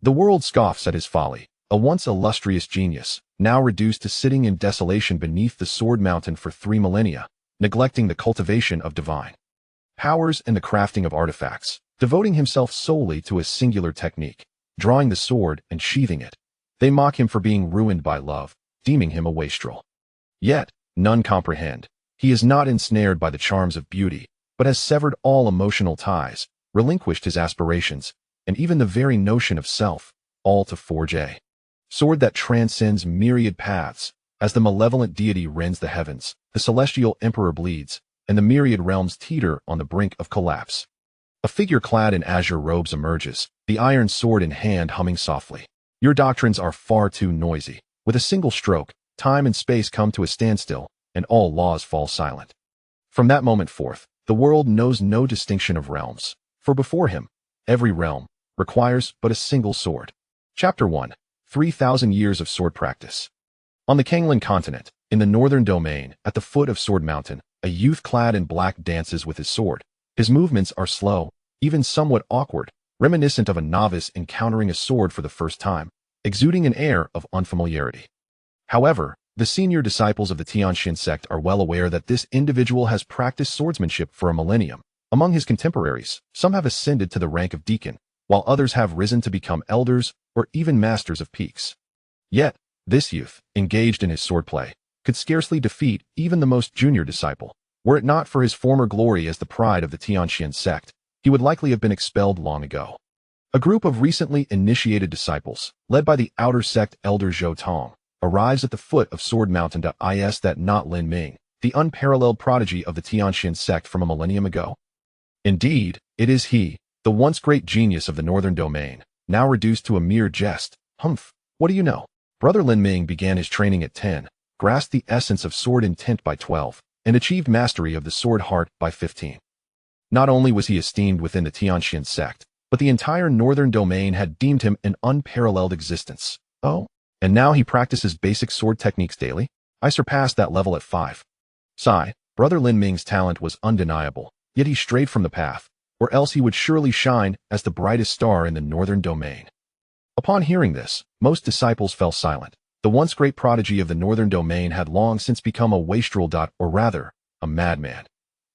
The world scoffs at his folly, a once illustrious genius, now reduced to sitting in desolation beneath the sword mountain for 3 millennia, neglecting the cultivation of divine powers and the crafting of artifacts, devoting himself solely to a singular technique, drawing the sword and sheathing it. They mock him for being ruined by love, deeming him a wastrel. Yet, none comprehend. He is not ensnared by the charms of beauty, but has severed all emotional ties, relinquished his aspirations, and even the very notion of self, all to forge a sword that transcends myriad paths. As the malevolent deity rends the heavens, the celestial emperor bleeds, and the myriad realms teeter on the brink of collapse. A figure clad in azure robes emerges, the iron sword in hand humming softly. Your doctrines are far too noisy. With a single stroke, time and space come to a standstill, and all laws fall silent. From that moment forth, the world knows no distinction of realms, for before him, every realm requires but a single sword. Chapter 1. 3,000 Years of Sword Practice. On the Kanglan continent, in the northern domain, at the foot of Sword Mountain, a youth clad in black dances with his sword. His movements are slow, even somewhat awkward, reminiscent of a novice encountering a sword for the first time, exuding an air of unfamiliarity. However, the senior disciples of the Tianxian sect are well aware that this individual has practiced swordsmanship for a millennium. Among his contemporaries, some have ascended to the rank of deacon, while others have risen to become elders or even masters of peaks. Yet, this youth, engaged in his swordplay, could scarcely defeat even the most junior disciple. Were it not for his former glory as the pride of the Tianxian sect, he would likely have been expelled long ago. A group of recently initiated disciples, led by the outer sect elder Zhou Tong, arrives at the foot of Sword Mountain. Is that not Lin Ming, the unparalleled prodigy of the Tianxian sect from a millennium ago? Indeed, it is he, the once great genius of the northern domain, now reduced to a mere jest. Humph, what do you know? Brother Lin Ming began his training at 10, grasped the essence of sword intent by 12, and achieved mastery of the sword heart by 15. Not only was he esteemed within the Tianxian sect, but the entire northern domain had deemed him an unparalleled existence. Oh, and now he practices basic sword techniques daily? I surpassed that level at 5. Sigh, Brother Lin Ming's talent was undeniable, yet he strayed from the path, or else he would surely shine as the brightest star in the northern domain. Upon hearing this, most disciples fell silent. The once great prodigy of the northern domain had long since become a wastrel, or rather, a madman.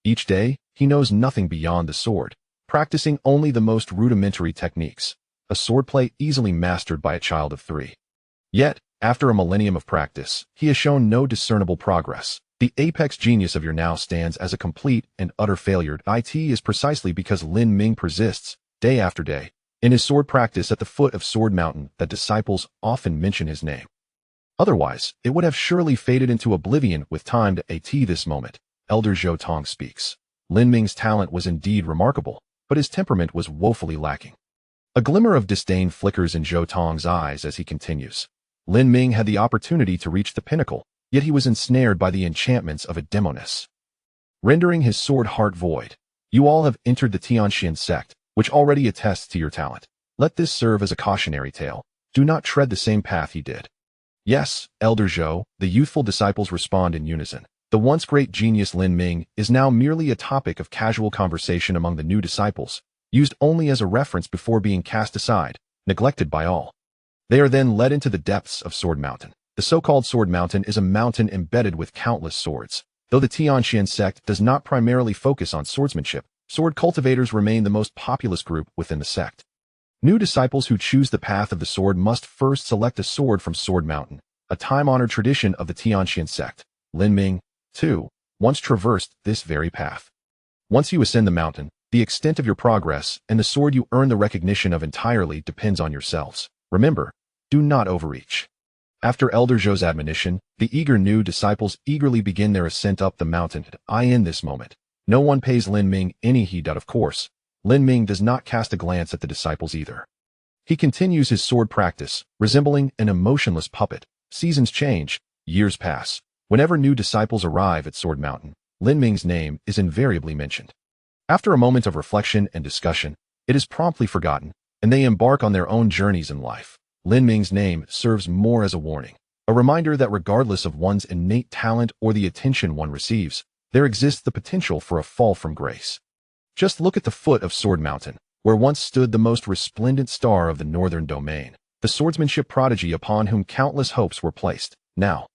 Each day, he knows nothing beyond the sword, practicing only the most rudimentary techniques, a swordplay easily mastered by a child of 3. Yet, after a millennium of practice, he has shown no discernible progress. The apex genius of your now stands as a complete and utter failure. It is precisely because Lin Ming persists, day after day, in his sword practice at the foot of Sword Mountain that disciples often mention his name. Otherwise, it would have surely faded into oblivion with time. This moment, Elder Zhou Tong speaks. Lin Ming's talent was indeed remarkable, but his temperament was woefully lacking. A glimmer of disdain flickers in Zhou Tong's eyes as he continues. Lin Ming had the opportunity to reach the pinnacle, yet he was ensnared by the enchantments of a demoness, rendering his sword heart void. You all have entered the Tianxian sect, which already attests to your talent. Let this serve as a cautionary tale. Do not tread the same path he did. Yes, Elder Zhou, the youthful disciples respond in unison. The once great genius Lin Ming is now merely a topic of casual conversation among the new disciples, used only as a reference before being cast aside, neglected by all. They are then led into the depths of Sword Mountain. The so-called Sword Mountain is a mountain embedded with countless swords. Though the Tianxian sect does not primarily focus on swordsmanship, sword cultivators remain the most populous group within the sect. New disciples who choose the path of the sword must first select a sword from Sword Mountain, a time-honored tradition of the Tianxian sect. Lin Ming, too, once traversed this very path. Once you ascend the mountain, the extent of your progress and the sword you earn the recognition of entirely depends on yourselves. Remember, do not overreach. After Elder Zhou's admonition, the eager new disciples eagerly begin their ascent up the mountain. In this moment, no one pays Lin Ming any heed. Of course, Lin Ming does not cast a glance at the disciples either. He continues his sword practice, resembling an emotionless puppet. Seasons change, years pass. Whenever new disciples arrive at Sword Mountain, Lin Ming's name is invariably mentioned. After a moment of reflection and discussion, it is promptly forgotten, and they embark on their own journeys in life. Lin Ming's name serves more as a warning, a reminder that regardless of one's innate talent or the attention one receives, there exists the potential for a fall from grace. Just look at the foot of Sword Mountain, where once stood the most resplendent star of the northern domain, the swordsmanship prodigy upon whom countless hopes were placed, now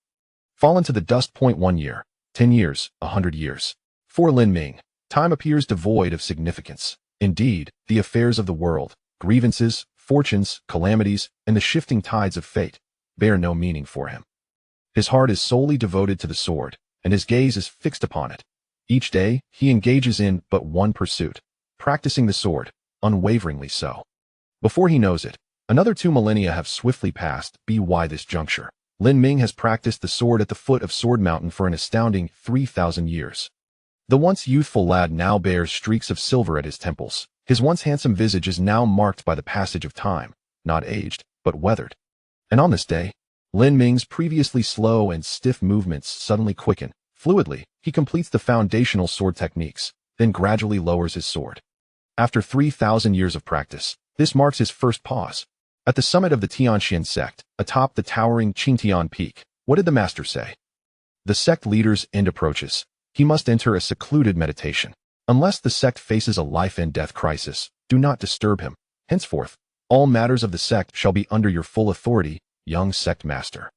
fallen to the dust. 1 year, 10 years, 100 years. For Lin Ming, time appears devoid of significance. Indeed, the affairs of the world, grievances, fortunes, calamities, and the shifting tides of fate bear no meaning for him. His heart is solely devoted to the sword, and his gaze is fixed upon it. Each day, he engages in but one pursuit, practicing the sword, unwaveringly so. Before he knows it, another 2 millennia have swiftly passed. By this juncture, Lin Ming has practiced the sword at the foot of Sword Mountain for an astounding 3,000 years. The once youthful lad now bears streaks of silver at his temples. His once handsome visage is now marked by the passage of time, not aged, but weathered. And on this day, Lin Ming's previously slow and stiff movements suddenly quicken. Fluidly, he completes the foundational sword techniques, then gradually lowers his sword. After 3,000 years of practice, this marks his first pause. At the summit of the Tianxian sect, atop the towering Qingtian peak, what did the master say? The sect leader's end approaches. He must enter a secluded meditation. Unless the sect faces a life and death crisis, do not disturb him. Henceforth, all matters of the sect shall be under your full authority, young sect master.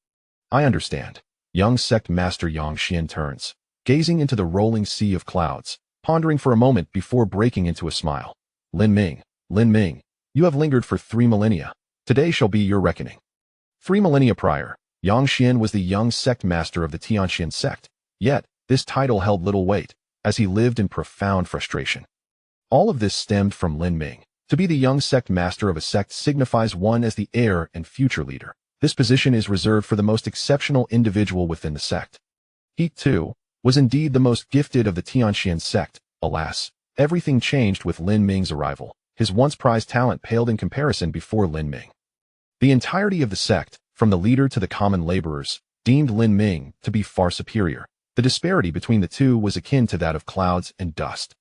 I understand. Young sect master Yang Xian turns, gazing into the rolling sea of clouds, pondering for a moment before breaking into a smile. Lin Ming, you have lingered for 3 millennia. Today shall be your reckoning. 3 millennia prior, Yang Xian was the young sect master of the Tianxian sect. Yet, this title held little weight, as he lived in profound frustration. All of this stemmed from Lin Ming. To be the young sect master of a sect signifies one as the heir and future leader. This position is reserved for the most exceptional individual within the sect. He, too, was indeed the most gifted of the Tianxian sect. Alas, everything changed with Lin Ming's arrival. His once prized talent paled in comparison before Lin Ming. The entirety of the sect, from the leader to the common laborers, deemed Lin Ming to be far superior. The disparity between the two was akin to that of clouds and dust.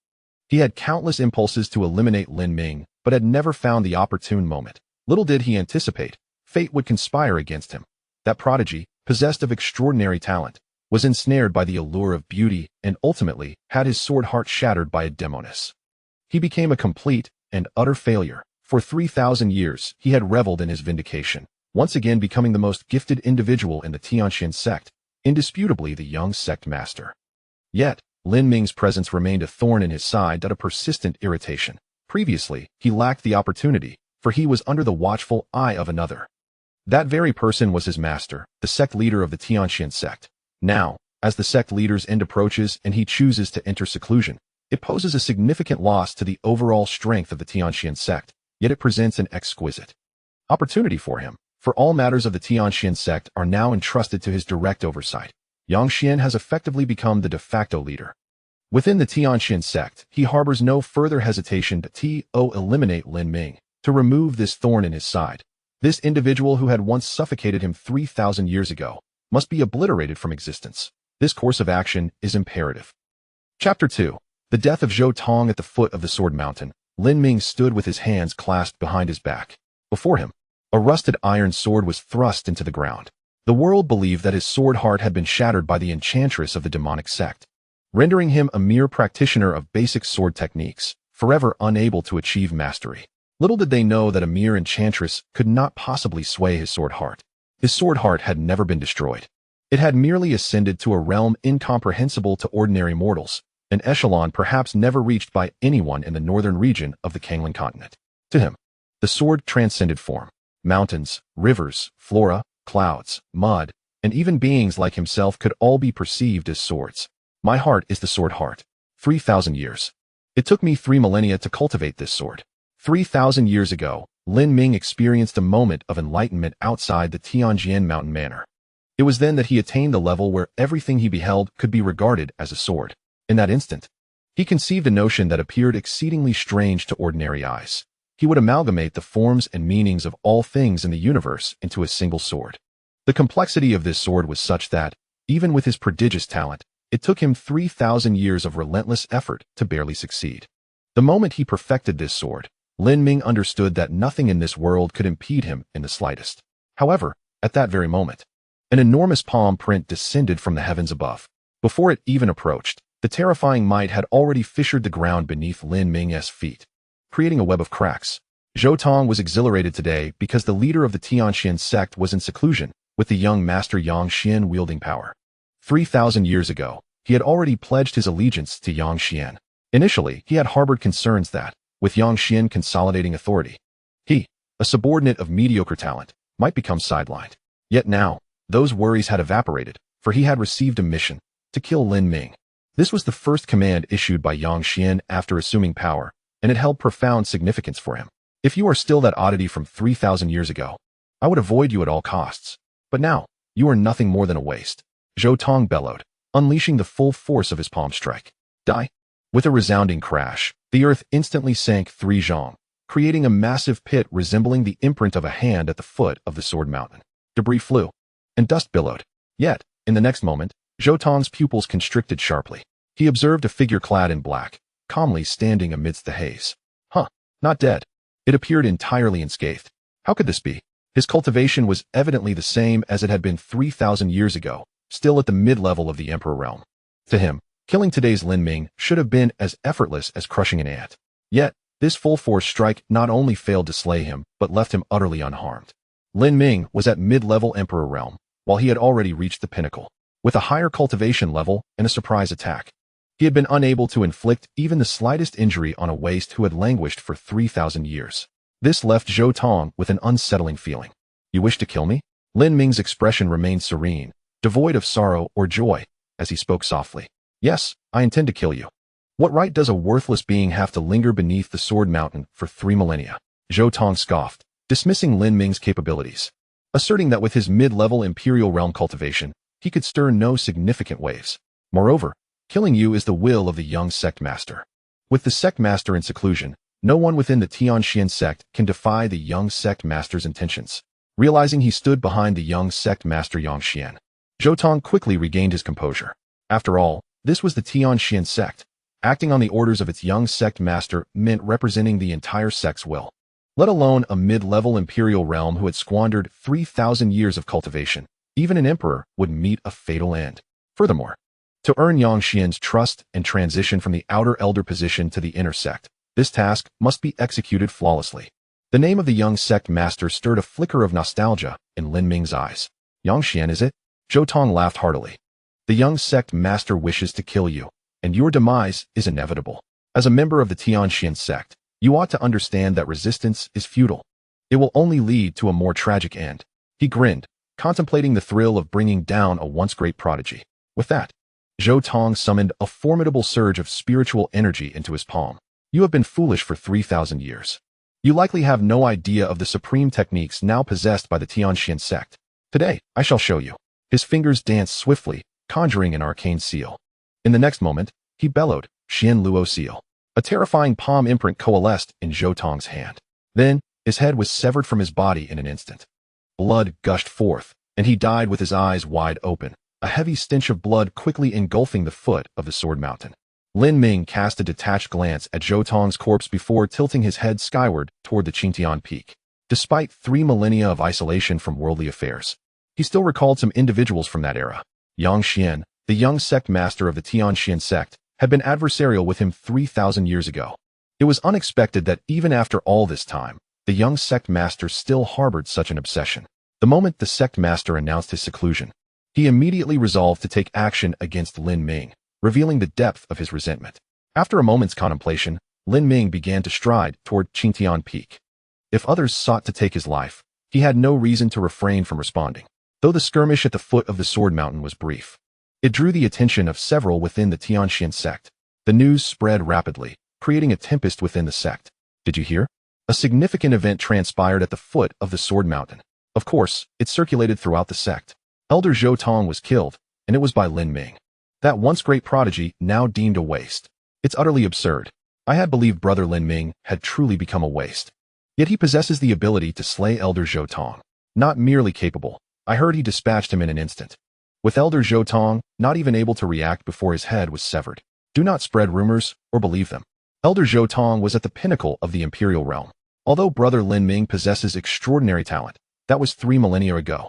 He had countless impulses to eliminate Lin Ming, but had never found the opportune moment. Little did he anticipate, fate would conspire against him. That prodigy, possessed of extraordinary talent, was ensnared by the allure of beauty and ultimately had his sword heart shattered by a demoness. He became a complete and utter failure. For 3,000 years, he had reveled in his vindication, once again becoming the most gifted individual in the Tianxian sect, indisputably the young sect master. Yet, Lin Ming's presence remained a thorn in his side, that a persistent irritation. Previously, he lacked the opportunity, for he was under the watchful eye of another. That very person was his master, the sect leader of the Tianxian sect. Now, as the sect leader's end approaches and he chooses to enter seclusion, it poses a significant loss to the overall strength of the Tianxian sect, yet it presents an exquisite opportunity for him, for all matters of the Tianxian sect are now entrusted to his direct oversight. Yang Xian has effectively become the de facto leader. Within the Tianxian sect, he harbors no further hesitation to eliminate Lin Ming, to remove this thorn in his side. This individual who had once suffocated him 3,000 years ago must be obliterated from existence. This course of action is imperative. Chapter 2. The death of Zhou Tong. At the foot of the Sword Mountain, Lin Ming stood with his hands clasped behind his back. Before him, a rusted iron sword was thrust into the ground. The world believed that his sword heart had been shattered by the enchantress of the demonic sect, rendering him a mere practitioner of basic sword techniques, forever unable to achieve mastery. Little did they know that a mere enchantress could not possibly sway his sword heart. His sword heart had never been destroyed. It had merely ascended to a realm incomprehensible to ordinary mortals, an echelon perhaps never reached by anyone in the northern region of the Kangling continent. To him, the sword transcended form. Mountains, rivers, flora, clouds, mud, and even beings like himself could all be perceived as swords. My heart is the sword heart. 3,000 years. It took me 3 millennia to cultivate this sword. 3,000 years ago, Lin Ming experienced a moment of enlightenment outside the Tianjian mountain manor. It was then that he attained the level where everything he beheld could be regarded as a sword. In that instant, he conceived a notion that appeared exceedingly strange to ordinary eyes. He would amalgamate the forms and meanings of all things in the universe into a single sword. The complexity of this sword was such that, even with his prodigious talent, it took him 3,000 years of relentless effort to barely succeed. The moment he perfected this sword, Lin Ming understood that nothing in this world could impede him in the slightest. However, at that very moment, an enormous palm print descended from the heavens above. Before it even approached, the terrifying might had already fissured the ground beneath Lin Ming's feet. creating a web of cracks. Zhou Tong was exhilarated today because the leader of the Tianxian sect was in seclusion, with the young master Yang Xian wielding power. 3,000 years ago, he had already pledged his allegiance to Yang Xian. Initially, he had harbored concerns that, with Yang Xian consolidating authority, he, a subordinate of mediocre talent, might become sidelined. Yet now, those worries had evaporated, for he had received a mission to kill Lin Ming. This was the first command issued by Yang Xian after assuming power, and it held profound significance for him. If you are still that oddity from 3,000 years ago, I would avoid you at all costs. But now, you are nothing more than a waste. Zhou Tong bellowed, unleashing the full force of his palm strike. Die! With a resounding crash, the earth instantly sank 3 zhong, creating a massive pit resembling the imprint of a hand at the foot of the sword mountain. Debris flew, and dust billowed. Yet, in the next moment, Zhou Tong's pupils constricted sharply. He observed a figure clad in black, calmly standing amidst the haze. Not dead. It appeared entirely unscathed. How could this be? His cultivation was evidently the same as it had been 3,000 years ago, still at the mid-level of the Emperor realm. To him, killing today's Lin Ming should have been as effortless as crushing an ant. Yet, this full-force strike not only failed to slay him, but left him utterly unharmed. Lin Ming was at mid-level Emperor realm, while he had already reached the pinnacle. With a higher cultivation level and a surprise attack, he had been unable to inflict even the slightest injury on a waste who had languished for 3,000 years. This left Zhou Tong with an unsettling feeling. You wish to kill me? Lin Ming's expression remained serene, devoid of sorrow or joy, as he spoke softly. Yes, I intend to kill you. What right does a worthless being have to linger beneath the sword mountain for 3 millennia? Zhou Tong scoffed, dismissing Lin Ming's capabilities, asserting that with his mid-level imperial realm cultivation, he could stir no significant waves. Moreover, killing you is the will of the young sect master. With the sect master in seclusion, no one within the Tianxian sect can defy the young sect master's intentions. Realizing he stood behind the young sect master Yang Xian, Zhou Tong quickly regained his composure. After all, this was the Tianxian sect. Acting on the orders of its young sect master meant representing the entire sect's will, let alone a mid-level imperial realm who had squandered 3,000 years of cultivation. Even an emperor would meet a fatal end. Furthermore, to earn Yang Xian's trust and transition from the outer elder position to the inner sect, this task must be executed flawlessly. The name of the young sect master stirred a flicker of nostalgia in Lin Ming's eyes. Yang Xian, is it? Zhou Tong laughed heartily. The young sect master wishes to kill you, and your demise is inevitable. As a member of the Tianxian sect, you ought to understand that resistance is futile. It will only lead to a more tragic end. He grinned, contemplating the thrill of bringing down a once great prodigy. With that, Zhou Tong summoned a formidable surge of spiritual energy into his palm. You have been foolish for 3,000 years. You likely have no idea of the supreme techniques now possessed by the Tianxian sect. Today, I shall show you. His fingers danced swiftly, conjuring an arcane seal. In the next moment, he bellowed, Xian Luo seal. A terrifying palm imprint coalesced in Zhou Tong's hand. Then, his head was severed from his body in an instant. Blood gushed forth, and he died with his eyes wide open, a heavy stench of blood quickly engulfing the foot of the sword mountain. Lin Ming cast a detached glance at Zhou Tong's corpse before tilting his head skyward toward the Qingtian peak. Despite 3 millennia of isolation from worldly affairs, he still recalled some individuals from that era. Yang Xian, the young sect master of the Tianxian sect, had been adversarial with him 3,000 years ago. It was unexpected that even after all this time, the young sect master still harbored such an obsession. The moment the sect master announced his seclusion, he immediately resolved to take action against Lin Ming, revealing the depth of his resentment. After a moment's contemplation, Lin Ming began to stride toward Qingtian Peak. If others sought to take his life, he had no reason to refrain from responding. Though the skirmish at the foot of the sword mountain was brief, it drew the attention of several within the Tianxian sect. The news spread rapidly, creating a tempest within the sect. Did you hear? A significant event transpired at the foot of the sword mountain. Of course, it circulated throughout the sect. Elder Zhou Tong was killed, and it was by Lin Ming. That once great prodigy now deemed a waste. It's utterly absurd. I had believed brother Lin Ming had truly become a waste. Yet he possesses the ability to slay Elder Zhou Tong. Not merely capable, I heard he dispatched him in an instant. With Elder Zhou Tong not even able to react before his head was severed. Do not spread rumors or believe them. Elder Zhou Tong was at the pinnacle of the imperial realm. Although brother Lin Ming possesses extraordinary talent, that was 3 millennia ago.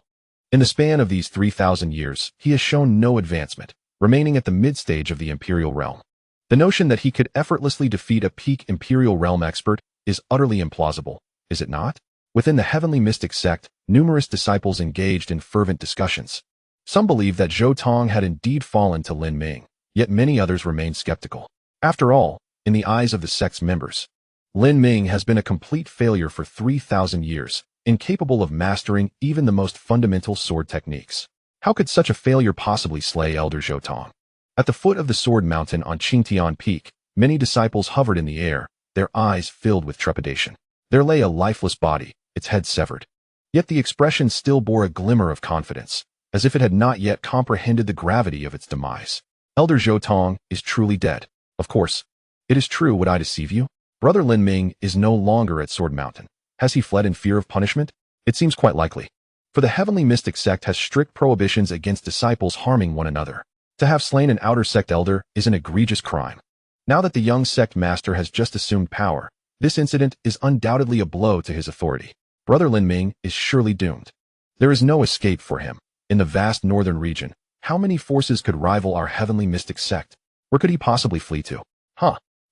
In the span of these 3,000 years, he has shown no advancement, remaining at the mid-stage of the imperial realm. The notion that he could effortlessly defeat a peak imperial realm expert is utterly implausible, is it not? Within the heavenly mystic sect, numerous disciples engaged in fervent discussions. Some believed that Zhou Tong had indeed fallen to Lin Ming, yet many others remained skeptical. After all, in the eyes of the sect's members, Lin Ming has been a complete failure for 3,000 years, incapable of mastering even the most fundamental sword techniques. How could such a failure possibly slay Elder Zhou Tong? At the foot of the Sword Mountain on Qingtian Peak, many disciples hovered in the air, their eyes filled with trepidation. There lay a lifeless body, its head severed. Yet the expression still bore a glimmer of confidence, as if it had not yet comprehended the gravity of its demise. Elder Zhou Tong is truly dead. Of course. It is true, would I deceive you? Brother Lin Ming is no longer at Sword Mountain. Has he fled in fear of punishment? It seems quite likely. For the heavenly mystic sect has strict prohibitions against disciples harming one another. To have slain an outer sect elder is an egregious crime. Now that the young sect master has just assumed power, this incident is undoubtedly a blow to his authority. Brother Lin Ming is surely doomed. There is no escape for him. In the vast northern region, how many forces could rival our heavenly mystic sect? Where could he possibly flee to?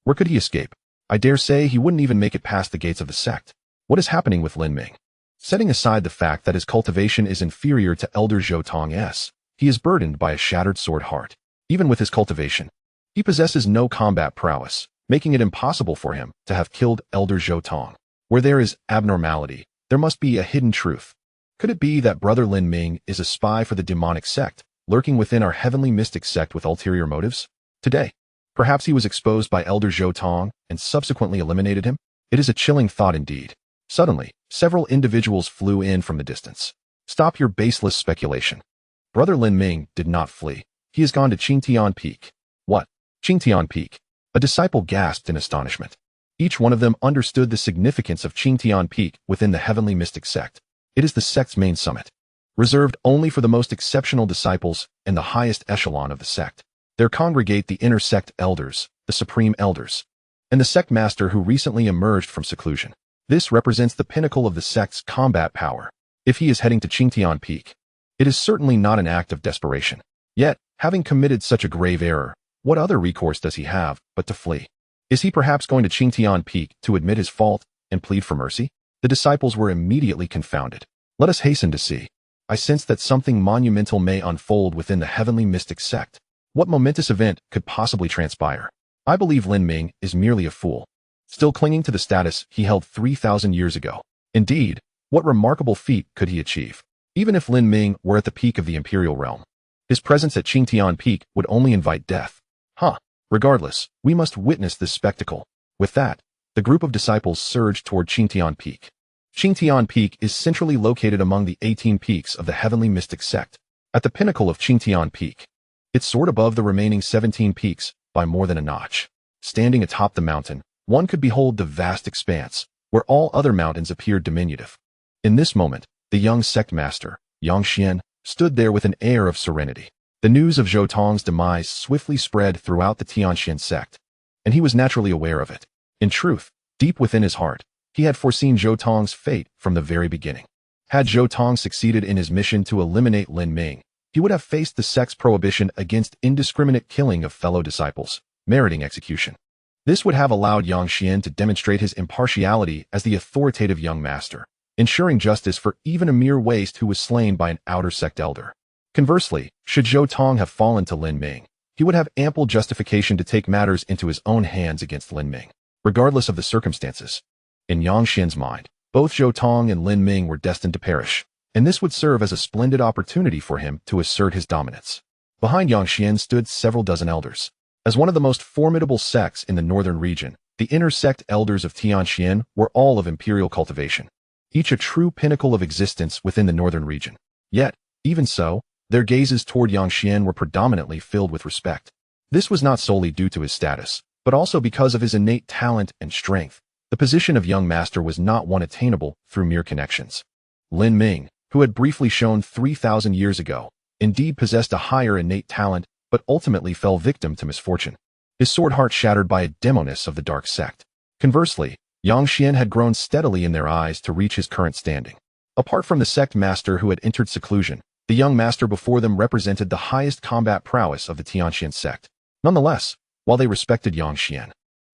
Where could he escape? I dare say he wouldn't even make it past the gates of the sect. What is happening with Lin Ming? Setting aside the fact that his cultivation is inferior to Elder Zhou Tong's, he is burdened by a shattered sword heart. Even with his cultivation, he possesses no combat prowess, making it impossible for him to have killed Elder Zhou Tong. Where there is abnormality, there must be a hidden truth. Could it be that Brother Lin Ming is a spy for the demonic sect, lurking within our heavenly mystic sect with ulterior motives? Today, perhaps he was exposed by Elder Zhou Tong and subsequently eliminated him? It is a chilling thought indeed. Suddenly, several individuals flew in from the distance. Stop your baseless speculation. Brother Lin Ming did not flee. He has gone to Qingtian Peak. What? Qingtian Peak? A disciple gasped in astonishment. Each one of them understood the significance of Qingtian Peak within the heavenly mystic sect. It is the sect's main summit, reserved only for the most exceptional disciples and the highest echelon of the sect. There congregate the inner sect elders, the supreme elders, and the sect master who recently emerged from seclusion. This represents the pinnacle of the sect's combat power. If he is heading to Qingtian Peak, it is certainly not an act of desperation. Yet, having committed such a grave error, what other recourse does he have but to flee? Is he perhaps going to Qingtian Peak to admit his fault and plead for mercy? The disciples were immediately confounded. Let us hasten to see. I sense that something monumental may unfold within the heavenly mystic sect. What momentous event could possibly transpire? I believe Lin Ming is merely a fool, still clinging to the status he held 3,000 years ago. Indeed, what remarkable feat could he achieve? Even if Lin Ming were at the peak of the imperial realm, his presence at Qingtian Peak would only invite death. Regardless, we must witness this spectacle. With that, the group of disciples surged toward Qingtian Peak. Qingtian Peak is centrally located among the 18 peaks of the heavenly mystic sect. At the pinnacle of Qingtian Peak, it soared above the remaining 17 peaks by more than a notch. Standing atop the mountain, one could behold the vast expanse, where all other mountains appeared diminutive. In this moment, the young sect master, Yang Xian, stood there with an air of serenity. The news of Zhou Tong's demise swiftly spread throughout the Tianxian sect, and he was naturally aware of it. In truth, deep within his heart, he had foreseen Zhou Tong's fate from the very beginning. Had Zhou Tong succeeded in his mission to eliminate Lin Ming, he would have faced the sect's prohibition against indiscriminate killing of fellow disciples, meriting execution. This would have allowed Yang Xian to demonstrate his impartiality as the authoritative young master, ensuring justice for even a mere waste who was slain by an outer sect elder. Conversely, should Zhou Tong have fallen to Lin Ming, he would have ample justification to take matters into his own hands against Lin Ming, regardless of the circumstances. In Yang Xian's mind, both Zhou Tong and Lin Ming were destined to perish, and this would serve as a splendid opportunity for him to assert his dominance. Behind Yang Xian stood several dozen elders. As one of the most formidable sects in the northern region, the inner sect elders of Tianxian were all of imperial cultivation, each a true pinnacle of existence within the northern region. Yet, even so, their gazes toward Yang Xian were predominantly filled with respect. This was not solely due to his status, but also because of his innate talent and strength. The position of young master was not one attainable through mere connections. Lin Ming, who had briefly shone 3,000 years ago, indeed possessed a higher innate talent, but ultimately fell victim to misfortune, his sword heart shattered by a demoness of the dark sect. Conversely, Yang Xian had grown steadily in their eyes to reach his current standing. Apart from the sect master who had entered seclusion, the young master before them represented the highest combat prowess of the Tianxian sect. Nonetheless, while they respected Yang Xian,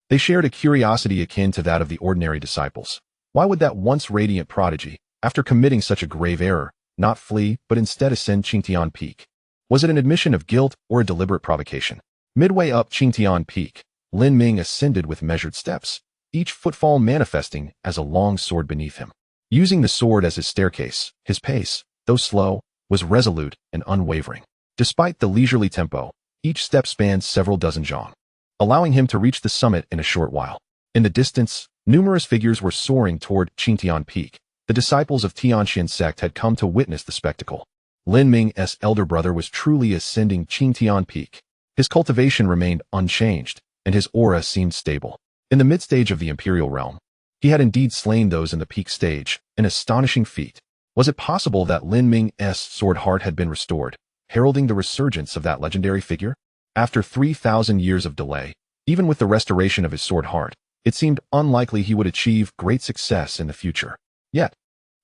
They shared a curiosity akin to that of the ordinary disciples. Why would that once radiant prodigy, after committing such a grave error, not flee but instead ascend Qingtian Peak? Was it an admission of guilt or a deliberate provocation? Midway up Qingtian Peak, Lin Ming ascended with measured steps, each footfall manifesting as a long sword beneath him. Using the sword as his staircase, his pace, though slow, was resolute and unwavering. Despite the leisurely tempo, each step spanned several dozen zhang, allowing him to reach the summit in a short while. In the distance, numerous figures were soaring toward Qingtian Peak. The disciples of Tianxian sect had come to witness the spectacle. Lin Ming's elder brother was truly ascending Qingtian Peak. His cultivation remained unchanged, and his aura seemed stable. In the mid-stage of the imperial realm, he had indeed slain those in the peak stage, an astonishing feat. Was it possible that Lin Ming's sword heart had been restored, heralding the resurgence of that legendary figure? After 3,000 years of delay, even with the restoration of his sword heart, it seemed unlikely he would achieve great success in the future. Yet,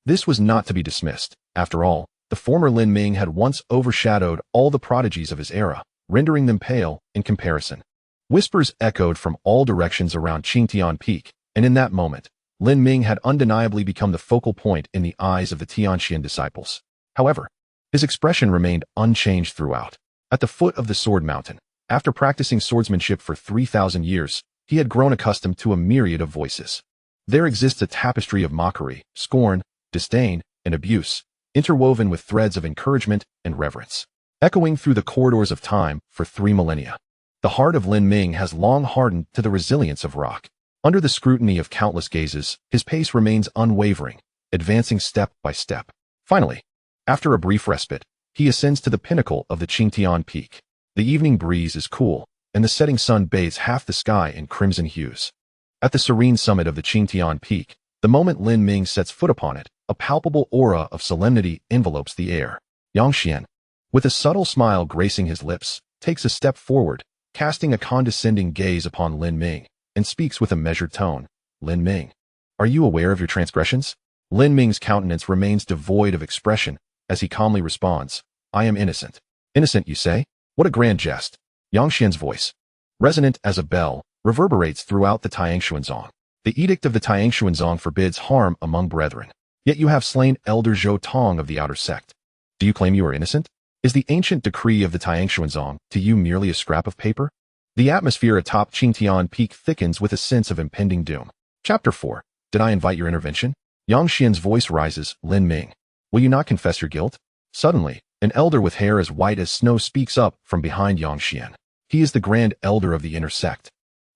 this was not to be dismissed. After all, the former Lin Ming had once overshadowed all the prodigies of his era, rendering them pale in comparison. Whispers echoed from all directions around Qingtian Peak, and in that moment, Lin Ming had undeniably become the focal point in the eyes of the Tianxian disciples. However, his expression remained unchanged throughout. At the foot of the Sword Mountain, after practicing swordsmanship for 3,000 years, he had grown accustomed to a myriad of voices. There exists a tapestry of mockery, scorn, disdain, and abuse, interwoven with threads of encouragement and reverence, echoing through the corridors of time for 3 millennia. The heart of Lin Ming has long hardened to the resilience of rock. Under the scrutiny of countless gazes, his pace remains unwavering, advancing step by step. Finally, after a brief respite, he ascends to the pinnacle of the Qingtian Peak. The evening breeze is cool, and the setting sun bathes half the sky in crimson hues. At the serene summit of the Qingtian Peak, the moment Lin Ming sets foot upon it, a palpable aura of solemnity envelopes the air. Yang Xian, with a subtle smile gracing his lips, takes a step forward, casting a condescending gaze upon Lin Ming, and speaks with a measured tone. Lin Ming, are you aware of your transgressions? Lin Ming's countenance remains devoid of expression, as he calmly responds, I am innocent. Innocent, you say? What a grand jest. Yang Xian's voice, resonant as a bell, reverberates throughout the Tiangshuanzong. The edict of the Tiangshuanzong forbids harm among brethren. Yet you have slain Elder Zhou Tong of the outer sect. Do you claim you are innocent? Is the ancient decree of the Tiangshuanzong to you merely a scrap of paper? The atmosphere atop Qingtian Peak thickens with a sense of impending doom. Chapter 4. Did I invite your intervention? Yang Xian's voice rises. Lin Ming, will you not confess your guilt? Suddenly, an elder with hair as white as snow speaks up from behind Yang Xian. He is the grand elder of the inner sect,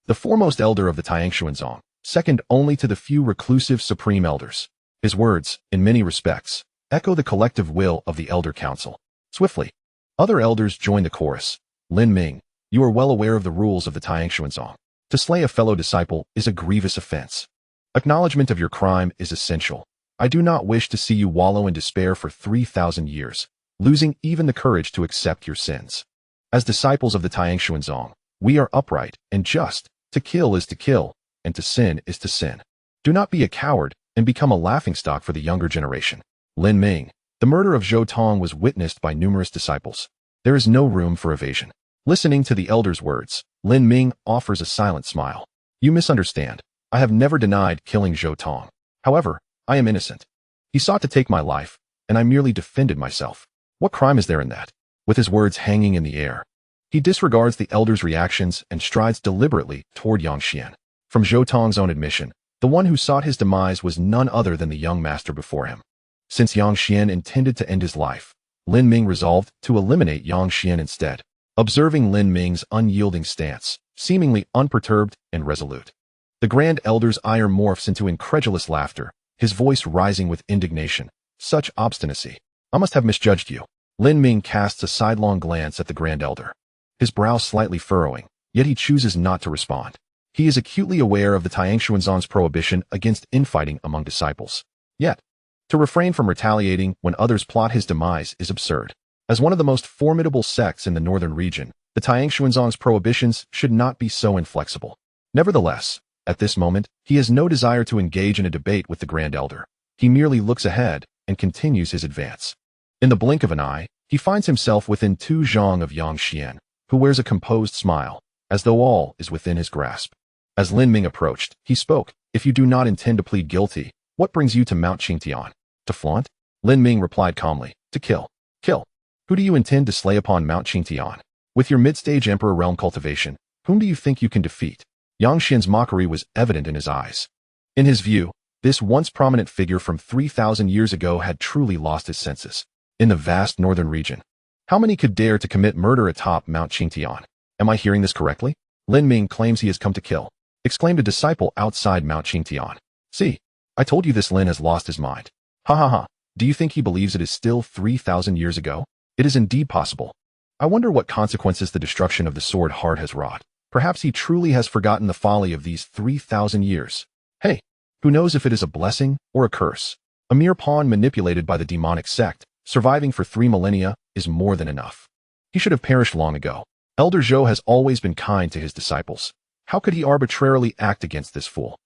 the foremost elder of the Tiangshuanzong, second only to the few reclusive supreme elders. His words, in many respects, echo the collective will of the elder council. Swiftly, other elders join the chorus. Lin Ming, you are well aware of the rules of the Tiangshuanzong. To slay a fellow disciple is a grievous offense. Acknowledgement of your crime is essential. I do not wish to see you wallow in despair for 3,000 years, losing even the courage to accept your sins. As disciples of the Tiangshuanzong, we are upright and just. To kill is to kill, and to sin is to sin. Do not be a coward and become a laughingstock for the younger generation. Lin Ming, the murder of Zhou Tong was witnessed by numerous disciples. There is no room for evasion. Listening to the elder's words, Lin Ming offers a silent smile. You misunderstand. I have never denied killing Zhou Tong. However, I am innocent. He sought to take my life, and I merely defended myself. What crime is there in that? With his words hanging in the air, he disregards the elder's reactions and strides deliberately toward Yang Xian. From Zhou Tong's own admission, the one who sought his demise was none other than the young master before him. Since Yang Xian intended to end his life, Lin Ming resolved to eliminate Yang Xian instead. Observing Lin Ming's unyielding stance, seemingly unperturbed and resolute, the grand elder's ire morphs into incredulous laughter, his voice rising with indignation. Such obstinacy. I must have misjudged you. Lin Ming casts a sidelong glance at the grand elder, his brow slightly furrowing, yet he chooses not to respond. He is acutely aware of the Tiangshuanzong's prohibition against infighting among disciples. Yet, to refrain from retaliating when others plot his demise is absurd. As one of the most formidable sects in the northern region, the Tiangshuanzong's prohibitions should not be so inflexible. Nevertheless, at this moment, he has no desire to engage in a debate with the grand elder. He merely looks ahead and continues his advance. In the blink of an eye, he finds himself within 2 zhang of Yang Xian, who wears a composed smile, as though all is within his grasp. As Lin Ming approached, he spoke. If you do not intend to plead guilty, what brings you to Mount Qingtian? To flaunt? Lin Ming replied calmly. To kill. Kill. Who do you intend to slay upon Mount Qingtian? With your mid-stage emperor realm cultivation, whom do you think you can defeat? Yang Xian's mockery was evident in his eyes. In his view, this once prominent figure from 3,000 years ago had truly lost his senses. In the vast northern region, how many could dare to commit murder atop Mount Qingtian? Am I hearing this correctly? Lin Ming claims he has come to kill, exclaimed a disciple outside Mount Qingtian. See, I told you this Lin has lost his mind. Ha ha ha. Do you think he believes it is still 3,000 years ago? It is indeed possible. I wonder what consequences the destruction of the sword heart has wrought. Perhaps he truly has forgotten the folly of these 3,000 years. Hey, who knows if it is a blessing or a curse? A mere pawn manipulated by the demonic sect, surviving for 3 millennia, is more than enough. He should have perished long ago. Elder Zhou has always been kind to his disciples. How could he arbitrarily act against this fool?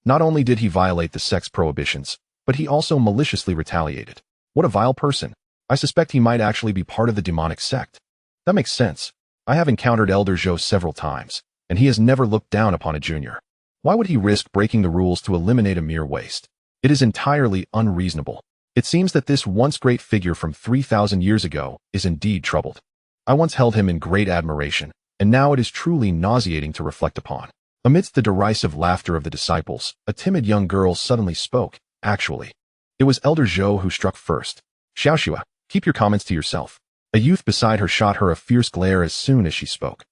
Not only did he violate the sect's prohibitions, but he also maliciously retaliated. What a vile person. I suspect he might actually be part of the demonic sect. That makes sense. I have encountered Elder Zhou several times, and he has never looked down upon a junior. Why would he risk breaking the rules to eliminate a mere waste? It is entirely unreasonable. It seems that this once great figure from 3,000 years ago is indeed troubled. I once held him in great admiration, and now it is truly nauseating to reflect upon. Amidst the derisive laughter of the disciples, a timid young girl suddenly spoke. Actually, it was Elder Zhou who struck first. Xiaoxua, keep your comments to yourself. A youth beside her shot her a fierce glare as soon as she spoke.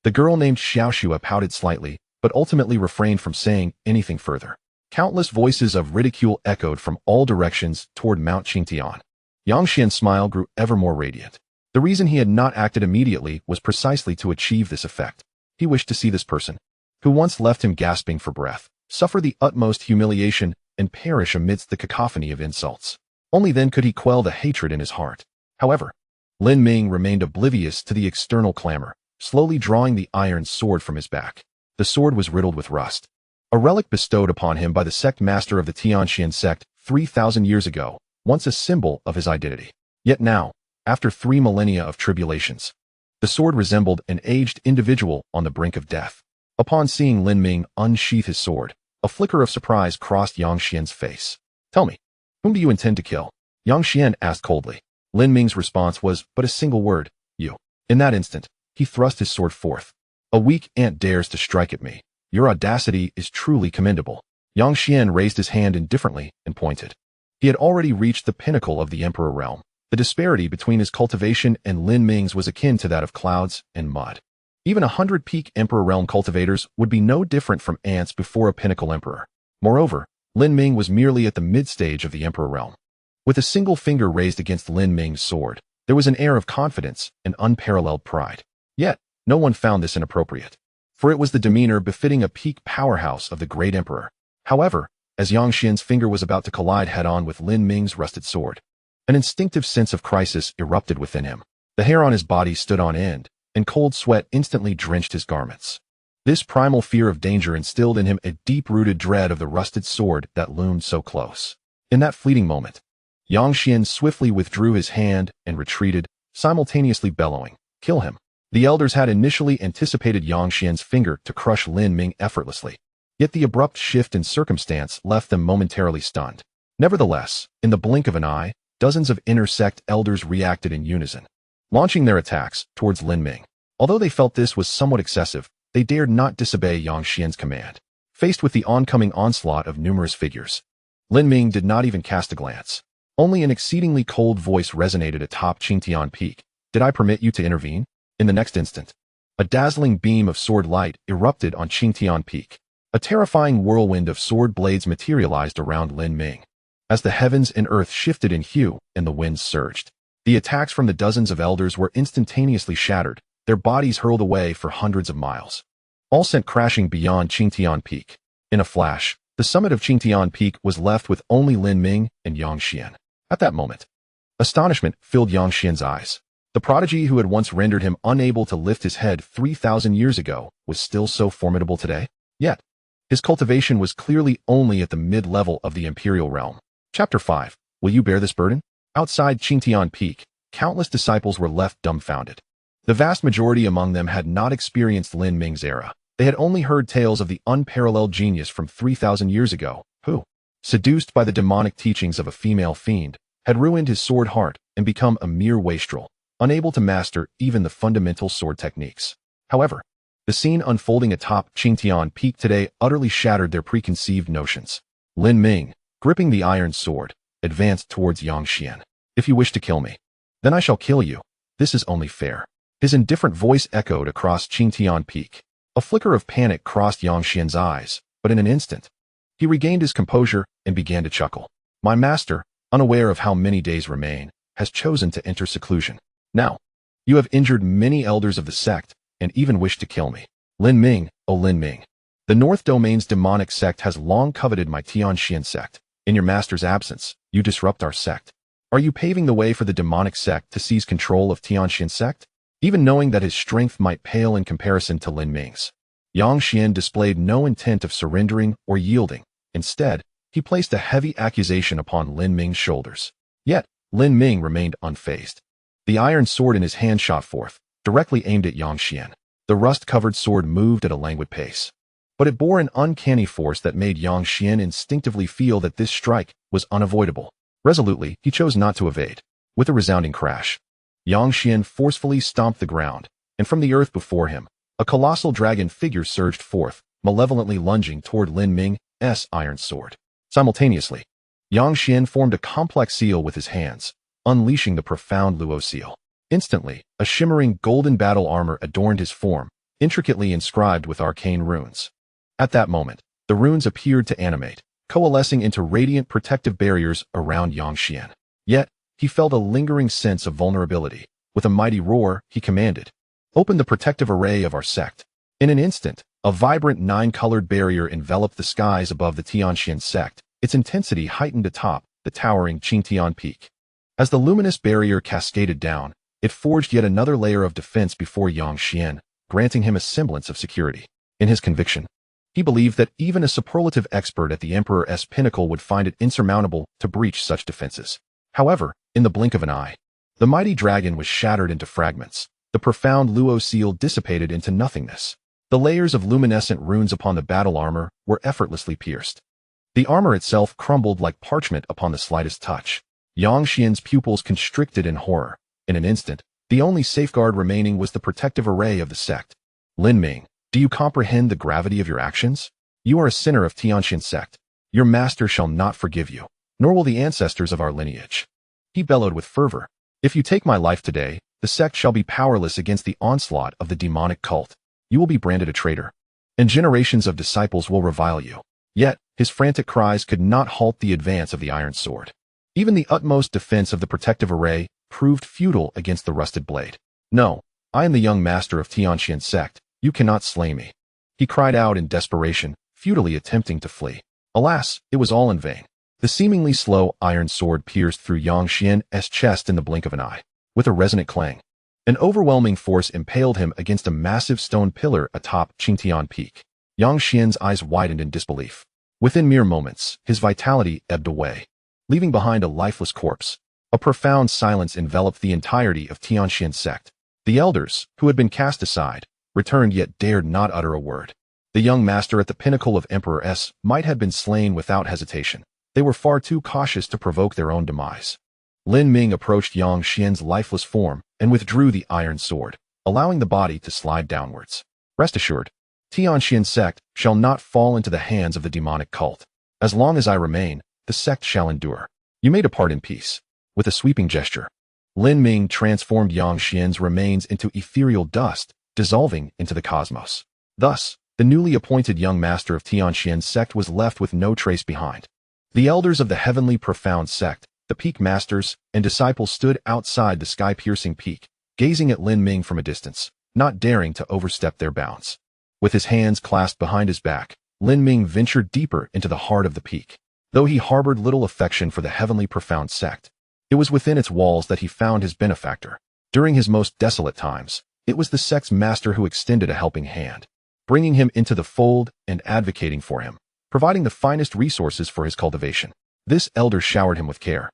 The girl named Xiaoxua pouted slightly, but ultimately refrained from saying anything further. Countless voices of ridicule echoed from all directions toward Mount Qingtian. Yang Xian's smile grew ever more radiant. The reason he had not acted immediately was precisely to achieve this effect. He wished to see this person, who once left him gasping for breath, suffer the utmost humiliation and perish amidst the cacophony of insults. Only then could he quell the hatred in his heart. However, Lin Ming remained oblivious to the external clamor, slowly drawing the iron sword from his back. The sword was riddled with rust. A relic bestowed upon him by the sect master of the Tianxian sect 3,000 years ago, once a symbol of his identity. Yet now, after 3 millennia of tribulations, the sword resembled an aged individual on the brink of death. Upon seeing Lin Ming unsheath his sword, a flicker of surprise crossed Yang Xian's face. Tell me, whom do you intend to kill? Yang Xian asked coldly. Lin Ming's response was but a single word, you. In that instant, he thrust his sword forth. A weak ant dares to strike at me. Your audacity is truly commendable. Yang Xian raised his hand indifferently and pointed. He had already reached the pinnacle of the emperor realm. The disparity between his cultivation and Lin Ming's was akin to that of clouds and mud. Even 100 peak emperor realm cultivators would be no different from ants before a pinnacle emperor. Moreover, Lin Ming was merely at the mid-stage of the emperor realm. With a single finger raised against Lin Ming's sword, there was an air of confidence and unparalleled pride. Yet, no one found this inappropriate, for it was the demeanor befitting a peak powerhouse of the great emperor. However, as Yang Xian's finger was about to collide head-on with Lin Ming's rusted sword, an instinctive sense of crisis erupted within him. The hair on his body stood on end, and cold sweat instantly drenched his garments. This primal fear of danger instilled in him a deep-rooted dread of the rusted sword that loomed so close. In that fleeting moment, Yang Xian swiftly withdrew his hand and retreated, simultaneously bellowing, "Kill him!" The elders had initially anticipated Yang Xian's finger to crush Lin Ming effortlessly, yet the abrupt shift in circumstance left them momentarily stunned. Nevertheless, in the blink of an eye, dozens of inner sect elders reacted in unison, launching their attacks towards Lin Ming. Although they felt this was somewhat excessive, they dared not disobey Yang Xian's command. Faced with the oncoming onslaught of numerous figures, Lin Ming did not even cast a glance. Only an exceedingly cold voice resonated atop Qingtian Peak. "Did I permit you to intervene?" In the next instant, a dazzling beam of sword light erupted on Qingtian Peak. A terrifying whirlwind of sword blades materialized around Lin Ming. As the heavens and earth shifted in hue and the winds surged, the attacks from the dozens of elders were instantaneously shattered, their bodies hurled away for hundreds of miles, all sent crashing beyond Qingtian Peak. In a flash, the summit of Qingtian Peak was left with only Lin Ming and Yang Xian. At that moment, astonishment filled Yang Xian's eyes. The prodigy who had once rendered him unable to lift his head 3,000 years ago was still so formidable today. Yet, his cultivation was clearly only at the mid-level of the imperial realm. Chapter 5. Will you bear this burden? Outside Qingtian Peak, countless disciples were left dumbfounded. The vast majority among them had not experienced Lin Ming's era, They had only heard tales of the unparalleled genius from 3,000 years ago, who, seduced by the demonic teachings of a female fiend, had ruined his sword heart and become a mere wastrel, unable to master even the fundamental sword techniques. However, the scene unfolding atop Qingtian Peak today utterly shattered their preconceived notions. Lin Ming, gripping the iron sword, advanced towards Yang Xian. "If you wish to kill me, then I shall kill you. This is only fair." His indifferent voice echoed across Qingtian Peak. A flicker of panic crossed Yang Xian's eyes, but in an instant, he regained his composure and began to chuckle. "My master, unaware of how many days remain, has chosen to enter seclusion. Now, you have injured many elders of the sect, and even wished to kill me. Lin Ming, O Lin Ming, the North Domain's demonic sect has long coveted my Tianxian sect. In your master's absence, you disrupt our sect. Are you paving the way for the demonic sect to seize control of Tianxian sect?" Even knowing that his strength might pale in comparison to Lin Ming's, Yang Xian displayed no intent of surrendering or yielding. Instead, he placed a heavy accusation upon Lin Ming's shoulders. Yet, Lin Ming remained unfazed. The iron sword in his hand shot forth, directly aimed at Yang Xian. The rust-covered sword moved at a languid pace, but it bore an uncanny force that made Yang Xian instinctively feel that this strike was unavoidable. Resolutely, he chose not to evade. With a resounding crash, Yang Xian forcefully stomped the ground, and from the earth before him, a colossal dragon figure surged forth, malevolently lunging toward Lin Ming's iron sword. Simultaneously, Yang Xian formed a complex seal with his hands, unleashing the profound Luo seal. Instantly, a shimmering golden battle armor adorned his form, intricately inscribed with arcane runes. At that moment, the runes appeared to animate, coalescing into radiant protective barriers around Yang Xian. Yet, he felt a lingering sense of vulnerability. With a mighty roar, he commanded, "Open the protective array of our sect." In an instant, a vibrant nine-colored barrier enveloped the skies above the Tianxian sect, its intensity heightened atop the towering Qingtian Peak. As the luminous barrier cascaded down, it forged yet another layer of defense before Yang Xian, granting him a semblance of security. In his conviction, he believed that even a superlative expert at the Emperor's pinnacle would find it insurmountable to breach such defenses. However, in the blink of an eye, the mighty dragon was shattered into fragments. The profound Luo seal dissipated into nothingness. The layers of luminescent runes upon the battle armor were effortlessly pierced. The armor itself crumbled like parchment upon the slightest touch. Yang Xian's pupils constricted in horror. In an instant, the only safeguard remaining was the protective array of the sect. "Lin Ming, do you comprehend the gravity of your actions? You are a sinner of Tianxian sect. Your master shall not forgive you, nor will the ancestors of our lineage." He bellowed with fervor. "If you take my life today, the sect shall be powerless against the onslaught of the demonic cult. You will be branded a traitor, and generations of disciples will revile you." Yet, his frantic cries could not halt the advance of the iron sword. Even the utmost defense of the protective array proved futile against the rusted blade. "No, I am the young master of Tianxian sect. You cannot slay me," he cried out in desperation, futilely attempting to flee. Alas, it was all in vain. The seemingly slow iron sword pierced through Yang Xian's chest in the blink of an eye. With a resonant clang, an overwhelming force impaled him against a massive stone pillar atop Qingtian Peak. Yang Xian's eyes widened in disbelief. Within mere moments, his vitality ebbed away, leaving behind a lifeless corpse. A profound silence enveloped the entirety of Tianxian sect. The elders, who had been cast aside, returned yet dared not utter a word. The young master at the pinnacle of Emperor's might have been slain without hesitation. They were far too cautious to provoke their own demise. Lin Ming approached Yang Xian's lifeless form and withdrew the iron sword, allowing the body to slide downwards. "Rest assured, Tianxian sect shall not fall into the hands of the demonic cult. As long as I remain, the sect shall endure. You may depart in peace." With a sweeping gesture, Lin Ming transformed Yang Xian's remains into ethereal dust, dissolving into the cosmos. Thus, the newly appointed young master of Tianxian sect was left with no trace behind. The elders of the heavenly profound sect, the peak masters and disciples, stood outside the sky-piercing peak, gazing at Lin Ming from a distance, not daring to overstep their bounds. With his hands clasped behind his back, Lin Ming ventured deeper into the heart of the peak. Though he harbored little affection for the heavenly profound sect, it was within its walls that he found his benefactor. During his most desolate times, it was the sect's master who extended a helping hand, bringing him into the fold and advocating for him, providing the finest resources for his cultivation. This elder showered him with care,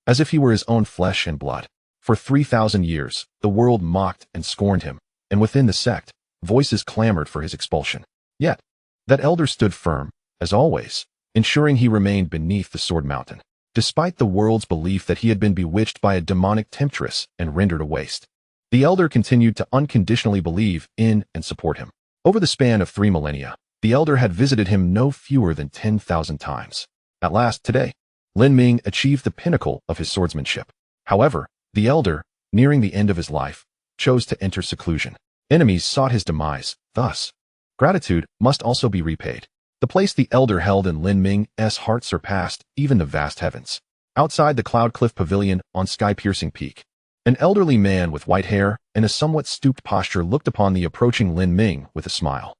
as if he were his own flesh and blood. For 3,000 years, the world mocked and scorned him, and within the sect, voices clamored for his expulsion. Yet, that elder stood firm, as always, ensuring he remained beneath the sword mountain, despite the world's belief that he had been bewitched by a demonic temptress and rendered a waste. The elder continued to unconditionally believe in and support him. Over the span of 3 millennia, the elder had visited him no fewer than 10,000 times. At last, today, Lin Ming achieved the pinnacle of his swordsmanship. However, the elder, nearing the end of his life, chose to enter seclusion. Enemies sought his demise, thus, gratitude must also be repaid. The place the elder held in Lin Ming's heart surpassed even the vast heavens. Outside the Cloud Cliff Pavilion on sky-piercing peak, an elderly man with white hair and a somewhat stooped posture looked upon the approaching Lin Ming with a smile.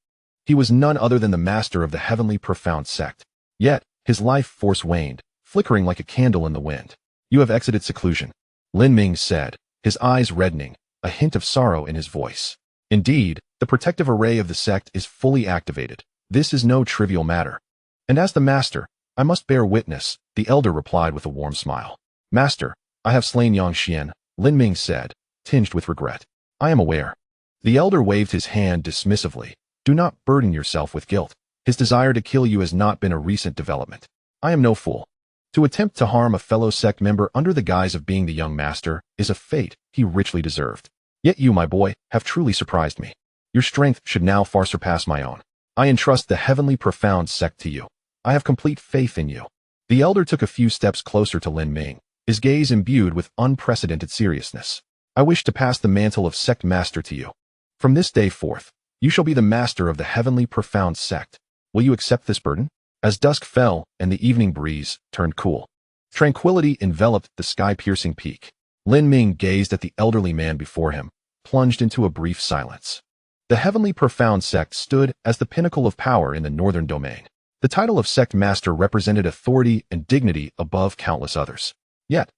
He was none other than the master of the heavenly profound sect. Yet, his life force waned, flickering like a candle in the wind. "You have exited seclusion," Lin Ming said, his eyes reddening, a hint of sorrow in his voice. "Indeed, the protective array of the sect is fully activated. This is no trivial matter. And as the master, I must bear witness," the elder replied with a warm smile. "Master, I have slain Yang Xian," Lin Ming said, tinged with regret. "I am aware." The elder waved his hand dismissively. "Do not burden yourself with guilt. His desire to kill you has not been a recent development. I am no fool. To attempt to harm a fellow sect member under the guise of being the young master is a fate he richly deserved. Yet you, my boy, have truly surprised me. Your strength should now far surpass my own. I entrust the heavenly profound sect to you. I have complete faith in you." The elder took a few steps closer to Lin Ming, his gaze imbued with unprecedented seriousness. "I wish to pass the mantle of sect master to you. From this day forth, you shall be the master of the heavenly profound sect. Will you accept this burden?" As dusk fell and the evening breeze turned cool, tranquility enveloped the sky-piercing peak. Lin Ming gazed at the elderly man before him, plunged into a brief silence. The heavenly profound sect stood as the pinnacle of power in the northern domain. The title of sect master represented authority and dignity above countless others. Yet,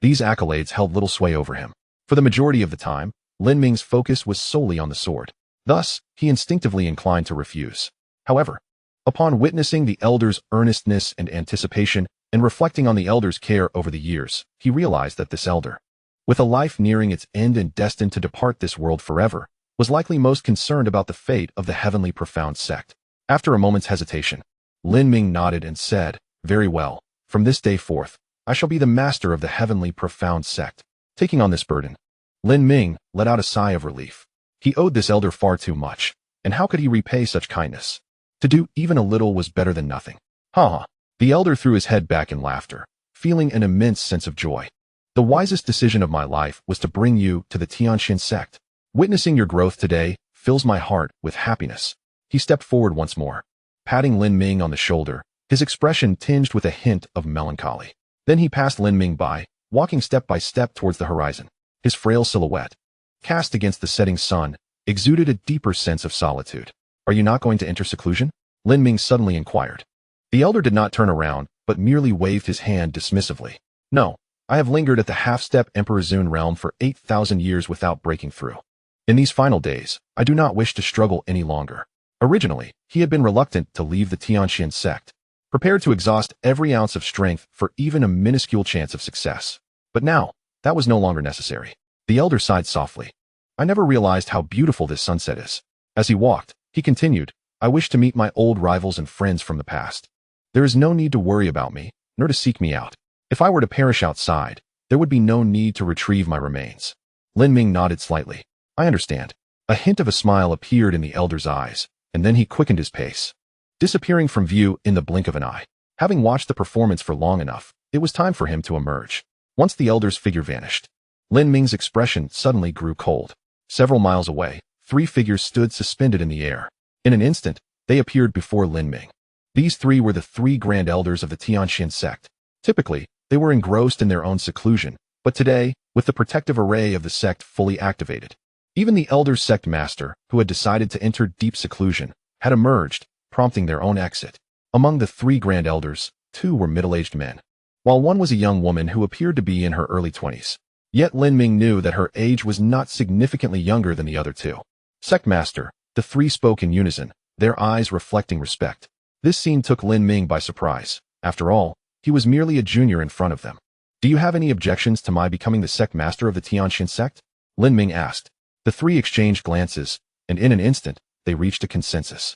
these accolades held little sway over him. For the majority of the time, Lin Ming's focus was solely on the sword. Thus, he instinctively inclined to refuse. However, upon witnessing the elder's earnestness and anticipation, and reflecting on the elder's care over the years, he realized that this elder, with a life nearing its end and destined to depart this world forever, was likely most concerned about the fate of the heavenly profound sect. After a moment's hesitation, Lin Ming nodded and said, "Very well. From this day forth, I shall be the master of the heavenly profound sect." Taking on this burden, Lin Ming let out a sigh of relief. He owed this elder far too much, and how could he repay such kindness? To do even a little was better than nothing. Ha! The elder threw his head back in laughter, feeling an immense sense of joy. "The wisest decision of my life was to bring you to the Tianxin sect. Witnessing your growth today fills my heart with happiness." He stepped forward once more, patting Lin Ming on the shoulder, his expression tinged with a hint of melancholy. Then he passed Lin Ming by, walking step by step towards the horizon. His frail silhouette, cast against the setting sun, exuded a deeper sense of solitude. "Are you not going to enter seclusion?" Lin Ming suddenly inquired. The elder did not turn around, but merely waved his hand dismissively. "No, I have lingered at the half-step Emperor Zun realm for 8,000 years without breaking through. In these final days, I do not wish to struggle any longer." Originally, he had been reluctant to leave the Tianxin sect, prepared to exhaust every ounce of strength for even a minuscule chance of success. But now, that was no longer necessary. The elder sighed softly. "I never realized how beautiful this sunset is." As he walked, he continued, "I wish to meet my old rivals and friends from the past. There is no need to worry about me, nor to seek me out. If I were to perish outside, there would be no need to retrieve my remains." Lin Ming nodded slightly. "I understand." A hint of a smile appeared in the elder's eyes, and then he quickened his pace, disappearing from view in the blink of an eye. Having watched the performance for long enough, it was time for him to emerge. Once the elder's figure vanished, Lin Ming's expression suddenly grew cold. Several miles away, 3 figures stood suspended in the air. In an instant, they appeared before Lin Ming. These 3 were the 3 grand elders of the Tianxin sect. Typically, they were engrossed in their own seclusion, but today, with the protective array of the sect fully activated, even the elder sect master, who had decided to enter deep seclusion, had emerged, prompting their own exit. Among the 3 grand elders, 2 were middle-aged men, while one was a young woman who appeared to be in her early 20s. Yet Lin Ming knew that her age was not significantly younger than the other 2. "Sect master," the 3 spoke in unison, their eyes reflecting respect. This scene took Lin Ming by surprise. After all, he was merely a junior in front of them. "Do you have any objections to my becoming the sect master of the Tianxin sect?" Lin Ming asked. The 3 exchanged glances, and in an instant, they reached a consensus.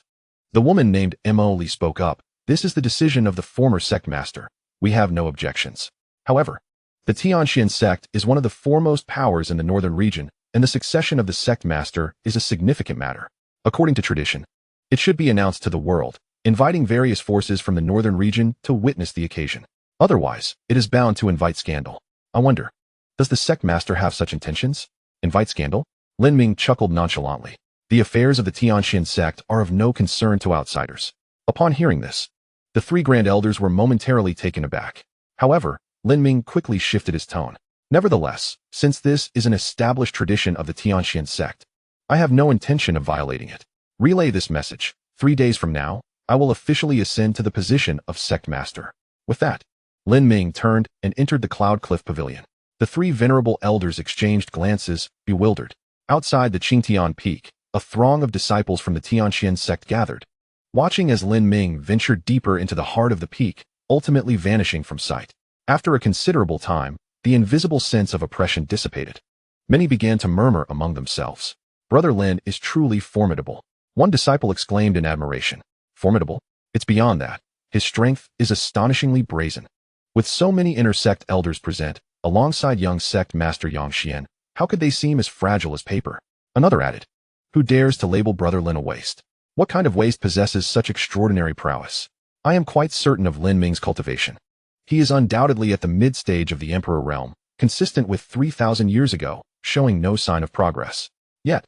The woman named Emily spoke up. This is the decision of the former sect master. We have no objections. However, the Tianxian sect is one of the foremost powers in the northern region, and the succession of the sect master is a significant matter. According to tradition, it should be announced to the world, inviting various forces from the northern region to witness the occasion. Otherwise, it is bound to invite scandal. I wonder, does the sect master have such intentions? Invite scandal? Lin Ming chuckled nonchalantly. The affairs of the Tianxian sect are of no concern to outsiders. Upon hearing this, the three grand elders were momentarily taken aback. However, Lin Ming quickly shifted his tone. Nevertheless, since this is an established tradition of the Tianxian sect, I have no intention of violating it. Relay this message. 3 days from now, I will officially ascend to the position of sect master. With that, Lin Ming turned and entered the Cloud Cliff Pavilion. The three venerable elders exchanged glances, bewildered. Outside the Qingtian Peak, a throng of disciples from the Tianxian sect gathered, watching as Lin Ming ventured deeper into the heart of the peak, ultimately vanishing from sight. After a considerable time, the invisible sense of oppression dissipated. Many began to murmur among themselves. Brother Lin is truly formidable. One disciple exclaimed in admiration. Formidable? It's beyond that. His strength is astonishingly brazen. With so many inner sect elders present, alongside young sect master Yang Xian, how could they seem as fragile as paper? Another added. Who dares to label Brother Lin a waste? What kind of waste possesses such extraordinary prowess? I am quite certain of Lin Ming's cultivation. He is undoubtedly at the mid-stage of the Emperor realm, consistent with 3,000 years ago, showing no sign of progress. Yet,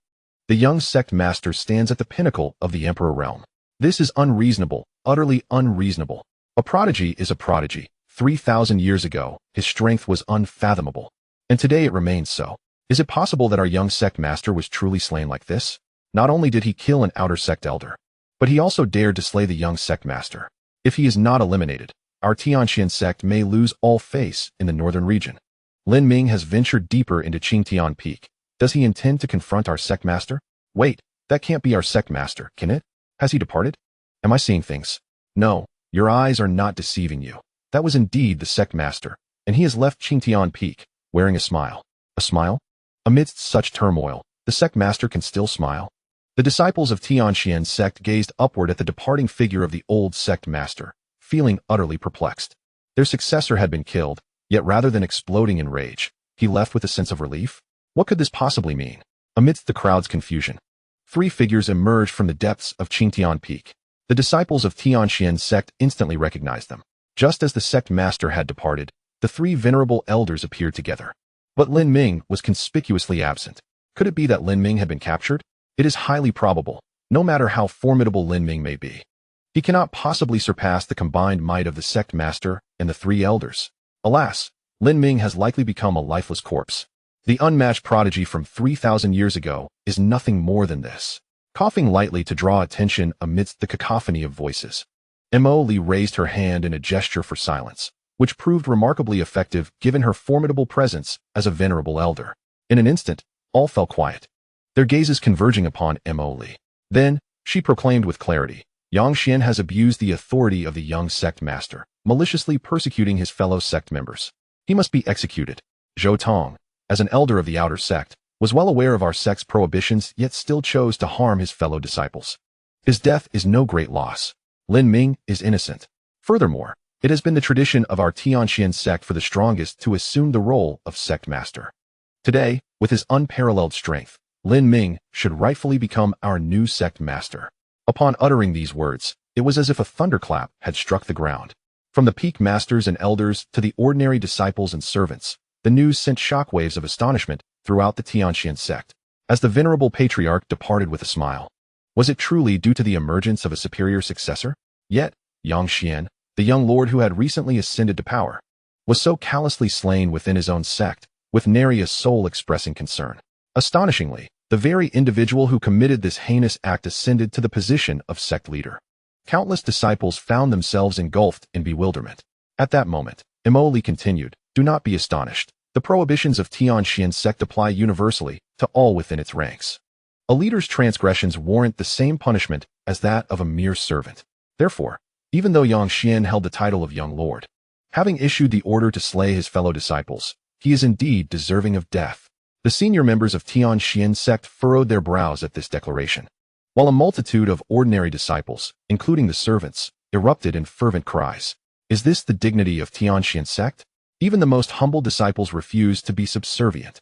the young sect master stands at the pinnacle of the Emperor realm. This is unreasonable, utterly unreasonable. A prodigy is a prodigy. 3,000 years ago, his strength was unfathomable. And today it remains so. Is it possible that our young sect master was truly slain like this? Not only did he kill an outer sect elder, but he also dared to slay the young sect master. If he is not eliminated, our Tianxian sect may lose all face in the northern region. Lin Ming has ventured deeper into Qingtian Peak. Does he intend to confront our sect master? Wait, that can't be our sect master, can it? Has he departed? Am I seeing things? No, your eyes are not deceiving you. That was indeed the sect master, and he has left Qingtian Peak, wearing a smile. A smile? Amidst such turmoil, the sect master can still smile? The disciples of Tianxian sect gazed upward at the departing figure of the old sect master, feeling utterly perplexed. Their successor had been killed, yet rather than exploding in rage, he left with a sense of relief. What could this possibly mean? Amidst the crowd's confusion, three figures emerged from the depths of Qingtian Peak. The disciples of Tianxian sect instantly recognized them. Just as the sect master had departed, the three venerable elders appeared together. But Lin Ming was conspicuously absent. Could it be that Lin Ming had been captured? It is highly probable, no matter how formidable Lin Ming may be. He cannot possibly surpass the combined might of the sect master and the three elders. Alas, Lin Ming has likely become a lifeless corpse. The unmatched prodigy from 3,000 years ago is nothing more than this. Coughing lightly to draw attention amidst the cacophony of voices, Emily raised her hand in a gesture for silence, which proved remarkably effective given her formidable presence as a venerable elder. In an instant, all fell quiet, their gazes converging upon Emily. Then, she proclaimed with clarity, Yang Xian has abused the authority of the young sect master, maliciously persecuting his fellow sect members. He must be executed. Zhou Tong, as an elder of the outer sect, was well aware of our sect's prohibitions yet still chose to harm his fellow disciples. His death is no great loss. Lin Ming is innocent. Furthermore, it has been the tradition of our Tianxian sect for the strongest to assume the role of sect master. Today, with his unparalleled strength, Lin Ming should rightfully become our new sect master. Upon uttering these words, it was as if a thunderclap had struck the ground. From the peak masters and elders to the ordinary disciples and servants, the news sent shockwaves of astonishment throughout the Tianxian sect. As the venerable patriarch departed with a smile, was it truly due to the emergence of a superior successor? Yet, Yang Xian, the young lord who had recently ascended to power, was so callously slain within his own sect, with nary a soul expressing concern. Astonishingly, the very individual who committed this heinous act ascended to the position of sect leader. Countless disciples found themselves engulfed in bewilderment. At that moment, Emily continued, do not be astonished. The prohibitions of Tianxian sect apply universally to all within its ranks. A leader's transgressions warrant the same punishment as that of a mere servant. Therefore, even though Yang Xian held the title of young lord, having issued the order to slay his fellow disciples, he is indeed deserving of death. The senior members of Tianxian sect furrowed their brows at this declaration, while a multitude of ordinary disciples, including the servants, erupted in fervent cries. Is this the dignity of Tianxian sect? Even the most humble disciples refused to be subservient.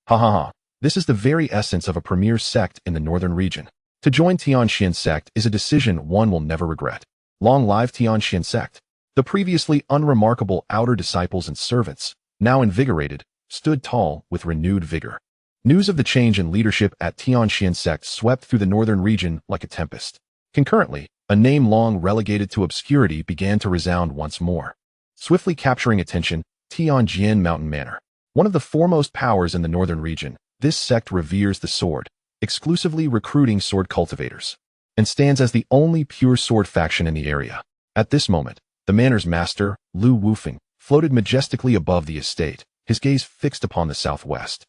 Ha ha ha. This is the very essence of a premier sect in the northern region. To join Tianxian sect is a decision one will never regret. Long live Tianxian sect. The previously unremarkable outer disciples and servants, now invigorated, stood tall with renewed vigor. News of the change in leadership at Tianxian sect swept through the northern region like a tempest. Concurrently, a name long relegated to obscurity began to resound once more. Swiftly capturing attention, Tianjin Mountain Manor. One of the foremost powers in the northern region, this sect reveres the sword, exclusively recruiting sword cultivators, and stands as the only pure sword faction in the area. At this moment, the manor's master, Lu Wufeng, floated majestically above the estate, his gaze fixed upon the southwest.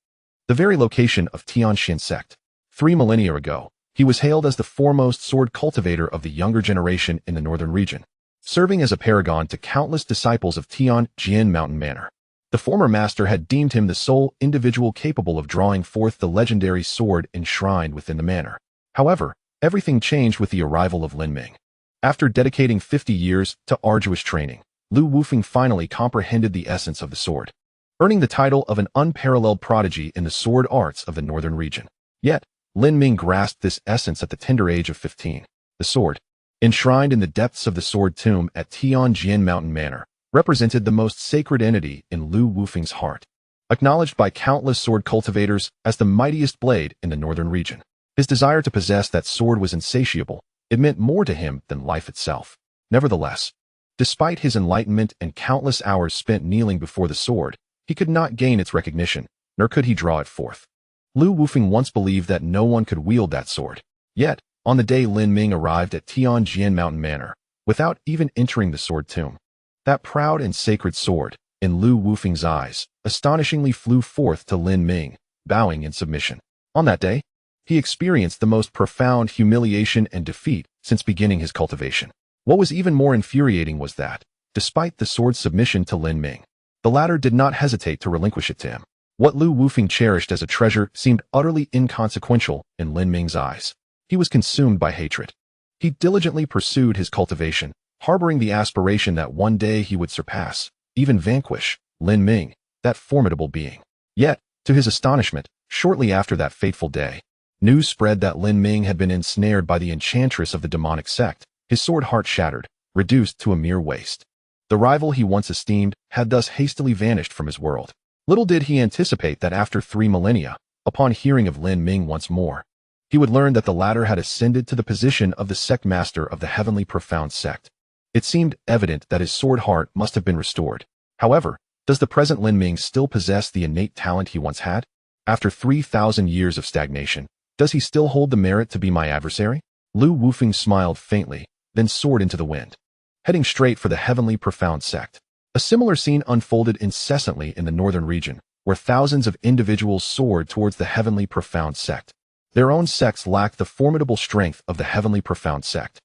The very location of Tianxian sect. 3 millennia ago, he was hailed as the foremost sword cultivator of the younger generation in the northern region, serving as a paragon to countless disciples of Tianjin Mountain Manor. The former master had deemed him the sole individual capable of drawing forth the legendary sword enshrined within the manor. However, everything changed with the arrival of Lin Ming. After dedicating 50 years to arduous training, Lu Wufeng finally comprehended the essence of the sword, earning the title of an unparalleled prodigy in the sword arts of the northern region. Yet, Lin Ming grasped this essence at the tender age of 15. The sword, enshrined in the depths of the sword tomb at Tianjin Mountain Manor, represented the most sacred entity in Lu Wufeng's heart, acknowledged by countless sword cultivators as the mightiest blade in the northern region. His desire to possess that sword was insatiable. It meant more to him than life itself. Nevertheless, despite his enlightenment and countless hours spent kneeling before the sword, he could not gain its recognition, nor could he draw it forth. Lu Wufeng once believed that no one could wield that sword. Yet, on the day Lin Ming arrived at Tianjin Mountain Manor, without even entering the sword tomb, that proud and sacred sword, in Lu Wufeng's eyes, astonishingly flew forth to Lin Ming, bowing in submission. On that day, he experienced the most profound humiliation and defeat since beginning his cultivation. What was even more infuriating was that, despite the sword's submission to Lin Ming, the latter did not hesitate to relinquish it to him. What Lu Wufeng cherished as a treasure seemed utterly inconsequential in Lin Ming's eyes. He was consumed by hatred. He diligently pursued his cultivation, harboring the aspiration that one day he would surpass, even vanquish, Lin Ming, that formidable being. Yet, to his astonishment, shortly after that fateful day, news spread that Lin Ming had been ensnared by the enchantress of the demonic sect, his sword heart shattered, reduced to a mere waste. The rival he once esteemed had thus hastily vanished from his world. Little did he anticipate that after 3 millennia, upon hearing of Lin Ming once more, he would learn that the latter had ascended to the position of the sect master of the heavenly profound sect. It seemed evident that his sword heart must have been restored. However, does the present Lin Ming still possess the innate talent he once had? After 3,000 years of stagnation, does he still hold the merit to be my adversary? Lu Wufeng smiled faintly, then soared into the wind, heading straight for the heavenly profound sect. A similar scene unfolded incessantly in the northern region, where thousands of individuals soared towards the heavenly profound sect. Their own sects lacked the formidable strength of the heavenly profound sect.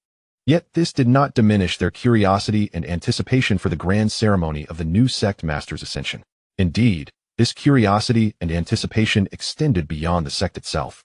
Yet this did not diminish their curiosity and anticipation for the grand ceremony of the new sect master's ascension. Indeed, this curiosity and anticipation extended beyond the sect itself,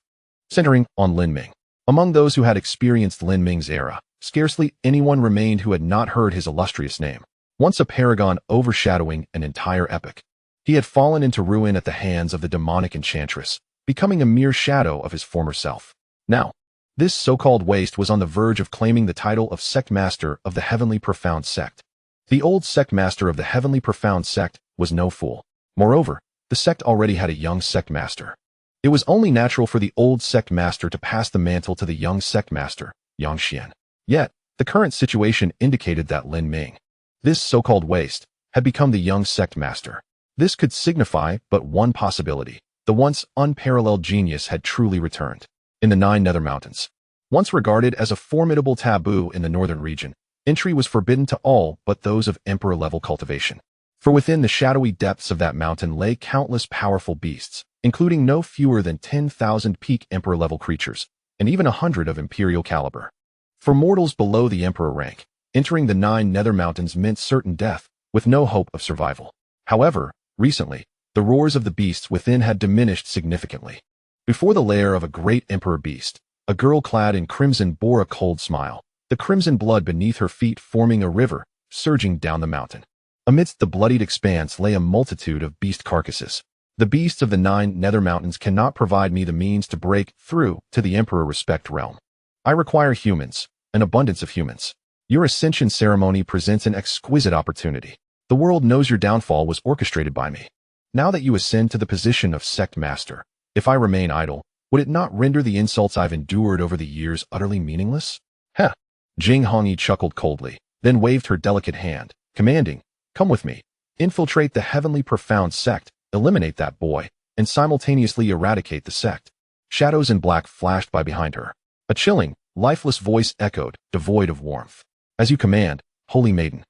centering on Lin Ming. Among those who had experienced Lin Ming's era, scarcely anyone remained who had not heard his illustrious name. Once a paragon overshadowing an entire epoch, he had fallen into ruin at the hands of the demonic enchantress, becoming a mere shadow of his former self. Now, this so-called waste was on the verge of claiming the title of sect master of the heavenly profound sect. The old sect master of the heavenly profound sect was no fool. Moreover, the sect already had a young sect master. It was only natural for the old sect master to pass the mantle to the young sect master, Yang Xian. Yet, the current situation indicated that Lin Ming, this so-called waste, had become the young sect master. This could signify but one possibility. The once unparalleled genius had truly returned. In the 9 nether mountains, once regarded as a formidable taboo in the northern region, entry was forbidden to all but those of emperor-level cultivation. For within the shadowy depths of that mountain lay countless powerful beasts, including no fewer than 10,000 peak emperor-level creatures, and even 100 of imperial caliber. For mortals below the emperor rank, entering the 9 nether mountains meant certain death, with no hope of survival. However, recently, The roars of the beasts within had diminished significantly. Before the lair of a great emperor beast, a girl clad in crimson bore a cold smile, the crimson blood beneath her feet forming a river, surging down the mountain. Amidst the bloodied expanse lay a multitude of beast carcasses. The beasts of the 9 nether mountains cannot provide me the means to break through to the emperor respect realm. I require humans, an abundance of humans. Your ascension ceremony presents an exquisite opportunity. The world knows your downfall was orchestrated by me. Now that you ascend to the position of sect master, if I remain idle, would it not render the insults I've endured over the years utterly meaningless? Heh! Jing Hongyi chuckled coldly, then waved her delicate hand, commanding, "Come with me. Infiltrate the heavenly profound sect, eliminate that boy, and simultaneously eradicate the sect." Shadows in black flashed by behind her. A chilling, lifeless voice echoed, devoid of warmth. "As you command, holy maiden."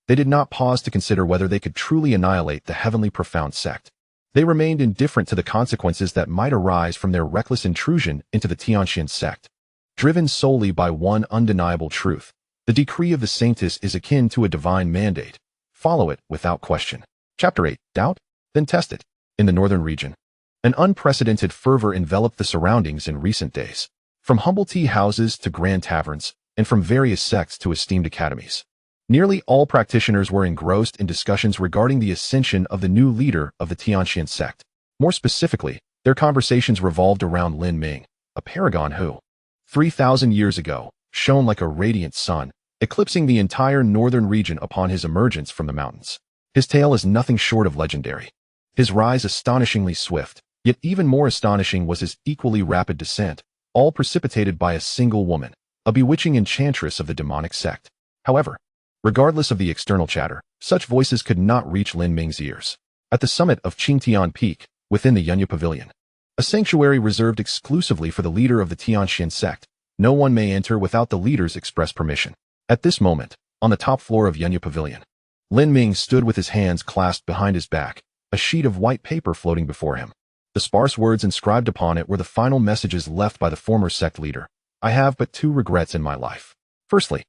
They did not pause to consider whether they could truly annihilate the heavenly profound sect. They remained indifferent to the consequences that might arise from their reckless intrusion into the Tianqian sect. Driven solely by one undeniable truth, the decree of the saintess is akin to a divine mandate. Follow it without question. Chapter 8. Doubt? Then test it. In the northern region, an unprecedented fervor enveloped the surroundings in recent days. From humble tea houses to grand taverns, and from various sects to esteemed academies, nearly all practitioners were engrossed in discussions regarding the ascension of the new leader of the Tianqian sect. More specifically, their conversations revolved around Lin Ming, a paragon who, 3,000 years ago, shone like a radiant sun, eclipsing the entire northern region upon his emergence from the mountains. His tale is nothing short of legendary. His rise astonishingly swift, yet even more astonishing was his equally rapid descent, all precipitated by a single woman, a bewitching enchantress of the demonic sect. However, regardless of the external chatter, such voices could not reach Lin Ming's ears. At the summit of Qingtian Peak, within the Yunya Pavilion, a sanctuary reserved exclusively for the leader of the Tianqian sect, no one may enter without the leader's express permission. At this moment, on the top floor of Yunya Pavilion, Lin Ming stood with his hands clasped behind his back, a sheet of white paper floating before him. The sparse words inscribed upon it were the final messages left by the former sect leader. "I have but 2 regrets in my life. Firstly,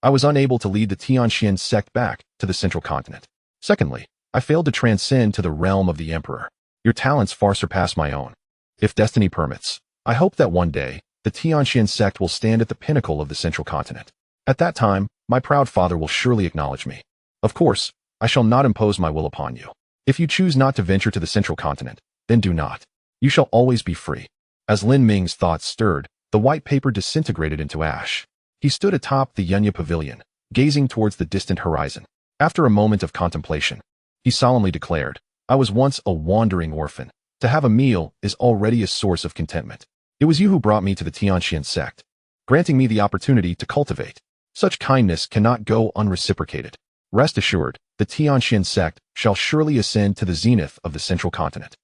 I was unable to lead the Tianqian sect back to the central continent. Secondly, I failed to transcend to the realm of the emperor. Your talents far surpass my own. If destiny permits, I hope that one day, the Tianqian sect will stand at the pinnacle of the central continent. At that time, my proud father will surely acknowledge me. Of course, I shall not impose my will upon you. If you choose not to venture to the central continent, then do not. You shall always be free." As Lin Ming's thoughts stirred, the white paper disintegrated into ash. He stood atop the Yunya Pavilion, gazing towards the distant horizon. After a moment of contemplation, he solemnly declared, "I was once a wandering orphan. To have a meal is already a source of contentment. It was you who brought me to the Tianqian sect, granting me the opportunity to cultivate. Such kindness cannot go unreciprocated. Rest assured, the Tianqian sect shall surely ascend to the zenith of the central continent.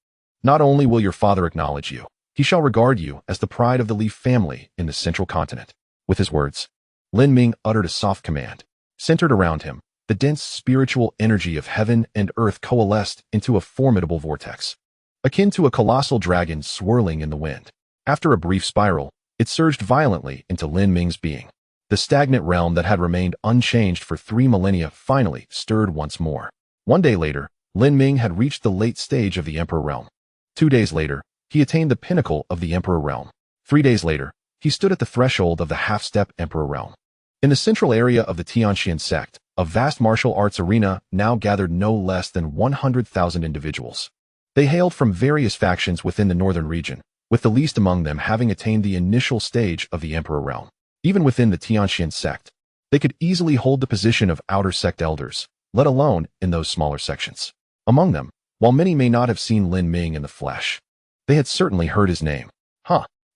Not only will your father acknowledge you, he shall regard you as the pride of the Li family in the central continent." With his words, Lin Ming uttered a soft command. Centered around him, the dense spiritual energy of heaven and earth coalesced into a formidable vortex, akin to a colossal dragon swirling in the wind. After a brief spiral, it surged violently into Lin Ming's being. The stagnant realm that had remained unchanged for 3 millennia finally stirred once more. One day later, Lin Ming had reached the late stage of the emperor realm. 2 days later, he attained the pinnacle of the emperor realm. 3 days later, he stood at the threshold of the half-step emperor realm. In the central area of the Tianqian sect, a vast martial arts arena now gathered no less than 100,000 individuals. They hailed from various factions within the northern region, with the least among them having attained the initial stage of the emperor realm. Even within the Tianqian sect, they could easily hold the position of outer sect elders, let alone in those smaller sections. Among them, while many may not have seen Lin Ming in the flesh, they had certainly heard his name.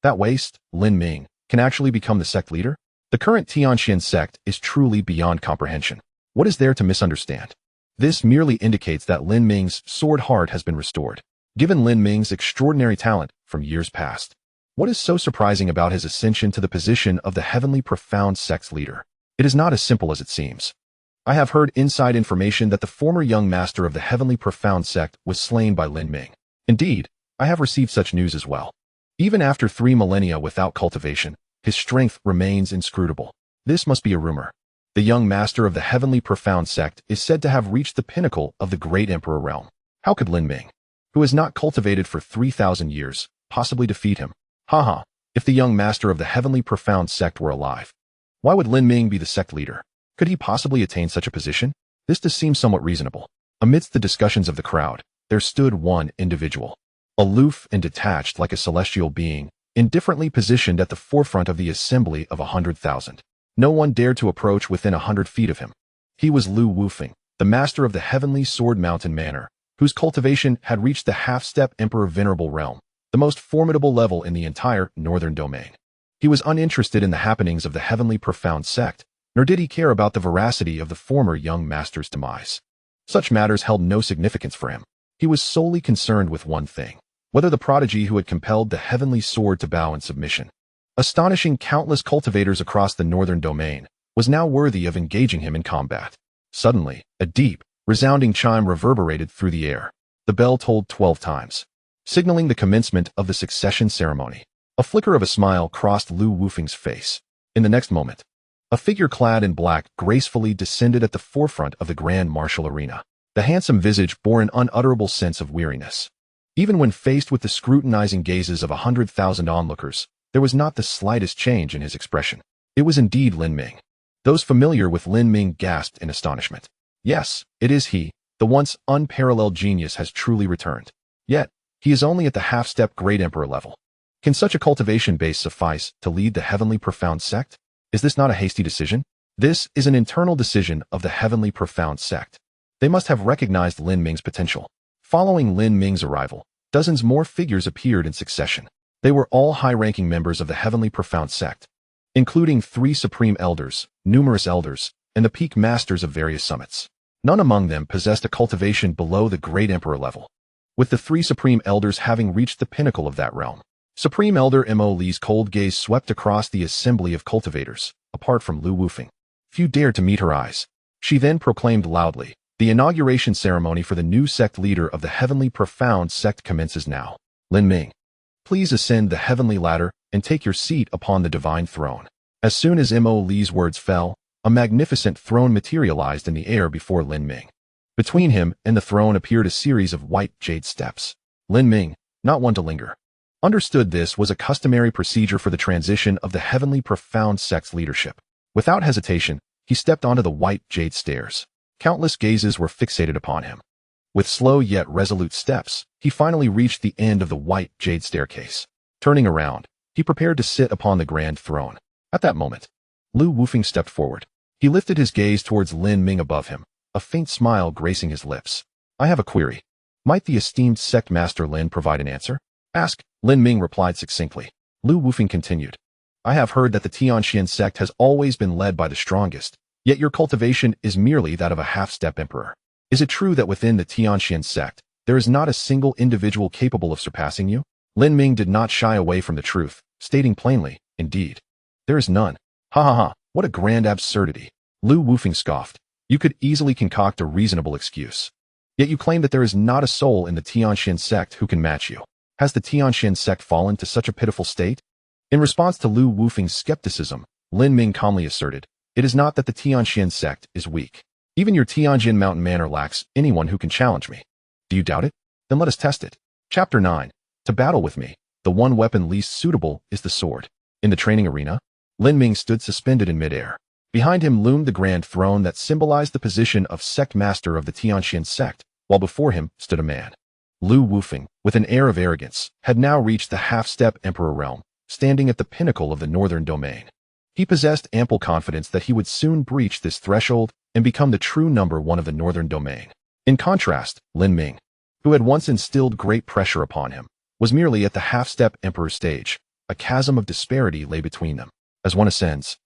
That waste, Lin Ming, can actually become the sect leader? The current Tianqian sect is truly beyond comprehension. What is there to misunderstand? This merely indicates that Lin Ming's sword heart has been restored. Given Lin Ming's extraordinary talent from years past, what is so surprising about his ascension to the position of the heavenly profound sect's leader? It is not as simple as it seems. I have heard inside information that the former young master of the heavenly profound sect was slain by Lin Ming. Indeed, I have received such news as well. Even after 3 millennia without cultivation, his strength remains inscrutable. This must be a rumor. The young master of the heavenly profound sect is said to have reached the pinnacle of the great emperor realm. How could Lin Ming, who has not cultivated for 3,000 years, possibly defeat him? Haha, if the young master of the heavenly profound sect were alive. Why would Lin Ming be the sect leader? Could he possibly attain such a position? This does seem somewhat reasonable. Amidst the discussions of the crowd, there stood one individual, aloof and detached like a celestial being, indifferently positioned at the forefront of the assembly of 100,000. No one dared to approach within 100 feet of him. He was Lu Wufeng, the master of the heavenly sword mountain manor, whose cultivation had reached the half-step emperor venerable realm, the most formidable level in the entire northern domain. He was uninterested in the happenings of the heavenly profound sect, nor did he care about the veracity of the former young master's demise. Such matters held no significance for him. He was solely concerned with one thing: whether the prodigy who had compelled the heavenly sword to bow in submission, astonishing countless cultivators across the northern domain, was now worthy of engaging him in combat. Suddenly, a deep, resounding chime reverberated through the air. The bell tolled 12 times, signaling the commencement of the succession ceremony. A flicker of a smile crossed Lu Wufeng's face. In the next moment, a figure clad in black gracefully descended at the forefront of the grand martial arena. The handsome visage bore an unutterable sense of weariness. Even when faced with the scrutinizing gazes of 100,000 onlookers, there was not the slightest change in his expression. It was indeed Lin Ming. Those familiar with Lin Ming gasped in astonishment. Yes, it is he. The once unparalleled genius has truly returned. Yet, he is only at the half-step great emperor level. Can such a cultivation base suffice to lead the heavenly profound sect? Is this not a hasty decision? This is an internal decision of the heavenly profound sect. They must have recognized Lin Ming's potential. Following Lin Ming's arrival, dozens more figures appeared in succession. They were all high-ranking members of the heavenly profound sect, including 3 supreme elders, numerous elders, and the peak masters of various summits. None among them possessed a cultivation below the great emperor level, with the 3 supreme elders having reached the pinnacle of that realm. Supreme Elder Mo Li's cold gaze swept across the assembly of cultivators, apart from Lu Wufeng. Few dared to meet her eyes. She then proclaimed loudly, "The inauguration ceremony for the new sect leader of the heavenly profound sect commences now. Lin Ming, please ascend the heavenly ladder and take your seat upon the divine throne." As soon as Mo Li's words fell, a magnificent throne materialized in the air before Lin Ming. Between him and the throne appeared a series of white jade steps. Lin Ming, not one to linger, understood this was a customary procedure for the transition of the heavenly profound sect's leadership. Without hesitation, he stepped onto the white jade stairs. Countless gazes were fixated upon him. With slow yet resolute steps, he finally reached the end of the white jade staircase. Turning around, he prepared to sit upon the grand throne. At that moment, Lu Wufeng stepped forward. He lifted his gaze towards Lin Ming above him, a faint smile gracing his lips. "I have a query. Might the esteemed sect master Lin provide an answer?" "Ask," Lin Ming replied succinctly. Lu Wufeng continued, "I have heard that the Tianxian sect has always been led by the strongest, yet your cultivation is merely that of a half-step emperor. Is it true that within the Tianxian sect, there is not a single individual capable of surpassing you?" Lin Ming did not shy away from the truth, stating plainly, "Indeed, there is none." "Ha ha ha, what a grand absurdity." Lu Wufeng scoffed. "You could easily concoct a reasonable excuse. Yet you claim that there is not a soul in the Tianxian sect who can match you. Has the Tianxian sect fallen to such a pitiful state?" In response to Lu Wufeng's skepticism, Lin Ming calmly asserted, "It is not that the Tianxian sect is weak. Even your Tianjin mountain manor lacks anyone who can challenge me. Do you doubt it? Then let us test it." Chapter 9. To battle with me, the one weapon least suitable is the sword. In the training arena, Lin Ming stood suspended in midair. Behind him loomed the grand throne that symbolized the position of sect master of the Tianxian sect, while before him stood a man. Lu Wufeng, with an air of arrogance, had now reached the half-step emperor realm, standing at the pinnacle of the northern domain. He possessed ample confidence that he would soon breach this threshold and become the true number 1 of the northern domain. In contrast, Lin Ming, who had once instilled great pressure upon him, was merely at the half-step emperor stage. A chasm of disparity lay between them. As one ascends,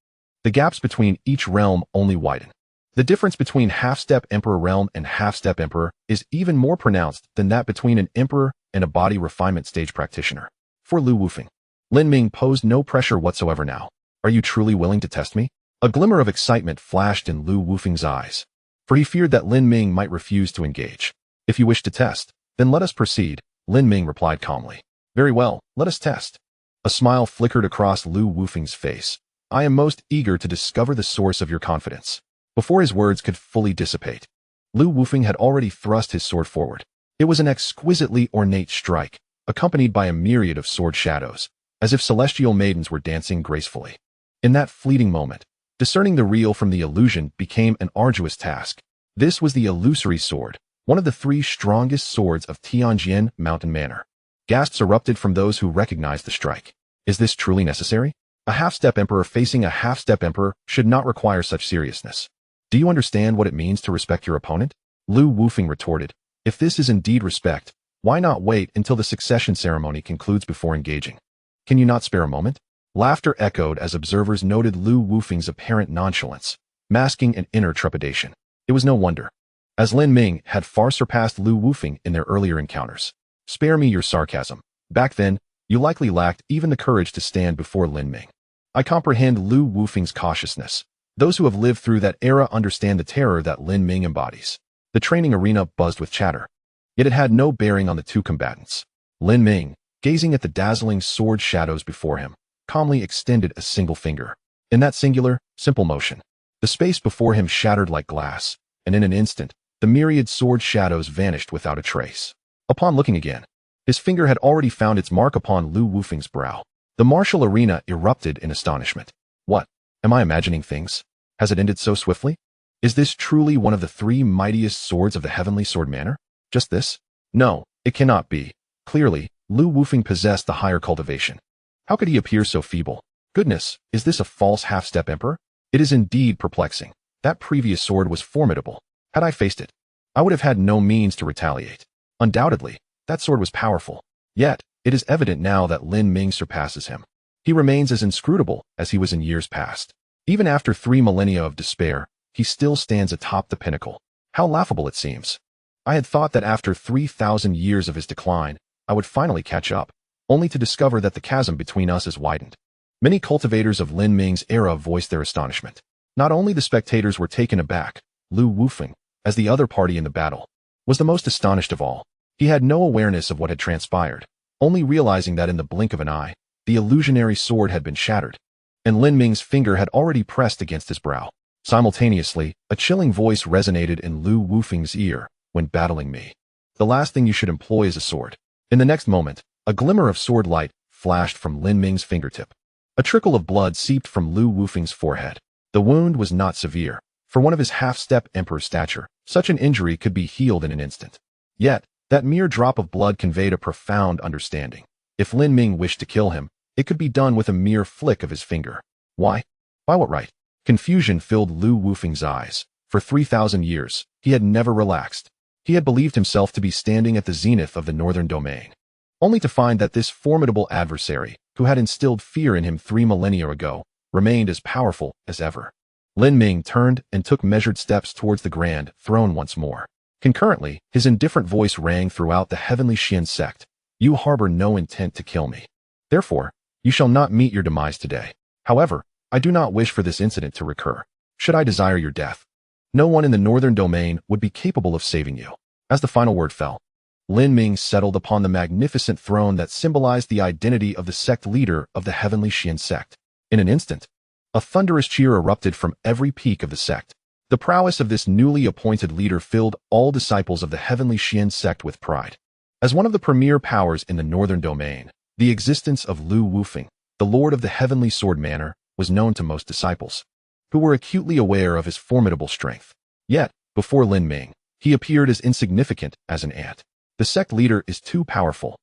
the gaps between each realm only widen. The difference between half-step emperor realm and half-step emperor is even more pronounced than that between an emperor and a body refinement stage practitioner. For Lu Wufeng, Lin Ming posed no pressure whatsoever now. "Are you truly willing to test me?" A glimmer of excitement flashed in Lu Wufeng's eyes, for he feared that Lin Ming might refuse to engage. "If you wish to test, then let us proceed," Lin Ming replied calmly. "Very well, let us test." A smile flickered across Lu Wufeng's face. "I am most eager to discover the source of your confidence." Before his words could fully dissipate, Lu Wufeng had already thrust his sword forward. It was an exquisitely ornate strike, accompanied by a myriad of sword shadows, as if celestial maidens were dancing gracefully. In that fleeting moment, discerning the real from the illusion became an arduous task. This was the illusory sword, one of the three strongest swords of Tianjin Mountain Manor. Gasps erupted from those who recognized the strike. Is this truly necessary? A half-step emperor facing a half-step emperor should not require such seriousness. Do you understand what it means to respect your opponent? Lu Wufeng retorted. If this is indeed respect, why not wait until the succession ceremony concludes before engaging? Can you not spare a moment? Laughter echoed as observers noted Lu Wufeng's apparent nonchalance, masking an inner trepidation. It was no wonder, as Lin Ming had far surpassed Lu Wufeng in their earlier encounters. Spare me your sarcasm. Back then, you likely lacked even the courage to stand before Lin Ming. I comprehend Lu Wufeng's cautiousness. Those who have lived through that era understand the terror that Lin Ming embodies. The training arena buzzed with chatter. Yet it had no bearing on the two combatants. Lin Ming, gazing at the dazzling sword shadows before him, calmly extended a single finger. In that singular, simple motion, the space before him shattered like glass, and in an instant, the myriad sword shadows vanished without a trace. Upon looking again, his finger had already found its mark upon Lu Wufeng's brow. The martial arena erupted in astonishment. What? Am I imagining things? Has it ended so swiftly? Is this truly one of the three mightiest swords of the heavenly sword manor? Just this? No, it cannot be. Clearly, Lu Wufeng possessed the higher cultivation. How could he appear so feeble? Goodness, is this a false half-step emperor? It is indeed perplexing. That previous sword was formidable. Had I faced it, I would have had no means to retaliate. Undoubtedly, that sword was powerful. Yet, it is evident now that Lin Ming surpasses him. He remains as inscrutable as he was in years past. Even after 3 millennia of despair, he still stands atop the pinnacle. How laughable it seems. I had thought that after 3,000 years of his decline, I would finally catch up, only to discover that the chasm between us is widened. Many cultivators of Lin Ming's era voiced their astonishment. Not only the spectators were taken aback, Lu Wufeng, as the other party in the battle, was the most astonished of all. He had no awareness of what had transpired, only realizing that in the blink of an eye, the illusionary sword had been shattered, and Lin Ming's finger had already pressed against his brow. Simultaneously, a chilling voice resonated in Lu Wufeng's ear. When battling me, the last thing you should employ is a sword. In the next moment, a glimmer of sword light flashed from Lin Ming's fingertip. A trickle of blood seeped from Lu Wufeng's forehead. The wound was not severe. For one of his half-step emperor's stature, such an injury could be healed in an instant. Yet, that mere drop of blood conveyed a profound understanding. If Lin Ming wished to kill him, it could be done with a mere flick of his finger. Why? By what right? Confusion filled Lu Wufeng's eyes. For 3,000 years, he had never relaxed. He had believed himself to be standing at the zenith of the northern domain, only to find that this formidable adversary, who had instilled fear in him 3 millennia ago, remained as powerful as ever. Lin Ming turned and took measured steps towards the grand throne once more. Concurrently, his indifferent voice rang throughout the heavenly Xian sect. You harbor no intent to kill me. Therefore, you shall not meet your demise today. However, I do not wish for this incident to recur. Should I desire your death, no one in the northern domain would be capable of saving you. As the final word fell, Lin Ming settled upon the magnificent throne that symbolized the identity of the sect leader of the heavenly Xian sect. In an instant, a thunderous cheer erupted from every peak of the sect. The prowess of this newly appointed leader filled all disciples of the heavenly Xian sect with pride. As one of the premier powers in the northern domain, the existence of Lu Wufeng, the lord of the heavenly sword manor, was known to most disciples, who were acutely aware of his formidable strength. Yet, before Lin Ming, he appeared as insignificant as an ant. The sect leader is too powerful.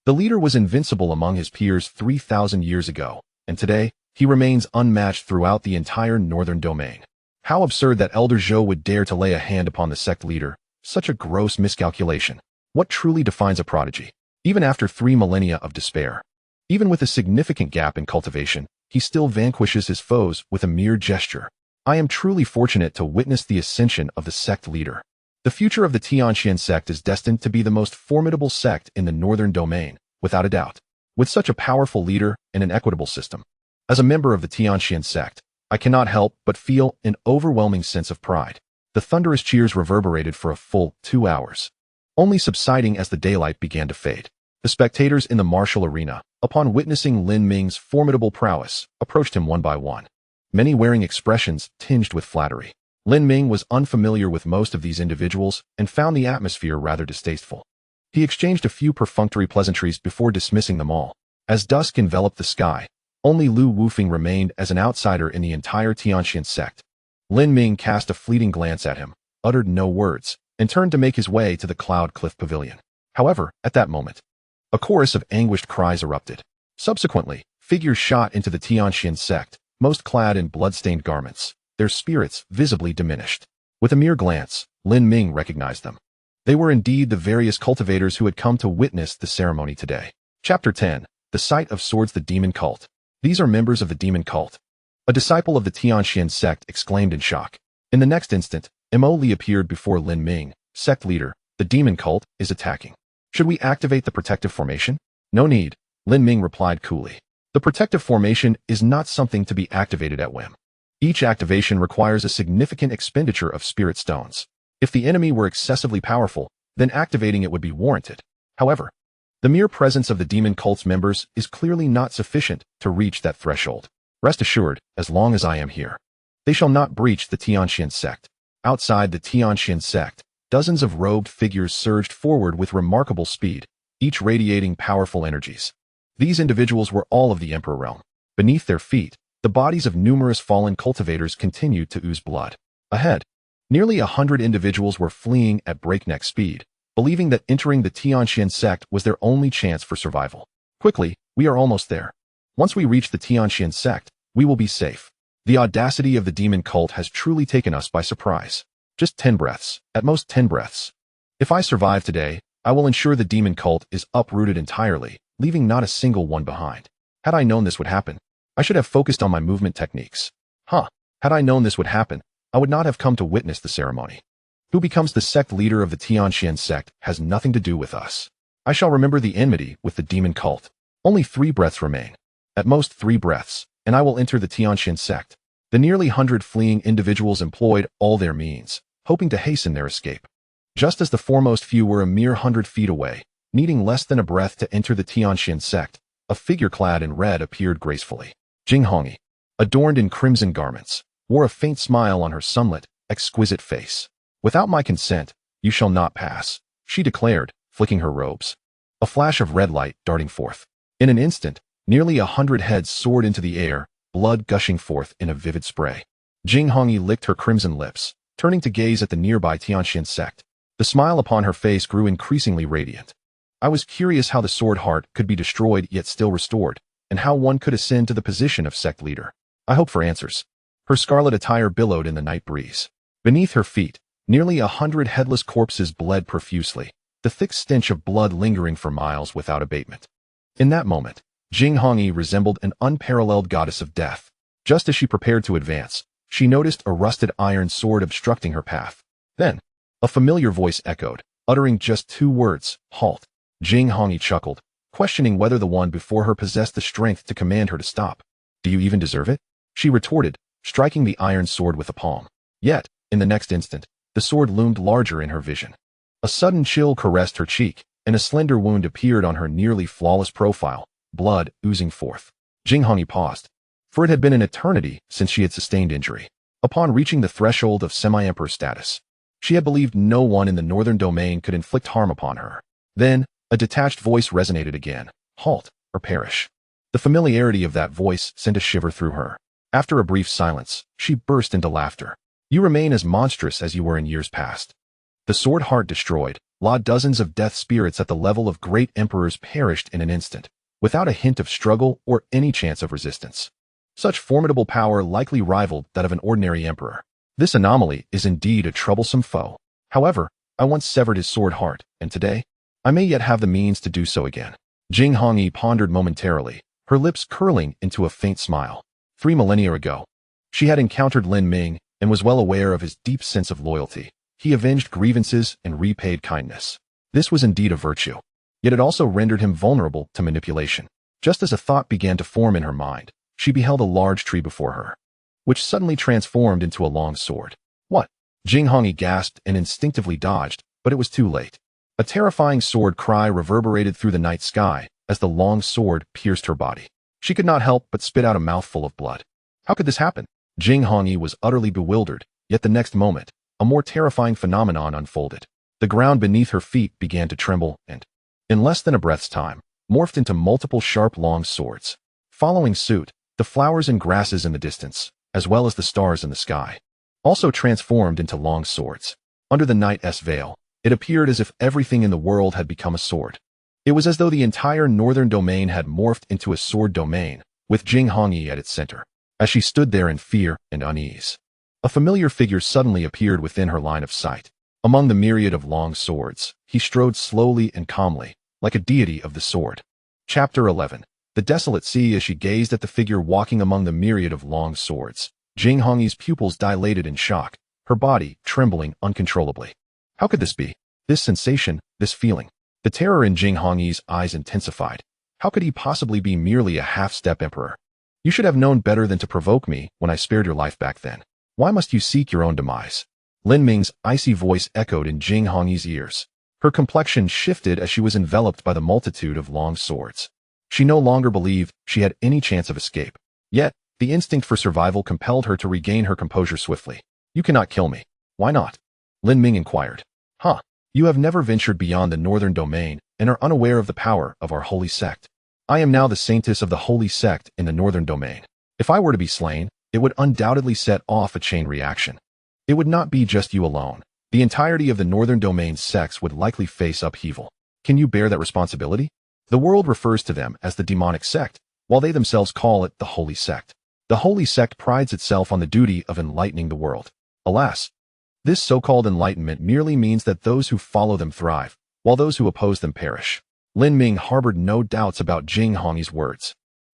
The leader was invincible among his peers 3,000 years ago, and today, he remains unmatched throughout the entire northern domain. How absurd that Elder Zhou would dare to lay a hand upon the sect leader. Such a gross miscalculation. What truly defines a prodigy? Even after 3 millennia of despair, even with a significant gap in cultivation, he still vanquishes his foes with a mere gesture. I am truly fortunate to witness the ascension of the sect leader. The future of the Tianjin sect is destined to be the most formidable sect in the northern domain, without a doubt, with such a powerful leader and an equitable system. As a member of the Tianjin sect, I cannot help but feel an overwhelming sense of pride. The thunderous cheers reverberated for a full 2 hours, only subsiding as the daylight began to fade. The spectators in the martial arena, upon witnessing Lin Ming's formidable prowess, approached him one by one, many wearing expressions tinged with flattery. Lin Ming was unfamiliar with most of these individuals and found the atmosphere rather distasteful. He exchanged a few perfunctory pleasantries before dismissing them all. As dusk enveloped the sky, only Lu Wufeng remained as an outsider in the entire Tianxian sect. Lin Ming cast a fleeting glance at him, uttered no words, and turned to make his way to the Cloud Cliff Pavilion. However, at that moment, a chorus of anguished cries erupted. Subsequently, figures shot into the Tianxian sect, most clad in blood-stained garments, their spirits visibly diminished. With a mere glance, Lin Ming recognized them. They were indeed the various cultivators who had come to witness the ceremony today. Chapter 10. The Sight of Swords. The Demon Cult. These are members of the Demon Cult. A disciple of the Tianxian sect exclaimed in shock. In the next instant, Mo Li appeared before Lin Ming. Sect leader, the Demon Cult is attacking. Should we activate the protective formation? No need, Lin Ming replied coolly. The protective formation is not something to be activated at whim. Each activation requires a significant expenditure of spirit stones. If the enemy were excessively powerful, then activating it would be warranted. However, the mere presence of the Demon Cult's members is clearly not sufficient to reach that threshold. Rest assured, as long as I am here, they shall not breach the Tianxian sect. Outside the Tianxian sect, dozens of robed figures surged forward with remarkable speed, each radiating powerful energies. These individuals were all of the Emperor realm. Beneath their feet, the bodies of numerous fallen cultivators continued to ooze blood. Ahead, nearly 100 individuals were fleeing at breakneck speed, believing that entering the Tianxian sect was their only chance for survival. Quickly, we are almost there. Once we reach the Tianxian sect, we will be safe. The audacity of the Demon Cult has truly taken us by surprise. Just 10 breaths, at most 10 breaths. If I survive today, I will ensure the Demon Cult is uprooted entirely, leaving not a single one behind. Had I known this would happen, I should have focused on my movement techniques. Had I known this would happen, I would not have come to witness the ceremony. Who becomes the sect leader of the Tianxian sect has nothing to do with us. I shall remember the enmity with the Demon Cult. Only 3 breaths remain. At most 3 breaths, and I will enter the Tianxian sect. The nearly 100 fleeing individuals employed all their means, hoping to hasten their escape. Just as the foremost few were a mere 100 feet away, needing less than a breath to enter the Tianxian sect, a figure clad in red appeared gracefully. Jing Hongyi, adorned in crimson garments, wore a faint smile on her sunlit, exquisite face. Without my consent, you shall not pass, she declared, flicking her robes. A flash of red light darting forth. In an instant, nearly 100 heads soared into the air, blood gushing forth in a vivid spray. Jing Hongyi licked her crimson lips, turning to gaze at the nearby Tianxian sect. The smile upon her face grew increasingly radiant. I was curious how the sword heart could be destroyed yet still restored, and how one could ascend to the position of sect leader. I hoped for answers. Her scarlet attire billowed in the night breeze. Beneath her feet, nearly 100 headless corpses bled profusely, the thick stench of blood lingering for miles without abatement. In that moment, Jing Hongyi resembled an unparalleled goddess of death. Just as she prepared to advance, she noticed a rusted iron sword obstructing her path. Then, a familiar voice echoed, uttering just 2 words, "Halt." Jing Hongyi chuckled, questioning whether the one before her possessed the strength to command her to stop. "Do you even deserve it?" she retorted, striking the iron sword with a palm. Yet, in the next instant, the sword loomed larger in her vision. A sudden chill caressed her cheek, and a slender wound appeared on her nearly flawless profile, blood oozing forth. Jing Hongyi paused, for it had been an eternity since she had sustained injury. Upon reaching the threshold of semi-emperor status, she had believed no one in the northern domain could inflict harm upon her. Then, a detached voice resonated again, "Halt, or perish." The familiarity of that voice sent a shiver through her. After a brief silence, she burst into laughter. "You remain as monstrous as you were in years past." The sword heart destroyed, dozens of death spirits at the level of great emperors perished in an instant, without a hint of struggle or any chance of resistance. Such formidable power likely rivaled that of an ordinary emperor. This anomaly is indeed a troublesome foe. However, I once severed his sword heart, and today, I may yet have the means to do so again. Jing Hongyi pondered momentarily, her lips curling into a faint smile. 3 millennia ago, she had encountered Lin Ming and was well aware of his deep sense of loyalty. He avenged grievances and repaid kindness. This was indeed a virtue. Yet it also rendered him vulnerable to manipulation. Just as a thought began to form in her mind, she beheld a large tree before her, which suddenly transformed into a long sword. "What?" Jing Hongyi gasped and instinctively dodged, but it was too late. A terrifying sword cry reverberated through the night sky as the long sword pierced her body. She could not help but spit out a mouthful of blood. How could this happen? Jing Hongyi was utterly bewildered, yet the next moment, a more terrifying phenomenon unfolded. The ground beneath her feet began to tremble, and in less than a breath's time, morphed into multiple sharp long swords. Following suit, the flowers and grasses in the distance, as well as the stars in the sky, also transformed into long swords. Under the night's veil, it appeared as if everything in the world had become a sword. It was as though the entire northern domain had morphed into a sword domain, with Jing Hongyi at its center. As she stood there in fear and unease, a familiar figure suddenly appeared within her line of sight. Among the myriad of long swords, he strode slowly and calmly, like a deity of the sword. Chapter 11. The Desolate Sea. As she gazed at the figure walking among the myriad of long swords, Jing Hongyi's pupils dilated in shock, her body trembling uncontrollably. How could this be? This sensation, this feeling. The terror in Jing Hongyi's eyes intensified. How could he possibly be merely a half-step emperor? You should have known better than to provoke me when I spared your life back then. Why must you seek your own demise? Lin Ming's icy voice echoed in Jing Hongyi's ears. Her complexion shifted as she was enveloped by the multitude of long swords. She no longer believed she had any chance of escape. Yet, the instinct for survival compelled her to regain her composure swiftly. You cannot kill me. Why not? Lin Ming inquired. You have never ventured beyond the northern domain and are unaware of the power of our holy sect. I am now the saintess of the holy sect in the northern domain. If I were to be slain, it would undoubtedly set off a chain reaction. It would not be just you alone. The entirety of the northern domain's sects would likely face upheaval. Can you bear that responsibility? The world refers to them as the demonic sect, while they themselves call it the holy sect. The holy sect prides itself on the duty of enlightening the world. Alas, this so-called enlightenment merely means that those who follow them thrive, while those who oppose them perish. Lin Ming harbored no doubts about Jing Hongyi's words.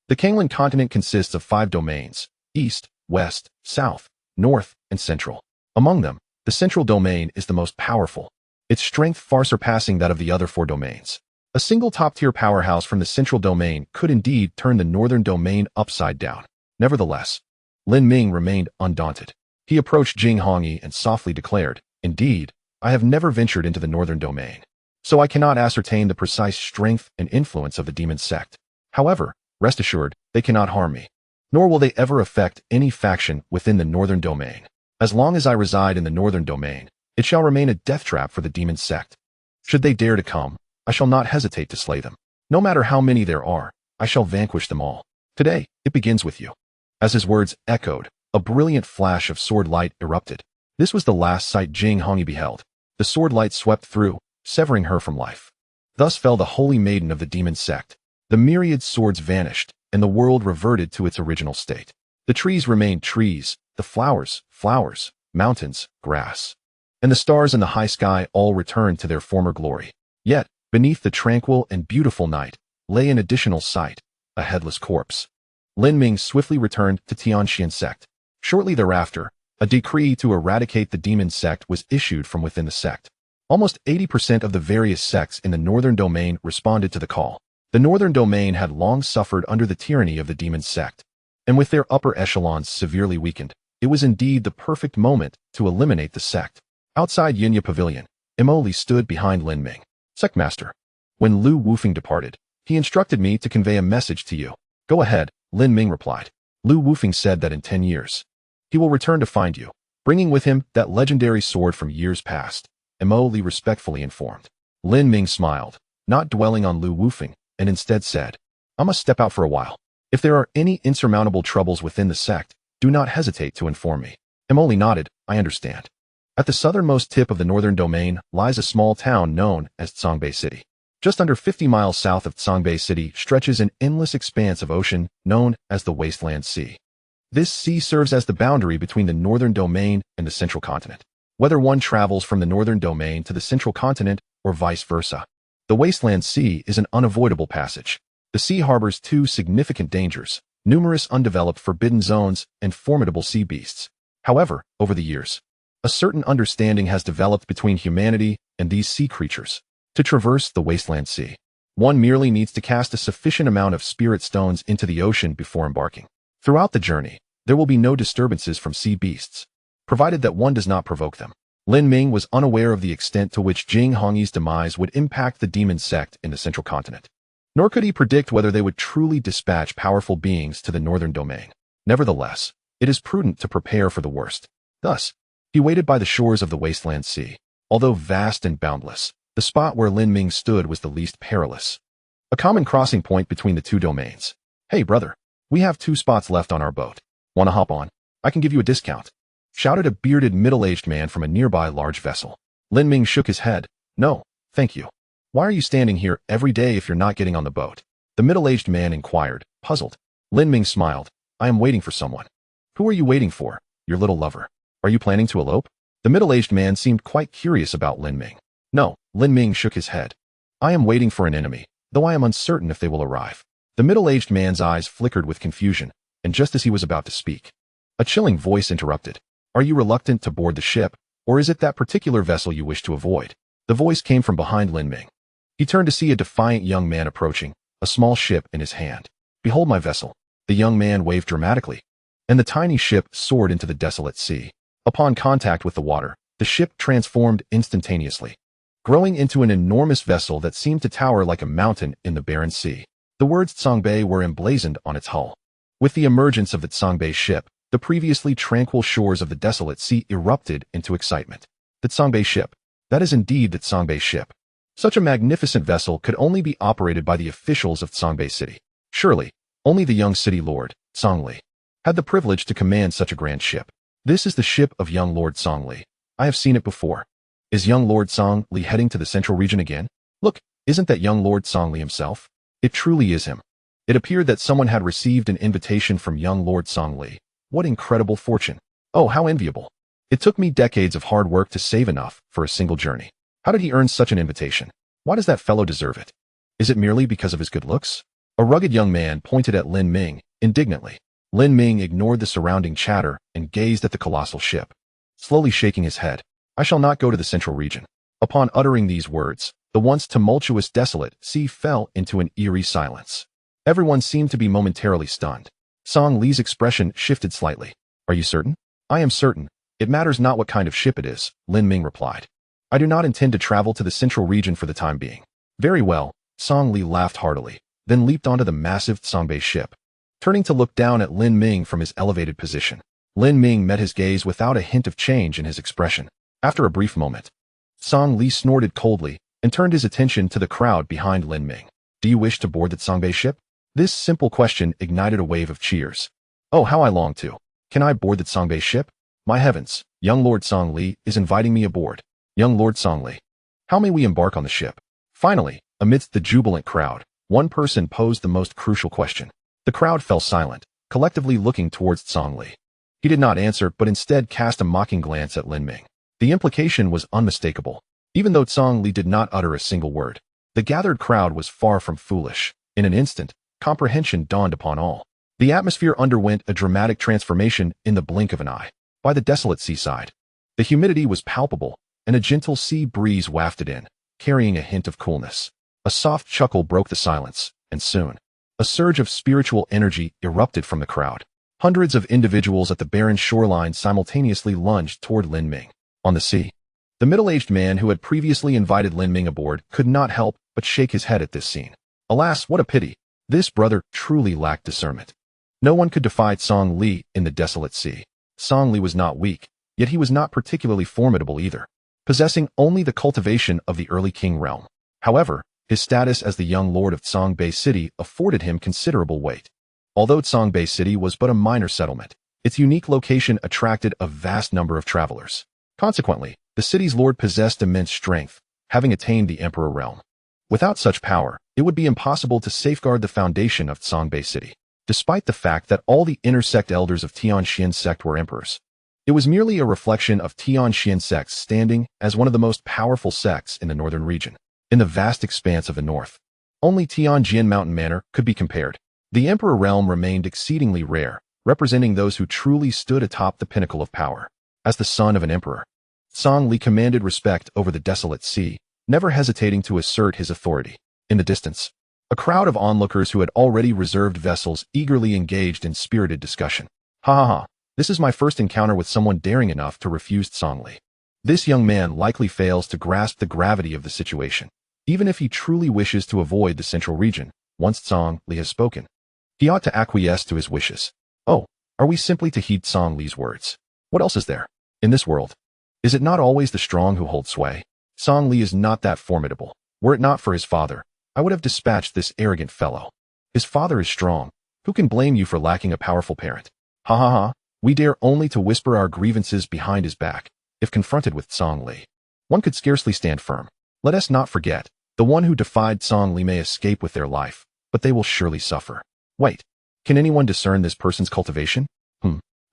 The Kanglan continent consists of 5 domains: east, west, south, north, and central. Among them, the central domain is the most powerful, its strength far surpassing that of the other 4 domains. A single top-tier powerhouse from the central domain could indeed turn the northern domain upside down. Nevertheless, Lin Ming remained undaunted. He approached Jing Hongyi and softly declared, "Indeed, I have never ventured into the northern domain, so I cannot ascertain the precise strength and influence of the demon sect. However, rest assured, they cannot harm me, nor will they ever affect any faction within the northern domain. As long as I reside in the northern domain, it shall remain a death trap for the demon sect. Should they dare to come, I shall not hesitate to slay them. No matter how many there are, I shall vanquish them all. Today, it begins with you." As his words echoed, a brilliant flash of sword light erupted. This was the last sight Jing Hongyi beheld. The sword light swept through, severing her from life. Thus fell the holy maiden of the demon sect. The myriad swords vanished, and the world reverted to its original state. The trees remained trees, the flowers, flowers, mountains, grass, and the stars in the high sky all returned to their former glory. Yet, beneath the tranquil and beautiful night, lay an additional sight, a headless corpse. Lin Ming swiftly returned to Tianxian sect. Shortly thereafter, a decree to eradicate the demon sect was issued from within the sect. Almost 80% of the various sects in the northern domain responded to the call. The northern domain had long suffered under the tyranny of the demon sect, and with their upper echelons severely weakened, it was indeed the perfect moment to eliminate the sect. Outside Yunya Pavilion, Emoli stood behind Lin Ming. "Sectmaster, when Lu Wufeng departed, he instructed me to convey a message to you." "Go ahead," Lin Ming replied. "Lu Wufeng said that in 10 years, he will return to find you, bringing with him that legendary sword from years past," Emoli respectfully informed. Lin Ming smiled, not dwelling on Lu Wufeng, and instead said, "I must step out for a while. If there are any insurmountable troubles within the sect, do not hesitate to inform me." Emoli nodded, "I understand." At the southernmost tip of the northern domain lies a small town known as Songbei City. Just under 50 miles south of Songbei City stretches an endless expanse of ocean known as the Wasteland Sea. This sea serves as the boundary between the northern domain and the central continent. Whether one travels from the northern domain to the central continent or vice versa, the Wasteland Sea is an unavoidable passage. The sea harbors 2 significant dangers: numerous undeveloped forbidden zones and formidable sea beasts. However, over the years, a certain understanding has developed between humanity and these sea creatures. To traverse the Wasteland Sea, one merely needs to cast a sufficient amount of spirit stones into the ocean before embarking. Throughout the journey, there will be no disturbances from sea beasts, provided that one does not provoke them. Lin Ming was unaware of the extent to which Jing Hongyi's demise would impact the demon sect in the central continent, nor could he predict whether they would truly dispatch powerful beings to the northern domain. Nevertheless, it is prudent to prepare for the worst. Thus, he waited by the shores of the Wasteland Sea. Although vast and boundless, The spot where Lin Ming stood was the least perilous. A common crossing point between the two domains. "Hey, brother. We have 2 spots left on our boat. Wanna hop on? I can give you a discount," shouted a bearded middle-aged man from a nearby large vessel. Lin Ming shook his head. "No, thank you. Why are you standing here every day if you're not getting on the boat?" The middle-aged man inquired, puzzled. Lin Ming smiled. "I am waiting for someone." "Who are you waiting for? Your little lover. Are you planning to elope?" The middle-aged man seemed quite curious about Lin Ming. "No," Lin Ming shook his head. "I am waiting for an enemy, though I am uncertain if they will arrive." The middle-aged man's eyes flickered with confusion, and just as he was about to speak, a chilling voice interrupted. "Are you reluctant to board the ship, or is it that particular vessel you wish to avoid?" The voice came from behind Lin Ming. He turned to see a defiant young man approaching, a small ship in his hand. "Behold my vessel." The young man waved dramatically, and the tiny ship soared into the desolate sea. Upon contact with the water, the ship transformed instantaneously, growing into an enormous vessel that seemed to tower like a mountain in the barren sea. The words Tsongbei were emblazoned on its hull. With the emergence of the Tsongbei ship, the previously tranquil shores of the desolate sea erupted into excitement. The Tsongbei ship. That is indeed the Tsongbei ship. Such a magnificent vessel could only be operated by the officials of Tsongbei City. Surely, only the young city lord, Tsongli, had the privilege to command such a grand ship. "This is the ship of young Lord Tsongli. I have seen it before. Is young Lord Tsongli heading to the central region again? Look, isn't that young Lord Tsongli himself? It truly is him." It appeared that someone had received an invitation from young Lord Tsongli. What incredible fortune. Oh, how enviable. It took me decades of hard work to save enough for a single journey. How did he earn such an invitation? Why does that fellow deserve it? Is it merely because of his good looks? A rugged young man pointed at Lin Ming indignantly. Lin Ming ignored the surrounding chatter and gazed at the colossal ship, slowly shaking his head. "I shall not go to the central region." Upon uttering these words, the once tumultuous desolate sea fell into an eerie silence. Everyone seemed to be momentarily stunned. Song Li's expression shifted slightly. "Are you certain?" "I am certain. It matters not what kind of ship it is," Lin Ming replied. "I do not intend to travel to the central region for the time being." "Very well," Song Li laughed heartily, then leaped onto the massive Tsongbei ship. Turning to look down at Lin Ming from his elevated position, Lin Ming met his gaze without a hint of change in his expression. After a brief moment, Song Li snorted coldly and turned his attention to the crowd behind Lin Ming. "Do you wish to board the Tsongbei ship?" This simple question ignited a wave of cheers. "Oh, how I long to. Can I board the Tsongbei ship? My heavens, young Lord Song Li is inviting me aboard. Young Lord Song Li, how may we embark on the ship?" Finally, amidst the jubilant crowd, one person posed the most crucial question. The crowd fell silent, collectively looking towards Song Li. He did not answer, but instead cast a mocking glance at Lin Ming. The implication was unmistakable. Even though Song Li did not utter a single word, the gathered crowd was far from foolish. In an instant, comprehension dawned upon all. The atmosphere underwent a dramatic transformation in the blink of an eye. By the desolate seaside, the humidity was palpable, and a gentle sea breeze wafted in, carrying a hint of coolness. A soft chuckle broke the silence, and soon, a surge of spiritual energy erupted from the crowd. Hundreds of individuals at the barren shoreline simultaneously lunged toward Lin Ming. On the sea, the middle-aged man who had previously invited Lin Ming aboard could not help but shake his head at this scene. Alas, what a pity. This brother truly lacked discernment. No one could defy Song Li in the desolate sea. Song Li was not weak, yet he was not particularly formidable either, possessing only the cultivation of the early King realm. However, his status as the young lord of Tsongbei City afforded him considerable weight. Although Tsongbei City was but a minor settlement, its unique location attracted a vast number of travelers. Consequently, the city's lord possessed immense strength, having attained the emperor realm. Without such power, it would be impossible to safeguard the foundation of Tsongbei City. Despite the fact that all the inner sect elders of Tianxian sect were emperors, it was merely a reflection of Tianxian sect's standing as one of the most powerful sects in the northern region. In the vast expanse of the north, only Tianjin Mountain Manor could be compared. The emperor realm remained exceedingly rare, representing those who truly stood atop the pinnacle of power. As the son of an emperor, Song Li commanded respect over the desolate sea, never hesitating to assert his authority. In the distance, a crowd of onlookers who had already reserved vessels eagerly engaged in spirited discussion. "Ha ha ha, this is my first encounter with someone daring enough to refuse Song Li. This young man likely fails to grasp the gravity of the situation. Even if he truly wishes to avoid the central region, once Song Li has spoken, he ought to acquiesce to his wishes. Oh, are we simply to heed Song Li's words? What else is there? In this world, is it not always the strong who hold sway?" Song Li is not that formidable. Were it not for his father, I would have dispatched this arrogant fellow. His father is strong. Who can blame you for lacking a powerful parent? Ha ha ha. We dare only to whisper our grievances behind his back, if confronted with Song Li. One could scarcely stand firm. Let us not forget, the one who defied Song Li may escape with their life, but they will surely suffer. Wait. Can anyone discern this person's cultivation?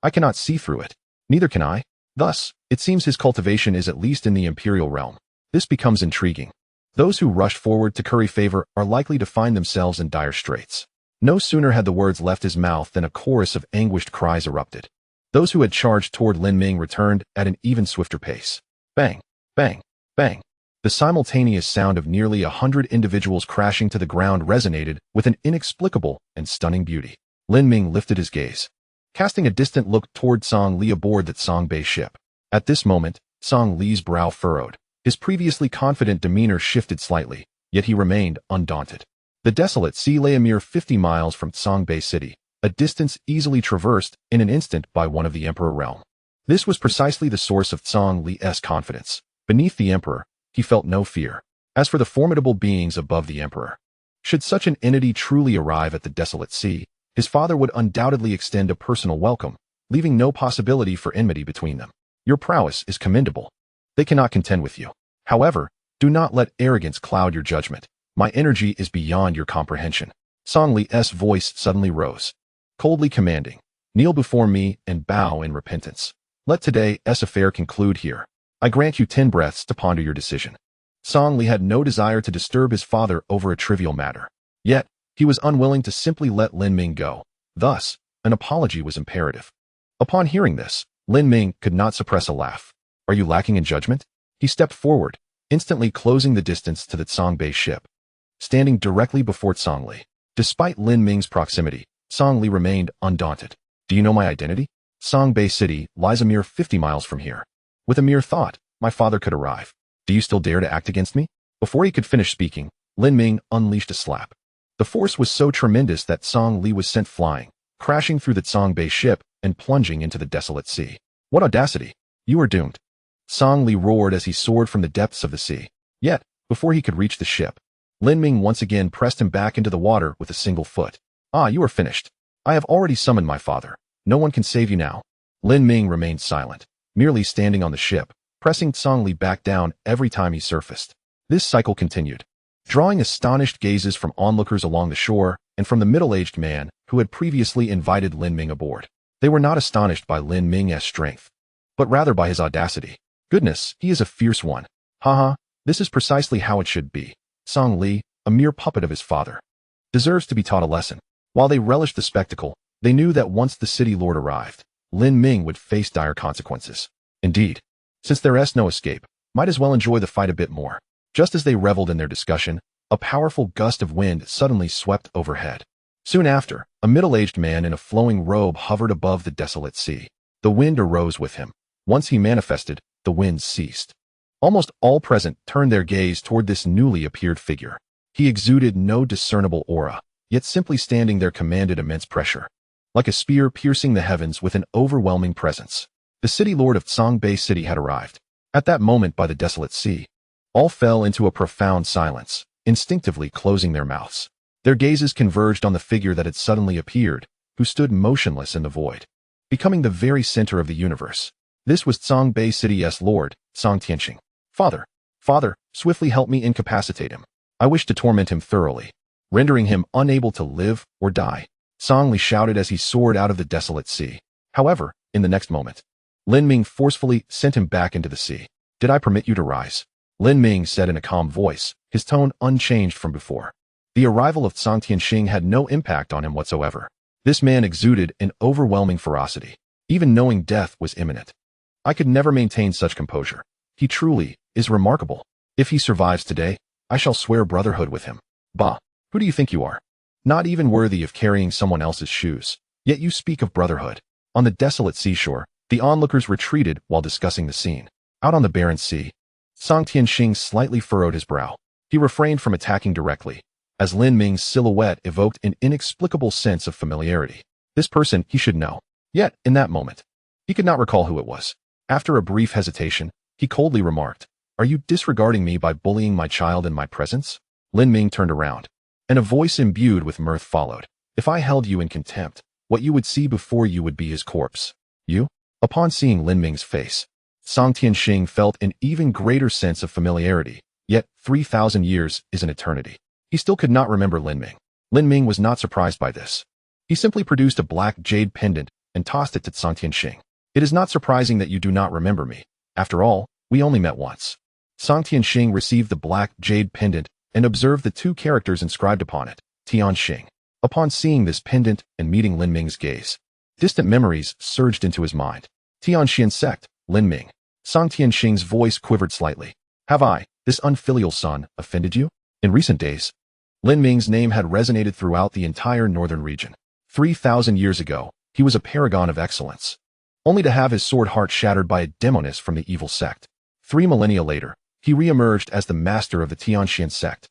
I cannot see through it. Neither can I. Thus, it seems his cultivation is at least in the imperial realm. This becomes intriguing. Those who rush forward to curry favor are likely to find themselves in dire straits. No sooner had the words left his mouth than a chorus of anguished cries erupted. Those who had charged toward Lin Ming returned at an even swifter pace. Bang, bang, bang. The simultaneous sound of nearly 100 individuals crashing to the ground resonated with an inexplicable and stunning beauty. Lin Ming lifted his gaze, casting a distant look toward Song Li aboard that Song Bei ship. At this moment, Song Li's brow furrowed. His previously confident demeanor shifted slightly, yet he remained undaunted. The desolate sea lay a mere 50 miles from Song Bei City, a distance easily traversed in an instant by one of the Emperor realm. This was precisely the source of Song Li's confidence. Beneath the Emperor, he felt no fear. As for the formidable beings above the Emperor, should such an entity truly arrive at the desolate sea, his father would undoubtedly extend a personal welcome, leaving no possibility for enmity between them. Your prowess is commendable. They cannot contend with you. However, do not let arrogance cloud your judgment. My energy is beyond your comprehension. Song Li's voice suddenly rose, coldly commanding, kneel before me and bow in repentance. Let today's affair conclude here. I grant you 10 breaths to ponder your decision. Song Li had no desire to disturb his father over a trivial matter. Yet, he was unwilling to simply let Lin Ming go. Thus, an apology was imperative. Upon hearing this, Lin Ming could not suppress a laugh. Are you lacking in judgment? He stepped forward, instantly closing the distance to the Song Bei ship, standing directly before Song Li. Despite Lin Ming's proximity, Song Li remained undaunted. Do you know my identity? Song Bei City lies a mere 50 miles from here. With a mere thought, my father could arrive. Do you still dare to act against me? Before he could finish speaking, Lin Ming unleashed a slap. The force was so tremendous that Song Li was sent flying, crashing through the Song Bei ship and plunging into the desolate sea. What audacity! You are doomed. Song Li roared as he soared from the depths of the sea. Yet, before he could reach the ship, Lin Ming once again pressed him back into the water with a single foot. Ah, you are finished. I have already summoned my father. No one can save you now. Lin Ming remained silent, merely standing on the ship, pressing Song Li back down every time he surfaced. This cycle continued, drawing astonished gazes from onlookers along the shore and from the middle-aged man who had previously invited Lin Ming aboard. They were not astonished by Lin Ming's strength, but rather by his audacity. Goodness, he is a fierce one. Haha, this is precisely how it should be. Song Li, a mere puppet of his father, deserves to be taught a lesson. While they relished the spectacle, they knew that once the city lord arrived, Lin Ming would face dire consequences. Indeed, since there is no escape, might as well enjoy the fight a bit more. Just as they reveled in their discussion, a powerful gust of wind suddenly swept overhead. Soon after, a middle-aged man in a flowing robe hovered above the desolate sea. The wind arose with him. Once he manifested, the wind ceased. Almost all present turned their gaze toward this newly appeared figure. He exuded no discernible aura, yet simply standing there commanded immense pressure, like a spear piercing the heavens with an overwhelming presence. The city lord of Song Bei City had arrived. At that moment by the desolate sea, all fell into a profound silence, instinctively closing their mouths. Their gazes converged on the figure that had suddenly appeared, who stood motionless in the void, becoming the very center of the universe. This was Song Bei City's lord, Song Tianqing. Father, swiftly help me incapacitate him. I wish to torment him thoroughly, rendering him unable to live or die. Song Li shouted as he soared out of the desolate sea. However, in the next moment, Lin Ming forcefully sent him back into the sea. Did I permit you to rise? Lin Ming said in a calm voice, his tone unchanged from before. The arrival of Song Tianqing had no impact on him whatsoever. This man exuded an overwhelming ferocity, even knowing death was imminent. I could never maintain such composure. He truly is remarkable. If he survives today, I shall swear brotherhood with him. Bah, who do you think you are? Not even worthy of carrying someone else's shoes. Yet you speak of brotherhood. On the desolate seashore, the onlookers retreated while discussing the scene. Out on the barren sea, Song Tianqing slightly furrowed his brow. He refrained from attacking directly, as Lin Ming's silhouette evoked an inexplicable sense of familiarity. This person he should know. Yet, in that moment, he could not recall who it was. After a brief hesitation, he coldly remarked, Are you disregarding me by bullying my child in my presence? Lin Ming turned around, and a voice imbued with mirth followed. If I held you in contempt, what you would see before you would be his corpse. You? Upon seeing Lin Ming's face, Song Tianxing felt an even greater sense of familiarity, yet 3,000 years is an eternity. He still could not remember Lin Ming. Lin Ming was not surprised by this. He simply produced a black jade pendant and tossed it to Song Tianxing. It is not surprising that you do not remember me. After all, we only met once. Song Tianxing received the black jade pendant and observed the two characters inscribed upon it, Tianxing. Upon seeing this pendant and meeting Lin Ming's gaze, distant memories surged into his mind. Tianxian sect, Lin Ming. Song Tianxing's voice quivered slightly. Have I, this unfilial son, offended you? In recent days, Lin Ming's name had resonated throughout the entire northern region. 3,000 years ago, he was a paragon of excellence, only to have his sword heart shattered by a demoness from the evil sect. 3 millennia later, he re-emerged as the master of the Tianxian sect,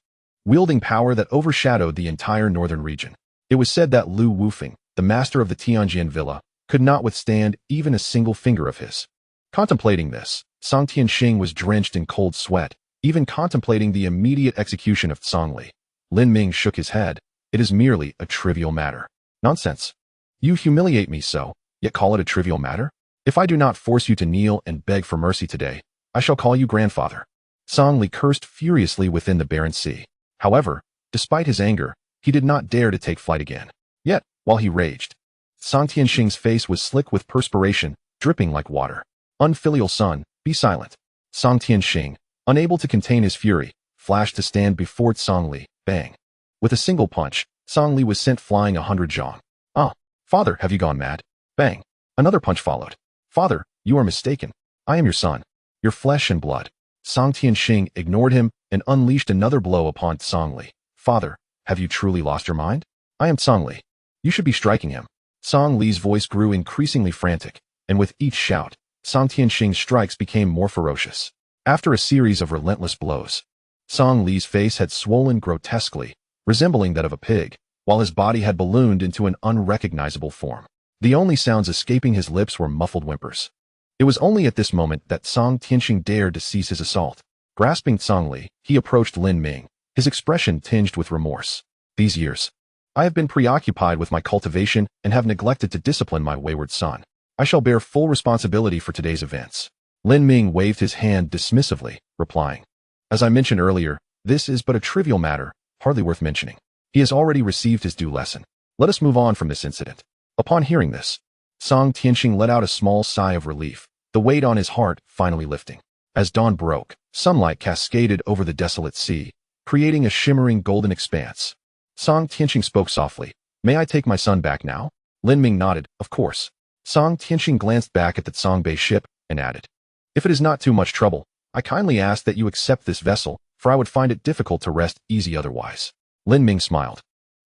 wielding power that overshadowed the entire northern region. It was said that Lu Wufeng, the master of the Tianjian villa, could not withstand even a single finger of his. Contemplating this, Song Tianxing was drenched in cold sweat, even contemplating the immediate execution of Song Li. Lin Ming shook his head. It is merely a trivial matter. Nonsense. You humiliate me so, yet call it a trivial matter? If I do not force you to kneel and beg for mercy today, I shall call you grandfather. Song Li cursed furiously within the barren sea. However, despite his anger, he did not dare to take flight again. Yet, while he raged, Song Tianxing's face was slick with perspiration, dripping like water. Unfilial son, be silent. Song Tianxing, unable to contain his fury, flashed to stand before Song Li. Bang. With a single punch, Song Li was sent flying 100 zhang. Ah, father, have you gone mad? Bang. Another punch followed. Father, you are mistaken. I am your son, your flesh and blood. Song Tianxing ignored him and unleashed another blow upon Song Li. Father, have you truly lost your mind? I am Song Li. You should be striking him. Song Li's voice grew increasingly frantic, and with each shout, Song Tianxing's strikes became more ferocious. After a series of relentless blows, Song Li's face had swollen grotesquely, resembling that of a pig, while his body had ballooned into an unrecognizable form. The only sounds escaping his lips were muffled whimpers. It was only at this moment that Song Tianxing dared to cease his assault. Grasping Song Li, he approached Lin Ming, his expression tinged with remorse. These years, I have been preoccupied with my cultivation and have neglected to discipline my wayward son. I shall bear full responsibility for today's events. Lin Ming waved his hand dismissively, replying, as I mentioned earlier, this is but a trivial matter, hardly worth mentioning. He has already received his due lesson. Let us move on from this incident. Upon hearing this, Song Tianxing let out a small sigh of relief, the weight on his heart finally lifting. As dawn broke, sunlight cascaded over the desolate sea, creating a shimmering golden expanse. Song Tianxing spoke softly. May I take my son back now? Lin Ming nodded, of course. Song Tianxing glanced back at the Songbei ship and added, if it is not too much trouble, I kindly ask that you accept this vessel, for I would find it difficult to rest easy otherwise. Lin Ming smiled.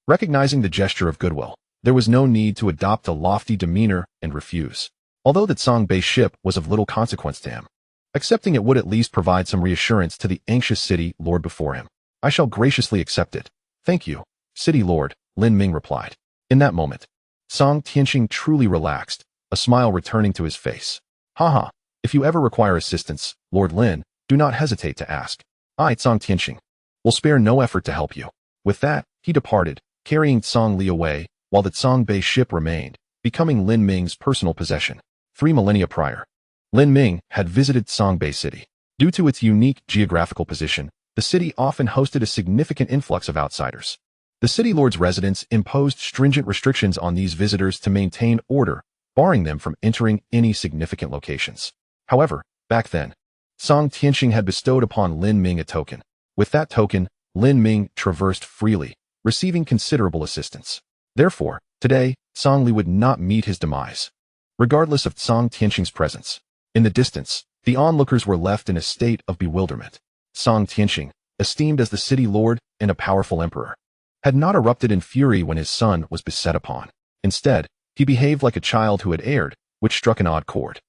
Recognizing the gesture of goodwill, there was no need to adopt a lofty demeanor and refuse. Although the Songbei ship was of little consequence to him, accepting it would at least provide some reassurance to the anxious city lord before him. I shall graciously accept it. Thank you, city lord, Lin Ming replied. In that moment, Song Tianxing truly relaxed, a smile returning to his face. Haha, if you ever require assistance, Lord Lin, do not hesitate to ask. I, Song Tianxing, will spare no effort to help you. With that, he departed, carrying Song Li away, while the Songbei ship remained, becoming Lin Ming's personal possession. 3 millennia prior, Lin Ming had visited Songbei City. Due to its unique geographical position, the city often hosted a significant influx of outsiders. The city lord's residence imposed stringent restrictions on these visitors to maintain order, barring them from entering any significant locations. However, back then, Song Tianxing had bestowed upon Lin Ming a token. With that token, Lin Ming traversed freely, receiving considerable assistance. Therefore, today, Song Li would not meet his demise, regardless of Song Tianxing's presence. In the distance, the onlookers were left in a state of bewilderment. Song Tianxing, esteemed as the city lord and a powerful emperor, had not erupted in fury when his son was beset upon. Instead, he behaved like a child who had erred, which struck an odd chord.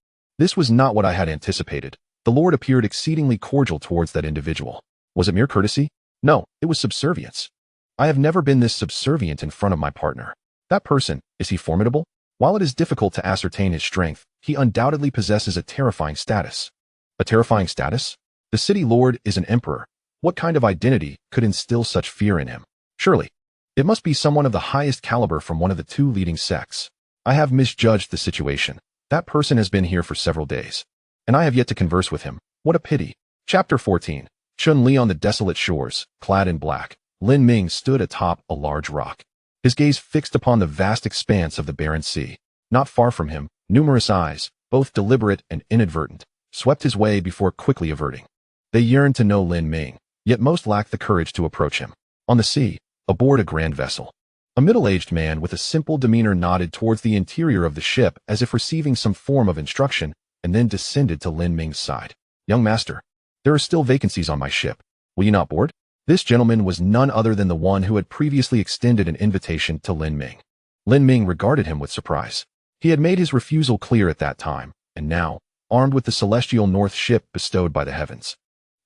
This was not what I had anticipated. The lord appeared exceedingly cordial towards that individual. Was it mere courtesy? No, it was subservience. I have never been this subservient in front of my partner. That person, is he formidable? While it is difficult to ascertain his strength, he undoubtedly possesses a terrifying status. A terrifying status? The city lord is an emperor. What kind of identity could instill such fear in him? Surely, it must be someone of the highest caliber from one of the two leading sects. I have misjudged the situation. That person has been here for several days, and I have yet to converse with him. What a pity. Chapter 14. Chun-Li on the desolate shores, clad in black. Lin Ming stood atop a large rock, his gaze fixed upon the vast expanse of the barren sea. Not far from him, numerous eyes, both deliberate and inadvertent, swept his way before quickly averting. They yearned to know Lin Ming, yet most lacked the courage to approach him. On the sea, aboard a grand vessel, a middle-aged man with a simple demeanor nodded towards the interior of the ship as if receiving some form of instruction, and then descended to Lin Ming's side. Young master, there are still vacancies on my ship. Will you not board? This gentleman was none other than the one who had previously extended an invitation to Lin Ming. Lin Ming regarded him with surprise. He had made his refusal clear at that time, and now, armed with the celestial north ship bestowed by the heavens,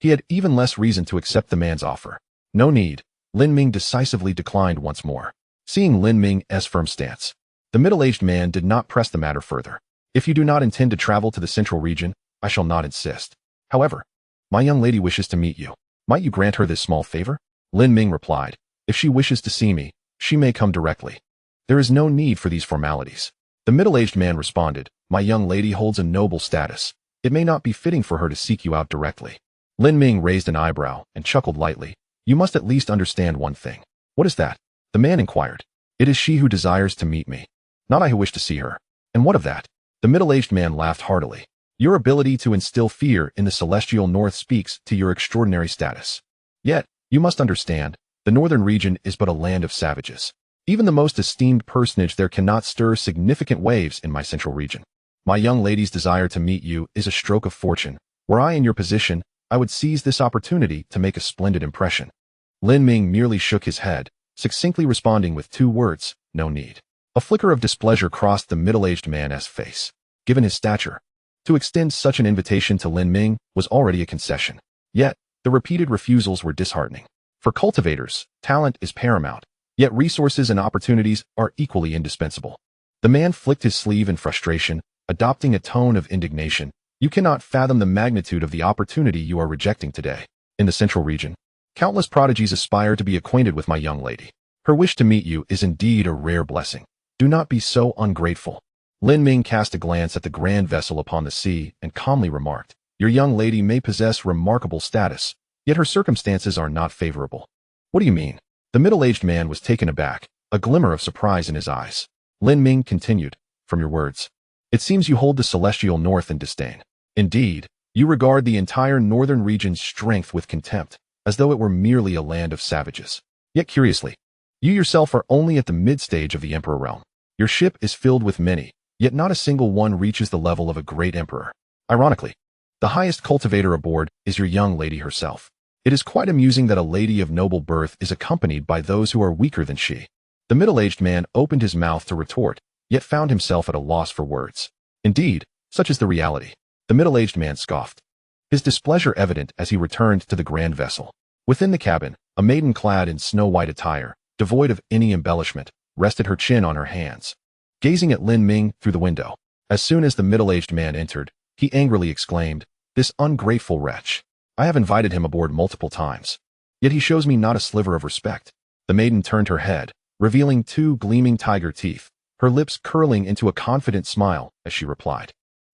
he had even less reason to accept the man's offer. No need, Lin Ming decisively declined once more. Seeing Lin Ming's firm stance, the middle-aged man did not press the matter further. If you do not intend to travel to the central region, I shall not insist. However, my young lady wishes to meet you. Might you grant her this small favor? Lin Ming replied. If she wishes to see me, she may come directly. There is no need for these formalities. The middle-aged man responded, my young lady holds a noble status. It may not be fitting for her to seek you out directly. Lin Ming raised an eyebrow and chuckled lightly. You must at least understand one thing. What is that? The man inquired. It is she who desires to meet me, not I who wish to see her. And what of that? The middle-aged man laughed heartily. Your ability to instill fear in the celestial north speaks to your extraordinary status. Yet, you must understand, the northern region is but a land of savages. Even the most esteemed personage there cannot stir significant waves in my central region. My young lady's desire to meet you is a stroke of fortune. Were I in your position, I would seize this opportunity to make a splendid impression. Lin Ming merely shook his head, succinctly responding with two words, no need. A flicker of displeasure crossed the middle-aged man's face. Given his stature, to extend such an invitation to Lin Ming was already a concession. Yet, the repeated refusals were disheartening. For cultivators, talent is paramount, yet resources and opportunities are equally indispensable. The man flicked his sleeve in frustration, adopting a tone of indignation. You cannot fathom the magnitude of the opportunity you are rejecting today. In the central region, countless prodigies aspire to be acquainted with my young lady. Her wish to meet you is indeed a rare blessing. Do not be so ungrateful. Lin Ming cast a glance at the grand vessel upon the sea and calmly remarked, your young lady may possess remarkable status, yet her circumstances are not favorable. What do you mean? The middle-aged man was taken aback, a glimmer of surprise in his eyes. Lin Ming continued, from your words, it seems you hold the celestial north in disdain. Indeed, you regard the entire northern region's strength with contempt, as though it were merely a land of savages. Yet curiously, you yourself are only at the mid-stage of the emperor realm. Your ship is filled with many, yet not a single one reaches the level of a great emperor. Ironically, the highest cultivator aboard is your young lady herself. It is quite amusing that a lady of noble birth is accompanied by those who are weaker than she. The middle-aged man opened his mouth to retort, yet found himself at a loss for words. Indeed, such is the reality. The middle-aged man scoffed, his displeasure evident as he returned to the grand vessel. Within the cabin, a maiden clad in snow-white attire, devoid of any embellishment, rested her chin on her hands, gazing at Lin Ming through the window. As soon as the middle-aged man entered, he angrily exclaimed, this ungrateful wretch. I have invited him aboard multiple times, yet he shows me not a sliver of respect. The maiden turned her head, revealing two gleaming tiger teeth, her lips curling into a confident smile as she replied.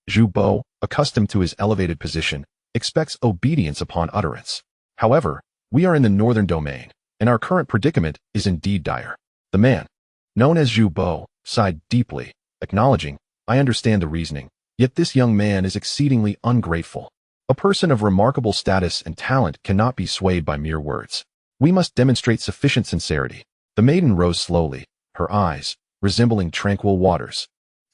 Zhu Bo, accustomed to his elevated position, expects obedience upon utterance. However, we are in the northern domain, and our current predicament is indeed dire. The man, known as Zhu Bo, sighed deeply, acknowledging, I understand the reasoning, yet this young man is exceedingly ungrateful. A person of remarkable status and talent cannot be swayed by mere words. We must demonstrate sufficient sincerity. The maiden rose slowly, her eyes, resembling tranquil waters,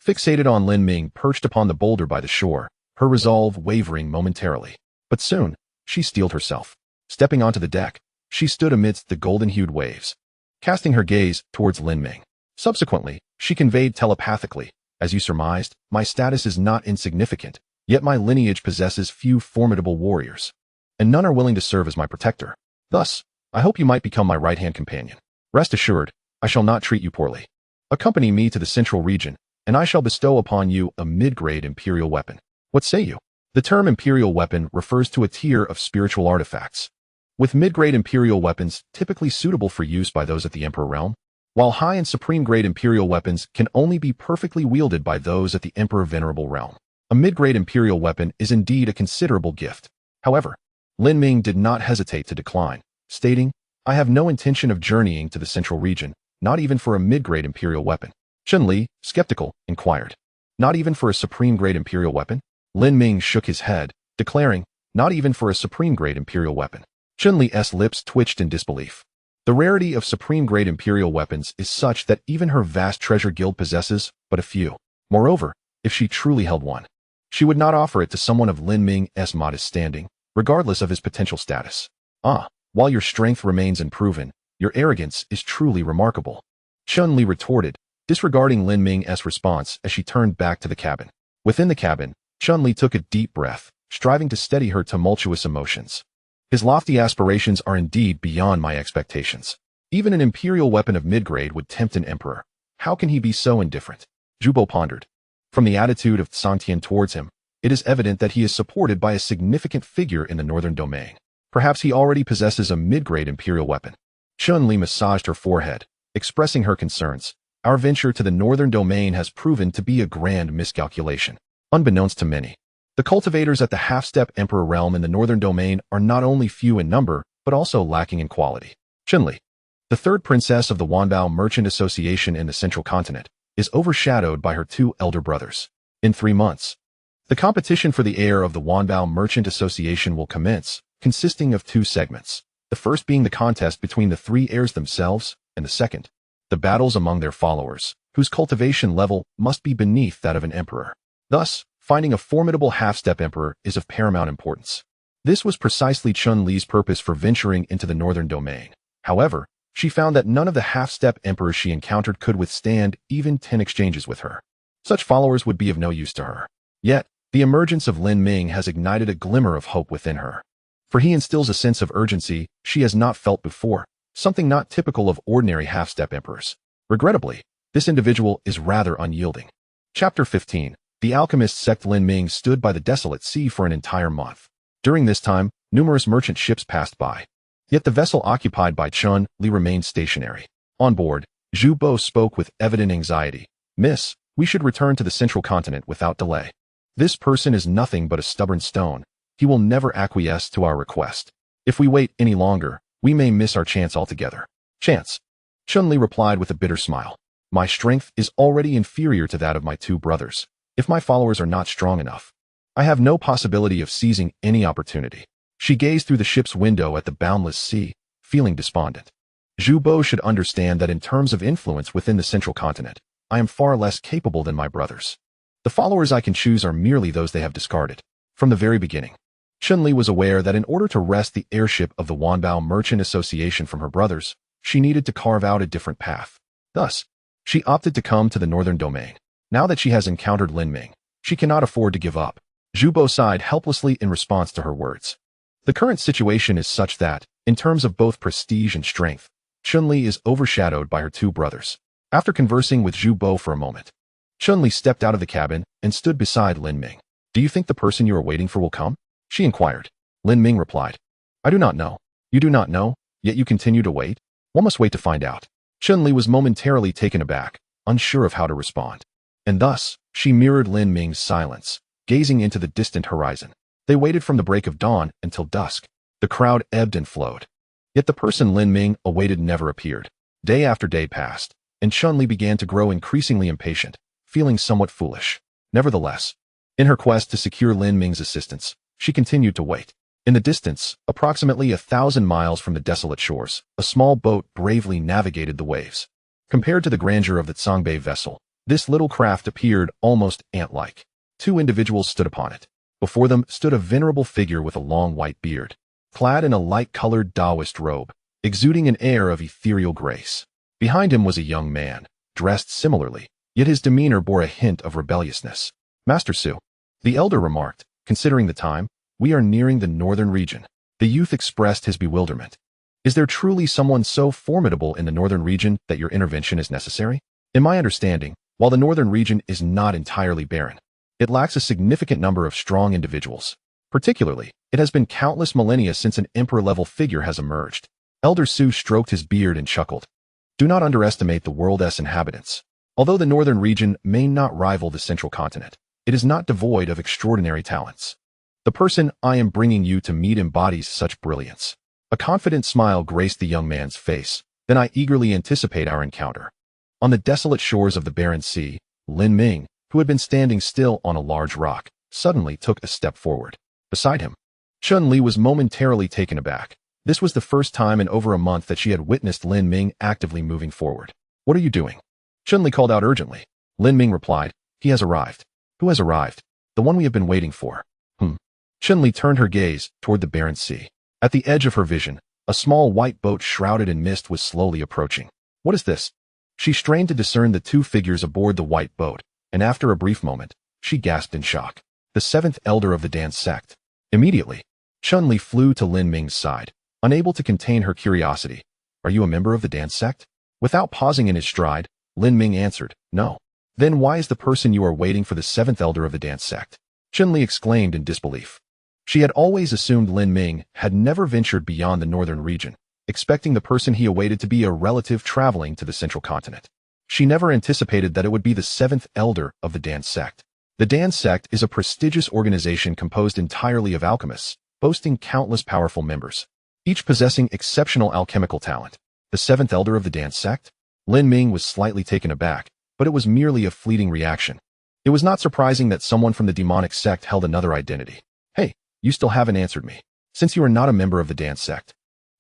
fixated on Lin Ming perched upon the boulder by the shore, her resolve wavering momentarily. But soon, she steeled herself. Stepping onto the deck, she stood amidst the golden-hued waves, casting her gaze towards Lin Ming. Subsequently, she conveyed telepathically, as you surmised, my status is not insignificant, yet my lineage possesses few formidable warriors, and none are willing to serve as my protector. Thus, I hope you might become my right-hand companion. Rest assured, I shall not treat you poorly. Accompany me to the central region, and I shall bestow upon you a mid-grade imperial weapon. What say you? The term imperial weapon refers to a tier of spiritual artifacts, with mid-grade imperial weapons typically suitable for use by those at the Emperor realm, while high and supreme-grade imperial weapons can only be perfectly wielded by those at the Emperor Venerable realm. A mid-grade imperial weapon is indeed a considerable gift. However, Lin Ming did not hesitate to decline, stating, "I have no intention of journeying to the central region, not even for a mid-grade imperial weapon." Chun Li, skeptical, inquired, "Not even for a supreme-grade imperial weapon?" Lin Ming shook his head, declaring, "Not even for a supreme-grade imperial weapon." Chun Li's lips twitched in disbelief. The rarity of supreme-grade imperial weapons is such that even her vast treasure guild possesses but a few. Moreover, if she truly held one, she would not offer it to someone of Lin Ming's modest standing, regardless of his potential status. While your strength remains unproven, your arrogance is truly remarkable," Chun Li retorted, disregarding Lin Ming's response as she turned back to the cabin. Within the cabin, Chun Li took a deep breath, striving to steady her tumultuous emotions. His lofty aspirations are indeed beyond my expectations. Even an imperial weapon of mid-grade would tempt an emperor. How can he be so indifferent? Zhu Bo pondered. From the attitude of Sangtian towards him, it is evident that he is supported by a significant figure in the northern domain. Perhaps he already possesses a mid-grade imperial weapon. Chun Li massaged her forehead, expressing her concerns. "Our venture to the northern domain has proven to be a grand miscalculation. Unbeknownst to many, the cultivators at the half-step Emperor realm in the northern domain are not only few in number, but also lacking in quality." Chun Li, the third princess of the Wanbao Merchant Association in the central continent, is overshadowed by her two elder brothers. In 3 months, the competition for the heir of the Wanbao Merchant Association will commence, consisting of 2 segments, the first being the contest between the 3 heirs themselves, and the second, the battles among their followers, whose cultivation level must be beneath that of an emperor. Thus, finding a formidable half-step emperor is of paramount importance. This was precisely Chun Li's purpose for venturing into the northern domain. However, she found that none of the half-step emperors she encountered could withstand even 10 exchanges with her. Such followers would be of no use to her. Yet, the emergence of Lin Ming has ignited a glimmer of hope within her. For he instills a sense of urgency she has not felt before, something not typical of ordinary half-step emperors. Regrettably, this individual is rather unyielding. Chapter 15. The alchemist sect. Lin Ming stood by the desolate sea for an entire month. During this time, numerous merchant ships passed by. Yet the vessel occupied by Chun Li remained stationary. On board, Zhu Bo spoke with evident anxiety. "Miss, we should return to the central continent without delay. This person is nothing but a stubborn stone. He will never acquiesce to our request. If we wait any longer, we may miss our chance altogether." "Chance?" Chun Li replied with a bitter smile. "My strength is already inferior to that of my 2 brothers. If my followers are not strong enough, I have no possibility of seizing any opportunity." She gazed through the ship's window at the boundless sea, feeling despondent. Zhu Bo should understand that in terms of influence within the central continent, I am far less capable than my brothers. The followers I can choose are merely those they have discarded. From the very beginning, Chun Li was aware that in order to wrest the heirship of the Wanbao Merchant Association from her brothers, she needed to carve out a different path. Thus, she opted to come to the northern domain. Now that she has encountered Lin Ming, she cannot afford to give up. Zhu Bo sighed helplessly in response to her words. The current situation is such that, in terms of both prestige and strength, Chun Li is overshadowed by her 2 brothers. After conversing with Zhu Bo for a moment, Chun Li stepped out of the cabin and stood beside Lin Ming. "Do you think the person you are waiting for will come?" she inquired. Lin Ming replied, "I do not know." "You do not know, yet you continue to wait?" "One must wait to find out." Chun Li was momentarily taken aback, unsure of how to respond. And thus, she mirrored Lin Ming's silence, gazing into the distant horizon. They waited from the break of dawn until dusk. The crowd ebbed and flowed. Yet the person Lin Ming awaited never appeared. Day after day passed, and Chun Li began to grow increasingly impatient, feeling somewhat foolish. Nevertheless, in her quest to secure Lin Ming's assistance, she continued to wait. In the distance, approximately 1,000 miles from the desolate shores, a small boat bravely navigated the waves. Compared to the grandeur of the Zhongbei vessel, this little craft appeared almost ant-like. 2 individuals stood upon it. Before them stood a venerable figure with a long white beard, clad in a light-colored Daoist robe, exuding an air of ethereal grace. Behind him was a young man, dressed similarly, yet his demeanor bore a hint of rebelliousness. "Master Su," the elder remarked, considering the time, "we are nearing the northern region." The youth expressed his bewilderment. "Is there truly someone so formidable in the northern region that your intervention is necessary?" "In my understanding, while the northern region is not entirely barren, It lacks a significant number of strong individuals. Particularly, it has been countless millennia since an emperor-level figure has emerged. Elder Su stroked his beard and chuckled. Do not underestimate the world's inhabitants. Although the northern region may not rival the central continent, it is not devoid of extraordinary talents. The person I am bringing you to meet embodies such brilliance. A confident smile graced the young man's face. Then I eagerly anticipate our encounter. On the desolate shores of the barren sea, Lin Ming, who had been standing still on a large rock, suddenly took a step forward. Beside him, Chun-Li was momentarily taken aback. This was the first time in over a month that she had witnessed Lin Ming actively moving forward. What are you doing? Chun-Li called out urgently. Lin Ming replied, he has arrived. Who has arrived? The one we have been waiting for. Chun-Li turned her gaze toward the barren sea. At the edge of her vision, a small white boat shrouded in mist was slowly approaching. What is this? She strained to discern the two figures aboard the white boat, and after a brief moment, she gasped in shock. The seventh elder of the dance sect. Immediately, Chun-Li flew to Lin Ming's side, unable to contain her curiosity. Are you a member of the dance sect? Without pausing in his stride, Lin Ming answered, no. Then why is the person you are waiting for the seventh elder of the dance sect? Chun-Li exclaimed in disbelief. She had always assumed Lin Ming had never ventured beyond the northern region, expecting the person he awaited to be a relative traveling to the central continent. She never anticipated that it would be the seventh elder of the dance sect. The dance sect is a prestigious organization composed entirely of alchemists, boasting countless powerful members, each possessing exceptional alchemical talent. The seventh elder of the dance sect? Lin Ming was slightly taken aback, but it was merely a fleeting reaction. It was not surprising that someone from the demonic sect held another identity. Hey, you still haven't answered me. Since you are not a member of the dance sect,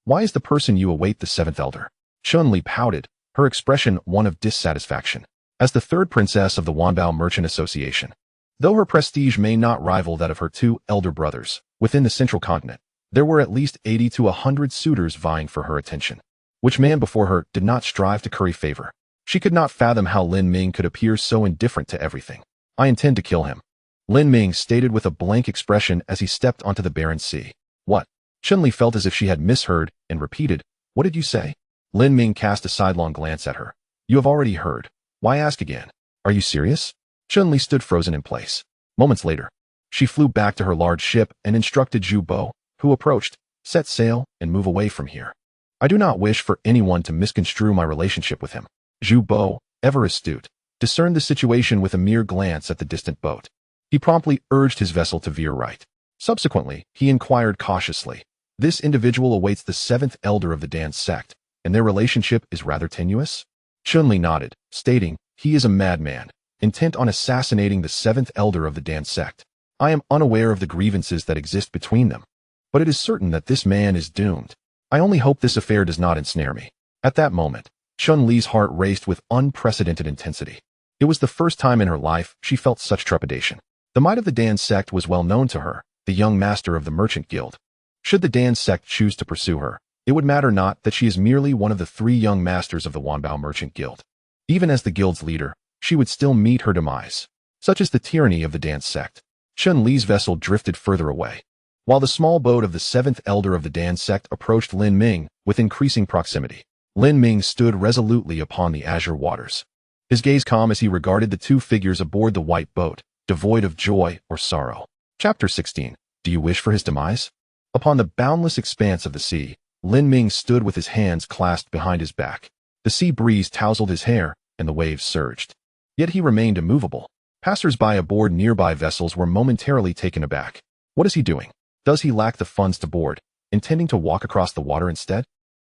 why is the person you await the seventh elder? Chun-Li pouted, her expression one of dissatisfaction. As the third princess of the Wanbao Merchant Association, though her prestige may not rival that of her two elder brothers, within the central continent, there were at least 80 to 100 suitors vying for her attention. Which man before her did not strive to curry favor? She could not fathom how Lin Ming could appear so indifferent to everything. I intend to kill him, Lin Ming stated with a blank expression as he stepped onto the barren sea. What? Chun-Li felt as if she had misheard and repeated, what did you say? Lin Ming cast a sidelong glance at her. You have already heard. Why ask again? Are you serious? Chun-Li stood frozen in place. Moments later, she flew back to her large ship and instructed Zhu Bo, who approached, set sail and move away from here. I do not wish for anyone to misconstrue my relationship with him. Zhu Bo, ever astute, discerned the situation with a mere glance at the distant boat. He promptly urged his vessel to veer right. Subsequently, he inquired cautiously, this individual awaits the seventh elder of the dance sect, and their relationship is rather tenuous? Chun-Li nodded, stating, he is a madman, intent on assassinating the seventh elder of the dance sect. I am unaware of the grievances that exist between them, but it is certain that this man is doomed. I only hope this affair does not ensnare me. At that moment, Chun-Li's heart raced with unprecedented intensity. It was the first time in her life she felt such trepidation. The might of the Dan sect was well known to her, the young master of the merchant guild. Should the Dan sect choose to pursue her, it would matter not that she is merely one of the 3 young masters of the Wanbao merchant guild. Even as the guild's leader, she would still meet her demise. Such is the tyranny of the Dan sect. Chun-Li's vessel drifted further away, while the small boat of the 7th elder of the Dan sect approached Lin Ming with increasing proximity. Lin Ming stood resolutely upon the azure waters, his gaze calm as he regarded the 2 figures aboard the white boat, devoid of joy or sorrow. Chapter 16. Do you wish for his demise? Upon the boundless expanse of the sea, Lin Ming stood with his hands clasped behind his back. The sea breeze tousled his hair, and the waves surged. Yet he remained immovable. Passers-by aboard nearby vessels were momentarily taken aback. What is he doing? Does he lack the funds to board, intending to walk across the water instead?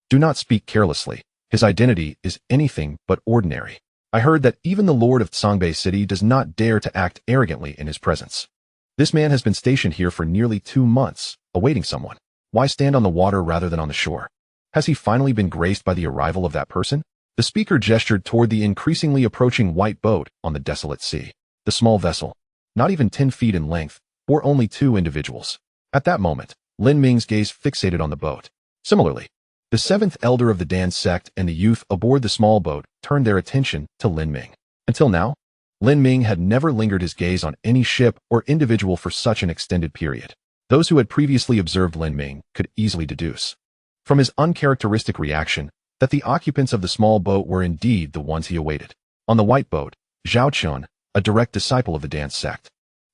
Do not speak carelessly. His identity is anything but ordinary. I heard that even the lord of Songbei City does not dare to act arrogantly in his presence. This man has been stationed here for nearly 2 months, awaiting someone. Why stand on the water rather than on the shore? Has he finally been graced by the arrival of that person? The speaker gestured toward the increasingly approaching white boat on the desolate sea. The small vessel, not even 10 feet in length, bore only 2 individuals. At that moment, Lin Ming's gaze fixated on the boat. Similarly, the 7th elder of the Dan sect and the youth aboard the small boat turned their attention to Lin Ming. Until now, Lin Ming had never lingered his gaze on any ship or individual for such an extended period. Those who had previously observed Lin Ming could easily deduce, from his uncharacteristic reaction, that the occupants of the small boat were indeed the ones he awaited. On the white boat, Zhao Chun, a direct disciple of the Dan sect,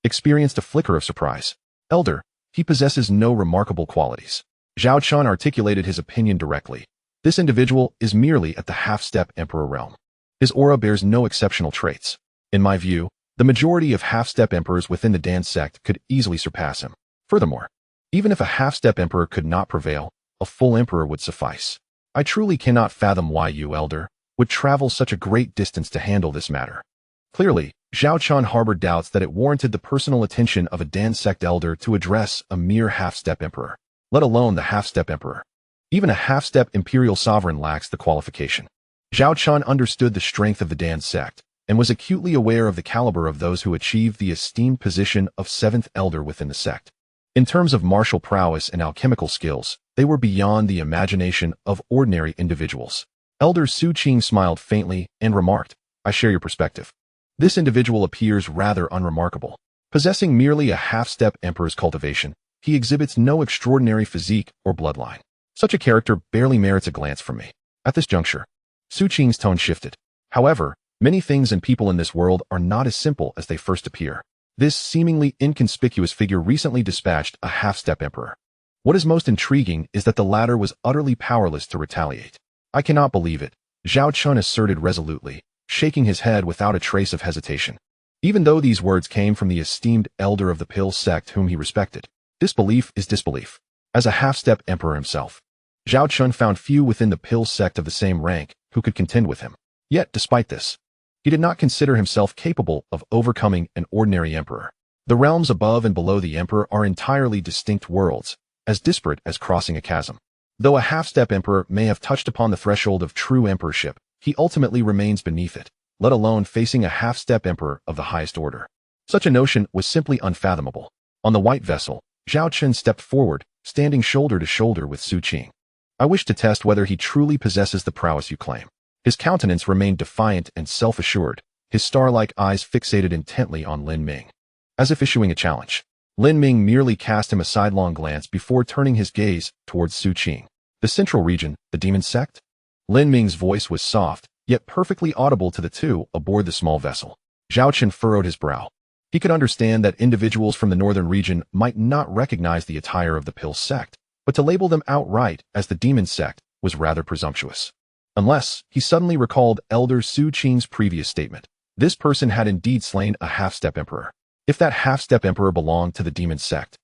experienced a flicker of surprise. Elder, he possesses no remarkable qualities. Zhao Chun articulated his opinion directly. This individual is merely at the half-step emperor realm. His aura bears no exceptional traits. In my view, the majority of half-step emperors within the Dan sect could easily surpass him. Furthermore, even if a half-step emperor could not prevail, a full emperor would suffice. I truly cannot fathom why you, Elder, would travel such a great distance to handle this matter. Clearly, Zhao Chun harbored doubts that it warranted the personal attention of a Dan sect elder to address a mere half-step emperor, let alone the half-step emperor. Even a half-step imperial sovereign lacks the qualification. Zhao Chun understood the strength of the Dan sect and was acutely aware of the caliber of those who achieved the esteemed position of seventh elder within the sect. In terms of martial prowess and alchemical skills, they were beyond the imagination of ordinary individuals. Elder Su Qing smiled faintly and remarked, I share your perspective. This individual appears rather unremarkable. Possessing merely a half-step emperor's cultivation, he exhibits no extraordinary physique or bloodline. Such a character barely merits a glance from me. At this juncture, Su Qing's tone shifted. However, many things and people in this world are not as simple as they first appear. This seemingly inconspicuous figure recently dispatched a half-step emperor. What is most intriguing is that the latter was utterly powerless to retaliate. I cannot believe it, Zhao Chun asserted resolutely, shaking his head without a trace of hesitation. Even though these words came from the esteemed elder of the Pill sect whom he respected, disbelief is disbelief. As a half-step emperor himself, Zhao Chun found few within the Pill sect of the same rank who could contend with him. Yet, despite this, he did not consider himself capable of overcoming an ordinary emperor. The realms above and below the emperor are entirely distinct worlds, as disparate as crossing a chasm. Though a half-step emperor may have touched upon the threshold of true emperorship, he ultimately remains beneath it, let alone facing a half-step emperor of the highest order. Such a notion was simply unfathomable. On the white vessel, Zhao Chun stepped forward, standing shoulder to shoulder with Su Qing. I wish to test whether he truly possesses the prowess you claim. His countenance remained defiant and self-assured, his star-like eyes fixated intently on Lin Ming. As if issuing a challenge, Lin Ming merely cast him a sidelong glance before turning his gaze towards Su Qing. The central region, the demon sect? Lin Ming's voice was soft, yet perfectly audible to the two aboard the small vessel. Zhao Chun furrowed his brow. He could understand that individuals from the northern region might not recognize the attire of the Pill sect, but to label them outright as the demon sect was rather presumptuous. Unless he suddenly recalled Elder Su Qing's previous statement. This person had indeed slain a half-step emperor. If that half-step emperor belonged to the demon sect,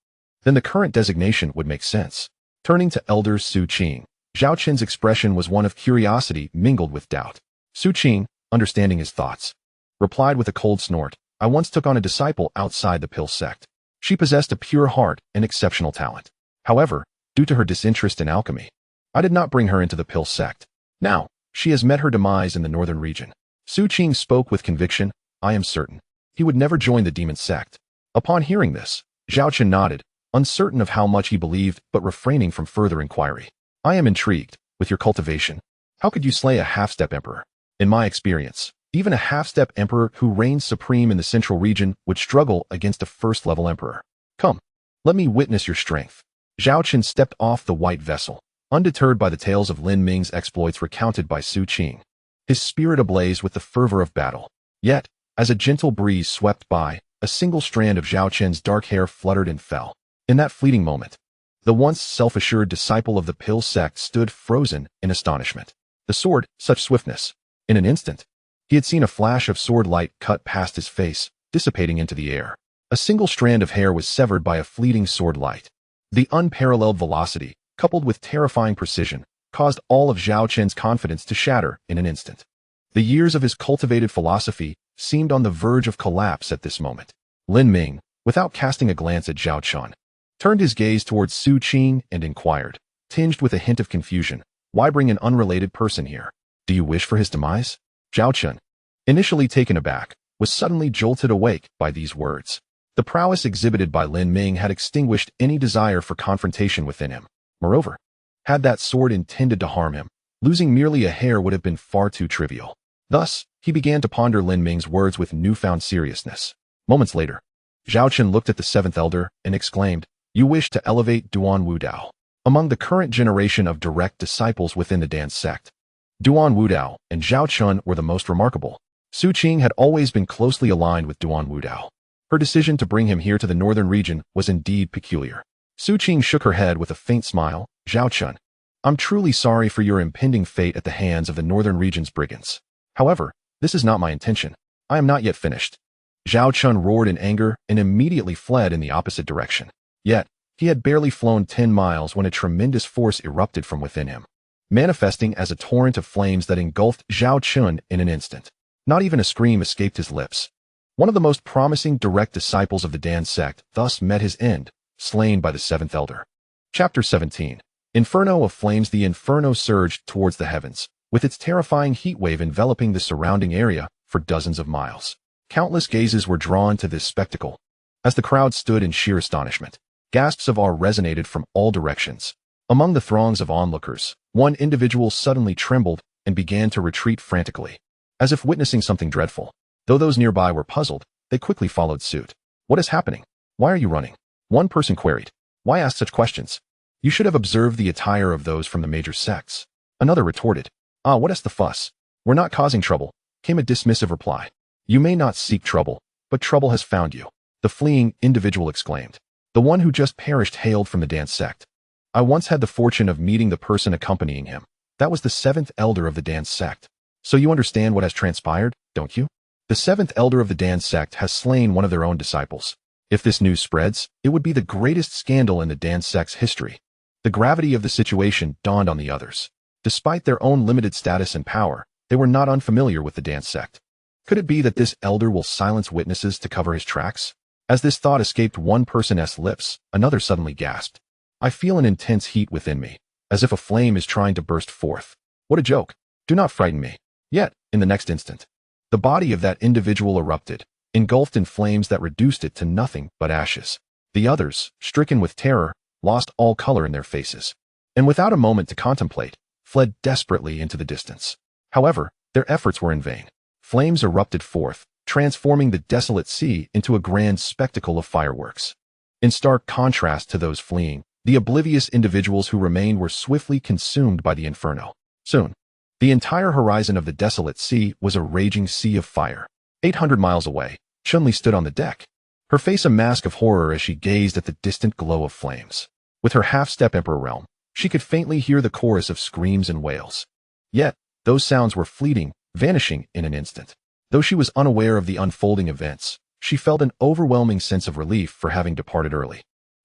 then the current designation would make sense. Turning to Elder Su Qing, Zhao Chun's expression was one of curiosity mingled with doubt. Su Qing, understanding his thoughts, replied with a cold snort, I once took on a disciple outside the Pill sect. She possessed a pure heart and exceptional talent. However, due to her disinterest in alchemy, I did not bring her into the Pill sect. Now, she has met her demise in the northern region. Su Qing spoke with conviction. I am certain he would never join the demon sect. Upon hearing this, Zhao Chun nodded, uncertain of how much he believed but refraining from further inquiry. I am intrigued with your cultivation. How could you slay a half-step emperor? In my experience, even a half-step emperor who reigns supreme in the central region would struggle against a first-level emperor. Come, let me witness your strength. Zhao Chun stepped off the white vessel, undeterred by the tales of Lin Ming's exploits recounted by Su Qing, his spirit ablaze with the fervor of battle. Yet, as a gentle breeze swept by, a single strand of Zhao Chun's dark hair fluttered and fell. In that fleeting moment, the once self-assured disciple of the Pill sect stood frozen in astonishment. The sword, such swiftness. In an instant, he had seen a flash of sword light cut past his face, dissipating into the air. A single strand of hair was severed by a fleeting sword light. The unparalleled velocity, coupled with terrifying precision, caused all of Zhao Chun's confidence to shatter in an instant. The years of his cultivated philosophy seemed on the verge of collapse at this moment. Lin Ming, without casting a glance at Zhao Chun, turned his gaze towards Su Qing and inquired, tinged with a hint of confusion, why bring an unrelated person here? Do you wish for his demise? Zhao Chun, initially taken aback, was suddenly jolted awake by these words. The prowess exhibited by Lin Ming had extinguished any desire for confrontation within him. Moreover, had that sword intended to harm him, losing merely a hair would have been far too trivial. Thus, he began to ponder Lin Ming's words with newfound seriousness. Moments later, Zhao Chun looked at the seventh elder and exclaimed, You wish to elevate Duan Wudao among the current generation of direct disciples within the Dan sect. Duan Wudao and Zhao Chun were the most remarkable. Su Qing had always been closely aligned with Duan Wudao. Her decision to bring him here to the northern region was indeed peculiar. Su Qing shook her head with a faint smile. Zhao Chun, I'm truly sorry for your impending fate at the hands of the northern region's brigands. However, this is not my intention. I am not yet finished. Zhao Chun roared in anger and immediately fled in the opposite direction. Yet, he had barely flown 10 miles when a tremendous force erupted from within him, manifesting as a torrent of flames that engulfed Zhao Chun in an instant. Not even a scream escaped his lips. One of the most promising direct disciples of the Dan sect thus met his end, slain by the seventh elder. Chapter 17. Inferno of Flames. The inferno surged towards the heavens, with its terrifying heat wave enveloping the surrounding area for dozens of miles. Countless gazes were drawn to this spectacle. As the crowd stood in sheer astonishment, gasps of awe resonated from all directions. Among the throngs of onlookers, one individual suddenly trembled and began to retreat frantically, as if witnessing something dreadful. Though those nearby were puzzled, they quickly followed suit. What is happening? Why are you running? One person queried. Why ask such questions? You should have observed the attire of those from the major sects. Another retorted. What is the fuss? We're not causing trouble, came a dismissive reply. You may not seek trouble, but trouble has found you, the fleeing individual exclaimed. The one who just perished hailed from the Dan sect. I once had the fortune of meeting the person accompanying him. That was the seventh elder of the Dan sect. So you understand what has transpired, don't you? The seventh elder of the Dan sect has slain one of their own disciples. If this news spreads, it would be the greatest scandal in the Dan sect's history. The gravity of the situation dawned on the others. Despite their own limited status and power, they were not unfamiliar with the Dan sect. Could it be that this elder will silence witnesses to cover his tracks? As this thought escaped one person's lips, another suddenly gasped. I feel an intense heat within me, as if a flame is trying to burst forth. What a joke. Do not frighten me. Yet, in the next instant, the body of that individual erupted, engulfed in flames that reduced it to nothing but ashes. The others, stricken with terror, lost all color in their faces, and without a moment to contemplate, fled desperately into the distance. However, their efforts were in vain. Flames erupted forth, transforming the desolate sea into a grand spectacle of fireworks. In stark contrast to those fleeing, the oblivious individuals who remained were swiftly consumed by the inferno. Soon, the entire horizon of the desolate sea was a raging sea of fire. 800 miles away, Chun-Li stood on the deck, her face a mask of horror as she gazed at the distant glow of flames. With her half-step emperor realm, she could faintly hear the chorus of screams and wails. Yet, those sounds were fleeting, vanishing in an instant. Though she was unaware of the unfolding events, she felt an overwhelming sense of relief for having departed early.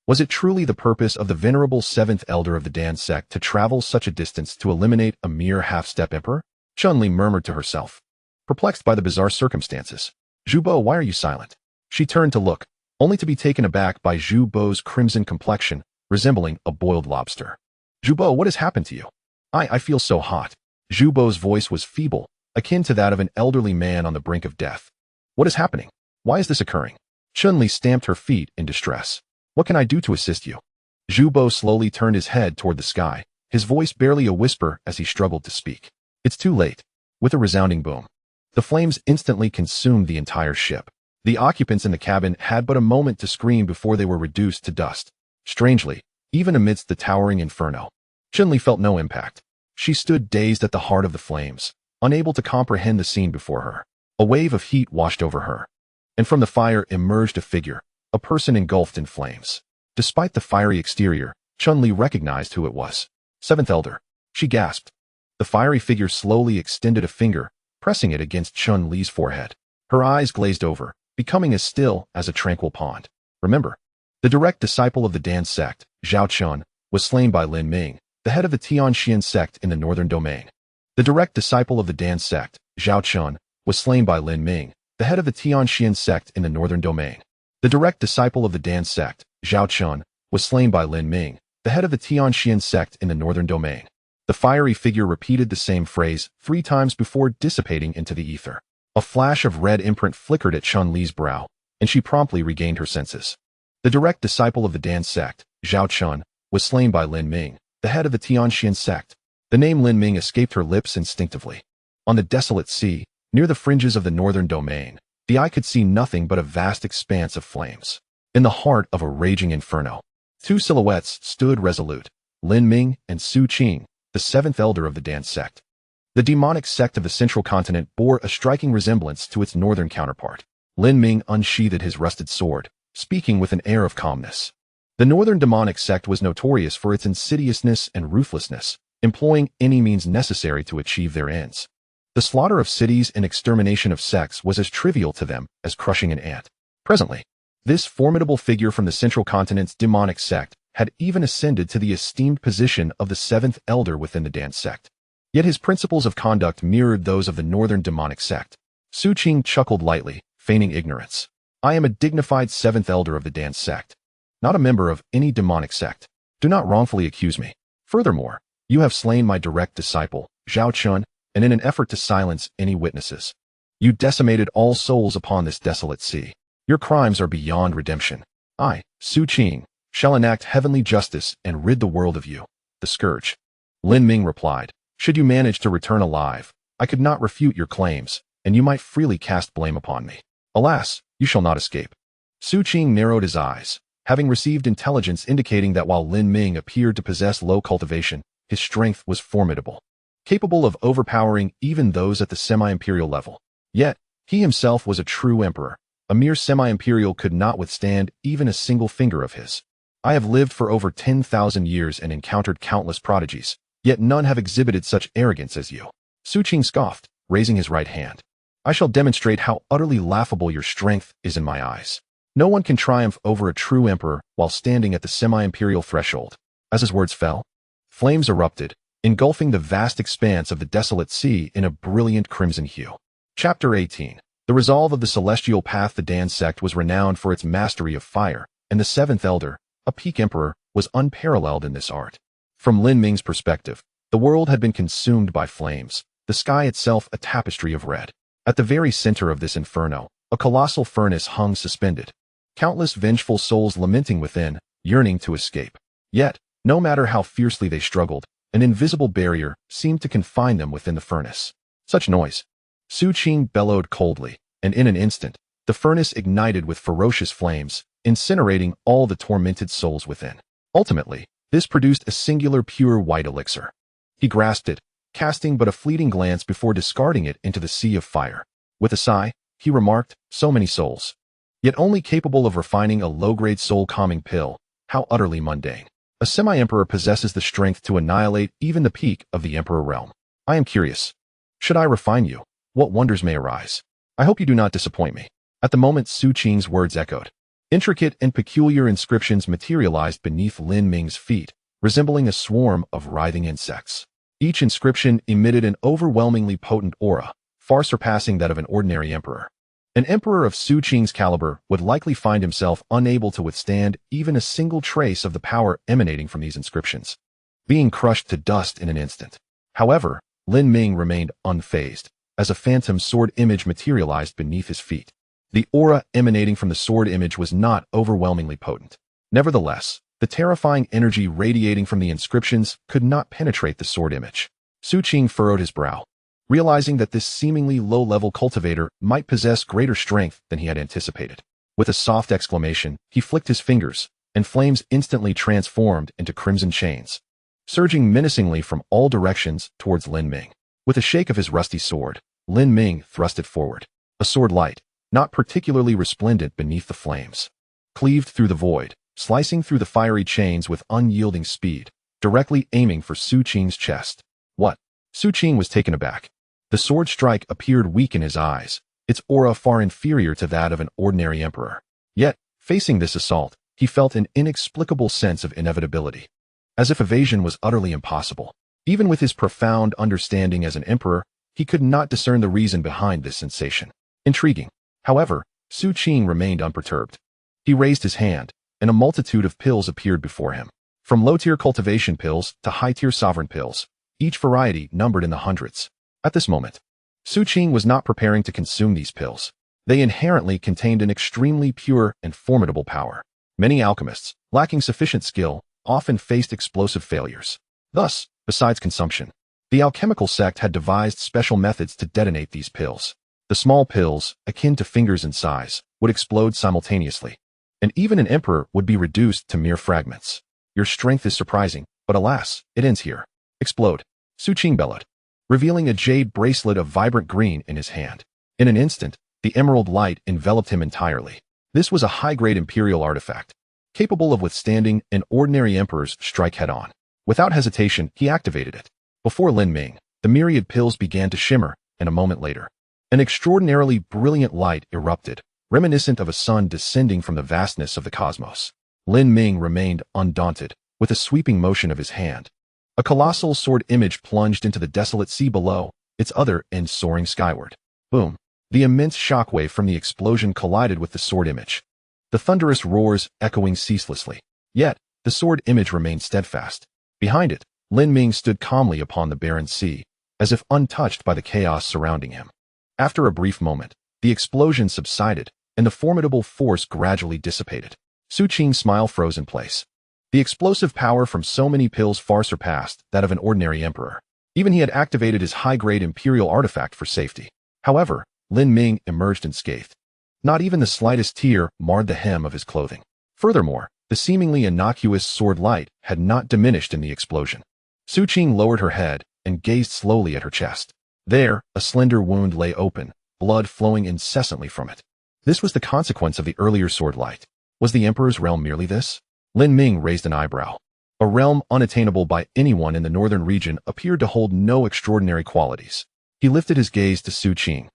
Was it truly the purpose of the venerable seventh elder of the Dan sect to travel such a distance to eliminate a mere half-step emperor? Chun-Li murmured to herself, perplexed by the bizarre circumstances. Zhu Bo, why are you silent? She turned to look, only to be taken aback by Zhu Bo's crimson complexion, resembling a boiled lobster. Zhu Bo, what has happened to you? I feel so hot. Zhu Bo's voice was feeble, akin to that of an elderly man on the brink of death. What is happening? Why is this occurring? Chun-Li stamped her feet in distress. What can I do to assist you? Zhu Bo slowly turned his head toward the sky, his voice barely a whisper as he struggled to speak. It's too late. With a resounding boom, the flames instantly consumed the entire ship. The occupants in the cabin had but a moment to scream before they were reduced to dust. Strangely, even amidst the towering inferno, Chun-Li felt no impact. She stood dazed at the heart of the flames, unable to comprehend the scene before her. A wave of heat washed over her, and from the fire emerged a figure, a person engulfed in flames. Despite the fiery exterior, Chun-Li recognized who it was. Seventh Elder. She gasped. The fiery figure slowly extended a finger, pressing it against Chun-Li's forehead. Her eyes glazed over, becoming as still as a tranquil pond. Remember, the direct disciple of the Dan sect, Zhao Chun, was slain by Lin Ming, the head of the Tianxian sect in the northern domain. The direct disciple of the Dan sect, Zhao Chun, was slain by Lin Ming, the head of the Tianxian sect in the northern domain. The direct disciple of the Dan sect, Zhao Chun, was slain by Lin Ming, the head of the Tianxian sect in the northern domain. The fiery figure repeated the same phrase 3 times before dissipating into the ether. A flash of red imprint flickered at Chun-Li's brow, and she promptly regained her senses. The direct disciple of the Dan sect, Zhao Chun, was slain by Lin Ming, the head of the Tianxian sect. The name Lin Ming escaped her lips instinctively. On the desolate sea, near the fringes of the northern domain, the eye could see nothing but a vast expanse of flames. In the heart of a raging inferno, 2 silhouettes stood resolute, Lin Ming and Su Qing, the seventh elder of the Dan sect. The demonic sect of the central continent bore a striking resemblance to its northern counterpart. Lin Ming unsheathed his rusted sword, speaking with an air of calmness. The northern demonic sect was notorious for its insidiousness and ruthlessness, employing any means necessary to achieve their ends. The slaughter of cities and extermination of sects was as trivial to them as crushing an ant. Presently, this formidable figure from the central continent's demonic sect had even ascended to the esteemed position of the seventh elder within the dance sect. Yet his principles of conduct mirrored those of the northern demonic sect. Su Qing chuckled lightly, feigning ignorance. I am a dignified seventh elder of the dance sect, not a member of any demonic sect. Do not wrongfully accuse me. Furthermore, you have slain my direct disciple, Zhao Chun, and in an effort to silence any witnesses, you decimated all souls upon this desolate sea. Your crimes are beyond redemption. I, Su Qing, shall enact heavenly justice and rid the world of you, the scourge. Lin Ming replied, should you manage to return alive, I could not refute your claims, and you might freely cast blame upon me. Alas, you shall not escape. Su Qing narrowed his eyes, having received intelligence indicating that while Lin Ming appeared to possess low cultivation, his strength was formidable, capable of overpowering even those at the semi-imperial level. Yet, he himself was a true emperor. A mere semi-imperial could not withstand even a single finger of his. I have lived for over 10,000 years and encountered countless prodigies, yet none have exhibited such arrogance as you. Su Qing scoffed, raising his right hand. I shall demonstrate how utterly laughable your strength is in my eyes. No one can triumph over a true emperor while standing at the semi-imperial threshold. As his words fell, flames erupted, engulfing the vast expanse of the desolate sea in a brilliant crimson hue. Chapter 18. The resolve of the celestial path. The Dan sect was renowned for its mastery of fire, and the seventh elder, a peak emperor, was unparalleled in this art. From Lin Ming's perspective, the world had been consumed by flames, the sky itself a tapestry of red. At the very center of this inferno, a colossal furnace hung suspended, countless vengeful souls lamenting within, yearning to escape. Yet, no matter how fiercely they struggled, an invisible barrier seemed to confine them within the furnace. Such noise! Su Qing bellowed coldly, and in an instant, the furnace ignited with ferocious flames, incinerating all the tormented souls within. Ultimately, this produced a singular pure white elixir. He grasped it, casting but a fleeting glance before discarding it into the sea of fire. With a sigh, he remarked, so many souls, yet only capable of refining a low-grade soul-calming pill. How utterly mundane. A semi-emperor possesses the strength to annihilate even the peak of the emperor realm. I am curious. Should I refine you? What wonders may arise? I hope you do not disappoint me. At the moment Su Qing's words echoed, intricate and peculiar inscriptions materialized beneath Lin Ming's feet, resembling a swarm of writhing insects. Each inscription emitted an overwhelmingly potent aura, far surpassing that of an ordinary emperor. An emperor of Su Qing's caliber would likely find himself unable to withstand even a single trace of the power emanating from these inscriptions, being crushed to dust in an instant. However, Lin Ming remained unfazed, as a phantom sword image materialized beneath his feet. The aura emanating from the sword image was not overwhelmingly potent. Nevertheless, the terrifying energy radiating from the inscriptions could not penetrate the sword image. Su Qing furrowed his brow, realizing that this seemingly low-level cultivator might possess greater strength than he had anticipated. With a soft exclamation, he flicked his fingers, and flames instantly transformed into crimson chains, surging menacingly from all directions towards Lin Ming. With a shake of his rusty sword, Lin Ming thrust it forward. A sword light, not particularly resplendent beneath the flames, cleaved through the void, slicing through the fiery chains with unyielding speed, directly aiming for Su Qing's chest. What? Su Qing was taken aback. The sword strike appeared weak in his eyes, its aura far inferior to that of an ordinary emperor. Yet, facing this assault, he felt an inexplicable sense of inevitability, as if evasion was utterly impossible. Even with his profound understanding as an emperor, he could not discern the reason behind this sensation. Intriguing. However, Su Qing remained unperturbed. He raised his hand, and a multitude of pills appeared before him. From low-tier cultivation pills to high-tier sovereign pills, each variety numbered in the hundreds. At this moment, Su Qing was not preparing to consume these pills. They inherently contained an extremely pure and formidable power. Many alchemists, lacking sufficient skill, often faced explosive failures. Thus, besides consumption, the alchemical sect had devised special methods to detonate these pills. The small pills, akin to fingers in size, would explode simultaneously, and even an emperor would be reduced to mere fragments. Your strength is surprising, but alas, it ends here. Explode. Su Qing bellowed, revealing a jade bracelet of vibrant green in his hand. In an instant, The emerald light enveloped him entirely. This was a high-grade imperial artifact, capable of withstanding an ordinary emperor's strike head-on. Without hesitation, he activated it. Before Lin Ming, the myriad pills began to shimmer, and a moment later, an extraordinarily brilliant light erupted, reminiscent of a sun descending from the vastness of the cosmos. Lin Ming remained undaunted, with a sweeping motion of his hand. A colossal sword image plunged into the desolate sea below, its other end soaring skyward. Boom! The immense shockwave from the explosion collided with the sword image, the thunderous roars echoing ceaselessly. Yet, the sword image remained steadfast. Behind it, Lin Ming stood calmly upon the barren sea, as if untouched by the chaos surrounding him. After a brief moment, the explosion subsided, and the formidable force gradually dissipated. Su Qing's smile froze in place. The explosive power from so many pills far surpassed that of an ordinary emperor. Even he had activated his high-grade imperial artifact for safety. However, Lin Ming emerged unscathed. Not even the slightest tear marred the hem of his clothing. Furthermore, the seemingly innocuous sword light had not diminished in the explosion. Su Qing lowered her head and gazed slowly at her chest. There, a slender wound lay open, blood flowing incessantly from it. This was the consequence of the earlier sword light. Was the emperor's realm merely this? Lin Ming raised an eyebrow. A realm unattainable by anyone in the northern region appeared to hold no extraordinary qualities. He lifted his gaze to Su Qing.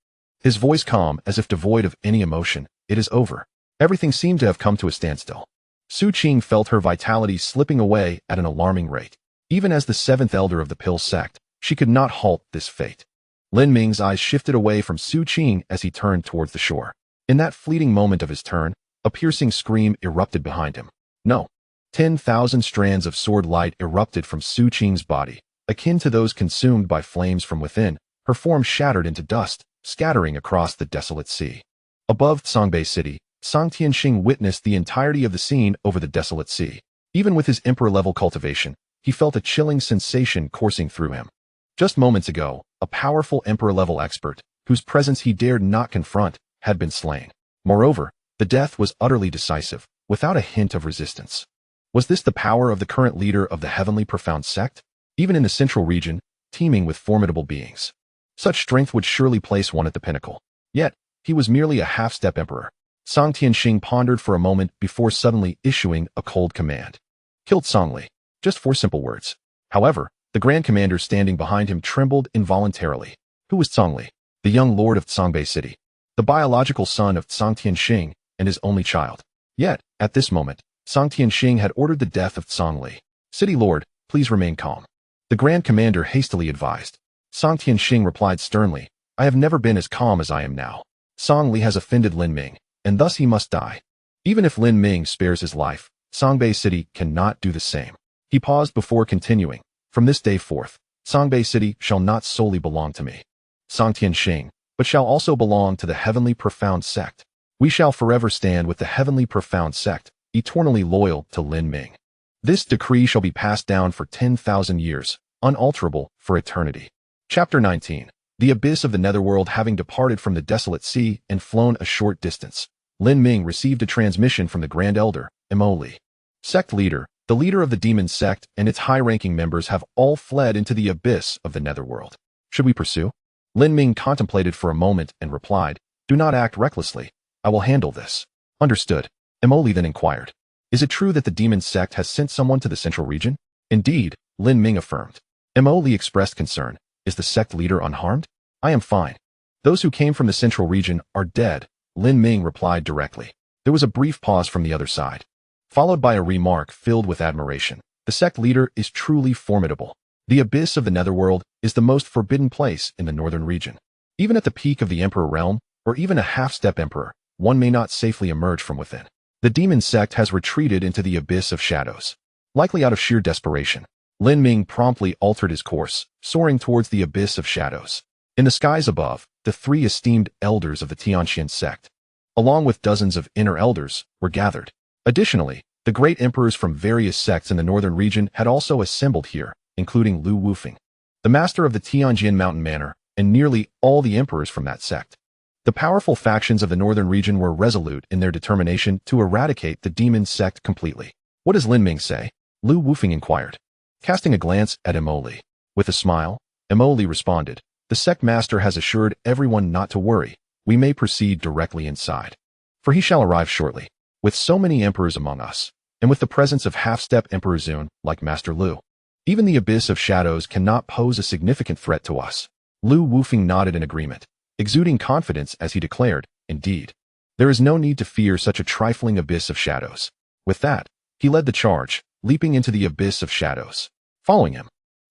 His voice calm, as if devoid of any emotion. It is over. Everything seemed to have come to a standstill. Su Qing felt her vitality slipping away at an alarming rate. Even as the seventh elder of the Pill sect, she could not halt this fate. Lin Ming's eyes shifted away from Su Qing as he turned towards the shore. In that fleeting moment of his turn, a piercing scream erupted behind him. No. 10,000 strands of sword light erupted from Su Qing's body, akin to those consumed by flames from within. Her form shattered into dust, scattering across the desolate sea. Above Songbei City, Song Tianxing witnessed the entirety of the scene over the desolate sea. Even with his emperor-level cultivation, he felt a chilling sensation coursing through him. Just moments ago, a powerful emperor-level expert, whose presence he dared not confront, had been slain. Moreover, the death was utterly decisive, without a hint of resistance. Was this the power of the current leader of the heavenly profound sect? Even in the central region, teeming with formidable beings, such strength would surely place one at the pinnacle. Yet, he was merely a half-step emperor. Song Tianxing pondered for a moment before suddenly issuing a cold command. Killed Songli. Just 4 simple words. However, the Grand Commander standing behind him trembled involuntarily. Who was Songli? The young lord of Songbei City, the biological son of Song Tianxing and his only child. Yet, at this moment, Song Tianxing had ordered the death of Songli. City Lord, please remain calm. The Grand Commander hastily advised. Song Tianxing replied sternly, I have never been as calm as I am now. Songli has offended Lin Ming, and thus he must die. Even if Lin Ming spares his life, Songbei City cannot do the same. He paused before continuing. From this day forth, Songbei City shall not solely belong to me, Song Tianxing, but shall also belong to the heavenly profound sect. We shall forever stand with the heavenly profound sect, eternally loyal to Lin Ming. This decree shall be passed down for 10,000 years, unalterable for eternity. Chapter 19. The abyss of the netherworld. Having departed from the desolate sea and flown a short distance, Lin Ming received a transmission from the Grand Elder, immortal. Sect leader, the leader of the demon sect and its high-ranking members have all fled into the abyss of the netherworld. Should we pursue? Lin Ming contemplated for a moment and replied, Do not act recklessly. I will handle this. Understood. Immortal then inquired, Is it true that the demon sect has sent someone to the central region? Indeed, Lin Ming affirmed. Immortal expressed concern. Is the sect leader unharmed? I am fine. Those who came from the central region are dead, Lin Ming replied directly. There was a brief pause from the other side, followed by a remark filled with admiration. The sect leader is truly formidable. The abyss of the netherworld is the most forbidden place in the northern region. Even at the peak of the emperor realm, or even a half-step emperor, one may not safely emerge from within. The demon sect has retreated into the abyss of shadows. Likely out of sheer desperation, Lin Ming promptly altered his course, soaring towards the abyss of shadows. In the skies above, the 3 esteemed elders of the Tianxian sect, along with dozens of inner elders, were gathered. Additionally, the great emperors from various sects in the northern region had also assembled here, including Lu Wufeng, the master of the Tianjin Mountain Manor, and nearly all the emperors from that sect. The powerful factions of the northern region were resolute in their determination to eradicate the demon sect completely. What does Lin Ming say? Lu Wufeng inquired, casting a glance at immortal. With a smile, immortal responded, The sect master has assured everyone not to worry, we may proceed directly inside. For he shall arrive shortly, with so many emperors among us, and with the presence of half-step Emperor Zun, like Master Lu. Even the abyss of shadows cannot pose a significant threat to us. Lu Wufeng nodded in agreement, exuding confidence as he declared, indeed, there is no need to fear such a trifling abyss of shadows. With that, he led the charge, leaping into the abyss of shadows. Following him,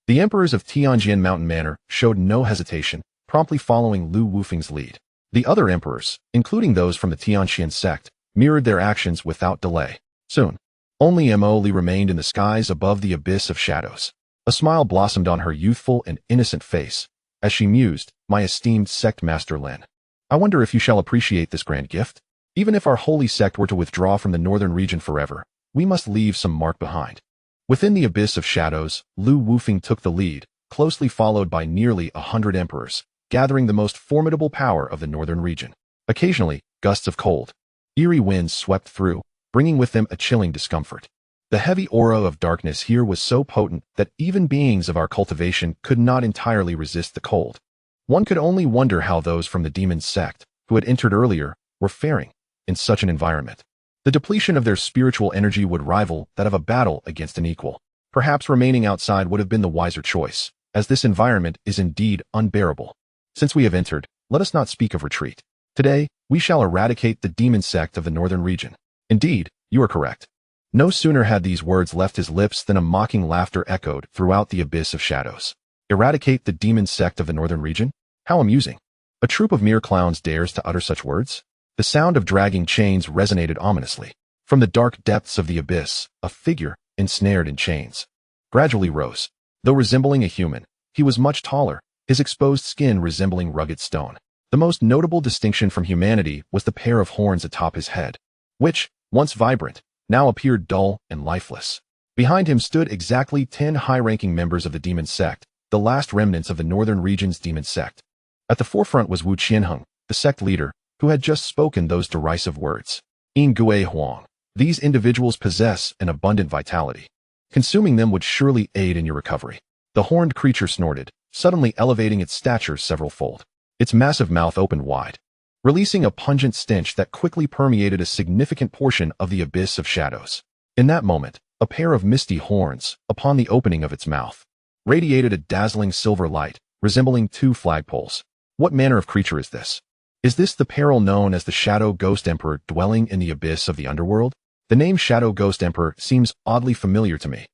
the emperors of Tianjin Mountain Manor showed no hesitation, promptly following Lu Wufeng's lead. The other emperors, including those from the Tianjin sect, mirrored their actions without delay. Soon, only Emily remained in the skies above the abyss of shadows. A smile blossomed on her youthful and innocent face, as she mused, my esteemed sect Master Lin. I wonder if you shall appreciate this grand gift? Even if our holy sect were to withdraw from the northern region forever, we must leave some mark behind. Within the abyss of shadows, Lu Wufeng took the lead, closely followed by nearly 100 emperors, gathering the most formidable power of the northern region. Occasionally, gusts of cold, eerie winds swept through, bringing with them a chilling discomfort. The heavy aura of darkness here was so potent that even beings of our cultivation could not entirely resist the cold. One could only wonder how those from the demon sect, who had entered earlier, were faring in such an environment. The depletion of their spiritual energy would rival that of a battle against an equal. Perhaps remaining outside would have been the wiser choice, as this environment is indeed unbearable. Since we have entered, let us not speak of retreat. Today, we shall eradicate the demon sect of the northern region. Indeed, you are correct. No sooner had these words left his lips than a mocking laughter echoed throughout the abyss of shadows. Eradicate the demon sect of the northern region? How amusing. A troop of mere clowns dares to utter such words? The sound of dragging chains resonated ominously. From the dark depths of the abyss, a figure, ensnared in chains, gradually rose. Though resembling a human, he was much taller, his exposed skin resembling rugged stone. The most notable distinction from humanity was the pair of horns atop his head, which, once vibrant, now appeared dull and lifeless. Behind him stood exactly 10 high-ranking members of the demon sect, the last remnants of the northern region's demon sect. At the forefront was Wu Qianheng, the sect leader, who had just spoken those derisive words. In Gui Huang. These individuals possess an abundant vitality. Consuming them would surely aid in your recovery. The horned creature snorted, suddenly elevating its stature several-fold. Its massive mouth opened wide, releasing a pungent stench that quickly permeated a significant portion of the abyss of shadows. In that moment, a pair of misty horns, upon the opening of its mouth, radiated a dazzling silver light, resembling 2 flagpoles. What manner of creature is this? Is this the peril known as the Shadow Ghost Emperor dwelling in the abyss of the underworld? The name Shadow Ghost Emperor seems oddly familiar to me.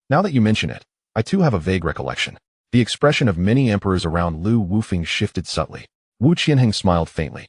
Now that you mention it, I too have a vague recollection. The expression of many emperors around Lu Wufeng shifted subtly. Wu Qianheng smiled faintly,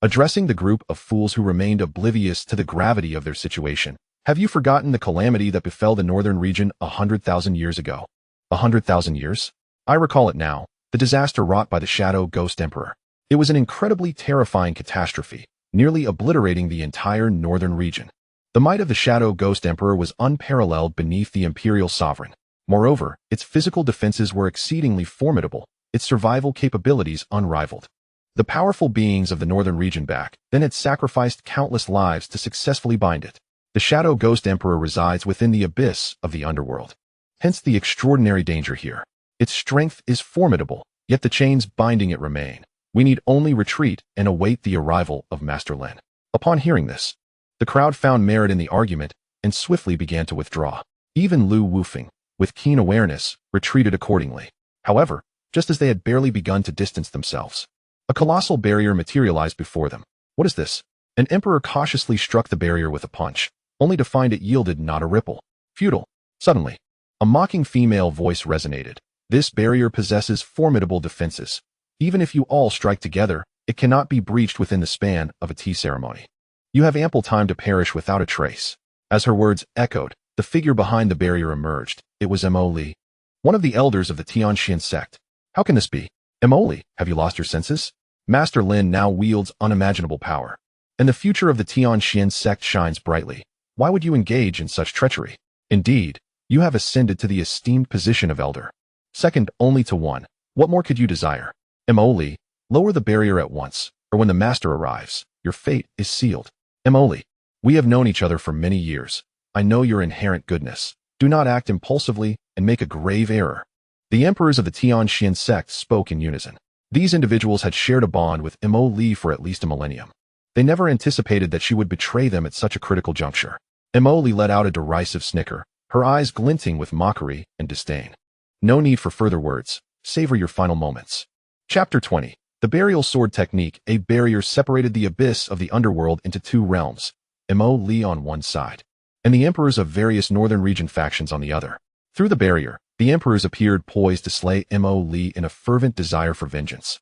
addressing the group of fools who remained oblivious to the gravity of their situation. Have you forgotten the calamity that befell the northern region 100,000 years ago? 100,000 years? I recall it now, the disaster wrought by the Shadow Ghost Emperor. It was an incredibly terrifying catastrophe, nearly obliterating the entire northern region. The might of the Shadow Ghost Emperor was unparalleled beneath the imperial sovereign. Moreover, its physical defenses were exceedingly formidable, its survival capabilities unrivaled. The powerful beings of the northern region back then had sacrificed countless lives to successfully bind it. The Shadow Ghost Emperor resides within the abyss of the underworld. Hence the extraordinary danger here. Its strength is formidable, yet the chains binding it remain. We need only retreat and await the arrival of Master Lin. Upon hearing this, the crowd found merit in the argument and swiftly began to withdraw. Even Lu Wufeng, with keen awareness, retreated accordingly. However, just as they had barely begun to distance themselves, a colossal barrier materialized before them. What is this? An emperor cautiously struck the barrier with a punch, only to find it yielded not a ripple. Futile. Suddenly, a mocking female voice resonated. This barrier possesses formidable defenses. Even if you all strike together, it cannot be breached within the span of a tea ceremony. You have ample time to perish without a trace. As her words echoed, the figure behind the barrier emerged. It was Mo Li, one of the elders of the Tianjin sect. How can this be? Mo Li, have you lost your senses? Master Lin now wields unimaginable power, and the future of the Tianjin sect shines brightly. Why would you engage in such treachery? Indeed, you have ascended to the esteemed position of elder, second only to one. What more could you desire? Mo Li, lower the barrier at once, or when the master arrives, your fate is sealed. Mo Li, we have known each other for many years. I know your inherent goodness. Do not act impulsively and make a grave error. The emperors of the Tianjin sect spoke in unison. These individuals had shared a bond with Mo Li for at least a millennium. They never anticipated that she would betray them at such a critical juncture. Mo Li let out a derisive snicker, her eyes glinting with mockery and disdain. No need for further words. Savor your final moments. Chapter 20. The Burial Sword Technique. A barrier separated the abyss of the underworld into two realms, Mo Li on one side, and the emperors of various northern region factions on the other. Through the barrier, the emperors appeared poised to slay Mo Li in a fervent desire for vengeance,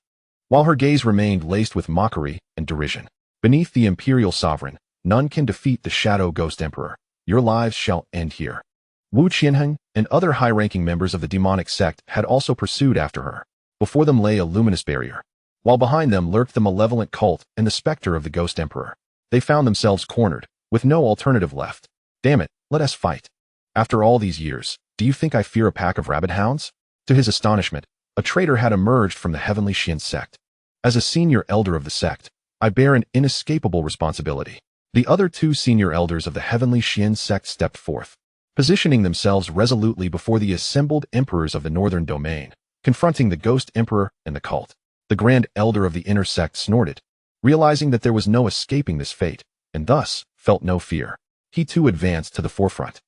while her gaze remained laced with mockery and derision. Beneath the imperial sovereign, none can defeat the shadow ghost emperor. Your lives shall end here. Wu Qianheng and other high-ranking members of the demonic sect had also pursued after her. Before them lay a luminous barrier, while behind them lurked the malevolent cult and the specter of the ghost emperor. They found themselves cornered, with no alternative left. Damn it, let us fight. After all these years, do you think I fear a pack of rabid hounds? To his astonishment, a traitor had emerged from the heavenly Xian sect. As a senior elder of the sect, I bear an inescapable responsibility. The other two senior elders of the heavenly Xian sect stepped forth, positioning themselves resolutely before the assembled emperors of the northern domain, confronting the ghost emperor and the cult. The grand elder of the inner sect snorted, realizing that there was no escaping this fate, and thus felt no fear. He too advanced to the forefront.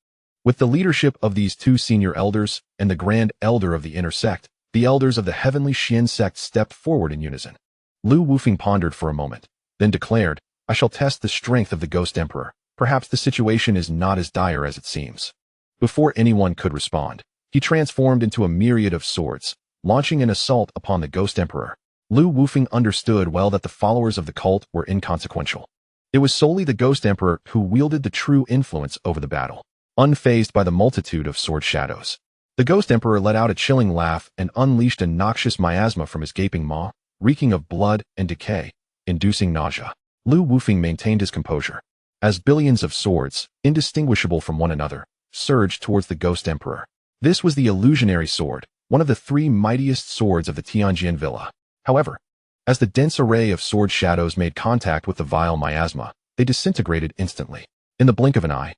With the leadership of these two senior elders and the grand elder of the inner sect, the elders of the heavenly Xian sect stepped forward in unison. Lu Wufeng pondered for a moment, then declared, I shall test the strength of the ghost emperor. Perhaps the situation is not as dire as it seems. Before anyone could respond, he transformed into a myriad of swords, launching an assault upon the ghost emperor. Lu Wufeng understood well that the followers of the cult were inconsequential. It was solely the ghost emperor who wielded the true influence over the battle, unfazed by the multitude of sword shadows. The ghost emperor let out a chilling laugh and unleashed a noxious miasma from his gaping maw, reeking of blood and decay, inducing nausea. Lu Wufeng maintained his composure, as billions of swords, indistinguishable from one another, surged towards the ghost emperor. This was the illusionary sword, one of the three mightiest swords of the Tianjin Villa. However, as the dense array of sword shadows made contact with the vile miasma, they disintegrated instantly. In the blink of an eye,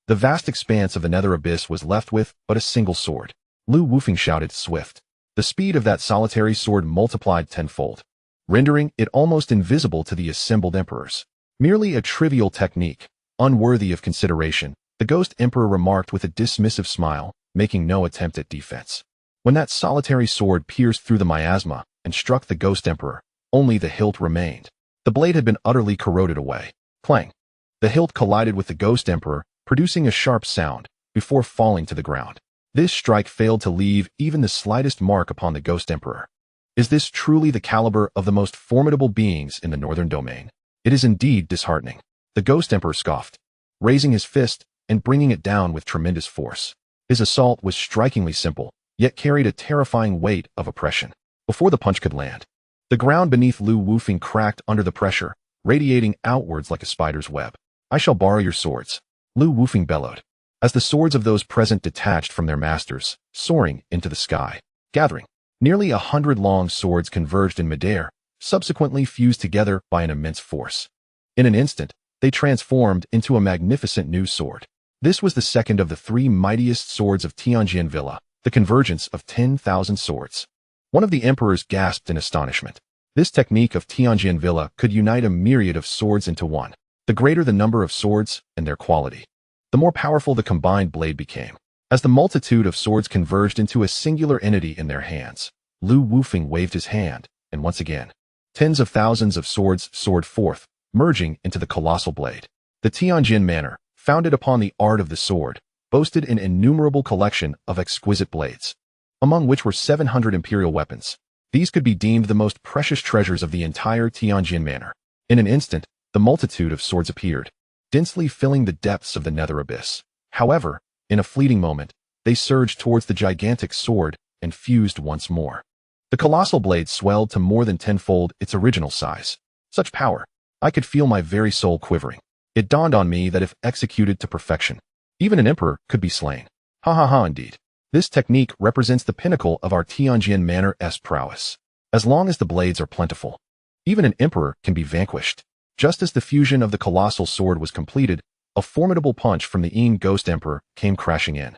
the vast expanse of the nether abyss was left with but a single sword. Lu Wufeng shouted, swift. The speed of that solitary sword multiplied tenfold, rendering it almost invisible to the assembled emperors. Merely a trivial technique, unworthy of consideration, the ghost emperor remarked with a dismissive smile, making no attempt at defense. When that solitary sword pierced through the miasma and struck the ghost emperor, only the hilt remained. The blade had been utterly corroded away. Clang! The hilt collided with the ghost emperor, producing a sharp sound, before falling to the ground. This strike failed to leave even the slightest mark upon the ghost emperor. Is this truly the caliber of the most formidable beings in the northern domain? It is indeed disheartening. The ghost emperor scoffed, raising his fist and bringing it down with tremendous force. His assault was strikingly simple, yet carried a terrifying weight of oppression. Before the punch could land, the ground beneath Lu Wufeng cracked under the pressure, radiating outwards like a spider's web. I shall borrow your swords, Lu Wufeng bellowed, as the swords of those present detached from their masters, soaring into the sky. Gathering, nearly 100 long swords converged in midair, subsequently fused together by an immense force. In an instant, they transformed into a magnificent new sword. This was the second of the three mightiest swords of Tianjin Villa, the convergence of 10,000 swords. One of the emperors gasped in astonishment. This technique of Tianjin Villa could unite a myriad of swords into one. The greater the number of swords and their quality, the more powerful the combined blade became. As the multitude of swords converged into a singular entity in their hands, Lu Wufeng waved his hand, and once again, tens of thousands of swords soared forth, merging into the colossal blade. The Tianjin Manor, founded upon the art of the sword, boasted an innumerable collection of exquisite blades, among which were 700 imperial weapons. These could be deemed the most precious treasures of the entire Tianjin Manor. In an instant, the multitude of swords appeared, densely filling the depths of the nether abyss. However, in a fleeting moment, they surged towards the gigantic sword and fused once more. The colossal blade swelled to more than tenfold its original size. Such power! I could feel my very soul quivering. It dawned on me that if executed to perfection, even an emperor could be slain. Ha ha ha indeed. This technique represents the pinnacle of our Tianjin Manor's prowess. As long as the blades are plentiful, even an emperor can be vanquished. Just as the fusion of the colossal sword was completed, a formidable punch from the Yin Ghost Emperor came crashing in.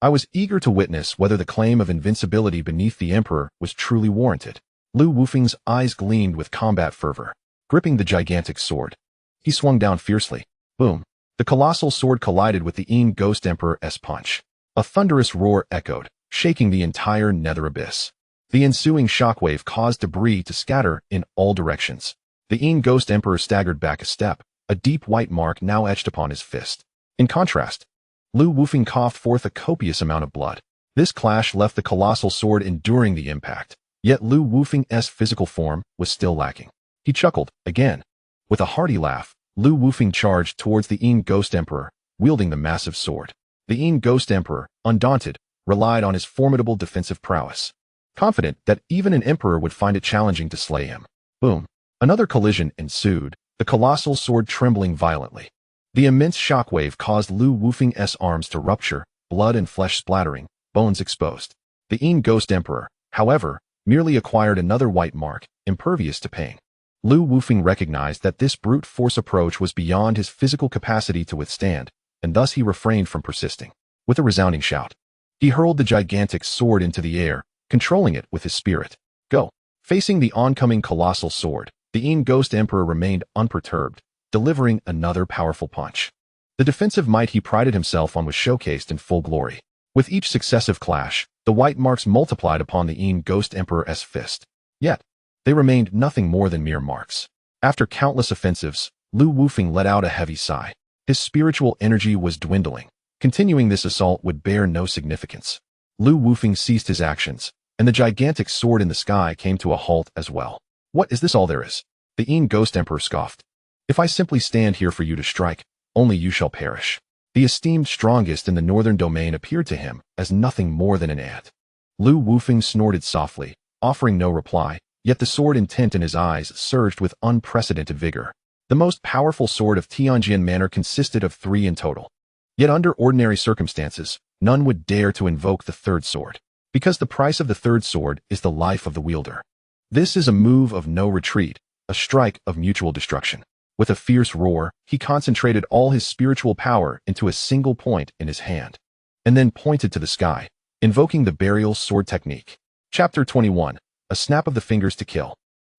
I was eager to witness whether the claim of invincibility beneath the emperor was truly warranted. Lu Wufeng's eyes gleamed with combat fervor. Gripping the gigantic sword, he swung down fiercely. Boom! The colossal sword collided with the Ghost Emperor's punch. A thunderous roar echoed, shaking the entire nether abyss. The ensuing shockwave caused debris to scatter in all directions. The Ghost Emperor staggered back a step, a deep white mark now etched upon his fist. In contrast, Lu Wufeng coughed forth a copious amount of blood. This clash left the colossal sword enduring the impact, yet Lu Wufeng's physical form was still lacking. He chuckled, again. With a hearty laugh, Lu Wufeng charged towards the Ghost Emperor, wielding the massive sword. The Ghost Emperor, undaunted, relied on his formidable defensive prowess, confident that even an emperor would find it challenging to slay him. Boom! Another collision ensued, the colossal sword trembling violently. The immense shockwave caused Lu Wufeng's arms to rupture, blood and flesh splattering, bones exposed. The Ghost Emperor, however, merely acquired another white mark, impervious to pain. Lu Wufeng recognized that this brute force approach was beyond his physical capacity to withstand, and thus he refrained from persisting. With a resounding shout, he hurled the gigantic sword into the air, controlling it with his spirit. Go! Facing the oncoming colossal sword, the Ghost Emperor remained unperturbed, delivering another powerful punch. The defensive might he prided himself on was showcased in full glory. With each successive clash, the white marks multiplied upon the Ghost Emperor's fist. Yet, they remained nothing more than mere marks. After countless offensives, Lu Wufeng let out a heavy sigh. His spiritual energy was dwindling. Continuing this assault would bear no significance. Lu Wufeng ceased his actions, and the gigantic sword in the sky came to a halt as well. What is this all there is? The Ghost Emperor scoffed. If I simply stand here for you to strike, only you shall perish. The esteemed strongest in the northern domain appeared to him as nothing more than an ant. Lu Wufeng snorted softly, offering no reply, yet the sword intent in his eyes surged with unprecedented vigor. The most powerful sword of Tianjin Manor consisted of 3 in total. Yet under ordinary circumstances, none would dare to invoke the third sword, because the price of the third sword is the life of the wielder. This is a move of no retreat, a strike of mutual destruction. With a fierce roar, he concentrated all his spiritual power into a single point in his hand, and then pointed to the sky, invoking the burial sword technique. Chapter 21. A snap of the fingers to kill.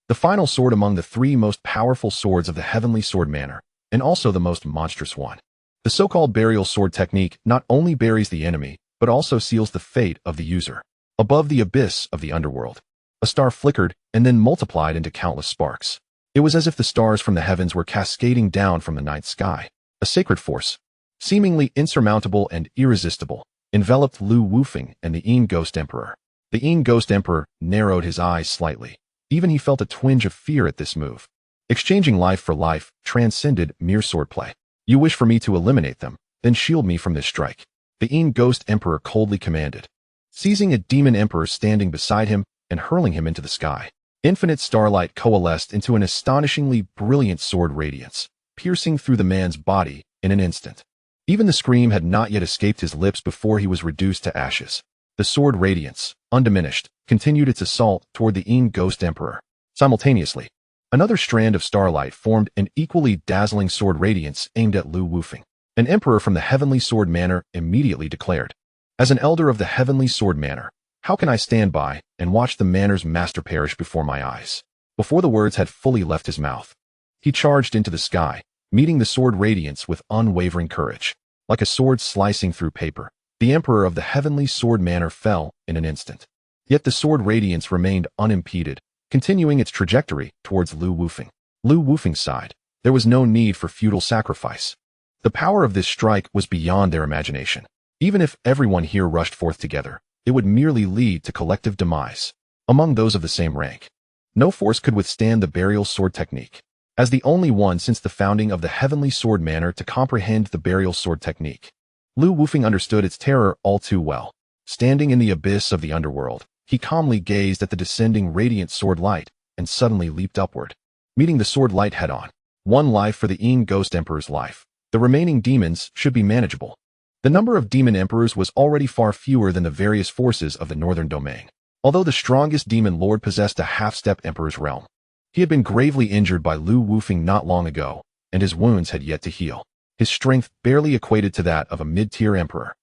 The final sword among the 3 most powerful swords of the Heavenly Sword Manor, and also the most monstrous one. The so-called burial sword technique not only buries the enemy, but also seals the fate of the user. Above the abyss of the underworld, a star flickered and then multiplied into countless sparks. It was as if the stars from the heavens were cascading down from the night sky. A sacred force, seemingly insurmountable and irresistible, enveloped Lu Wufeng and the Ghost Emperor. The Ghost Emperor narrowed his eyes slightly. Even he felt a twinge of fear at this move. Exchanging life for life transcended mere swordplay. You wish for me to eliminate them, then shield me from this strike. The Ghost Emperor coldly commanded, seizing a demon emperor standing beside him and hurling him into the sky. Infinite starlight coalesced into an astonishingly brilliant sword radiance, piercing through the man's body in an instant. Even the scream had not yet escaped his lips before he was reduced to ashes. The sword radiance, undiminished, continued its assault toward the Ghost Emperor. Simultaneously, another strand of starlight formed an equally dazzling sword radiance aimed at Lu Wufeng. An emperor from the Heavenly Sword Manor immediately declared, "As an elder of the Heavenly Sword Manor, how can I stand by and watch the manor's master perish before my eyes?" Before the words had fully left his mouth, he charged into the sky, meeting the sword radiance with unwavering courage. Like a sword slicing through paper, the emperor of the Heavenly Sword Manor fell in an instant. Yet the sword radiance remained unimpeded, continuing its trajectory towards Lu Wufeng. Lu Wufeng sighed. There was no need for futile sacrifice. The power of this strike was beyond their imagination. Even if everyone here rushed forth together, it would merely lead to collective demise among those of the same rank. No force could withstand the burial sword technique. As the only one since the founding of the Heavenly Sword Manor to comprehend the burial sword technique, Lu Wufeng understood its terror all too well. Standing in the abyss of the underworld, he calmly gazed at the descending radiant sword light and suddenly leaped upward, meeting the sword light head-on. One life for the Ghost Emperor's life. The remaining demons should be manageable. The number of demon emperors was already far fewer than the various forces of the northern domain. Although the strongest demon lord possessed a half-step emperor's realm, he had been gravely injured by Lu Wufeng not long ago, and his wounds had yet to heal. His strength barely equated to that of a mid-tier emperor.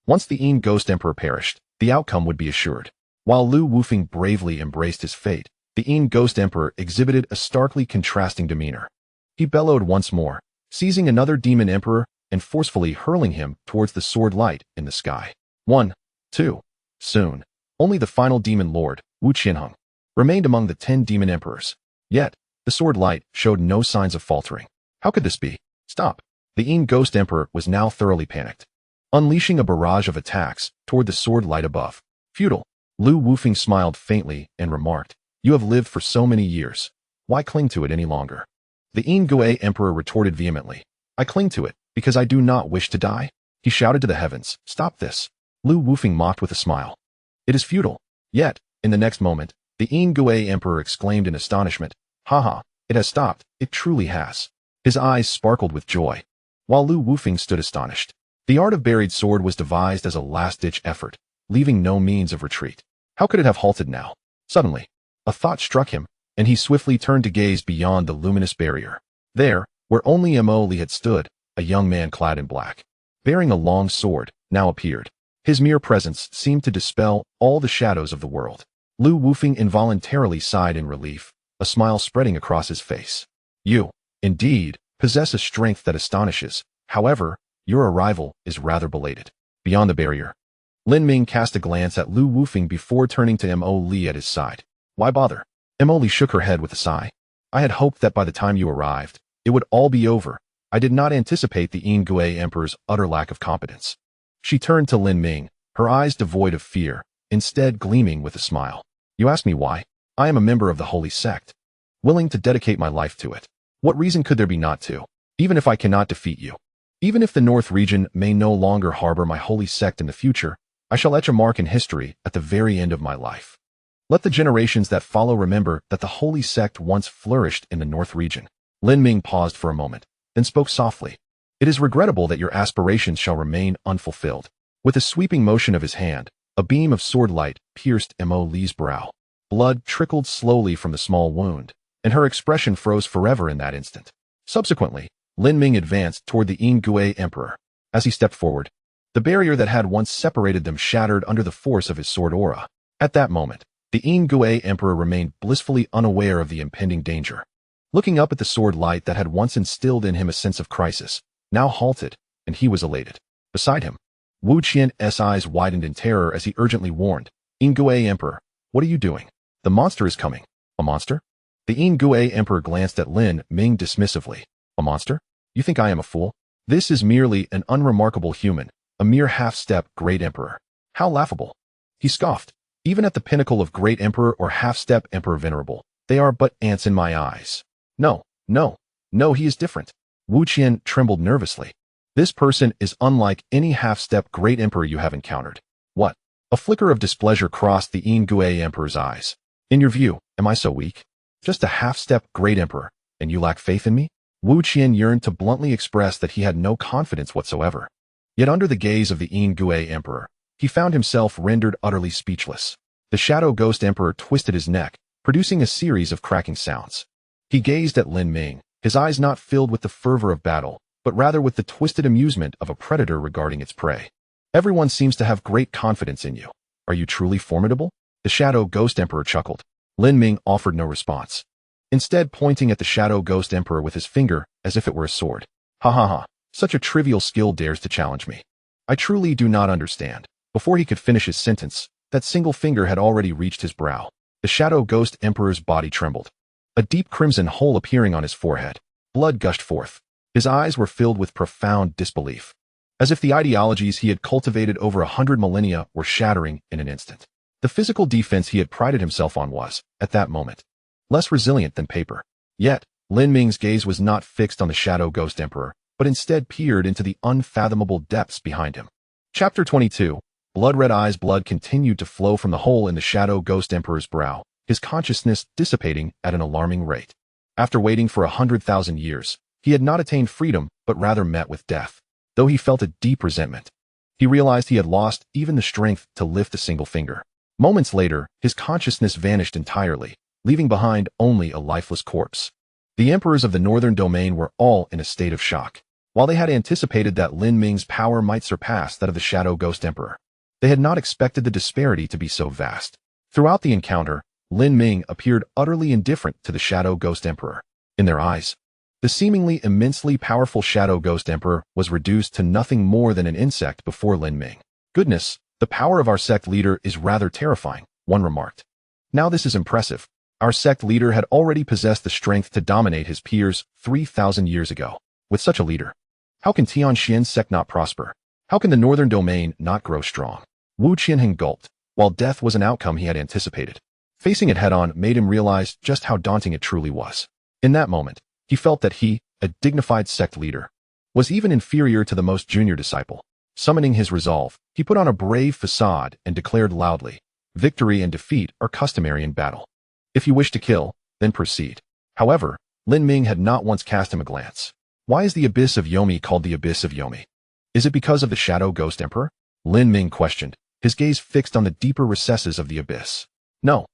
Once the Ghost Emperor perished, the outcome would be assured. While Lu Wufeng bravely embraced his fate, The Ghost Emperor exhibited a starkly contrasting demeanor. He bellowed once more, seizing another demon emperor and forcefully hurling him towards the sword light in the sky. 1, 2. Soon, only the final demon lord, Wu Qianheng, remained among the 10 demon emperors. Yet, the sword light showed no signs of faltering. How could this be? Stop! The Ghost Emperor was now thoroughly panicked, unleashing a barrage of attacks toward the sword light above. Futile. Lu Wufeng smiled faintly and remarked, "You have lived for so many years. Why cling to it any longer?" The Gui Emperor retorted vehemently, "I cling to it because I do not wish to die." He shouted to the heavens, "Stop this!" Lu Wufeng mocked with a smile. "It is futile." Yet, in the next moment, the Gui Emperor exclaimed in astonishment, "Haha, it has stopped, it truly has." His eyes sparkled with joy, while Lu Wufeng stood astonished. The art of buried sword was devised as a last-ditch effort, leaving no means of retreat. How could it have halted now? Suddenly, a thought struck him, and he swiftly turned to gaze beyond the luminous barrier. There, where only Li had stood, a young man clad in black, bearing a long sword, now appeared. His mere presence seemed to dispel all the shadows of the world. Lu Wufeng involuntarily sighed in relief, a smile spreading across his face. "You, indeed, possess a strength that astonishes. However, your arrival is rather belated." Beyond the barrier, Lin Ming cast a glance at Lu Wufeng before turning to Li at his side. "Why bother?" Li shook her head with a sigh. "I had hoped that by the time you arrived, it would all be over. I did not anticipate the Gui Emperor's utter lack of competence." She turned to Lin Ming, her eyes devoid of fear, instead gleaming with a smile. "You ask me why? I am a member of the holy sect, willing to dedicate my life to it. What reason could there be not to? Even if I cannot defeat you, even if the North region may no longer harbor my holy sect in the future, I shall etch a mark in history at the very end of my life. Let the generations that follow remember that the holy sect once flourished in the North region." Lin Ming paused for a moment, then spoke softly. "It is regrettable that your aspirations shall remain unfulfilled." With a sweeping motion of his hand, a beam of sword light pierced Li's brow. Blood trickled slowly from the small wound, and her expression froze forever in that instant. Subsequently, Lin Ming advanced toward the Gui Emperor. As he stepped forward, the barrier that had once separated them shattered under the force of his sword aura. At that moment, the Gui Emperor remained blissfully unaware of the impending danger. Looking up at the sword light that had once instilled in him a sense of crisis, now halted, and he was elated. Beside him, Wu Qian's eyes widened in terror as he urgently warned, "Gui Emperor, what are you doing? The monster is coming." "A monster?" The Gui Emperor glanced at Lin Ming dismissively. "A monster? You think I am a fool? This is merely an unremarkable human, a mere half-step great emperor." "How laughable!" He scoffed. "Even at the pinnacle of great emperor or half-step emperor venerable, they are but ants in my eyes." No, he is different." Wu Qian trembled nervously. "This person is unlike any half-step great emperor you have encountered." "What?" A flicker of displeasure crossed the Gui Emperor's eyes. "In your view, am I so weak? Just a half-step great emperor, and you lack faith in me?" Wu Qian yearned to bluntly express that he had no confidence whatsoever. Yet under the gaze of the Gui Emperor, he found himself rendered utterly speechless. The Shadow Ghost Emperor twisted his neck, producing a series of cracking sounds. He gazed at Lin Ming, his eyes not filled with the fervor of battle, but rather with the twisted amusement of a predator regarding its prey. "Everyone seems to have great confidence in you. Are you truly formidable?" The Shadow Ghost Emperor chuckled. Lin Ming offered no response, instead pointing at the Shadow Ghost Emperor with his finger as if it were a sword. "Ha ha ha, such a trivial skill dares to challenge me. I truly do not understand." Before he could finish his sentence, that single finger had already reached his brow. The Shadow Ghost Emperor's body trembled, a deep crimson hole appearing on his forehead. Blood gushed forth. His eyes were filled with profound disbelief, as if the ideologies he had cultivated over 100 millennia were shattering in an instant. The physical defense he had prided himself on was, at that moment, less resilient than paper. Yet, Lin Ming's gaze was not fixed on the Shadow Ghost Emperor, but instead peered into the unfathomable depths behind him. Chapter 22. Blood-red eyes. Blood continued to flow from the hole in the Shadow Ghost Emperor's brow, his consciousness dissipating at an alarming rate. After waiting for 100,000 years, he had not attained freedom, but rather met with death. Though he felt a deep resentment, he realized he had lost even the strength to lift a single finger. Moments later, his consciousness vanished entirely, leaving behind only a lifeless corpse. The emperors of the northern domain were all in a state of shock. While they had anticipated that Lin Ming's power might surpass that of the Shadow Ghost Emperor, they had not expected the disparity to be so vast. Throughout the encounter, Lin Ming appeared utterly indifferent to the Shadow Ghost Emperor. In their eyes, the seemingly immensely powerful Shadow Ghost Emperor was reduced to nothing more than an insect before Lin Ming. Goodness, the power of our sect leader is rather terrifying, one remarked. Now this is impressive. Our sect leader had already possessed the strength to dominate his peers 3,000 years ago. With such a leader, how can Tianxian's sect not prosper? How can the northern domain not grow strong? Wu Qianheng gulped, while death was an outcome he had anticipated. Facing it head-on made him realize just how daunting it truly was. In that moment, he felt that he, a dignified sect leader, was even inferior to the most junior disciple. Summoning his resolve, he put on a brave facade and declared loudly, "Victory and defeat are customary in battle. If you wish to kill, then proceed." However, Lin Ming had not once cast him a glance. Why is the Abyss of Yomi called the Abyss of Yomi? Is it because of the Shadow Ghost Emperor? Lin Ming questioned, his gaze fixed on the deeper recesses of the abyss. No.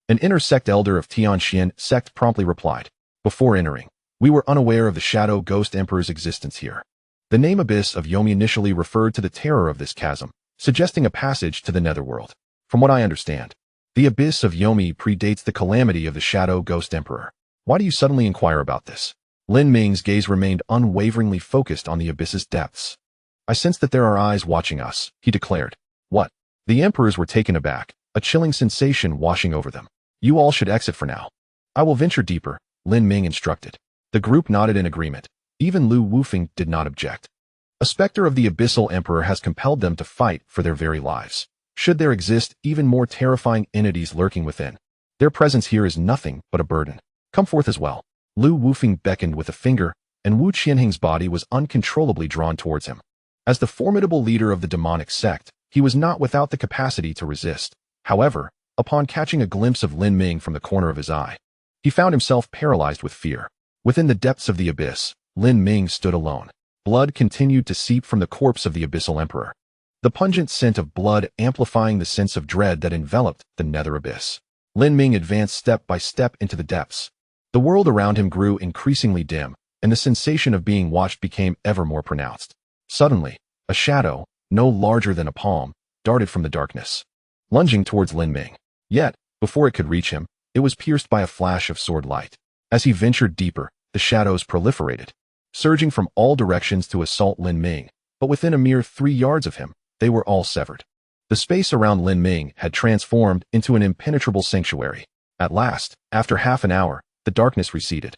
An inner sect elder of Tianxian sect promptly replied. Before entering, we were unaware of the Shadow Ghost Emperor's existence here. The name Abyss of Yomi initially referred to the terror of this chasm, suggesting a passage to the netherworld. From what I understand, the Abyss of Yomi predates the calamity of the Shadow Ghost Emperor. Why do you suddenly inquire about this? Lin Ming's gaze remained unwaveringly focused on the abyss's depths. I sense that there are eyes watching us, he declared. What? The emperors were taken aback, a chilling sensation washing over them. You all should exit for now. I will venture deeper, Lin Ming instructed. The group nodded in agreement. Even Lu Wufeng did not object. A specter of the abyssal emperor has compelled them to fight for their very lives. Should there exist even more terrifying entities lurking within, their presence here is nothing but a burden. Come forth as well. Lu Wufeng beckoned with a finger, and Wu Qianheng's body was uncontrollably drawn towards him. As the formidable leader of the demonic sect, he was not without the capacity to resist. However, upon catching a glimpse of Lin Ming from the corner of his eye, he found himself paralyzed with fear. Within the depths of the abyss, Lin Ming stood alone. Blood continued to seep from the corpse of the abyssal emperor, the pungent scent of blood amplifying the sense of dread that enveloped the nether abyss. Lin Ming advanced step by step into the depths. The world around him grew increasingly dim, and the sensation of being watched became ever more pronounced. Suddenly, a shadow, no larger than a palm, darted from the darkness, lunging towards Lin Ming. Yet, before it could reach him, it was pierced by a flash of sword light. As he ventured deeper, the shadows proliferated, surging from all directions to assault Lin Ming, but within a mere 3 yards of him, they were all severed. The space around Lin Ming had transformed into an impenetrable sanctuary. At last, after half an hour, the darkness receded,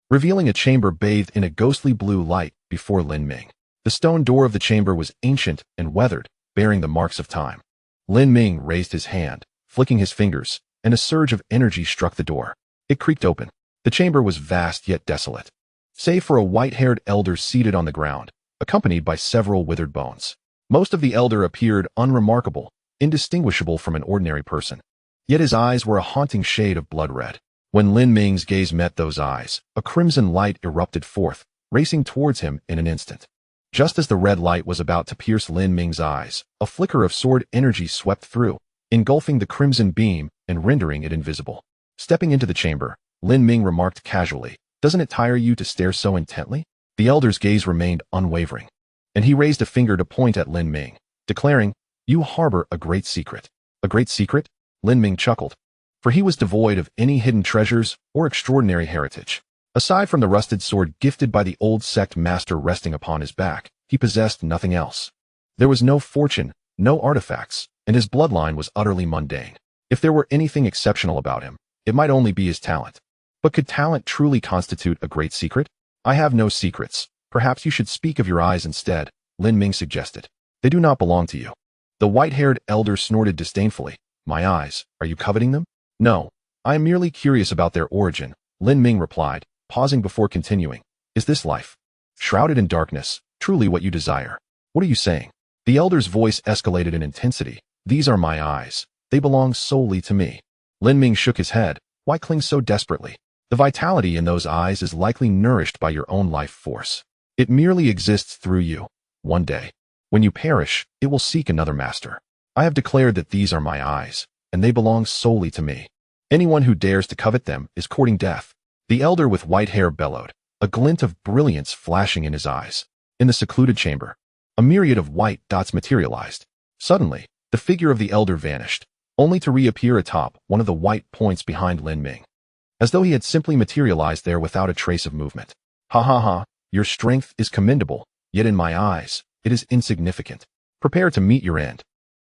revealing a chamber bathed in a ghostly blue light before Lin Ming. The stone door of the chamber was ancient and weathered, bearing the marks of time. Lin Ming raised his hand, flicking his fingers, and a surge of energy struck the door. It creaked open. The chamber was vast yet desolate, save for a white-haired elder seated on the ground, accompanied by several withered bones. Most of the elder appeared unremarkable, indistinguishable from an ordinary person. Yet his eyes were a haunting shade of blood red. When Lin Ming's gaze met those eyes, a crimson light erupted forth, racing towards him in an instant. Just as the red light was about to pierce Lin Ming's eyes, a flicker of sword energy swept through, engulfing the crimson beam and rendering it invisible. Stepping into the chamber, Lin Ming remarked casually, "Doesn't it tire you to stare so intently?" The elder's gaze remained unwavering, and he raised a finger to point at Lin Ming, declaring, "You harbor a great secret." A great secret? Lin Ming chuckled, for he was devoid of any hidden treasures or extraordinary heritage. Aside from the rusted sword gifted by the old sect master resting upon his back, he possessed nothing else. There was no fortune, no artifacts, and his bloodline was utterly mundane. If there were anything exceptional about him, it might only be his talent. But could talent truly constitute a great secret? I have no secrets. Perhaps you should speak of your eyes instead, Lin Ming suggested. They do not belong to you. The white-haired elder snorted disdainfully. My eyes, are you coveting them? No, I am merely curious about their origin, Lin Ming replied, pausing before continuing. Is this life, shrouded in darkness, truly what you desire? What are you saying? The elder's voice escalated in intensity. These are my eyes. They belong solely to me. Lin Ming shook his head. Why cling so desperately? The vitality in those eyes is likely nourished by your own life force. It merely exists through you. One day, when you perish, it will seek another master. I have declared that these are my eyes, and they belong solely to me. Anyone who dares to covet them is courting death. The elder with white hair bellowed, a glint of brilliance flashing in his eyes. In the secluded chamber, a myriad of white dots materialized. Suddenly, the figure of the elder vanished, only to reappear atop one of the white points behind Lin Ming, as though he had simply materialized there without a trace of movement. Ha ha ha, your strength is commendable, yet in my eyes, it is insignificant. Prepare to meet your end.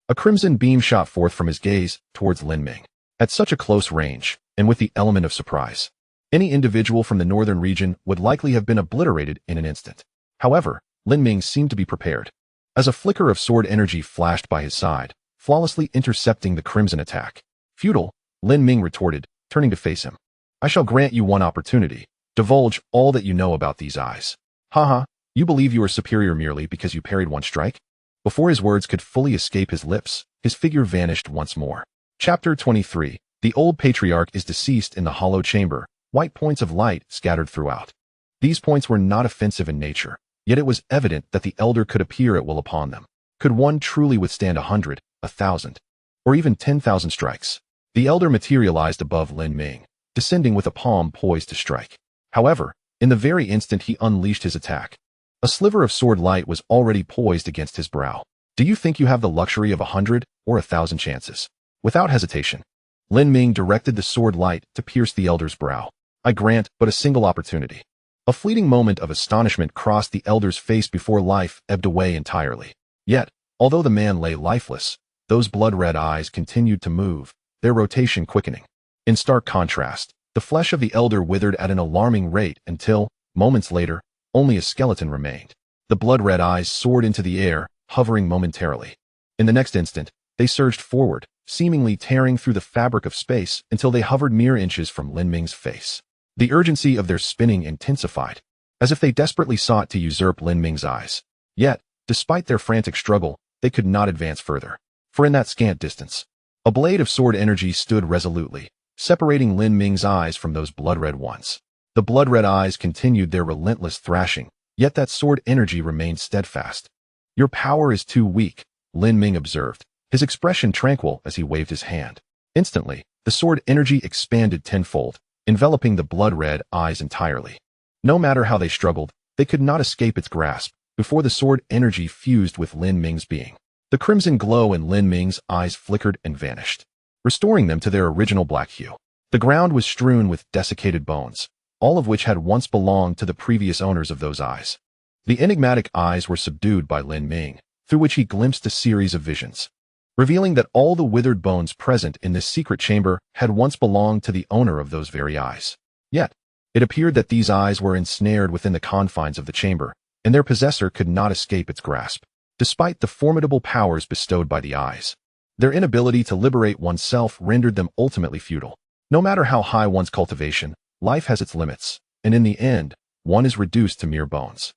A crimson beam shot forth from his gaze towards Lin Ming. At such a close range, and with the element of surprise, any individual from the northern region would likely have been obliterated in an instant. However, Lin Ming seemed to be prepared. As a flicker of sword energy flashed by his side, flawlessly intercepting the crimson attack. Futile, Lin Ming retorted, turning to face him. I shall grant you one opportunity. Divulge all that you know about these eyes. Haha, you believe you are superior merely because you parried one strike? Before his words could fully escape his lips, his figure vanished once more. Chapter 23. The old patriarch is deceased in the hollow chamber, white points of light scattered throughout. These points were not offensive in nature, yet it was evident that the elder could appear at will upon them. Could one truly withstand 100, 1,000, or even 10,000 strikes? The elder materialized above Lin Ming, descending with a palm poised to strike. However, in the very instant he unleashed his attack, a sliver of sword light was already poised against his brow. Do you think you have the luxury of 100 or 1,000 chances? Without hesitation, Lin Ming directed the sword light to pierce the elder's brow. I grant but a single opportunity. A fleeting moment of astonishment crossed the elder's face before life ebbed away entirely. Yet, although the man lay lifeless, those blood-red eyes continued to move, their rotation quickening. In stark contrast, the flesh of the elder withered at an alarming rate until, moments later, only a skeleton remained. The blood-red eyes soared into the air, hovering momentarily. In the next instant, they surged forward, seemingly tearing through the fabric of space until they hovered mere inches from Lin Ming's face. The urgency of their spinning intensified, as if they desperately sought to usurp Lin Ming's eyes. Yet, despite their frantic struggle, they could not advance further. For in that scant distance, a blade of sword energy stood resolutely, separating Lin Ming's eyes from those blood-red ones. The blood-red eyes continued their relentless thrashing, yet that sword energy remained steadfast. Your power is too weak, Lin Ming observed, his expression tranquil as he waved his hand. Instantly, the sword energy expanded tenfold, enveloping the blood-red eyes entirely. No matter how they struggled, they could not escape its grasp before the sword energy fused with Lin Ming's being. The crimson glow in Lin Ming's eyes flickered and vanished, restoring them to their original black hue. The ground was strewn with desiccated bones, all of which had once belonged to the previous owners of those eyes. The enigmatic eyes were subdued by Lin Ming, through which he glimpsed a series of visions, revealing that all the withered bones present in this secret chamber had once belonged to the owner of those very eyes. Yet, it appeared that these eyes were ensnared within the confines of the chamber, and their possessor could not escape its grasp. Despite the formidable powers bestowed by the eyes, their inability to liberate oneself rendered them ultimately futile. No matter how high one's cultivation, life has its limits, and in the end, one is reduced to mere bones.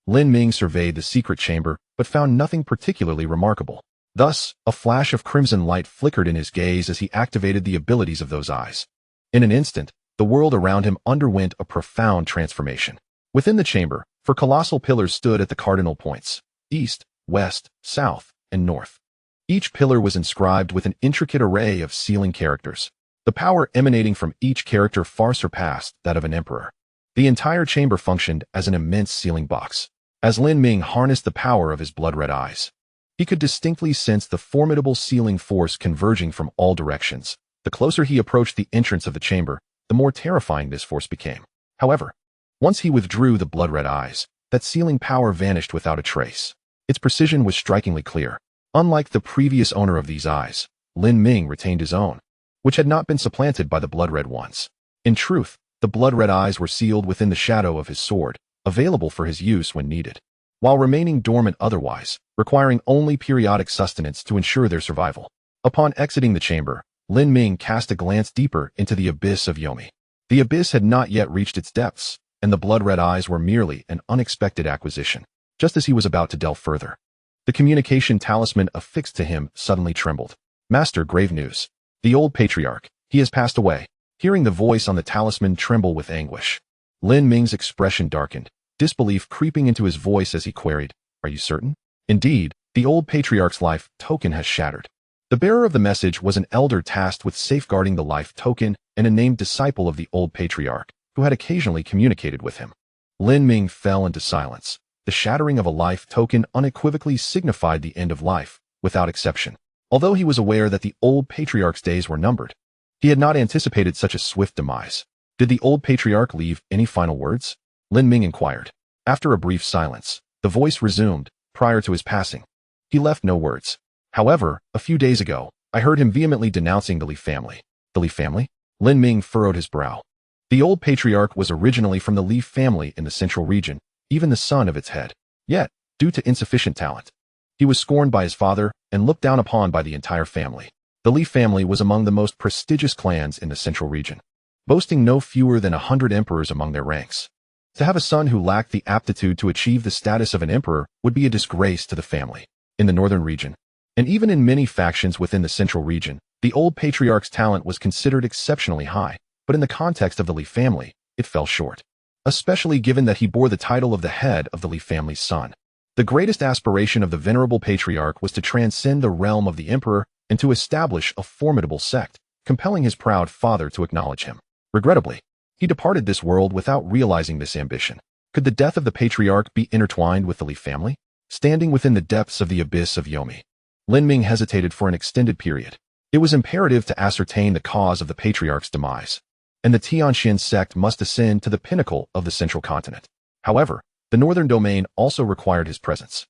Lin Ming surveyed the secret chamber, but found nothing particularly remarkable. Thus, a flash of crimson light flickered in his gaze as he activated the abilities of those eyes. In an instant, the world around him underwent a profound transformation. Within the chamber, four colossal pillars stood at the cardinal points: east, west, south, and north. Each pillar was inscribed with an intricate array of sealing characters. The power emanating from each character far surpassed that of an emperor. The entire chamber functioned as an immense sealing box. As Lin Ming harnessed the power of his blood-red eyes, he could distinctly sense the formidable sealing force converging from all directions. The closer he approached the entrance of the chamber, the more terrifying this force became. However, once he withdrew the blood-red eyes, that sealing power vanished without a trace. Its precision was strikingly clear. Unlike the previous owner of these eyes, Lin Ming retained his own, which had not been supplanted by the blood-red ones. In truth, the blood-red eyes were sealed within the shadow of his sword, available for his use when needed, while remaining dormant otherwise, requiring only periodic sustenance to ensure their survival. Upon exiting the chamber, Lin Ming cast a glance deeper into the abyss of Yomi. The abyss had not yet reached its depths, and the blood-red eyes were merely an unexpected acquisition. Just as he was about to delve further, the communication talisman affixed to him suddenly trembled. Master, grave news. The old patriarch, he has passed away. Hearing the voice on the talisman tremble with anguish, Lin Ming's expression darkened, disbelief creeping into his voice as he queried, "Are you certain?" Indeed, the old patriarch's life token has shattered. The bearer of the message was an elder tasked with safeguarding the life token and a named disciple of the old patriarch, who had occasionally communicated with him. Lin Ming fell into silence. The shattering of a life token unequivocally signified the end of life, without exception. Although he was aware that the old patriarch's days were numbered, he had not anticipated such a swift demise. Did the old patriarch leave any final words? Lin Ming inquired. After a brief silence, the voice resumed. Prior to his passing, he left no words. However, a few days ago, I heard him vehemently denouncing the Li family. The Li family? Lin Ming furrowed his brow. The old patriarch was originally from the Li family in the central region, even the son of its head. Yet, due to insufficient talent, he was scorned by his father and looked down upon by the entire family. The Li family was among the most prestigious clans in the central region, boasting no fewer than 100 emperors among their ranks. To have a son who lacked the aptitude to achieve the status of an emperor would be a disgrace to the family. In the northern region, and even in many factions within the central region, the old patriarch's talent was considered exceptionally high, but in the context of the Li family, it fell short, especially given that he bore the title of the head of the Li family's son. The greatest aspiration of the venerable patriarch was to transcend the realm of the emperor and to establish a formidable sect, compelling his proud father to acknowledge him. Regrettably, he departed this world without realizing this ambition. Could the death of the patriarch be intertwined with the Li family? Standing within the depths of the abyss of Yomi, Lin Ming hesitated for an extended period. It was imperative to ascertain the cause of the patriarch's demise, and the Tianxian sect must ascend to the pinnacle of the central continent. However, the northern domain also required his presence.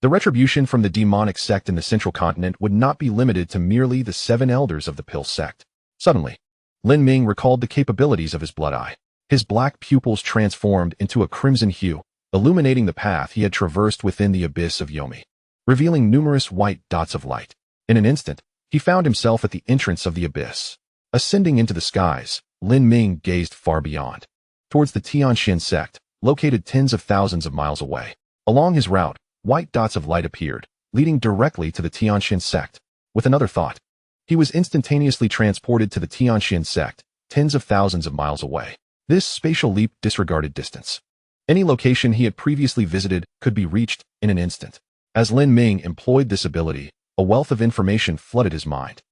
The retribution from the demonic sect in the central continent would not be limited to merely the 7 elders of the Pill sect. Suddenly, Lin Ming recalled the capabilities of his blood eye. His black pupils transformed into a crimson hue, illuminating the path he had traversed within the abyss of Yomi, revealing numerous white dots of light. In an instant, he found himself at the entrance of the abyss. Ascending into the skies, Lin Ming gazed far beyond, towards the Tianxian sect, located tens of thousands of miles away. Along his route, white dots of light appeared, leading directly to the Tianxian sect. With another thought, he was instantaneously transported to the Tianxian sect, tens of thousands of miles away. This spatial leap disregarded distance. Any location he had previously visited could be reached in an instant. As Lin Ming employed this ability, a wealth of information flooded his mind.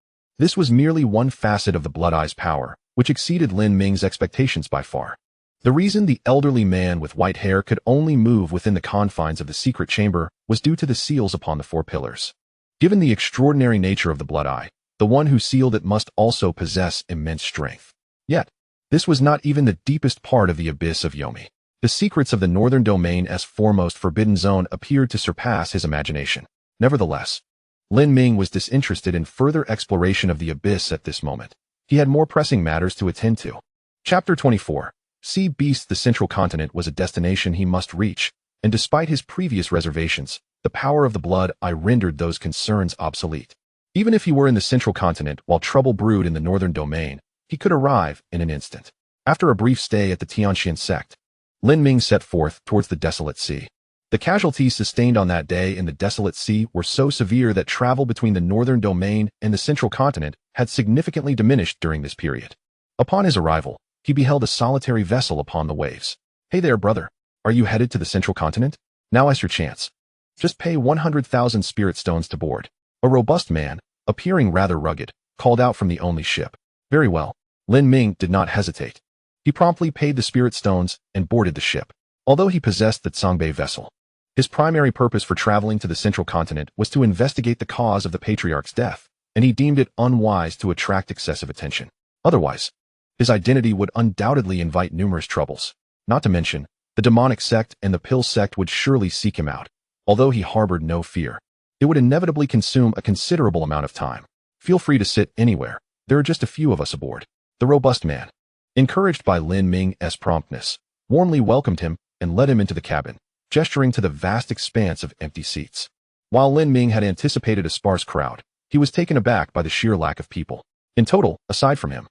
This was merely one facet of the Blood Eye's power, which exceeded Lin Ming's expectations by far. The reason the elderly man with white hair could only move within the confines of the secret chamber was due to the seals upon the 4 pillars. Given the extraordinary nature of the Blood Eye, the one who sealed it must also possess immense strength. Yet, this was not even the deepest part of the abyss of Yomi. The secrets of the northern domain as foremost forbidden zone appeared to surpass his imagination. Nevertheless, Lin Ming was disinterested in further exploration of the abyss at this moment. He had more pressing matters to attend to. Chapter 24. Sea Beasts. The central continent was a destination he must reach, and despite his previous reservations, the power of the Blood Eye rendered those concerns obsolete. Even if he were in the central continent while trouble brewed in the northern domain, he could arrive in an instant. After a brief stay at the Tianxian sect, Lin Ming set forth towards the desolate sea. The casualties sustained on that day in the desolate sea were so severe that travel between the northern domain and the central continent had significantly diminished during this period. Upon his arrival, he beheld a solitary vessel upon the waves. "Hey there, brother. Are you headed to the central continent? Now is your chance. Just pay 100,000 spirit stones to board." A robust man, appearing rather rugged, called out from the only ship. Very well. Lin Ming did not hesitate. He promptly paid the spirit stones and boarded the ship. Although he possessed the Songbei vessel, his primary purpose for traveling to the central continent was to investigate the cause of the patriarch's death, and he deemed it unwise to attract excessive attention. Otherwise, his identity would undoubtedly invite numerous troubles. Not to mention, the demonic sect and the Pill sect would surely seek him out. Although he harbored no fear, it would inevitably consume a considerable amount of time. "Feel free to sit anywhere. There are just a few of us aboard." The robust man, encouraged by Lin Ming's promptness, warmly welcomed him and led him into the cabin, gesturing to the vast expanse of empty seats. While Lin Ming had anticipated a sparse crowd, he was taken aback by the sheer lack of people. In total, aside from him,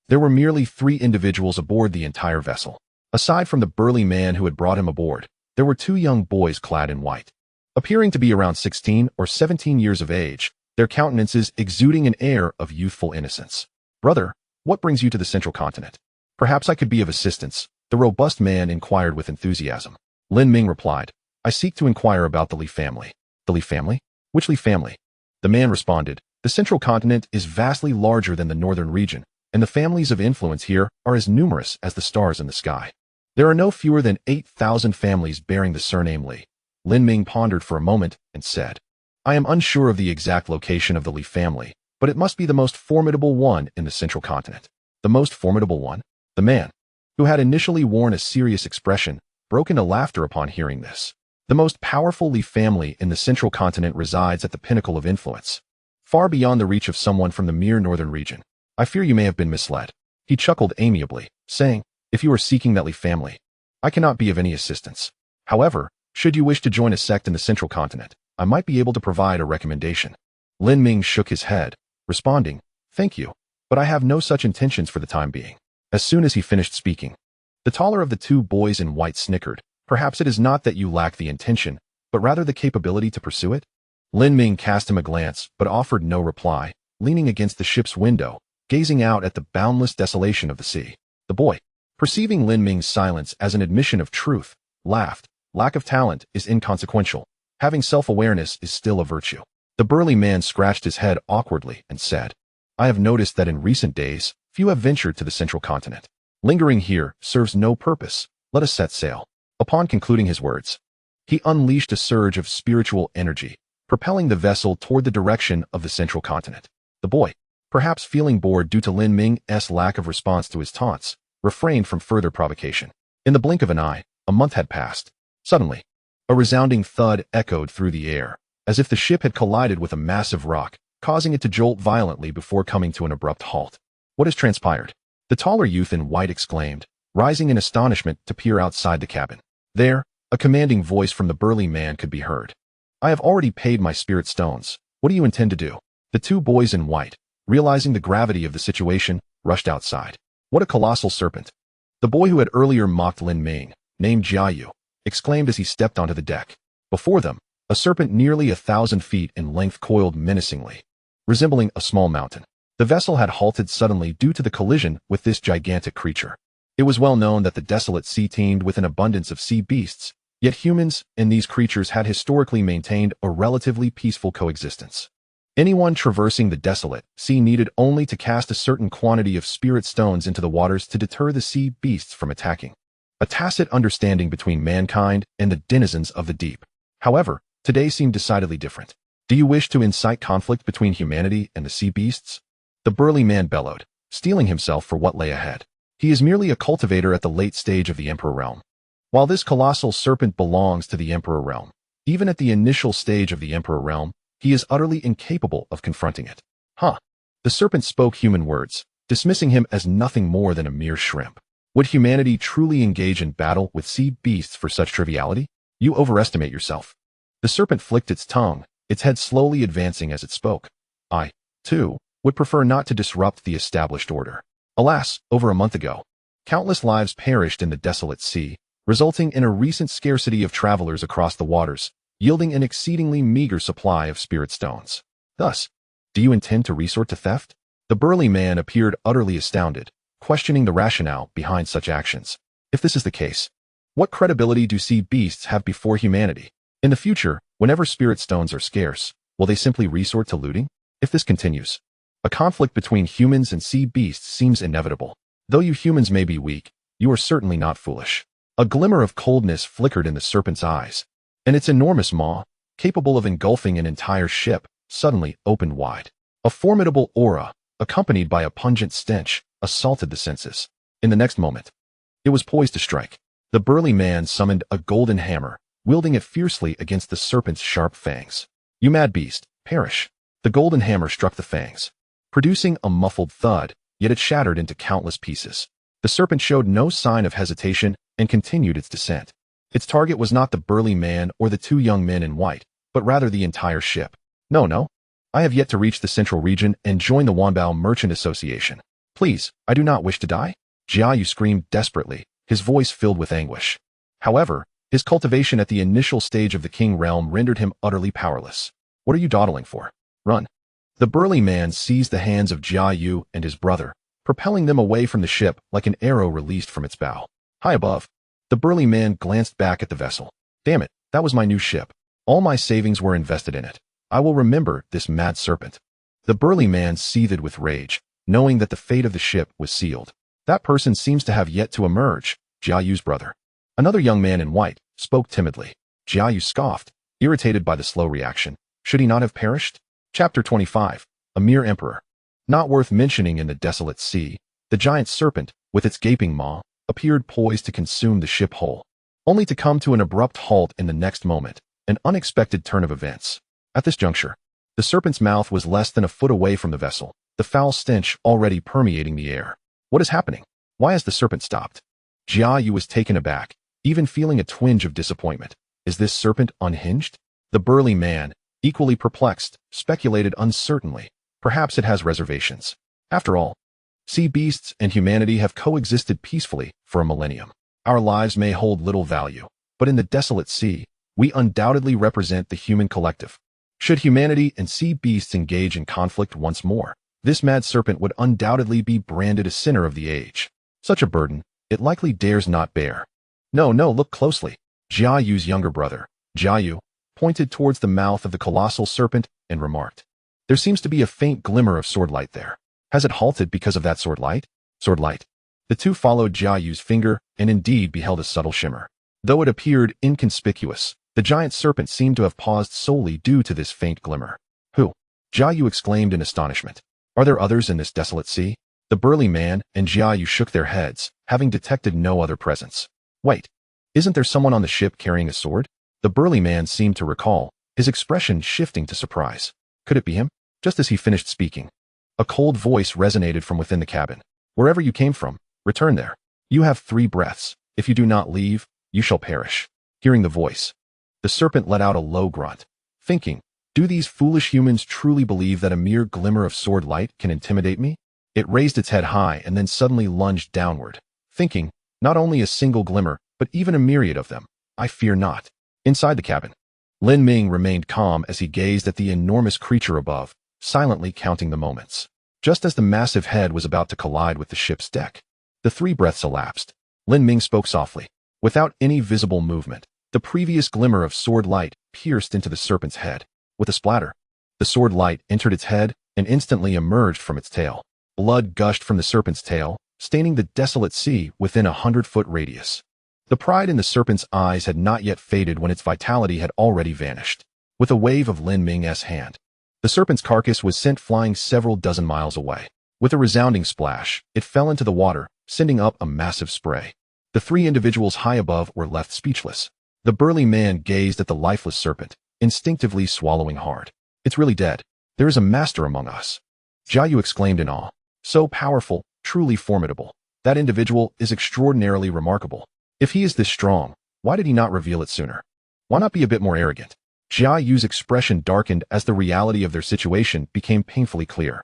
there were merely 3 individuals aboard the entire vessel. Aside from the burly man who had brought him aboard, there were 2 young boys clad in white, appearing to be around 16 or 17 years of age, their countenances exuding an air of youthful innocence. "Brother, what brings you to the central continent? Perhaps I could be of assistance," the robust man inquired with enthusiasm. Lin Ming replied, "I seek to inquire about the Li family." "The Li family? Which Li family?" The man responded, "The central continent is vastly larger than the northern region, and the families of influence here are as numerous as the stars in the sky. There are no fewer than 8,000 families bearing the surname Li." Lin Ming pondered for a moment and said, I am unsure of the exact location of the Li family, but it must be the most formidable one in the central continent. The most formidable one? The man, who had initially worn a serious expression, broke into laughter upon hearing this. The most powerful Li family in the central continent resides at the pinnacle of influence, far beyond the reach of someone from the mere northern region. I fear you may have been misled. He chuckled amiably, saying, if you are seeking that Li family, I cannot be of any assistance. However, should you wish to join a sect in the central continent, I might be able to provide a recommendation. Lin Ming shook his head, responding, thank you, but I have no such intentions for the time being. As soon as he finished speaking, the taller of the two boys in white snickered. Perhaps it is not that you lack the intention, but rather the capability to pursue it? Lin Ming cast him a glance, but offered no reply, leaning against the ship's window, gazing out at the boundless desolation of the sea. The boy, perceiving Lin Ming's silence as an admission of truth, laughed. Lack of talent is inconsequential. Having self-awareness is still a virtue. The burly man scratched his head awkwardly and said, I have noticed that in recent days, few have ventured to the central continent. Lingering here serves no purpose. Let us set sail. Upon concluding his words, he unleashed a surge of spiritual energy, propelling the vessel toward the direction of the central continent. The boy, perhaps feeling bored due to Lin Ming's lack of response to his taunts, refrained from further provocation. In the blink of an eye, a month had passed. Suddenly, a resounding thud echoed through the air, as if the ship had collided with a massive rock, causing it to jolt violently before coming to an abrupt halt. What has transpired? The taller youth in white exclaimed, rising in astonishment to peer outside the cabin. There, a commanding voice from the burly man could be heard. I have already paid my spirit stones. What do you intend to do? The two boys in white, realizing the gravity of the situation, rushed outside. What a colossal serpent! The boy who had earlier mocked Lin Ming, named Jiayu, exclaimed as he stepped onto the deck. Before them, a serpent nearly 1,000 feet in length coiled menacingly, resembling a small mountain. The vessel had halted suddenly due to the collision with this gigantic creature. It was well known that the desolate sea teemed with an abundance of sea beasts, yet humans and these creatures had historically maintained a relatively peaceful coexistence. Anyone traversing the desolate sea needed only to cast a certain quantity of spirit stones into the waters to deter the sea beasts from attacking. A tacit understanding between mankind and the denizens of the deep. However, today seemed decidedly different. Do you wish to incite conflict between humanity and the sea beasts? The burly man bellowed, steeling himself for what lay ahead. He is merely a cultivator at the late stage of the Emperor realm. While this colossal serpent belongs to the Emperor realm, even at the initial stage of the Emperor realm, he is utterly incapable of confronting it. Huh. The serpent spoke human words, dismissing him as nothing more than a mere shrimp. Would humanity truly engage in battle with sea beasts for such triviality? You overestimate yourself. The serpent flicked its tongue, its head slowly advancing as it spoke. I, too, would prefer not to disrupt the established order. Alas, over a month ago, countless lives perished in the desolate sea, resulting in a recent scarcity of travelers across the waters, yielding an exceedingly meager supply of spirit stones. Thus, do you intend to resort to theft? The burly man appeared utterly astounded, questioning the rationale behind such actions. If this is the case, what credibility do sea beasts have before humanity? In the future, whenever spirit stones are scarce, will they simply resort to looting? If this continues, a conflict between humans and sea beasts seems inevitable. Though you humans may be weak, you are certainly not foolish. A glimmer of coldness flickered in the serpent's eyes, and its enormous maw, capable of engulfing an entire ship, suddenly opened wide. A formidable aura, accompanied by a pungent stench, assaulted the senses. In the next moment, it was poised to strike. The burly man summoned a golden hammer, wielding it fiercely against the serpent's sharp fangs. You mad beast, perish! The golden hammer struck the fangs, producing a muffled thud, yet it shattered into countless pieces. The serpent showed no sign of hesitation and continued its descent. Its target was not the burly man or the two young men in white, but rather the entire ship. No. I have yet to reach the central region and join the Wanbao Merchant Association. Please, I do not wish to die. Jiayu screamed desperately, his voice filled with anguish. However, his cultivation at the initial stage of the King realm rendered him utterly powerless. What are you dawdling for? Run. The burly man seized the hands of Jiayu and his brother, propelling them away from the ship like an arrow released from its bow. High above, the burly man glanced back at the vessel. Damn it, that was my new ship. All my savings were invested in it. I will remember this mad serpent. The burly man seethed with rage, knowing that the fate of the ship was sealed. That person seems to have yet to emerge, Jiayu's brother. Another young man in white spoke timidly. Jiayu scoffed, irritated by the slow reaction. Should he not have perished? Chapter 25. A mere emperor. Not worth mentioning in the desolate sea, the giant serpent, with its gaping maw, appeared poised to consume the ship whole, only to come to an abrupt halt in the next moment, an unexpected turn of events. At this juncture, the serpent's mouth was less than a foot away from the vessel, the foul stench already permeating the air. What is happening? Why has the serpent stopped? Jia Yu was taken aback, even feeling a twinge of disappointment. Is this serpent unhinged? The burly man, equally perplexed, speculated uncertainly. Perhaps it has reservations. After all, sea beasts and humanity have coexisted peacefully for a millennium. Our lives may hold little value, but in the desolate sea, we undoubtedly represent the human collective. Should humanity and sea beasts engage in conflict once more, this mad serpent would undoubtedly be branded a sinner of the age. Such a burden, it likely dares not bear. No, look closely. Jia Yu's younger brother, Jia Yu, pointed towards the mouth of the colossal serpent and remarked, "There seems to be a faint glimmer of sword light there. Has it halted because of that sword light?" Sword light. The two followed Jia Yu's finger and indeed beheld a subtle shimmer. Though it appeared inconspicuous, the giant serpent seemed to have paused solely due to this faint glimmer. Who? Jia Yu exclaimed in astonishment. Are there others in this desolate sea? The burly man and Jia Yu shook their heads, having detected no other presence. Wait, isn't there someone on the ship carrying a sword? The burly man seemed to recall, his expression shifting to surprise. Could it be him? Just as he finished speaking, a cold voice resonated from within the cabin. Wherever you came from, return there. You have 3 breaths. If you do not leave, you shall perish. Hearing the voice, the serpent let out a low grunt, thinking, do these foolish humans truly believe that a mere glimmer of sword light can intimidate me? It raised its head high and then suddenly lunged downward, thinking, not only a single glimmer, but even a myriad of them. I fear not. Inside the cabin, Lin Ming remained calm as he gazed at the enormous creature above, silently counting the moments. Just as the massive head was about to collide with the ship's deck, the 3 breaths elapsed. Lin Ming spoke softly. Without any visible movement, the previous glimmer of sword light pierced into the serpent's head. With a splatter, the sword light entered its head and instantly emerged from its tail. Blood gushed from the serpent's tail, staining the desolate sea within a 100-foot radius. The pride in the serpent's eyes had not yet faded when its vitality had already vanished. With a wave of Lin Ming's hand, the serpent's carcass was sent flying several dozen miles away. With a resounding splash, it fell into the water, sending up a massive spray. The 3 individuals high above were left speechless. The burly man gazed at the lifeless serpent, instinctively swallowing hard. It's really dead. There is a master among us. Jia Yu exclaimed in awe. So powerful, truly formidable. That individual is extraordinarily remarkable. If he is this strong, why did he not reveal it sooner? Why not be a bit more arrogant? Jia Yu's expression darkened as the reality of their situation became painfully clear.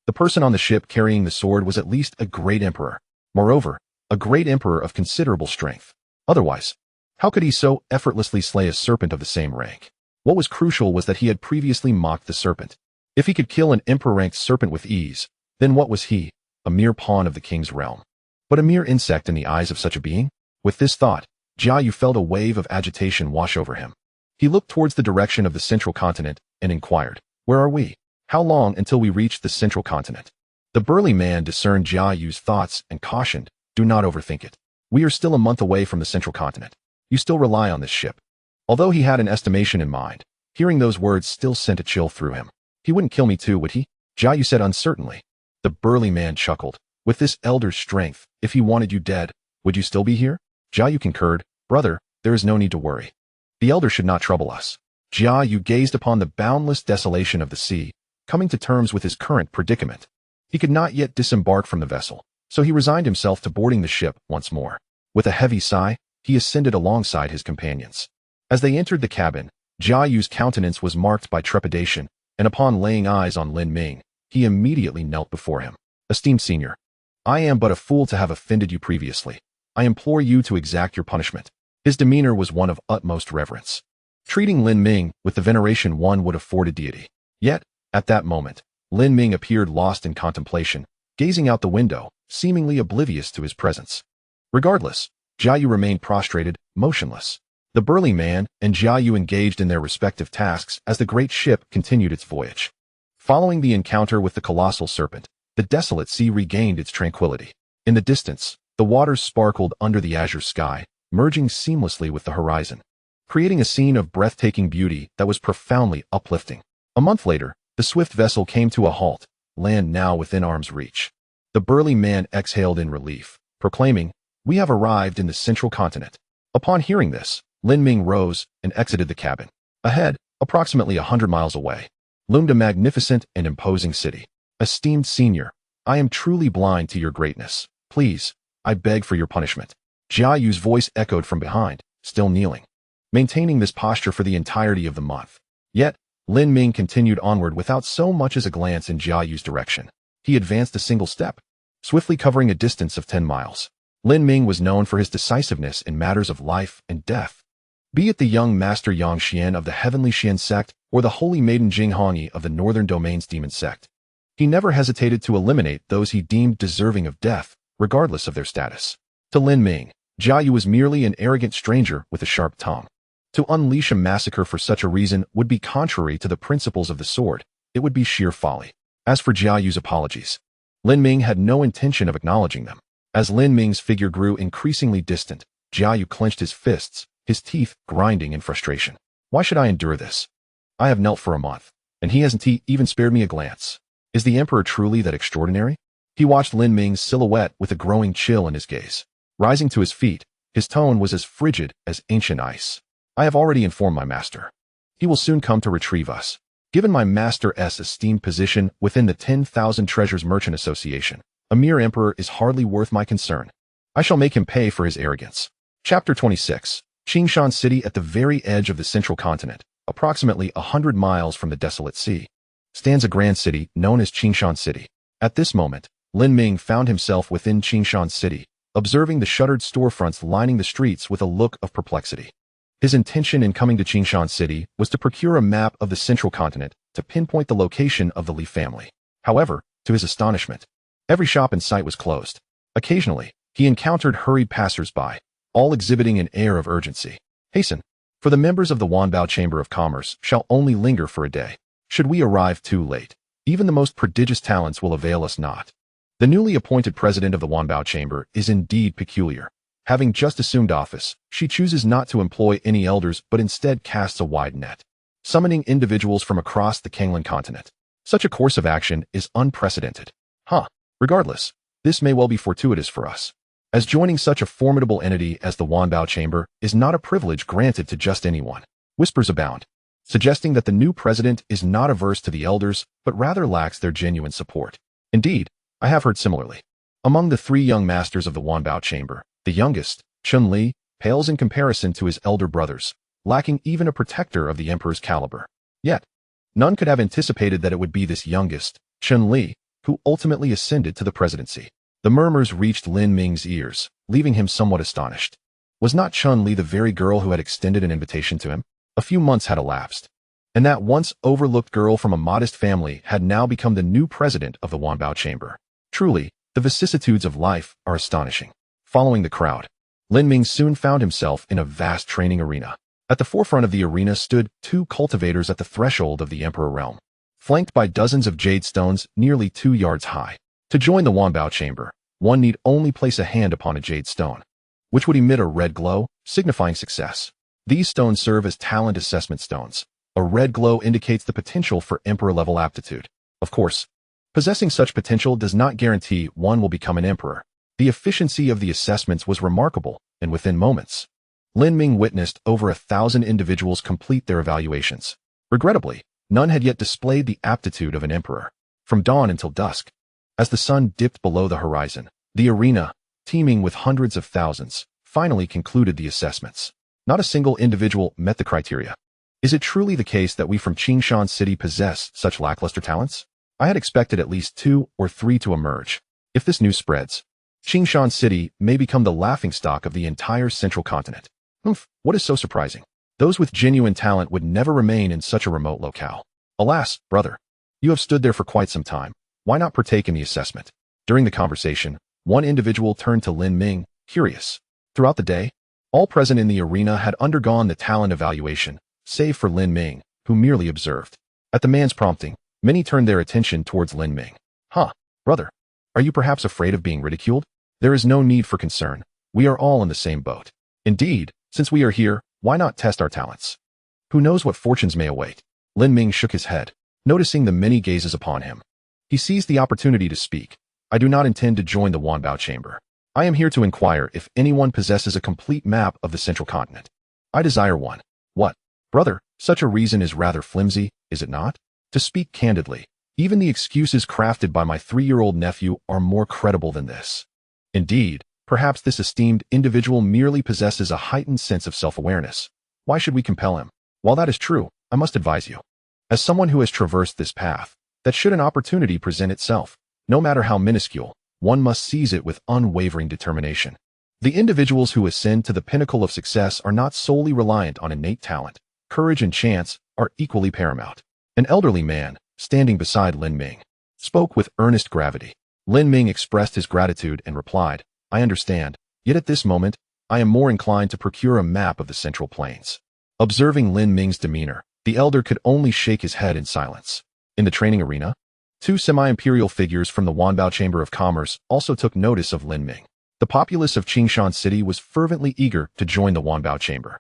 The person on the ship carrying the sword was at least a great emperor. Moreover, a great emperor of considerable strength. Otherwise, how could he so effortlessly slay a serpent of the same rank? What was crucial was that he had previously mocked the serpent. If he could kill an emperor-ranked serpent with ease, then what was he? A mere pawn of the king's realm. But a mere insect in the eyes of such a being? With this thought, Jia Yu felt a wave of agitation wash over him. He looked towards the direction of the central continent and inquired, where are we? How long until we reach the central continent? The burly man discerned Jia Yu's thoughts and cautioned, do not overthink it. We are still a month away from the central continent. You still rely on this ship. Although he had an estimation in mind, hearing those words still sent a chill through him. He wouldn't kill me too, would he? Jia Yu said uncertainly. The burly man chuckled. With this elder's strength, if he wanted you dead, would you still be here? Jia Yu concurred. Brother, there is no need to worry. The elder should not trouble us. Jia Yu gazed upon the boundless desolation of the sea, coming to terms with his current predicament. He could not yet disembark from the vessel, so he resigned himself to boarding the ship once more. With a heavy sigh, he ascended alongside his companions. As they entered the cabin, Jia Yu's countenance was marked by trepidation, and upon laying eyes on Lin Ming, he immediately knelt before him. Esteemed senior, I am but a fool to have offended you previously. I implore you to exact your punishment. His demeanor was one of utmost reverence, treating Lin Ming with the veneration one would afford a deity. Yet, at that moment, Lin Ming appeared lost in contemplation, gazing out the window, seemingly oblivious to his presence. Regardless, Jia Yu remained prostrated, motionless. The burly man and Jia Yu engaged in their respective tasks as the great ship continued its voyage. Following the encounter with the colossal serpent, the desolate sea regained its tranquility. In the distance, the waters sparkled under the azure sky, merging seamlessly with the horizon, creating a scene of breathtaking beauty that was profoundly uplifting. A month later, the swift vessel came to a halt, land now within arm's reach. The burly man exhaled in relief, proclaiming, "We have arrived in the central continent." Upon hearing this, Lin Ming rose and exited the cabin. Ahead, approximately 100 miles away, loomed a magnificent and imposing city. "Esteemed senior, I am truly blind to your greatness. Please, I beg for your punishment." Jia Yu's voice echoed from behind, still kneeling, maintaining this posture for the entirety of the month. Yet, Lin Ming continued onward without so much as a glance in Jia Yu's direction. He advanced a single step, swiftly covering a distance of 10 miles. Lin Ming was known for his decisiveness in matters of life and death. Be it the young master Yang Xian of the heavenly Xian sect or the holy maiden Jing Hongyi of the northern domain's demon sect, he never hesitated to eliminate those he deemed deserving of death, regardless of their status. To Lin Ming, Jia Yu was merely an arrogant stranger with a sharp tongue. To unleash a massacre for such a reason would be contrary to the principles of the sword. It would be sheer folly. As for Jia Yu's apologies, Lin Ming had no intention of acknowledging them. As Lin Ming's figure grew increasingly distant, Jia Yu clenched his fists, his teeth grinding in frustration. "Why should I endure this? I have knelt for a month, and he hasn't even spared me a glance. Is the emperor truly that extraordinary?" He watched Lin Ming's silhouette with a growing chill in his gaze. Rising to his feet, his tone was as frigid as ancient ice. "I have already informed my master. He will soon come to retrieve us. Given my master's esteemed position within the 10,000 Treasures Merchant Association, a mere emperor is hardly worth my concern. I shall make him pay for his arrogance." Chapter 26. Qingshan City at the very edge of the central continent, approximately 100 miles from the desolate sea, stands a grand city known as Qingshan City. At this moment, Lin Ming found himself within Qingshan City, observing the shuttered storefronts lining the streets with a look of perplexity. His intention in coming to Qingshan City was to procure a map of the central continent to pinpoint the location of the Li family. However, to his astonishment, every shop in sight was closed. Occasionally, he encountered hurried passers-by, all exhibiting an air of urgency. "Hasten, for the members of the Wanbao Chamber of Commerce shall only linger for a day. Should we arrive too late, even the most prodigious talents will avail us not." The newly appointed president of the Wanbao Chamber is indeed peculiar. Having just assumed office, she chooses not to employ any elders but instead casts a wide net, summoning individuals from across the Kanglan continent. Such a course of action is unprecedented. Regardless, this may well be fortuitous for us, as joining such a formidable entity as the Wanbao Chamber is not a privilege granted to just anyone. Whispers abound, suggesting that the new president is not averse to the elders but rather lacks their genuine support. Indeed, I have heard similarly. Among the 3 young masters of the Wanbao Chamber, the youngest, Chun Li, pales in comparison to his elder brothers, lacking even a protector of the emperor's caliber. Yet, none could have anticipated that it would be this youngest, Chun Li, who ultimately ascended to the presidency. The murmurs reached Lin Ming's ears, leaving him somewhat astonished. Was not Chun Li the very girl who had extended an invitation to him? A few months had elapsed, and that once overlooked girl from a modest family had now become the new president of the Wanbao Chamber. Truly, the vicissitudes of life are astonishing. Following the crowd, Lin Ming soon found himself in a vast training arena. At the forefront of the arena stood 2 cultivators at the threshold of the Emperor realm, flanked by dozens of jade stones nearly 2 yards high. To join the Wanbao Chamber, one need only place a hand upon a jade stone, which would emit a red glow, signifying success. These stones serve as talent assessment stones. A red glow indicates the potential for emperor-level aptitude. Of course, possessing such potential does not guarantee one will become an emperor. The efficiency of the assessments was remarkable, and within moments, Lin Ming witnessed over 1,000 individuals complete their evaluations. Regrettably, none had yet displayed the aptitude of an emperor. From dawn until dusk, as the sun dipped below the horizon, the arena, teeming with hundreds of thousands, finally concluded the assessments. Not a single individual met the criteria. Is it truly the case that we from Qingshan City possess such lackluster talents? I had expected at least 2 or 3 to emerge. If this news spreads, Qingshan City may become the laughingstock of the entire central continent. What is so surprising? Those with genuine talent would never remain in such a remote locale. Alas, brother, you have stood there for quite some time. Why not partake in the assessment? During the conversation, one individual turned to Lin Ming, curious. Throughout the day, all present in the arena had undergone the talent evaluation, save for Lin Ming, who merely observed. At the man's prompting, many turned their attention towards Lin Ming. Brother, are you perhaps afraid of being ridiculed? There is no need for concern. We are all in the same boat. Indeed, since we are here, why not test our talents? Who knows what fortunes may await? Lin Ming shook his head, noticing the many gazes upon him. He seized the opportunity to speak. I do not intend to join the Wanbao chamber. I am here to inquire if anyone possesses a complete map of the central continent. I desire one. What? Brother, such a reason is rather flimsy, is it not? To speak candidly, even the excuses crafted by my 3-year-old nephew are more credible than this. Indeed, perhaps this esteemed individual merely possesses a heightened sense of self-awareness. Why should we compel him? While that is true, I must advise you, as someone who has traversed this path, that should an opportunity present itself, no matter how minuscule, one must seize it with unwavering determination. The individuals who ascend to the pinnacle of success are not solely reliant on innate talent. Courage and chance are equally paramount. An elderly man, standing beside Lin Ming, spoke with earnest gravity. Lin Ming expressed his gratitude and replied, I understand, yet at this moment, I am more inclined to procure a map of the Central Plains. Observing Lin Ming's demeanor, the elder could only shake his head in silence. In the training arena, 2 semi-imperial figures from the Wanbao Chamber of Commerce also took notice of Lin Ming. The populace of Qingshan City was fervently eager to join the Wanbao Chamber,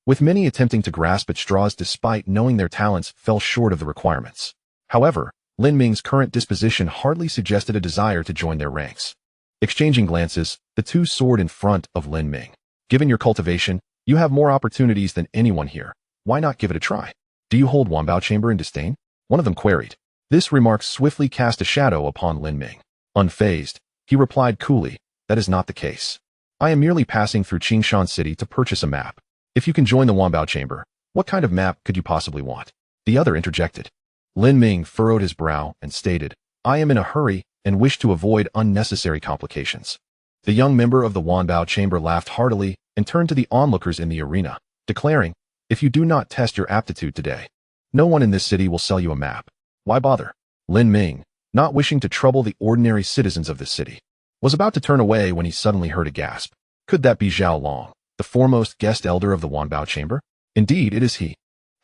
with many attempting to grasp at straws despite knowing their talents fell short of the requirements. However, Lin Ming's current disposition hardly suggested a desire to join their ranks. Exchanging glances, the 2 soared in front of Lin Ming. Given your cultivation, you have more opportunities than anyone here. Why not give it a try? Do you hold Wanbao Chamber in disdain? One of them queried. This remark swiftly cast a shadow upon Lin Ming. Unfazed, he replied coolly, that is not the case. I am merely passing through Qingshan City to purchase a map. If you can join the Wanbao Chamber, what kind of map could you possibly want? The other interjected. Lin Ming furrowed his brow and stated, I am in a hurry and wish to avoid unnecessary complications. The young member of the Wanbao Chamber laughed heartily and turned to the onlookers in the arena, declaring, if you do not test your aptitude today, no one in this city will sell you a map. Why bother? Lin Ming, not wishing to trouble the ordinary citizens of this city, was about to turn away when he suddenly heard a gasp. Could that be Zhao Long, the foremost guest elder of the Wanbao Chamber? Indeed, it is he.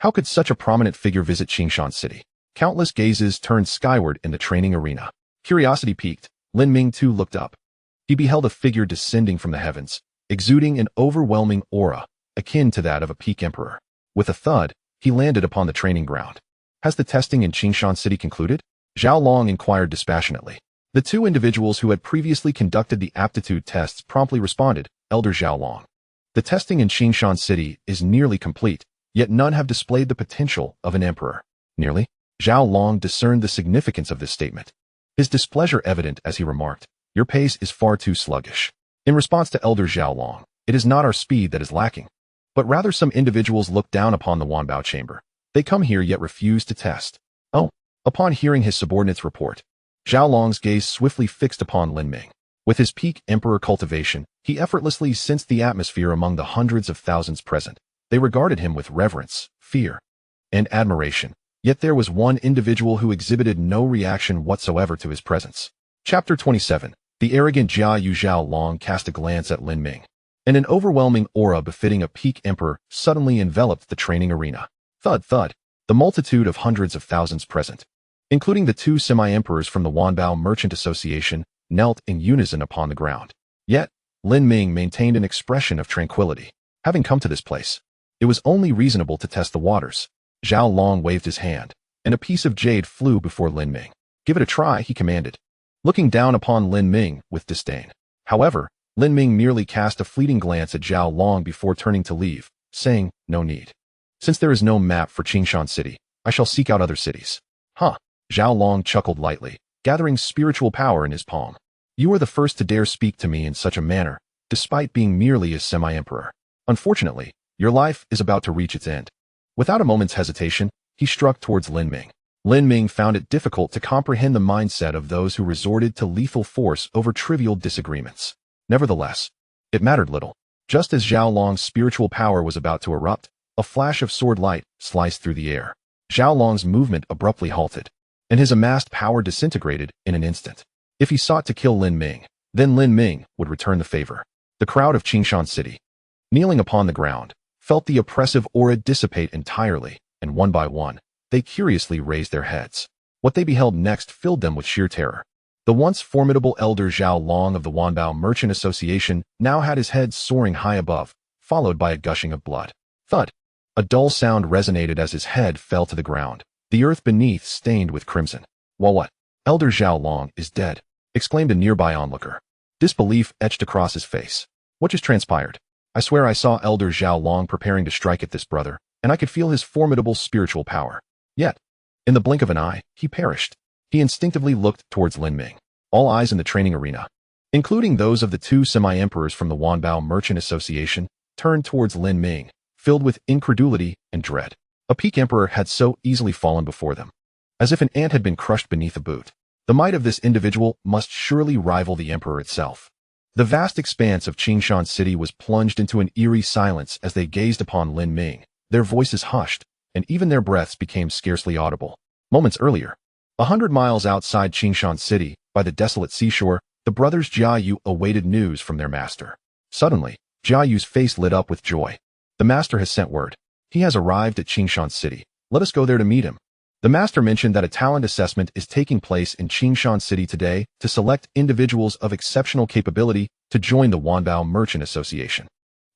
How could such a prominent figure visit Qingshan City? Countless gazes turned skyward in the training arena. Curiosity piqued, Lin Ming too looked up. He beheld a figure descending from the heavens, exuding an overwhelming aura, akin to that of a peak emperor. With a thud, he landed upon the training ground. Has the testing in Qingshan City concluded? Zhao Long inquired dispassionately. The 2 individuals who had previously conducted the aptitude tests promptly responded, Elder Zhao Long. The testing in Qingshan City is nearly complete, yet none have displayed the potential of an emperor. Nearly? Zhao Long discerned the significance of this statement. His displeasure evident as he remarked, your pace is far too sluggish. In response to Elder Zhao Long, it is not our speed that is lacking, but rather some individuals look down upon the Wanbao Chamber. They come here yet refuse to test. Oh, upon hearing his subordinate's report, Zhao Long's gaze swiftly fixed upon Lin Ming. With his peak emperor cultivation, he effortlessly sensed the atmosphere among the hundreds of thousands present. They regarded him with reverence, fear, and admiration. Yet there was one individual who exhibited no reaction whatsoever to his presence. Chapter 27. The arrogant Jia Yu Zhao Long cast a glance at Lin Ming, and an overwhelming aura befitting a peak emperor suddenly enveloped the training arena. Thud, thud. The multitude of hundreds of thousands present, including the 2 semi-emperors from the Wanbao Merchant Association, knelt in unison upon the ground. Yet, Lin Ming maintained an expression of tranquility. Having come to this place, it was only reasonable to test the waters. Zhao Long waved his hand, and a piece of jade flew before Lin Ming. Give it a try, he commanded, looking down upon Lin Ming with disdain. However, Lin Ming merely cast a fleeting glance at Zhao Long before turning to leave, saying, no need. Since there is no map for Qingshan City, I shall seek out other cities. Huh. Zhao Long chuckled lightly, gathering spiritual power in his palm. You are the first to dare speak to me in such a manner, despite being merely a semi-emperor. Unfortunately, your life is about to reach its end. Without a moment's hesitation, he struck towards Lin Ming. Lin Ming found it difficult to comprehend the mindset of those who resorted to lethal force over trivial disagreements. Nevertheless, it mattered little. Just as Zhao Long's spiritual power was about to erupt, a flash of sword light sliced through the air. Zhao Long's movement abruptly halted, and his amassed power disintegrated in an instant. If he sought to kill Lin Ming, then Lin Ming would return the favor. The crowd of Qingshan City, kneeling upon the ground, felt the oppressive aura dissipate entirely, and one by one, they curiously raised their heads. What they beheld next filled them with sheer terror. The once formidable elder Zhao Long of the Wanbao Merchant Association now had his head soaring high above, followed by a gushing of blood. Thud! A dull sound resonated as his head fell to the ground. the earth beneath stained with crimson. Well, what? Elder Zhao Long is dead, exclaimed a nearby onlooker. Disbelief etched across his face. What just transpired? I swear I saw Elder Zhao Long preparing to strike at this brother, and I could feel his formidable spiritual power. Yet, in the blink of an eye, he perished. He instinctively looked towards Lin Ming. All eyes in the training arena, including those of the two semi-emperors from the Wanbao Merchant Association, turned towards Lin Ming, filled with incredulity and dread. A peak emperor had so easily fallen before them, as if an ant had been crushed beneath a boot. The might of this individual must surely rival the emperor itself. The vast expanse of Qingshan City was plunged into an eerie silence as they gazed upon Lin Ming. Their voices hushed, and even their breaths became scarcely audible. Moments earlier, 100 miles outside Qingshan City, by the desolate seashore, the brothers Jia Yu awaited news from their master. Suddenly, Jia Yu's face lit up with joy. The master has sent word. He has arrived at Qingshan City. Let us go there to meet him. The master mentioned that a talent assessment is taking place in Qingshan City today to select individuals of exceptional capability to join the Wanbao Merchant Association.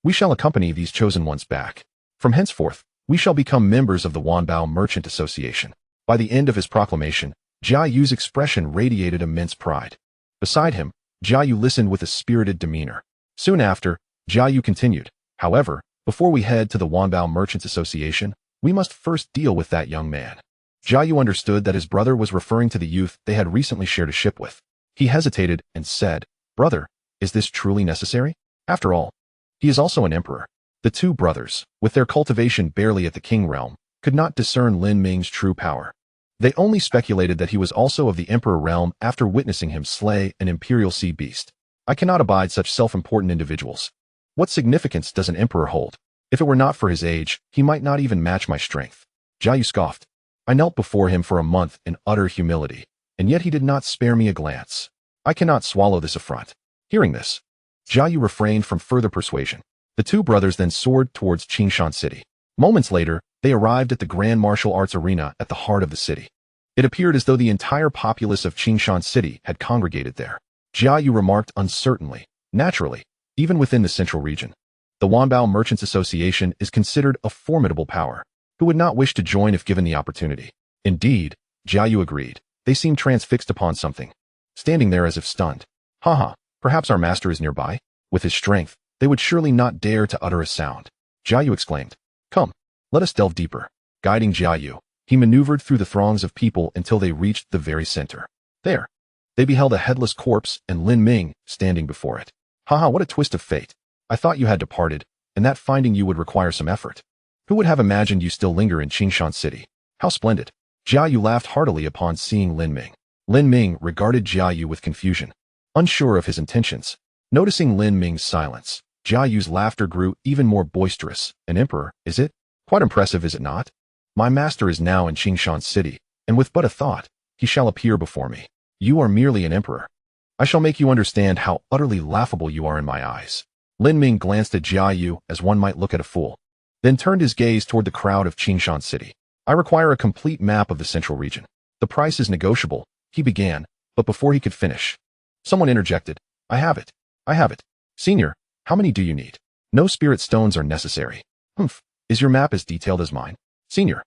We shall accompany these chosen ones back. From henceforth, we shall become members of the Wanbao Merchant Association. By the end of his proclamation, Jia Yu's expression radiated immense pride. Beside him, Jia Yu listened with a spirited demeanor. Soon after, Jia Yu continued, however, before we head to the Wanbao Merchants Association, we must first deal with that young man. Jia Yu understood that his brother was referring to the youth they had recently shared a ship with. He hesitated and said, "Brother, is this truly necessary? After all, he is also an emperor." The two brothers, with their cultivation barely at the king realm, could not discern Lin Ming's true power. They only speculated that he was also of the emperor realm after witnessing him slay an imperial sea beast. I cannot abide such self-important individuals. What significance does an emperor hold? If it were not for his age, he might not even match my strength. Jia Yu scoffed. I knelt before him for a month in utter humility, and yet he did not spare me a glance. I cannot swallow this affront. Hearing this, Jia Yu refrained from further persuasion. The two brothers then soared towards Qingshan City. Moments later, they arrived at the Grand Martial Arts Arena at the heart of the city. It appeared as though the entire populace of Qingshan City had congregated there. Jia Yu remarked uncertainly, naturally, even within the central region. The Wanbao Merchants Association is considered a formidable power. Who would not wish to join if given the opportunity? Indeed, Jia Yu agreed. They seemed transfixed upon something, standing there as if stunned. Haha, perhaps our master is nearby? With his strength, they would surely not dare to utter a sound. Jia Yu exclaimed. Come, let us delve deeper. Guiding Jia Yu, he maneuvered through the throngs of people until they reached the very center. There, they beheld a headless corpse and Lin Ming standing before it. Haha, what a twist of fate. I thought you had departed, and that finding you would require some effort. Who would have imagined you still linger in Qingshan City? How splendid. Jia Yu laughed heartily upon seeing Lin Ming. Lin Ming regarded Jia Yu with confusion, unsure of his intentions. Noticing Lin Ming's silence, Jia Yu's laughter grew even more boisterous. An emperor, is it? Quite impressive, is it not? My master is now in Qingshan City, and with but a thought, he shall appear before me. You are merely an emperor. I shall make you understand how utterly laughable you are in my eyes. Lin Ming glanced at Jia Yu as one might look at a fool, then turned his gaze toward the crowd of Qingshan City. I require a complete map of the central region. The price is negotiable, he began, but before he could finish, someone interjected. I have it. I have it. Senior, how many do you need? No spirit stones are necessary. Humph, is your map as detailed as mine? Senior,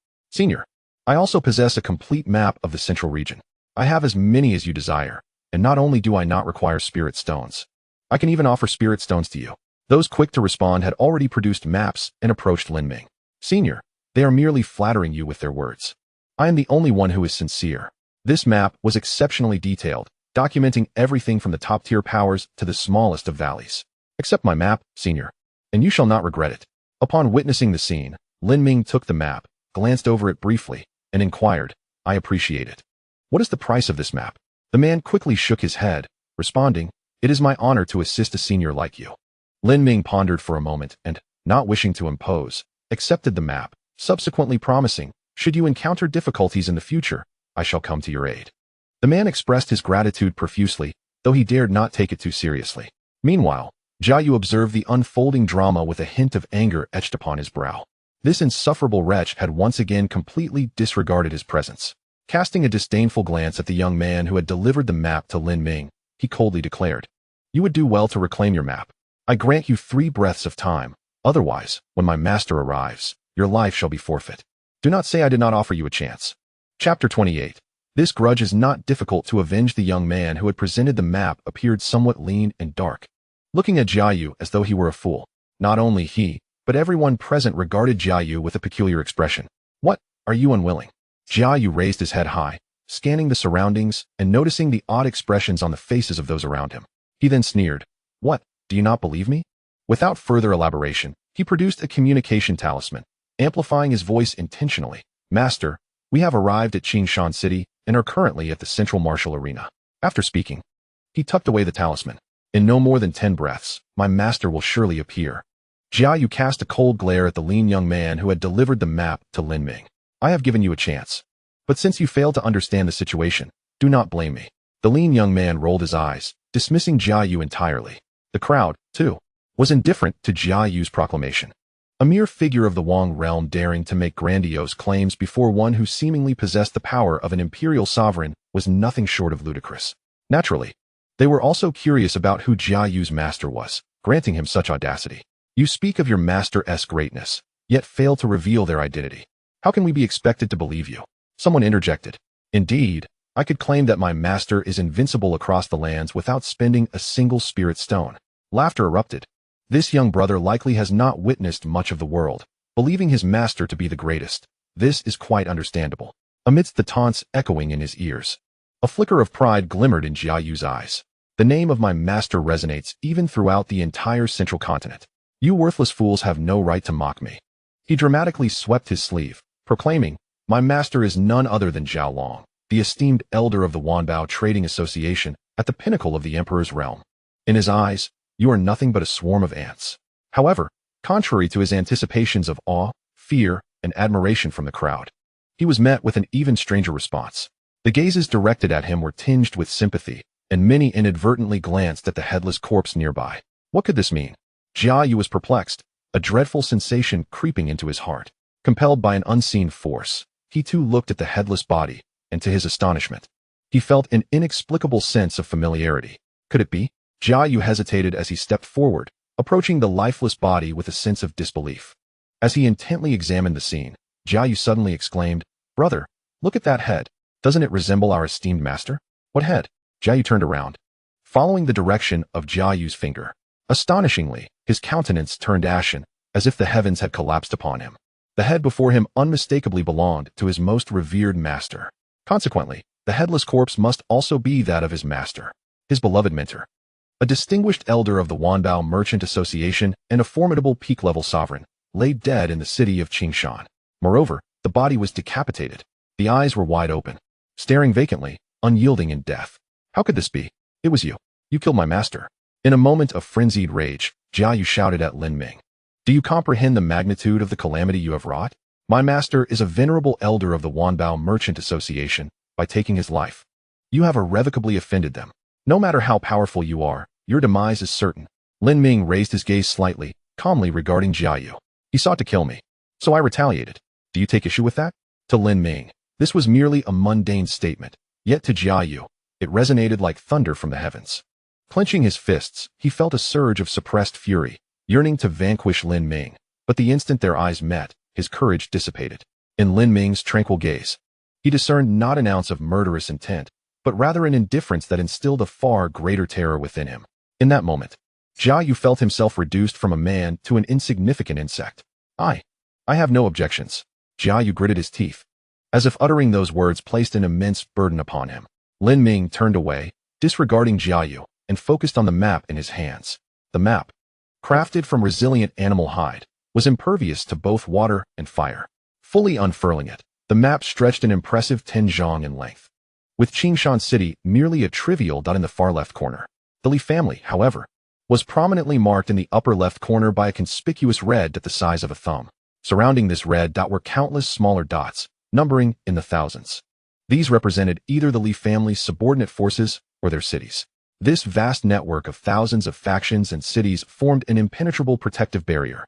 I also possess a complete map of the central region. I have as many as you desire, and not only do I not require spirit stones, I can even offer spirit stones to you. Those quick to respond had already produced maps and approached Lin Ming. Senior, they are merely flattering you with their words. I am the only one who is sincere. This map was exceptionally detailed, documenting everything from the top-tier powers to the smallest of valleys. Accept my map, Senior, and you shall not regret it. Upon witnessing the scene, Lin Ming took the map, glanced over it briefly, and inquired, I appreciate it. What is the price of this map? The man quickly shook his head, responding, It is my honor to assist a senior like you. Lin Ming pondered for a moment and, not wishing to impose, accepted the map, subsequently promising, should you encounter difficulties in the future, I shall come to your aid. The man expressed his gratitude profusely, though he dared not take it too seriously. Meanwhile, Jia Yu observed the unfolding drama with a hint of anger etched upon his brow. This insufferable wretch had once again completely disregarded his presence. Casting a disdainful glance at the young man who had delivered the map to Lin Ming, he coldly declared, You would do well to reclaim your map. I grant you 3 breaths of time. Otherwise, when my master arrives, your life shall be forfeit. Do not say I did not offer you a chance. Chapter 28. This grudge is not difficult to avenge. The young man who had presented the map appeared somewhat lean and dark, looking at Jiayu as though he were a fool. Not only he, but everyone present regarded Jiayu with a peculiar expression. What, are you unwilling? Jiayu raised his head high, scanning the surroundings and noticing the odd expressions on the faces of those around him. He then sneered. What, do you not believe me? Without further elaboration, he produced a communication talisman, amplifying his voice intentionally. Master, we have arrived at Qingshan City and are currently at the Central Martial Arena. After speaking, he tucked away the talisman. In no more than 10 breaths, my master will surely appear. Jiayu cast a cold glare at the lean young man who had delivered the map to Lin Ming. I have given you a chance. But since you failed to understand the situation, do not blame me. The lean young man rolled his eyes, dismissing Jiayu entirely. The crowd, too, was indifferent to Jiayu's proclamation. A mere figure of the Wang realm daring to make grandiose claims before one who seemingly possessed the power of an imperial sovereign was nothing short of ludicrous. Naturally, they were also curious about who Jiayu's master was, granting him such audacity. You speak of your master's greatness, yet fail to reveal their identity. How can we be expected to believe you? Someone interjected. Indeed, I could claim that my master is invincible across the lands without spending a single spirit stone. Laughter erupted. This young brother likely has not witnessed much of the world, believing his master to be the greatest. This is quite understandable. Amidst the taunts echoing in his ears, a flicker of pride glimmered in Jiayu's eyes. The name of my master resonates even throughout the entire central continent. You worthless fools have no right to mock me. He dramatically swept his sleeve, proclaiming, my master is none other than Zhao Long, the esteemed elder of the Wanbao Trading Association at the pinnacle of the emperor's realm. In his eyes, you are nothing but a swarm of ants. However, contrary to his anticipations of awe, fear, and admiration from the crowd, he was met with an even stranger response. The gazes directed at him were tinged with sympathy, and many inadvertently glanced at the headless corpse nearby. What could this mean? Jiayu was perplexed, a dreadful sensation creeping into his heart. Compelled by an unseen force, he too looked at the headless body, and to his astonishment, he felt an inexplicable sense of familiarity. Could it be? Jiayu hesitated as he stepped forward, approaching the lifeless body with a sense of disbelief. As he intently examined the scene, Jiayu suddenly exclaimed, Brother, look at that head. Doesn't it resemble our esteemed master? What head? Jiayu turned around, following the direction of Jiayu's finger. Astonishingly, his countenance turned ashen, as if the heavens had collapsed upon him. The head before him unmistakably belonged to his most revered master. Consequently, the headless corpse must also be that of his master, his beloved mentor. A distinguished elder of the Wanbao Merchant Association and a formidable peak-level sovereign, lay dead in the city of Qingshan. Moreover, the body was decapitated. The eyes were wide open, staring vacantly, unyielding in death. How could this be? It was you. You killed my master. In a moment of frenzied rage, Jiayu shouted at Lin Ming. Do you comprehend the magnitude of the calamity you have wrought? My master is a venerable elder of the Wanbao Merchant Association by taking his life. You have irrevocably offended them. No matter how powerful you are, your demise is certain. Lin Ming raised his gaze slightly, calmly regarding Jiayu. He sought to kill me, so I retaliated. Do you take issue with that? To Lin Ming, this was merely a mundane statement, yet to Jiayu, it resonated like thunder from the heavens. Clenching his fists, he felt a surge of suppressed fury, yearning to vanquish Lin Ming, but the instant their eyes met, his courage dissipated. In Lin Ming's tranquil gaze, he discerned not an ounce of murderous intent, but rather an indifference that instilled a far greater terror within him. In that moment, Jiayu felt himself reduced from a man to an insignificant insect. I have no objections. Jiayu gritted his teeth, as if uttering those words placed an immense burden upon him. Lin Ming turned away, disregarding Jiayu, and focused on the map in his hands. The map, crafted from resilient animal hide, was impervious to both water and fire. Fully unfurling it, the map stretched an impressive 10 zhang in length, with Qingshan City merely a trivial dot in the far left corner. The Li family, however, was prominently marked in the upper left corner by a conspicuous red dot the size of a thumb. Surrounding this red dot were countless smaller dots, numbering in the thousands. These represented either the Li family's subordinate forces or their cities. This vast network of thousands of factions and cities formed an impenetrable protective barrier,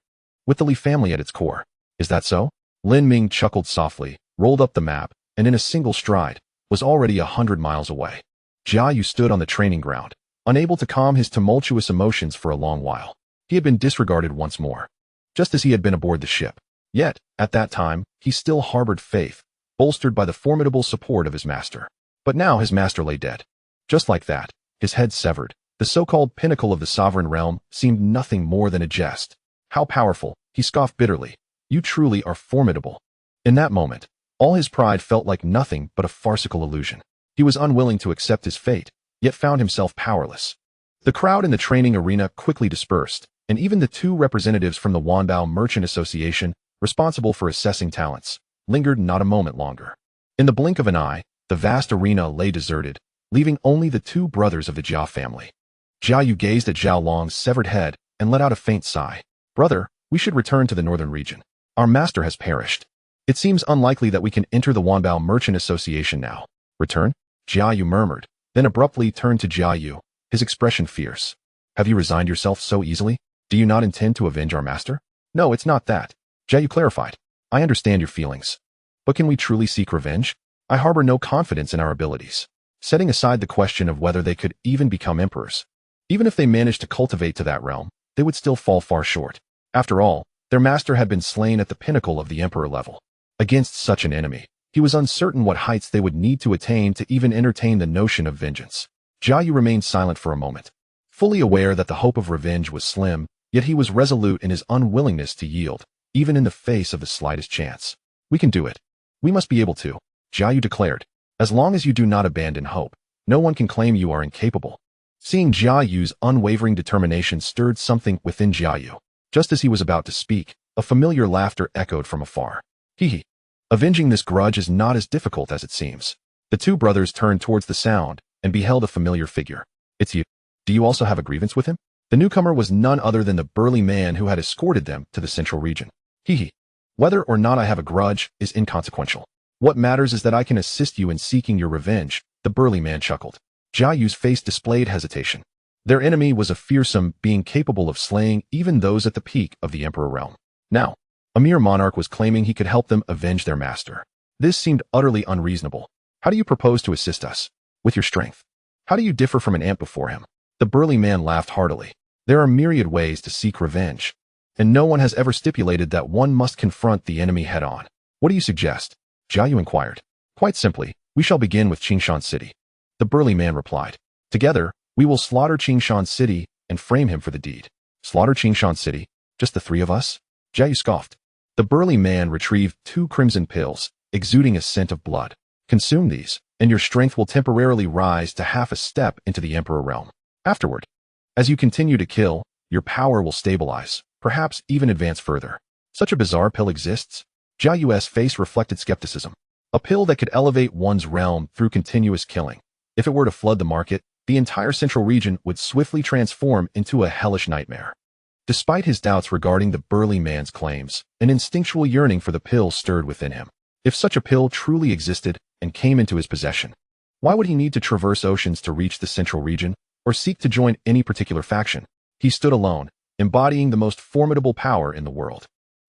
with the Li family at its core. Is that so? Lin Ming chuckled softly, rolled up the map, and in a single stride, was already 100 miles away. Jiayu stood on the training ground, unable to calm his tumultuous emotions for a long while. He had been disregarded once more, just as he had been aboard the ship. Yet, at that time, he still harbored faith, bolstered by the formidable support of his master. But now his master lay dead. Just like that, his head severed, the so-called pinnacle of the sovereign realm seemed nothing more than a jest. How powerful, he scoffed bitterly. You truly are formidable. In that moment, all his pride felt like nothing but a farcical illusion. He was unwilling to accept his fate, yet found himself powerless. The crowd in the training arena quickly dispersed, and even the two representatives from the Wanbao Merchant Association, responsible for assessing talents, lingered not a moment longer. In the blink of an eye, the vast arena lay deserted, leaving only the two brothers of the Jia family. Jia Yu gazed at Zhao Long's severed head and let out a faint sigh. Brother, we should return to the northern region. Our master has perished. It seems unlikely that we can enter the Wanbao Merchant Association now. Return? Jia Yu murmured, then abruptly turned to Jia Yu, his expression fierce. Have you resigned yourself so easily? Do you not intend to avenge our master? No, it's not that. Jia Yu clarified. I understand your feelings. But can we truly seek revenge? I harbor no confidence in our abilities. Setting aside the question of whether they could even become emperors. Even if they managed to cultivate to that realm, they would still fall far short. After all, their master had been slain at the pinnacle of the emperor level. Against such an enemy, he was uncertain what heights they would need to attain to even entertain the notion of vengeance. Jia Yu remained silent for a moment, fully aware that the hope of revenge was slim, yet he was resolute in his unwillingness to yield, even in the face of the slightest chance. We can do it. We must be able to, Jia Yu declared. As long as you do not abandon hope, no one can claim you are incapable. Seeing Jia Yu's unwavering determination stirred something within Jia Yu. Just as he was about to speak, a familiar laughter echoed from afar. Hee. Avenging this grudge is not as difficult as it seems. The two brothers turned towards the sound and beheld a familiar figure. It's you. Do you also have a grievance with him? The newcomer was none other than the burly man who had escorted them to the central region. Hee. Whether or not I have a grudge is inconsequential. What matters is that I can assist you in seeking your revenge, the burly man chuckled. Jia Yu's face displayed hesitation. Their enemy was a fearsome being capable of slaying even those at the peak of the emperor realm. Now, a mere monarch was claiming he could help them avenge their master. This seemed utterly unreasonable. How do you propose to assist us? With your strength. How do you differ from an ant before him? The burly man laughed heartily. There are myriad ways to seek revenge, and no one has ever stipulated that one must confront the enemy head-on. What do you suggest? Jia Yu inquired. Quite simply, we shall begin with Qingshan City. The burly man replied. Together, we will slaughter Qingshan City and frame him for the deed. Slaughter Qingshan City? Just the three of us? Jia Yu scoffed. The burly man retrieved 2 crimson pills, exuding a scent of blood. Consume these, and your strength will temporarily rise to half a step into the emperor realm. Afterward, as you continue to kill, your power will stabilize, perhaps even advance further. Such a bizarre pill exists? Jia Yu's face reflected skepticism. A pill that could elevate one's realm through continuous killing. If it were to flood the market, the entire central region would swiftly transform into a hellish nightmare. Despite his doubts regarding the burly man's claims, an instinctual yearning for the pill stirred within him. If such a pill truly existed and came into his possession, why would he need to traverse oceans to reach the central region, or seek to join any particular faction? He stood alone, embodying the most formidable power in the world.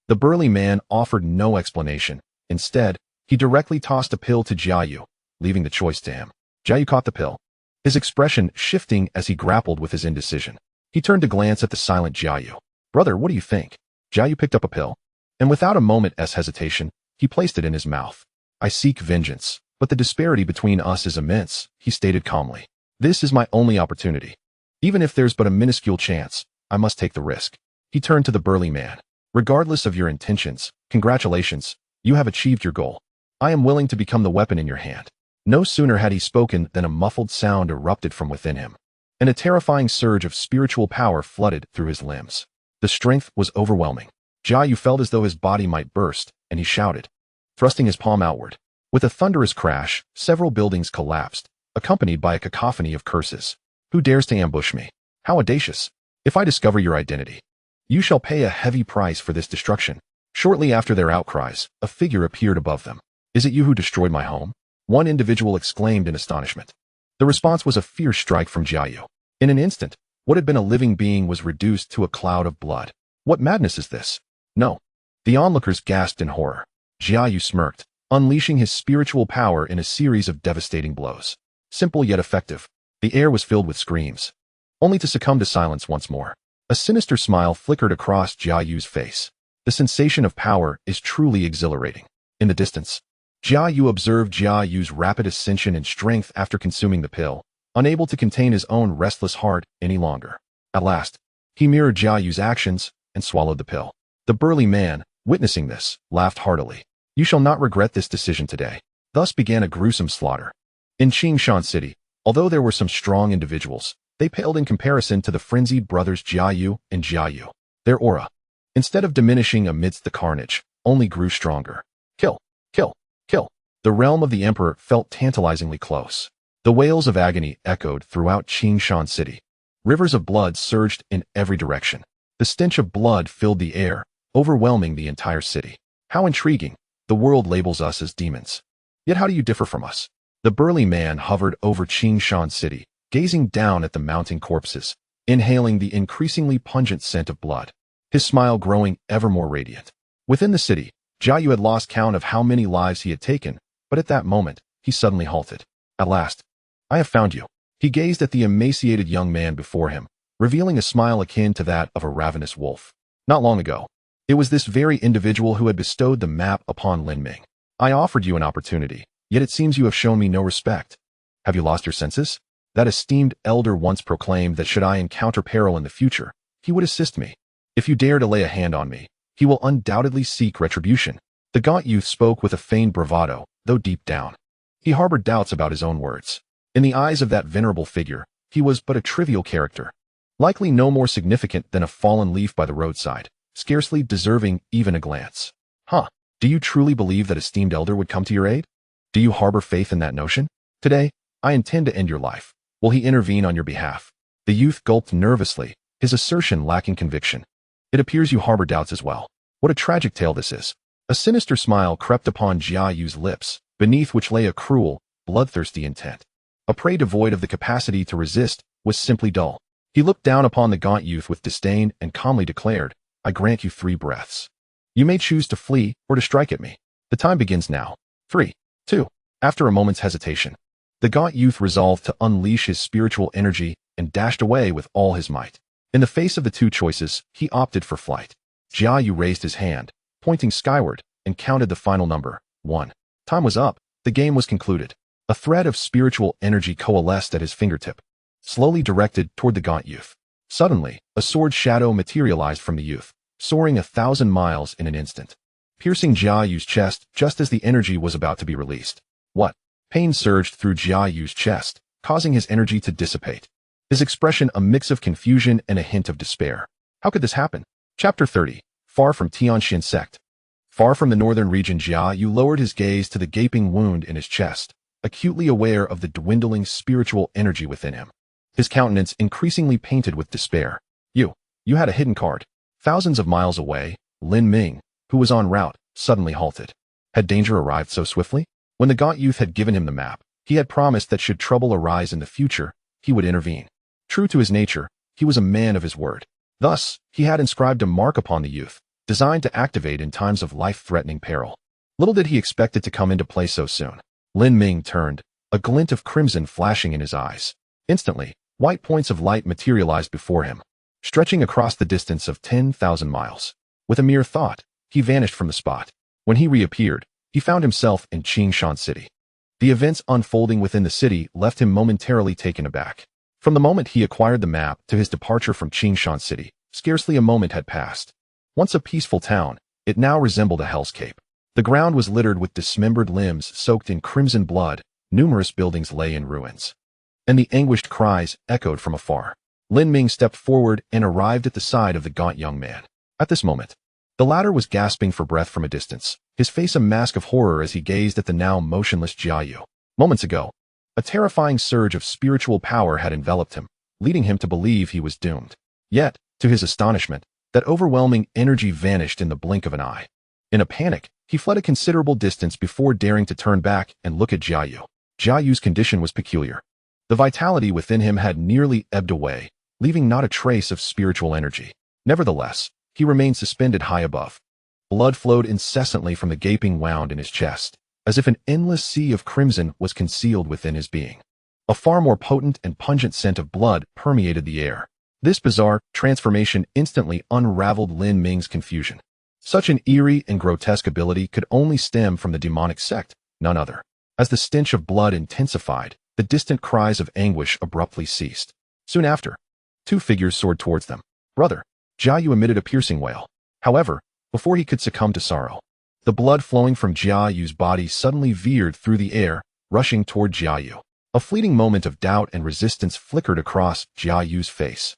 The burly man offered no explanation. Instead, he directly tossed a pill to Jia Yu, leaving the choice to him. Jia Yu caught the pill, his expression shifting as he grappled with his indecision. He turned to glance at the silent Jia Yu. Brother, what do you think? Jia Yu picked up a pill, and without a moment's hesitation, he placed it in his mouth. I seek vengeance, but the disparity between us is immense, he stated calmly. This is my only opportunity. Even if there's but a minuscule chance, I must take the risk. He turned to the burly man. Regardless of your intentions, congratulations, you have achieved your goal. I am willing to become the weapon in your hand. No sooner had he spoken than a muffled sound erupted from within him, and a terrifying surge of spiritual power flooded through his limbs. The strength was overwhelming. Jia Yu felt as though his body might burst, and he shouted, thrusting his palm outward. With a thunderous crash, several buildings collapsed, accompanied by a cacophony of curses. Who dares to ambush me? How audacious! If I discover your identity, you shall pay a heavy price for this destruction. Shortly after their outcries, a figure appeared above them. Is it you who destroyed my home? One individual exclaimed in astonishment. The response was a fierce strike from Jia Yu. In an instant, what had been a living being was reduced to a cloud of blood. What madness is this? No. The onlookers gasped in horror. Jia Yu smirked, unleashing his spiritual power in a series of devastating blows. Simple yet effective. The air was filled with screams, only to succumb to silence once more. A sinister smile flickered across Jia Yu's face. The sensation of power is truly exhilarating. In the distance, Jia Yu observed Jia Yu's rapid ascension in strength after consuming the pill, unable to contain his own restless heart any longer. At last, he mirrored Jia Yu's actions and swallowed the pill. The burly man, witnessing this, laughed heartily. You shall not regret this decision today. Thus began a gruesome slaughter. In Qingshan City, although there were some strong individuals, they paled in comparison to the frenzied brothers Jia Yu and Jia Yu. Their aura, instead of diminishing amidst the carnage, only grew stronger. Kill, kill, kill. The realm of the emperor felt tantalizingly close. The wails of agony echoed throughout Qingshan City. Rivers of blood surged in every direction. The stench of blood filled the air, overwhelming the entire city. How intriguing. The world labels us as demons. Yet how do you differ from us? The burly man hovered over Qingshan City, gazing down at the mounting corpses, inhaling the increasingly pungent scent of blood, his smile growing ever more radiant. Within the city, Jia Yu had lost count of how many lives he had taken, but at that moment, he suddenly halted. At last, I have found you. He gazed at the emaciated young man before him, revealing a smile akin to that of a ravenous wolf. Not long ago, it was this very individual who had bestowed the map upon Lin Ming. I offered you an opportunity, yet it seems you have shown me no respect. Have you lost your senses? That esteemed elder once proclaimed that should I encounter peril in the future, he would assist me. If you dare to lay a hand on me, he will undoubtedly seek retribution. The gaunt youth spoke with a feigned bravado, though deep down, he harbored doubts about his own words. In the eyes of that venerable figure, he was but a trivial character, likely no more significant than a fallen leaf by the roadside, scarcely deserving even a glance. Do you truly believe that esteemed elder would come to your aid? Do you harbor faith in that notion? Today, I intend to end your life. Will he intervene on your behalf? The youth gulped nervously, his assertion lacking conviction. It appears you harbor doubts as well. What a tragic tale this is. A sinister smile crept upon Jia Yu's lips, beneath which lay a cruel, bloodthirsty intent. A prey devoid of the capacity to resist was simply dull. He looked down upon the gaunt youth with disdain and calmly declared, I grant you 3 breaths. You may choose to flee or to strike at me. The time begins now. 3, 2. After a moment's hesitation, the gaunt youth resolved to unleash his spiritual energy and dashed away with all his might. In the face of the 2 choices, he opted for flight. Jia Yu raised his hand, pointing skyward, and counted the final number, 1. Time was up. The game was concluded. A thread of spiritual energy coalesced at his fingertip, slowly directed toward the gaunt youth. Suddenly, a sword shadow materialized from the youth, soaring 1,000 miles in an instant, piercing Jia Yu's chest just as the energy was about to be released. What? Pain surged through Jia Yu's chest, causing his energy to dissipate. His expression a mix of confusion and a hint of despair. How could this happen? Chapter 30. Far from Tianxian sect. Far from the northern region, Jia Yu lowered his gaze to the gaping wound in his chest, acutely aware of the dwindling spiritual energy within him. His countenance increasingly painted with despair. You had a hidden card. Thousands of miles away, Lin Ming, who was en route, suddenly halted. Had danger arrived so swiftly? When the gaunt youth had given him the map, he had promised that should trouble arise in the future, he would intervene. True to his nature, he was a man of his word. Thus, he had inscribed a mark upon the youth, designed to activate in times of life-threatening peril. Little did he expect it to come into play so soon. Lin Ming turned, a glint of crimson flashing in his eyes. Instantly, white points of light materialized before him, stretching across the distance of 10,000 miles. With a mere thought, he vanished from the spot. When he reappeared, he found himself in Qingshan City. The events unfolding within the city left him momentarily taken aback. From the moment he acquired the map to his departure from Qingshan City, scarcely a moment had passed. Once a peaceful town, it now resembled a hellscape. The ground was littered with dismembered limbs soaked in crimson blood, numerous buildings lay in ruins, and the anguished cries echoed from afar. Lin Ming stepped forward and arrived at the side of the gaunt young man. At this moment, the latter was gasping for breath from a distance, his face a mask of horror as he gazed at the now motionless Jia Yu. Moments ago, a terrifying surge of spiritual power had enveloped him, leading him to believe he was doomed. Yet, to his astonishment, that overwhelming energy vanished in the blink of an eye. In a panic, he fled a considerable distance before daring to turn back and look at Jia Yu. Jia Yu's condition was peculiar. The vitality within him had nearly ebbed away, leaving not a trace of spiritual energy. Nevertheless, he remained suspended high above. Blood flowed incessantly from the gaping wound in his chest, as if an endless sea of crimson was concealed within his being. A far more potent and pungent scent of blood permeated the air. This bizarre transformation instantly unraveled Lin Ming's confusion. Such an eerie and grotesque ability could only stem from the demonic sect, none other. As the stench of blood intensified, the distant cries of anguish abruptly ceased. Soon after, two figures soared towards them. Brother, Jiayu emitted a piercing wail. However, before he could succumb to sorrow, the blood flowing from Jiayu's body suddenly veered through the air, rushing toward Jiayu. A fleeting moment of doubt and resistance flickered across Jiayu's face.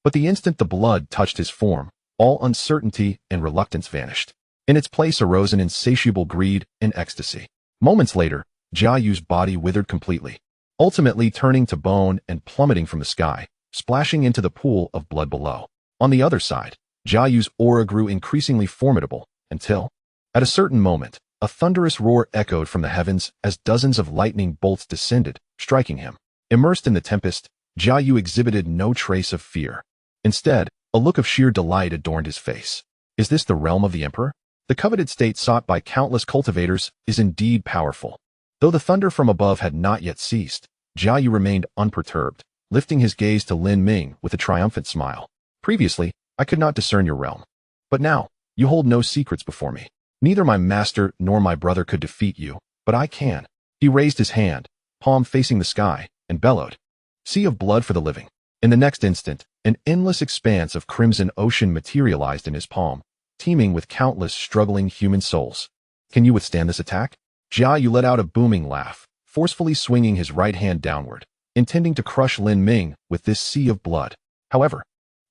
But the instant the blood touched his form, all uncertainty and reluctance vanished. In its place arose an insatiable greed and ecstasy. Moments later, Jiayu's body withered completely, ultimately turning to bone and plummeting from the sky, splashing into the pool of blood below. On the other side, Jiayu's aura grew increasingly formidable until, at a certain moment, a thunderous roar echoed from the heavens as dozens of lightning bolts descended, striking him. Immersed in the tempest, Jiayu exhibited no trace of fear. Instead, a look of sheer delight adorned his face. Is this the realm of the emperor? The coveted state sought by countless cultivators is indeed powerful. Though the thunder from above had not yet ceased, Jiayu remained unperturbed, lifting his gaze to Lin Ming with a triumphant smile. Previously, I could not discern your realm. But now, you hold no secrets before me. Neither my master nor my brother could defeat you, but I can. He raised his hand, palm facing the sky, and bellowed. Sea of blood for the living. In the next instant, an endless expanse of crimson ocean materialized in his palm, teeming with countless struggling human souls. Can you withstand this attack? Jiayu let out a booming laugh, forcefully swinging his right hand downward, intending to crush Lin Ming with this sea of blood. However,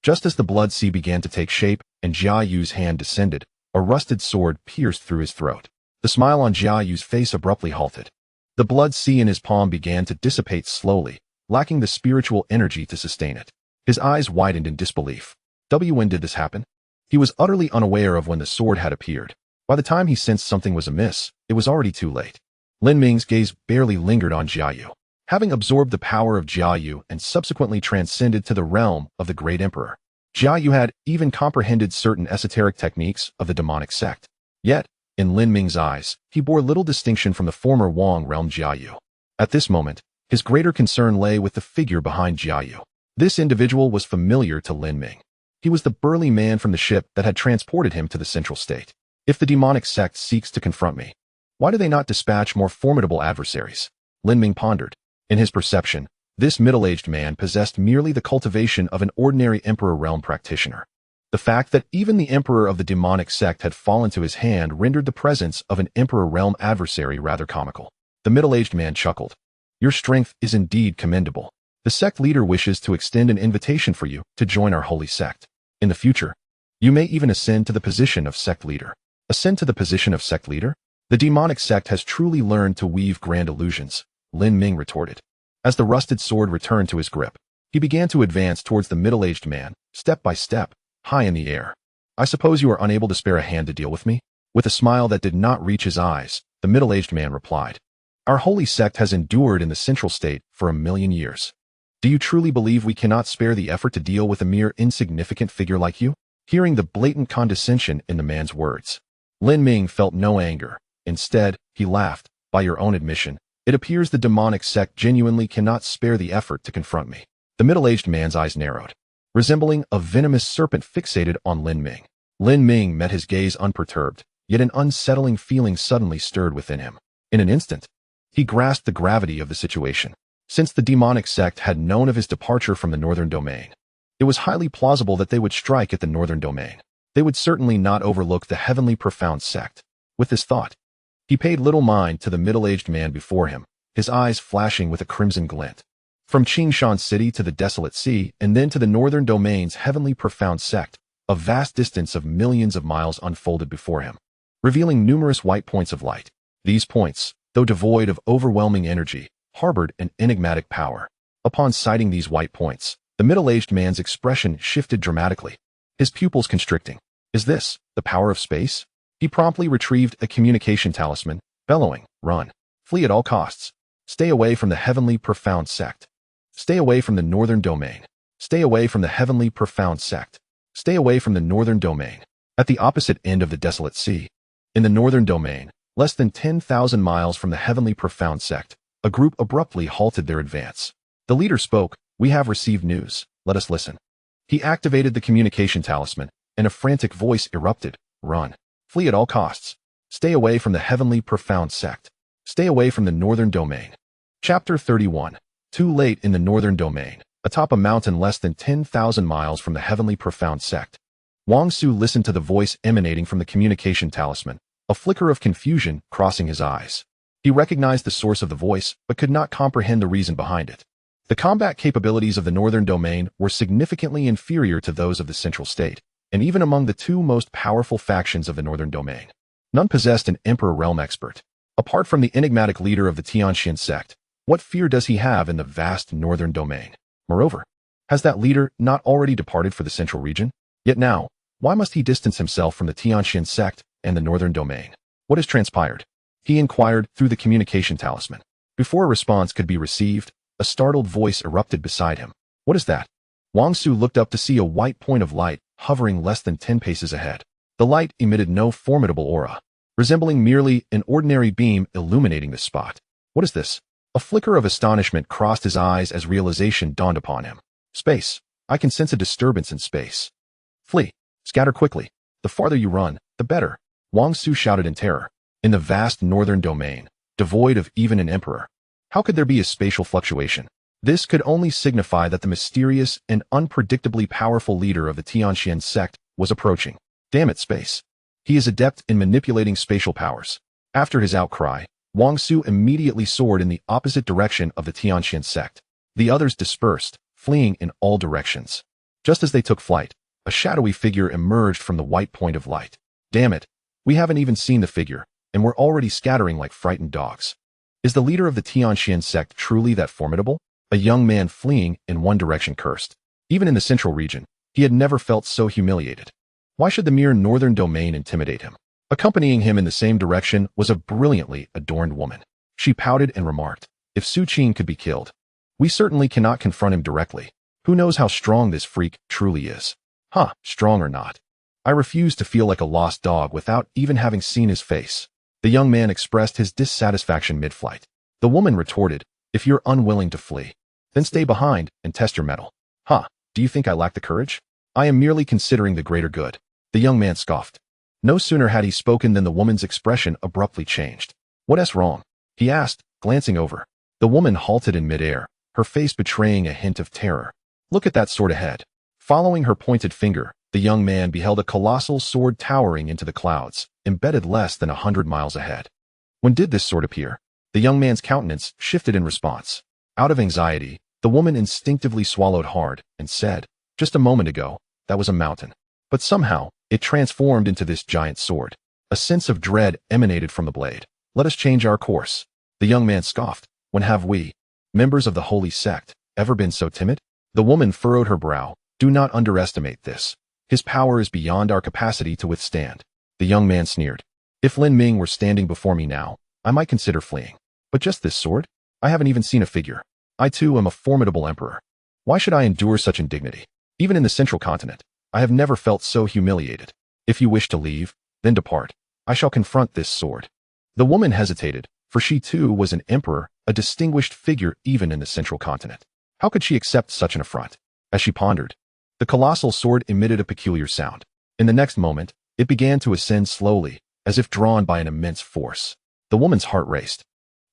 just as the blood sea began to take shape and Jiayu's hand descended, a rusted sword pierced through his throat. The smile on Jiayu's face abruptly halted. The blood sea in his palm began to dissipate slowly, lacking the spiritual energy to sustain it. His eyes widened in disbelief. When did this happen? He was utterly unaware of when the sword had appeared. By the time he sensed something was amiss, it was already too late. Lin Ming's gaze barely lingered on Jiayu. Having absorbed the power of Jiayu and subsequently transcended to the realm of the great emperor, Jiayu had even comprehended certain esoteric techniques of the demonic sect. Yet, in Lin Ming's eyes, he bore little distinction from the former Wang realm Jiayu. At this moment, his greater concern lay with the figure behind Jiayu. This individual was familiar to Lin Ming. He was the burly man from the ship that had transported him to the central state. If the demonic sect seeks to confront me, why do they not dispatch more formidable adversaries? Lin Ming pondered. In his perception, this middle-aged man possessed merely the cultivation of an ordinary emperor realm practitioner. The fact that even the emperor of the demonic sect had fallen to his hand rendered the presence of an emperor realm adversary rather comical. The middle-aged man chuckled. Your strength is indeed commendable. The sect leader wishes to extend an invitation for you to join our holy sect. In the future, you may even ascend to the position of sect leader. Ascend to the position of sect leader? The demonic sect has truly learned to weave grand illusions, Lin Ming retorted. As the rusted sword returned to his grip, he began to advance towards the middle-aged man, step by step, high in the air. I suppose you are unable to spare a hand to deal with me? With a smile that did not reach his eyes, the middle-aged man replied. Our holy sect has endured in the central state for 1,000,000 years. Do you truly believe we cannot spare the effort to deal with a mere insignificant figure like you? Hearing the blatant condescension in the man's words, Lin Ming felt no anger. Instead, he laughed. By your own admission, it appears the demonic sect genuinely cannot spare the effort to confront me. The middle-aged man's eyes narrowed, resembling a venomous serpent fixated on Lin Ming. Lin Ming met his gaze unperturbed, yet an unsettling feeling suddenly stirred within him. In an instant, he grasped the gravity of the situation. Since the demonic sect had known of his departure from the northern domain, it was highly plausible that they would strike at the northern domain. They would certainly not overlook the heavenly profound sect. With this thought, he paid little mind to the middle-aged man before him, his eyes flashing with a crimson glint. From Qingshan City to the desolate sea, and then to the northern domain's heavenly profound sect, a vast distance of millions of miles unfolded before him, revealing numerous white points of light. These points, though devoid of overwhelming energy, harbored an enigmatic power. Upon sighting these white points, the middle-aged man's expression shifted dramatically, his pupils constricting. Is this the power of space? He promptly retrieved a communication talisman, bellowing, run, flee at all costs. Stay away from the heavenly profound sect. Stay away from the northern domain. Stay away from the heavenly profound sect. Stay away from the northern domain. At the opposite end of the desolate sea, in the northern domain, less than 10,000 miles from the heavenly profound sect, a group abruptly halted their advance. The leader spoke. We have received news. Let us listen. He activated the communication talisman, and a frantic voice erupted. Run. Flee at all costs. Stay away from the heavenly profound sect. Stay away from the Northern Domain. Chapter 31. Too late in the Northern Domain. Atop a mountain less than 10,000 miles from the heavenly profound sect. Wang Su listened to the voice emanating from the communication talisman, a flicker of confusion crossing his eyes. He recognized the source of the voice, but could not comprehend the reason behind it. The combat capabilities of the Northern Domain were significantly inferior to those of the Central State, and even among the two most powerful factions of the Northern Domain, none possessed an Emperor Realm expert. Apart from the enigmatic leader of the Tianxian sect, what fear does he have in the vast Northern Domain? Moreover, has that leader not already departed for the Central region? Yet now, why must he distance himself from the Tianxian sect and the Northern Domain? What has transpired? He inquired through the communication talisman. Before a response could be received, a startled voice erupted beside him. What is that? Wang Su looked up to see a white point of light hovering less than 10 paces ahead. The light emitted no formidable aura, resembling merely an ordinary beam illuminating the spot. What is this? A flicker of astonishment crossed his eyes as realization dawned upon him. Space. I can sense a disturbance in space. Flee. Scatter quickly. The farther you run, the better. Wang Su shouted in terror. In the vast Northern Domain, devoid of even an emperor, how could there be a spatial fluctuation? This could only signify that the mysterious and unpredictably powerful leader of the Tianxian sect was approaching. Damn it, space. He is adept in manipulating spatial powers. After his outcry, Wang Su immediately soared in the opposite direction of the Tianxian sect. The others dispersed, fleeing in all directions. Just as they took flight, a shadowy figure emerged from the white point of light. Damn it, we haven't even seen the figure, and we're already scattering like frightened dogs. Is the leader of the Tianxian sect truly that formidable? A young man fleeing in one direction cursed. Even in the Central region, he had never felt so humiliated. Why should the mere Northern Domain intimidate him? Accompanying him in the same direction was a brilliantly adorned woman. She pouted and remarked, if Su Qin could be killed, we certainly cannot confront him directly. Who knows how strong this freak truly is? Strong or not. I refuse to feel like a lost dog without even having seen his face. The young man expressed his dissatisfaction mid-flight. The woman retorted, if you're unwilling to flee, then stay behind and test your mettle. Do you think I lack the courage? I am merely considering the greater good. The young man scoffed. No sooner had he spoken than the woman's expression abruptly changed. What's wrong? He asked, glancing over. The woman halted in midair, her face betraying a hint of terror. Look at that sword ahead. Following her pointed finger, the young man beheld a colossal sword towering into the clouds, embedded less than 100 miles ahead. When did this sword appear? The young man's countenance shifted in response. Out of anxiety, the woman instinctively swallowed hard and said, just a moment ago, that was a mountain. But somehow, it transformed into this giant sword. A sense of dread emanated from the blade. Let us change our course. The young man scoffed. When have we, members of the holy sect, ever been so timid? The woman furrowed her brow. Do not underestimate this. His power is beyond our capacity to withstand. The young man sneered. If Lin Ming were standing before me now, I might consider fleeing. But just this sword? I haven't even seen a figure. I too am a formidable emperor. Why should I endure such indignity? Even in the central continent, I have never felt so humiliated. If you wish to leave, then depart. I shall confront this sword. The woman hesitated, for she too was an emperor, a distinguished figure even in the central continent. How could she accept such an affront? As she pondered, the colossal sword emitted a peculiar sound. In the next moment, it began to ascend slowly, as if drawn by an immense force. The woman's heart raced.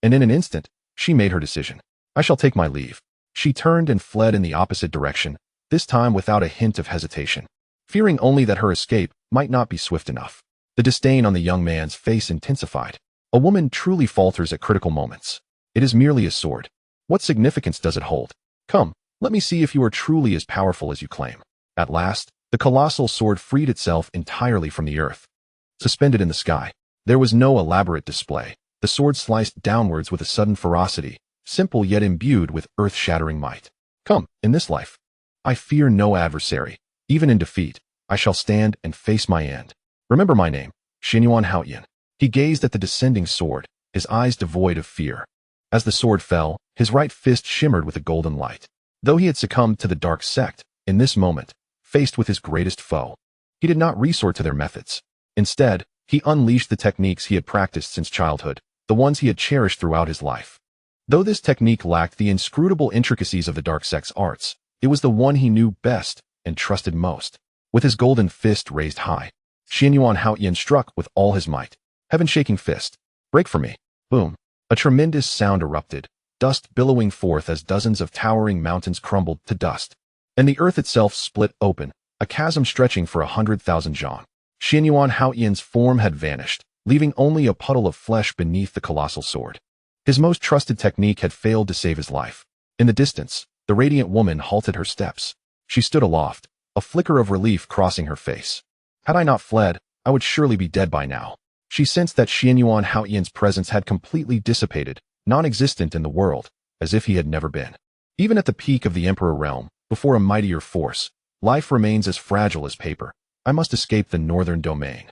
And in an instant, she made her decision. I shall take my leave. She turned and fled in the opposite direction, this time without a hint of hesitation, fearing only that her escape might not be swift enough. The disdain on the young man's face intensified. A woman truly falters at critical moments. It is merely a sword. What significance does it hold? Come, let me see if you are truly as powerful as you claim. At last, the colossal sword freed itself entirely from the earth. Suspended in the sky, there was no elaborate display. The sword sliced downwards with a sudden ferocity, simple yet imbued with earth-shattering might. Come, in this life, I fear no adversary. Even in defeat, I shall stand and face my end. Remember my name, Xinyuan Haoyan. He gazed at the descending sword, his eyes devoid of fear. As the sword fell, his right fist shimmered with a golden light. Though he had succumbed to the dark sect, in this moment, faced with his greatest foe, he did not resort to their methods. Instead, he unleashed the techniques he had practiced since childhood, the ones he had cherished throughout his life. Though this technique lacked the inscrutable intricacies of the dark sect's arts, it was the one he knew best and trusted most. With his golden fist raised high, Xinyuan Haoyan struck with all his might. Heaven-shaking fist. Break for me. Boom. A tremendous sound erupted, dust billowing forth as dozens of towering mountains crumbled to dust. And the earth itself split open, a chasm stretching for 100,000 zhang. Xianyuan Haoyan's form had vanished, leaving only a puddle of flesh beneath the colossal sword. His most trusted technique had failed to save his life. In the distance, the radiant woman halted her steps. She stood aloft, a flicker of relief crossing her face. Had I not fled, I would surely be dead by now. She sensed that Xianyuan Haoyan's presence had completely dissipated, non-existent in the world, as if he had never been. Even at the peak of the Emperor realm, before a mightier force, life remains as fragile as paper. I must escape the northern domain.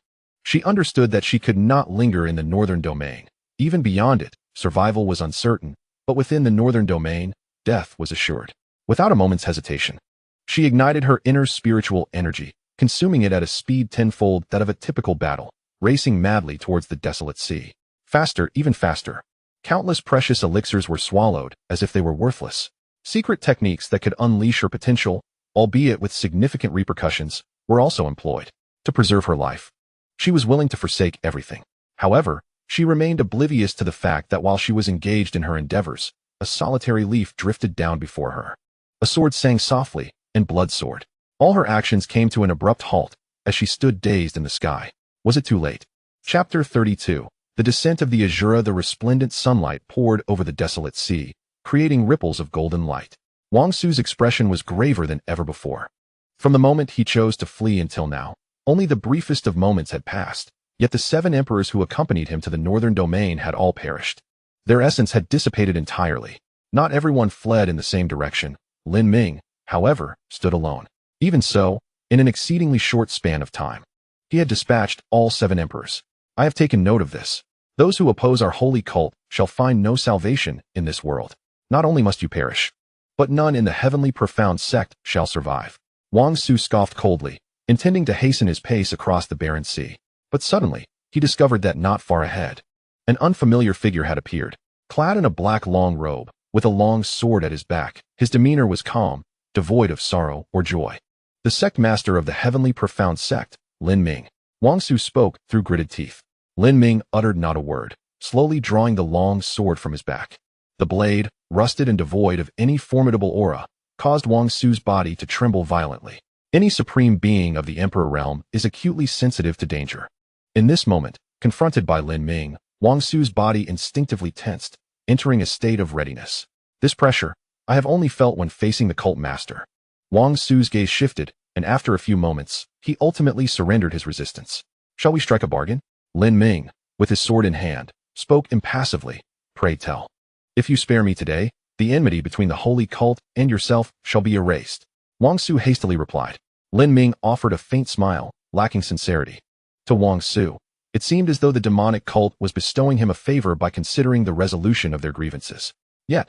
She understood that she could not linger in the northern domain. Even beyond it, survival was uncertain, but within the northern domain, death was assured. Without a moment's hesitation, she ignited her inner spiritual energy, consuming it at a speed tenfold that of a typical battle, racing madly towards the desolate sea. Faster, even faster. Countless precious elixirs were swallowed, as if they were worthless. Secret techniques that could unleash her potential, albeit with significant repercussions, were also employed. To preserve her life, she was willing to forsake everything. However, she remained oblivious to the fact that while she was engaged in her endeavors, a solitary leaf drifted down before her. A sword sang softly, and blood soared. All her actions came to an abrupt halt, as she stood dazed in the sky. Was it too late? Chapter 32. The descent of the Azura. The resplendent sunlight poured over the desolate sea, creating ripples of golden light. Wang Su's expression was graver than ever before. From the moment he chose to flee until now, only the briefest of moments had passed, yet the 7 emperors who accompanied him to the northern domain had all perished. Their essence had dissipated entirely. Not everyone fled in the same direction. Lin Ming, however, stood alone. Even so, in an exceedingly short span of time, he had dispatched all 7 emperors. I have taken note of this. Those who oppose our holy cult shall find no salvation in this world. Not only must you perish, but none in the heavenly profound sect shall survive. Wang Su scoffed coldly, intending to hasten his pace across the barren sea. But suddenly, he discovered that not far ahead, an unfamiliar figure had appeared, clad in a black long robe, with a long sword at his back. His demeanor was calm, devoid of sorrow or joy. The sect master of the heavenly profound sect, Lin Ming. Wang Su spoke through gritted teeth. Lin Ming uttered not a word, slowly drawing the long sword from his back. The blade, rusted and devoid of any formidable aura, caused Wang Su's body to tremble violently. Any supreme being of the Emperor realm is acutely sensitive to danger. In this moment, confronted by Lin Ming, Wang Su's body instinctively tensed, entering a state of readiness. This pressure, I have only felt when facing the cult master. Wang Su's gaze shifted, and after a few moments, he ultimately surrendered his resistance. Shall we strike a bargain? Lin Ming, with his sword in hand, spoke impassively. Pray tell. If you spare me today, the enmity between the holy cult and yourself shall be erased. Wang Su hastily replied. Lin Ming offered a faint smile, lacking sincerity. To Wang Su, it seemed as though the demonic cult was bestowing him a favor by considering the resolution of their grievances. Yet,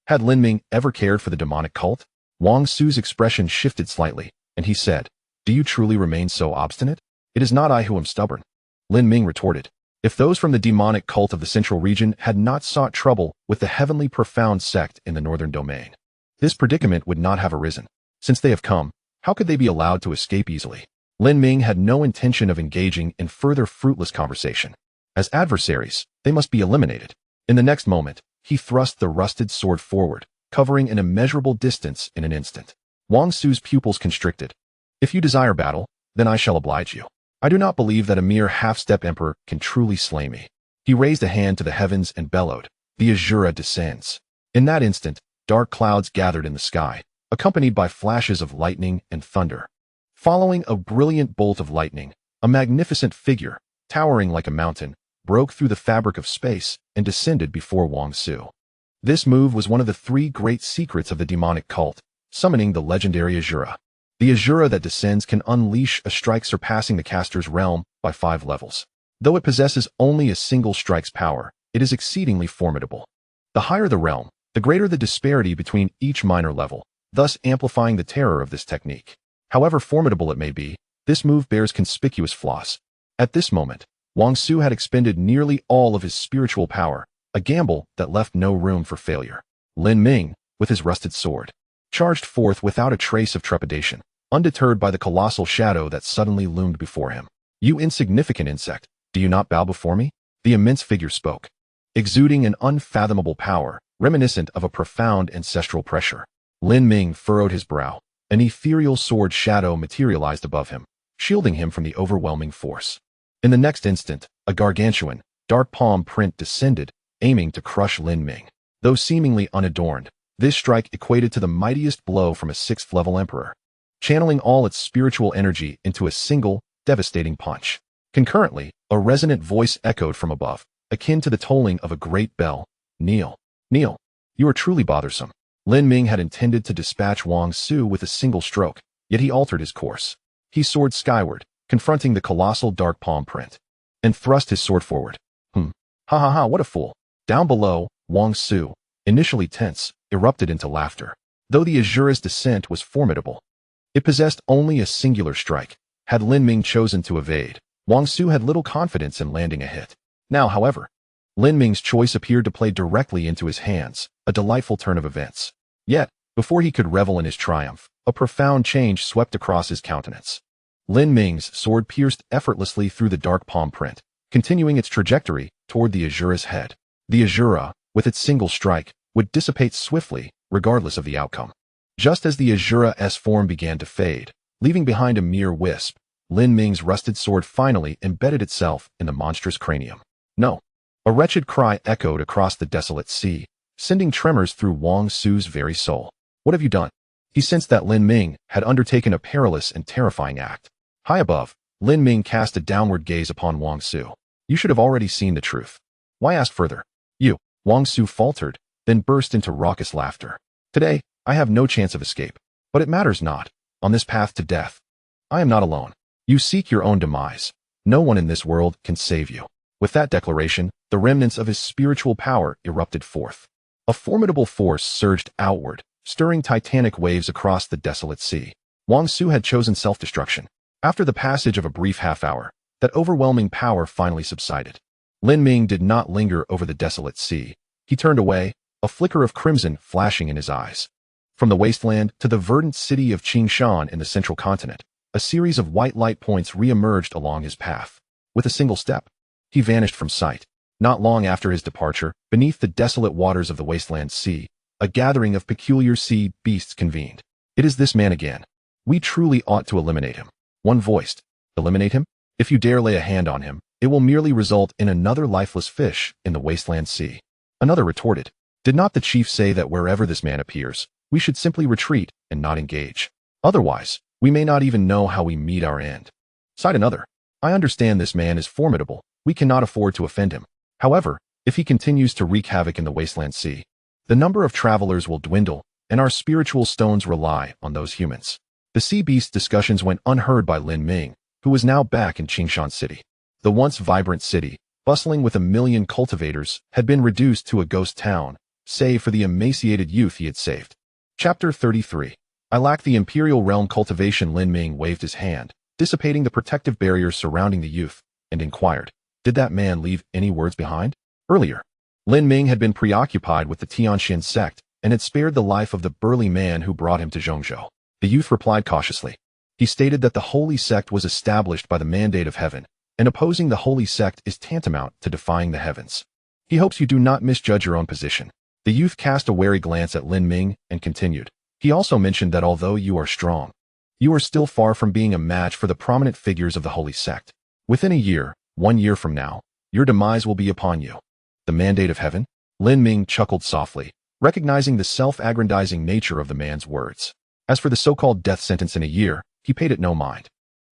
had Lin Ming ever cared for the demonic cult? Wang Su's expression shifted slightly, and he said, Do you truly remain so obstinate? It is not I who am stubborn. Lin Ming retorted. If those from the demonic cult of the central region had not sought trouble with the heavenly profound sect in the northern domain, this predicament would not have arisen. Since they have come, how could they be allowed to escape easily? Lin Ming had no intention of engaging in further fruitless conversation. As adversaries, they must be eliminated. In the next moment, he thrust the rusted sword forward, covering an immeasurable distance in an instant. Wang Su's pupils constricted. If you desire battle, then I shall oblige you. I do not believe that a mere half-step emperor can truly slay me. He raised a hand to the heavens and bellowed. The Azura descends. In that instant, dark clouds gathered in the sky, accompanied by flashes of lightning and thunder. Following a brilliant bolt of lightning, a magnificent figure, towering like a mountain, broke through the fabric of space and descended before Wang Su. This move was one of the 3 great secrets of the demonic cult, summoning the legendary Azura. The Azura that descends can unleash a strike surpassing the caster's realm by 5 levels. Though it possesses only a single strike's power, it is exceedingly formidable. The higher the realm, the greater the disparity between each minor level, thus amplifying the terror of this technique. However formidable it may be, this move bears conspicuous flaws. At this moment, Wang Su had expended nearly all of his spiritual power, a gamble that left no room for failure. Lin Ming, with his rusted sword, charged forth without a trace of trepidation, undeterred by the colossal shadow that suddenly loomed before him. You insignificant insect, do you not bow before me? The immense figure spoke. exuding an unfathomable power, reminiscent of a profound ancestral pressure. Lin Ming furrowed his brow. An ethereal sword shadow materialized above him, shielding him from the overwhelming force. In the next instant, a gargantuan, dark palm print descended, aiming to crush Lin Ming. Though seemingly unadorned, this strike equated to the mightiest blow from a 6th-level emperor, channeling all its spiritual energy into a single, devastating punch. Concurrently, a resonant voice echoed from above, akin to the tolling of a great bell. Kneel. Kneel. You are truly bothersome. Lin Ming had intended to dispatch Wang Su with a single stroke, yet he altered his course. He soared skyward, confronting the colossal dark palm print, and thrust his sword forward. Ha ha ha, what a fool. Down below, Wang Su, initially tense, erupted into laughter. Though the Azura's descent was formidable, it possessed only a singular strike. Had Lin Ming chosen to evade, Wang Su had little confidence in landing a hit. Now, however, Lin Ming's choice appeared to play directly into his hands, a delightful turn of events. Yet, before he could revel in his triumph, a profound change swept across his countenance. Lin Ming's sword pierced effortlessly through the dark palm print, continuing its trajectory toward the Azura's head. The Azura, with its single strike, would dissipate swiftly, regardless of the outcome. Just as the Azura's form began to fade, leaving behind a mere wisp, Lin Ming's rusted sword finally embedded itself in the monstrous cranium. No! A wretched cry echoed across the desolate sea, sending tremors through Wang Su's very soul. What have you done? He sensed that Lin Ming had undertaken a perilous and terrifying act. High above, Lin Ming cast a downward gaze upon Wang Su. You should have already seen the truth. Why ask further? You, Wang Su faltered, then burst into raucous laughter. Today, I have no chance of escape. But it matters not. On this path to death, I am not alone. You seek your own demise. No one in this world can save you. With that declaration, the remnants of his spiritual power erupted forth. A formidable force surged outward, stirring titanic waves across the desolate sea. Wang Su had chosen self-destruction. After the passage of a brief half-hour, that overwhelming power finally subsided. Lin Ming did not linger over the desolate sea. He turned away, a flicker of crimson flashing in his eyes. From the wasteland to the verdant city of Qingshan in the central continent, a series of white light points re-emerged along his path. With a single step, he vanished from sight. Not long after his departure, beneath the desolate waters of the wasteland sea, a gathering of peculiar sea beasts convened. It is this man again. We truly ought to eliminate him. One voiced, eliminate him? If you dare lay a hand on him, it will merely result in another lifeless fish in the wasteland sea. Another retorted, did not the chief say that wherever this man appears, we should simply retreat and not engage? Otherwise, we may not even know how we meet our end. Sighed another, I understand this man is formidable. We cannot afford to offend him. However, if he continues to wreak havoc in the wasteland sea, the number of travelers will dwindle, and our spiritual stones rely on those humans. The sea beast discussions went unheard by Lin Ming, who was now back in Qingshan City. The once vibrant city, bustling with 1 million cultivators, had been reduced to a ghost town, save for the emaciated youth he had saved. Chapter 33. I lack the Imperial Realm cultivation. Lin Ming waved his hand, dissipating the protective barriers surrounding the youth, and inquired, did that man leave any words behind? Earlier, Lin Ming had been preoccupied with the Tianxian sect and had spared the life of the burly man who brought him to Zhongzhou. The youth replied cautiously. He stated that the holy sect was established by the mandate of heaven, and opposing the holy sect is tantamount to defying the heavens. He hopes you do not misjudge your own position. The youth cast a wary glance at Lin Ming and continued. He also mentioned that although you are strong, you are still far from being a match for the prominent figures of the holy sect. Within a year, 1 year from now, your demise will be upon you. The mandate of heaven? Lin Ming chuckled softly, recognizing the self-aggrandizing nature of the man's words. As for the so-called death sentence in a year, he paid it no mind.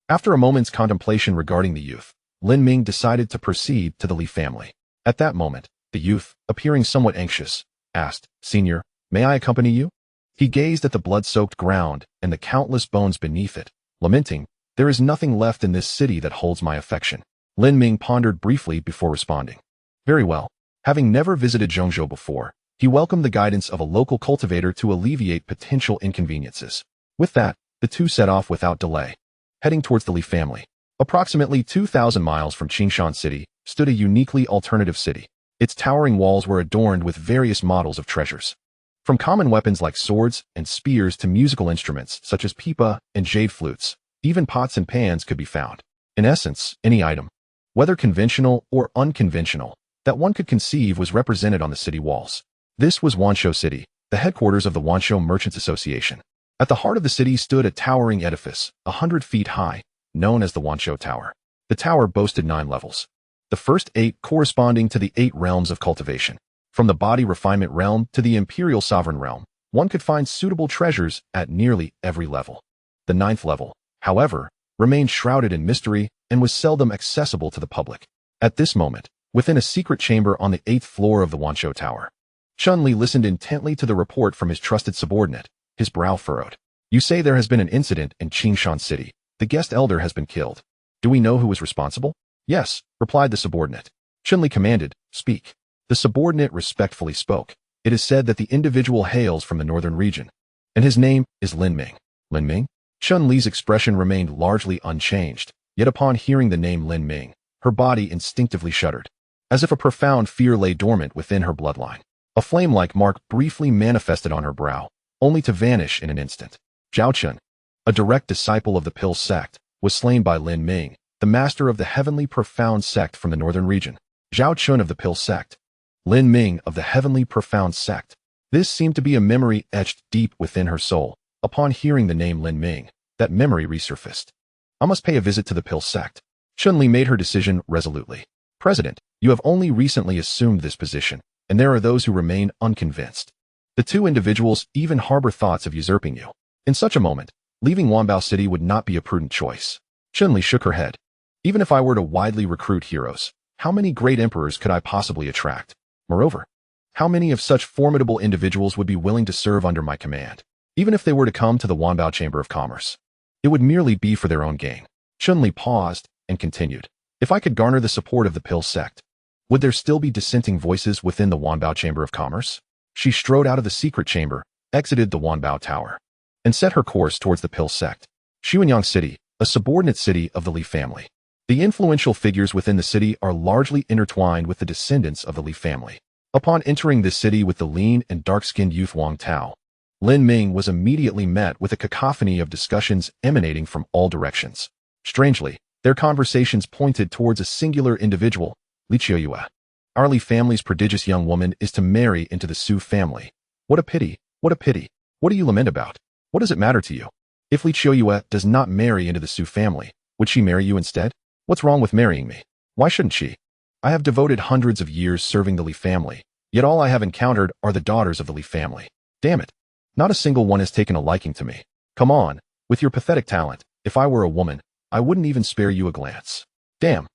After a moment's contemplation regarding the youth, Lin Ming decided to proceed to the Li family. At that moment, the youth, appearing somewhat anxious, asked, Senior, may I accompany you? He gazed at the blood-soaked ground and the countless bones beneath it, lamenting, there is nothing left in this city that holds my affection. Lin Ming pondered briefly before responding. Very well. Having never visited Zhongzhou before, he welcomed the guidance of a local cultivator to alleviate potential inconveniences. With that, the two set off without delay, heading towards the Li family. Approximately 2,000 miles from Qingshan City stood a uniquely alternative city. Its towering walls were adorned with various models of treasures. From common weapons like swords and spears to musical instruments such as pipa and jade flutes, even pots and pans could be found. In essence, any item, whether conventional or unconventional, that one could conceive was represented on the city walls. This was Wanshou City, the headquarters of the Wanshou Merchants Association. At the heart of the city stood a towering edifice, 100 feet high, known as the Wanshou Tower. The tower boasted 9 levels, the first 8 corresponding to the 8 realms of cultivation. From the body refinement realm to the imperial sovereign realm, one could find suitable treasures at nearly every level. The 9th level, however, remained shrouded in mystery and was seldom accessible to the public. At this moment, within a secret chamber on the 8th floor of the Wanshou Tower, Chun-Li listened intently to the report from his trusted subordinate, his brow furrowed. You say there has been an incident in Qingshan City. The guest elder has been killed. Do we know who was responsible? Yes, replied the subordinate. Chun-Li commanded, speak. The subordinate respectfully spoke. It is said that the individual hails from the northern region, and his name is Lin Ming. Lin Ming? Chun-Li's expression remained largely unchanged, yet upon hearing the name Lin Ming, her body instinctively shuddered, as if a profound fear lay dormant within her bloodline. A flame-like mark briefly manifested on her brow, only to vanish in an instant. Zhao Chun, a direct disciple of the Pill sect, was slain by Lin Ming, the master of the heavenly profound sect from the northern region. Zhao Chun of the Pill sect, Lin Ming of the heavenly profound sect. This seemed to be a memory etched deep within her soul. Upon hearing the name Lin Ming, that memory resurfaced. I must pay a visit to the Pill sect. Chun-Li made her decision resolutely. President, you have only recently assumed this position, and there are those who remain unconvinced. The 2 individuals even harbor thoughts of usurping you. In such a moment, leaving Wanbao City would not be a prudent choice. Chun-Li shook her head. Even if I were to widely recruit heroes, how many great emperors could I possibly attract? Moreover, how many of such formidable individuals would be willing to serve under my command? Even if they were to come to the Wanbao Chamber of Commerce, it would merely be for their own gain. Chun-Li paused and continued. If I could garner the support of the Pill sect, would there still be dissenting voices within the Wanbao Chamber of Commerce? She strode out of the secret chamber, exited the Wanbao Tower, and set her course towards the Pill sect. Xuanyang City, a subordinate city of the Li family. The influential figures within the city are largely intertwined with the descendants of the Li family. Upon entering this city with the lean and dark-skinned youth Wang Tao, Lin Ming was immediately met with a cacophony of discussions emanating from all directions. Strangely, their conversations pointed towards a singular individual, Li Qiuyue. Our Li family's prodigious young woman is to marry into the Su family. What a pity, what a pity. What do you lament about? What does it matter to you? If Li Qiuyue does not marry into the Su family, would she marry you instead? What's wrong with marrying me? Why shouldn't she? I have devoted hundreds of years serving the Li family, yet all I have encountered are the daughters of the Li family. Damn it. Not a single one has taken a liking to me. Come on, with your pathetic talent, if I were a woman, I wouldn't even spare you a glance. Damn.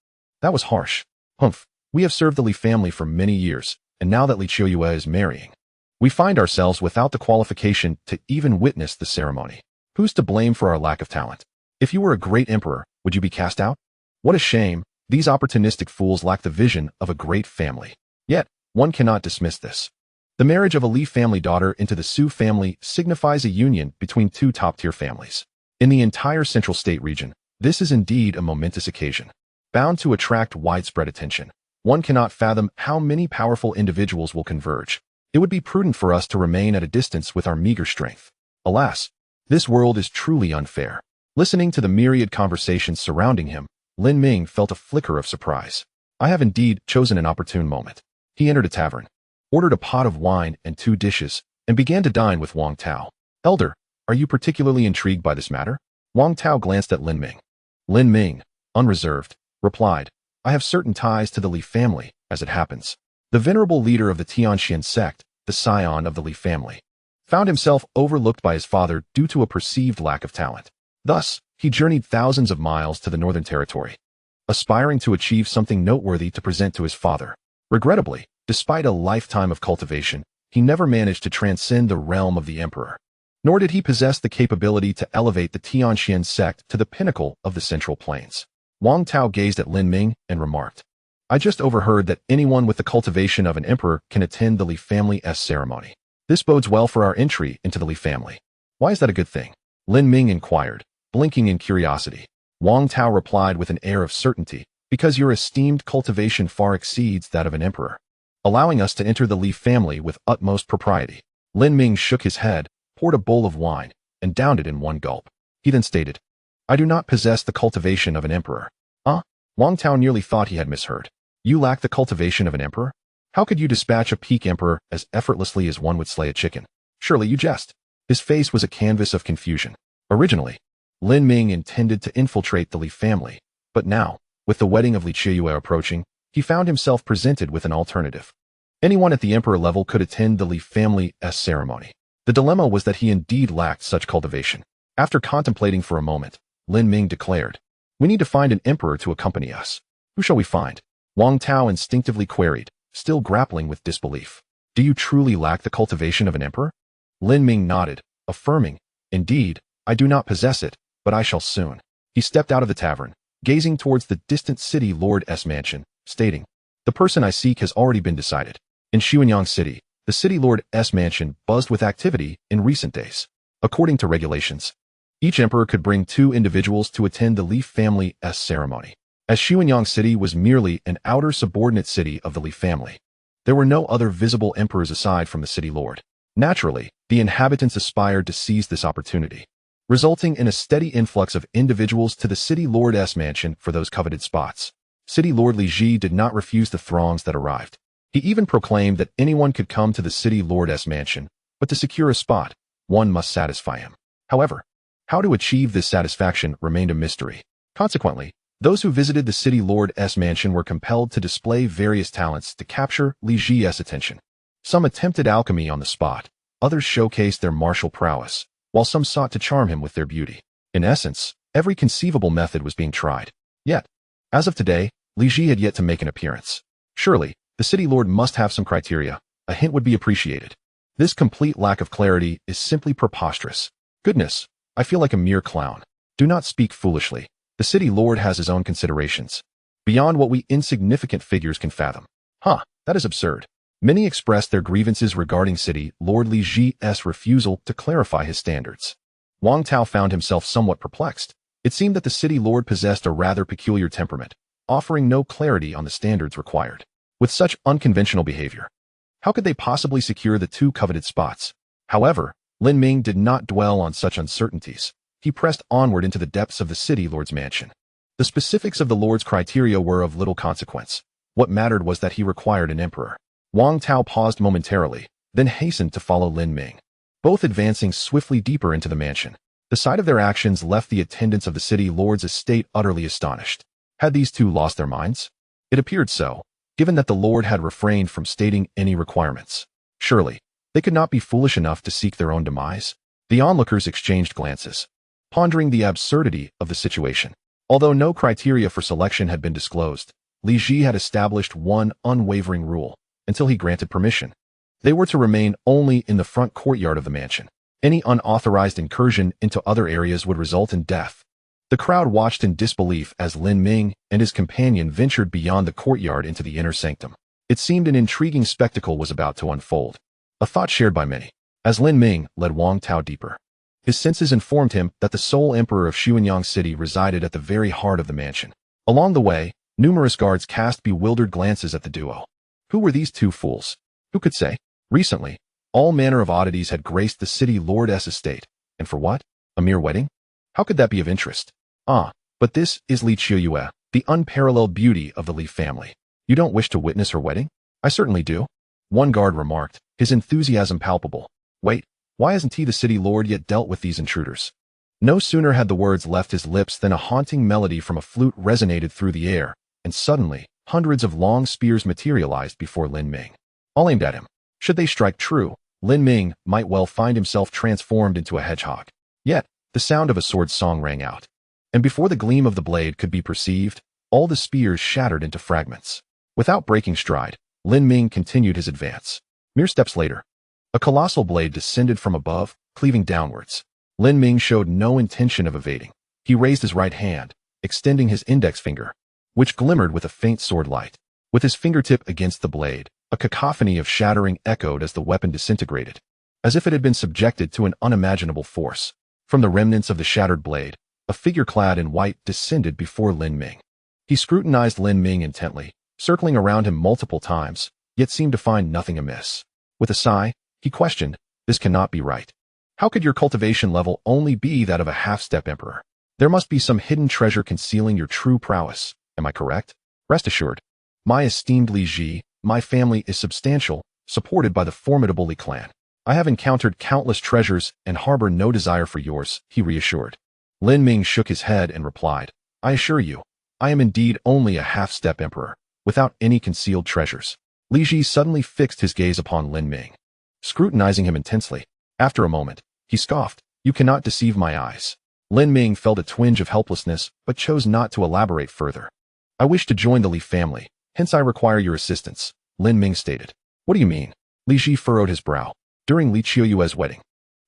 That was harsh. Humph. We have served the Li family for many years, and now that Li Qiuyue is marrying, we find ourselves without the qualification to even witness the ceremony. Who's to blame for our lack of talent? If you were a great emperor, would you be cast out? What a shame. These opportunistic fools lack the vision of a great family. Yet, one cannot dismiss this. The marriage of a Li family daughter into the Su family signifies a union between 2 top-tier families. In the entire Central State region, this is indeed a momentous occasion, bound to attract widespread attention. One cannot fathom how many powerful individuals will converge. It would be prudent for us to remain at a distance with our meager strength. Alas, this world is truly unfair. Listening to the myriad conversations surrounding him, Lin Ming felt a flicker of surprise. I have indeed chosen an opportune moment. He entered a tavern, ordered a pot of wine and 2 dishes, and began to dine with Wang Tao. Elder, are you particularly intrigued by this matter? Wang Tao glanced at Lin Ming. Lin Ming, unreserved, replied, I have certain ties to the Li family, as it happens. The venerable leader of the Tianxian sect, the scion of the Li family, found himself overlooked by his father due to a perceived lack of talent. Thus, he journeyed thousands of miles to the Northern Territory, aspiring to achieve something noteworthy to present to his father. Regrettably, despite a lifetime of cultivation, he never managed to transcend the realm of the emperor. Nor did he possess the capability to elevate the Tianxian sect to the pinnacle of the Central Plains. Wang Tao gazed at Lin Ming and remarked, I just overheard that anyone with the cultivation of an emperor can attend the Li family's ceremony. This bodes well for our entry into the Li family. Why is that a good thing? Lin Ming inquired, blinking in curiosity. Wang Tao replied with an air of certainty, because your esteemed cultivation far exceeds that of an emperor, allowing us to enter the Li family with utmost propriety. Lin Ming shook his head, poured a bowl of wine, and downed it in one gulp. He then stated, I do not possess the cultivation of an emperor. Wang Tao nearly thought he had misheard. You lack the cultivation of an emperor? How could you dispatch a peak emperor as effortlessly as one would slay a chicken? Surely you jest. His face was a canvas of confusion. Originally, Lin Ming intended to infiltrate the Li family, but now, with the wedding of Li Qiuyue approaching, he found himself presented with an alternative. Anyone at the emperor level could attend the Li family's ceremony. The dilemma was that he indeed lacked such cultivation. After contemplating for a moment, Lin Ming declared, "We need to find an emperor to accompany us. Who shall we find?" Wang Tao instinctively queried, still grappling with disbelief. "Do you truly lack the cultivation of an emperor?" Lin Ming nodded, affirming, "Indeed, I do not possess it, but I shall soon." He stepped out of the tavern, gazing towards the distant city lord's mansion, stating, "The person I seek has already been decided." In Xuanyang City, the city lord's mansion buzzed with activity in recent days. According to regulations, each emperor could bring 2 individuals to attend the Li family's ceremony. As Xuanyang City was merely an outer subordinate city of the Li family, there were no other visible emperors aside from the city lord. Naturally, the inhabitants aspired to seize this opportunity, resulting in a steady influx of individuals to the city lord's mansion for those coveted spots. City Lord Li Ji did not refuse the throngs that arrived. He even proclaimed that anyone could come to the city lord's mansion, but to secure a spot, one must satisfy him. However, how to achieve this satisfaction remained a mystery. Consequently, those who visited the city lord's mansion were compelled to display various talents to capture Li Ji's attention. Some attempted alchemy on the spot, others showcased their martial prowess, while some sought to charm him with their beauty. In essence, every conceivable method was being tried. Yet, as of today, Li Ji had yet to make an appearance. Surely, the city lord must have some criteria. A hint would be appreciated. This complete lack of clarity is simply preposterous. Goodness, I feel like a mere clown. Do not speak foolishly. The city lord has his own considerations, beyond what we insignificant figures can fathom. That is absurd. Many expressed their grievances regarding city lord Li Ji's refusal to clarify his standards. Wang Tao found himself somewhat perplexed. It seemed that the city lord possessed a rather peculiar temperament, offering no clarity on the standards required. With such unconventional behavior, how could they possibly secure the 2 coveted spots? However, Lin Ming did not dwell on such uncertainties. He pressed onward into the depths of the city lord's mansion. The specifics of the lord's criteria were of little consequence. What mattered was that he required an emperor. Wang Tao paused momentarily, then hastened to follow Lin Ming, both advancing swiftly deeper into the mansion. The sight of their actions left the attendants of the city lord's estate utterly astonished. Had these 2 lost their minds? It appeared so, given that the lord had refrained from stating any requirements. Surely, they could not be foolish enough to seek their own demise. The onlookers exchanged glances, pondering the absurdity of the situation. Although no criteria for selection had been disclosed, Li Ji had established one unwavering rule, until he granted permission. They were to remain only in the front courtyard of the mansion. Any unauthorized incursion into other areas would result in death. The crowd watched in disbelief as Lin Ming and his companion ventured beyond the courtyard into the inner sanctum. It seemed an intriguing spectacle was about to unfold, a thought shared by many. As Lin Ming led Wang Tao deeper, his senses informed him that the sole emperor of Xuanyang City resided at the very heart of the mansion. Along the way, numerous guards cast bewildered glances at the duo. Who were these 2 fools? Who could say? Recently, all manner of oddities had graced the city lord's estate. And for what? A mere wedding? How could that be of interest? But this is Li Qiuyue, the unparalleled beauty of the Li family. You don't wish to witness her wedding? I certainly do. One guard remarked, his enthusiasm palpable. Wait, why hasn't he the city lord yet dealt with these intruders? No sooner had the words left his lips than a haunting melody from a flute resonated through the air, and suddenly, hundreds of long spears materialized before Lin Ming, all aimed at him. Should they strike true, Lin Ming might well find himself transformed into a hedgehog. Yet, the sound of a sword song rang out, and before the gleam of the blade could be perceived, all the spears shattered into fragments. Without breaking stride, Lin Ming continued his advance. Mere steps later, a colossal blade descended from above, cleaving downwards. Lin Ming showed no intention of evading. He raised his right hand, extending his index finger, which glimmered with a faint sword light. With his fingertip against the blade, a cacophony of shattering echoed as the weapon disintegrated, as if it had been subjected to an unimaginable force. From the remnants of the shattered blade, a figure clad in white descended before Lin Ming. He scrutinized Lin Ming intently, circling around him multiple times, yet seemed to find nothing amiss. With a sigh, he questioned, "This cannot be right. How could your cultivation level only be that of a half-step emperor? There must be some hidden treasure concealing your true prowess. Am I correct?" "Rest assured, My esteemed Li Ji, my family is substantial, supported by the formidable Li clan. I have encountered countless treasures and harbor no desire for yours, he reassured. Lin Ming shook his head and replied, I assure you, I am indeed only a half-step emperor, without any concealed treasures. Li Ji suddenly fixed his gaze upon Lin Ming, scrutinizing him intensely. After a moment, he scoffed, You cannot deceive my eyes. Lin Ming felt a twinge of helplessness, but chose not to elaborate further. I wish to join the Li family, hence I require your assistance, Lin Ming stated. What do you mean? Li Ji furrowed his brow. During Li Qiuyue's wedding,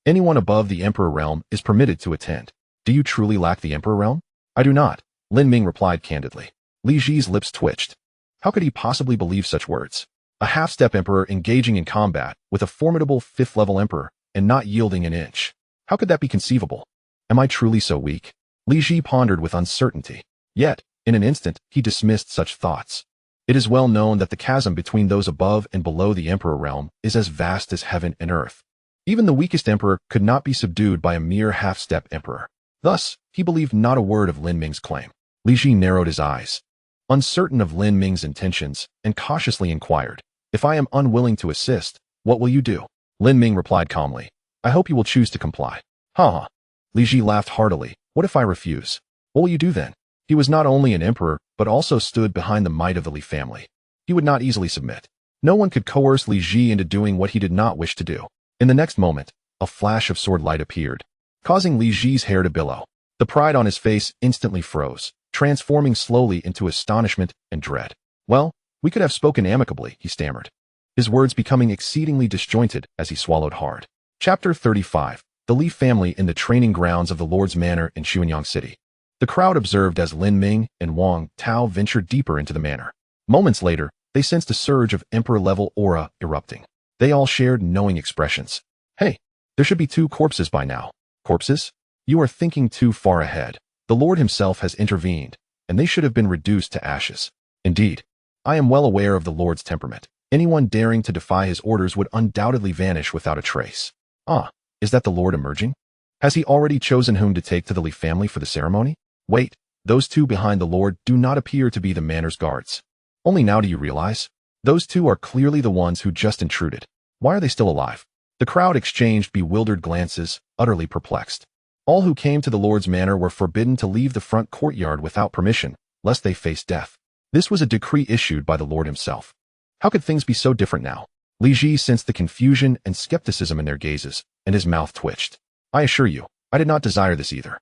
anyone above the emperor realm is permitted to attend. Do you truly lack the emperor realm? I do not, Lin Ming replied candidly. Li Ji's lips twitched. How could he possibly believe such words? A half-step emperor engaging in combat with a formidable fifth-level emperor and not yielding an inch. How could that be conceivable? Am I truly so weak? Li Ji pondered with uncertainty. Yet, in an instant, he dismissed such thoughts. It is well known that the chasm between those above and below the emperor realm is as vast as heaven and earth. Even the weakest emperor could not be subdued by a mere half-step emperor. Thus, he believed not a word of Lin Ming's claim. Li Ji narrowed his eyes, uncertain of Lin Ming's intentions, and cautiously inquired, If I am unwilling to assist, what will you do? Lin Ming replied calmly, I hope you will choose to comply. Ha ha. Li Ji laughed heartily. What if I refuse? What will you do then? He was not only an emperor, but also stood behind the might of the Li family. He would not easily submit. No one could coerce Li Ji into doing what he did not wish to do. In the next moment, a flash of sword light appeared, causing Li Ji's hair to billow. The pride on his face instantly froze, transforming slowly into astonishment and dread. Well, we could have spoken amicably, he stammered, his words becoming exceedingly disjointed as he swallowed hard. Chapter 35. The Li family in the training grounds of the Lord's Manor in Xuanyang City. The crowd observed as Lin Ming and Wang Tao ventured deeper into the manor. Moments later, they sensed a surge of emperor-level aura erupting. They all shared knowing expressions. Hey, there should be 2 corpses by now. Corpses? You are thinking too far ahead. The Lord himself has intervened, and they should have been reduced to ashes. Indeed, I am well aware of the Lord's temperament. Anyone daring to defy his orders would undoubtedly vanish without a trace. Ah, is that the Lord emerging? Has he already chosen whom to take to the Li family for the ceremony? Wait, those 2 behind the Lord do not appear to be the manor's guards. Only now do you realize? Those 2 are clearly the ones who just intruded. Why are they still alive? The crowd exchanged bewildered glances, utterly perplexed. All who came to the Lord's manor were forbidden to leave the front courtyard without permission, lest they face death. This was a decree issued by the Lord himself. How could things be so different now? Li Ji sensed the confusion and skepticism in their gazes, and his mouth twitched. I assure you, I did not desire this either.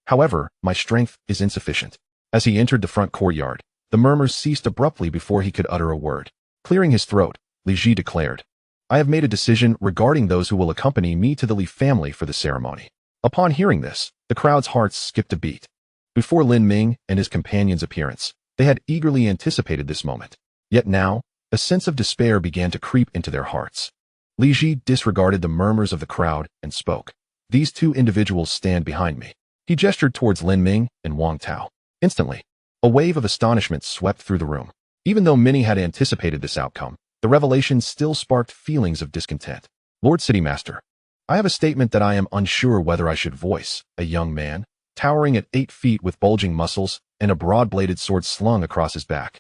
However, my strength is insufficient. As he entered the front courtyard, the murmurs ceased abruptly before he could utter a word. Clearing his throat, Li Ji declared, I have made a decision regarding those who will accompany me to the Li family for the ceremony. Upon hearing this, the crowd's hearts skipped a beat. Before Lin Ming and his companion's appearance, they had eagerly anticipated this moment. Yet now, a sense of despair began to creep into their hearts. Li Ji disregarded the murmurs of the crowd and spoke. These 2 individuals stand behind me. He gestured towards Lin Ming and Wang Tao. Instantly, a wave of astonishment swept through the room. Even though many had anticipated this outcome, the revelation still sparked feelings of discontent. Lord City Master, I have a statement that I am unsure whether I should voice. A young man, towering at 8 feet with bulging muscles and a broad-bladed sword slung across his back,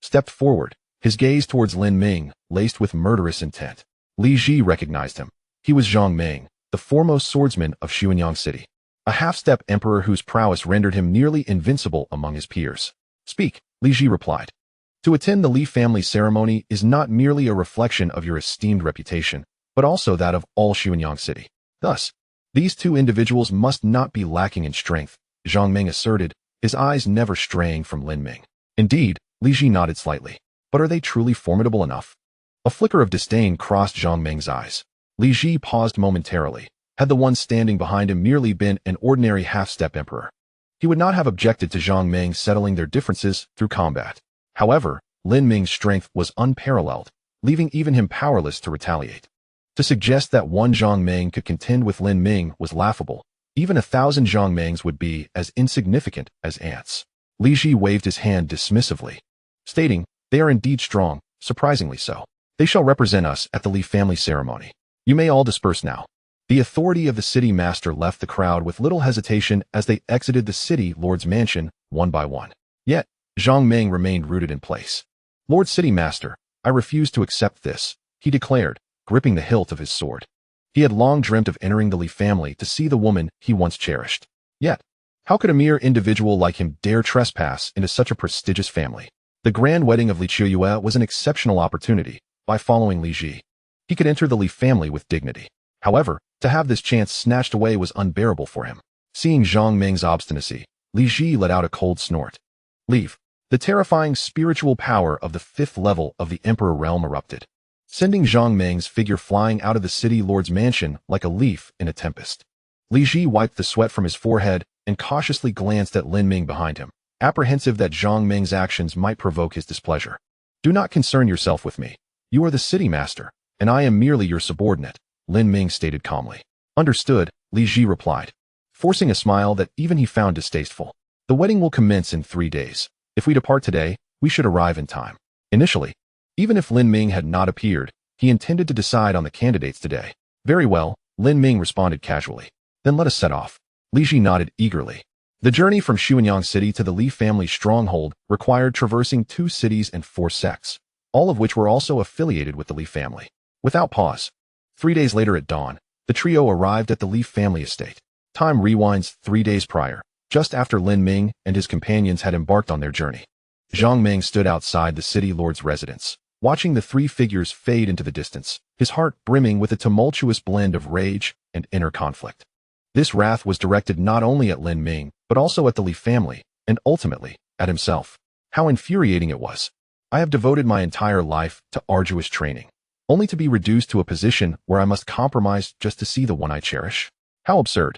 stepped forward, his gaze towards Lin Ming, laced with murderous intent. Li Ji recognized him. He was Zhang Ming, the foremost swordsman of Xuanyang City, a half-step emperor whose prowess rendered him nearly invincible among his peers. Speak, Li Ji replied. To attend the Li family ceremony is not merely a reflection of your esteemed reputation, but also that of all Xuanyang City. Thus, these 2 individuals must not be lacking in strength, Zhang Ming asserted, his eyes never straying from Lin Ming. Indeed, Li Ji nodded slightly. But are they truly formidable enough? A flicker of disdain crossed Zhang Ming's eyes. Li Ji paused momentarily. Had the one standing behind him merely been an ordinary half-step emperor, he would not have objected to Zhang Ming settling their differences through combat. However, Lin Ming's strength was unparalleled, leaving even him powerless to retaliate. To suggest that one Zhang Ming could contend with Lin Ming was laughable. Even 1,000 Zhang Mings would be as insignificant as ants. Li Ji waved his hand dismissively, stating, They are indeed strong, surprisingly so. They shall represent us at the Li family ceremony. You may all disperse now. The authority of the city master left the crowd with little hesitation as they exited the city lord's mansion, one by one. Yet, Zhang Ming remained rooted in place. Lord City Master, I refuse to accept this, he declared, gripping the hilt of his sword. He had long dreamt of entering the Li family to see the woman he once cherished. Yet, how could a mere individual like him dare trespass into such a prestigious family? The grand wedding of Li Qiuyue was an exceptional opportunity. By following Li Ji, he could enter the Li family with dignity. However, to have this chance snatched away was unbearable for him. Seeing Zhang Ming's obstinacy, Li Ji let out a cold snort. Leave. The terrifying spiritual power of the 5th level of the Emperor realm erupted, sending Zhang Ming's figure flying out of the city lord's mansion like a leaf in a tempest. Li Ji wiped the sweat from his forehead and cautiously glanced at Lin Ming behind him, apprehensive that Zhang Ming's actions might provoke his displeasure. Do not concern yourself with me. You are the city master, and I am merely your subordinate, Lin Ming stated calmly. Understood, Li Ji replied, forcing a smile that even he found distasteful. The wedding will commence in 3 days. If we depart today, we should arrive in time. Initially, even if Lin Ming had not appeared, he intended to decide on the candidates today. Very well, Lin Ming responded casually. Then let us set off. Li Ji nodded eagerly. The journey from Xuanyang City to the Li family's stronghold required traversing 2 cities and 4 sects, all of which were also affiliated with the Li family. Without pause, 3 days later at dawn, the trio arrived at the Li family estate. Time rewinds 3 days prior, just after Lin Ming and his companions had embarked on their journey. Zhang Ming stood outside the city lord's residence, watching the 3 figures fade into the distance, his heart brimming with a tumultuous blend of rage and inner conflict. This wrath was directed not only at Lin Ming, but also at the Li family, and ultimately, at himself. How infuriating it was. I have devoted my entire life to arduous training, only to be reduced to a position where I must compromise just to see the one I cherish. How absurd.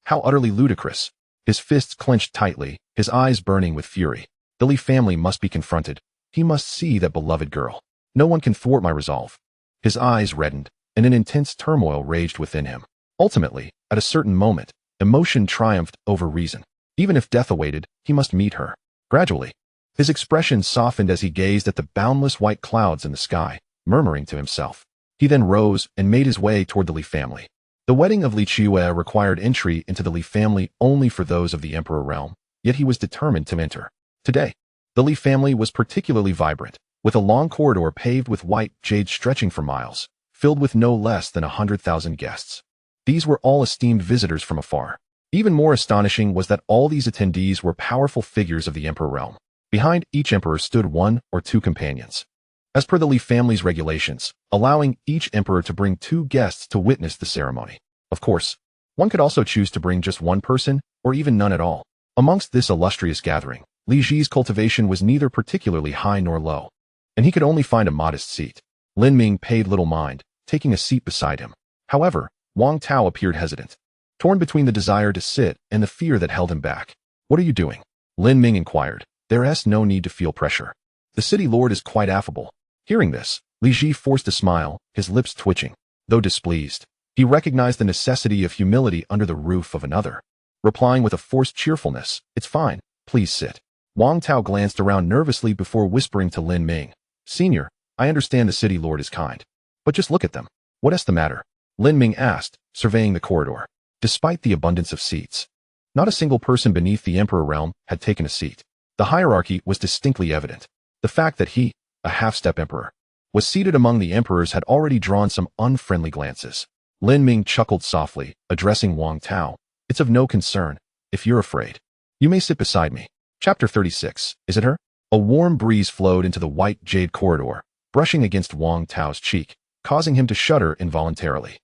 How utterly ludicrous. His fists clenched tightly, his eyes burning with fury. The Li family must be confronted. He must see that beloved girl. No one can thwart my resolve. His eyes reddened, and an intense turmoil raged within him. Ultimately, at a certain moment, emotion triumphed over reason. Even if death awaited, he must meet her. Gradually, his expression softened as he gazed at the boundless white clouds in the sky, murmuring to himself. He then rose and made his way toward the Li family. The wedding of Li Qiuyue required entry into the Li family only for those of the Emperor realm, yet he was determined to enter. Today, the Li family was particularly vibrant, with a long corridor paved with white jade stretching for miles, filled with no less than 100,000 guests. These were all esteemed visitors from afar. Even more astonishing was that all these attendees were powerful figures of the Emperor realm. Behind each emperor stood 1 or 2 companions, as per the Li family's regulations, allowing each emperor to bring 2 guests to witness the ceremony. Of course, one could also choose to bring just 1 person, or even none at all. Amongst this illustrious gathering, Li Ji's cultivation was neither particularly high nor low, and he could only find a modest seat. Lin Ming paid little mind, taking a seat beside him. However, Wang Tao appeared hesitant, torn between the desire to sit and the fear that held him back. What are you doing? Lin Ming inquired. There is no need to feel pressure. The city lord is quite affable. Hearing this, Li Ji forced a smile, his lips twitching. Though displeased, he recognized the necessity of humility under the roof of another. Replying with a forced cheerfulness, it's fine, please sit. Wang Tao glanced around nervously before whispering to Lin Ming. Senior, I understand the city lord is kind, but just look at them. What is the matter? Lin Ming asked, surveying the corridor. Despite the abundance of seats, not a single person beneath the Emperor realm had taken a seat. The hierarchy was distinctly evident. The fact that he, a half-step emperor, was seated among the emperors had already drawn some unfriendly glances. Lin Ming chuckled softly, addressing Wang Tao. It's of no concern. If you're afraid, you may sit beside me. Chapter 36. Is it her? A warm breeze flowed into the white jade corridor, brushing against Wang Tao's cheek, causing him to shudder involuntarily.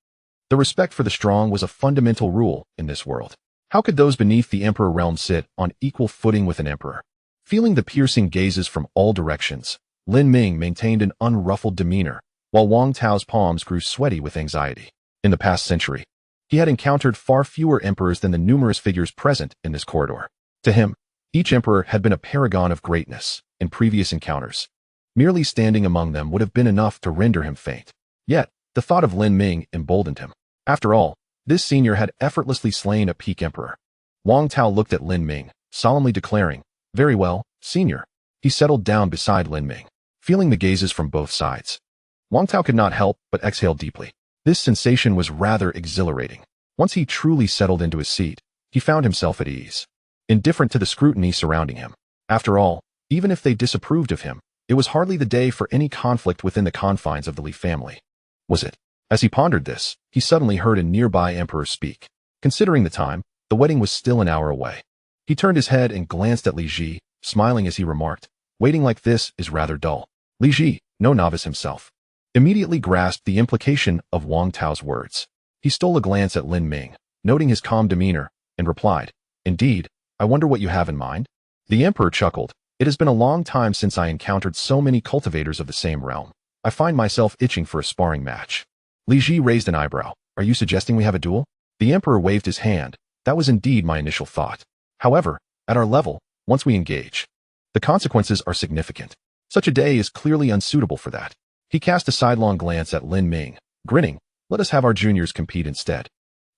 The respect for the strong was a fundamental rule in this world. How could those beneath the Emperor realm sit on equal footing with an emperor? Feeling the piercing gazes from all directions, Lin Ming maintained an unruffled demeanor, while Wang Tao's palms grew sweaty with anxiety. In the past century, he had encountered far fewer emperors than the numerous figures present in this corridor. To him, each emperor had been a paragon of greatness in previous encounters. Merely standing among them would have been enough to render him faint. Yet, the thought of Lin Ming emboldened him. After all, this senior had effortlessly slain a peak emperor. Wang Tao looked at Lin Ming, solemnly declaring, "Very well, senior." He settled down beside Lin Ming, feeling the gazes from both sides. Wang Tao could not help but exhale deeply. This sensation was rather exhilarating. Once he truly settled into his seat, he found himself at ease, indifferent to the scrutiny surrounding him. After all, even if they disapproved of him, It was hardly the day for any conflict within the confines of the Li family. Was it? As he pondered this, he suddenly heard a nearby emperor speak. Considering the time, the wedding was still an hour away. He turned his head and glanced at Li Ji, smiling as he remarked, "Waiting like this is rather dull." Li Ji, no novice himself, immediately grasped the implication of Wang Tao's words. He stole a glance at Lin Ming, noting his calm demeanor, and replied, "Indeed, I wonder what you have in mind?" The emperor chuckled. "It has been a long time since I encountered so many cultivators of the same realm. I find myself itching for a sparring match." Li Ji raised an eyebrow. "Are you suggesting we have a duel?" The emperor waved his hand. "That was indeed my initial thought. However, at our level, once we engage, the consequences are significant. Such a day is clearly unsuitable for that." He cast a sidelong glance at Lin Ming, grinning. "Let us have our juniors compete instead.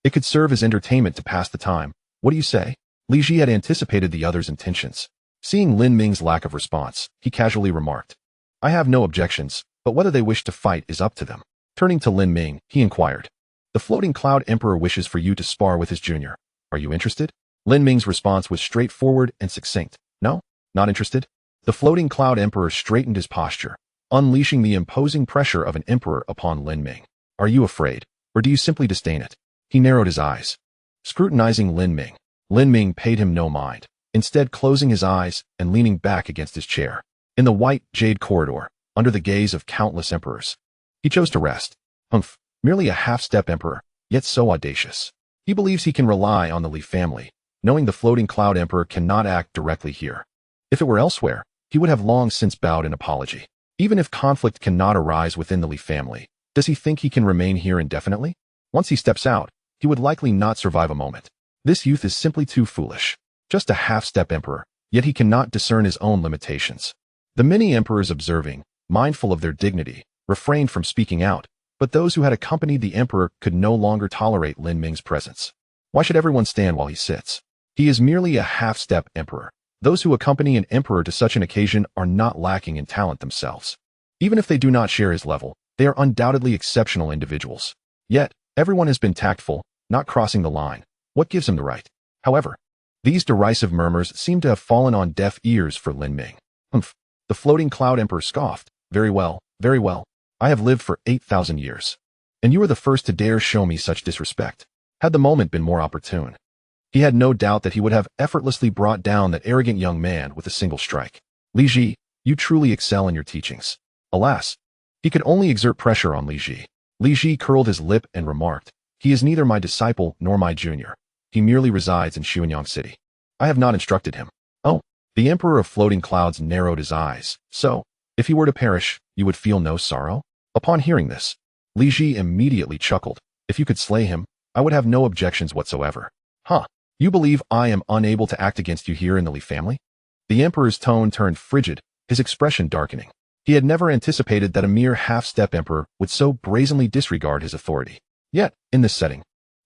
It could serve as entertainment to pass the time. What do you say?" Li Ji had anticipated the other's intentions. Seeing Lin Ming's lack of response, he casually remarked, "I have no objections, but whether they wish to fight is up to them." Turning to Lin Ming, he inquired, "The floating cloud emperor wishes for you to spar with his junior. Are you interested?" Lin Ming's response was straightforward and succinct. "No, not interested." The floating cloud emperor straightened his posture, unleashing the imposing pressure of an emperor upon Lin Ming. "Are you afraid, or do you simply disdain it?" He narrowed his eyes, scrutinizing Lin Ming. Lin Ming paid him no mind, instead closing his eyes and leaning back against his chair. In the white jade corridor, under the gaze of countless emperors, he chose to rest. Humph, merely a half-step emperor, yet so audacious. He believes he can rely on the Li family, knowing the floating cloud emperor cannot act directly here. If it were elsewhere, he would have long since bowed in apology. Even if conflict cannot arise within the Li family, does he think he can remain here indefinitely? Once he steps out, he would likely not survive a moment. This youth is simply too foolish. Just a half-step emperor, yet he cannot discern his own limitations. The many emperors observing, mindful of their dignity, refrained from speaking out, but those who had accompanied the emperor could no longer tolerate Lin Ming's presence. Why should everyone stand while he sits? He is merely a half-step emperor. Those who accompany an emperor to such an occasion are not lacking in talent themselves. Even if they do not share his level, they are undoubtedly exceptional individuals. Yet, everyone has been tactful, not crossing the line. What gives him the right? However, these derisive murmurs seem to have fallen on deaf ears for Lin Ming. Humph. The floating cloud emperor scoffed. Very well, very well. I have lived for 8,000 years. And you are the first to dare show me such disrespect. Had the moment been more opportune, he had no doubt that he would have effortlessly brought down that arrogant young man with a single strike. Li Ji, you truly excel in your teachings. Alas, he could only exert pressure on Li Ji. Li Ji curled his lip and remarked, "He is neither my disciple nor my junior. He merely resides in Xuanyang City. I have not instructed him." "Oh." The Emperor of Floating Clouds narrowed his eyes. "So, if he were to perish, you would feel no sorrow?" Upon hearing this, Li Ji immediately chuckled. "If you could slay him, I would have no objections whatsoever." "Huh. You believe I am unable to act against you here in the Li family?" The Emperor's tone turned frigid, his expression darkening. He had never anticipated that a mere half-step emperor would so brazenly disregard his authority. Yet, in this setting,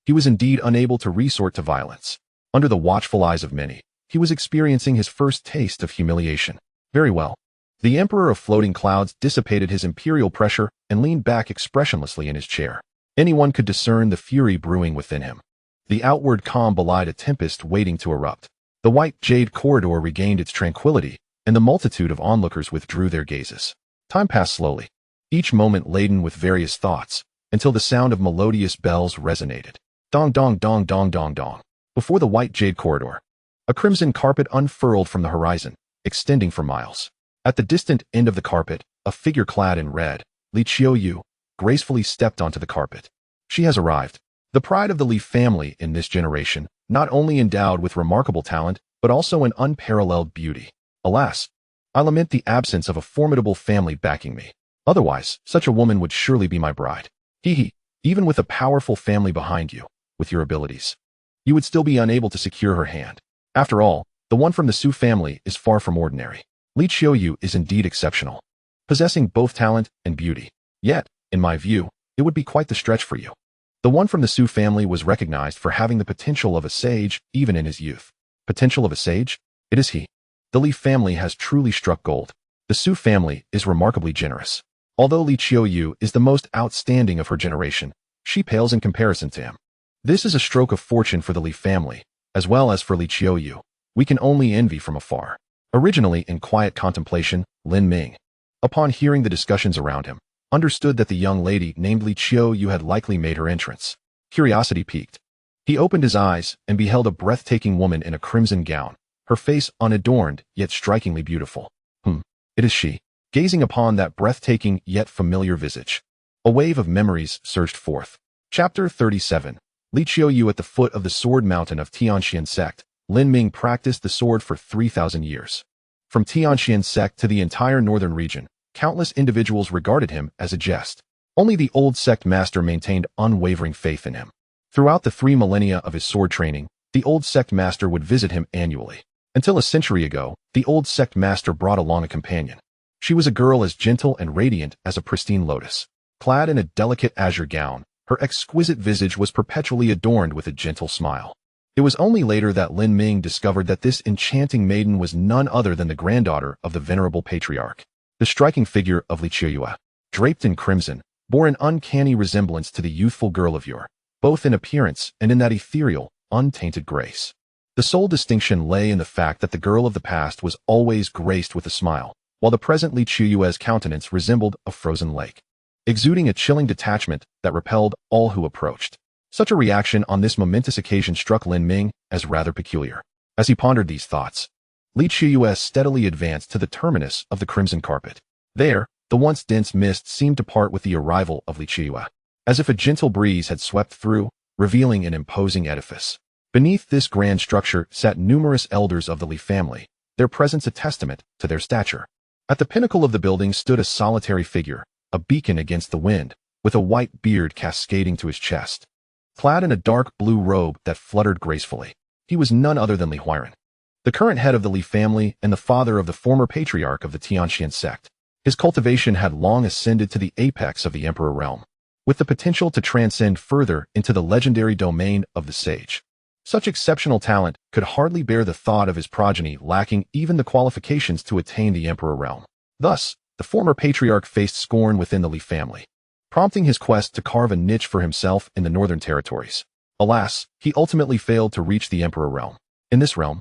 he was indeed unable to resort to violence. Under the watchful eyes of many, he was experiencing his first taste of humiliation. Very well. The Emperor of Floating Clouds dissipated his imperial pressure and leaned back expressionlessly in his chair. Anyone could discern the fury brewing within him. The outward calm belied a tempest waiting to erupt. The white jade corridor regained its tranquility, and the multitude of onlookers withdrew their gazes. Time passed slowly, each moment laden with various thoughts, until the sound of melodious bells resonated. Dong dong dong dong dong dong. Before the white jade corridor, a crimson carpet unfurled from the horizon, extending for miles. At the distant end of the carpet, a figure clad in red, Li Qiuyu, gracefully stepped onto the carpet. She has arrived. The pride of the Li family in this generation, not only endowed with remarkable talent, but also an unparalleled beauty. Alas, I lament the absence of a formidable family backing me. Otherwise, such a woman would surely be my bride. Hee, even with a powerful family behind you, with your abilities, you would still be unable to secure her hand. After all, the one from the Su family is far from ordinary. Li Qiuyu is indeed exceptional, possessing both talent and beauty. Yet, in my view, it would be quite the stretch for you. The one from the Su family was recognized for having the potential of a sage even in his youth. Potential of a sage? It is he. The Li family has truly struck gold. The Su family is remarkably generous. Although Li Qiuyu is the most outstanding of her generation, she pales in comparison to him. This is a stroke of fortune for the Li family, as well as for Li Qiuyu. We can only envy from afar. Originally in quiet contemplation, Lin Ming, upon hearing the discussions around him, understood that the young lady named Li Qiuyu had likely made her entrance. Curiosity piqued. He opened his eyes and beheld a breathtaking woman in a crimson gown, her face unadorned yet strikingly beautiful. It is she. Gazing upon that breathtaking yet familiar visage, a wave of memories surged forth. Chapter 37. Li Qiuyu at the foot of the sword mountain of Tianxian sect. Lin Ming practiced the sword for 3,000 years. From Tianxian sect to the entire northern region, countless individuals regarded him as a jest. Only the old sect master maintained unwavering faith in him. Throughout the 3 millennia of his sword training, the old sect master would visit him annually. Until a century ago, the old sect master brought along a companion. She was a girl as gentle and radiant as a pristine lotus. Clad in a delicate azure gown, her exquisite visage was perpetually adorned with a gentle smile. It was only later that Lin Ming discovered that this enchanting maiden was none other than the granddaughter of the venerable patriarch. The striking figure of Li Qiuyu, draped in crimson, bore an uncanny resemblance to the youthful girl of yore, both in appearance and in that ethereal, untainted grace. The sole distinction lay in the fact that the girl of the past was always graced with a smile, while the present Li Qiuyu's countenance resembled a frozen lake, exuding a chilling detachment that repelled all who approached. Such a reaction on this momentous occasion struck Lin Ming as rather peculiar. As he pondered these thoughts, Li Qiuyu steadily advanced to the terminus of the crimson carpet. There, the once dense mist seemed to part with the arrival of Li Qiuyu, as if a gentle breeze had swept through, revealing an imposing edifice. Beneath this grand structure sat numerous elders of the Li family, their presence a testament to their stature. At the pinnacle of the building stood a solitary figure, a beacon against the wind, with a white beard cascading to his chest. Clad in a dark blue robe that fluttered gracefully, he was none other than Li Huiran, the current head of the Li family and the father of the former patriarch of the Tianxian sect. His cultivation had long ascended to the apex of the emperor realm, with the potential to transcend further into the legendary domain of the sage. Such exceptional talent could hardly bear the thought of his progeny lacking even the qualifications to attain the emperor realm. Thus, the former patriarch faced scorn within the Li family, prompting his quest to carve a niche for himself in the northern territories. Alas, he ultimately failed to reach the emperor realm. In this realm,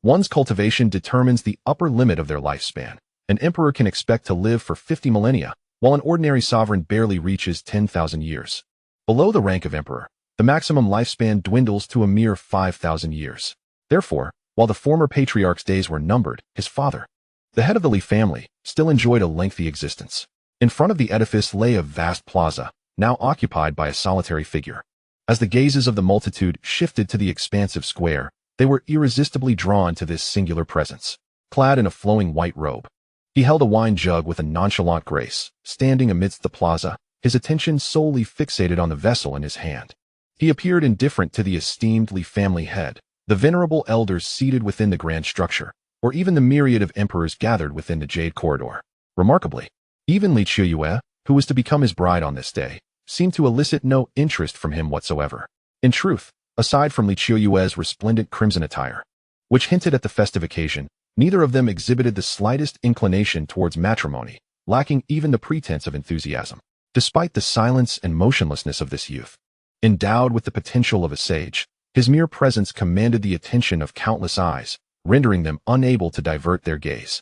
one's cultivation determines the upper limit of their lifespan. An emperor can expect to live for 50 millennia, while an ordinary sovereign barely reaches 10,000 years. Below the rank of emperor, the maximum lifespan dwindles to a mere 5,000 years. Therefore, while the former patriarch's days were numbered, his father, the head of the Li family, still enjoyed a lengthy existence. In front of the edifice lay a vast plaza, now occupied by a solitary figure. As the gazes of the multitude shifted to the expansive square, they were irresistibly drawn to this singular presence. Clad in a flowing white robe, he held a wine jug with a nonchalant grace. Standing amidst the plaza, his attention solely fixated on the vessel in his hand. He appeared indifferent to the esteemed Li family head, the venerable elders seated within the grand structure, or even the myriad of emperors gathered within the jade corridor. Remarkably, even Li Qiuyu, who was to become his bride on this day, seemed to elicit no interest from him whatsoever. In truth, aside from Li Qiuyu's resplendent crimson attire, which hinted at the festive occasion, neither of them exhibited the slightest inclination towards matrimony, lacking even the pretense of enthusiasm. Despite the silence and motionlessness of this youth, endowed with the potential of a sage, his mere presence commanded the attention of countless eyes, rendering them unable to divert their gaze.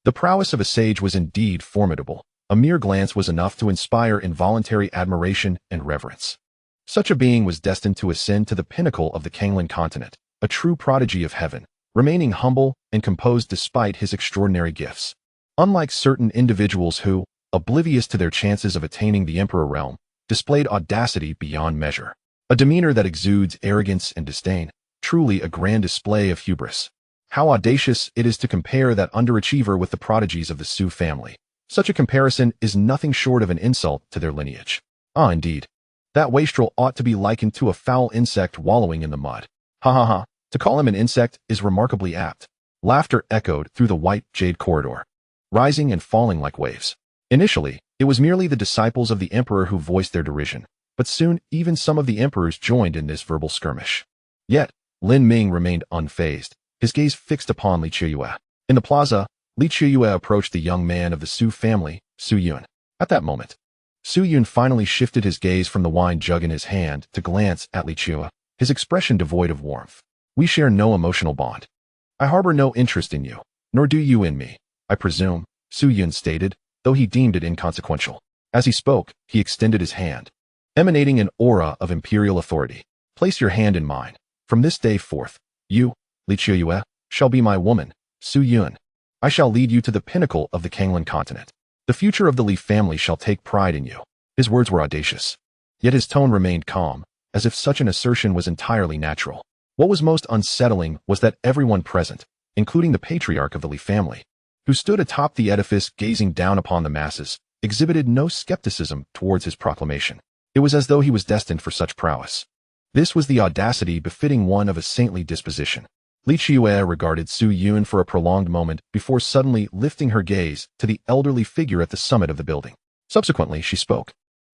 The prowess of a sage was indeed formidable. A mere glance was enough to inspire involuntary admiration and reverence. Such a being was destined to ascend to the pinnacle of the Kanglan continent, a true prodigy of heaven, remaining humble and composed despite his extraordinary gifts. Unlike certain individuals who, oblivious to their chances of attaining the emperor realm, displayed audacity beyond measure, a demeanor that exudes arrogance and disdain, truly a grand display of hubris. How audacious it is to compare that underachiever with the prodigies of the Su family. Such a comparison is nothing short of an insult to their lineage. Ah, indeed. That wastrel ought to be likened to a foul insect wallowing in the mud. Ha ha ha. To call him an insect is remarkably apt. Laughter echoed through the white jade corridor, rising and falling like waves. Initially, it was merely the disciples of the emperor who voiced their derision, but soon even some of the emperors joined in this verbal skirmish. Yet, Lin Ming remained unfazed, his gaze fixed upon Li Qiuyu. In the plaza, Li Qiuyu approached the young man of the Su family, Su Yun. At that moment, Su Yun finally shifted his gaze from the wine jug in his hand to glance at Li Qiuyu, his expression devoid of warmth. We share no emotional bond. I harbor no interest in you, nor do you in me, I presume, Su Yun stated, though he deemed it inconsequential. As he spoke, he extended his hand, emanating an aura of imperial authority. Place your hand in mine. From this day forth, you, Li Qiuyue, shall be my woman, Su Yun. I shall lead you to the pinnacle of the Kanglan continent. The future of the Li family shall take pride in you. His words were audacious, yet his tone remained calm, as if such an assertion was entirely natural. What was most unsettling was that everyone present, including the patriarch of the Li family, who stood atop the edifice gazing down upon the masses, exhibited no skepticism towards his proclamation. It was as though he was destined for such prowess. This was the audacity befitting one of a saintly disposition. Li Qiuyue regarded Su Yun for a prolonged moment before suddenly lifting her gaze to the elderly figure at the summit of the building. Subsequently, she spoke,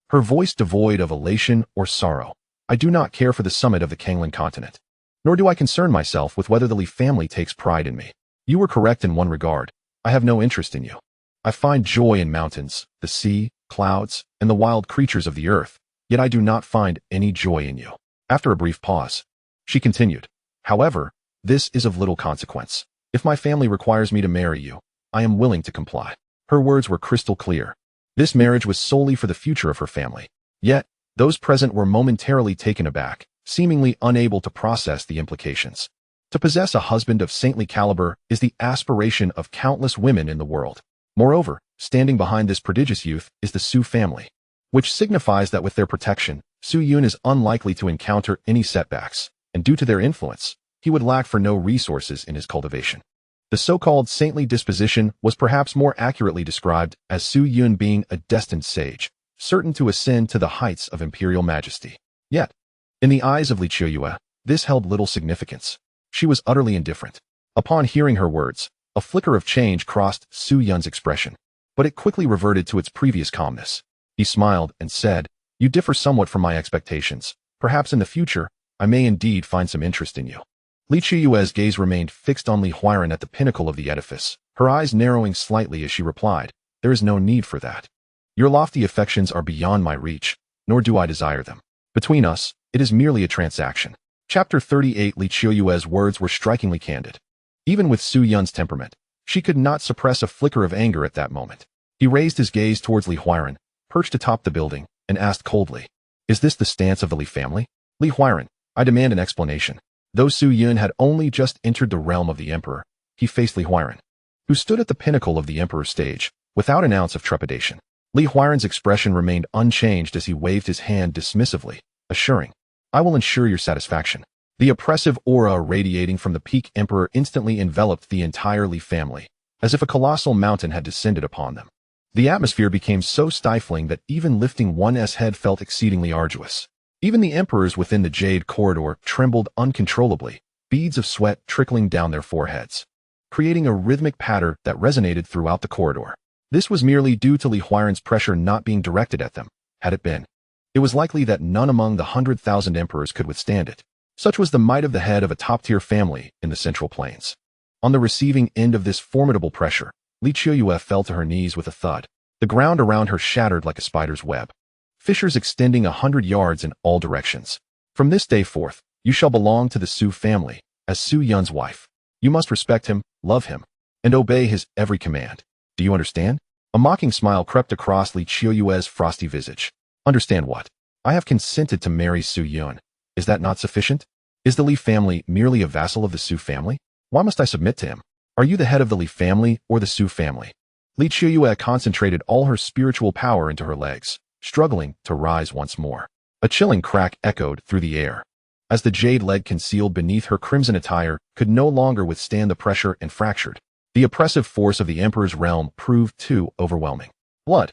her voice devoid of elation or sorrow. I do not care for the summit of the Kanglan continent, nor do I concern myself with whether the Li family takes pride in me. You were correct in one regard. I have no interest in you. I find joy in mountains, the sea, clouds, and the wild creatures of the earth, yet I do not find any joy in you. After a brief pause, she continued, however, this is of little consequence. If my family requires me to marry you, I am willing to comply. Her words were crystal clear. This marriage was solely for the future of her family. Yet, those present were momentarily taken aback, seemingly unable to process the implications. To possess a husband of saintly caliber is the aspiration of countless women in the world. Moreover, standing behind this prodigious youth is the Su family, which signifies that with their protection, Su Yun is unlikely to encounter any setbacks, and due to their influence, he would lack for no resources in his cultivation. The so-called saintly disposition was perhaps more accurately described as Su Yun being a destined sage, certain to ascend to the heights of imperial majesty. Yet, in the eyes of Li Qiuyue, this held little significance. She was utterly indifferent. Upon hearing her words, a flicker of change crossed Su Yun's expression, but it quickly reverted to its previous calmness. He smiled and said, you differ somewhat from my expectations. Perhaps in the future, I may indeed find some interest in you. Li Qiuyue's gaze remained fixed on Li Huiran at the pinnacle of the edifice, her eyes narrowing slightly as she replied, there is no need for that. Your lofty affections are beyond my reach, nor do I desire them. Between us, it is merely a transaction. Chapter 38. Li Qiuyue's words were strikingly candid. Even with Su Yun's temperament, she could not suppress a flicker of anger at that moment. He raised his gaze towards Li Huiran, perched atop the building, and asked coldly, is this the stance of the Li family? Li Huiran, I demand an explanation. Though Su Yun had only just entered the realm of the emperor, he faced Li Huiran, who stood at the pinnacle of the emperor's stage, without an ounce of trepidation. Li Huiran's expression remained unchanged as he waved his hand dismissively, assuring, I will ensure your satisfaction. The oppressive aura radiating from the peak emperor instantly enveloped the entire Li family, as if a colossal mountain had descended upon them. The atmosphere became so stifling that even lifting one's head felt exceedingly arduous. Even the emperors within the jade corridor trembled uncontrollably, beads of sweat trickling down their foreheads, creating a rhythmic patter that resonated throughout the corridor. This was merely due to Li Huiran's pressure not being directed at them. Had it been, it was likely that none among the 100,000 emperors could withstand it. Such was the might of the head of a top-tier family in the Central Plains. On the receiving end of this formidable pressure, Li Qiuyue fell to her knees with a thud. The ground around her shattered like a spider's web, fissures extending 100 yards in all directions. From this day forth, you shall belong to the Su family, as Su Yun's wife. You must respect him, love him, and obey his every command. Do you understand? A mocking smile crept across Li Qiuyue's frosty visage. Understand what? I have consented to marry Su Yun. Is that not sufficient? Is the Li family merely a vassal of the Su family? Why must I submit to him? Are you the head of the Li family or the Su family? Li Qiuyue concentrated all her spiritual power into her legs, struggling to rise once more. A chilling crack echoed through the air, as the jade leg concealed beneath her crimson attire could no longer withstand the pressure and fractured. The oppressive force of the emperor's realm proved too overwhelming. Blood,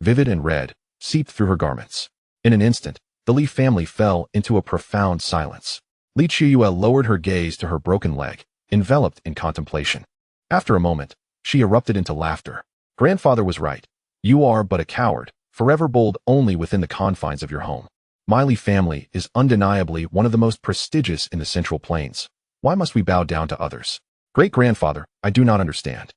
vivid and red, seeped through her garments. In an instant, the Li family fell into a profound silence. Li Qiuyue lowered her gaze to her broken leg, enveloped in contemplation. After a moment, she erupted into laughter. Grandfather was right. You are but a coward, forever bold only within the confines of your home. My Li family is undeniably one of the most prestigious in the Central Plains. Why must we bow down to others? Great-grandfather, I do not understand.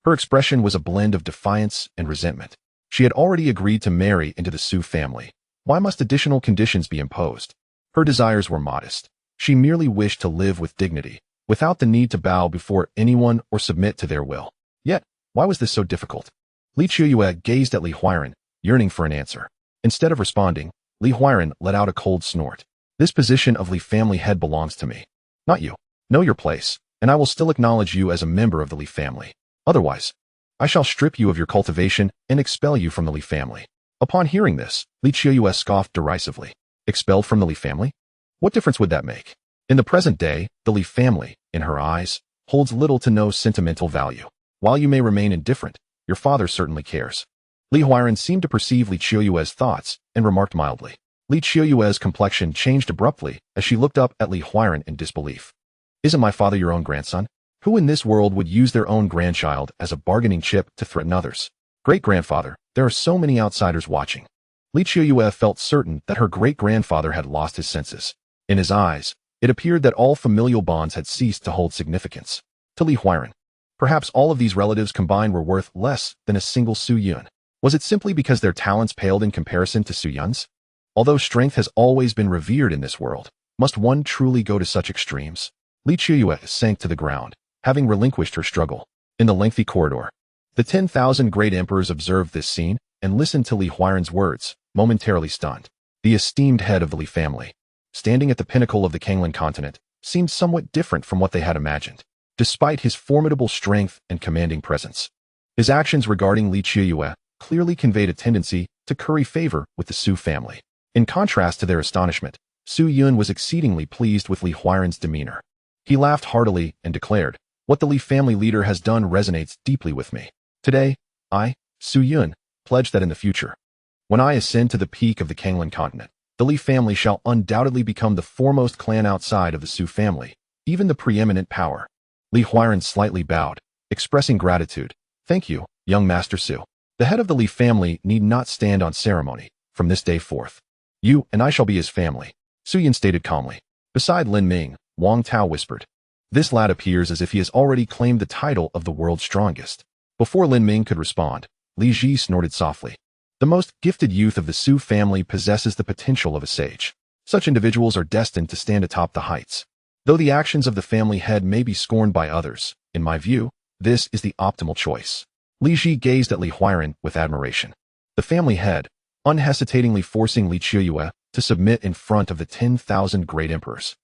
Her expression was a blend of defiance and resentment. She had already agreed to marry into the Su family. Why must additional conditions be imposed? Her desires were modest. She merely wished to live with dignity, without the need to bow before anyone or submit to their will. Yet, why was this so difficult? Li Qiuyue gazed at Li Huairan, yearning for an answer. Instead of responding, Li Huairan let out a cold snort. This position of Li family head belongs to me. Not you. Know your place, and I will still acknowledge you as a member of the Li family. Otherwise, I shall strip you of your cultivation and expel you from the Li family. Upon hearing this, Li Qiuyue scoffed derisively. Expelled from the Li family? What difference would that make? In the present day, the Li family, in her eyes, holds little to no sentimental value. While you may remain indifferent, your father certainly cares. Li Huairan seemed to perceive Li Qiuyue's thoughts and remarked mildly. Li Qiuyue's complexion changed abruptly as she looked up at Li Huairan in disbelief. Isn't my father your own grandson? Who in this world would use their own grandchild as a bargaining chip to threaten others? Great-grandfather, there are so many outsiders watching. Li Qiuyue felt certain that her great-grandfather had lost his senses. In his eyes, it appeared that all familial bonds had ceased to hold significance. To Li Huairan, perhaps all of these relatives combined were worth less than a single Su Yun. Was it simply because their talents paled in comparison to Su Yun's? Although strength has always been revered in this world, must one truly go to such extremes? Li Qiuyue sank to the ground, having relinquished her struggle. In the lengthy corridor, the 10,000 great emperors observed this scene and listened to Li Huairan's words, momentarily stunned. The esteemed head of the Li family, standing at the pinnacle of the Kanglan continent, seemed somewhat different from what they had imagined. Despite his formidable strength and commanding presence, his actions regarding Li Qiuyue clearly conveyed a tendency to curry favor with the Su family. In contrast to their astonishment, Su Yun was exceedingly pleased with Li Huairan's demeanor. He laughed heartily and declared, "What the Li family leader has done resonates deeply with me. Today, I, Su Yun, pledge that in the future, when I ascend to the peak of the Kanglan continent, the Li family shall undoubtedly become the foremost clan outside of the Su family, even the preeminent power." Li Huairan slightly bowed, expressing gratitude. "Thank you, young Master Su. The head of the Li family need not stand on ceremony from this day forth. You and I shall be his family," Su Yun stated calmly. Beside Lin Ming, Wang Tao whispered, "This lad appears as if he has already claimed the title of the world's strongest." Before Lin Ming could respond, Li Ji snorted softly. The most gifted youth of the Su family possesses the potential of a sage. Such individuals are destined to stand atop the heights. Though the actions of the family head may be scorned by others, in my view, this is the optimal choice. Li Ji gazed at Li Huairan with admiration. The family head, unhesitatingly forcing Li Qiuyue to submit in front of the 10,000 great emperors,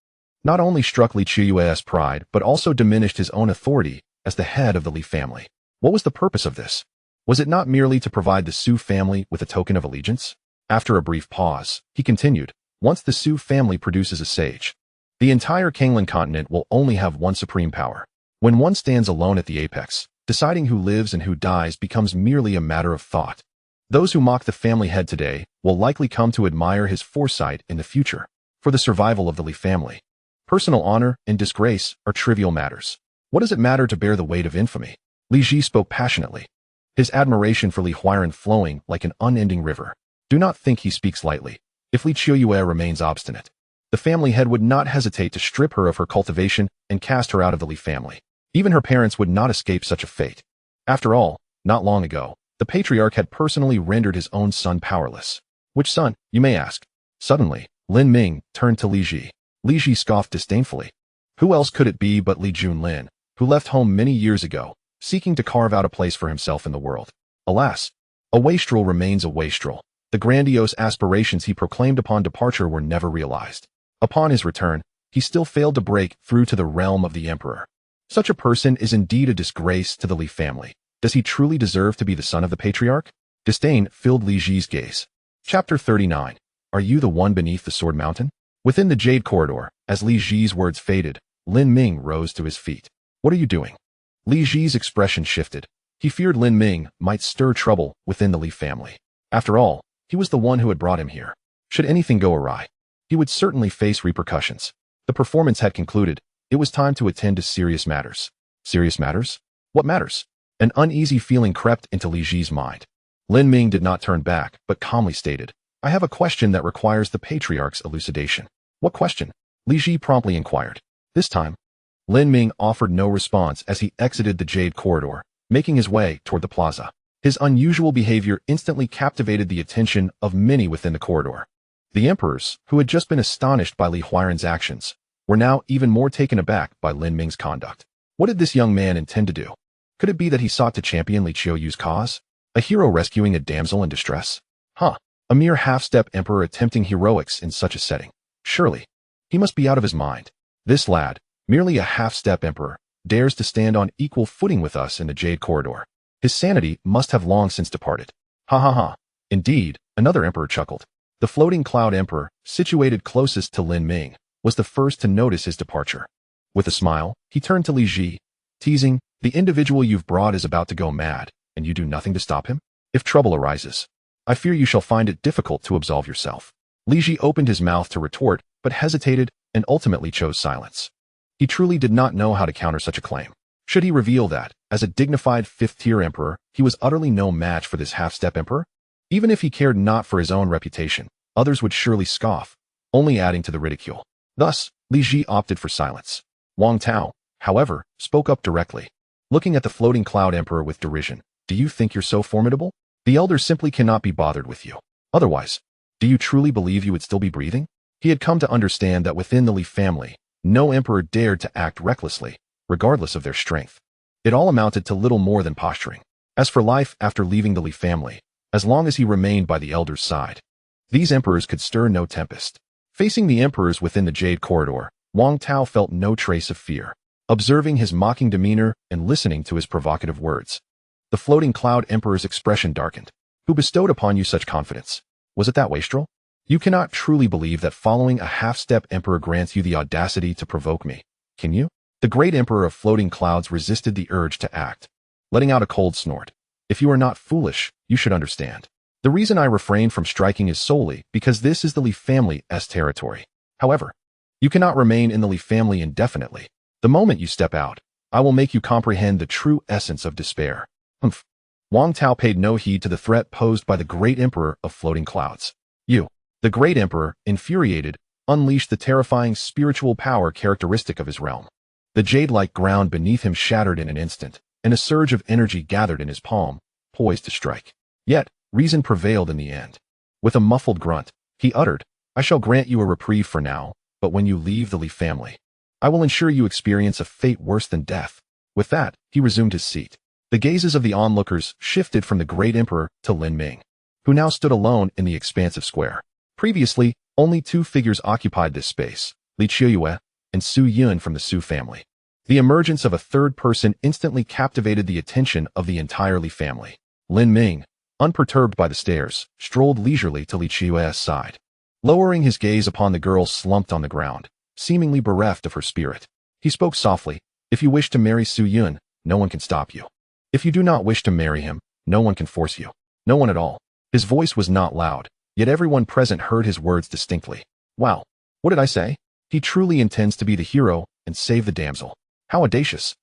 not only struck Li Qiuyue's pride but also diminished his own authority as the head of the Li family. What was the purpose of this? Was it not merely to provide the Su family with a token of allegiance? After a brief pause, he continued, "Once the Su family produces a sage, the entire Kanglan continent will only have one supreme power. When one stands alone at the apex, deciding who lives and who dies becomes merely a matter of thought. Those who mock the family head today will likely come to admire his foresight in the future. For the survival of the Li family, personal honor and disgrace are trivial matters. What does it matter to bear the weight of infamy?" Li Ji spoke passionately, his admiration for Li Huairan flowing like an unending river. "Do not think he speaks lightly. If Li Qiuyue remains obstinate, the family head would not hesitate to strip her of her cultivation and cast her out of the Li family. Even her parents would not escape such a fate. After all, not long ago, the patriarch had personally rendered his own son powerless." "Which son, you may ask?" Suddenly, Lin Ming turned to Li Ji. Li Ji scoffed disdainfully. Who else could it be but Li Junlin, who left home many years ago, seeking to carve out a place for himself in the world? Alas, a wastrel remains a wastrel. The grandiose aspirations he proclaimed upon departure were never realized. Upon his return, he still failed to break through to the realm of the emperor. Such a person is indeed a disgrace to the Li family. Does he truly deserve to be the son of the patriarch? Disdain filled Li Ji's gaze. Chapter 39. Are you the one beneath the sword mountain? Within the jade corridor, as Li Ji's words faded, Lin Ming rose to his feet. "What are you doing?" Li Ji's expression shifted. He feared Lin Ming might stir trouble within the Li family. After all, he was the one who had brought him here. Should anything go awry, he would certainly face repercussions. The performance had concluded. It was time to attend to serious matters. Serious matters? What matters? An uneasy feeling crept into Li Ji's mind. Lin Ming did not turn back, but calmly stated, "I have a question that requires the patriarch's elucidation." "What question?" Li Ji promptly inquired. This time, Lin Ming offered no response as he exited the jade corridor, making his way toward the plaza. His unusual behavior instantly captivated the attention of many within the corridor. The emperors, who had just been astonished by Li Huairan's actions, were now even more taken aback by Lin Ming's conduct. What did this young man intend to do? Could it be that he sought to champion Li Qiuyu's cause? A hero rescuing a damsel in distress? Huh. A mere half-step emperor attempting heroics in such a setting. Surely, he must be out of his mind. This lad, merely a half-step emperor, dares to stand on equal footing with us in the Jade Corridor. His sanity must have long since departed. Ha ha ha. Indeed, another emperor chuckled. The floating cloud emperor, situated closest to Lin Ming, was the first to notice his departure. With a smile, he turned to Li Ji, teasing, "The individual you've brought is about to go mad, and you do nothing to stop him? If trouble arises, I fear you shall find it difficult to absolve yourself." Li Ji opened his mouth to retort, but hesitated and ultimately chose silence. He truly did not know how to counter such a claim. Should he reveal that, as a dignified fifth-tier emperor, he was utterly no match for this half-step emperor? Even if he cared not for his own reputation, others would surely scoff, only adding to the ridicule. Thus, Li Ji opted for silence. Wang Tao, however, spoke up directly. Looking at the floating cloud emperor with derision, "Do you think you're so formidable? The elder simply cannot be bothered with you. Otherwise, do you truly believe you would still be breathing?" He had come to understand that within the Li family, no emperor dared to act recklessly, regardless of their strength. It all amounted to little more than posturing. As for life after leaving the Li family, as long as he remained by the elder's side, these emperors could stir no tempest. Facing the emperors within the Jade Corridor, Wang Tao felt no trace of fear. Observing his mocking demeanor and listening to his provocative words, the floating cloud emperor's expression darkened. "Who bestowed upon you such confidence? Was it that wastrel? You cannot truly believe that following a half-step emperor grants you the audacity to provoke me, can you?" The great emperor of floating clouds resisted the urge to act, letting out a cold snort. "If you are not foolish, you should understand. The reason I refrain from striking is solely because this is the Li family's territory. However, you cannot remain in the Li family indefinitely. The moment you step out, I will make you comprehend the true essence of despair." Humph. Wang Tao paid no heed to the threat posed by the great emperor of floating clouds. "You." The great emperor, infuriated, unleashed the terrifying spiritual power characteristic of his realm. The jade-like ground beneath him shattered in an instant, and a surge of energy gathered in his palm, poised to strike. Yet, reason prevailed in the end. With a muffled grunt, he uttered, "I shall grant you a reprieve for now, but when you leave the Li family, I will ensure you experience a fate worse than death." With that, he resumed his seat. The gazes of the onlookers shifted from the great emperor to Lin Ming, who now stood alone in the expansive square. Previously, only two figures occupied this space, Li Qiuyue and Su Yun from the Su family. The emergence of a third person instantly captivated the attention of the entire Li family. Lin Ming, unperturbed by the stares, strolled leisurely to Li Qiuyue's side. Lowering his gaze upon the girl slumped on the ground, seemingly bereft of her spirit, he spoke softly, "If you wish to marry Su Yun, no one can stop you. If you do not wish to marry him, no one can force you. No one at all." His voice was not loud, yet everyone present heard his words distinctly. Wow, what did I say? He truly intends to be the hero and save the damsel. How audacious.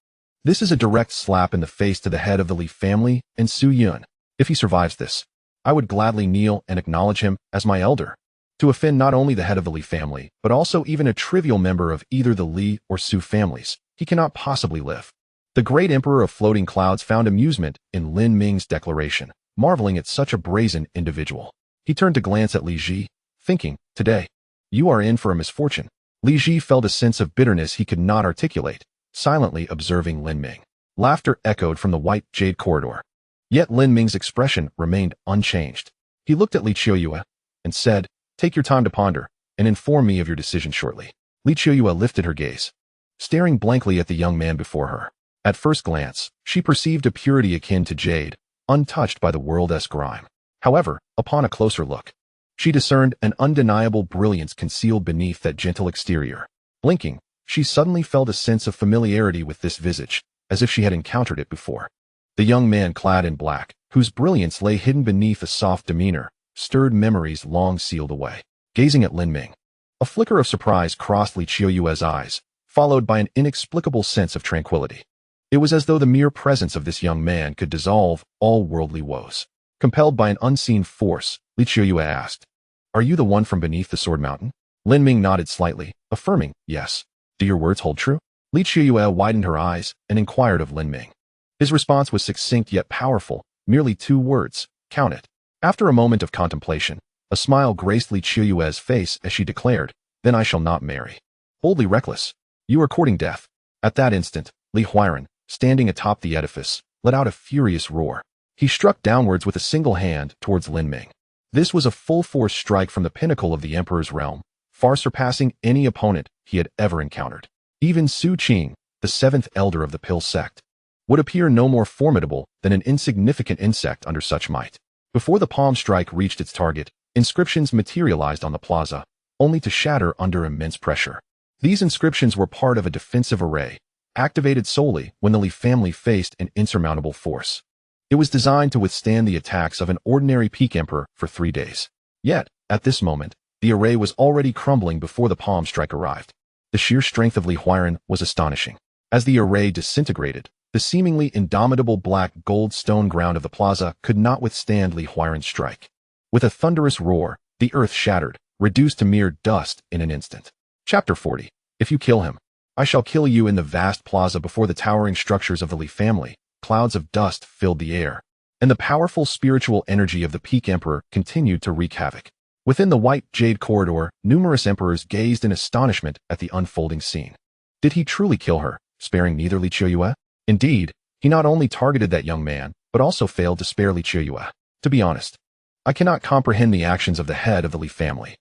This is a direct slap in the face to the head of the Li family and Su Yun. If he survives this, I would gladly kneel and acknowledge him as my elder. To offend not only the head of the Li family, but also even a trivial member of either the Li or Su families, he cannot possibly live. The great emperor of floating clouds found amusement in Lin Ming's declaration, marveling at such a brazen individual. He turned to glance at Li Ji, thinking, "Today, you are in for a misfortune." Li Ji felt a sense of bitterness he could not articulate, silently observing Lin Ming. Laughter echoed from the white jade corridor. Yet Lin Ming's expression remained unchanged. He looked at Li Qiuyue and said, "Take your time to ponder, and inform me of your decision shortly." Li Qiuyue lifted her gaze, staring blankly at the young man before her. At first glance, she perceived a purity akin to jade, untouched by the world's grime. However, upon a closer look, she discerned an undeniable brilliance concealed beneath that gentle exterior. Blinking, she suddenly felt a sense of familiarity with this visage, as if she had encountered it before. The young man clad in black, whose brilliance lay hidden beneath a soft demeanor, stirred memories long sealed away. Gazing at Lin Ming, a flicker of surprise crossed Li Qiuyue's eyes, followed by an inexplicable sense of tranquility. It was as though the mere presence of this young man could dissolve all worldly woes. Compelled by an unseen force, Li Qiuyue asked, "Are you the one from beneath the Sword Mountain?" Lin Ming nodded slightly, affirming, "Yes." "Do your words hold true?" Li Qiuyue widened her eyes and inquired of Lin Ming. His response was succinct yet powerful, merely 2 words, "Count it." After a moment of contemplation, a smile graced Li Qiuyue's face as she declared, "Then I shall not marry." Boldly reckless. "You are courting death." At that instant, Li Huiran, standing atop the edifice, let out a furious roar. He struck downwards with a single hand towards Lin Ming. This was a full-force strike from the pinnacle of the emperor's realm, far surpassing any opponent he had ever encountered. Even Su Qing, the seventh elder of the Pill sect, would appear no more formidable than an insignificant insect under such might. Before the palm strike reached its target, inscriptions materialized on the plaza, only to shatter under immense pressure. These inscriptions were part of a defensive array, activated solely when the Li family faced an insurmountable force. It was designed to withstand the attacks of an ordinary peak emperor for 3 days. Yet, at this moment, the array was already crumbling before the palm strike arrived. The sheer strength of Li Huiran was astonishing. As the array disintegrated, the seemingly indomitable black gold stone ground of the plaza could not withstand Li Huiran's strike. With a thunderous roar, the earth shattered, reduced to mere dust in an instant. Chapter 40. If you kill him, I shall kill you. In the vast plaza before the towering structures of the Li family, clouds of dust filled the air, and the powerful spiritual energy of the peak emperor continued to wreak havoc. Within the white jade corridor, numerous emperors gazed in astonishment at the unfolding scene. Did he truly kill her, sparing neither Li Qiuyue? Indeed, he not only targeted that young man, but also failed to spare Li Qiuyue. To be honest, I cannot comprehend the actions of the head of the Li family.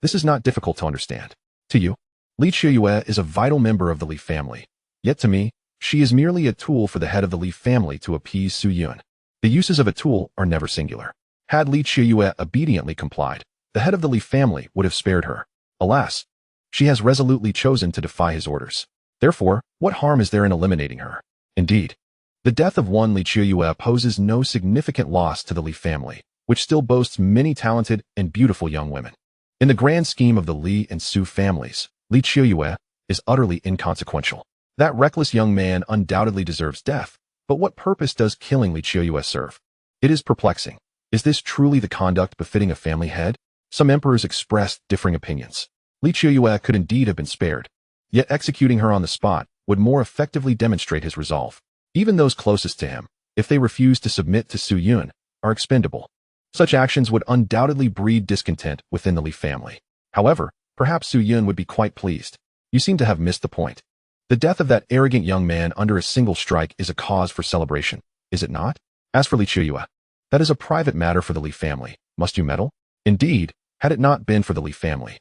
This is not difficult to understand. To you, Li Qiuyue is a vital member of the Li family. Yet to me, she is merely a tool for the head of the Li family to appease Su Yun. The uses of a tool are never singular. Had Li Qiuyue obediently complied, the head of the Li family would have spared her. Alas, she has resolutely chosen to defy his orders. Therefore, what harm is there in eliminating her? Indeed, the death of one Li Qiuyue poses no significant loss to the Li family, which still boasts many talented and beautiful young women. In the grand scheme of the Li and Su families, Li Qiuyue is utterly inconsequential. That reckless young man undoubtedly deserves death, but what purpose does killing Li Qiuyue serve? It is perplexing. Is this truly the conduct befitting a family head? Some emperors expressed differing opinions. Li Qiuyue could indeed have been spared, yet executing her on the spot would more effectively demonstrate his resolve. Even those closest to him, if they refuse to submit to Su Yun, are expendable. Such actions would undoubtedly breed discontent within the Li family. However, perhaps Su Yun would be quite pleased. You seem to have missed the point. The death of that arrogant young man under a single strike is a cause for celebration, is it not? As for Li Qiuyue, that is a private matter for the Li family. Must you meddle? Indeed, had it not been for the Li family,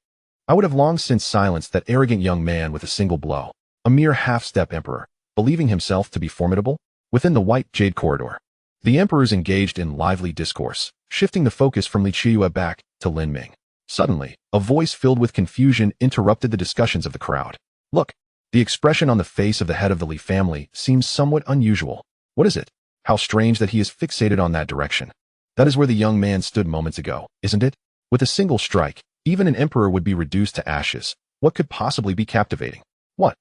I would have long since silenced that arrogant young man with a single blow. A mere half-step emperor, believing himself to be formidable? Within the white jade corridor, the emperors engaged in lively discourse, shifting the focus from Li Qiuyue back to Lin Ming. Suddenly, a voice filled with confusion interrupted the discussions of the crowd. Look, the expression on the face of the head of the Li family seems somewhat unusual. What is it? How strange that he is fixated on that direction. That is where the young man stood moments ago, isn't it? With a single strike, even an emperor would be reduced to ashes. What could possibly be captivating? What?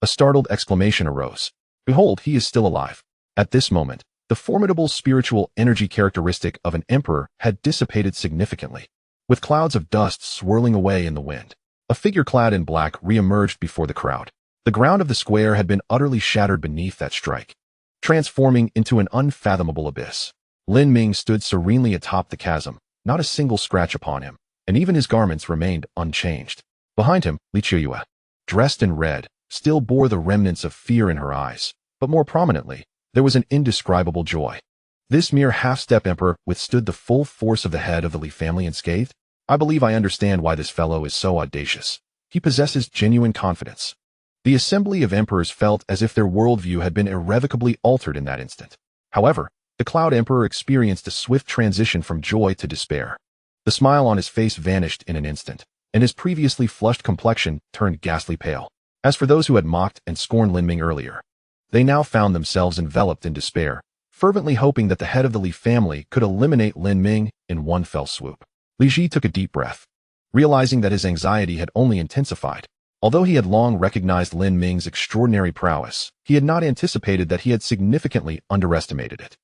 A startled exclamation arose. Behold, he is still alive. At this moment, the formidable spiritual energy characteristic of an emperor had dissipated significantly. With clouds of dust swirling away in the wind, a figure clad in black re-emerged before the crowd. The ground of the square had been utterly shattered beneath that strike, transforming into an unfathomable abyss. Lin Ming stood serenely atop the chasm, not a single scratch upon him, and even his garments remained unchanged. Behind him, Li Qiuyue, dressed in red, still bore the remnants of fear in her eyes, but more prominently, there was an indescribable joy. This mere half-step emperor withstood the full force of the head of the Li family unscathed? I believe I understand why this fellow is so audacious. He possesses genuine confidence. The assembly of emperors felt as if their worldview had been irrevocably altered in that instant. However, the Cloud Emperor experienced a swift transition from joy to despair. The smile on his face vanished in an instant, and his previously flushed complexion turned ghastly pale. As for those who had mocked and scorned Lin Ming earlier, they now found themselves enveloped in despair, fervently hoping that the head of the Li family could eliminate Lin Ming in one fell swoop. Li Ji took a deep breath, realizing that his anxiety had only intensified. Although he had long recognized Lin Ming's extraordinary prowess, he had not anticipated that he had significantly underestimated it.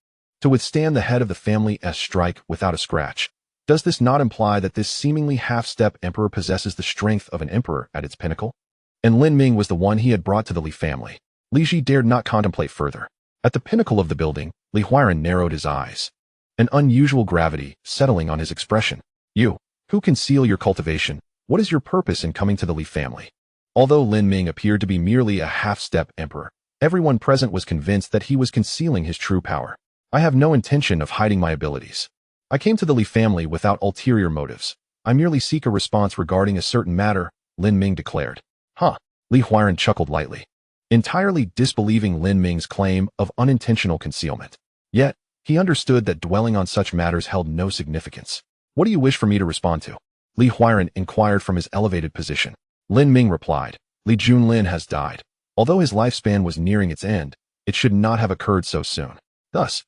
To withstand the head of the family's strike without a scratch, does this not imply that this seemingly half-step emperor possesses the strength of an emperor at its pinnacle? And Lin Ming was the one he had brought to the Li family. Li Ji dared not contemplate further. At the pinnacle of the building, Li Huiran narrowed his eyes, an unusual gravity settling on his expression. You, who conceal your cultivation, what is your purpose in coming to the Li family? Although Lin Ming appeared to be merely a half-step emperor, everyone present was convinced that he was concealing his true power. I have no intention of hiding my abilities. I came to the Li family without ulterior motives. I merely seek a response regarding a certain matter, Lin Ming declared. Huh. Li Huiran chuckled lightly, entirely disbelieving Lin Ming's claim of unintentional concealment. Yet, he understood that dwelling on such matters held no significance. What do you wish for me to respond to? Li Huiran inquired from his elevated position. Lin Ming replied, Li Junlin has died. Although his lifespan was nearing its end, it should not have occurred so soon. Thus,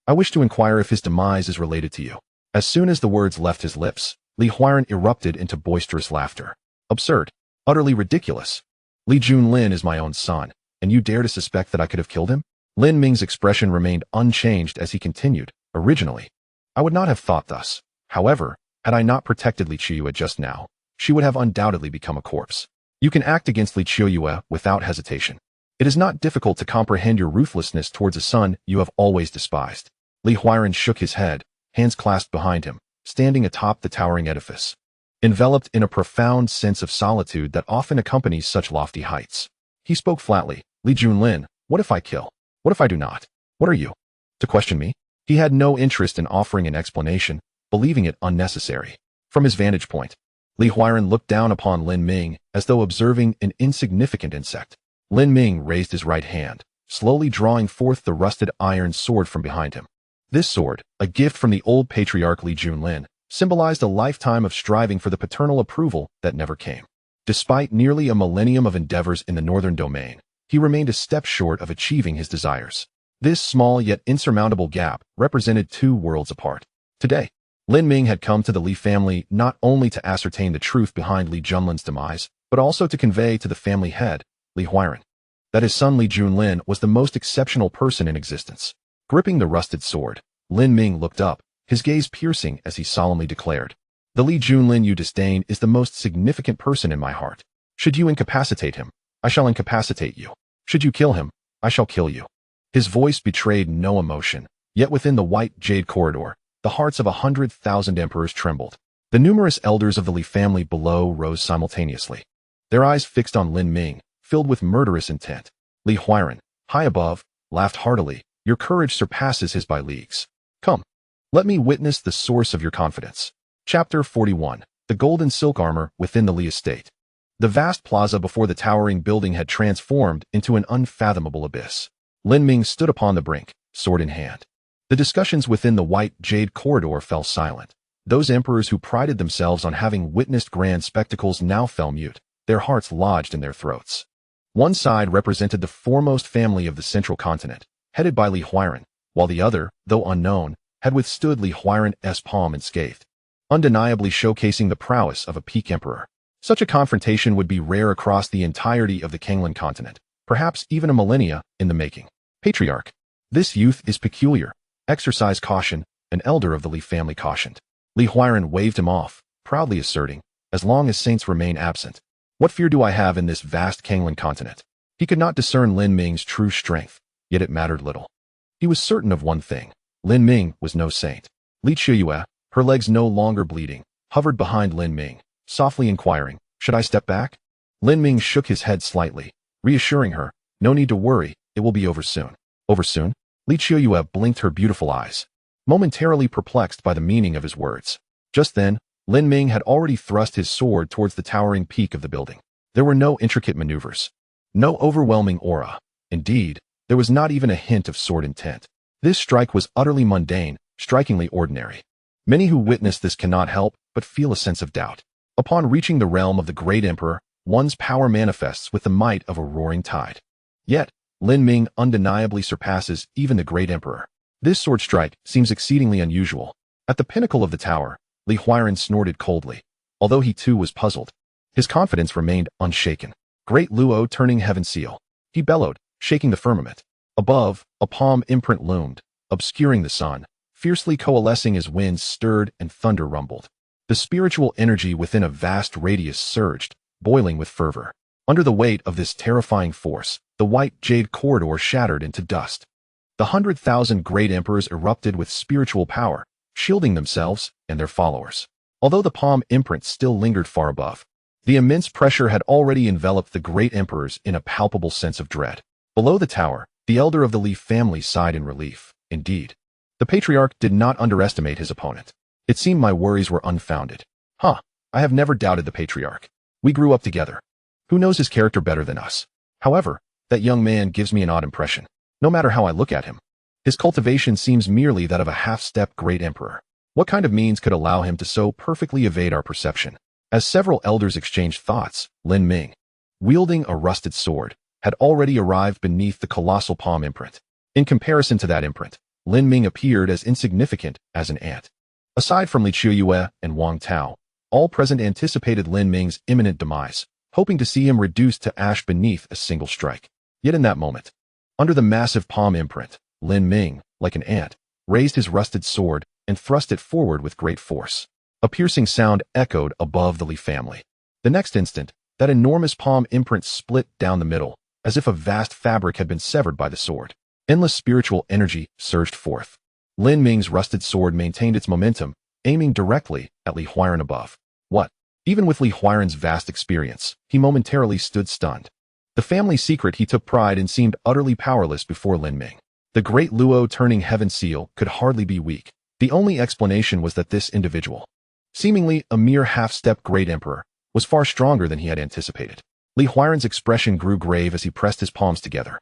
I wish to inquire if his demise is related to you. As soon as the words left his lips, Li Huiran erupted into boisterous laughter. Absurd. Utterly ridiculous. Li Junlin is my own son, and you dare to suspect that I could have killed him? Lin Ming's expression remained unchanged as he continued. Originally, I would not have thought thus. However, had I not protected Li Qiuyue just now, she would have undoubtedly become a corpse. You can act against Li Qiuyue without hesitation. It is not difficult to comprehend your ruthlessness towards a son you have always despised. Li Huiran shook his head, hands clasped behind him, standing atop the towering edifice, enveloped in a profound sense of solitude that often accompanies such lofty heights. He spoke flatly. Li Junlin, what if I kill? What if I do not? What are you? To question me? He had no interest in offering an explanation, believing it unnecessary. From his vantage point, Li Huiran looked down upon Lin Ming as though observing an insignificant insect. Lin Ming raised his right hand, slowly drawing forth the rusted iron sword from behind him. This sword, a gift from the old patriarch Li Junlin, symbolized a lifetime of striving for the paternal approval that never came. Despite nearly a millennium of endeavors in the northern domain, he remained a step short of achieving his desires. This small yet insurmountable gap represented two worlds apart. Today, Lin Ming had come to the Li family not only to ascertain the truth behind Li Junlin's demise, but also to convey to the family head, Li Huiran, that his son Li Junlin was the most exceptional person in existence. Gripping the rusted sword, Lin Ming looked up, his gaze piercing as he solemnly declared, The Li Junlin you disdain is the most significant person in my heart. Should you incapacitate him, I shall incapacitate you. Should you kill him, I shall kill you. His voice betrayed no emotion, yet within the white jade corridor, the hearts of 100,000 emperors trembled. The numerous elders of the Li family below rose simultaneously, their eyes fixed on Lin Ming, filled with murderous intent. Li Huiran, high above, laughed heartily. Your courage surpasses his by leagues. Come, let me witness the source of your confidence. Chapter 41. The golden silk armor within the Li estate. The vast plaza before the towering building had transformed into an unfathomable abyss. Lin Ming stood upon the brink, sword in hand. The discussions within the white jade corridor fell silent. Those emperors who prided themselves on having witnessed grand spectacles now fell mute, their hearts lodged in their throats. One side represented the foremost family of the central continent, headed by Li Huiran, while the other, though unknown, had withstood Li Huiran's palm unscathed, undeniably showcasing the prowess of a peak emperor. Such a confrontation would be rare across the entirety of the Kanglan continent, perhaps even a millennia in the making. Patriarch, this youth is peculiar. Exercise caution, an elder of the Li family cautioned. Li Huiran waved him off, proudly asserting, as long as saints remain absent, what fear do I have in this vast Kanglan continent? He could not discern Lin Ming's true strength, yet it mattered little. He was certain of one thing. Lin Ming was no saint. Li Qiuyue, her legs no longer bleeding, hovered behind Lin Ming, softly inquiring, should I step back? Lin Ming shook his head slightly, reassuring her, no need to worry, it will be over soon. Over soon? Li Qiuyue blinked her beautiful eyes, momentarily perplexed by the meaning of his words. Just then, Lin Ming had already thrust his sword towards the towering peak of the building. There were no intricate maneuvers, no overwhelming aura. Indeed, there was not even a hint of sword intent. This strike was utterly mundane, strikingly ordinary. Many who witness this cannot help but feel a sense of doubt. Upon reaching the realm of the great emperor, one's power manifests with the might of a roaring tide. Yet, Lin Ming undeniably surpasses even the great emperor. This sword strike seems exceedingly unusual. At the pinnacle of the tower, Li Huiran snorted coldly. Although he too was puzzled, his confidence remained unshaken. Great Luo turning heaven seal. He bellowed, shaking the firmament. Above, a palm imprint loomed, obscuring the sun, fiercely coalescing as winds stirred and thunder rumbled. The spiritual energy within a vast radius surged, boiling with fervor. Under the weight of this terrifying force, the white jade corridor shattered into dust. The 100,000 great emperors erupted with spiritual power, shielding themselves and their followers. Although the palm imprint still lingered far above, the immense pressure had already enveloped the great emperors in a palpable sense of dread. Below the tower, the elder of the Li family sighed in relief. Indeed, The patriarch did not underestimate his opponent. It seemed my worries were unfounded. I have never doubted the patriarch. We grew up together. Who knows his character better than us? However, that young man gives me an odd impression, no matter how I look at him. His cultivation seems merely that of a half-step great emperor. What kind of means could allow him to so perfectly evade our perception? As several elders exchanged thoughts, Lin Ming, wielding a rusted sword, had already arrived beneath the colossal palm imprint. In comparison to that imprint, Lin Ming appeared as insignificant as an ant. Aside from Li Qiuyue and Wang Tao, all present anticipated Lin Ming's imminent demise, hoping to see him reduced to ash beneath a single strike. Yet in that moment, under the massive palm imprint, Lin Ming, like an ant, raised his rusted sword and thrust it forward with great force. A piercing sound echoed above the Li family. The next instant, that enormous palm imprint split down the middle, as if a vast fabric had been severed by the sword. Endless spiritual energy surged forth. Lin Ming's rusted sword maintained its momentum, aiming directly at Li Huiran above. What? Even with Li Huiran's vast experience, he momentarily stood stunned. The family secret, he took pride in, seemed utterly powerless before Lin Ming. The great Luo turning heaven seal could hardly be weak. The only explanation was that this individual, seemingly a mere half-step great emperor, was far stronger than he had anticipated. Li Huiran's expression grew grave as he pressed his palms together.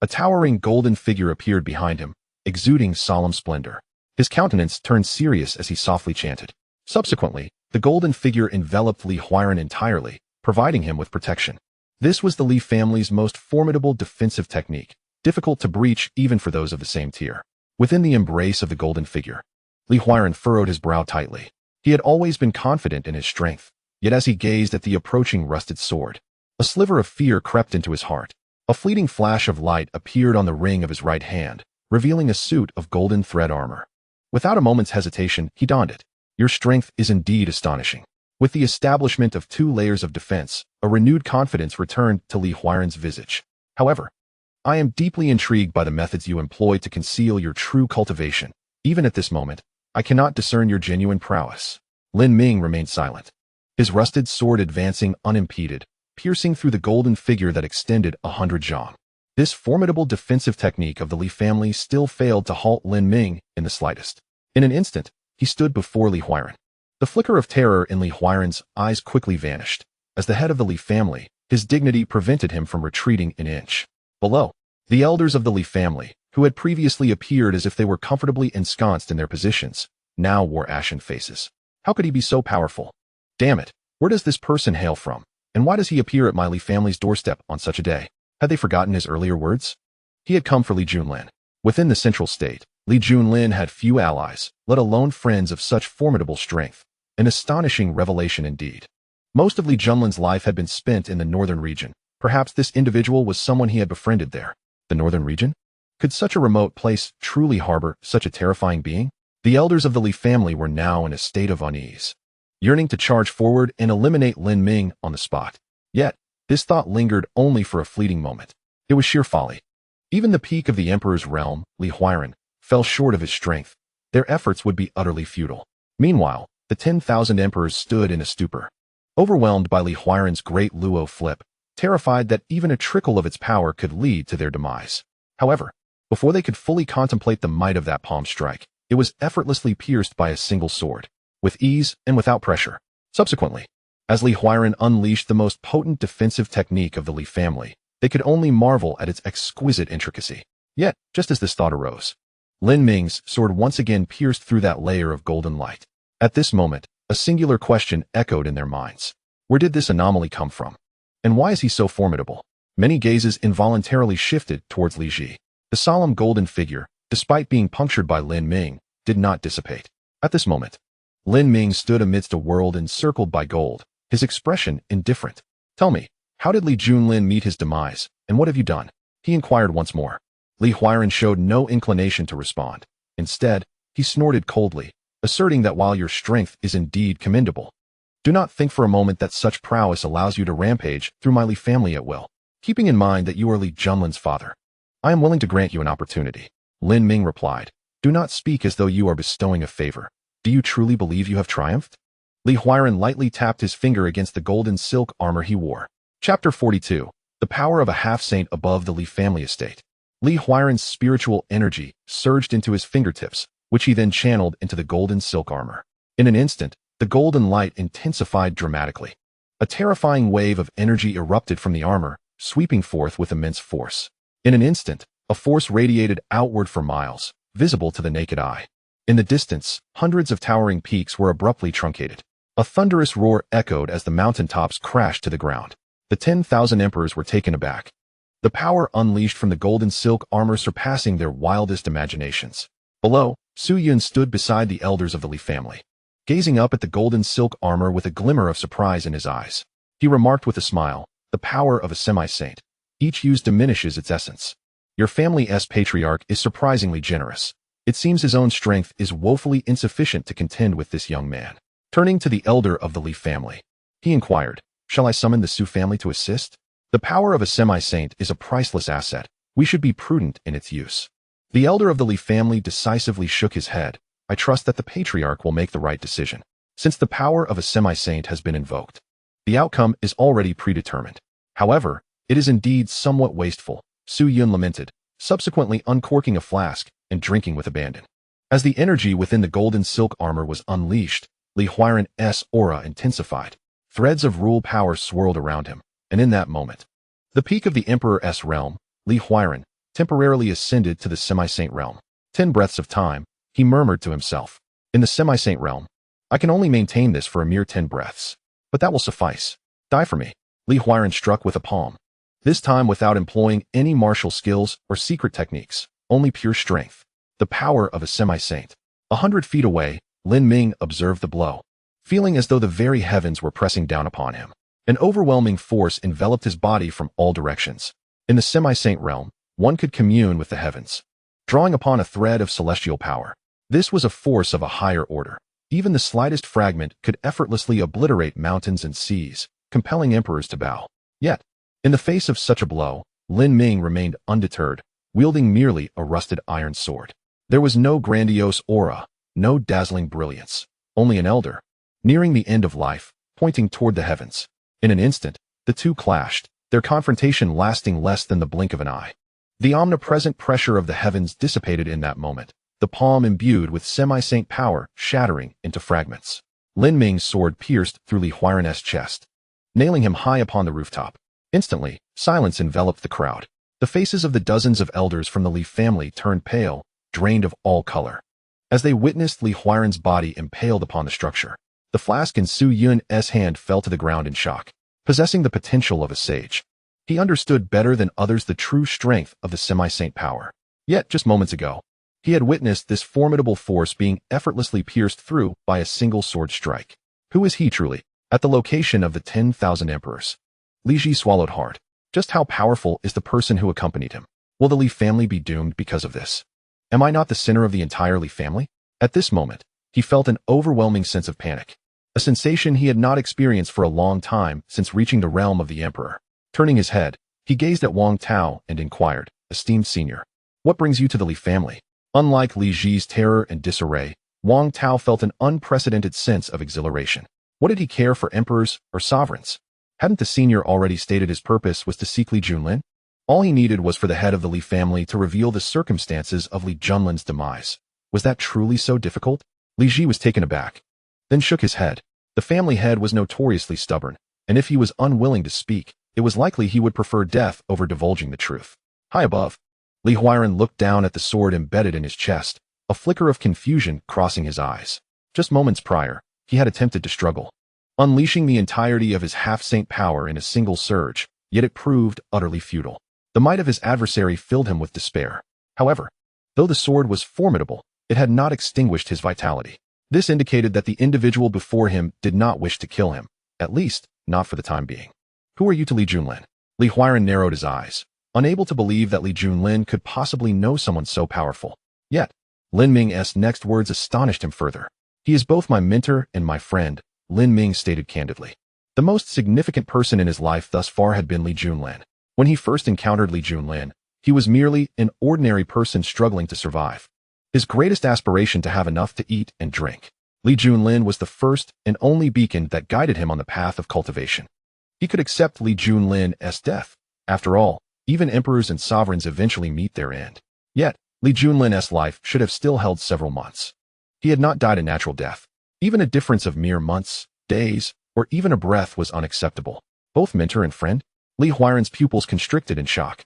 A towering golden figure appeared behind him, exuding solemn splendor. His countenance turned serious as he softly chanted. Subsequently, the golden figure enveloped Li Huiran entirely, providing him with protection. This was the Li family's most formidable defensive technique, difficult to breach even for those of the same tier. Within the embrace of the golden figure, Li Huiran furrowed his brow tightly. He had always been confident in his strength, yet as he gazed at the approaching rusted sword, a sliver of fear crept into his heart. A fleeting flash of light appeared on the ring of his right hand, revealing a suit of golden thread armor. Without a moment's hesitation, he donned it. Your strength is indeed astonishing. With the establishment of 2 layers of defense, a renewed confidence returned to Li Huiran's visage. However, I am deeply intrigued by the methods you employ to conceal your true cultivation. Even at this moment, I cannot discern your genuine prowess. Lin Ming remained silent, his rusted sword advancing unimpeded, piercing through the golden figure that extended 100 zhang. This formidable defensive technique of the Li family still failed to halt Lin Ming in the slightest. In an instant, he stood before Li Huiran. The flicker of terror in Li Huiran's eyes quickly vanished. As the head of the Li family, his dignity prevented him from retreating an inch. Below, the elders of the Li family, who had previously appeared as if they were comfortably ensconced in their positions, now wore ashen faces. How could he be so powerful? Damn it, where does this person hail from? And why does he appear at my Li family's doorstep on such a day? Had they forgotten his earlier words? He had come for Li Junlin. Within the central state, Li Junlin had few allies, let alone friends of such formidable strength. An astonishing revelation indeed. Most of Li Junlin's life had been spent in the northern region. Perhaps this individual was someone he had befriended there. The northern region? Could such a remote place truly harbor such a terrifying being? The elders of the Li family were now in a state of unease, yearning to charge forward and eliminate Lin Ming on the spot. Yet, this thought lingered only for a fleeting moment. It was sheer folly. Even the peak of the emperor's realm, Li Huiran, fell short of his strength. Their efforts would be utterly futile. Meanwhile, the 10,000 emperors stood in a stupor, overwhelmed by Li Huiran's great Luo flip, terrified that even a trickle of its power could lead to their demise. However, before they could fully contemplate the might of that palm strike, it was effortlessly pierced by a single sword, with ease and without pressure. Subsequently, as Li Huiran unleashed the most potent defensive technique of the Li family, they could only marvel at its exquisite intricacy. Yet, just as this thought arose, Lin Ming's sword once again pierced through that layer of golden light. At this moment, a singular question echoed in their minds. Where did this anomaly come from? And why is he so formidable? Many gazes involuntarily shifted towards Li Ji. The solemn golden figure, despite being punctured by Lin Ming, did not dissipate. At this moment, Lin Ming stood amidst a world encircled by gold, his expression indifferent. Tell me, how did Li Junlin meet his demise, and what have you done? He inquired once more. Li Huiran showed no inclination to respond. Instead, he snorted coldly, asserting that while your strength is indeed commendable, do not think for a moment that such prowess allows you to rampage through my Li family at will. Keeping in mind that you are Li Junlin's father, I am willing to grant you an opportunity. Lin Ming replied. Do not speak as though you are bestowing a favor. Do you truly believe you have triumphed? Li Huiran lightly tapped his finger against the golden silk armor he wore. Chapter 42. The power of a half-saint above the Li family estate. Li Huiran's spiritual energy surged into his fingertips, which he then channeled into the golden silk armor. In an instant, the golden light intensified dramatically. A terrifying wave of energy erupted from the armor, sweeping forth with immense force. In an instant, a force radiated outward for miles, visible to the naked eye. In the distance, hundreds of towering peaks were abruptly truncated. A thunderous roar echoed as the mountaintops crashed to the ground. The 10,000 emperors were taken aback. The power unleashed from the golden silk armor surpassing their wildest imaginations. Below, Su Yun stood beside the elders of the Li family, gazing up at the golden silk armor with a glimmer of surprise in his eyes. He remarked with a smile, "The power of a semi-saint. Each use diminishes its essence. Your family's patriarch is surprisingly generous. It seems his own strength is woefully insufficient to contend with this young man." Turning to the elder of the Li family, he inquired, "Shall I summon the Su family to assist? The power of a semi-saint is a priceless asset. We should be prudent in its use." The elder of the Li family decisively shook his head. "I trust that the patriarch will make the right decision. Since the power of a semi-saint has been invoked, the outcome is already predetermined. However, it is indeed somewhat wasteful," Su Yun lamented, subsequently uncorking a flask and drinking with abandon. As the energy within the golden silk armor was unleashed, Li Huiran's aura intensified. Threads of rule power swirled around him, and in that moment, the peak of the Emperor's realm, Li Huiran, temporarily ascended to the semi-saint realm. 10 breaths of time, he murmured to himself. In the semi-saint realm, I can only maintain this for a mere 10 breaths. But that will suffice. Die for me. Li Huiran struck with a palm. This time without employing any martial skills or secret techniques, only pure strength. The power of a semi-saint. 100 feet away, Lin Ming observed the blow, feeling as though the very heavens were pressing down upon him. An overwhelming force enveloped his body from all directions. In the semi-saint realm, one could commune with the heavens, drawing upon a thread of celestial power. This was a force of a higher order. Even the slightest fragment could effortlessly obliterate mountains and seas, compelling emperors to bow. Yet, in the face of such a blow, Lin Ming remained undeterred, wielding merely a rusted iron sword. There was no grandiose aura, no dazzling brilliance, only an elder, nearing the end of life, pointing toward the heavens. In an instant, the two clashed, their confrontation lasting less than the blink of an eye. The omnipresent pressure of the heavens dissipated in that moment, the palm imbued with semi-saint power shattering into fragments. Lin Ming's sword pierced through Li Huiran's chest, nailing him high upon the rooftop. Instantly, silence enveloped the crowd. The faces of the dozens of elders from the Li family turned pale, drained of all color, as they witnessed Li Huiran's body impaled upon the structure. The flask in Su Yun's hand fell to the ground in shock. Possessing the potential of a sage, he understood better than others the true strength of the semi-saint power. Yet, just moments ago, he had witnessed this formidable force being effortlessly pierced through by a single sword strike. Who is he truly? At the location of the 10,000 emperors, Li Ji swallowed hard. Just how powerful is the person who accompanied him? Will the Li family be doomed because of this? Am I not the center of the entire Li family? At this moment, he felt an overwhelming sense of panic, a sensation he had not experienced for a long time since reaching the realm of the emperor. Turning his head, he gazed at Wang Tao and inquired, "Esteemed senior, what brings you to the Li family?" Unlike Li Ji's terror and disarray, Wang Tao felt an unprecedented sense of exhilaration. What did he care for emperors or sovereigns? Hadn't the senior already stated his purpose was to seek Li Junlin? All he needed was for the head of the Li family to reveal the circumstances of Li Junlin's demise. Was that truly so difficult? Li Ji was taken aback, then shook his head. The family head was notoriously stubborn, and if he was unwilling to speak, it was likely he would prefer death over divulging the truth. High above, Li Huiran looked down at the sword embedded in his chest, a flicker of confusion crossing his eyes. Just moments prior, he had attempted to struggle, unleashing the entirety of his half-saint power in a single surge, yet it proved utterly futile. The might of his adversary filled him with despair. However, though the sword was formidable, it had not extinguished his vitality. This indicated that the individual before him did not wish to kill him, at least, not for the time being. Who are you to Li Junlin? Li Huiran narrowed his eyes, unable to believe that Li Junlin could possibly know someone so powerful. Yet, Lin Ming's next words astonished him further. He is both my mentor and my friend, Lin Ming stated candidly. The most significant person in his life thus far had been Li Junlin. When he first encountered Li Junlin, he was merely an ordinary person struggling to survive. His greatest aspiration to have enough to eat and drink. Li Junlin was the first and only beacon that guided him on the path of cultivation. He could accept Li Junlin's death. After all, even emperors and sovereigns eventually meet their end. Yet, Li Junlin's life should have still held several months. He had not died a natural death. Even a difference of mere months, days, or even a breath was unacceptable. Both mentor and friend? Li Huairan's pupils constricted in shock.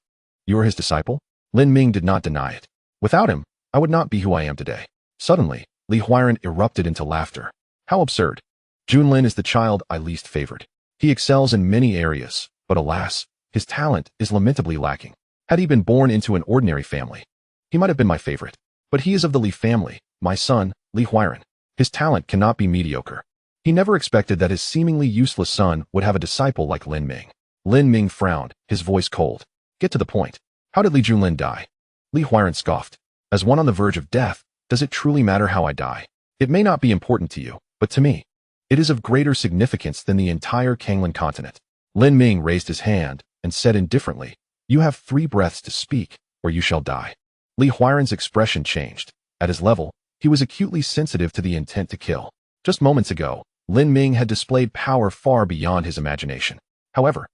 You are his disciple? Lin Ming did not deny it. Without him, I would not be who I am today. Suddenly, Li Huairan erupted into laughter. How absurd. Junlin is the child I least favored. He excels in many areas, but alas, his talent is lamentably lacking. Had he been born into an ordinary family, he might have been my favorite. But he is of the Li family, my son, Li Huairan. His talent cannot be mediocre. He never expected that his seemingly useless son would have a disciple like Lin Ming. Lin Ming frowned, his voice cold. Get to the point. How did Li Junlin die? Li Huairan scoffed. As one on the verge of death, does it truly matter how I die? It may not be important to you, but to me, it is of greater significance than the entire Kanglan continent. Lin Ming raised his hand and said indifferently, you have 3 breaths to speak, or you shall die. Li Huairan's expression changed. At his level, he was acutely sensitive to the intent to kill. Just moments ago, Lin Ming had displayed power far beyond his imagination. However,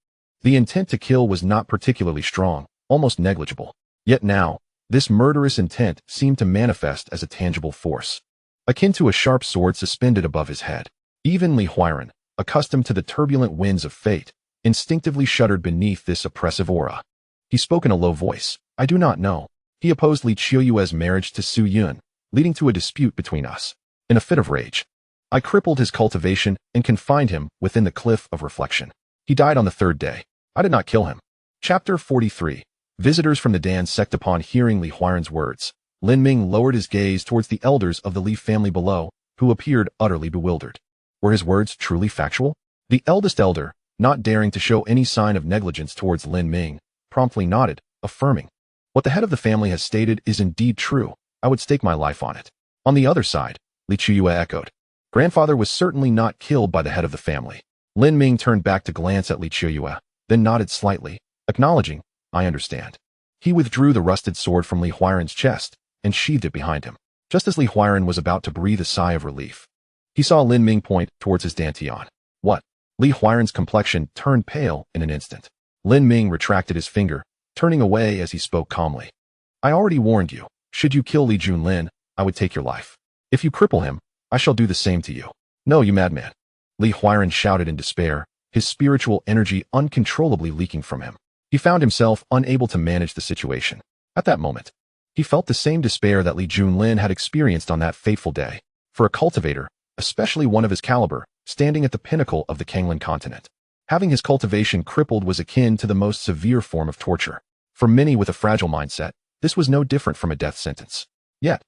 the intent to kill was not particularly strong, almost negligible. Yet now, this murderous intent seemed to manifest as a tangible force, akin to a sharp sword suspended above his head. Even Li Huairan, accustomed to the turbulent winds of fate, instinctively shuddered beneath this oppressive aura. He spoke in a low voice. I do not know. He opposed Li Qiuyue's marriage to Su Yun, leading to a dispute between us. In a fit of rage, I crippled his cultivation and confined him within the cliff of reflection. He died on the 3rd day. I did not kill him. Chapter 43. Visitors from the Dan sect. Upon hearing Li Huairan's words, Lin Ming lowered his gaze towards the elders of the Li family below, who appeared utterly bewildered. Were his words truly factual? The eldest elder, not daring to show any sign of negligence towards Lin Ming, promptly nodded, affirming, what the head of the family has stated is indeed true. I would stake my life on it. On the other side, Li Qiuyue echoed. Grandfather was certainly not killed by the head of the family. Lin Ming turned back to glance at Li Qiuyue, then nodded slightly, acknowledging, I understand. He withdrew the rusted sword from Li Huairan's chest and sheathed it behind him. Just as Li Huairan was about to breathe a sigh of relief, he saw Lin Ming point towards his dantian. What? Li Huairan's complexion turned pale in an instant. Lin Ming retracted his finger, turning away as he spoke calmly. I already warned you. Should you kill Li Junlin, I would take your life. If you cripple him, I shall do the same to you. No, you madman. Li Huairan shouted in despair, his spiritual energy uncontrollably leaking from him. He found himself unable to manage the situation. At that moment, he felt the same despair that Li Junlin had experienced on that fateful day. For a cultivator, especially one of his caliber, standing at the pinnacle of the Kanglan continent, having his cultivation crippled was akin to the most severe form of torture. For many with a fragile mindset, this was no different from a death sentence. Yet,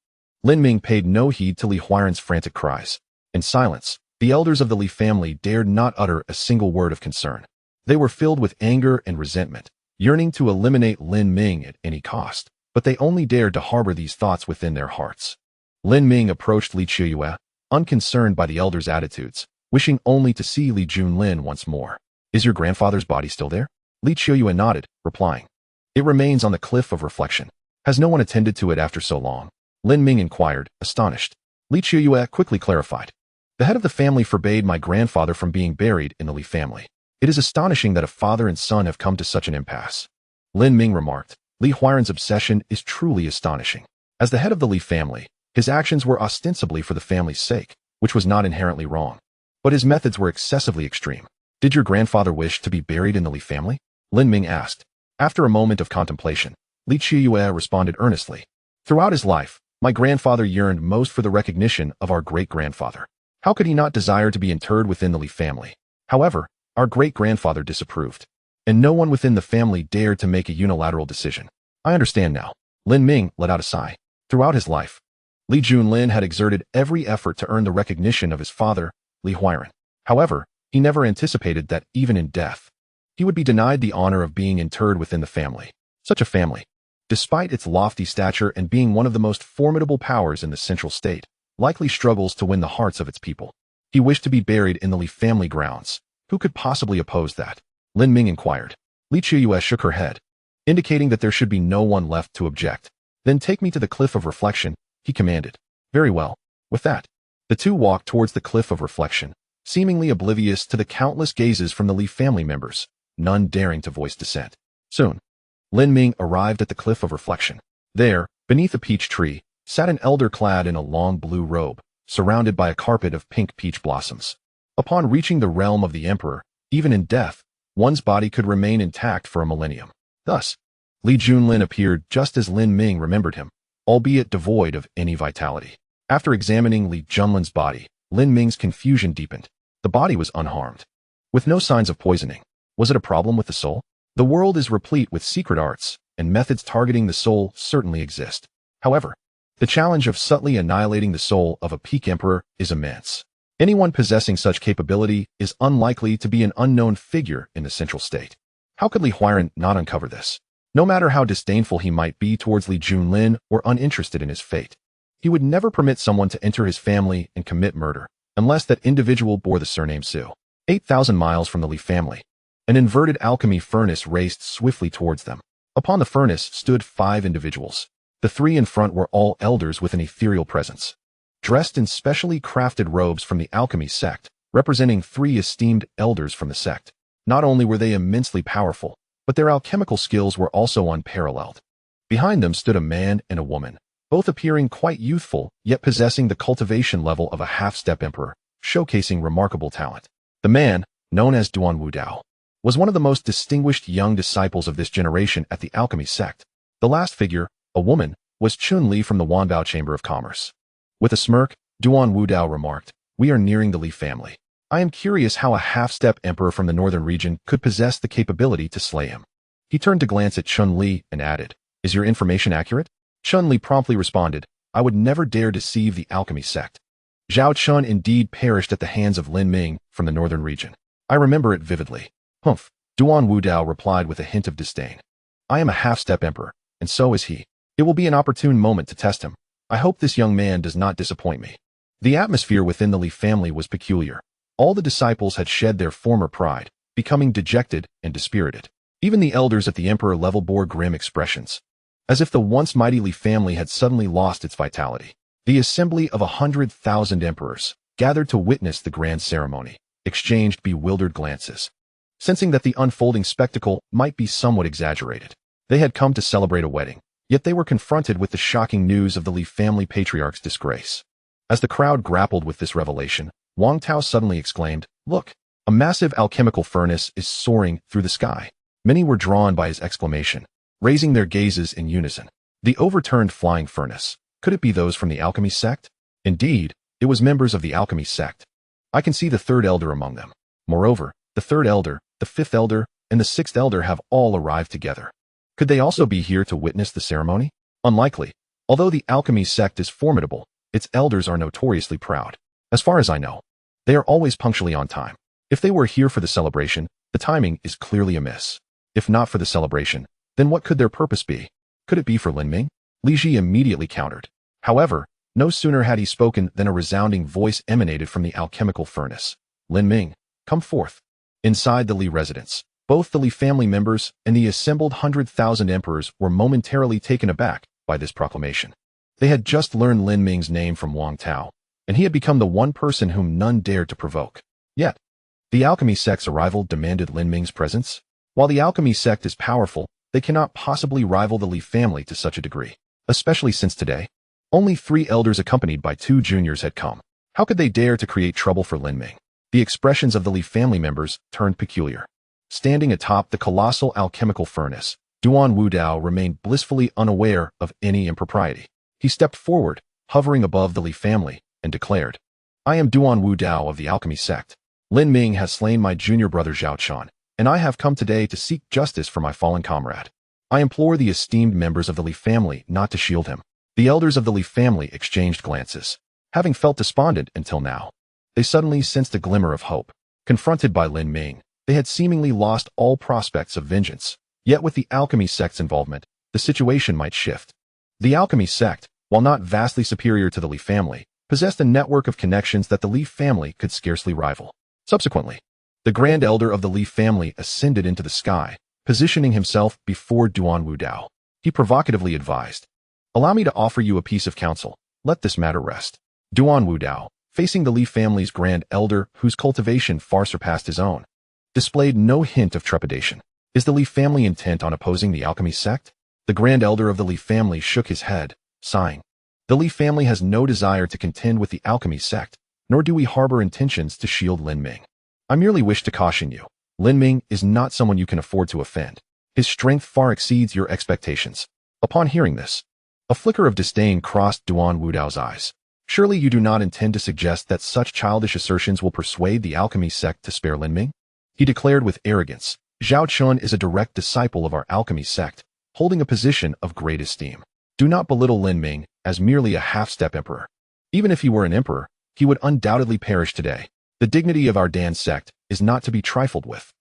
Lin Ming paid no heed to Li Huairan's frantic cries. In silence, the elders of the Li family dared not utter a single word of concern. They were filled with anger and resentment, yearning to eliminate Lin Ming at any cost, but they only dared to harbor these thoughts within their hearts. Lin Ming approached Li Qiuyue, unconcerned by the elders' attitudes, wishing only to see Li Junlin once more. Is your grandfather's body still there? Li Qiuyue nodded, replying. It remains on the cliff of reflection. Has no one attended to it after so long? Lin Ming inquired, astonished. Li Qiuyue quickly clarified. The head of the family forbade my grandfather from being buried in the Li family. It is astonishing that a father and son have come to such an impasse. Lin Ming remarked, Li Huairan's obsession is truly astonishing. As the head of the Li family, his actions were ostensibly for the family's sake, which was not inherently wrong. But his methods were excessively extreme. Did your grandfather wish to be buried in the Li family? Lin Ming asked. After a moment of contemplation, Li Qiuyue responded earnestly. Throughout his life, my grandfather yearned most for the recognition of our great-grandfather. How could he not desire to be interred within the Li family? However, our great-grandfather disapproved, and no one within the family dared to make a unilateral decision. I understand now. Lin Ming let out a sigh. Throughout his life, Li Junlin had exerted every effort to earn the recognition of his father, Li Huairan. However, he never anticipated that, even in death, he would be denied the honor of being interred within the family. Such a family, despite its lofty stature and being one of the most formidable powers in the central state, likely struggles to win the hearts of its people. He wished to be buried in the Li family grounds. Who could possibly oppose that? Lin Ming inquired. Li Qiuyue shook her head, indicating that there should be no one left to object. Then take me to the cliff of reflection, he commanded. Very well. With that, the two walked towards the cliff of reflection, seemingly oblivious to the countless gazes from the Li family members, none daring to voice dissent. Soon, Lin Ming arrived at the cliff of reflection. There, Beneath a peach tree sat an elder clad in a long blue robe, surrounded by a carpet of pink peach blossoms. Upon reaching the realm of the emperor, even in death, one's body could remain intact for a millennium. Thus, Li Junlin appeared just as Lin Ming remembered him, albeit devoid of any vitality. After examining Li Junlin's body, Lin Ming's confusion deepened. The body was unharmed, with no signs of poisoning. Was it a problem with the soul? The world is replete with secret arts, and methods targeting the soul certainly exist. However, the challenge of subtly annihilating the soul of a peak emperor is immense. Anyone possessing such capability is unlikely to be an unknown figure in the central state. How could Li Huairan not uncover this? No matter how disdainful he might be towards Li Junlin or uninterested in his fate, he would never permit someone to enter his family and commit murder, unless that individual bore the surname Su. 8,000 miles from the Li family, an inverted alchemy furnace raced swiftly towards them. Upon the furnace stood 5 individuals. The 3 in front were all elders with an ethereal presence, dressed in specially crafted robes from the alchemy sect, representing 3 esteemed elders from the sect. Not only were they immensely powerful, but their alchemical skills were also unparalleled. Behind them stood a man and a woman, both appearing quite youthful, yet possessing the cultivation level of a half-step emperor, showcasing remarkable talent. The man, known as Duan Wudao, was one of the most distinguished young disciples of this generation at the alchemy sect. The last figure, a woman, was Chun Li from the Wanbao Chamber of Commerce. With a smirk, Duan Wudao remarked, "We are nearing the Li family. I am curious how a half-step emperor from the northern region could possess the capability to slay him." He turned to glance at Chun Li and added, "Is your information accurate?" Chun Li promptly responded, "I would never dare deceive the alchemy sect." Zhao Chun indeed perished at the hands of Lin Ming from the northern region. I remember it vividly. Humph, Duan Wudao replied with a hint of disdain. "I am a half-step emperor, and so is he. It will be an opportune moment to test him. I hope this young man does not disappoint me." The atmosphere within the Li family was peculiar. All the disciples had shed their former pride, becoming dejected and dispirited. Even the elders at the emperor level bore grim expressions, as if the once mighty Li family had suddenly lost its vitality. The assembly of 100,000 emperors, gathered to witness the grand ceremony, exchanged bewildered glances, sensing that the unfolding spectacle might be somewhat exaggerated. They had come to celebrate a wedding, yet they were confronted with the shocking news of the Li family patriarch's disgrace. As the crowd grappled with this revelation, Wang Tao suddenly exclaimed, "Look, a massive alchemical furnace is soaring through the sky." Many were drawn by his exclamation, raising their gazes in unison. The overturned flying furnace. Could it be those from the alchemy sect? Indeed, it was members of the alchemy sect. I can see the 3rd elder among them. Moreover, the 3rd elder, the 5th elder, and the 6th elder have all arrived together. Could they also be here to witness the ceremony? Unlikely. Although the alchemy sect is formidable, its elders are notoriously proud. As far as I know, they are always punctually on time. If they were here for the celebration, the timing is clearly amiss. If not for the celebration, then what could their purpose be? Could it be for Lin Ming? Li Ji immediately countered. However, no sooner had he spoken than a resounding voice emanated from the alchemical furnace. "Lin Ming, come forth." Inside the Li residence, both the Li family members and the assembled 100,000 emperors were momentarily taken aback by this proclamation. They had just learned Lin Ming's name from Wang Tao, and he had become the one person whom none dared to provoke. Yet, the alchemy sect's arrival demanded Lin Ming's presence. While the alchemy sect is powerful, they cannot possibly rival the Li family to such a degree, especially since today, only 3 elders accompanied by 2 juniors had come. How could they dare to create trouble for Lin Ming? The expressions of the Li family members turned peculiar. Standing atop the colossal alchemical furnace, Duan Wudao remained blissfully unaware of any impropriety. He stepped forward, hovering above the Li family, and declared, "I am Duan Wudao of the alchemy sect. Lin Ming has slain my junior brother Zhao Chan, and I have come today to seek justice for my fallen comrade. I implore the esteemed members of the Li family not to shield him." The elders of the Li family exchanged glances. Having felt despondent until now, they suddenly sensed a glimmer of hope. Confronted by Lin Ming, they had seemingly lost all prospects of vengeance. Yet with the alchemy sect's involvement, the situation might shift. The alchemy sect, while not vastly superior to the Li family, possessed a network of connections that the Li family could scarcely rival. Subsequently, the grand elder of the Li family ascended into the sky, positioning himself before Duan Wudao. He provocatively advised, "Allow me to offer you a piece of counsel. Let this matter rest." Duan Wudao, facing the Li family's grand elder whose cultivation far surpassed his own, displayed no hint of trepidation. Is the Li family intent on opposing the alchemy sect? The grand elder of the Li family shook his head, sighing. The Li family has no desire to contend with the alchemy sect, nor do we harbor intentions to shield Lin Ming. I merely wish to caution you. Lin Ming is not someone you can afford to offend. His strength far exceeds your expectations. Upon hearing this, a flicker of disdain crossed Duan Wudao's eyes. Surely you do not intend to suggest that such childish assertions will persuade the alchemy sect to spare Lin Ming? He declared with arrogance. Zhao Chun is a direct disciple of our alchemy sect, holding a position of great esteem. Do not belittle Lin Ming as merely a half-step emperor. Even if he were an emperor, he would undoubtedly perish today. The dignity of our Dan sect is not to be trifled with.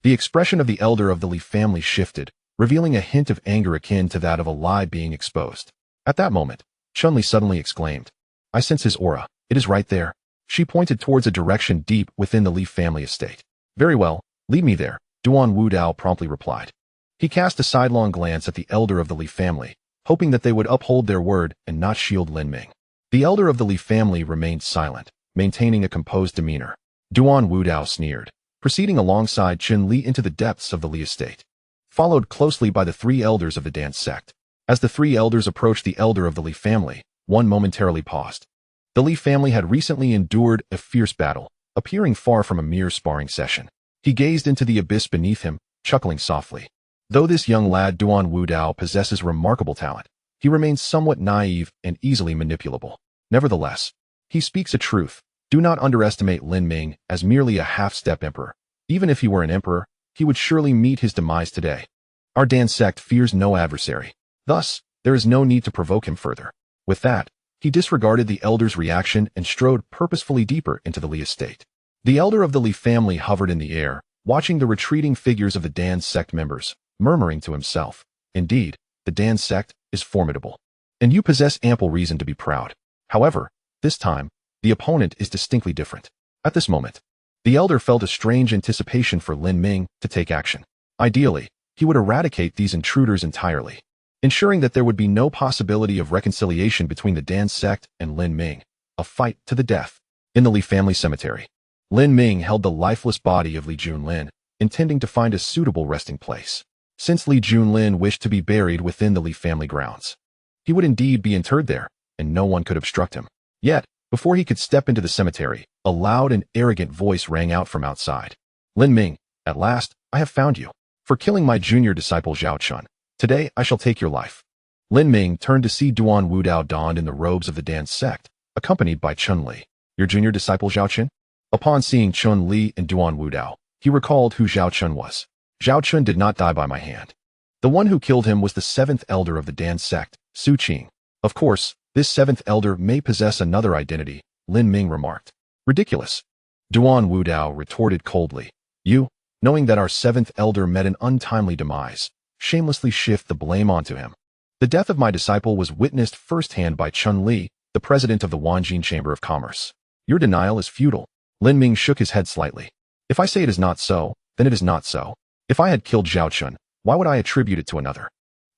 The expression of the elder of the Li family shifted, revealing a hint of anger akin to that of a lie being exposed. At that moment, Chun-Li suddenly exclaimed, I sense his aura. It is right there. She pointed towards a direction deep within the Li family estate. Very well, lead me there, Duan Wudao promptly replied. He cast a sidelong glance at the elder of the Li family, hoping that they would uphold their word and not shield Lin Ming. The elder of the Li family remained silent, maintaining a composed demeanor. Duan Wudao sneered, proceeding alongside Chun-Li into the depths of the Li estate, followed closely by the three elders of the Dan sect. As the three elders approached the elder of the Li family, one momentarily paused. The Li family had recently endured a fierce battle, appearing far from a mere sparring session. He gazed into the abyss beneath him, chuckling softly. Though this young lad Duan Wudao possesses remarkable talent, he remains somewhat naive and easily manipulable. Nevertheless, he speaks a truth. Do not underestimate Lin Ming as merely a half-step emperor. Even if he were an emperor, he would surely meet his demise today. Our Dan sect fears no adversary. Thus, there is no need to provoke him further. With that, he disregarded the elder's reaction and strode purposefully deeper into the Li estate. The elder of the Li family hovered in the air, watching the retreating figures of the Dan sect members, murmuring to himself, Indeed, the Dan sect is formidable, and you possess ample reason to be proud. However, this time, the opponent is distinctly different. At this moment, the elder felt a strange anticipation for Lin Ming to take action. Ideally, he would eradicate these intruders entirely, ensuring that there would be no possibility of reconciliation between the Dan sect and Lin Ming, a fight to the death. In the Li family cemetery, Lin Ming held the lifeless body of Li Junlin, intending to find a suitable resting place. Since Li Junlin wished to be buried within the Li family grounds, he would indeed be interred there, and no one could obstruct him. Yet, before he could step into the cemetery, a loud and arrogant voice rang out from outside. Lin Ming, at last, I have found you. For killing my junior disciple Zhao Chun, today I shall take your life. Lin Ming turned to see Duan Wudao donned in the robes of the Dan sect, accompanied by Chun-Li. Your junior disciple Zhao Chun? Upon seeing Chun-Li and Duan Wudao, he recalled who Zhao Chun was. Zhao Chun did not die by my hand. The one who killed him was the seventh elder of the Dan sect, Su Qing. Of course, this seventh elder may possess another identity, Lin Ming remarked. Ridiculous. Duan Wudao retorted coldly. You, knowing that our seventh elder met an untimely demise, shamelessly shift the blame onto him. The death of my disciple was witnessed firsthand by Chun-Li, the president of the Wanjin Chamber of Commerce. Your denial is futile. Lin Ming shook his head slightly. If I say it is not so, then it is not so. If I had killed Zhao Chun, why would I attribute it to another?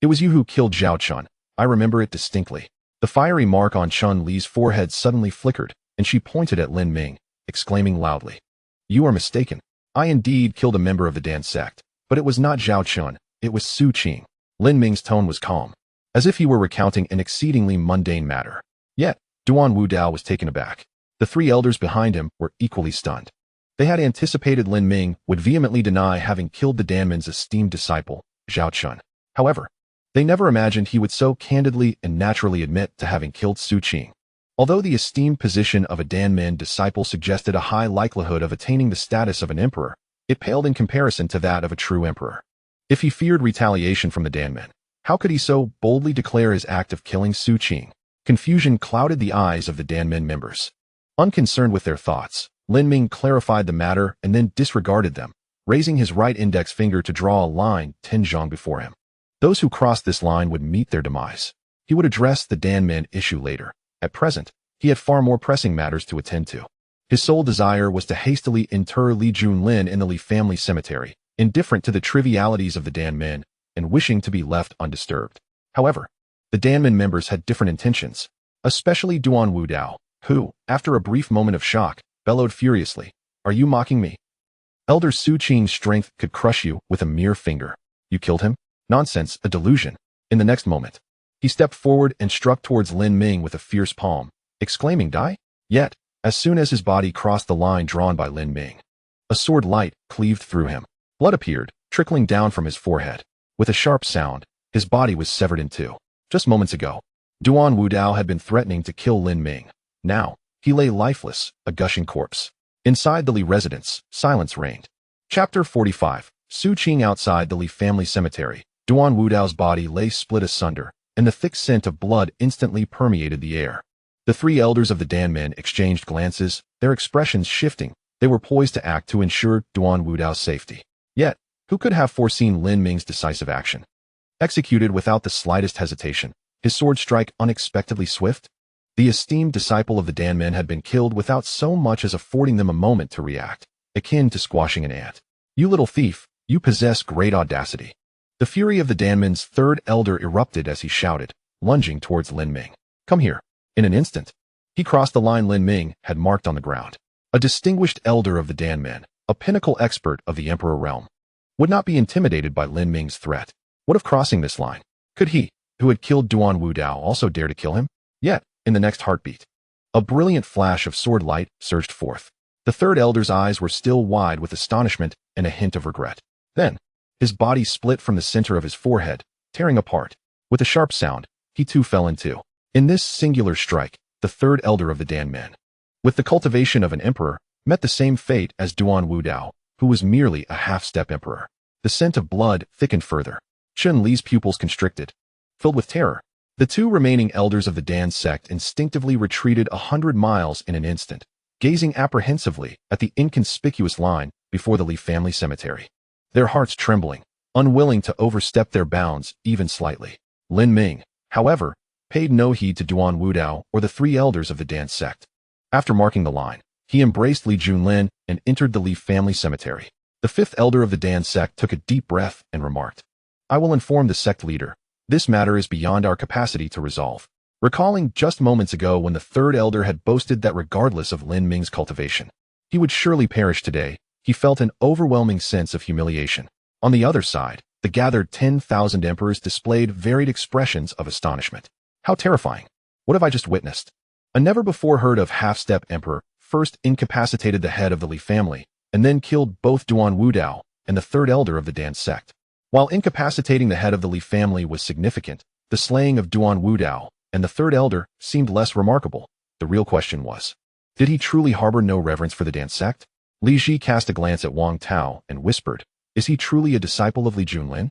It was you who killed Zhao Chun. I remember it distinctly. The fiery mark on Chun-Li's forehead suddenly flickered, and she pointed at Lin Ming, exclaiming loudly. You are mistaken. I indeed killed a member of the Dan sect, but it was not Zhao Chun, it was Su Qing. Lin Ming's tone was calm, as if he were recounting an exceedingly mundane matter. Yet, Duan Wudao was taken aback. The three elders behind him were equally stunned. They had anticipated Lin Ming would vehemently deny having killed the Danman's esteemed disciple, Zhao Chun. However, they never imagined he would so candidly and naturally admit to having killed Su Qing. Although the esteemed position of a Danman disciple suggested a high likelihood of attaining the status of an emperor, it paled in comparison to that of a true emperor. If he feared retaliation from the Danman, how could he so boldly declare his act of killing Su Qing? Confusion clouded the eyes of the Danman members. Unconcerned with their thoughts, Lin Ming clarified the matter and then disregarded them, raising his right index finger to draw a line 10 zhang before him. Those who crossed this line would meet their demise. He would address the Danman issue later. At present, he had far more pressing matters to attend to. His sole desire was to hastily inter Li Junlin in the Li family cemetery, indifferent to the trivialities of the Danmen, and wishing to be left undisturbed. However, the Danmen members had different intentions, especially Duan Wudao, who, after a brief moment of shock, bellowed furiously, Are you mocking me? Elder Su Qing's strength could crush you with a mere finger. You killed him? Nonsense, a delusion. In the next moment, He stepped forward and struck towards Lin Ming with a fierce palm, exclaiming, "Die!" Yet, as soon as his body crossed the line drawn by Lin Ming, a sword light cleaved through him. Blood appeared, trickling down from his forehead. With a sharp sound, his body was severed in two. Just moments ago, Duan Wudao had been threatening to kill Lin Ming. Now, he lay lifeless, a gushing corpse. Inside the Li residence, silence reigned. Chapter 45. Su Qing. Outside the Li family cemetery, Duan Wudao's body lay split asunder, and the thick scent of blood instantly permeated the air. The three elders of the Dan men exchanged glances, their expressions shifting. They were poised to act to ensure Duan Wudao's safety. Yet, who could have foreseen Lin Ming's decisive action? Executed without the slightest hesitation, his sword strike unexpectedly swift? The esteemed disciple of the Dan men had been killed without so much as affording them a moment to react, akin to squashing an ant. "You little thief, you possess great audacity." The fury of the Dan men's third elder erupted as he shouted, lunging towards Lin Ming. "Come here." In an instant, he crossed the line Lin Ming had marked on the ground. A distinguished elder of the Dan men, a pinnacle expert of the Emperor realm, would not be intimidated by Lin Ming's threat. What of crossing this line? Could he, who had killed Duan Wudao, also dare to kill him? Yet, in the next heartbeat, a brilliant flash of sword light surged forth. The third elder's eyes were still wide with astonishment and a hint of regret. Then, his body split from the center of his forehead, tearing apart. With a sharp sound, he too fell in two. In this singular strike, the third elder of the Dan men, with the cultivation of an emperor, met the same fate as Duan Wudao, who was merely a half-step emperor. The scent of blood thickened further. Chun Li's pupils constricted. Filled with terror, the two remaining elders of the Dan sect instinctively retreated 100 miles in an instant, gazing apprehensively at the inconspicuous line before the Li family cemetery, their hearts trembling, unwilling to overstep their bounds even slightly. Lin Ming, however, paid no heed to Duan Wudao or the three elders of the Dan sect. After marking the line, he embraced Li Junlin and entered the Li family cemetery. The fifth elder of the Dan sect took a deep breath and remarked, "I will inform the sect leader. This matter is beyond our capacity to resolve." Recalling just moments ago when the third elder had boasted that regardless of Lin Ming's cultivation, he would surely perish today, he felt an overwhelming sense of humiliation. On the other side, the gathered 10,000 emperors displayed varied expressions of astonishment. How terrifying! What have I just witnessed? A never-before-heard-of half-step emperor first incapacitated the head of the Li family, and then killed both Duan Wudao and the third elder of the Dan sect. While incapacitating the head of the Li family was significant, the slaying of Duan Wudao and the third elder seemed less remarkable. The real question was, did he truly harbor no reverence for the Dan sect? Li Ji cast a glance at Wang Tao and whispered, "Is he truly a disciple of Li Junlin?"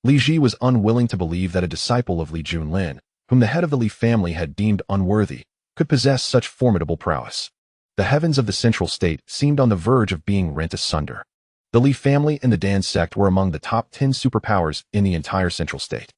Li Ji was unwilling to believe that a disciple of Li Junlin, whom the head of the Li family had deemed unworthy, could possess such formidable prowess. The heavens of the central state seemed on the verge of being rent asunder. The Li family and the Dan sect were among the top 10 superpowers in the entire central state.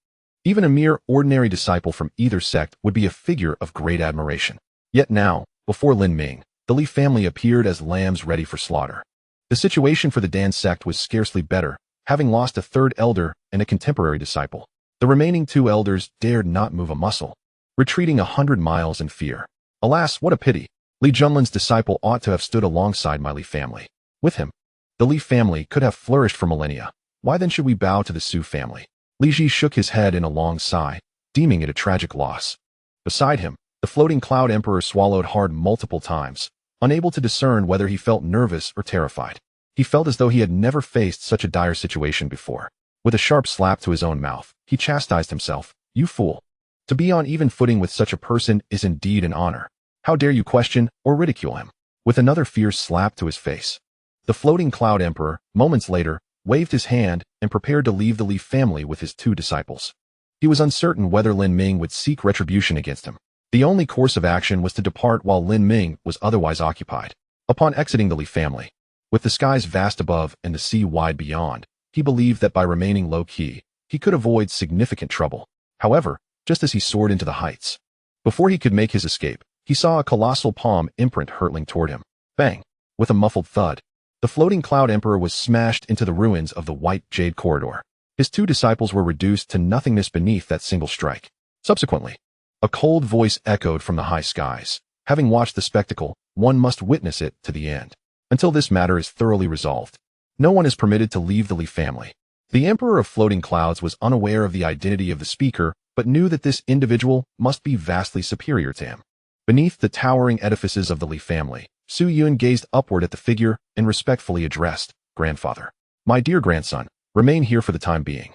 Even a mere ordinary disciple from either sect would be a figure of great admiration. Yet now, before Lin Ming, the Li family appeared as lambs ready for slaughter. The situation for the Dan sect was scarcely better, having lost a third elder and a contemporary disciple. The remaining two elders dared not move a muscle, retreating 100 miles in fear. Alas, what a pity! Li Junlin's disciple ought to have stood alongside my Li family. With him, the Li family could have flourished for millennia. Why then should we bow to the Su family? Li Ji shook his head in a long sigh, deeming it a tragic loss. Beside him, the floating cloud emperor swallowed hard multiple times, unable to discern whether he felt nervous or terrified. He felt as though he had never faced such a dire situation before. With a sharp slap to his own mouth, he chastised himself. "You fool! To be on even footing with such a person is indeed an honor. How dare you question or ridicule him?" With another fierce slap to his face, the floating cloud emperor, moments later, waved his hand and prepared to leave the Li family with his two disciples. He was uncertain whether Lin Ming would seek retribution against him. The only course of action was to depart while Lin Ming was otherwise occupied. Upon exiting the Li family, with the skies vast above and the sea wide beyond, he believed that by remaining low-key, he could avoid significant trouble. However, just as he soared into the heights, before he could make his escape, he saw a colossal palm imprint hurtling toward him. Bang! With a muffled thud, the floating cloud emperor was smashed into the ruins of the white jade corridor. His two disciples were reduced to nothingness beneath that single strike. Subsequently, a cold voice echoed from the high skies. Having watched the spectacle, one must witness it to the end. Until this matter is thoroughly resolved, no one is permitted to leave the Li family. The Emperor of Floating Clouds was unaware of the identity of the speaker, but knew that this individual must be vastly superior to him. Beneath the towering edifices of the Li family, Su Yun gazed upward at the figure and respectfully addressed, "Grandfather. My dear grandson, remain here for the time being.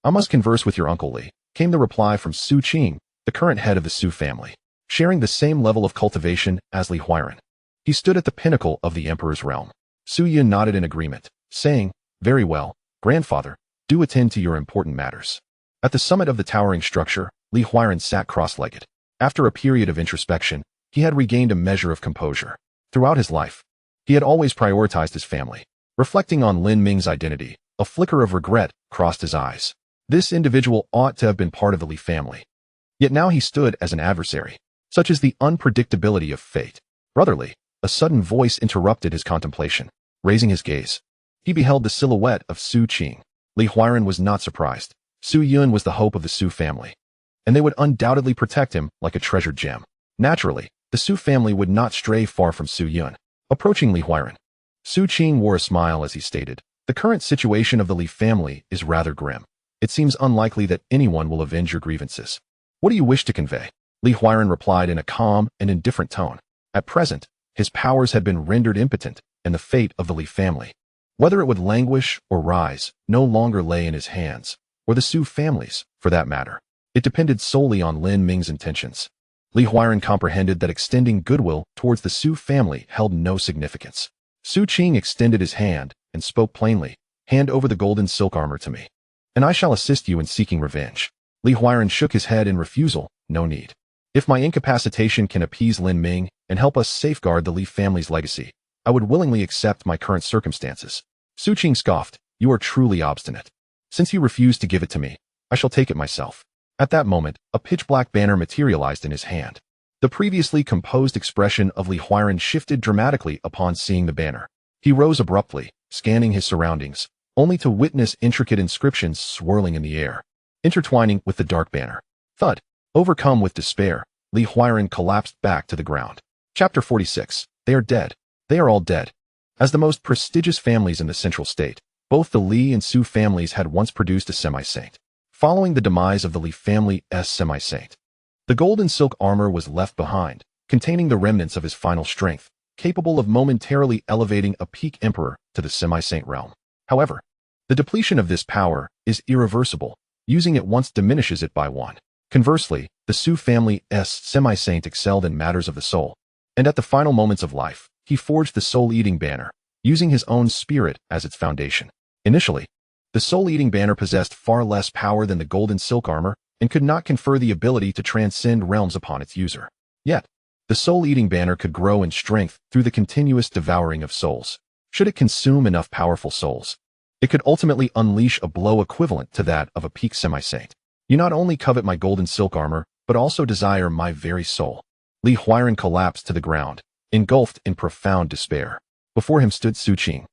I must converse with your Uncle Li," came the reply from Su Qing, the current head of the Su family, sharing the same level of cultivation as Li Huiran. He stood at the pinnacle of the emperor's realm. Su Yun nodded in agreement, saying, "Very well, grandfather, do attend to your important matters." At the summit of the towering structure, Li Huiran sat cross-legged. After a period of introspection, he had regained a measure of composure. Throughout his life, he had always prioritized his family. Reflecting on Lin Ming's identity, a flicker of regret crossed his eyes. This individual ought to have been part of the Li family. Yet now he stood as an adversary. Such is the unpredictability of fate. "Brotherly," a sudden voice interrupted his contemplation. Raising his gaze, he beheld the silhouette of Su Qing. Li Huiran was not surprised. Su Yun was the hope of the Su family, and they would undoubtedly protect him like a treasured gem. Naturally, the Su family would not stray far from Su Yun. Approaching Li Huiran, Su Qing wore a smile as he stated, "The current situation of the Li family is rather grim. It seems unlikely that anyone will avenge your grievances. What do you wish to convey?" Li Huiran replied in a calm and indifferent tone. At present, his powers had been rendered impotent, and the fate of the Li family, whether it would languish or rise, no longer lay in his hands, or the Su family's, for that matter. It depended solely on Lin Ming's intentions. Li Huiran comprehended that extending goodwill towards the Su family held no significance. Su Qing extended his hand and spoke plainly, "Hand over the golden silk armor to me, and I shall assist you in seeking revenge." Li Huiran shook his head in refusal. "No need. If my incapacitation can appease Lin Ming and help us safeguard the Li family's legacy, I would willingly accept my current circumstances." Su Qing scoffed, "You are truly obstinate. Since you refuse to give it to me, I shall take it myself." At that moment, a pitch-black banner materialized in his hand. The previously composed expression of Li Huiran shifted dramatically upon seeing the banner. He rose abruptly, scanning his surroundings, only to witness intricate inscriptions swirling in the air, intertwining with the dark banner. Thud. Overcome with despair, Li Huiran collapsed back to the ground. Chapter 46. They are dead. They are all dead. As the most prestigious families in the central state, both the Li and Su families had once produced a semi-saint. Following the demise of the Li family's semi-saint, the golden silk armor was left behind, containing the remnants of his final strength, capable of momentarily elevating a peak emperor to the semi-saint realm. However, the depletion of this power is irreversible. Using it once diminishes it by one. Conversely, the Su family's semi-saint excelled in matters of the soul, and at the final moments of life, he forged the soul-eating banner, using his own spirit as its foundation. Initially, the soul-eating banner possessed far less power than the golden silk armor and could not confer the ability to transcend realms upon its user. Yet, the soul-eating banner could grow in strength through the continuous devouring of souls. Should it consume enough powerful souls, it could ultimately unleash a blow equivalent to that of a peak semi-saint. "You not only covet my golden silk armor, but also desire my very soul." Li Huiran collapsed to the ground, engulfed in profound despair. Before him stood Su Qing,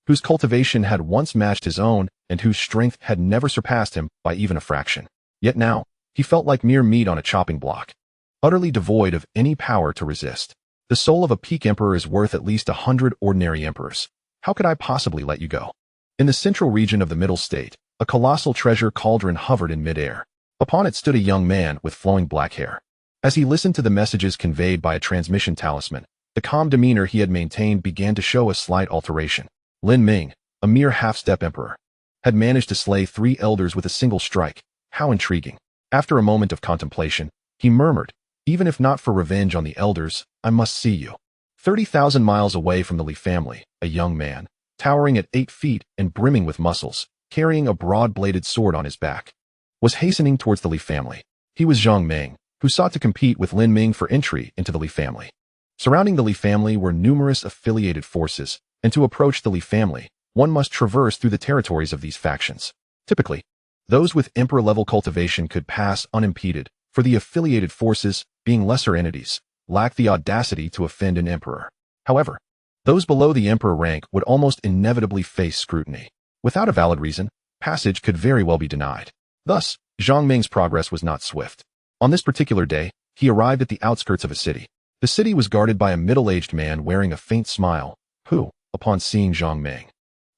whose cultivation had once matched his own and whose strength had never surpassed him by even a fraction. Yet now, he felt like mere meat on a chopping block, utterly devoid of any power to resist. "The soul of a peak emperor is worth at least 100 ordinary emperors. How could I possibly let you go?" In the central region of the middle state, a colossal treasure cauldron hovered in midair. Upon it stood a young man with flowing black hair. As he listened to the messages conveyed by a transmission talisman, the calm demeanor he had maintained began to show a slight alteration. Lin Ming, a mere half-step emperor, had managed to slay 3 elders with a single strike. How intriguing. After a moment of contemplation, he murmured, "Even if not for revenge on the elders, I must see you." 30,000 miles away from the Li family, a young man, towering at 8 feet and brimming with muscles, carrying a broad-bladed sword on his back, was hastening towards the Li family. He was Zhang Ming, who sought to compete with Lin Ming for entry into the Li family. Surrounding the Li family were numerous affiliated forces, and to approach the Li family, one must traverse through the territories of these factions. Typically, those with emperor-level cultivation could pass unimpeded, for the affiliated forces, being lesser entities, lack the audacity to offend an emperor. However, those below the emperor rank would almost inevitably face scrutiny. Without a valid reason, passage could very well be denied. Thus, Zhang Ming's progress was not swift. On this particular day, he arrived at the outskirts of a city. The city was guarded by a middle-aged man wearing a faint smile, who, upon seeing Zhang Ming,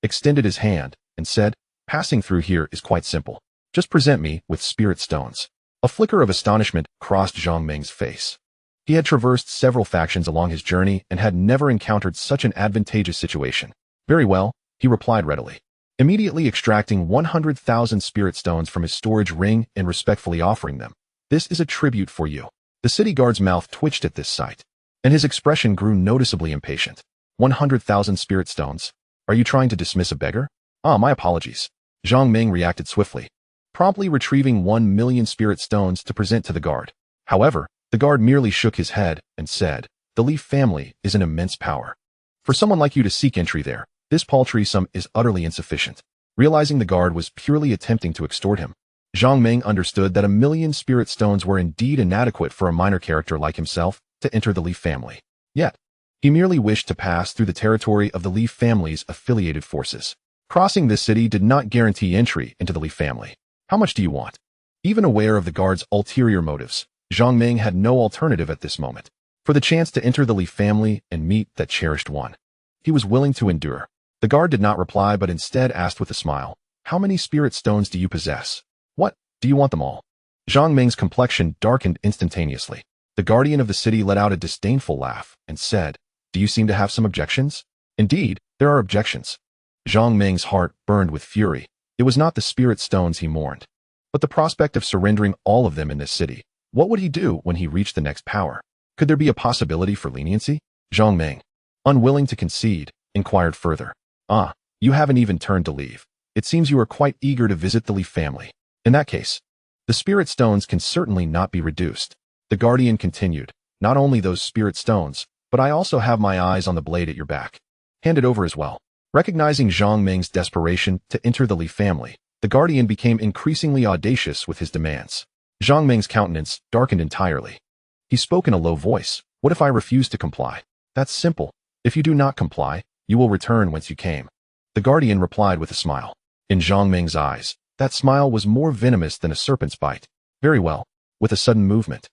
extended his hand and said, "Passing through here is quite simple. Just present me with spirit stones." A flicker of astonishment crossed Zhang Meng's face. He had traversed several factions along his journey and had never encountered such an advantageous situation. Very well, he replied readily, immediately extracting 100,000 spirit stones from his storage ring and respectfully offering them. This is a tribute for you. The city guard's mouth twitched at this sight, and his expression grew noticeably impatient. 100,000 spirit stones? Are you trying to dismiss a beggar? Ah, my apologies. Zhang Meng reacted swiftly, promptly retrieving 1,000,000 spirit stones to present to the guard. However, the guard merely shook his head and said, the Leaf family is an immense power. For someone like you to seek entry there, this paltry sum is utterly insufficient. Realizing the guard was purely attempting to extort him, Zhang Meng understood that 1,000,000 spirit stones were indeed inadequate for a minor character like himself to enter the Leaf family. Yet, he merely wished to pass through the territory of the Leaf family's affiliated forces. Crossing this city did not guarantee entry into the Leaf family. How much do you want? Even aware of the guard's ulterior motives, Zhang Meng had no alternative at this moment. For the chance to enter the Leaf family and meet that cherished one, he was willing to endure. The guard did not reply but instead asked with a smile, how many spirit stones do you possess? What, do you want them all? Zhang Meng's complexion darkened instantaneously. The guardian of the city let out a disdainful laugh and said, do you seem to have some objections? Indeed, there are objections. Zhang Meng's heart burned with fury. It was not the spirit stones he mourned, but the prospect of surrendering all of them in this city. What would he do when he reached the next power? Could there be a possibility for leniency? Zhang Meng, unwilling to concede, inquired further. Ah, you haven't even turned to leave. It seems you are quite eager to visit the Leaf family. In that case, the spirit stones can certainly not be reduced. The guardian continued, not only those spirit stones, but I also have my eyes on the blade at your back. Hand it over as well. Recognizing Zhang Meng's desperation to enter the Leaf family, the guardian became increasingly audacious with his demands. Zhang Meng's countenance darkened entirely. He spoke in a low voice. What if I refuse to comply? That's simple. If you do not comply, you will return whence you came. The guardian replied with a smile. In Zhang Meng's eyes, that smile was more venomous than a serpent's bite. Very well. With a sudden movement,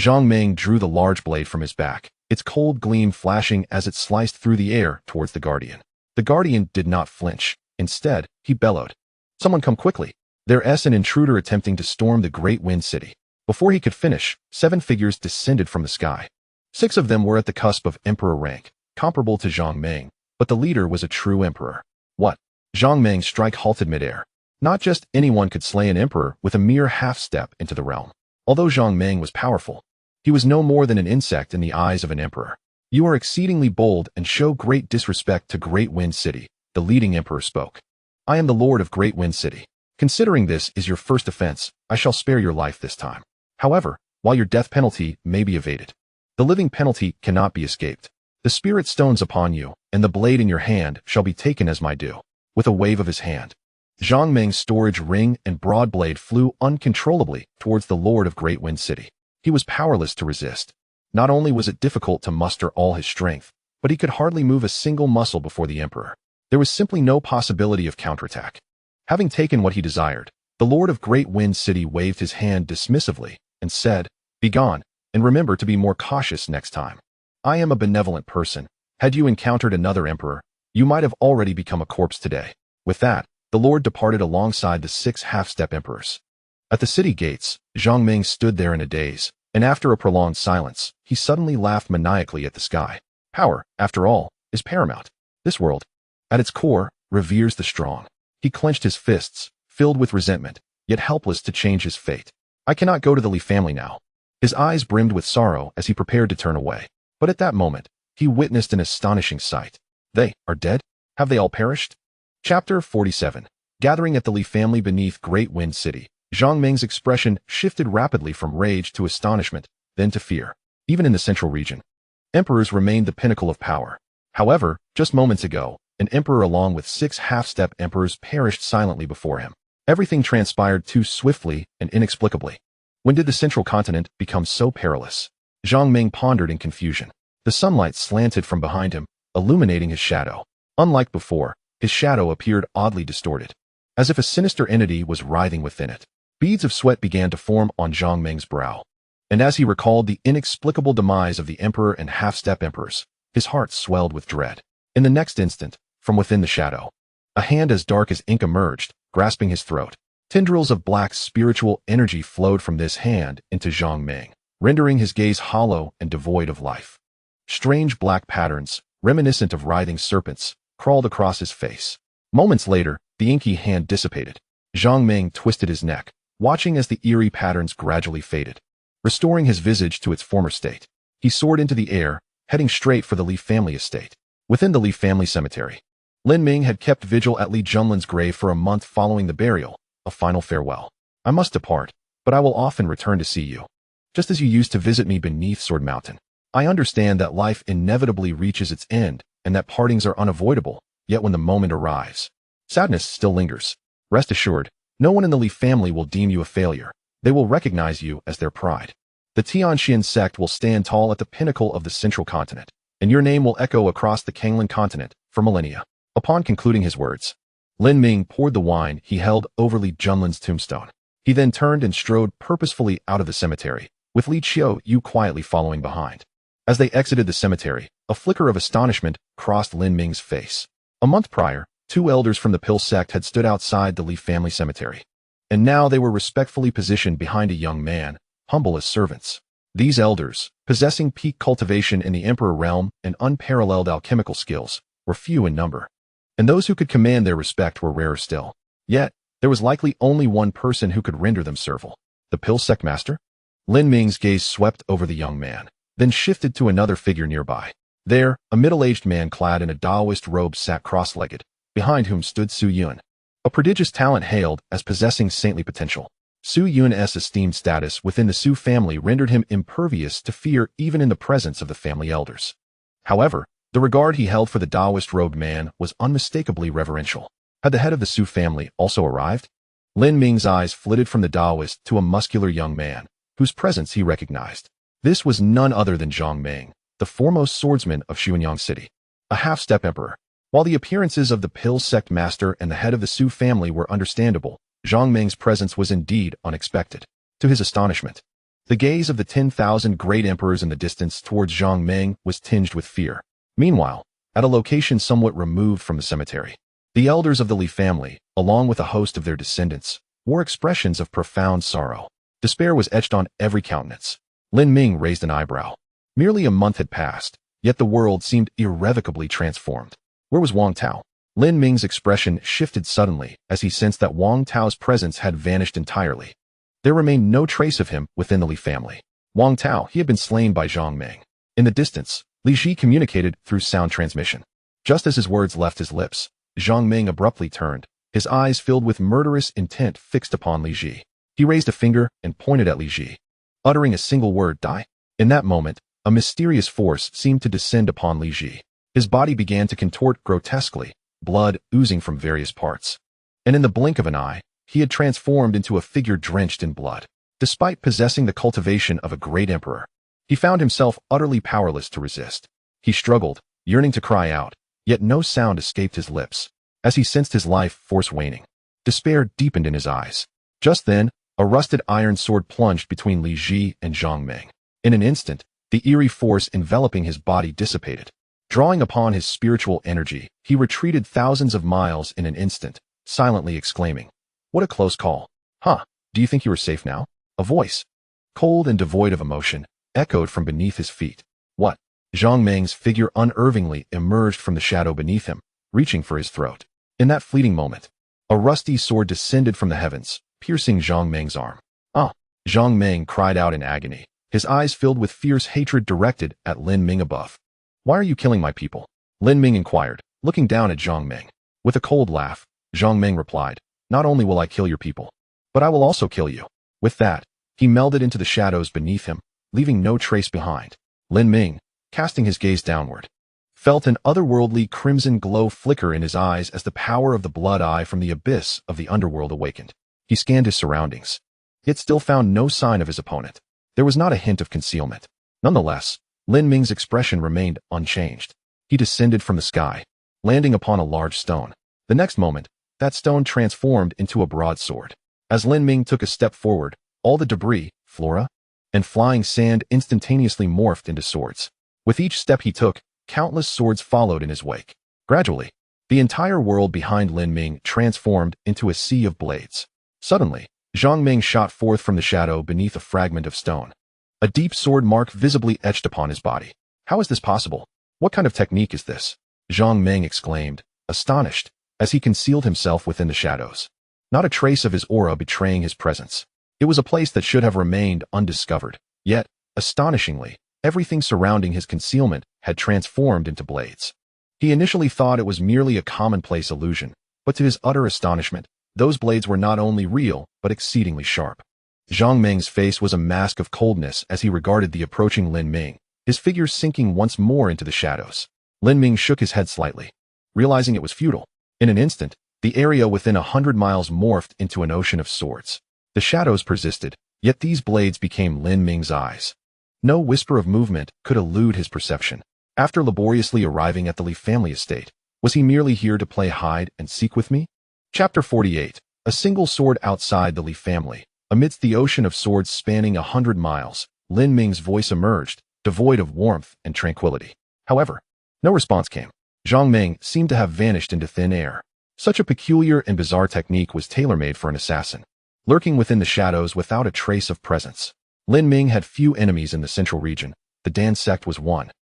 Zhang Meng drew the large blade from his back, its cold gleam flashing as it sliced through the air towards the guardian. The guardian did not flinch. Instead, he bellowed. Someone come quickly. There's an intruder attempting to storm the Great Wind City. Before he could finish, 7 figures descended from the sky. 6 of them were at the cusp of emperor rank, comparable to Zhang Meng, but the leader was a true emperor. What? Zhang Meng's strike halted midair. Not just anyone could slay an emperor with a mere half-step into the realm. Although Zhang Meng was powerful, he was no more than an insect in the eyes of an emperor. You are exceedingly bold and show great disrespect to Great Wind City, the leading emperor spoke. I am the lord of Great Wind City. Considering this is your first offense, I shall spare your life this time. However, while your death penalty may be evaded, the living penalty cannot be escaped. The spirit stones upon you, and the blade in your hand shall be taken as my due. With a wave of his hand, Zhang Meng's storage ring and broad blade flew uncontrollably towards the lord of Great Wind City. He was powerless to resist. Not only was it difficult to muster all his strength, but he could hardly move a single muscle before the emperor. There was simply no possibility of counterattack. Having taken what he desired, the lord of Great Wind City waved his hand dismissively and said, "Begone, and remember to be more cautious next time. I am a benevolent person. Had you encountered another emperor, you might have already become a corpse today." With that, the lord departed alongside the 6 half-step emperors. At the city gates, Zhang Meng stood there in a daze, and after a prolonged silence, he suddenly laughed maniacally at the sky. Power, after all, is paramount. This world, at its core, reveres the strong. He clenched his fists, filled with resentment, yet helpless to change his fate. I cannot go to the Li family now. His eyes brimmed with sorrow as he prepared to turn away. But at that moment, he witnessed an astonishing sight. They are dead? Have they all perished? Chapter 47. Gathering at the Li family beneath Great Wind City, Zhang Meng's expression shifted rapidly from rage to astonishment, then to fear. Even in the central region, emperors remained the pinnacle of power. However, just moments ago, an emperor along with 6 half-step emperors perished silently before him. Everything transpired too swiftly and inexplicably. When did the central continent become so perilous? Zhang Meng pondered in confusion. The sunlight slanted from behind him, illuminating his shadow. Unlike before, his shadow appeared oddly distorted, as if a sinister entity was writhing within it. Beads of sweat began to form on Zhang Meng's brow, and as he recalled the inexplicable demise of the emperor and half-step emperors, his heart swelled with dread. In the next instant, from within the shadow, a hand as dark as ink emerged, grasping his throat. Tendrils of black spiritual energy flowed from this hand into Zhang Ming, rendering his gaze hollow and devoid of life. Strange black patterns, reminiscent of writhing serpents, crawled across his face. Moments later, the inky hand dissipated. Zhang Ming twisted his neck, watching as the eerie patterns gradually faded, restoring his visage to its former state. He soared into the air, heading straight for the Li family estate. Within the Li family cemetery, Lin Ming had kept vigil at Li Junlin's grave for a month following the burial, a final farewell. I must depart, but I will often return to see you, just as you used to visit me beneath Sword Mountain. I understand that life inevitably reaches its end and that partings are unavoidable, yet when the moment arrives, sadness still lingers. Rest assured, no one in the Li family will deem you a failure. They will recognize you as their pride. The Tianxian sect will stand tall at the pinnacle of the central continent, and your name will echo across the Kanglan continent for millennia. Upon concluding his words, Lin Ming poured the wine he held over Li Junlin's tombstone. He then turned and strode purposefully out of the cemetery, with Li Qiu quietly following behind. As they exited the cemetery, a flicker of astonishment crossed Lin Ming's face. A month prior, 2 elders from the Pill sect had stood outside the Li family cemetery, and now they were respectfully positioned behind a young man, humble as servants. These elders, possessing peak cultivation in the Emperor realm and unparalleled alchemical skills, were few in number, and those who could command their respect were rarer still. Yet, there was likely only one person who could render them servile. The Pill sect master? Lin Ming's gaze swept over the young man, then shifted to another figure nearby. There, a middle-aged man clad in a Daoist robe sat cross-legged, behind whom stood Su Yun, a prodigious talent hailed as possessing saintly potential. Su Yun's esteemed status within the Su family rendered him impervious to fear even in the presence of the family elders. However, the regard he held for the Daoist-robed man was unmistakably reverential. Had the head of the Su family also arrived? Lin Ming's eyes flitted from the Daoist to a muscular young man, whose presence he recognized. This was none other than Zhang Ming, the foremost swordsman of Xuanyang City, a half-step emperor. While the appearances of the Pill sect master and the head of the Su family were understandable, Zhang Ming's presence was indeed unexpected. To his astonishment, the gaze of the 10,000 great emperors in the distance towards Zhang Ming was tinged with fear. Meanwhile, at a location somewhat removed from the cemetery, the elders of the Li family, along with a host of their descendants, wore expressions of profound sorrow. Despair was etched on every countenance. Lin Ming raised an eyebrow. Merely a month had passed, yet the world seemed irrevocably transformed. Where was Wang Tao? Lin Ming's expression shifted suddenly as he sensed that Wang Tao's presence had vanished entirely. There remained no trace of him within the Li family. Wang Tao, he had been slain by Zhang Ming. In the distance, Li Ji communicated through sound transmission. Just as his words left his lips, Zhang Ming abruptly turned, his eyes filled with murderous intent fixed upon Li Ji. He raised a finger and pointed at Li Ji, uttering a single word, "Die." In that moment, a mysterious force seemed to descend upon Li Ji. His body began to contort grotesquely, blood oozing from various parts. And in the blink of an eye, he had transformed into a figure drenched in blood. Despite possessing the cultivation of a great emperor, he found himself utterly powerless to resist. He struggled, yearning to cry out, yet no sound escaped his lips. As he sensed his life force waning, despair deepened in his eyes. Just then, a rusted iron sword plunged between Li Ji and Zhang Ming. In an instant, the eerie force enveloping his body dissipated. Drawing upon his spiritual energy, he retreated thousands of miles in an instant, silently exclaiming, "What a close call. Huh, do you think you are safe now?" A voice, cold and devoid of emotion, echoed from beneath his feet. "What?" Zhang Ming's figure unervingly emerged from the shadow beneath him, reaching for his throat. In that fleeting moment, a rusty sword descended from the heavens, piercing Zhang Ming's arm. "Ah!" Zhang Ming cried out in agony, his eyes filled with fierce hatred directed at Lin Ming above. "Why are you killing my people?" Lin Ming inquired, looking down at Zhang Ming. With a cold laugh, Zhang Ming replied, "Not only will I kill your people, but I will also kill you." With that, he melded into the shadows beneath him, leaving no trace behind. Lin Ming, casting his gaze downward, felt an otherworldly crimson glow flicker in his eyes as the power of the blood eye from the abyss of the underworld awakened. He scanned his surroundings, yet still found no sign of his opponent. There was not a hint of concealment. Nonetheless, Lin Ming's expression remained unchanged. He descended from the sky, landing upon a large stone. The next moment, that stone transformed into a broadsword. As Lin Ming took a step forward, all the debris, flora, and flying sand instantaneously morphed into swords. With each step he took, countless swords followed in his wake. Gradually, the entire world behind Lin Ming transformed into a sea of blades. Suddenly, Zhang Ming shot forth from the shadow beneath a fragment of stone. A deep sword mark visibly etched upon his body. How is this possible? What kind of technique is this? Zhang Ming exclaimed, astonished, as he concealed himself within the shadows. Not a trace of his aura betraying his presence. It was a place that should have remained undiscovered. Yet, astonishingly, everything surrounding his concealment had transformed into blades. He initially thought it was merely a commonplace illusion, but to his utter astonishment, those blades were not only real, but exceedingly sharp. Zhang Ming's face was a mask of coldness as he regarded the approaching Lin Ming, his figure sinking once more into the shadows. Lin Ming shook his head slightly, realizing it was futile. In an instant, the area within 100 miles morphed into an ocean of swords. The shadows persisted, yet these blades became Lin Ming's eyes. No whisper of movement could elude his perception. After laboriously arriving at the Li family estate, was he merely here to play hide and seek with me? Chapter 48. A single sword outside the Li family. Amidst the ocean of swords spanning 100 miles, Lin Ming's voice emerged, devoid of warmth and tranquility. However, no response came. Zhang Ming seemed to have vanished into thin air. Such a peculiar and bizarre technique was tailor-made for an assassin, lurking within the shadows without a trace of presence. Lin Ming had few enemies in the central region. The Dan sect was one,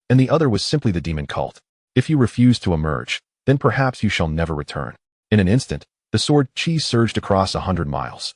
and the other was simply the demon cult. If you refuse to emerge, then perhaps you shall never return. In an instant, the sword chi surged across 100 miles.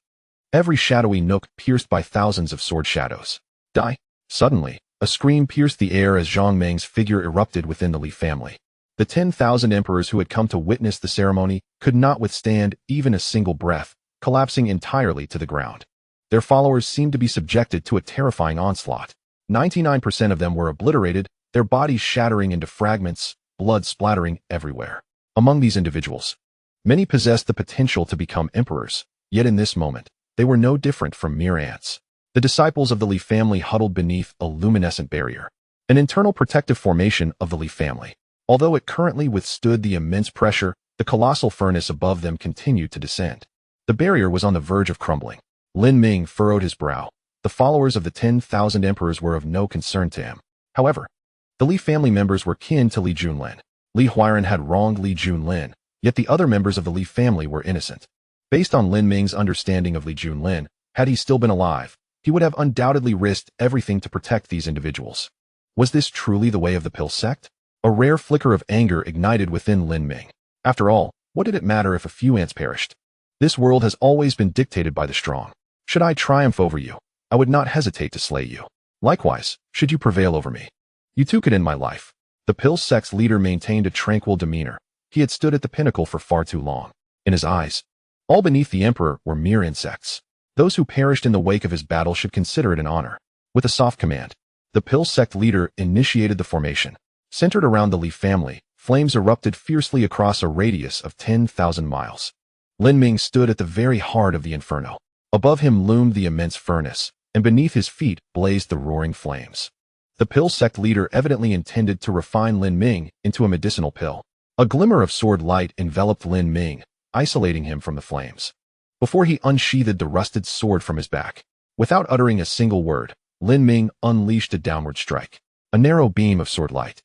Every shadowy nook pierced by thousands of sword shadows. Die! Suddenly, a scream pierced the air as Zhang Ming's figure erupted within the Li family. The 10,000 emperors who had come to witness the ceremony could not withstand even a single breath, collapsing entirely to the ground. Their followers seemed to be subjected to a terrifying onslaught. 99% of them were obliterated, their bodies shattering into fragments, blood splattering everywhere. Among these individuals, many possessed the potential to become emperors, yet in this moment, they were no different from mere ants. The disciples of the Li family huddled beneath a luminescent barrier, an internal protective formation of the Li family. Although it currently withstood the immense pressure, the colossal furnace above them continued to descend. The barrier was on the verge of crumbling. Lin Ming furrowed his brow. The followers of the 10,000 emperors were of no concern to him. However, the Li family members were kin to Li Junlin. Li Huairan had wronged Li Junlin, yet the other members of the Li family were innocent. Based on Lin Ming's understanding of Li Junlin, had he still been alive, he would have undoubtedly risked everything to protect these individuals. Was this truly the way of the Pill sect? A rare flicker of anger ignited within Lin Ming. After all, what did it matter if a few ants perished? This world has always been dictated by the strong. Should I triumph over you, I would not hesitate to slay you. Likewise, should you prevail over me, you too could end my life. The Pill sect's leader maintained a tranquil demeanor. He had stood at the pinnacle for far too long. In his eyes, all beneath the emperor were mere insects. Those who perished in the wake of his battle should consider it an honor. With a soft command, the Pill sect leader initiated the formation. Centered around the Li family, flames erupted fiercely across a radius of 10,000 miles. Lin Ming stood at the very heart of the inferno. Above him loomed the immense furnace, and beneath his feet blazed the roaring flames. The Pill sect leader evidently intended to refine Lin Ming into a medicinal pill. A glimmer of sword light enveloped Lin Ming, isolating him from the flames. Before he unsheathed the rusted sword from his back, without uttering a single word, Lin Ming unleashed a downward strike. A narrow beam of sword light,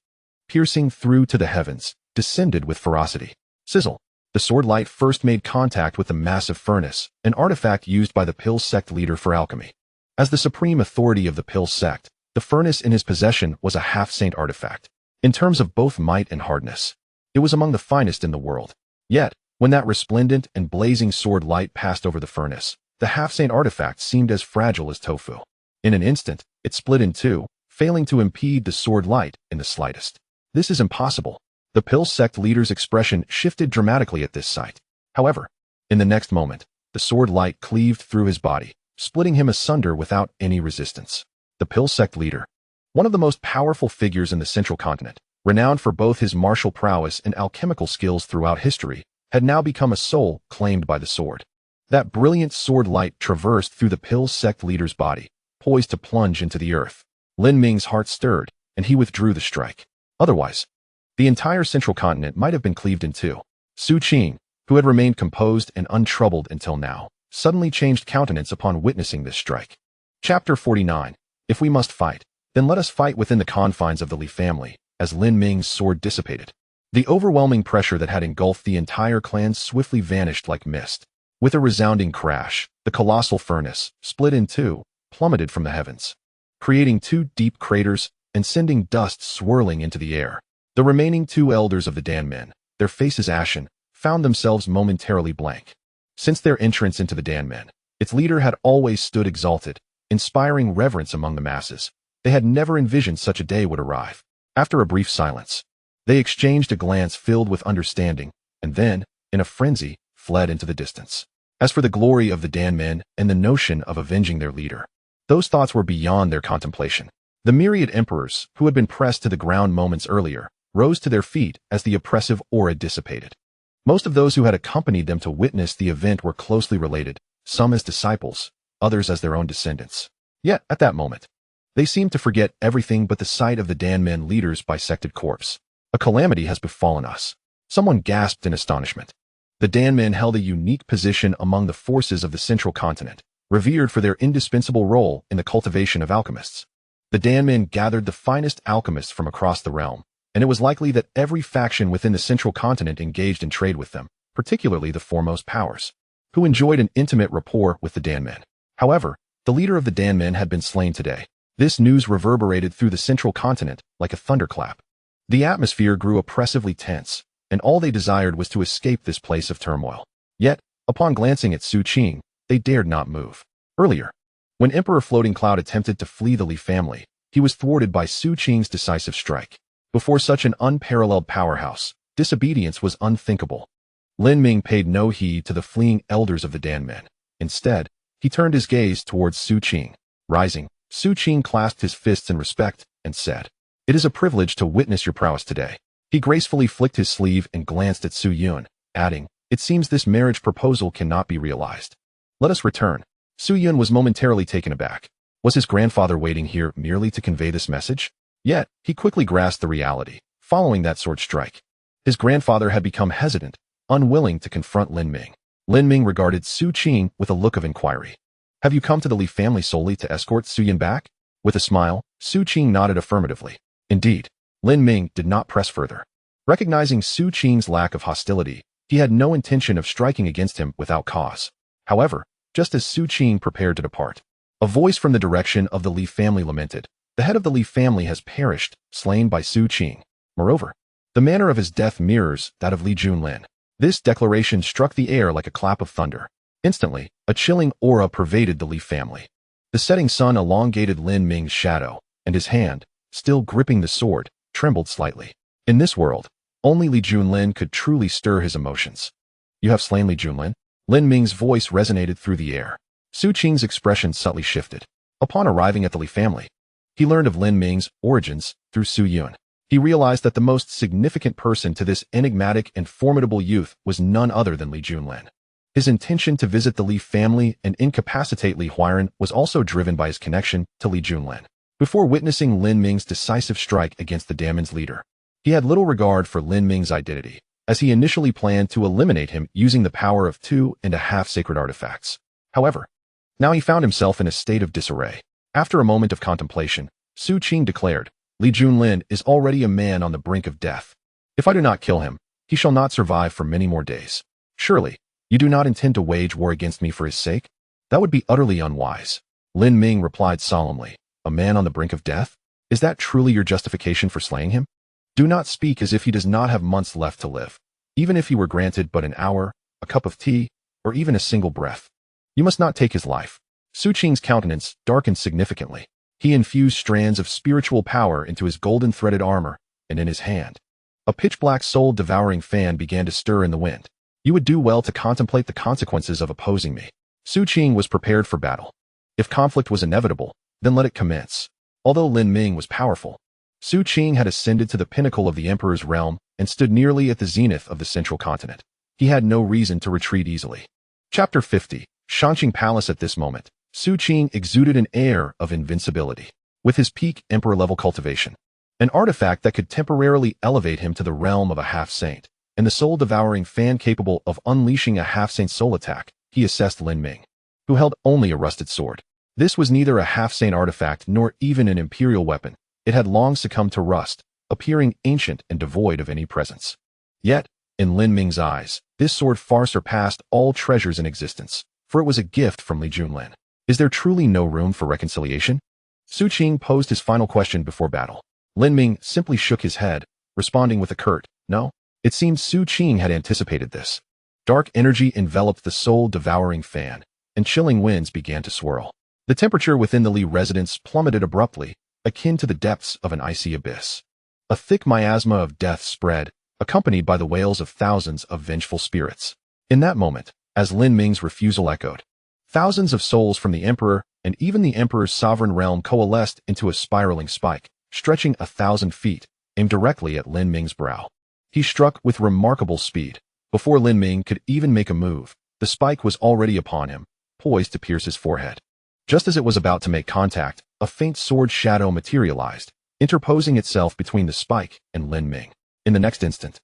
piercing through to the heavens, descended with ferocity. Sizzle! The sword light first made contact with the massive furnace, an artifact used by the Pill sect leader for alchemy. As the supreme authority of the Pill sect, the furnace in his possession was a half-saint artifact. In terms of both might and hardness, it was among the finest in the world. Yet, when that resplendent and blazing sword light passed over the furnace, the half-saint artifact seemed as fragile as tofu. In an instant, it split in two, failing to impede the sword light in the slightest. This is impossible. The Pill sect leader's expression shifted dramatically at this sight. However, in the next moment, the sword light cleaved through his body, splitting him asunder without any resistance. The Pill sect leader, one of the most powerful figures in the central continent, renowned for both his martial prowess and alchemical skills throughout history, had now become a soul claimed by the sword. That brilliant sword light traversed through the Pill sect leader's body, poised to plunge into the earth. Lin Ming's heart stirred, and he withdrew the strike. Otherwise, the entire central continent might have been cleaved in two. Su Qing, who had remained composed and untroubled until now, suddenly changed countenance upon witnessing this strike. Chapter 49. If we must fight, then let us fight within the confines of the Li family, as Lin Ming's sword dissipated. The overwhelming pressure that had engulfed the entire clan swiftly vanished like mist. With a resounding crash, the colossal furnace, split in two, plummeted from the heavens, creating two deep craters and sending dust swirling into the air. The remaining two elders of the Dan men, their faces ashen, found themselves momentarily blank. Since their entrance into the Dan men, its leader had always stood exalted, inspiring reverence among the masses. They had never envisioned such a day would arrive. After a brief silence, they exchanged a glance filled with understanding, and then, in a frenzy, fled into the distance. As for the glory of the Dan men and the notion of avenging their leader, those thoughts were beyond their contemplation. The myriad emperors, who had been pressed to the ground moments earlier, rose to their feet as the oppressive aura dissipated. Most of those who had accompanied them to witness the event were closely related, some as disciples, others as their own descendants. Yet, at that moment, they seemed to forget everything but the sight of the Dan men leader's bisected corpse. A calamity has befallen us. Someone gasped in astonishment. The Dan men held a unique position among the forces of the central continent, revered for their indispensable role in the cultivation of alchemists. The Dan men gathered the finest alchemists from across the realm, and it was likely that every faction within the central continent engaged in trade with them, particularly the foremost powers, who enjoyed an intimate rapport with the Dan men. However, the leader of the Dan men had been slain today. This news reverberated through the central continent like a thunderclap. The atmosphere grew oppressively tense, and all they desired was to escape this place of turmoil. Yet, upon glancing at Su Qing, they dared not move. Earlier, when Emperor Floating Cloud attempted to flee the Li family, he was thwarted by Su Qing's decisive strike. Before such an unparalleled powerhouse, disobedience was unthinkable. Lin Ming paid no heed to the fleeing elders of the Dan men. Instead, he turned his gaze towards Su Qing. Rising, Su Qing clasped his fists in respect and said, "It is a privilege to witness your prowess today." He gracefully flicked his sleeve and glanced at Su Yun, adding, "It seems this marriage proposal cannot be realized. Let us return." Su Yun was momentarily taken aback. Was his grandfather waiting here merely to convey this message? Yet, he quickly grasped the reality. Following that sword strike, his grandfather had become hesitant, unwilling to confront Lin Ming. Lin Ming regarded Su Qing with a look of inquiry. "Have you come to the Li family solely to escort Su Yun back?" With a smile, Su Qing nodded affirmatively. Indeed, Lin Ming did not press further. Recognizing Su Qing's lack of hostility, he had no intention of striking against him without cause. However, just as Su Qing prepared to depart, a voice from the direction of the Li family lamented, "The head of the Li family has perished, slain by Su Qing." Moreover, the manner of his death mirrors that of Li Junlin. This declaration struck the air like a clap of thunder. Instantly, a chilling aura pervaded the Li family. The setting sun elongated Lin Ming's shadow, and his hand, still gripping the sword, trembled slightly. In this world, only Li Junlin could truly stir his emotions. "You have slain Li Junlin?" Lin Ming's voice resonated through the air. Su Qing's expression subtly shifted. Upon arriving at the Li family, he learned of Lin Ming's origins through Su Yun. He realized that the most significant person to this enigmatic and formidable youth was none other than Li Junlin. His intention to visit the Li family and incapacitate Li Huiran was also driven by his connection to Li Junlin. Before witnessing Lin Ming's decisive strike against the Damon's leader, he had little regard for Lin Ming's identity, as he initially planned to eliminate him using the power of 2.5 sacred artifacts. However, now he found himself in a state of disarray. After a moment of contemplation, Su Qing declared, "Li Junlin is already a man on the brink of death. If I do not kill him, he shall not survive for many more days. Surely, you do not intend to wage war against me for his sake? That would be utterly unwise." Lin Ming replied solemnly, "A man on the brink of death? Is that truly your justification for slaying him? Do not speak as if he does not have months left to live, even if he were granted but an hour, a cup of tea, or even a single breath. You must not take his life." Su Qing's countenance darkened significantly. He infused strands of spiritual power into his golden-threaded armor, and in his hand, a pitch-black soul-devouring fan began to stir in the wind. "You would do well to contemplate the consequences of opposing me." Su Qing was prepared for battle. If conflict was inevitable, then let it commence. Although Lin Ming was powerful, Su Qing had ascended to the pinnacle of the emperor's realm and stood nearly at the zenith of the central continent. He had no reason to retreat easily. Chapter 50. Shanqing Palace. At this moment, Su Qing exuded an air of invincibility. With his peak emperor-level cultivation, an artifact that could temporarily elevate him to the realm of a half-saint, and the soul-devouring fan capable of unleashing a half-saint soul attack, he assessed Lin Ming, who held only a rusted sword. This was neither a half-saint artifact nor even an imperial weapon. It had long succumbed to rust, appearing ancient and devoid of any presence. Yet, In Lin Ming's eyes, this sword far surpassed all treasures in existence, for it was a gift from Li Junlin. Is there truly no room for reconciliation? Su Qing posed his final question before battle. Lin Ming simply shook his head, responding with a curt, no. It seemed Su Qing had anticipated this. Dark energy enveloped the soul-devouring fan, and chilling winds began to swirl. The temperature within the Li residence plummeted abruptly, akin to the depths of an icy abyss. A thick miasma of death spread, accompanied by the wails of thousands of vengeful spirits. In that moment, as Lin Ming's refusal echoed, thousands of souls from the Emperor and even the Emperor's sovereign realm coalesced into a spiraling spike, stretching 1,000 feet, aimed directly at Lin Ming's brow. He struck with remarkable speed. Before Lin Ming could even make a move, the spike was already upon him, poised to pierce his forehead. Just as it was about to make contact, a faint sword shadow materialized, interposing itself between the spike and Lin Ming. In the next instant,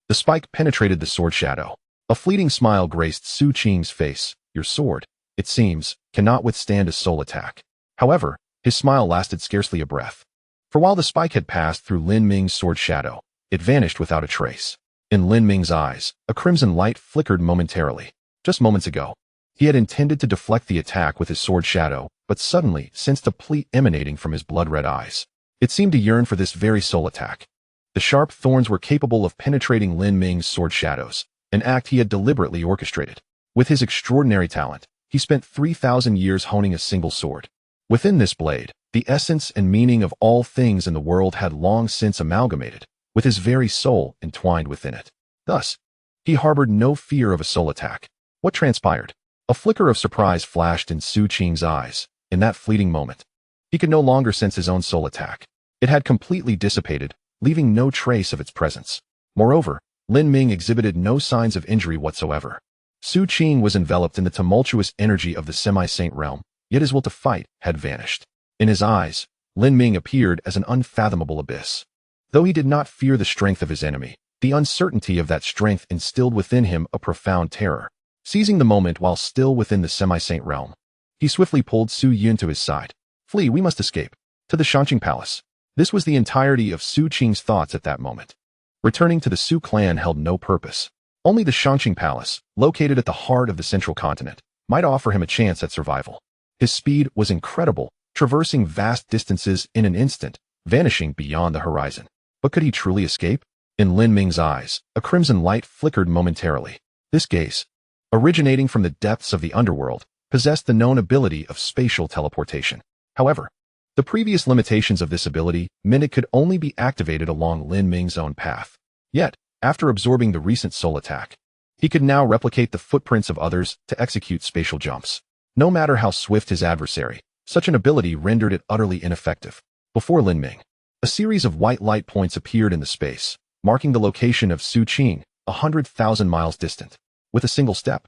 the spike penetrated the sword shadow. A fleeting smile graced Su Qing's face. Your sword, it seems, cannot withstand a soul attack. However, his smile lasted scarcely a breath. For while the spike had passed through Lin Ming's sword shadow, it vanished without a trace. In Lin Ming's eyes, a crimson light flickered momentarily. Just moments ago, he had intended to deflect the attack with his sword shadow, but suddenly sensed a plea emanating from his blood-red eyes. It seemed to yearn for this very soul attack. The sharp thorns were capable of penetrating Lin Ming's sword shadows, an act he had deliberately orchestrated. With his extraordinary talent, he spent 3,000 years honing a single sword. Within this blade, the essence and meaning of all things in the world had long since amalgamated, with his very soul entwined within it. Thus, he harbored no fear of a soul attack. What transpired? A flicker of surprise flashed in Su Qing's eyes. In that fleeting moment, he could no longer sense his own soul attack. It had completely dissipated, leaving no trace of its presence. Moreover, Lin Ming exhibited no signs of injury whatsoever. Su Qing was enveloped in the tumultuous energy of the semi-saint realm, yet his will to fight had vanished. In his eyes, Lin Ming appeared as an unfathomable abyss. Though he did not fear the strength of his enemy, the uncertainty of that strength instilled within him a profound terror. Seizing the moment while still within the semi-saint realm, he swiftly pulled Su Yun to his side. Flee, we must escape. To the Shanqing Palace. This was the entirety of Su Qing's thoughts at that moment. Returning to the Su clan held no purpose. Only the Shanqing Palace, located at the heart of the central continent, might offer him a chance at survival. His speed was incredible, traversing vast distances in an instant, vanishing beyond the horizon. But could he truly escape? In Lin Ming's eyes, a crimson light flickered momentarily. This gaze, originating from the depths of the underworld, possessed the known ability of spatial teleportation. However, the previous limitations of this ability meant it could only be activated along Lin Ming's own path. Yet, after absorbing the recent soul attack, he could now replicate the footprints of others to execute spatial jumps. No matter how swift his adversary, such an ability rendered it utterly ineffective. Before Lin Ming, a series of white light points appeared in the space, marking the location of Su Qing, 100,000 miles distant. With a single step,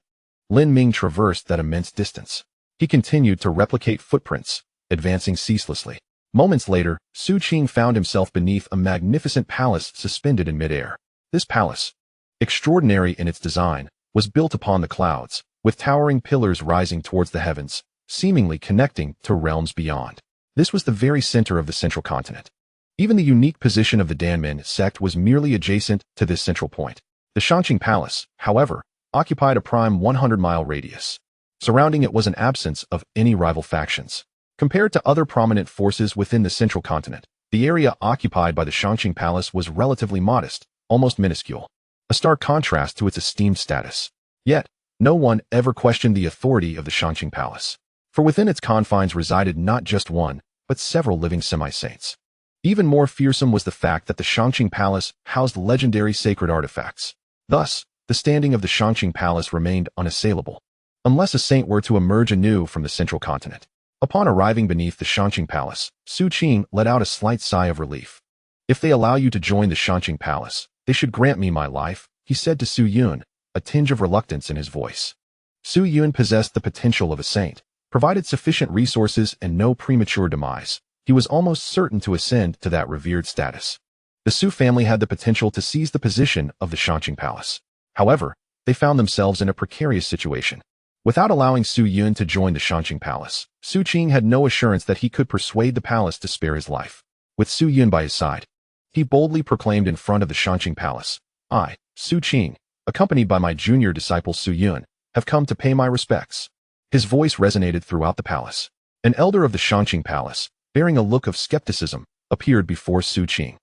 Lin Ming traversed that immense distance. He continued to replicate footprints, advancing ceaselessly. Moments later, Su Qing found himself beneath a magnificent palace suspended in midair. This palace, extraordinary in its design, was built upon the clouds, with towering pillars rising towards the heavens, seemingly connecting to realms beyond. This was the very center of the central continent. Even the unique position of the Danmin sect was merely adjacent to this central point. The Shanqing Palace, however, occupied a prime 100-mile radius. Surrounding it was an absence of any rival factions. Compared to other prominent forces within the central continent, the area occupied by the Shanqing Palace was relatively modest, almost minuscule, a stark contrast to its esteemed status. Yet, no one ever questioned the authority of the Shanqing Palace, for within its confines resided not just one, but several living semi-saints. Even more fearsome was the fact that the Shanqing Palace housed legendary sacred artifacts. Thus, the standing of the Shanqing Palace remained unassailable, unless a saint were to emerge anew from the central continent. Upon arriving beneath the Shanqing Palace, Su Qing let out a slight sigh of relief. If they allow you to join the Shanqing Palace, they should grant me my life, he said to Su Yun, a tinge of reluctance in his voice. Su Yun possessed the potential of a saint, provided sufficient resources and no premature demise. He was almost certain to ascend to that revered status. The Su family had the potential to seize the position of the Shanqing Palace. However, they found themselves in a precarious situation. Without allowing Su Yun to join the Shanqing Palace, Su Qing had no assurance that he could persuade the palace to spare his life. With Su Yun by his side, he boldly proclaimed in front of the Shanqing Palace, I, Su Qing, accompanied by my junior disciple Su Yun, have come to pay my respects." His voice resonated throughout the palace. An elder of the Shangqing Palace, bearing a look of skepticism, appeared before Su Qing.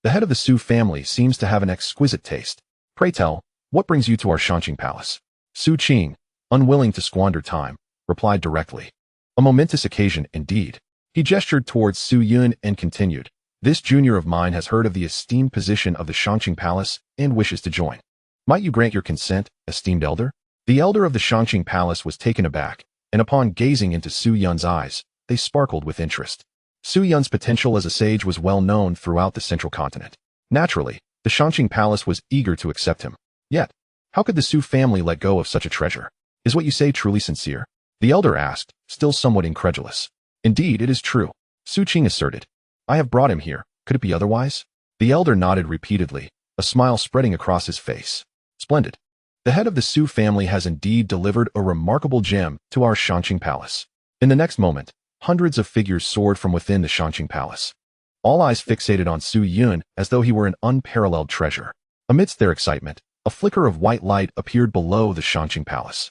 "The head of the Su family seems to have an exquisite taste. Pray tell, what brings you to our Shangqing Palace?" Su Qing, unwilling to squander time, replied directly. "A momentous occasion indeed." He gestured towards Su Yun and continued, "This junior of mine has heard of the esteemed position of the Shangqing Palace and wishes to join. Might you grant your consent, esteemed elder?" The elder of the Shangqing Palace was taken aback, and upon gazing into Su Yun's eyes, they sparkled with interest. Su Yun's potential as a sage was well known throughout the central continent. Naturally, the Shangqing Palace was eager to accept him. Yet, how could the Su family let go of such a treasure? "Is what you say truly sincere?" the elder asked, still somewhat incredulous. "Indeed, it is true," Su Qing asserted. "I have brought him here. Could it be otherwise?" The elder nodded repeatedly, a smile spreading across his face. "Splendid. The head of the Su family has indeed delivered a remarkable gem to our Shangqing Palace." In the next moment, hundreds of figures soared from within the Shangqing Palace. All eyes fixated on Su Yun as though he were an unparalleled treasure. Amidst their excitement, a flicker of white light appeared below the Shangqing Palace.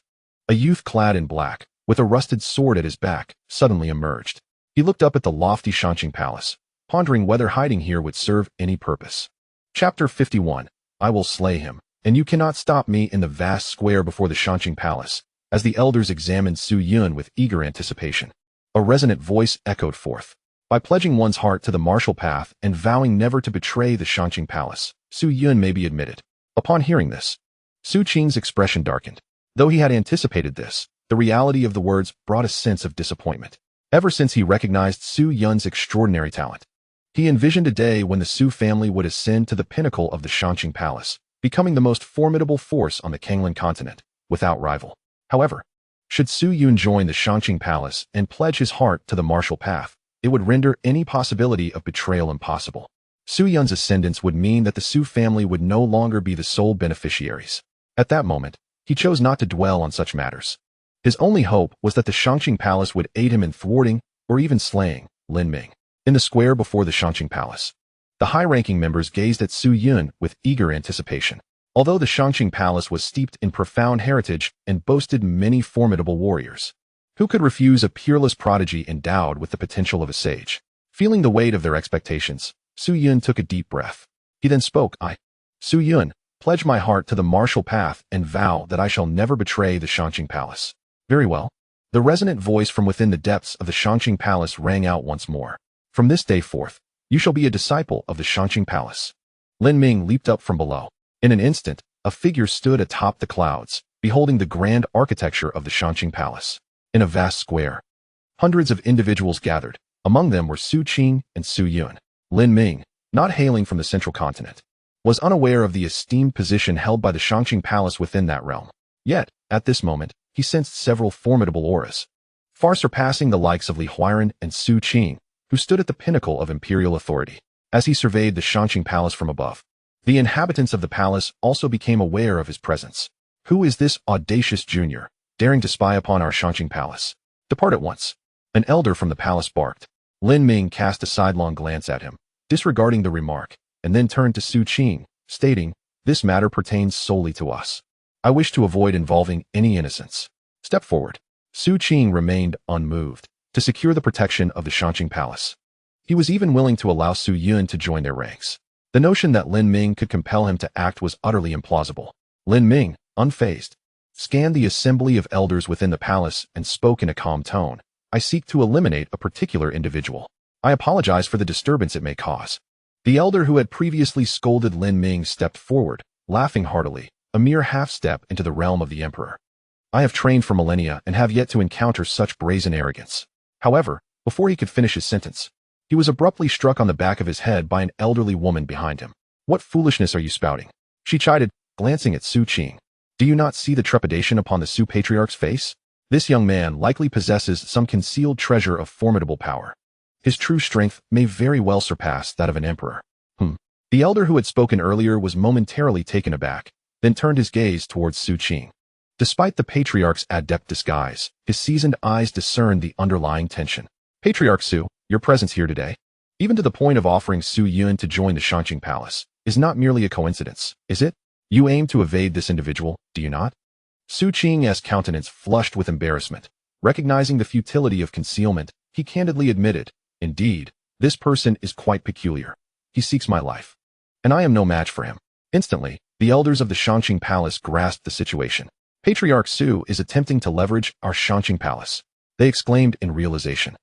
A youth clad in black, with a rusted sword at his back, suddenly emerged. He looked up at the lofty Shangqing Palace, pondering whether hiding here would serve any purpose. Chapter 51. I will slay him, and you cannot stop me. In the vast square before the Shangqing Palace, as the elders examined Su Yun with eager anticipation, a resonant voice echoed forth. By pledging one's heart to the martial path and vowing never to betray the Shangqing Palace, Su Yun may be admitted. Upon hearing this, Su Qing's expression darkened. Though he had anticipated this, the reality of the words brought a sense of disappointment. Ever since he recognized Su Yun's extraordinary talent, he envisioned a day when the Su family would ascend to the pinnacle of the Shangqing Palace, becoming the most formidable force on the Kanglan continent, without rival. However, should Su Yun join the Shangqing Palace and pledge his heart to the martial path, it would render any possibility of betrayal impossible. Su Yun's ascendance would mean that the Su family would no longer be the sole beneficiaries. At that moment, he chose not to dwell on such matters. His only hope was that the Shangqing Palace would aid him in thwarting, or even slaying, Lin Ming. In the square before the Shangqing Palace, the high-ranking members gazed at Su Yun with eager anticipation. Although the Shangqing Palace was steeped in profound heritage and boasted many formidable warriors, who could refuse a peerless prodigy endowed with the potential of a sage? Feeling the weight of their expectations, Su Yun took a deep breath. He then spoke, "I, Su Yun, pledge my heart to the martial path and vow that I shall never betray the Shangqing Palace." "Very well." The resonant voice from within the depths of the Shangqing Palace rang out once more. "From this day forth, you shall be a disciple of the Shangqing Palace." Lin Ming leaped up from below. In an instant, a figure stood atop the clouds, beholding the grand architecture of the Shangqing Palace. In a vast square, hundreds of individuals gathered. Among them were Su Qing and Su Yun. Lin Ming, not hailing from the central continent, was unaware of the esteemed position held by the Shangqing Palace within that realm. Yet, at this moment, he sensed several formidable auras, far surpassing the likes of Li Huiran and Su Qing, who stood at the pinnacle of imperial authority. As he surveyed the Shangqing Palace from above, the inhabitants of the palace also became aware of his presence. "Who is this audacious junior, daring to spy upon our Shangqing Palace? Depart at once." An elder from the palace barked. Lin Ming cast a sidelong glance at him, disregarding the remark, and then turned to Su Qing, stating, "This matter pertains solely to us. I wish to avoid involving any innocents. Step forward." Su Qing remained unmoved. To secure the protection of the Shangqing Palace, he was even willing to allow Su Yun to join their ranks. The notion that Lin Ming could compel him to act was utterly implausible. Lin Ming, unfazed, scanned the assembly of elders within the palace and spoke in a calm tone. "I seek to eliminate a particular individual. I apologize for the disturbance it may cause." The elder who had previously scolded Lin Ming stepped forward, laughing heartily, a mere half-step into the realm of the emperor. "I have trained for millennia and have yet to encounter such brazen arrogance." However, before he could finish his sentence, he was abruptly struck on the back of his head by an elderly woman behind him. "What foolishness are you spouting?" she chided, glancing at Su Qing. "Do you not see the trepidation upon the Su patriarch's face? This young man likely possesses some concealed treasure of formidable power. His true strength may very well surpass that of an emperor." The elder who had spoken earlier was momentarily taken aback, then turned his gaze towards Su Qing. Despite the patriarch's adept disguise, his seasoned eyes discerned the underlying tension. "Patriarch Su, your presence here today, even to the point of offering Su Yun to join the Shangqing Palace, is not merely a coincidence, is it?" You aim to evade this individual, do you not? Su Qing's countenance flushed with embarrassment. Recognizing the futility of concealment, he candidly admitted, "Indeed, this person is quite peculiar. He seeks my life, and I am no match for him." Instantly, the elders of the Shangqing Palace grasped the situation. "Patriarch Su is attempting to leverage our Shangqing Palace," they exclaimed in realization.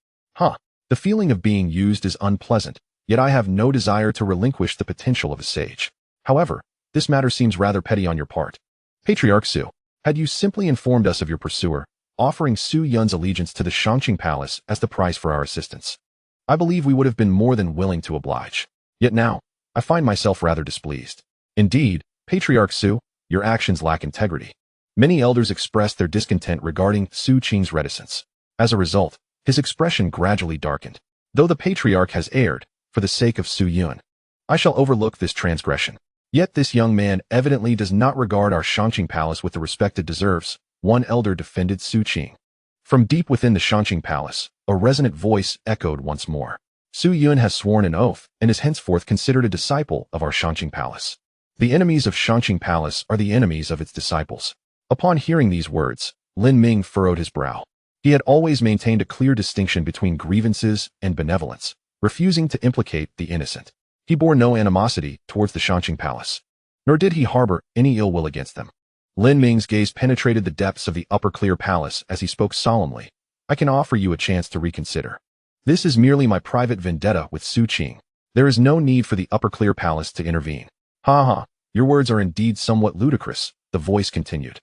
The feeling of being used is unpleasant, yet I have no desire to relinquish the potential of a sage. However, this matter seems rather petty on your part. Patriarch Su, had you simply informed us of your pursuer, offering Su Yun's allegiance to the Shangqing Palace as the price for our assistance, I believe we would have been more than willing to oblige. Yet now, I find myself rather displeased. Indeed, Patriarch Su, your actions lack integrity. Many elders expressed their discontent regarding Su Qing's reticence. As a result, his expression gradually darkened. Though the patriarch has erred, for the sake of Su Yun, I shall overlook this transgression. Yet this young man evidently does not regard our Shangqing Palace with the respect it deserves, one elder defended Su Qing. From deep within the Shangqing Palace, a resonant voice echoed once more. Su Yun has sworn an oath and is henceforth considered a disciple of our Shangqing Palace. The enemies of Shangqing Palace are the enemies of its disciples. Upon hearing these words, Lin Ming furrowed his brow. He had always maintained a clear distinction between grievances and benevolence, refusing to implicate the innocent. He bore no animosity towards the Shangqing Palace, nor did he harbor any ill will against them. Lin Ming's gaze penetrated the depths of the upper clear palace as he spoke solemnly. "I can offer you a chance to reconsider. This is merely my private vendetta with Su Qing. There is no need for the upper clear palace to intervene." Your words are indeed somewhat ludicrous," the voice continued.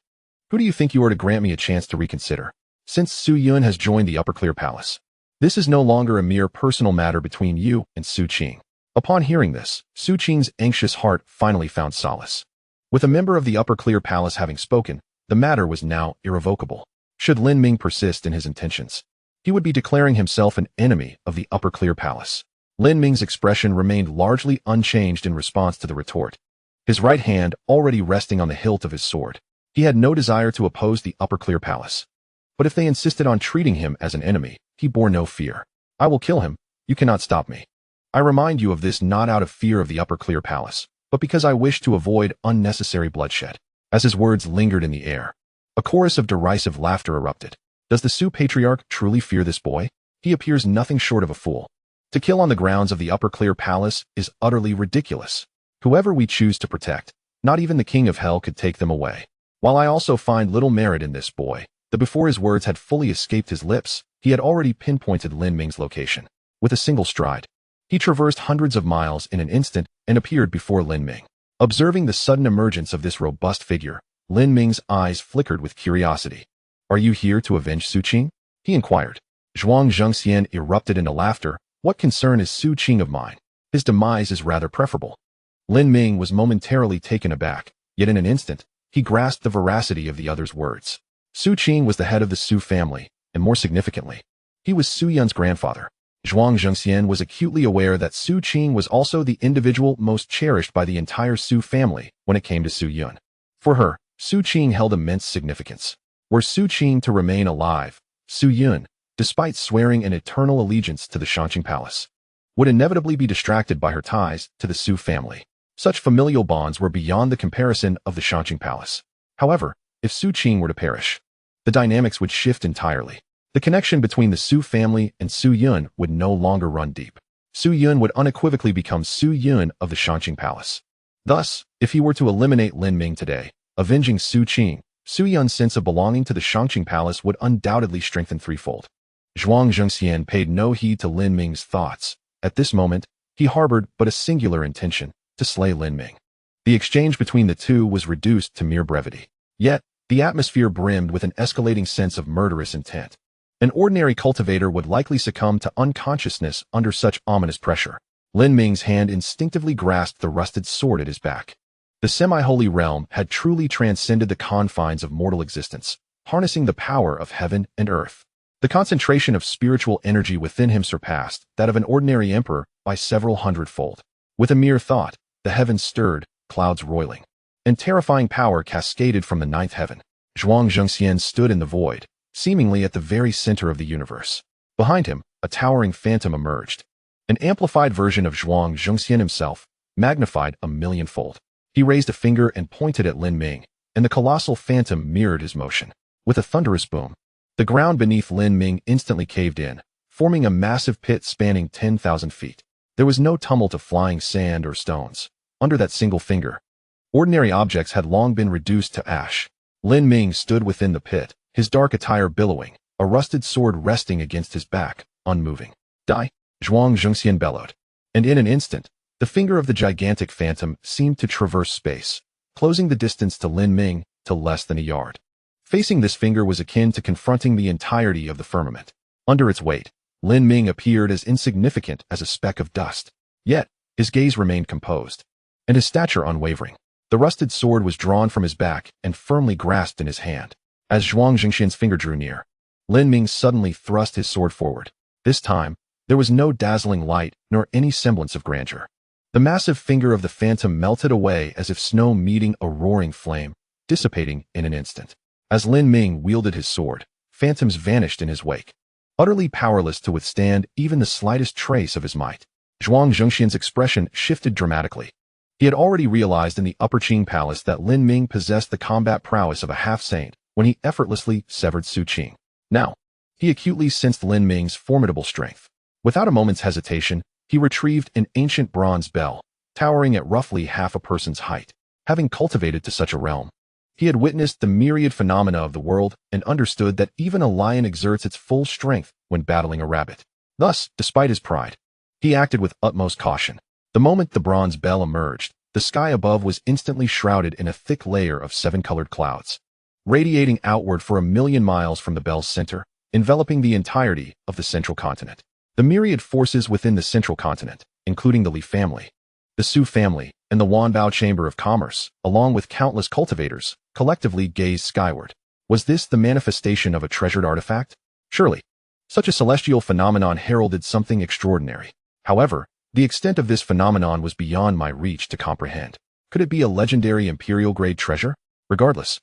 "Who do you think you are to grant me a chance to reconsider? Since Su Yun has joined the upper clear palace, this is no longer a mere personal matter between you and Su Qing." Upon hearing this, Su Qing's anxious heart finally found solace. With a member of the upper clear palace having spoken, the matter was now irrevocable. Should Lin Ming persist in his intentions, he would be declaring himself an enemy of the upper clear palace. Lin Ming's expression remained largely unchanged in response to the retort. His right hand already resting on the hilt of his sword, he had no desire to oppose the upper clear palace. But if they insisted on treating him as an enemy, he bore no fear. "I will kill him. You cannot stop me. I remind you of this not out of fear of the upper clear palace, but because I wish to avoid unnecessary bloodshed." As his words lingered in the air, a chorus of derisive laughter erupted. Does the Su patriarch truly fear this boy? He appears nothing short of a fool. To kill on the grounds of the upper clear palace is utterly ridiculous. Whoever we choose to protect, not even the king of hell could take them away. While I also find little merit in this boy, that before his words had fully escaped his lips, he had already pinpointed Lin Ming's location. With a single stride, he traversed hundreds of miles in an instant and appeared before Lin Ming. Observing the sudden emergence of this robust figure, Lin Ming's eyes flickered with curiosity. "Are you here to avenge Su Qing?" he inquired. Zhuang Zhengxian erupted into laughter. "What concern is Su Qing of mine? His demise is rather preferable." Lin Ming was momentarily taken aback, yet in an instant, he grasped the veracity of the other's words. Su Qing was the head of the Su family, and more significantly, he was Su Yun's grandfather. Zhuang Zhengxian was acutely aware that Su Qing was also the individual most cherished by the entire Su family when it came to Su Yun. For her, Su Qing held immense significance. Were Su Qing to remain alive, Su Yun, despite swearing an eternal allegiance to the Shangqing Palace, would inevitably be distracted by her ties to the Su family. Such familial bonds were beyond the comparison of the Shangqing Palace. However, if Su Qing were to perish, the dynamics would shift entirely. The connection between the Su family and Su Yun would no longer run deep. Su Yun would unequivocally become Su Yun of the Shangqing Palace. Thus, if he were to eliminate Lin Ming today, avenging Su Qing, Su Yun's sense of belonging to the Shangqing Palace would undoubtedly strengthen threefold. Zhuang Zhengxian paid no heed to Lin Ming's thoughts. At this moment, he harbored but a singular intention: to slay Lin Ming. The exchange between the two was reduced to mere brevity. Yet, the atmosphere brimmed with an escalating sense of murderous intent. An ordinary cultivator would likely succumb to unconsciousness under such ominous pressure. Lin Ming's hand instinctively grasped the rusted sword at his back. The semi-holy realm had truly transcended the confines of mortal existence, harnessing the power of heaven and earth. The concentration of spiritual energy within him surpassed that of an ordinary emperor by several hundredfold. With a mere thought, the heavens stirred, clouds roiling, and terrifying power cascaded from the ninth heaven. Zhuang Zhengxian stood in the void, seemingly at the very center of the universe. Behind him, a towering phantom emerged. An amplified version of Zhuang Zhengxian himself, magnified a millionfold. He raised a finger and pointed at Lin Ming, and the colossal phantom mirrored his motion. With a thunderous boom, the ground beneath Lin Ming instantly caved in, forming a massive pit spanning 10,000 feet. There was no tumult of flying sand or stones. Under that single finger, ordinary objects had long been reduced to ash. Lin Ming stood within the pit, his dark attire billowing, a rusted sword resting against his back, unmoving. Die! Zhuang Zhengxian bellowed. And in an instant, the finger of the gigantic phantom seemed to traverse space, closing the distance to Lin Ming to less than a yard. Facing this finger was akin to confronting the entirety of the firmament. Under its weight, Lin Ming appeared as insignificant as a speck of dust. Yet, his gaze remained composed, and his stature unwavering. The rusted sword was drawn from his back and firmly grasped in his hand. As Zhuang Zhengxian's finger drew near, Lin Ming suddenly thrust his sword forward. This time, there was no dazzling light nor any semblance of grandeur. The massive finger of the phantom melted away as if snow meeting a roaring flame, dissipating in an instant. As Lin Ming wielded his sword, phantoms vanished in his wake, utterly powerless to withstand even the slightest trace of his might. Zhuang Zhengxian's expression shifted dramatically. He had already realized in the Upper Qing Palace that Lin Ming possessed the combat prowess of a half-saint when he effortlessly severed Su Qing. Now, he acutely sensed Lin Ming's formidable strength. Without a moment's hesitation, he retrieved an ancient bronze bell, towering at roughly half a person's height. Having cultivated to such a realm, he had witnessed the myriad phenomena of the world and understood that even a lion exerts its full strength when battling a rabbit. Thus, despite his pride, he acted with utmost caution. The moment the bronze bell emerged, the sky above was instantly shrouded in a thick layer of seven-colored clouds, radiating outward for 1,000,000 miles from the bell's center, enveloping the entirety of the central continent. The myriad forces within the central continent, including the Li family, the Su family, and the Wanbao Chamber of Commerce, along with countless cultivators, collectively gazed skyward. Was this the manifestation of a treasured artifact? Surely, such a celestial phenomenon heralded something extraordinary. However, the extent of this phenomenon was beyond my reach to comprehend. Could it be a legendary imperial-grade treasure? Regardless,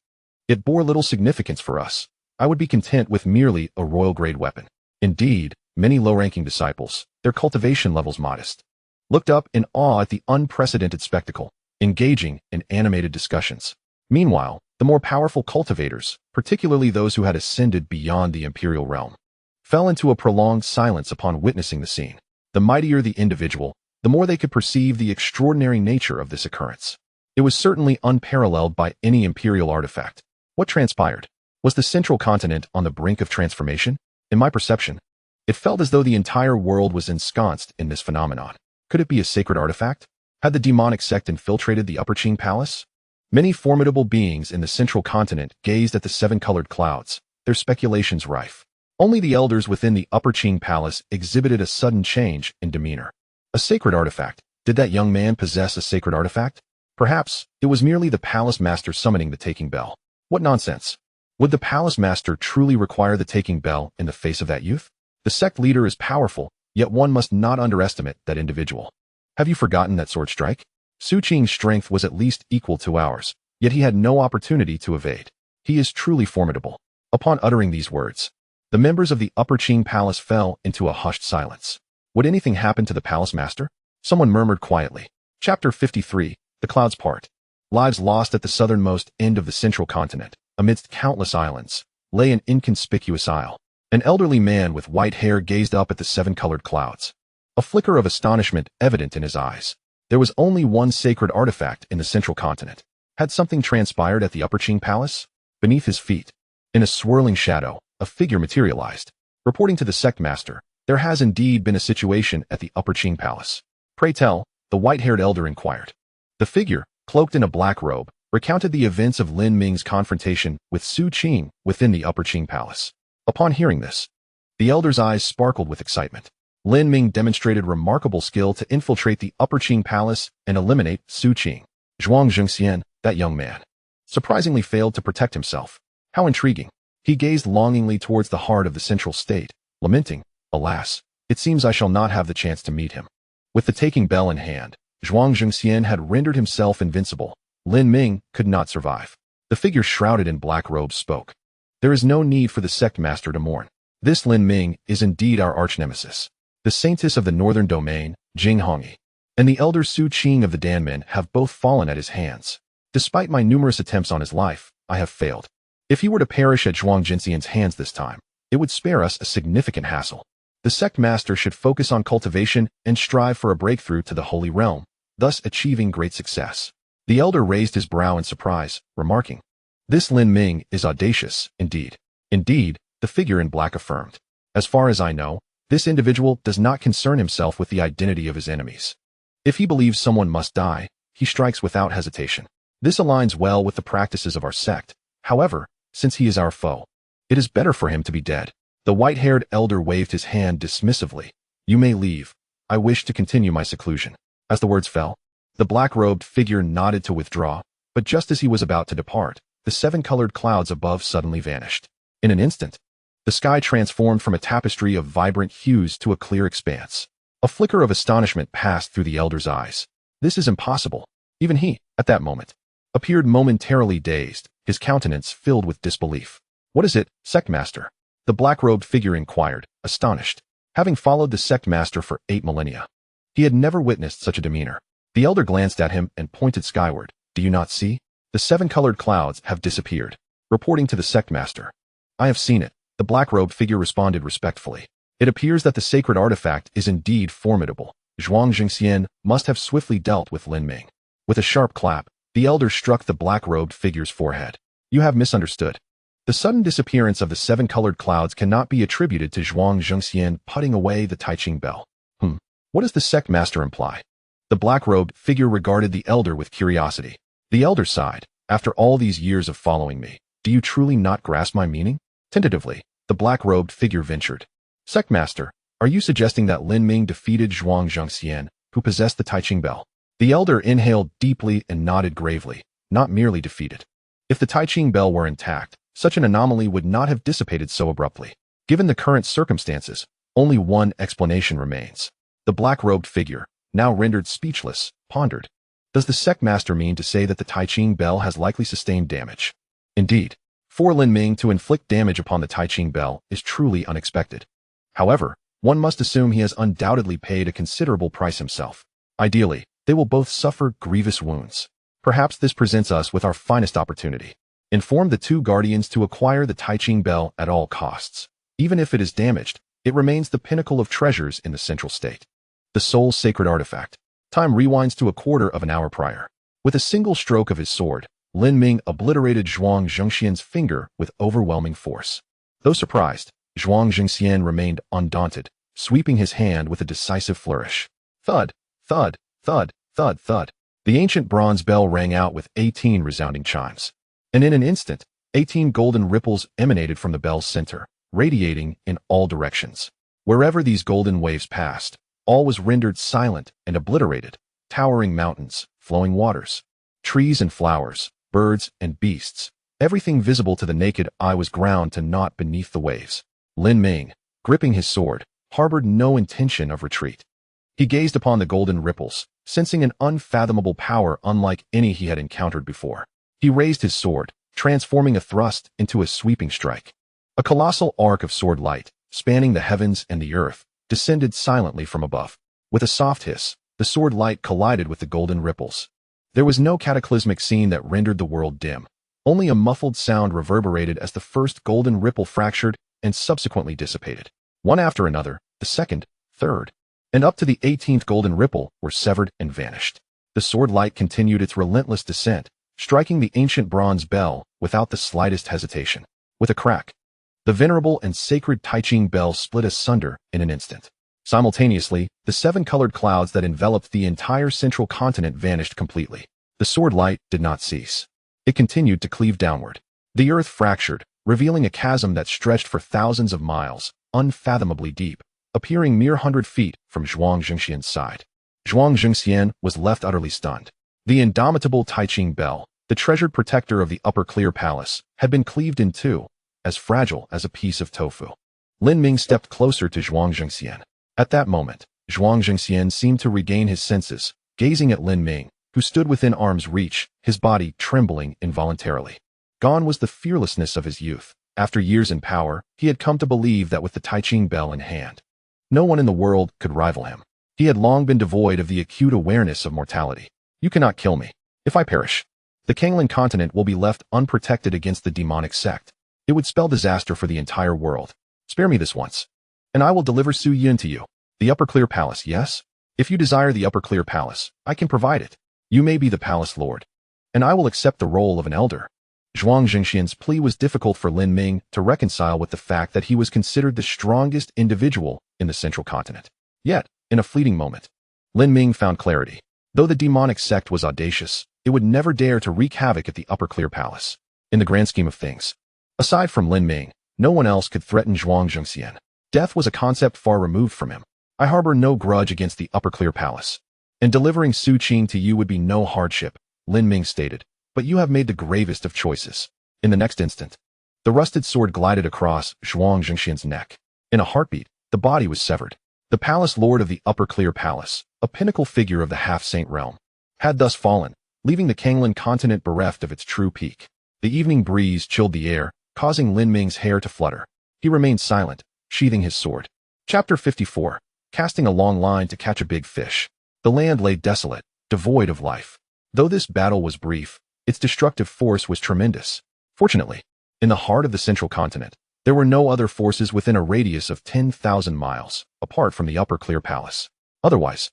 it bore little significance for us. I would be content with merely a royal-grade weapon. Indeed, many low-ranking disciples, their cultivation levels modest, looked up in awe at the unprecedented spectacle, engaging in animated discussions. Meanwhile, the more powerful cultivators, particularly those who had ascended beyond the imperial realm, fell into a prolonged silence upon witnessing the scene. The mightier the individual, the more they could perceive the extraordinary nature of this occurrence. It was certainly unparalleled by any imperial artifact. What transpired? Was the central continent on the brink of transformation? In my perception, it felt as though the entire world was ensconced in this phenomenon. Could it be a sacred artifact? Had the demonic sect infiltrated the Upper Qing Palace? Many formidable beings in the central continent gazed at the seven-colored clouds, their speculations rife. Only the elders within the Upper Qing Palace exhibited a sudden change in demeanor. A sacred artifact. Did that young man possess a sacred artifact? Perhaps it was merely the palace master summoning the taking bell. What nonsense! Would the palace master truly require the taking bell in the face of that youth? The sect leader is powerful, yet one must not underestimate that individual. Have you forgotten that sword strike? Su Qing's strength was at least equal to ours, yet he had no opportunity to evade. He is truly formidable. Upon uttering these words, the members of the Upper Qing Palace fell into a hushed silence. Would anything happen to the palace master? Someone murmured quietly. Chapter 53, The Clouds Part. Lives lost at the southernmost end of the central continent, amidst countless islands, lay an inconspicuous isle. An elderly man with white hair gazed up at the seven-colored clouds, a flicker of astonishment evident in his eyes. There was only one sacred artifact in the central continent. Had something transpired at the Upper Qing Palace? Beneath his feet, in a swirling shadow, a figure materialized. Reporting to the sect master, there has indeed been a situation at the Upper Qing Palace. Pray tell, the white-haired elder inquired. The figure, cloaked in a black robe, recounted the events of Lin Ming's confrontation with Su Qing within the Upper Qing Palace. Upon hearing this, the elder's eyes sparkled with excitement. Lin Ming demonstrated remarkable skill to infiltrate the Upper Qing Palace and eliminate Su Qing. Zhuang Zhengxian, that young man, surprisingly failed to protect himself. How intriguing. He gazed longingly towards the heart of the central state, lamenting, alas, it seems I shall not have the chance to meet him. With the taking bell in hand, Zhuang Zhengxian had rendered himself invincible. Lin Ming could not survive. The figure shrouded in black robes spoke. There is no need for the sect master to mourn. This Lin Ming is indeed our arch-nemesis, the saintess of the northern domain, Jing Hongyi. and the elder Su Qing of the Danmen have both fallen at his hands. Despite my numerous attempts on his life, I have failed. If he were to perish at Zhuang Jinxian's hands this time, it would spare us a significant hassle. The sect master should focus on cultivation and strive for a breakthrough to the Holy Realm, thus achieving great success. The elder raised his brow in surprise, remarking, "This Lin Ming is audacious, indeed." Indeed, the figure in black affirmed. "As far as I know, this individual does not concern himself with the identity of his enemies. If he believes someone must die, he strikes without hesitation. This aligns well with the practices of our sect. However, since he is our foe, it is better for him to be dead." The white-haired elder waved his hand dismissively. "You may leave. I wish to continue my seclusion." As the words fell, the black-robed figure nodded to withdraw, but just as he was about to depart, the seven-colored clouds above suddenly vanished. In an instant, the sky transformed from a tapestry of vibrant hues to a clear expanse. A flicker of astonishment passed through the elder's eyes. This is impossible. Even he, at that moment, appeared momentarily dazed, his countenance filled with disbelief. "What is it, sect master?" the black-robed figure inquired, astonished. Having followed the sect master for 8 millennia, he had never witnessed such a demeanor. The elder glanced at him and pointed skyward. "Do you not see? The seven-colored clouds have disappeared." Reporting to the sect master. "I have seen it," the black-robed figure responded respectfully. "It appears that the sacred artifact is indeed formidable. Zhuang Jinxian must have swiftly dealt with Lin Ming." With a sharp clap, the elder struck the black-robed figure's forehead. "You have misunderstood. The sudden disappearance of the seven-colored clouds cannot be attributed to Zhuang Jinxian putting away the Taiching bell." What does the sect master imply?" The black-robed figure regarded the elder with curiosity. The elder sighed. "After all these years of following me, do you truly not grasp my meaning?" Tentatively, the black-robed figure ventured. "Sect master, are you suggesting that Lin Ming defeated Zhuang Jinxian, who possessed the Taiching bell?" The elder inhaled deeply and nodded gravely. "Not merely defeated. If the Taiching bell were intact, such an anomaly would not have dissipated so abruptly. Given the current circumstances, only one explanation remains." The black-robed figure, now rendered speechless, pondered. "Does the sect master mean to say that the Taiching bell has likely sustained damage?" Indeed, for Lin Ming to inflict damage upon the Taiching bell is truly unexpected. However, one must assume he has undoubtedly paid a considerable price himself. Ideally, they will both suffer grievous wounds. Perhaps this presents us with our finest opportunity. Inform the two guardians to acquire the Taiching bell at all costs. Even if it is damaged, it remains the pinnacle of treasures in the Central State. The sole sacred artifact. Time rewinds to a quarter of an hour prior. With a single stroke of his sword, Lin Ming obliterated Zhuang Jinxian's finger with overwhelming force. Though surprised, Zhuang Jinxian remained undaunted, sweeping his hand with a decisive flourish. Thud, thud, thud, thud, thud. The ancient bronze bell rang out with 18 resounding chimes. And in an instant, 18 golden ripples emanated from the bell's center, radiating in all directions. Wherever these golden waves passed, all was rendered silent and obliterated. Towering mountains, flowing waters, trees and flowers, birds and beasts, everything visible to the naked eye was ground to naught beneath the waves. Lin Ming, gripping his sword, harbored no intention of retreat. He gazed upon the golden ripples, sensing an unfathomable power unlike any he had encountered before. He raised his sword, transforming a thrust into a sweeping strike. A colossal arc of sword light, spanning the heavens and the earth, descended silently from above. With a soft hiss, the sword light collided with the golden ripples. There was no cataclysmic scene that rendered the world dim. Only a muffled sound reverberated as the first golden ripple fractured and subsequently dissipated. One after another, the second, third, and up to the 18th golden ripple were severed and vanished. The sword light continued its relentless descent, striking the ancient bronze bell without the slightest hesitation. With a crack, the venerable and sacred Taiching bell split asunder in an instant. Simultaneously, the seven-colored clouds that enveloped the entire central continent vanished completely. The sword light did not cease. It continued to cleave downward. The earth fractured, revealing a chasm that stretched for thousands of miles, unfathomably deep, appearing mere 100 feet from Zhuang Jinxian's side. Zhuang Jinxian was left utterly stunned. The indomitable Taiching bell, the treasured protector of the Upper Clear Palace, had been cleaved in two, as fragile as a piece of tofu. Lin Ming stepped closer to Zhuang Jinxian. At that moment, Zhuang Jinxian seemed to regain his senses, gazing at Lin Ming, who stood within arm's reach, his body trembling involuntarily. Gone was the fearlessness of his youth. After years in power, he had come to believe that with the Taiching bell in hand, no one in the world could rival him. He had long been devoid of the acute awareness of mortality. You cannot kill me. If I perish, the Kanglan continent will be left unprotected against the demonic sect. It would spell disaster for the entire world. Spare me this once, and I will deliver Su Yun to you. The Upper Clear Palace, yes? If you desire the Upper Clear Palace, I can provide it. You may be the palace lord, and I will accept the role of an elder. Zhuang Zhengxian's plea was difficult for Lin Ming to reconcile with the fact that he was considered the strongest individual in the central continent. Yet, in a fleeting moment, Lin Ming found clarity. Though the demonic sect was audacious, it would never dare to wreak havoc at the Upper Clear Palace. In the grand scheme of things, aside from Lin Ming, no one else could threaten Zhuang Zhengxian. Death was a concept far removed from him. I harbor no grudge against the Upper Clear Palace, and delivering Su Qing to you would be no hardship, Lin Ming stated, but you have made the gravest of choices. In the next instant, the rusted sword glided across Zhuang Zhengxian's neck. In a heartbeat, the body was severed. The palace lord of the Upper Clear Palace, a pinnacle figure of the half-saint realm, had thus fallen, leaving the Kanglan continent bereft of its true peak. The evening breeze chilled the air, causing Lin Ming's hair to flutter. He remained silent, sheathing his sword. Chapter 54. Casting a long line to catch a big fish. The land lay desolate, devoid of life. Though this battle was brief, its destructive force was tremendous. Fortunately, in the heart of the central continent, there were no other forces within a radius of 10,000 miles, apart from the Upper Clear Palace. Otherwise,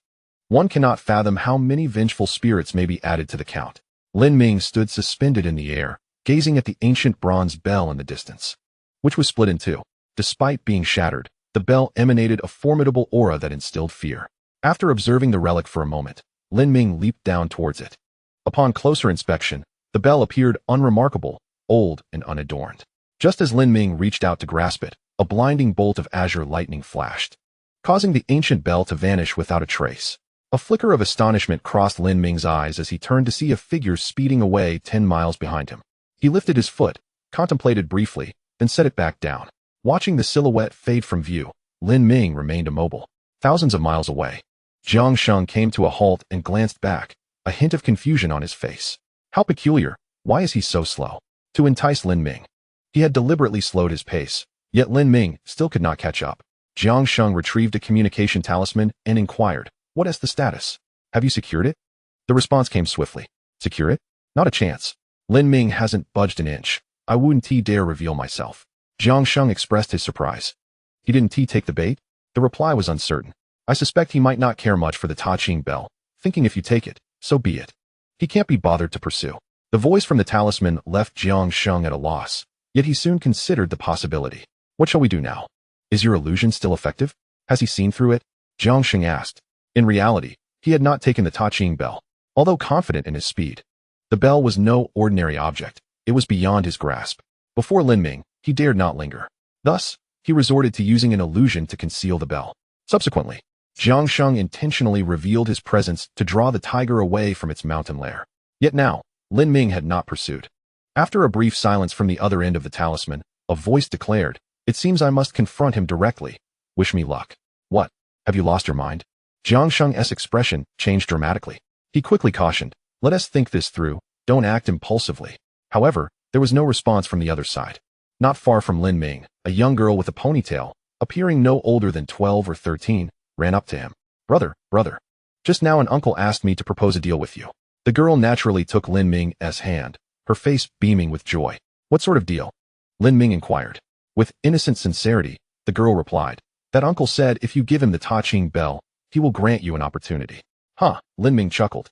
one cannot fathom how many vengeful spirits may be added to the count. Lin Ming stood suspended in the air, gazing at the ancient bronze bell in the distance, which was split in two. Despite being shattered, the bell emanated a formidable aura that instilled fear. After observing the relic for a moment, Lin Ming leaped down towards it. Upon closer inspection, the bell appeared unremarkable, old, and unadorned. Just as Lin Ming reached out to grasp it, a blinding bolt of azure lightning flashed, causing the ancient bell to vanish without a trace. A flicker of astonishment crossed Lin Ming's eyes as he turned to see a figure speeding away 10 miles behind him. He lifted his foot, contemplated briefly, then set it back down. Watching the silhouette fade from view, Lin Ming remained immobile. Thousands of miles away, Jiang Sheng came to a halt and glanced back, a hint of confusion on his face. How peculiar, why is he so slow? To entice Lin Ming, he had deliberately slowed his pace, yet Lin Ming still could not catch up. Jiang Sheng retrieved a communication talisman and inquired, "What is the status? Have you secured it?" The response came swiftly. "Secure it? Not a chance. Lin Ming hasn't budged an inch. I wouldn't dare reveal myself." Jiang Sheng expressed his surprise. "He didn't take the bait?" The reply was uncertain. "I suspect he might not care much for the Ta Ching bell, thinking if you take it, so be it. He can't be bothered to pursue." The voice from the talisman left Jiang Sheng at a loss, yet he soon considered the possibility. "What shall we do now? Is your illusion still effective? Has he seen through it?" Jiang Sheng asked. In reality, he had not taken the Ta Ching bell. Although confident in his speed, the bell was no ordinary object. It was beyond his grasp. Before Lin Ming, he dared not linger. Thus, he resorted to using an illusion to conceal the bell. Subsequently, Jiang Sheng intentionally revealed his presence to draw the tiger away from its mountain lair. Yet now, Lin Ming had not pursued. After a brief silence from the other end of the talisman, a voice declared, "It seems I must confront him directly. Wish me luck." "What? Have you lost your mind?" Jiang Sheng's expression changed dramatically. He quickly cautioned, "Let us think this through, don't act impulsively." However, there was no response from the other side. Not far from Lin Ming, a young girl with a ponytail, appearing no older than 12 or 13, ran up to him. Brother, just now an uncle asked me to propose a deal with you." The girl naturally took Lin Ming's hand, her face beaming with joy. "What sort of deal?" Lin Ming inquired. With innocent sincerity, the girl replied, "That uncle said if you give him the Ta Ching bell, he will grant you an opportunity." "Huh," Lin Ming chuckled.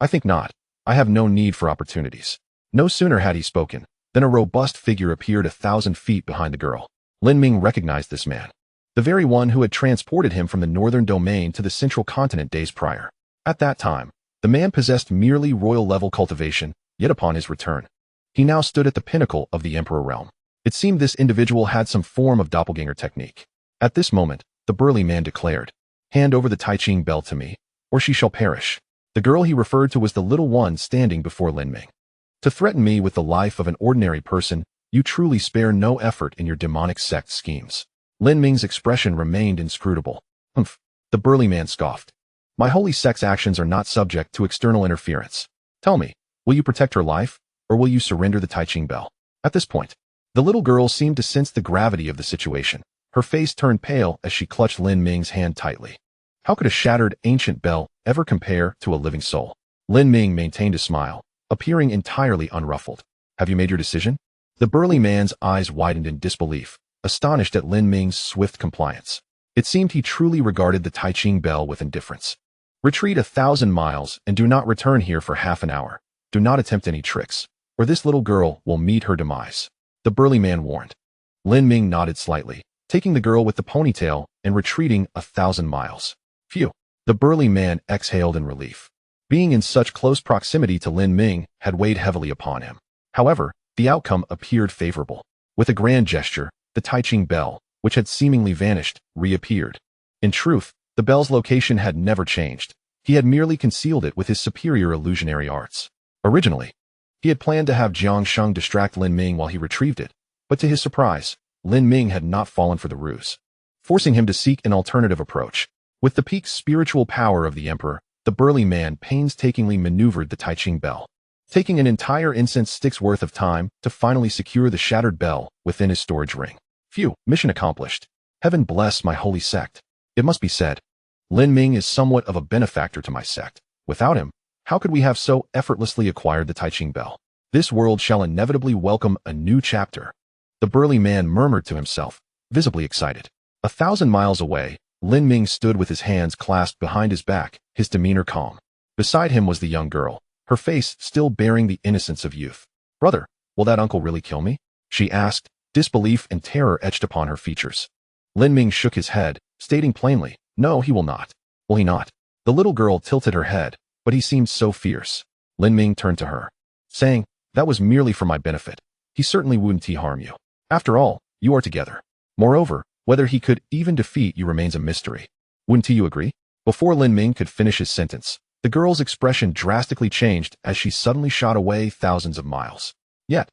"I think not. I have no need for opportunities." No sooner had he spoken, than a robust figure appeared 1,000 feet behind the girl. Lin Ming recognized this man, the very one who had transported him from the northern domain to the central continent days prior. At that time, the man possessed merely royal-level cultivation, yet upon his return, he now stood at the pinnacle of the emperor realm. It seemed this individual had some form of doppelganger technique. At this moment, the burly man declared, "Hand over the Tai Ching bell to me, or she shall perish." The girl he referred to was the little one standing before Lin Ming. "To threaten me with the life of an ordinary person, you truly spare no effort in your demonic sect schemes." Lin Ming's expression remained inscrutable. "Humph," the burly man scoffed. "My holy sect's actions are not subject to external interference. Tell me, will you protect her life, or will you surrender the Tai Ching bell?" At this point, the little girl seemed to sense the gravity of the situation. Her face turned pale as she clutched Lin Ming's hand tightly. How could a shattered ancient bell ever compare to a living soul? Lin Ming maintained a smile, appearing entirely unruffled. Have you made your decision? The burly man's eyes widened in disbelief, astonished at Lin Ming's swift compliance. It seemed he truly regarded the Tai Ching bell with indifference. Retreat 1,000 miles and do not return here for half an hour. Do not attempt any tricks, or this little girl will meet her demise, the burly man warned. Lin Ming nodded slightly, taking the girl with the ponytail and retreating 1,000 miles. Phew! The burly man exhaled in relief. Being in such close proximity to Lin Ming had weighed heavily upon him. However, the outcome appeared favorable. With a grand gesture, the Tai Ching bell, which had seemingly vanished, reappeared. In truth, the bell's location had never changed. He had merely concealed it with his superior illusionary arts. Originally, he had planned to have Jiang Sheng distract Lin Ming while he retrieved it, but to his surprise, Lin Ming had not fallen for the ruse, forcing him to seek an alternative approach. With the peak spiritual power of the emperor, the burly man painstakingly maneuvered the Tai Ching bell, taking an entire incense stick's worth of time to finally secure the shattered bell within his storage ring. Phew, mission accomplished. Heaven bless my holy sect. It must be said, Lin Ming is somewhat of a benefactor to my sect. Without him, how could we have so effortlessly acquired the Tai Ching bell? This world shall inevitably welcome a new chapter. The burly man murmured to himself, visibly excited. 1,000 miles away, Lin Ming stood with his hands clasped behind his back, his demeanor calm. Beside him was the young girl, her face still bearing the innocence of youth. Brother, will that uncle really kill me? She asked, disbelief and terror etched upon her features. Lin Ming shook his head, stating plainly, no, he will not. Will he not? The little girl tilted her head, but he seemed so fierce. Lin Ming turned to her, saying, that was merely for my benefit. He certainly wouldn't harm you. After all, you are together. Moreover, whether he could even defeat you remains a mystery. Wouldn't you agree? Before Lin Ming could finish his sentence, the girl's expression drastically changed as she suddenly shot away thousands of miles. Yet,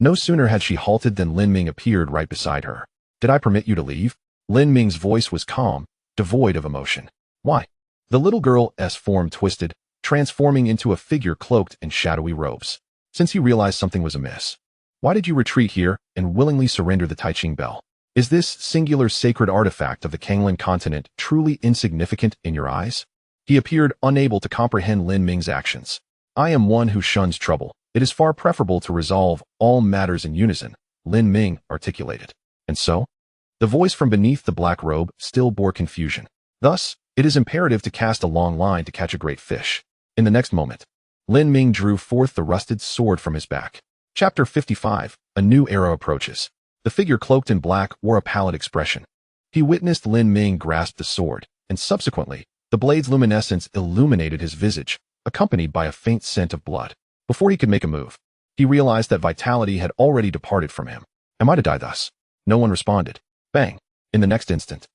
no sooner had she halted than Lin Ming appeared right beside her. Did I permit you to leave? Lin Ming's voice was calm, devoid of emotion. Why? The little girl's form twisted, transforming into a figure cloaked in shadowy robes. Since he realized something was amiss. Why did you retreat here and willingly surrender the Tai Ching bell? Is this singular sacred artifact of the Kanglan continent truly insignificant in your eyes? He appeared unable to comprehend Lin Ming's actions. I am one who shuns trouble. It is far preferable to resolve all matters in unison, Lin Ming articulated. And so? The voice from beneath the black robe still bore confusion. Thus, it is imperative to cast a long line to catch a great fish. In the next moment, Lin Ming drew forth the rusted sword from his back. Chapter 55, A New Era Approaches. The figure cloaked in black wore a pallid expression. He witnessed Lin Ming grasp the sword, and subsequently, the blade's luminescence illuminated his visage, accompanied by a faint scent of blood. Before he could make a move, he realized that vitality had already departed from him. Am I to die thus? No one responded. Bang! In the next instant,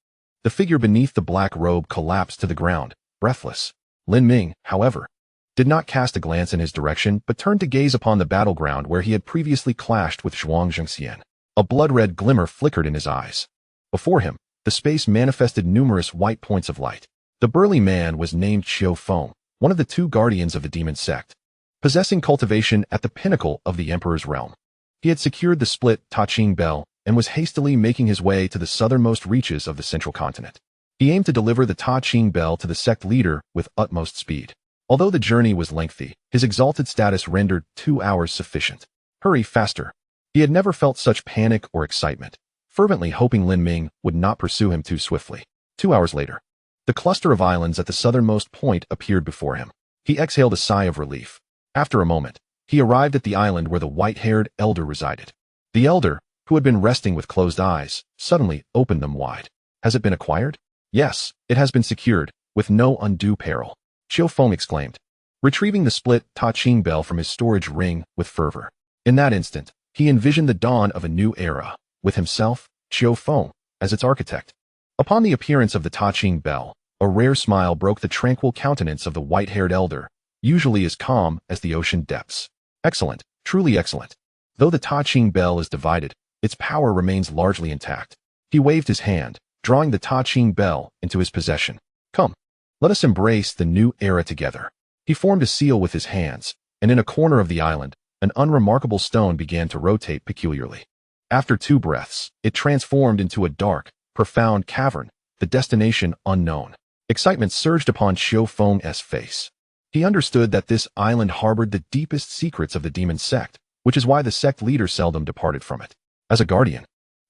the figure beneath the black robe collapsed to the ground, breathless. Lin Ming, however, did not cast a glance in his direction but turned to gaze upon the battleground where he had previously clashed with Zhuang Zhengxian. A blood-red glimmer flickered in his eyes. Before him, the space manifested numerous white points of light. The burly man was named Qiu Feng, one of the two guardians of the demon sect, possessing cultivation at the pinnacle of the emperor's realm. He had secured the split Tai Ching bell and was hastily making his way to the southernmost reaches of the central continent. He aimed to deliver the Tai Ching bell to the sect leader with utmost speed. Although the journey was lengthy, his exalted status rendered 2 hours sufficient. Hurry faster. He had never felt such panic or excitement, fervently hoping Lin Ming would not pursue him too swiftly. 2 hours later, the cluster of islands at the southernmost point appeared before him. He exhaled a sigh of relief. After a moment, he arrived at the island where the white-haired elder resided. The elder, who had been resting with closed eyes, suddenly opened them wide. Has it been acquired? Yes, it has been secured, with no undue peril. Qiu Feng exclaimed, retrieving the split Tai Ching bell from his storage ring with fervor. In that instant, he envisioned the dawn of a new era, with himself, Qiu Feng, as its architect. Upon the appearance of the Tai Ching bell, a rare smile broke the tranquil countenance of the white-haired elder, usually as calm as the ocean depths. Excellent, truly excellent. Though the Tai Ching bell is divided, its power remains largely intact. He waved his hand, drawing the Tai Ching bell into his possession. Come, let us embrace the new era together. He formed a seal with his hands, and in a corner of the island, an unremarkable stone began to rotate peculiarly. After 2 breaths, it transformed into a dark, profound cavern, the destination unknown. Excitement surged upon Xiao Feng's face. He understood that this island harbored the deepest secrets of the demon sect, which is why the sect leader seldom departed from it. As a guardian,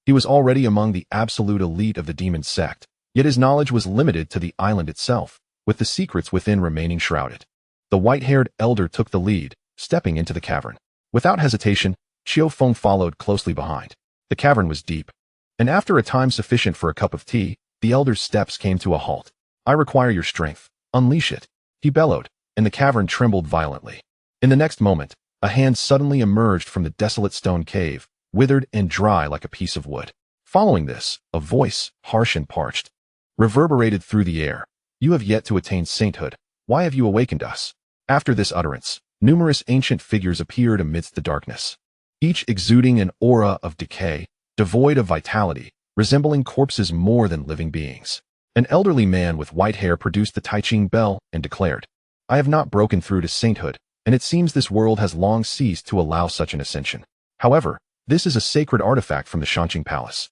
he was already among the absolute elite of the demon sect, yet his knowledge was limited to the island itself, with the secrets within remaining shrouded. The white-haired elder took the lead, stepping into the cavern. Without hesitation, Xiao Feng followed closely behind. The cavern was deep, and after a time sufficient for a cup of tea, the elder's steps came to a halt. "I require your strength. Unleash it," he bellowed, and the cavern trembled violently. In the next moment, a hand suddenly emerged from the desolate stone cave, withered and dry like a piece of wood. Following this, a voice, harsh and parched, reverberated through the air. "You have yet to attain sainthood. Why have you awakened us?" After this utterance, numerous ancient figures appeared amidst the darkness, each exuding an aura of decay, devoid of vitality, resembling corpses more than living beings. An elderly man with white hair produced the Tai Ching bell and declared, "I have not broken through to sainthood, and it seems this world has long ceased to allow such an ascension. However, this is a sacred artifact from the Shanqing Palace.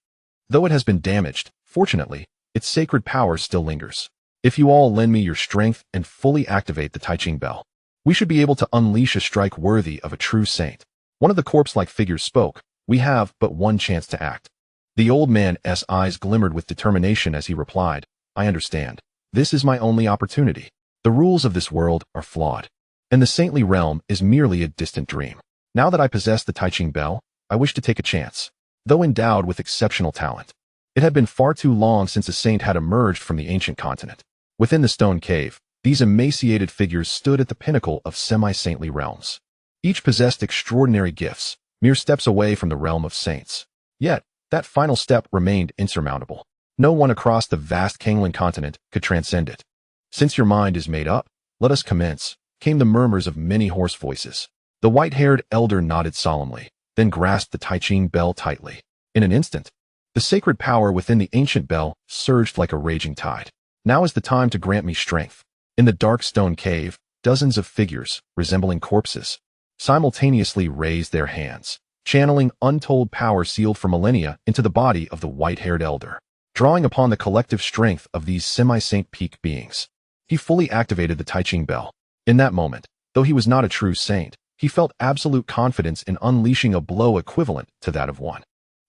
Though it has been damaged, fortunately, its sacred power still lingers. If you all lend me your strength and fully activate the Tai Ching bell, we should be able to unleash a strike worthy of a true saint." One of the corpse-like figures spoke, "We have but one chance to act." The old man's eyes glimmered with determination as he replied, "I understand. This is my only opportunity. The rules of this world are flawed, and the saintly realm is merely a distant dream. Now that I possess the Tai Ching bell, I wish to take a chance." Though endowed with exceptional talent, it had been far too long since a saint had emerged from the ancient continent. Within the stone cave, these emaciated figures stood at the pinnacle of semi-saintly realms. Each possessed extraordinary gifts, mere steps away from the realm of saints. Yet, that final step remained insurmountable. No one across the vast Kanglan continent could transcend it. "Since your mind is made up, let us commence," came the murmurs of many hoarse voices. The white-haired elder nodded solemnly, then grasped the Tai Ching bell tightly. In an instant, the sacred power within the ancient bell surged like a raging tide. "Now is the time to grant me strength." In the dark stone cave, dozens of figures, resembling corpses, simultaneously raised their hands, channeling untold power sealed for millennia into the body of the white-haired elder. Drawing upon the collective strength of these semi-saint peak beings, he fully activated the Tai Ching bell. In that moment, though he was not a true saint, he felt absolute confidence in unleashing a blow equivalent to that of one.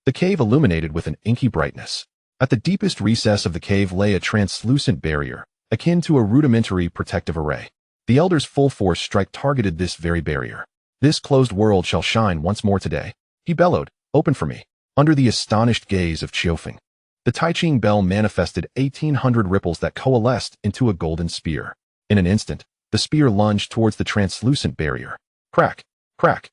The cave illuminated with an inky brightness. At the deepest recess of the cave lay a translucent barrier, akin to a rudimentary protective array. The elder's full force strike targeted this very barrier. "This closed world shall shine once more today," he bellowed. "Open for me." Under the astonished gaze of Xiao Feng, the Tai Ching bell manifested 1,800 ripples that coalesced into a golden spear. In an instant, the spear lunged towards the translucent barrier. Crack, crack.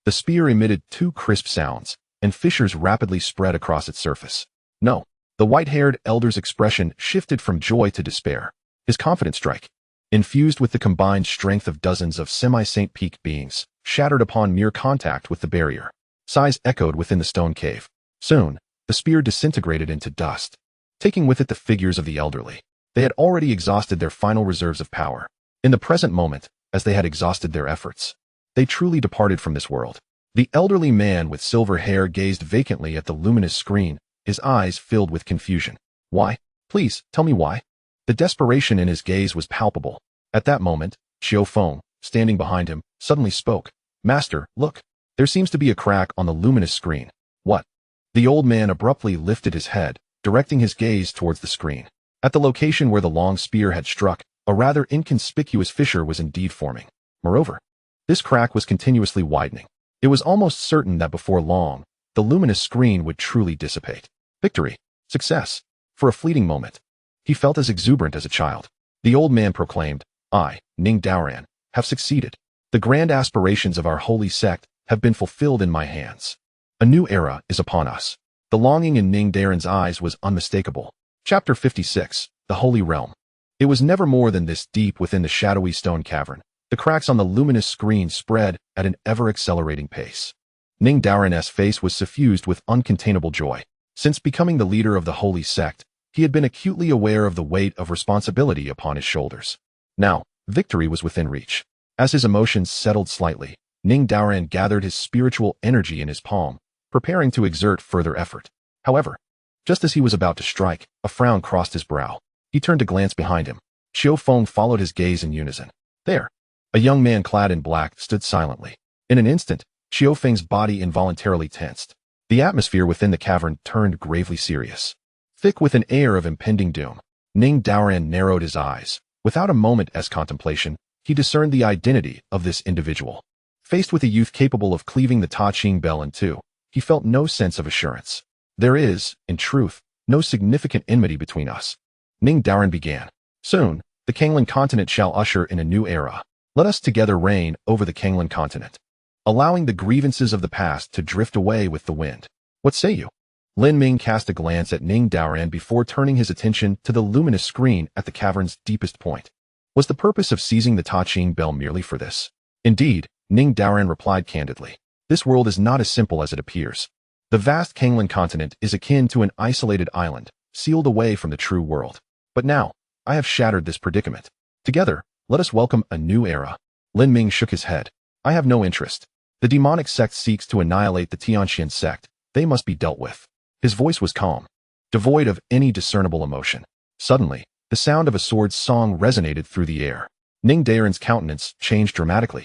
The spear emitted two crisp sounds, and fissures rapidly spread across its surface. "No." The white-haired elder's expression shifted from joy to despair. His confident strike, infused with the combined strength of dozens of semi-saint peak beings, shattered upon mere contact with the barrier. Sighs echoed within the stone cave. Soon, the spear disintegrated into dust, taking with it the figures of the elderly. They had already exhausted their final reserves of power. In the present moment, as they had exhausted their efforts, they truly departed from this world. The elderly man with silver hair gazed vacantly at the luminous screen, his eyes filled with confusion. "Why? Please, tell me why." The desperation in his gaze was palpable. At that moment, Xiao Feng, standing behind him, suddenly spoke. "Master, look. There seems to be a crack on the luminous screen." "What?" The old man abruptly lifted his head, directing his gaze towards the screen. At the location where the long spear had struck, a rather inconspicuous fissure was indeed forming. Moreover, this crack was continuously widening. It was almost certain that before long, the luminous screen would truly dissipate. Victory. Success. For a fleeting moment, he felt as exuberant as a child. The old man proclaimed, "I, Ning Daoran, have succeeded. The grand aspirations of our holy sect have been fulfilled in my hands. A new era is upon us." The longing in Ning Daoran's eyes was unmistakable. Chapter 56. The Holy Realm. It was never more than this deep within the shadowy stone cavern. The cracks on the luminous screen spread at an ever-accelerating pace. Ning Daoran's face was suffused with uncontainable joy. Since becoming the leader of the holy sect, he had been acutely aware of the weight of responsibility upon his shoulders. Now, victory was within reach. As his emotions settled slightly, Ning Daoran gathered his spiritual energy in his palm, preparing to exert further effort. However, just as he was about to strike, a frown crossed his brow. He turned to glance behind him. Xiao Feng followed his gaze in unison. There, a young man clad in black stood silently. In an instant, Xiao Feng's body involuntarily tensed. The atmosphere within the cavern turned gravely serious. Thick with an air of impending doom, Ning Daoran narrowed his eyes. Without a moment as contemplation, he discerned the identity of this individual. Faced with a youth capable of cleaving the Ta Ching bell in two, he felt no sense of assurance. There is, in truth, no significant enmity between us. Ning Daoran began. Soon, the Kanglan continent shall usher in a new era. Let us together reign over the Kanglan continent, allowing the grievances of the past to drift away with the wind. What say you? Lin Ming cast a glance at Ning Daoran before turning his attention to the luminous screen at the cavern's deepest point. Was the purpose of seizing the Ta Ching bell merely for this? Indeed, Ning Daoran replied candidly. This world is not as simple as it appears. The vast Kanglan continent is akin to an isolated island, sealed away from the true world. But now, I have shattered this predicament. Together, let us welcome a new era. Lin Ming shook his head. I have no interest. The demonic sect seeks to annihilate the Tianxian sect. They must be dealt with. His voice was calm, devoid of any discernible emotion. Suddenly, the sound of a sword's song resonated through the air. Ning Daoran's countenance changed dramatically.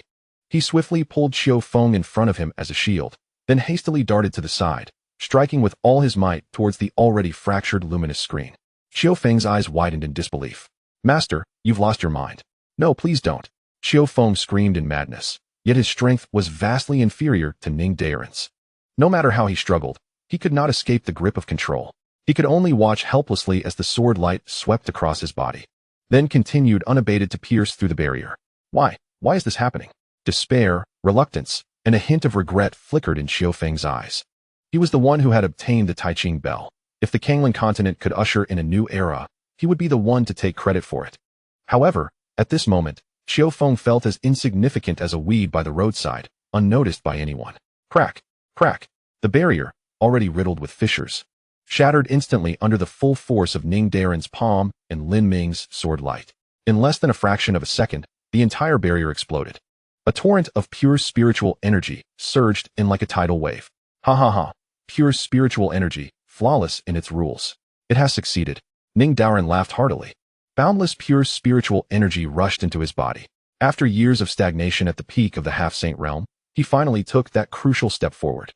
He swiftly pulled Xiao Feng in front of him as a shield, then hastily darted to the side, striking with all his might towards the already fractured luminous screen. Xiao Feng's eyes widened in disbelief. Master, you've lost your mind. No, please don't. Xiao Feng screamed in madness, yet his strength was vastly inferior to Ning Daoran's. No matter how he struggled, he could not escape the grip of control. He could only watch helplessly as the sword light swept across his body, then continued unabated to pierce through the barrier. Why? Why is this happening? Despair, reluctance, and a hint of regret flickered in Xiao Feng's eyes. He was the one who had obtained the Tai Ching bell. If the Kanglan continent could usher in a new era, he would be the one to take credit for it. However, at this moment, Xiao Feng felt as insignificant as a weed by the roadside, unnoticed by anyone. Crack, crack. The barrier, already riddled with fissures, shattered instantly under the full force of Ning Daoran's palm and Lin Ming's sword light. In less than a fraction of a second, the entire barrier exploded. A torrent of pure spiritual energy surged in like a tidal wave. Ha ha ha. Pure spiritual energy, flawless in its rules. It has succeeded. Ning Daoran laughed heartily. Boundless pure spiritual energy rushed into his body. After years of stagnation at the peak of the half-saint realm, he finally took that crucial step forward.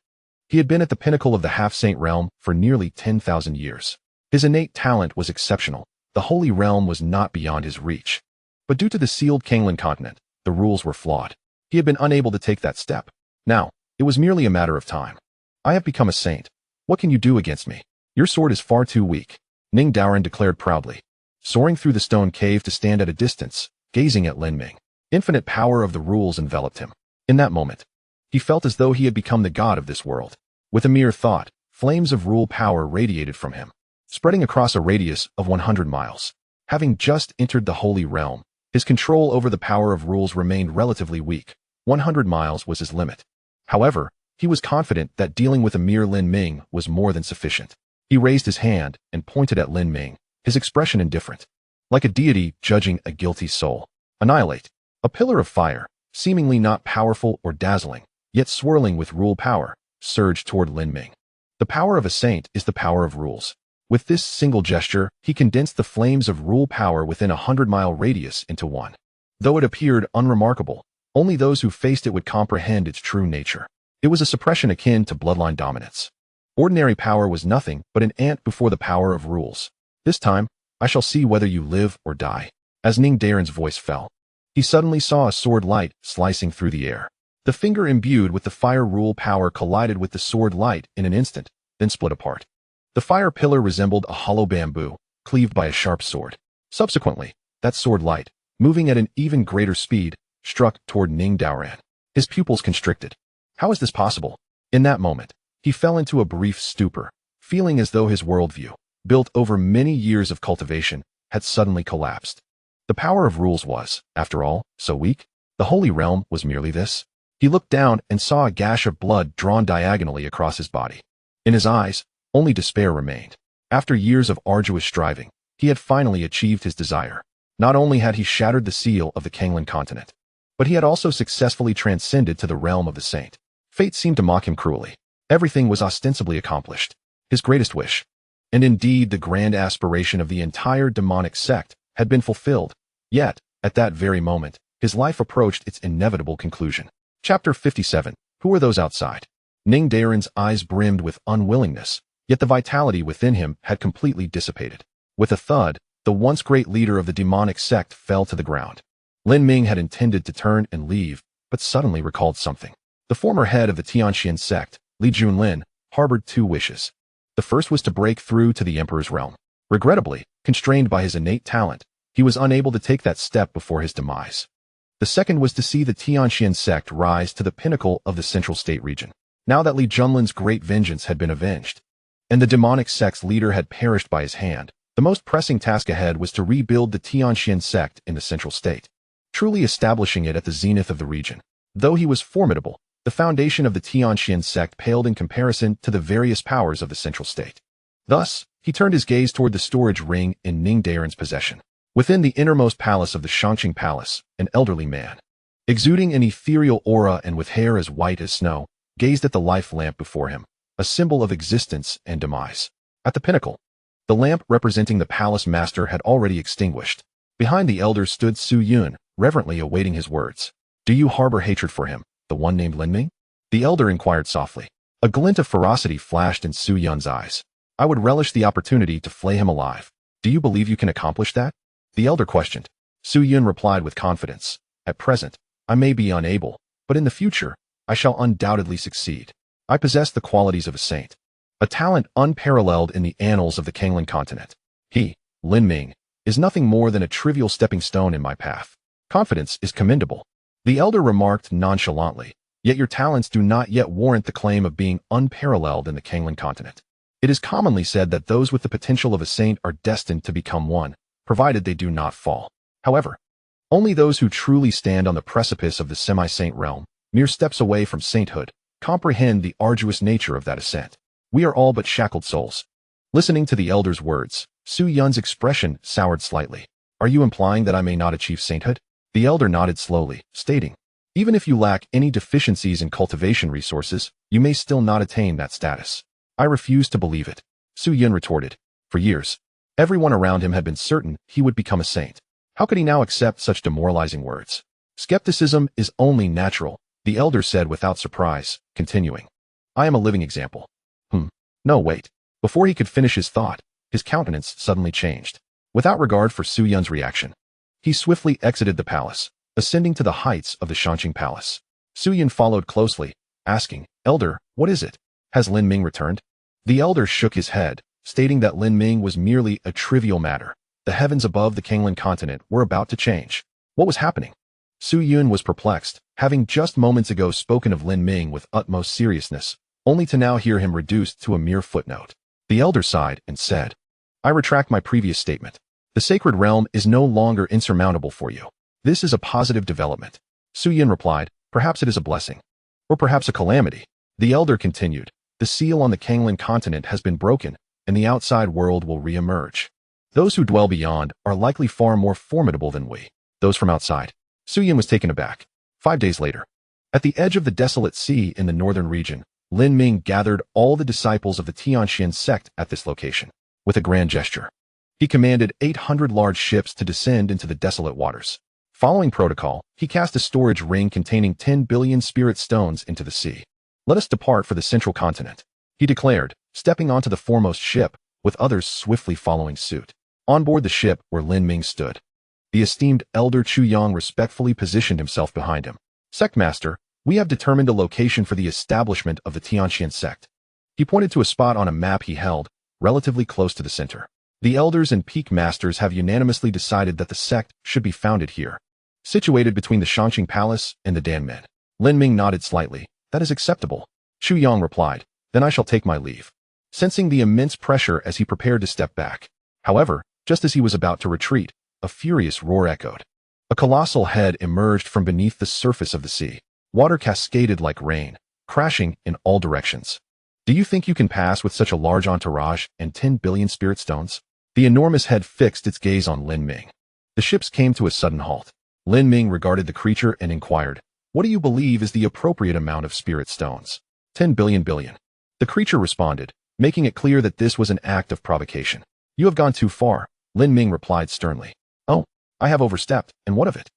He had been at the pinnacle of the half-saint realm for nearly 10,000 years. His innate talent was exceptional. The holy realm was not beyond his reach. But due to the sealed Kanglan continent, the rules were flawed. He had been unable to take that step. Now, it was merely a matter of time. I have become a saint. What can you do against me? Your sword is far too weak, Ning Daoran declared proudly, soaring through the stone cave to stand at a distance, gazing at Lin Ming. Infinite power of the rules enveloped him. In that moment, he felt as though he had become the god of this world. With a mere thought, flames of rule power radiated from him, spreading across a radius of 100 miles. Having just entered the holy realm, his control over the power of rules remained relatively weak. 100 miles was his limit. However, he was confident that dealing with a mere Lin Ming was more than sufficient. He raised his hand and pointed at Lin Ming, his expression indifferent, like a deity judging a guilty soul. Annihilate. A pillar of fire, seemingly not powerful or dazzling, yet swirling with rule power, surged toward Lin Ming. The power of a saint is the power of rules. With this single gesture, he condensed the flames of rule power within a 100-mile radius into one. Though it appeared unremarkable, only those who faced it would comprehend its true nature. It was a suppression akin to bloodline dominance. Ordinary power was nothing but an ant before the power of rules. This time, I shall see whether you live or die. As Ning Daoran's voice fell, he suddenly saw a sword light slicing through the air. The finger imbued with the fire rule power collided with the sword light in an instant, then split apart. The fire pillar resembled a hollow bamboo, cleaved by a sharp sword. Subsequently, that sword light, moving at an even greater speed, struck toward Ning Daoran. His pupils constricted. How is this possible? In that moment, he fell into a brief stupor, feeling as though his worldview, built over many years of cultivation, had suddenly collapsed. The power of rules was, after all, so weak. The holy realm was merely this. He looked down and saw a gash of blood drawn diagonally across his body. In his eyes, only despair remained. After years of arduous striving, he had finally achieved his desire. Not only had he shattered the seal of the Kanglan continent, but he had also successfully transcended to the realm of the saint. Fate seemed to mock him cruelly. Everything was ostensibly accomplished. His greatest wish, And indeed, the grand aspiration of the entire demonic sect had been fulfilled. Yet, at that very moment, his life approached its inevitable conclusion. Chapter 57. Who are those outside? Ning Daren's eyes brimmed with unwillingness, yet the vitality within him had completely dissipated. With a thud, the once great leader of the demonic sect fell to the ground. Lin Ming had intended to turn and leave, but suddenly recalled something. The former head of the Tianxian sect, Li Junlin, harbored two wishes. The first was to break through to the emperor's realm. Regrettably, constrained by his innate talent, he was unable to take that step before his demise. The second was to see the Tianxian sect rise to the pinnacle of the central state region. Now that Li Junlin's great vengeance had been avenged, and the demonic sect's leader had perished by his hand, the most pressing task ahead was to rebuild the Tianxian sect in the central state, truly establishing it at the zenith of the region. Though he was formidable, the foundation of the Tianxian sect paled in comparison to the various powers of the central state. Thus, he turned his gaze toward the storage ring in Ning Daren's possession. Within the innermost palace of the Shangqing Palace, an elderly man, exuding an ethereal aura and with hair as white as snow, gazed at the life lamp before him, a symbol of existence and demise. At the pinnacle, the lamp representing the palace master had already extinguished. Behind the elder stood Su Yun, reverently awaiting his words. Do you harbor hatred for him, the one named Lin Ming? The elder inquired softly. A glint of ferocity flashed in Su Yun's eyes. I would relish the opportunity to flay him alive. Do you believe you can accomplish that? The elder questioned. Su Yun replied with confidence. At present, I may be unable, but in the future, I shall undoubtedly succeed. I possess the qualities of a saint, a talent unparalleled in the annals of the Kanglan continent. He, Lin Ming, is nothing more than a trivial stepping stone in my path. Confidence is commendable. The elder remarked nonchalantly, yet your talents do not yet warrant the claim of being unparalleled in the Kanglan continent. It is commonly said that those with the potential of a saint are destined to become one, provided they do not fall. However, only those who truly stand on the precipice of the semi-saint realm, mere steps away from sainthood, comprehend the arduous nature of that ascent. We are all but shackled souls. Listening to the elder's words, Su Yun's expression soured slightly. Are you implying that I may not achieve sainthood? The elder nodded slowly, stating, even if you lack any deficiencies in cultivation resources, you may still not attain that status. I refuse to believe it. Su Yun retorted. For years, everyone around him had been certain he would become a saint. How could he now accept such demoralizing words? Skepticism is only natural, the elder said without surprise, continuing. I am a living example. No, wait. Before he could finish his thought, his countenance suddenly changed. Without regard for Su Yun's reaction, he swiftly exited the palace, ascending to the heights of the Shangqing Palace. Su Yun followed closely, asking, Elder, what is it? Has Lin Ming returned? The elder shook his head, stating that Lin Ming was merely a trivial matter. The heavens above the Kanglan continent were about to change. What was happening? Su Yun was perplexed, having just moments ago spoken of Lin Ming with utmost seriousness, only to now hear him reduced to a mere footnote. The elder sighed and said, I retract my previous statement. The sacred realm is no longer insurmountable for you. This is a positive development. Su Yun replied, perhaps it is a blessing. Or perhaps a calamity. The elder continued, the seal on the Kanglan continent has been broken, and the outside world will re-emerge. Those who dwell beyond are likely far more formidable than we, those from outside. Su Yun was taken aback. 5 days later, at the edge of the desolate sea in the northern region, Lin Ming gathered all the disciples of the Tianxian sect at this location. With a grand gesture, he commanded 800 large ships to descend into the desolate waters. Following protocol, he cast a storage ring containing 10 billion spirit stones into the sea. Let us depart for the central continent, he declared, stepping onto the foremost ship, with others swiftly following suit. On board the ship where Lin Ming stood, the esteemed elder Chu Yang respectfully positioned himself behind him. Sectmaster, we have determined a location for the establishment of the Tianxian sect. He pointed to a spot on a map he held, relatively close to the center. The elders and peak masters have unanimously decided that the sect should be founded here, situated between the Shangqing Palace and the Danmen. Lin Ming nodded slightly. That is acceptable. Chu Yang replied, then I shall take my leave, sensing the immense pressure as he prepared to step back. However, just as he was about to retreat, a furious roar echoed. A colossal head emerged from beneath the surface of the sea. Water cascaded like rain, crashing in all directions. Do you think you can pass with such a large entourage and 10 billion spirit stones? The enormous head fixed its gaze on Lin Ming. The ships came to a sudden halt. Lin Ming regarded the creature and inquired, what do you believe is the appropriate amount of spirit stones? 10 billion. The creature responded, making it clear that this was an act of provocation. You have gone too far, Lin Ming replied sternly. Oh, I have overstepped, and what of it?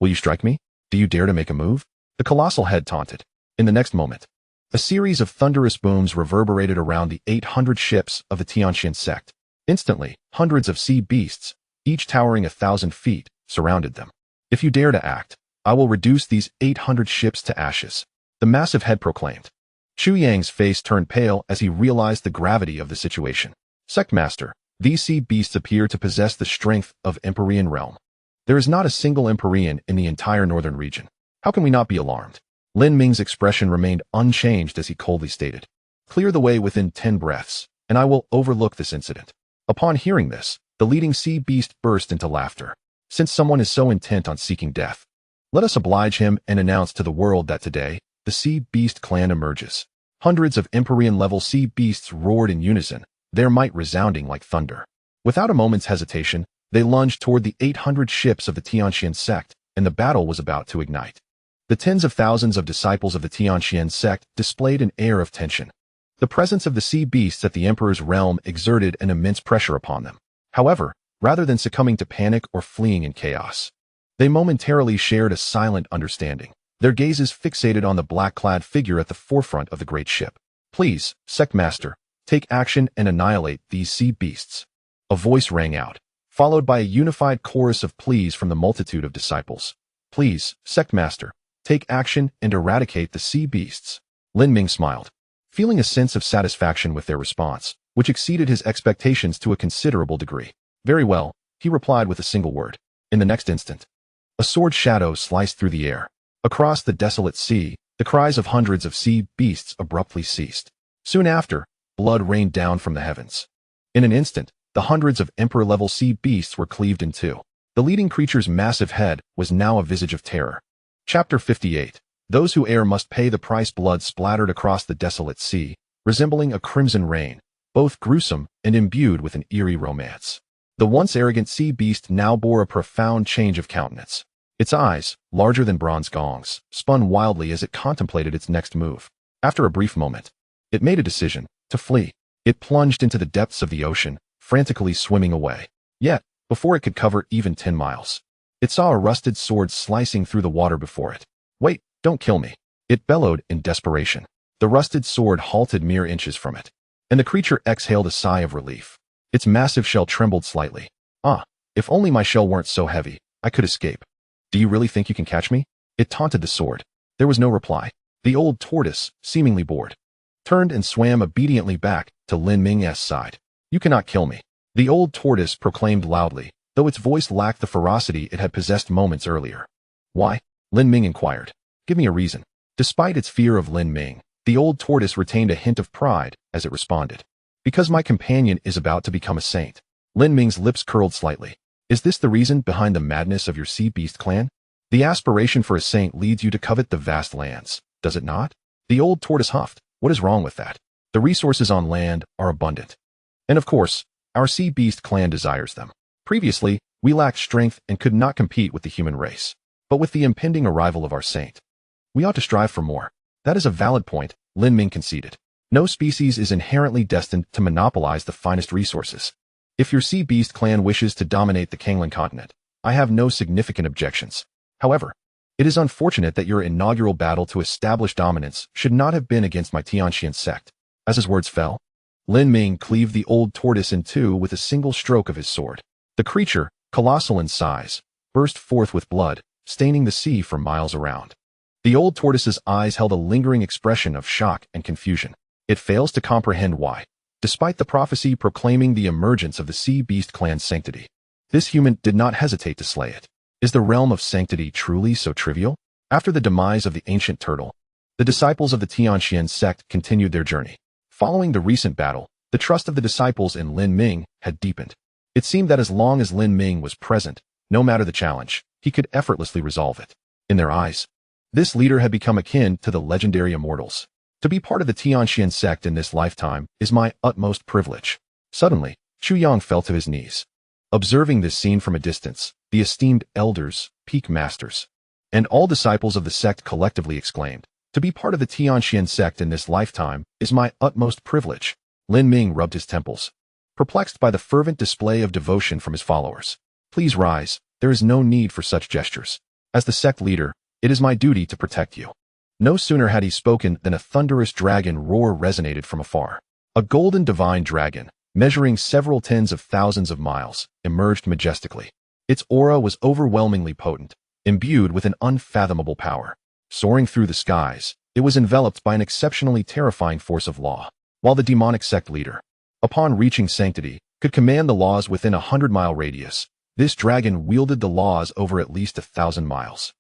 Will you strike me? Do you dare to make a move? The colossal head taunted. In the next moment, a series of thunderous booms reverberated around the 800 ships of the Tianqian sect. Instantly, hundreds of sea beasts, each towering 1,000 feet, surrounded them. If you dare to act, I will reduce these 800 ships to ashes, the massive head proclaimed. Chu Yang's face turned pale as he realized the gravity of the situation. Sectmaster, these sea beasts appear to possess the strength of Empyrean realm. There is not a single Empyrean in the entire northern region. How can we not be alarmed? Lin Ming's expression remained unchanged as he coldly stated. Clear the way within 10 breaths, and I will overlook this incident. Upon hearing this, the leading sea beast burst into laughter. Since someone is so intent on seeking death, let us oblige him and announce to the world that today, the sea beast clan emerges. Hundreds of Empyrean-level sea beasts roared in unison, their might resounding like thunder. Without a moment's hesitation, they lunged toward the 800 ships of the Tianqian sect, and the battle was about to ignite. The tens of thousands of disciples of the Tianqian sect displayed an air of tension. The presence of the sea beasts at the emperor's realm exerted an immense pressure upon them. However, rather than succumbing to panic or fleeing in chaos, they momentarily shared a silent understanding, their gazes fixated on the black-clad figure at the forefront of the great ship. Please, Sectmaster, take action and annihilate these sea beasts. A voice rang out, followed by a unified chorus of pleas from the multitude of disciples. Please, Sectmaster, take action and eradicate the sea beasts. Lin Ming smiled, feeling a sense of satisfaction with their response, which exceeded his expectations to a considerable degree. Very well, he replied with a single word. In the next instant, a sword shadow sliced through the air. Across the desolate sea, the cries of hundreds of sea beasts abruptly ceased. Soon after, blood rained down from the heavens. In an instant, the hundreds of emperor-level sea beasts were cleaved in two. The leading creature's massive head was now a visage of terror. Chapter 58. Those who err must pay the price. Blood splattered across the desolate sea, resembling a crimson rain, both gruesome and imbued with an eerie romance. The once arrogant sea beast now bore a profound change of countenance. Its eyes, larger than bronze gongs, spun wildly as it contemplated its next move. After a brief moment, it made a decision to flee. It plunged into the depths of the ocean, frantically swimming away. Yet, before it could cover even 10 miles, it saw a rusted sword slicing through the water before it. Wait, don't kill me, it bellowed in desperation. The rusted sword halted mere inches from it, and the creature exhaled a sigh of relief. Its massive shell trembled slightly. Ah, if only my shell weren't so heavy, I could escape. Do you really think you can catch me? It taunted the sword. There was no reply. The old tortoise, seemingly bored, turned and swam obediently back to Lin Ming's side. You cannot kill me, the old tortoise proclaimed loudly, though its voice lacked the ferocity it had possessed moments earlier. Why? Lin Ming inquired. Give me a reason. Despite its fear of Lin Ming, the old tortoise retained a hint of pride as it responded. Because my companion is about to become a saint. Lin Ming's lips curled slightly. Is this the reason behind the madness of your sea beast clan? The aspiration for a saint leads you to covet the vast lands, does it not? The old tortoise huffed. What is wrong with that? The resources on land are abundant. And of course, our sea beast clan desires them. Previously, we lacked strength and could not compete with the human race. But with the impending arrival of our saint, we ought to strive for more. That is a valid point, Lin Ming conceded. No species is inherently destined to monopolize the finest resources. If your sea beast clan wishes to dominate the Kanglan continent, I have no significant objections. However, it is unfortunate that your inaugural battle to establish dominance should not have been against my Tianqian sect. As his words fell, Lin Ming cleaved the old tortoise in two with a single stroke of his sword. The creature, colossal in size, burst forth with blood, staining the sea for miles around. The old tortoise's eyes held a lingering expression of shock and confusion. It fails to comprehend why, despite the prophecy proclaiming the emergence of the sea beast clan's sanctity, this human did not hesitate to slay it. Is the realm of sanctity truly so trivial? After the demise of the ancient turtle, the disciples of the Tianqian sect continued their journey. Following the recent battle, the trust of the disciples in Lin Ming had deepened. It seemed that as long as Lin Ming was present, no matter the challenge, he could effortlessly resolve it. In their eyes, this leader had become akin to the legendary immortals. To be part of the Tianqian sect in this lifetime is my utmost privilege. Suddenly, Chu Yang fell to his knees. Observing this scene from a distance, the esteemed elders, peak masters, and all disciples of the sect collectively exclaimed, to be part of the Tianqian sect in this lifetime is my utmost privilege. Lin Ming rubbed his temples, perplexed by the fervent display of devotion from his followers. Please rise. There is no need for such gestures. As the sect leader, it is my duty to protect you. No sooner had he spoken than a thunderous dragon roar resonated from afar. A golden divine dragon, measuring several tens of thousands of miles, emerged majestically. Its aura was overwhelmingly potent, imbued with an unfathomable power. Soaring through the skies, it was enveloped by an exceptionally terrifying force of law, while the demonic sect leader, upon reaching sanctity, could command the laws within a 100-mile radius. This dragon wielded the laws over at least 1,000 miles.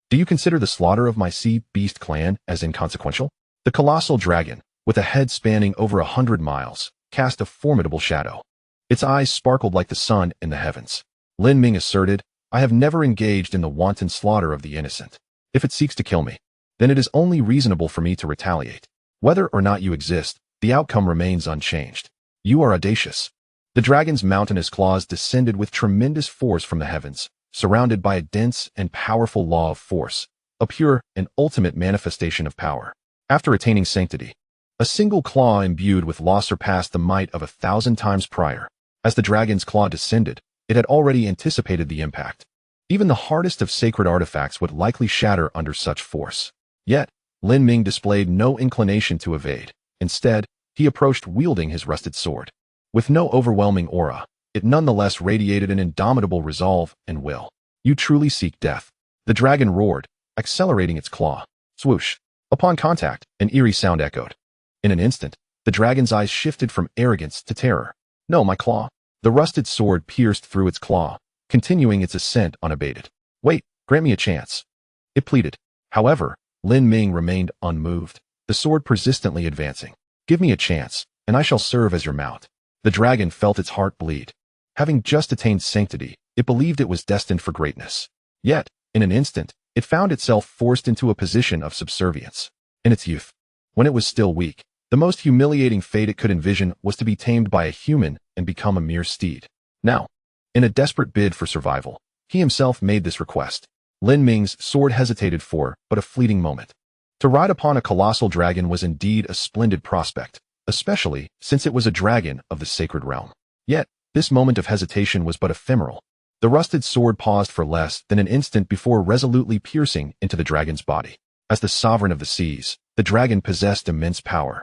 Do you consider the slaughter of my sea beast clan as inconsequential? The colossal dragon, with a head spanning over 100 miles, cast a formidable shadow. Its eyes sparkled like the sun in the heavens. Lin Ming asserted, I have never engaged in the wanton slaughter of the innocent. If it seeks to kill me, then it is only reasonable for me to retaliate. Whether or not you exist, the outcome remains unchanged. You are audacious. The dragon's mountainous claws descended with tremendous force from the heavens, surrounded by a dense and powerful law of force, a pure and ultimate manifestation of power. After attaining sanctity, a single claw imbued with law surpassed the might of 1,000 times prior. As the dragon's claw descended, it had already anticipated the impact. Even the hardest of sacred artifacts would likely shatter under such force. Yet, Lin Ming displayed no inclination to evade. Instead, he approached wielding his rusted sword. With no overwhelming aura, it nonetheless radiated an indomitable resolve and will. You truly seek death. The dragon roared, accelerating its claw. Swoosh. Upon contact, an eerie sound echoed. In an instant, the dragon's eyes shifted from arrogance to terror. No, my claw. The rusted sword pierced through its claw, continuing its ascent unabated. Wait, grant me a chance. It pleaded. However, Lin Ming remained unmoved, the sword persistently advancing. Give me a chance, and I shall serve as your mount. The dragon felt its heart bleed. Having just attained sanctity, it believed it was destined for greatness. Yet, in an instant, it found itself forced into a position of subservience. In its youth, when it was still weak, the most humiliating fate it could envision was to be tamed by a human and become a mere steed. Now, in a desperate bid for survival, he himself made this request. Lin Ming's sword hesitated for but a fleeting moment. To ride upon a colossal dragon was indeed a splendid prospect, especially since it was a dragon of the sacred realm. Yet, this moment of hesitation was but ephemeral. The rusted sword paused for less than an instant before resolutely piercing into the dragon's body. As the sovereign of the seas, the dragon possessed immense power.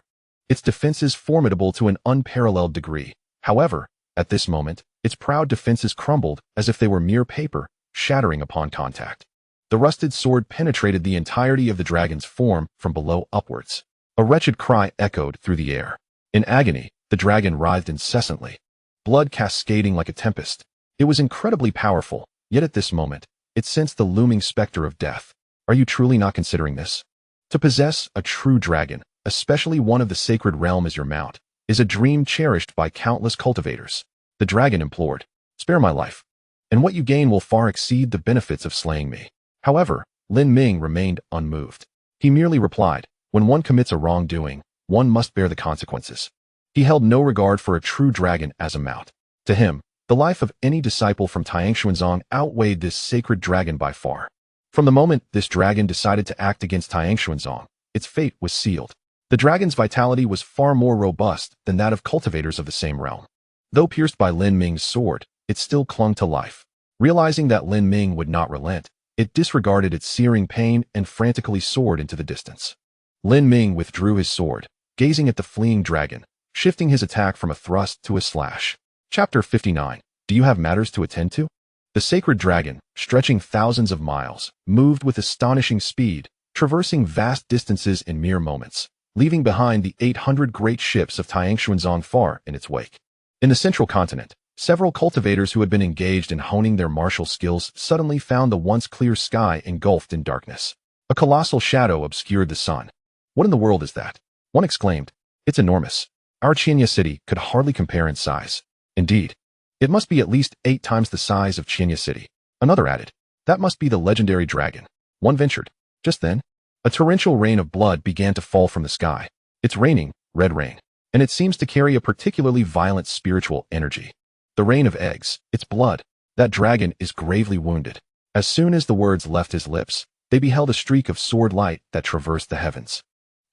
Its defenses formidable to an unparalleled degree. However, at this moment, its proud defenses crumbled as if they were mere paper, shattering upon contact. The rusted sword penetrated the entirety of the dragon's form from below upwards. A wretched cry echoed through the air. In agony, the dragon writhed incessantly, blood cascading like a tempest. It was incredibly powerful, yet at this moment, it sensed the looming specter of death. Are you truly not considering this? To possess a true dragon, especially one of the sacred realm as your mount, is a dream cherished by countless cultivators. The dragon implored, spare my life, and what you gain will far exceed the benefits of slaying me. However, Lin Ming remained unmoved. He merely replied, when one commits a wrongdoing, one must bear the consequences. He held no regard for a true dragon as a mount. To him, the life of any disciple from Tianshuanzong outweighed this sacred dragon by far. From the moment this dragon decided to act against Tianshuanzong, its fate was sealed. The dragon's vitality was far more robust than that of cultivators of the same realm. Though pierced by Lin Ming's sword, it still clung to life. Realizing that Lin Ming would not relent, it disregarded its searing pain and frantically soared into the distance. Lin Ming withdrew his sword, gazing at the fleeing dragon, shifting his attack from a thrust to a slash. Chapter 59. Do you have matters to attend to? The sacred dragon, stretching thousands of miles, moved with astonishing speed, traversing vast distances in mere moments, leaving behind the 800 great ships of Tianshuanzong far in its wake. In the central continent, several cultivators who had been engaged in honing their martial skills suddenly found the once clear sky engulfed in darkness. A colossal shadow obscured the sun. What in the world is that? One exclaimed. It's enormous. Our Qianya city could hardly compare in size. Indeed, it must be at least 8 times the size of Qianya city. Another added. That must be the legendary dragon. One ventured. Just then, a torrential rain of blood began to fall from the sky. It's raining, red rain, and it seems to carry a particularly violent spiritual energy. The rain of eggs, it's blood. That dragon is gravely wounded. As soon as the words left his lips, they beheld a streak of sword light that traversed the heavens,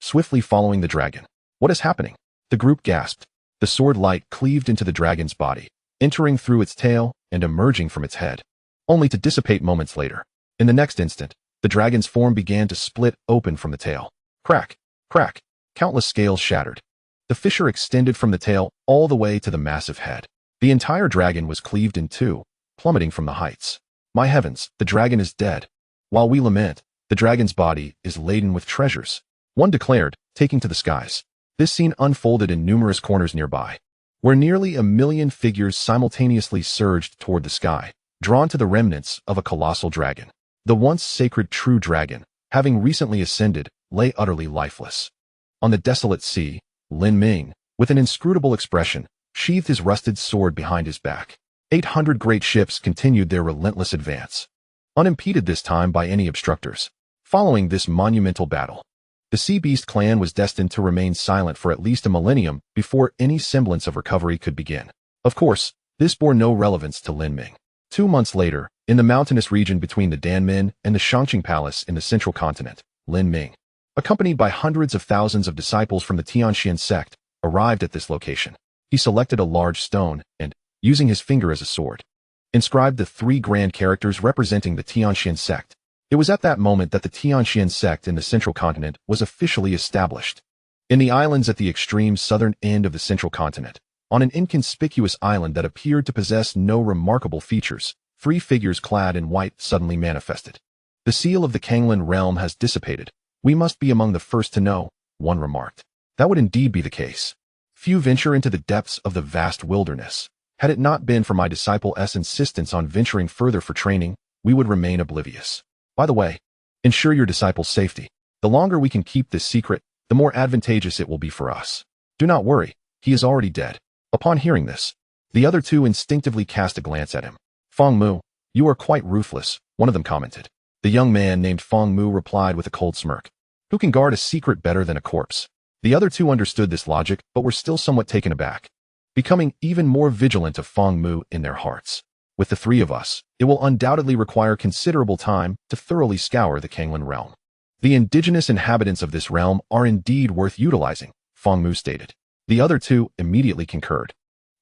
swiftly following the dragon. What is happening? The group gasped. The sword light cleaved into the dragon's body, entering through its tail and emerging from its head, only to dissipate moments later. In the next instant, the dragon's form began to split open from the tail. Crack, crack, countless scales shattered. The fissure extended from the tail all the way to the massive head. The entire dragon was cleaved in two, plummeting from the heights. My heavens, the dragon is dead. While we lament, the dragon's body is laden with treasures, one declared, taking to the skies. This scene unfolded in numerous corners nearby, where nearly 1,000,000 figures simultaneously surged toward the sky, drawn to the remnants of a colossal dragon. The once sacred true dragon, having recently ascended, lay utterly lifeless. On the desolate sea, Lin Ming, with an inscrutable expression, sheathed his rusted sword behind his back. 800 great ships continued their relentless advance, unimpeded this time by any obstructors. Following this monumental battle, the Sea Beast clan was destined to remain silent for at least a millennium before any semblance of recovery could begin. Of course, this bore no relevance to Lin Ming. 2 months later, in the mountainous region between the Danmen and the Shangqing Palace in the central continent, Lin Ming, accompanied by hundreds of thousands of disciples from the Tianxian sect, arrived at this location. He selected a large stone and, using his finger as a sword, inscribed the 3 grand characters representing the Tianxian sect. It was at that moment that the Tianxian sect in the central continent was officially established. In the islands at the extreme southern end of the central continent, on an inconspicuous island that appeared to possess no remarkable features, 3 figures clad in white suddenly manifested. The seal of the Kanglan realm has dissipated. We must be among the first to know, one remarked. That would indeed be the case. Few venture into the depths of the vast wilderness. Had it not been for my disciple-s insistence on venturing further for training, we would remain oblivious. By the way, ensure your disciple's safety. The longer we can keep this secret, the more advantageous it will be for us. Do not worry, he is already dead. Upon hearing this, the other 2 instinctively cast a glance at him. Feng Mu, you are quite ruthless, one of them commented. The young man named Feng Mu replied with a cold smirk. Who can guard a secret better than a corpse? The other 2 understood this logic, but were still somewhat taken aback, becoming even more vigilant of Feng Mu in their hearts. With the 3 of us, it will undoubtedly require considerable time to thoroughly scour the Kanglan realm. The indigenous inhabitants of this realm are indeed worth utilizing, Feng Mu stated. The other 2 immediately concurred.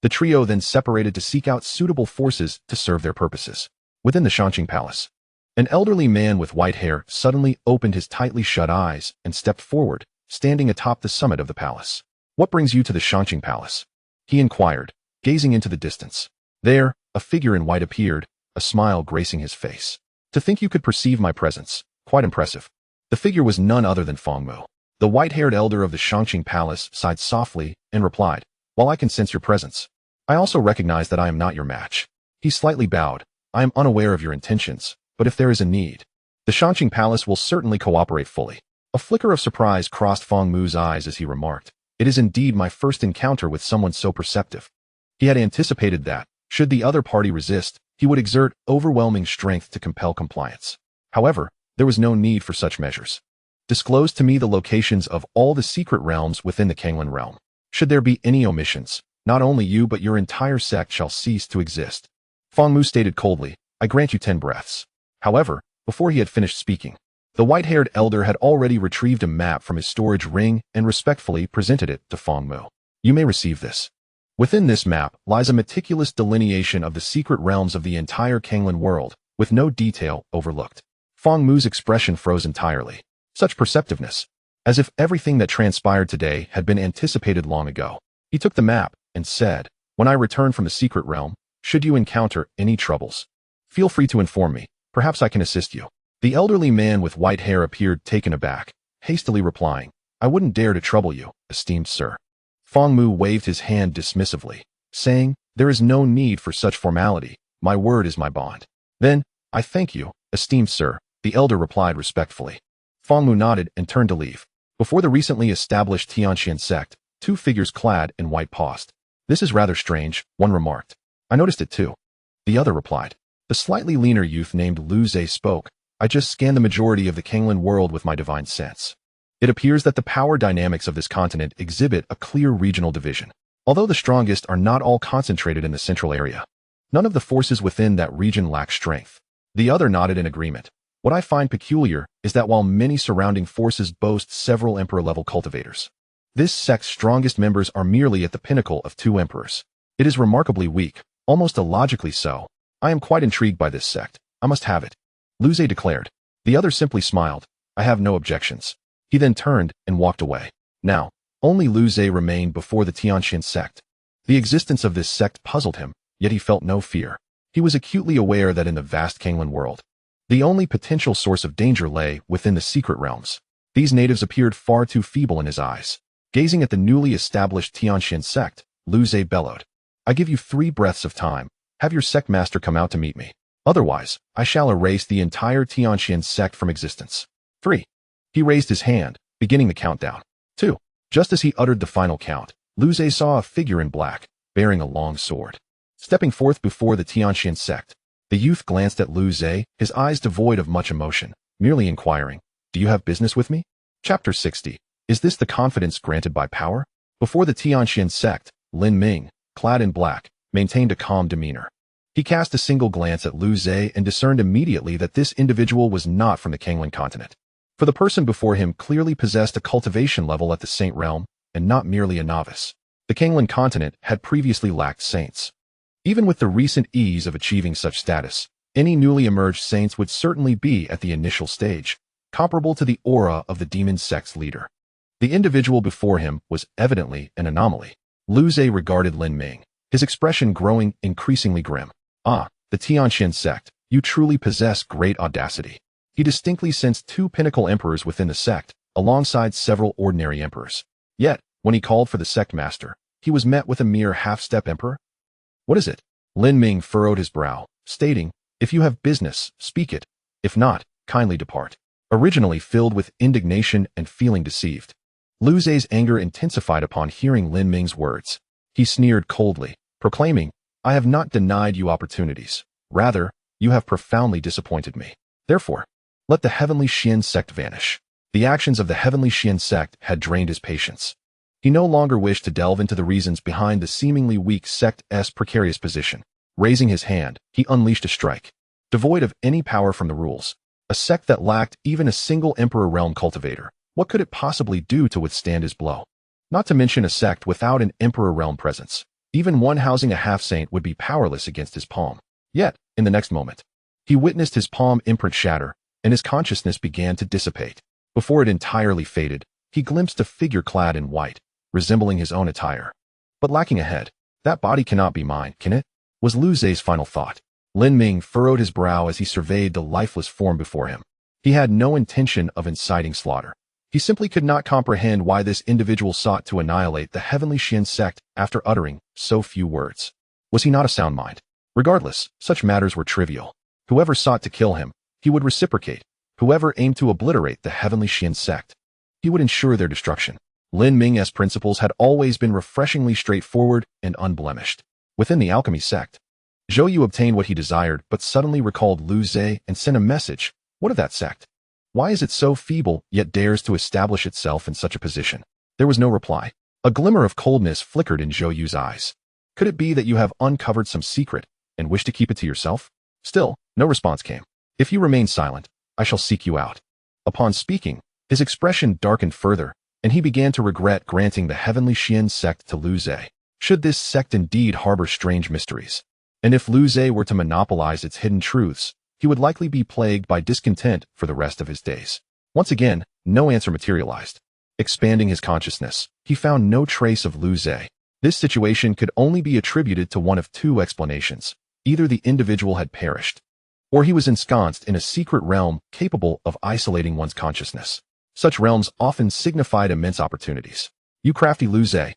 The trio then separated to seek out suitable forces to serve their purposes. Within the Shangqing Palace, an elderly man with white hair suddenly opened his tightly shut eyes and stepped forward, standing atop the summit of the palace. What brings you to the Shangqing Palace? He inquired, gazing into the distance. There, a figure in white appeared, a smile gracing his face. To think you could perceive my presence, quite impressive. The figure was none other than Feng Mu. The white-haired elder of the Shangqing Palace sighed softly and replied, while I can sense your presence, I also recognize that I am not your match. He slightly bowed. I am unaware of your intentions, but if there is a need, the Shangqing Palace will certainly cooperate fully. A flicker of surprise crossed Feng Mu's eyes as he remarked, it is indeed my first encounter with someone so perceptive. He had anticipated that, should the other party resist, he would exert overwhelming strength to compel compliance. However, there was no need for such measures. Disclose to me the locations of all the secret realms within the Kanglan realm. Should there be any omissions, not only you but your entire sect shall cease to exist. Feng Mu stated coldly, I grant you 10 breaths. However, before he had finished speaking, the white-haired elder had already retrieved a map from his storage ring and respectfully presented it to Feng Mu. You may receive this. Within this map lies a meticulous delineation of the secret realms of the entire Kanglan world, with no detail overlooked. Feng Mu's expression froze entirely. Such perceptiveness, as if everything that transpired today had been anticipated long ago. He took the map and said, when I return from the secret realm, should you encounter any troubles, feel free to inform me. Perhaps I can assist you. The elderly man with white hair appeared taken aback, hastily replying, I wouldn't dare to trouble you, esteemed sir. Feng Mu waved his hand dismissively, saying, there is no need for such formality. My word is my bond. Then, I thank you, esteemed sir, the elder replied respectfully. Feng Mu nodded and turned to leave. Before the recently established Tianxian sect, 2 figures clad in white paused. This is rather strange, one remarked. I noticed it too. The other replied. The slightly leaner youth named Lu Zhe spoke. I just scanned the majority of the Kanglan world with my divine sense. It appears that the power dynamics of this continent exhibit a clear regional division. Although the strongest are not all concentrated in the central area, none of the forces within that region lack strength. The other nodded in agreement. What I find peculiar is that while many surrounding forces boast several emperor-level cultivators, This sect's strongest members are merely at the pinnacle of 2 emperors. It is remarkably weak, almost illogically so. I am quite intrigued by this sect. I must have it. Lu Zhe declared. The other simply smiled. I have no objections. He then turned and walked away. Now, only Lu Zhe remained before the Tianxian sect. The existence of this sect puzzled him, yet he felt no fear. He was acutely aware that in the vast Kanglan world, the only potential source of danger lay within the secret realms. These natives appeared far too feeble in his eyes. Gazing at the newly established Tianxian sect, Lu Zhe bellowed. I give you 3 breaths of time. Have your sect master come out to meet me. Otherwise, I shall erase the entire Tianxian sect from existence. 3. He raised his hand, beginning the countdown. 2. Just as he uttered the final count, Lu Zhe saw a figure in black, bearing a long sword. Stepping forth before the Tianxian sect, the youth glanced at Lu Zhe, his eyes devoid of much emotion, merely inquiring, Do you have business with me? Chapter 60. Is this the confidence granted by power? Before the Tianxian sect, Lin Ming, clad in black, maintained a calm demeanor. He cast a single glance at Lu Zhe and discerned immediately that this individual was not from the Kanglan continent. For the person before him clearly possessed a cultivation level at the saint realm, and not merely a novice. The Kanglan continent had previously lacked saints. Even with the recent ease of achieving such status, any newly emerged saints would certainly be at the initial stage, comparable to the aura of the demon sect's leader. The individual before him was evidently an anomaly. Lu Zhe regarded Lin Ming, his expression growing increasingly grim. Ah, the Tianxian sect, you truly possess great audacity. He distinctly sensed 2 pinnacle emperors within the sect, alongside several ordinary emperors. Yet, when he called for the sect master, he was met with a mere half-step emperor. What is it? Lin Ming furrowed his brow, stating, If you have business, speak it. If not, kindly depart. Originally filled with indignation and feeling deceived, Lu Zhe's anger intensified upon hearing Lin Ming's words. He sneered coldly, proclaiming, I have not denied you opportunities. Rather, you have profoundly disappointed me. Therefore, let the Heavenly Xian sect vanish. The actions of the Heavenly Xian sect had drained his patience. He no longer wished to delve into the reasons behind the seemingly weak sect's precarious position. Raising his hand, he unleashed a strike. Devoid of any power from the rules, a sect that lacked even a single Emperor Realm cultivator, what could it possibly do to withstand his blow? Not to mention a sect without an Emperor Realm presence. Even one housing a half-saint would be powerless against his palm. Yet, in the next moment, he witnessed his palm imprint shatter, and his consciousness began to dissipate. Before it entirely faded, he glimpsed a figure clad in white, resembling his own attire. But lacking a head, that body cannot be mine, can it? Was Lu Zhe's final thought. Lin Ming furrowed his brow as he surveyed the lifeless form before him. He had no intention of inciting slaughter. He simply could not comprehend why this individual sought to annihilate the Heavenly Xian sect after uttering so few words. Was he not a sound mind? Regardless, such matters were trivial. Whoever sought to kill him, he would reciprocate. Whoever aimed to obliterate the Heavenly Xian sect, he would ensure their destruction. Lin Ming's principles had always been refreshingly straightforward and unblemished. Within the alchemy sect, Zhou Yu obtained what he desired but suddenly recalled Lu Zhe and sent a message. What of that sect? Why is it so feeble yet dares to establish itself in such a position? There was no reply. A glimmer of coldness flickered in Zhou Yu's eyes. Could it be that you have uncovered some secret and wish to keep it to yourself? Still, no response came. If you remain silent, I shall seek you out. Upon speaking, his expression darkened further, and he began to regret granting the Heavenly Xian sect to Lu Zhe. Should this sect indeed harbor strange mysteries, and if Lu Zhe were to monopolize its hidden truths, he would likely be plagued by discontent for the rest of his days. Once again, no answer materialized. Expanding his consciousness, he found no trace of Lu Zhe. This situation could only be attributed to one of 2 explanations. Either the individual had perished, or he was ensconced in a secret realm capable of isolating one's consciousness. Such realms often signified immense opportunities. You crafty Lu Zhe.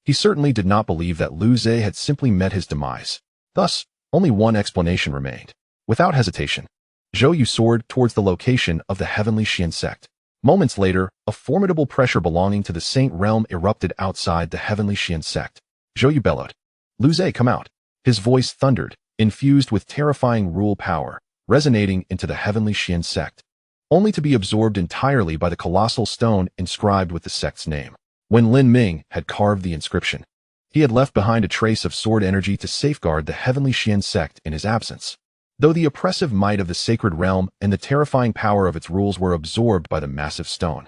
He certainly did not believe that Lu Zhe had simply met his demise. Thus, only one explanation remained. Without hesitation, Zhou Yu soared towards the location of the Heavenly Xian sect. Moments later, a formidable pressure belonging to the Saint Realm erupted outside the Heavenly Xian sect. Zhou Yu bellowed, Lu Zhe, come out. His voice thundered, infused with terrifying rule power, resonating into the Heavenly Xian sect, only to be absorbed entirely by the colossal stone inscribed with the sect's name. When Lin Ming had carved the inscription, he had left behind a trace of sword energy to safeguard the Heavenly Xian sect in his absence. Though the oppressive might of the sacred realm and the terrifying power of its rules were absorbed by the massive stone,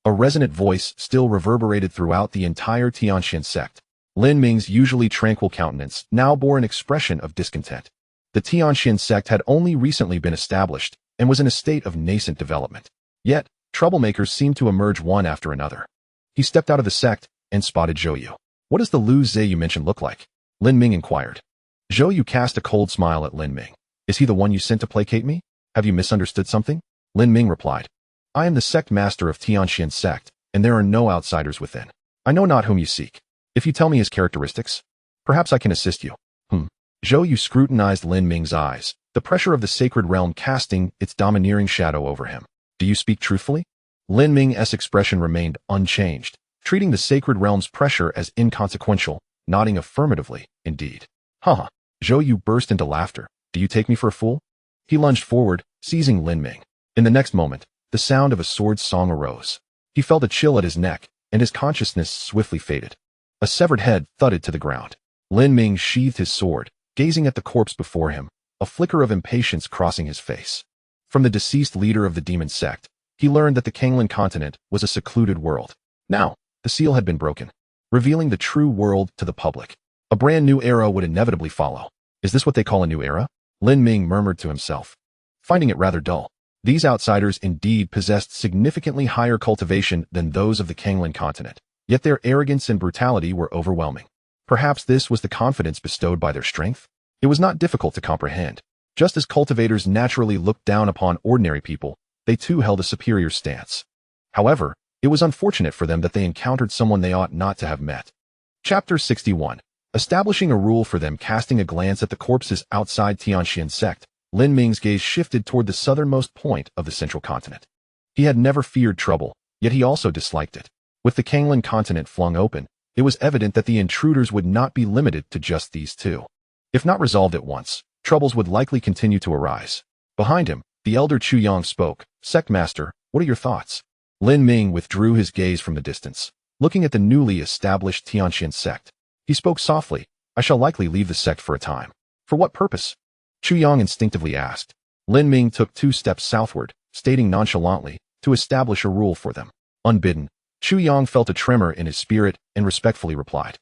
A resonant voice still reverberated throughout the entire Tianxian sect. Lin Ming's usually tranquil countenance now bore an expression of discontent. The Tianxian sect had only recently been established and was in a state of nascent development. Yet, troublemakers seemed to emerge one after another. He stepped out of the sect and spotted Zhou Yu. "What does the Lu Zhe you mentioned look like?" Lin Ming inquired. Zhou Yu cast a cold smile at Lin Ming. "Is he the one you sent to placate me? Have you misunderstood something?" Lin Ming replied. "I am the sect master of Tianxian sect, and there are no outsiders within. I know not whom you seek. If you tell me his characteristics, perhaps I can assist you." Zhou Yu scrutinized Lin Ming's eyes, the pressure of the sacred realm casting its domineering shadow over him. "Do you speak truthfully?" Lin Ming's expression remained unchanged, treating the sacred realm's pressure as inconsequential, nodding affirmatively, "Indeed." "Haha." Zhou Yu burst into laughter. "Do you take me for a fool?" He lunged forward, seizing Lin Ming. In the next moment, the sound of a sword song arose. He felt a chill at his neck, and his consciousness swiftly faded. A severed head thudded to the ground. Lin Ming sheathed his sword, gazing at the corpse before him, a flicker of impatience crossing his face. From the deceased leader of the demon sect, he learned that the Kanglan continent was a secluded world. Now, the seal had been broken, revealing the true world to the public. A brand new era would inevitably follow. "Is this what they call a new era?" Lin Ming murmured to himself, finding it rather dull. These outsiders indeed possessed significantly higher cultivation than those of the Kanglan continent, yet their arrogance and brutality were overwhelming. Perhaps this was the confidence bestowed by their strength? It was not difficult to comprehend. Just as cultivators naturally looked down upon ordinary people, they too held a superior stance. However, it was unfortunate for them that they encountered someone they ought not to have met. Chapter 61. Establishing a rule for them. Casting a glance at the corpses outside Tianxian sect, Lin Ming's gaze shifted toward the southernmost point of the central continent. He had never feared trouble, yet he also disliked it. With the Kanglan continent flung open, it was evident that the intruders would not be limited to just these two. If not resolved at once, troubles would likely continue to arise. Behind him, the elder Chu Yang spoke. "Sect Master, what are your thoughts?" Lin Ming withdrew his gaze from the distance, looking at the newly established Tianxian sect. He spoke softly. "I shall likely leave the sect for a time." "For what purpose?" Chu Yang instinctively asked. Lin Ming took 2 steps southward, stating nonchalantly, "To establish a rule for them." Unbidden, Chu Yang felt a tremor in his spirit and respectfully replied.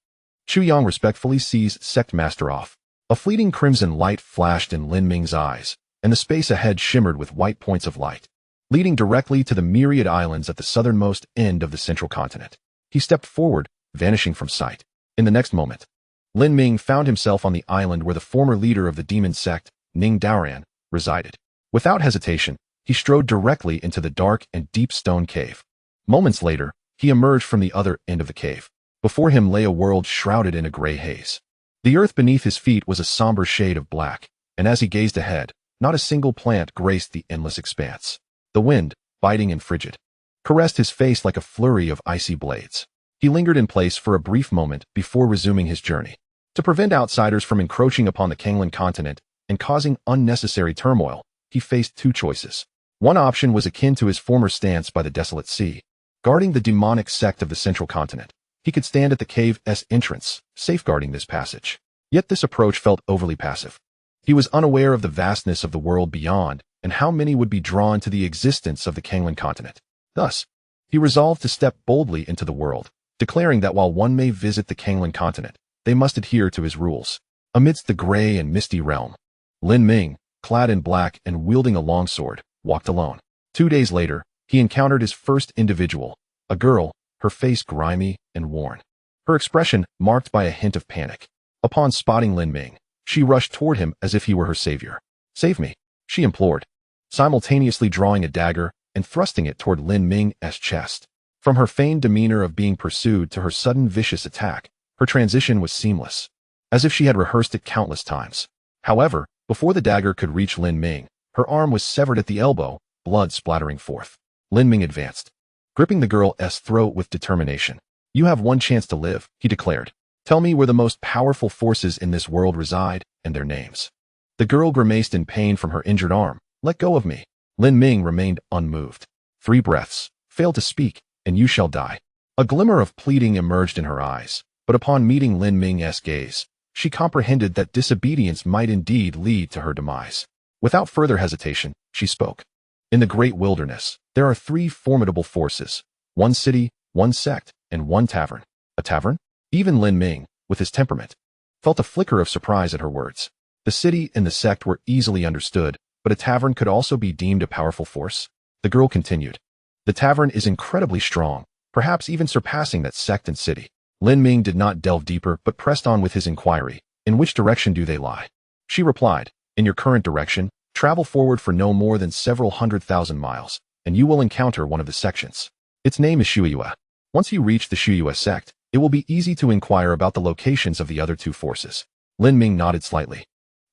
Chu Yang respectfully seized Sect Master off. A fleeting crimson light flashed in Lin Ming's eyes, and the space ahead shimmered with white points of light, leading directly to the myriad islands at the southernmost end of the central continent. He stepped forward, vanishing from sight. In the next moment, Lin Ming found himself on the island where the former leader of the demon sect, Ning Daoran, resided. Without hesitation, he strode directly into the dark and deep stone cave. Moments later, he emerged from the other end of the cave. Before him lay a world shrouded in a gray haze. The earth beneath his feet was a somber shade of black, and as he gazed ahead, not a single plant graced the endless expanse. The wind, biting and frigid, caressed his face like a flurry of icy blades. He lingered in place for a brief moment before resuming his journey. To prevent outsiders from encroaching upon the Kanglan continent and causing unnecessary turmoil, he faced 2 choices. One option was akin to his former stance by the desolate sea, guarding the demonic sect of the central continent. He could stand at the cave's entrance, safeguarding this passage. Yet this approach felt overly passive. He was unaware of the vastness of the world beyond and how many would be drawn to the existence of the Kanglan continent. Thus, he resolved to step boldly into the world, declaring that while one may visit the Kanglan continent, they must adhere to his rules. Amidst the gray and misty realm, Lin Ming, clad in black and wielding a longsword, walked alone. 2 days later, he encountered his first individual, a girl, her face grimy and worn, her expression marked by a hint of panic. Upon spotting Lin Ming, she rushed toward him as if he were her savior. "Save me," she implored, simultaneously drawing a dagger and thrusting it toward Lin Ming's chest. From her feigned demeanor of being pursued to her sudden vicious attack, her transition was seamless, as if she had rehearsed it countless times. However, before the dagger could reach Lin Ming, her arm was severed at the elbow, blood splattering forth. Lin Ming advanced, gripping the girl's throat with determination. "You have one chance to live," he declared. "Tell me where the most powerful forces in this world reside, and their names." The girl grimaced in pain from her injured arm. "Let go of me." Lin Ming remained unmoved. 3 breaths. "Fail to speak, and you shall die." A glimmer of pleading emerged in her eyes, but upon meeting Lin Ming's gaze, she comprehended that disobedience might indeed lead to her demise. Without further hesitation, she spoke. "In the great wilderness, there are 3 formidable forces, One city, one sect, and one tavern. A tavern? Even Lin Ming, with his temperament, felt a flicker of surprise at her words. The city and the sect were easily understood, but a tavern could also be deemed a powerful force. The girl continued. The tavern is incredibly strong, perhaps even surpassing that sect and city. Lin Ming did not delve deeper but pressed on with his inquiry. In which direction do they lie? She replied, in your current direction, travel forward for no more than several 100,000 miles, and you will encounter one of the sections. Its name is Shuyue. Once you reach the Shuyue sect, it will be easy to inquire about the locations of the other two forces. Lin Ming nodded slightly,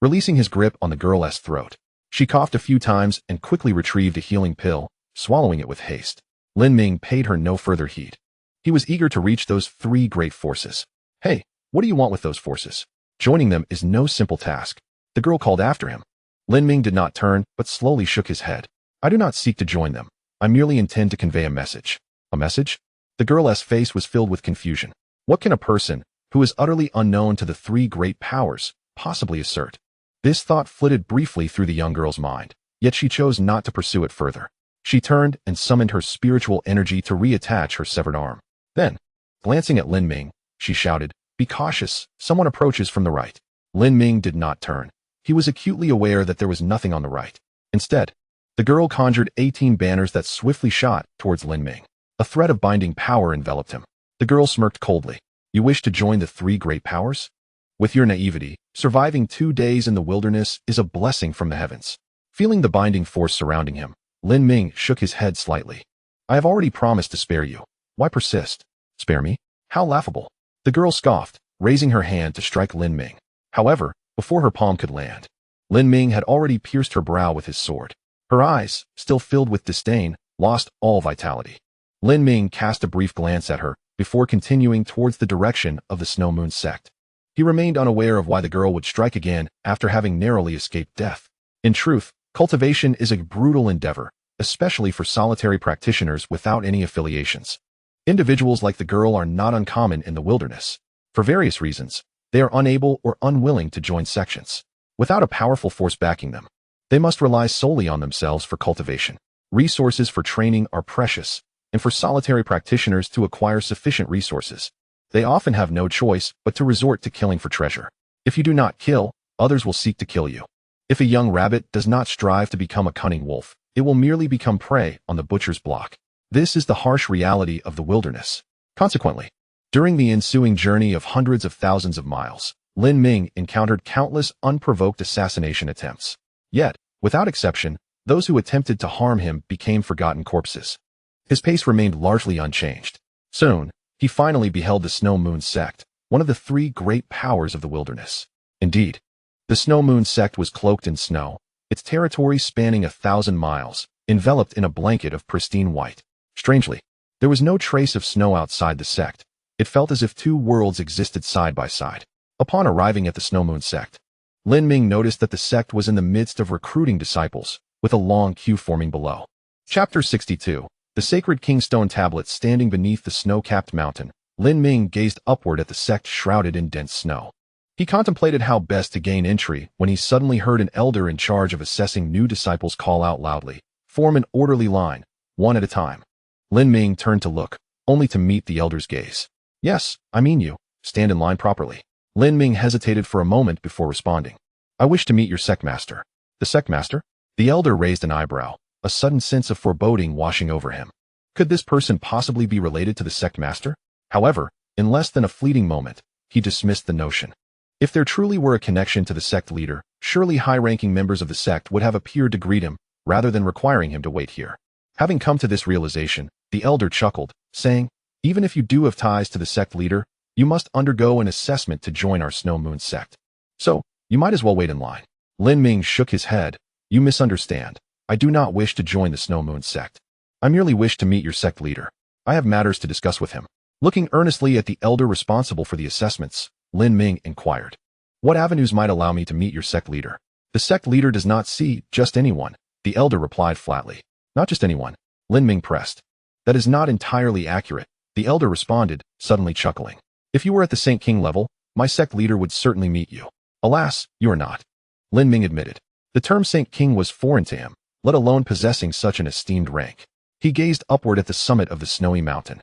releasing his grip on the girl's throat. She coughed a few times and quickly retrieved a healing pill, swallowing it with haste. Lin Ming paid her no further heed. He was eager to reach those three great forces. Hey, what do you want with those forces? Joining them is no simple task. The girl called after him. Lin Ming did not turn, but slowly shook his head. I do not seek to join them. I merely intend to convey a message. A message? The girl's face was filled with confusion. What can a person, who is utterly unknown to the three great powers, possibly assert? This thought flitted briefly through the young girl's mind, yet she chose not to pursue it further. She turned and summoned her spiritual energy to reattach her severed arm. Then, glancing at Lin Ming, she shouted, Be cautious, someone approaches from the right. Lin Ming did not turn. He was acutely aware that there was nothing on the right. Instead, the girl conjured 18 banners that swiftly shot towards Lin Ming. A threat of binding power enveloped him. The girl smirked coldly. You wish to join the three great powers? With your naivety, surviving 2 days in the wilderness is a blessing from the heavens. Feeling the binding force surrounding him, Lin Ming shook his head slightly. I have already promised to spare you. Why persist? Spare me? How laughable. The girl scoffed, raising her hand to strike Lin Ming. However, before her palm could land, Lin Ming had already pierced her brow with his sword. Her eyes, still filled with disdain, lost all vitality. Lin Ming cast a brief glance at her before continuing towards the direction of the Snow Moon sect. He remained unaware of why the girl would strike again after having narrowly escaped death. In truth, cultivation is a brutal endeavor, especially for solitary practitioners without any affiliations. Individuals like the girl are not uncommon in the wilderness. For various reasons, they are unable or unwilling to join sections. Without a powerful force backing them, they must rely solely on themselves for cultivation. Resources for training are precious, and for solitary practitioners to acquire sufficient resources, they often have no choice but to resort to killing for treasure. If you do not kill, others will seek to kill you. If a young rabbit does not strive to become a cunning wolf, it will merely become prey on the butcher's block. This is the harsh reality of the wilderness. Consequently, during the ensuing journey of hundreds of thousands of miles, Lin Ming encountered countless unprovoked assassination attempts. Yet, without exception, those who attempted to harm him became forgotten corpses. His pace remained largely unchanged. Soon, he finally beheld the Snow Moon sect, one of the three great powers of the wilderness. Indeed, the Snow Moon sect was cloaked in snow, its territory spanning 1,000 miles, enveloped in a blanket of pristine white. Strangely, there was no trace of snow outside the sect. It felt as if two worlds existed side by side. Upon arriving at the Snow Moon sect, Lin Ming noticed that the sect was in the midst of recruiting disciples, with a long queue forming below. Chapter 62. The sacred Kingstone tablet standing beneath the snow-capped mountain, Lin Ming gazed upward at the sect shrouded in dense snow. He contemplated how best to gain entry when he suddenly heard an elder in charge of assessing new disciples call out loudly, "Form an orderly line, one at a time." Lin Ming turned to look, only to meet the elder's gaze. "Yes, I mean you. Stand in line properly." Lin Ming hesitated for a moment before responding. "I wish to meet your sect master." "The sect master?" The elder raised an eyebrow, a sudden sense of foreboding washing over him. Could this person possibly be related to the sect master? However, in less than a fleeting moment, he dismissed the notion. If there truly were a connection to the sect leader, surely high-ranking members of the sect would have appeared to greet him, rather than requiring him to wait here. Having come to this realization, the elder chuckled, saying, "Even if you do have ties to the sect leader, you must undergo an assessment to join our Snow Moon sect. So, you might as well wait in line." Lin Ming shook his head. "You misunderstand. I do not wish to join the Snow Moon sect. I merely wish to meet your sect leader. I have matters to discuss with him." Looking earnestly at the elder responsible for the assessments, Lin Ming inquired, "What avenues might allow me to meet your sect leader?" "The sect leader does not see just anyone," the elder replied flatly. "Not just anyone," Lin Ming pressed. "That is not entirely accurate," the elder responded, suddenly chuckling. "If you were at the Saint King level, my sect leader would certainly meet you. Alas, you are not," Lin Ming admitted. The term Saint King was foreign to him, let alone possessing such an esteemed rank. He gazed upward at the summit of the snowy mountain,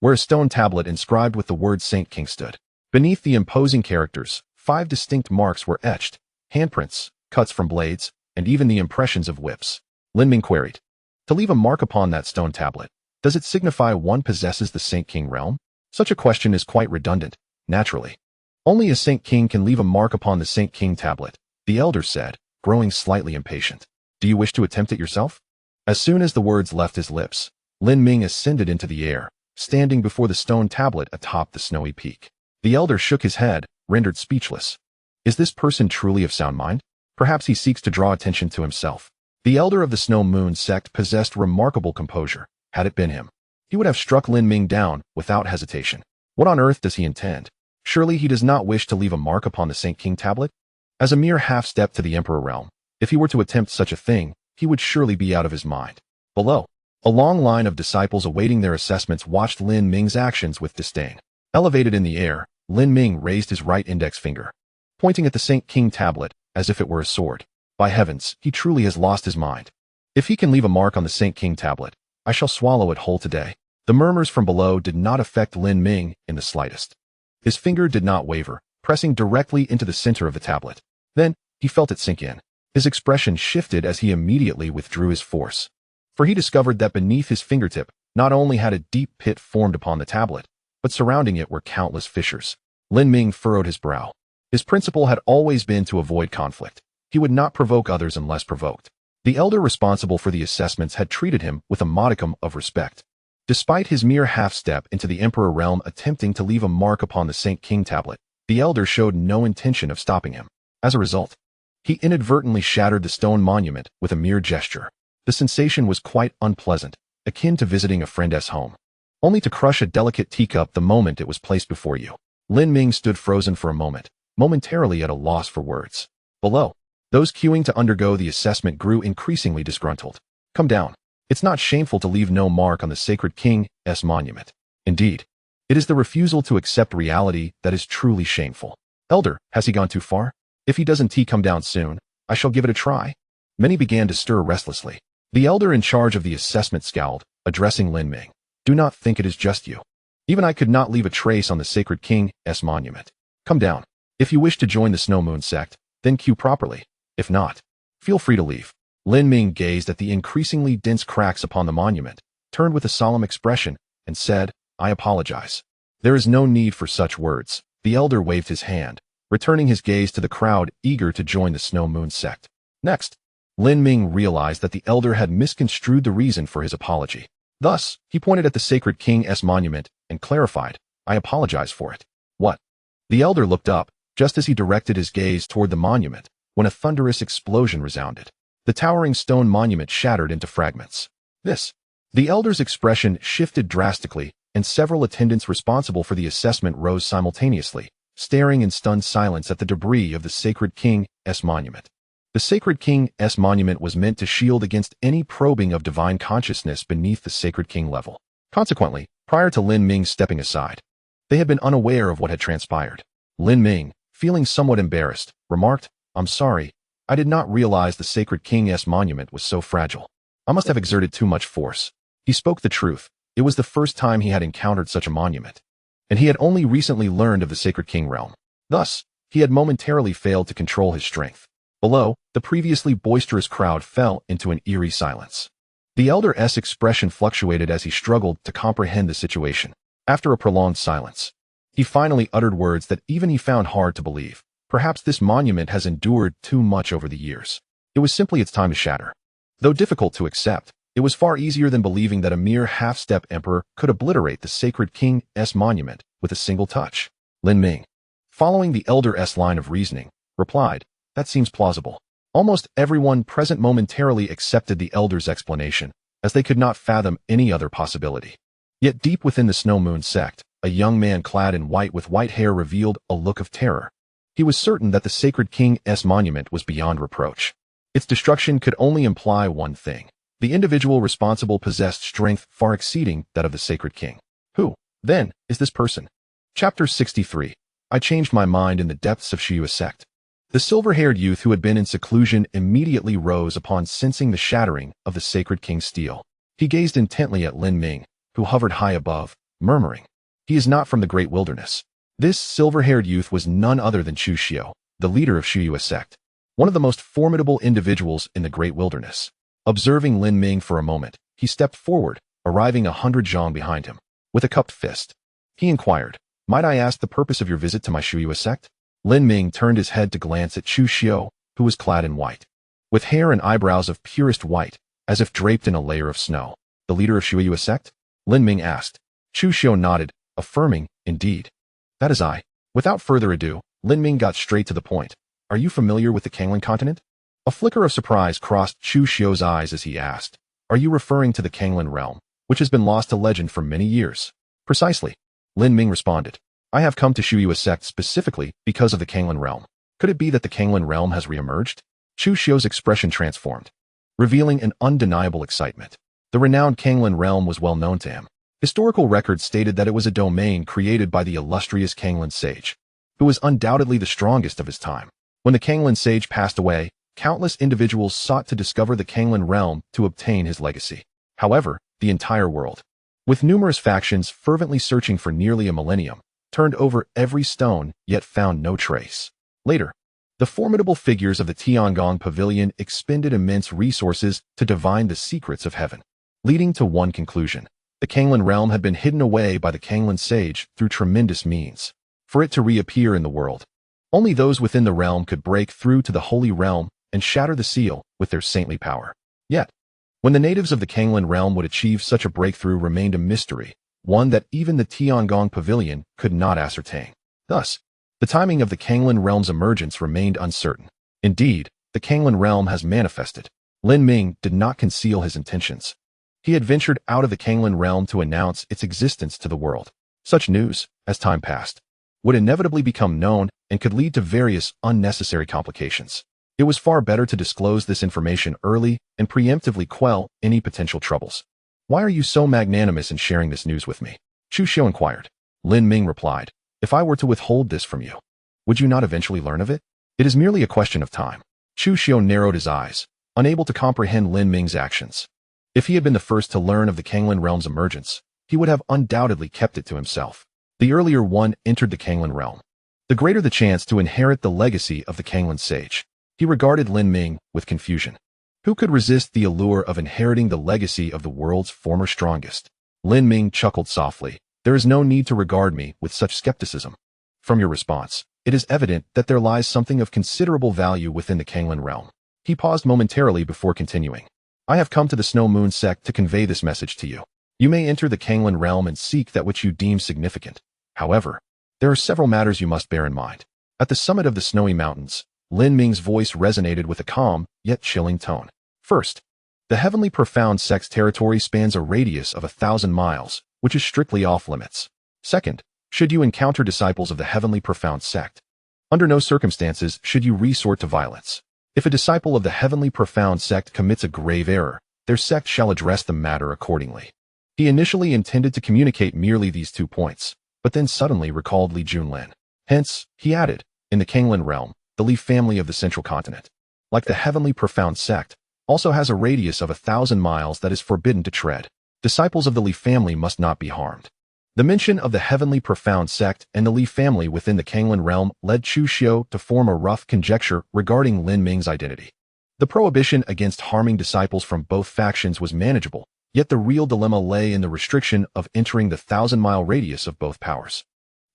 where a stone tablet inscribed with the word Saint King stood. Beneath the imposing characters, 5 distinct marks were etched: handprints, cuts from blades, and even the impressions of whips. Lin Ming queried, "To leave a mark upon that stone tablet, does it signify one possesses the Saint King realm?" Such a question is quite redundant, naturally. Only a Saint King can leave a mark upon the Saint King tablet, the elder said, growing slightly impatient. "Do you wish to attempt it yourself?" As soon as the words left his lips, Lin Ming ascended into the air, standing before the stone tablet atop the snowy peak. The elder shook his head, rendered speechless. Is this person truly of sound mind? Perhaps he seeks to draw attention to himself. The elder of the Snow Moon sect possessed remarkable composure. Had it been him, he would have struck Lin Ming down without hesitation. What on earth does he intend? Surely he does not wish to leave a mark upon the Saint King tablet? As a mere half-step to the Emperor realm, if he were to attempt such a thing, he would surely be out of his mind. Below, a long line of disciples awaiting their assessments watched Lin Ming's actions with disdain. Elevated in the air, Lin Ming raised his right index finger, pointing at the Saint King tablet as if it were a sword. By heavens, he truly has lost his mind. If he can leave a mark on the Saint King tablet, I shall swallow it whole today. The murmurs from below did not affect Lin Ming in the slightest. His finger did not waver, pressing directly into the center of the tablet. Then, he felt it sink in. His expression shifted as he immediately withdrew his force. For he discovered that beneath his fingertip, not only had a deep pit formed upon the tablet, but surrounding it were countless fissures. Lin Ming furrowed his brow. His principle had always been to avoid conflict. He would not provoke others unless provoked. The elder responsible for the assessments had treated him with a modicum of respect. Despite his mere half-step into the Emperor realm attempting to leave a mark upon the Saint King tablet, the elder showed no intention of stopping him. As a result, he inadvertently shattered the stone monument with a mere gesture. The sensation was quite unpleasant, akin to visiting a friend's home, only to crush a delicate teacup the moment it was placed before you. Lin Ming stood frozen for a moment, momentarily at a loss for words. Below, those queuing to undergo the assessment grew increasingly disgruntled. Come down. It's not shameful to leave no mark on the sacred King's monument. Indeed, it is the refusal to accept reality that is truly shameful. Elder, has he gone too far? If he doesn't come down soon, I shall give it a try. Many began to stir restlessly. The elder in charge of the assessment scowled, addressing Lin Ming. Do not think it is just you. Even I could not leave a trace on the sacred King's monument. Come down. If you wish to join the Snow Moon sect, then queue properly. If not, feel free to leave. Lin Ming gazed at the increasingly dense cracks upon the monument, turned with a solemn expression, and said, I apologize. There is no need for such words. The elder waved his hand, returning his gaze to the crowd eager to join the Snow Moon sect. Next, Lin Ming realized that the elder had misconstrued the reason for his apology. Thus, he pointed at the sacred King's monument and clarified, I apologize for it. What? The elder looked up, just as he directed his gaze toward the monument, when a thunderous explosion resounded. The towering stone monument shattered into fragments. The elder's expression shifted drastically, and several attendants responsible for the assessment rose simultaneously, staring in stunned silence at the debris of the sacred King's monument. The sacred King's monument was meant to shield against any probing of divine consciousness beneath the sacred king level. Consequently, prior to Lin Ming stepping aside, they had been unaware of what had transpired. Lin Ming, feeling somewhat embarrassed, remarked, I'm sorry, I did not realize the sacred King's monument was so fragile. I must have exerted too much force. He spoke the truth. It was the first time he had encountered such a monument, and he had only recently learned of the sacred king realm. Thus, he had momentarily failed to control his strength. Below, the previously boisterous crowd fell into an eerie silence. The elder's expression fluctuated as he struggled to comprehend the situation. After a prolonged silence, he finally uttered words that even he found hard to believe. Perhaps this monument has endured too much over the years. It was simply its time to shatter. Though difficult to accept, it was far easier than believing that a mere half-step emperor could obliterate the sacred King's monument with a single touch. Lin Ming, following the elder's line of reasoning, replied, That seems plausible. Almost everyone present momentarily accepted the elder's explanation, as they could not fathom any other possibility. Yet deep within the Snow Moon sect, a young man clad in white with white hair revealed a look of terror. He was certain that the sacred King's monument was beyond reproach. Its destruction could only imply one thing. The individual responsible possessed strength far exceeding that of the sacred king. Who, then, is this person? Chapter 63. I changed my mind in the depths of Shiyu sect. The silver-haired youth who had been in seclusion immediately rose upon sensing the shattering of the sacred king's steel. He gazed intently at Lin Ming, who hovered high above, murmuring, "He is not from the great wilderness." This silver-haired youth was none other than Chu Xiu, the leader of Shuyu's sect, one of the most formidable individuals in the great wilderness. Observing Lin Ming for a moment, he stepped forward, arriving 100 zhang behind him. With a cupped fist, he inquired, "Might I ask the purpose of your visit to my Shuyu sect?" Lin Ming turned his head to glance at Chu Xiu, who was clad in white, with hair and eyebrows of purest white, as if draped in a layer of snow. "The leader of Shuyu sect?" Lin Ming asked. Chu Xiu nodded, affirming, "Indeed. That is I." Without further ado, Lin Ming got straight to the point. "Are you familiar with the Kanglan continent?" A flicker of surprise crossed Chu Xiu's eyes as he asked, "Are you referring to the Kanglan realm, which has been lost to legend for many years?" "Precisely," Lin Ming responded. "I have come to Shuyu's sect specifically because of the Kanglan realm. Could it be that the Kanglan realm has re-emerged?" Chu Xiu's expression transformed, revealing an undeniable excitement. The renowned Kanglan realm was well known to him. Historical records stated that it was a domain created by the illustrious Kanglan sage, who was undoubtedly the strongest of his time. When the Kanglan sage passed away, countless individuals sought to discover the Kanglan realm to obtain his legacy. However, the entire world, with numerous factions fervently searching for nearly a millennium, turned over every stone yet found no trace. Later, the formidable figures of the Tiangong Pavilion expended immense resources to divine the secrets of heaven, leading to one conclusion: the Kanglan realm had been hidden away by the Kanglan sage through tremendous means. For it to reappear in the world, only those within the realm could break through to the holy realm and shatter the seal with their saintly power. Yet, when the natives of the Kanglan realm would achieve such a breakthrough remained a mystery, one that even the Tiangong Pavilion could not ascertain. Thus, the timing of the Kanglan realm's emergence remained uncertain. Indeed, the Kanglan realm has manifested. Lin Ming did not conceal his intentions. He had ventured out of the Kanglan realm to announce its existence to the world. Such news, as time passed, would inevitably become known and could lead to various unnecessary complications. It was far better to disclose this information early and preemptively quell any potential troubles. "Why are you so magnanimous in sharing this news with me?" Chu Xiu inquired. Lin Ming replied, "If I were to withhold this from you, would you not eventually learn of it? It is merely a question of time." Chu Xiu narrowed his eyes, unable to comprehend Lin Ming's actions. If he had been the first to learn of the Kanglan realm's emergence, he would have undoubtedly kept it to himself. The earlier one entered the Kanglan realm, the greater the chance to inherit the legacy of the Kanglan sage. He regarded Lin Ming with confusion. Who could resist the allure of inheriting the legacy of the world's former strongest? Lin Ming chuckled softly. "There is no need to regard me with such skepticism. From your response, it is evident that there lies something of considerable value within the Kanglan realm." He paused momentarily before continuing. "I have come to the Snow Moon sect to convey this message to you. You may enter the Kanglan realm and seek that which you deem significant. However, there are several matters you must bear in mind." At the summit of the snowy mountains, Lin Ming's voice resonated with a calm, yet chilling tone. "First, the Heavenly Profound sect's territory spans a radius of 1,000 miles, which is strictly off-limits. Second, should you encounter disciples of the Heavenly Profound sect, under no circumstances should you resort to violence. If a disciple of the Heavenly Profound sect commits a grave error, their sect shall address the matter accordingly." He initially intended to communicate merely these 2 points, but then suddenly recalled Li Junlin. Hence, he added, in the Kanglan realm, the Li family of the central continent, like the Heavenly Profound sect, also has a radius of 1,000 miles that is forbidden to tread. Disciples of the Li family must not be harmed. The mention of the Heavenly Profound sect and the Li family within the Kanglan realm led Chu Xiu to form a rough conjecture regarding Lin Ming's identity. The prohibition against harming disciples from both factions was manageable, yet the real dilemma lay in the restriction of entering the 1,000-mile radius of both powers.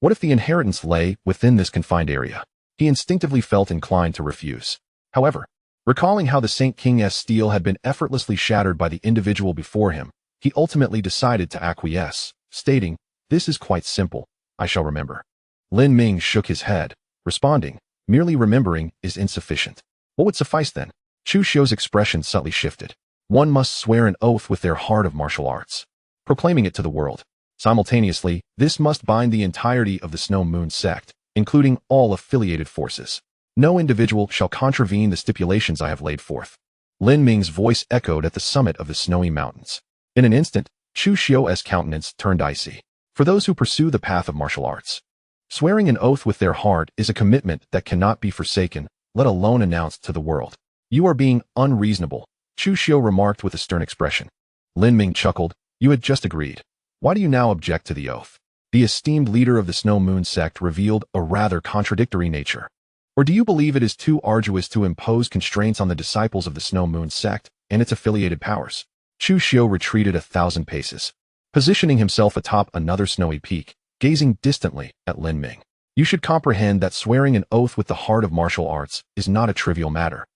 What if the inheritance lay within this confined area? He instinctively felt inclined to refuse. However, recalling how the Saint King's steel had been effortlessly shattered by the individual before him, he ultimately decided to acquiesce, stating, "This is quite simple. I shall remember." Lin Ming shook his head, responding, "Merely remembering is insufficient." "What would suffice then?" Chu Xiu's expression subtly shifted. "One must swear an oath with their heart of martial arts, proclaiming it to the world. Simultaneously, this must bind the entirety of the Snow Moon sect, including all affiliated forces. No individual shall contravene the stipulations I have laid forth." Lin Ming's voice echoed at the summit of the snowy mountains. In an instant, Chu Xiu's countenance turned icy. For those who pursue the path of martial arts, swearing an oath with their heart is a commitment that cannot be forsaken, let alone announced to the world. "You are being unreasonable," Chu Xiu remarked with a stern expression. Lin Ming chuckled. You had just agreed. Why do you now object to the oath? The esteemed leader of the Snow Moon sect revealed a rather contradictory nature. Or do you believe it is too arduous to impose constraints on the disciples of the Snow Moon sect and its affiliated powers? Chu Xiu retreated 1,000 paces, positioning himself atop another snowy peak, gazing distantly at Lin Ming. You should comprehend that swearing an oath with the heart of martial arts is not a trivial matter.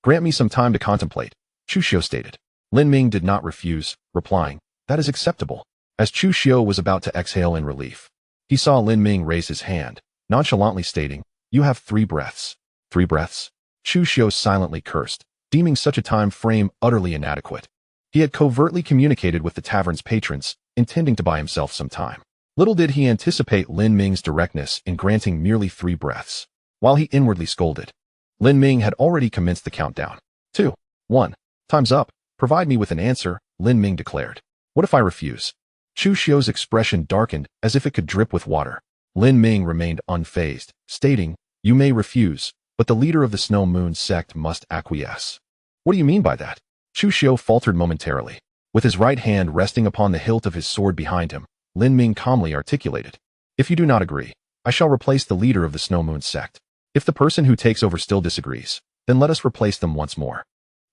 Grant me some time to contemplate, Chu Xiu stated. Lin Ming did not refuse, replying, that is acceptable. As Chu Xiu was about to exhale in relief, he saw Lin Ming raise his hand, nonchalantly stating, you have 3 breaths. 3 breaths? Chu Xiu silently cursed, deeming such a time frame utterly inadequate. He had covertly communicated with the tavern's patrons, intending to buy himself some time. Little did he anticipate Lin Ming's directness in granting merely 3 breaths. While he inwardly scolded, Lin Ming had already commenced the countdown. 2, 1, time's up. Provide me with an answer, Lin Ming declared. What if I refuse? Chu Xiu's expression darkened as if it could drip with water. Lin Ming remained unfazed, stating, you may refuse, but the leader of the Snow Moon sect must acquiesce. What do you mean by that? Chu Xiu faltered momentarily. With his right hand resting upon the hilt of his sword behind him, Lin Ming calmly articulated, if you do not agree, I shall replace the leader of the Snow Moon sect. If the person who takes over still disagrees, then let us replace them once more.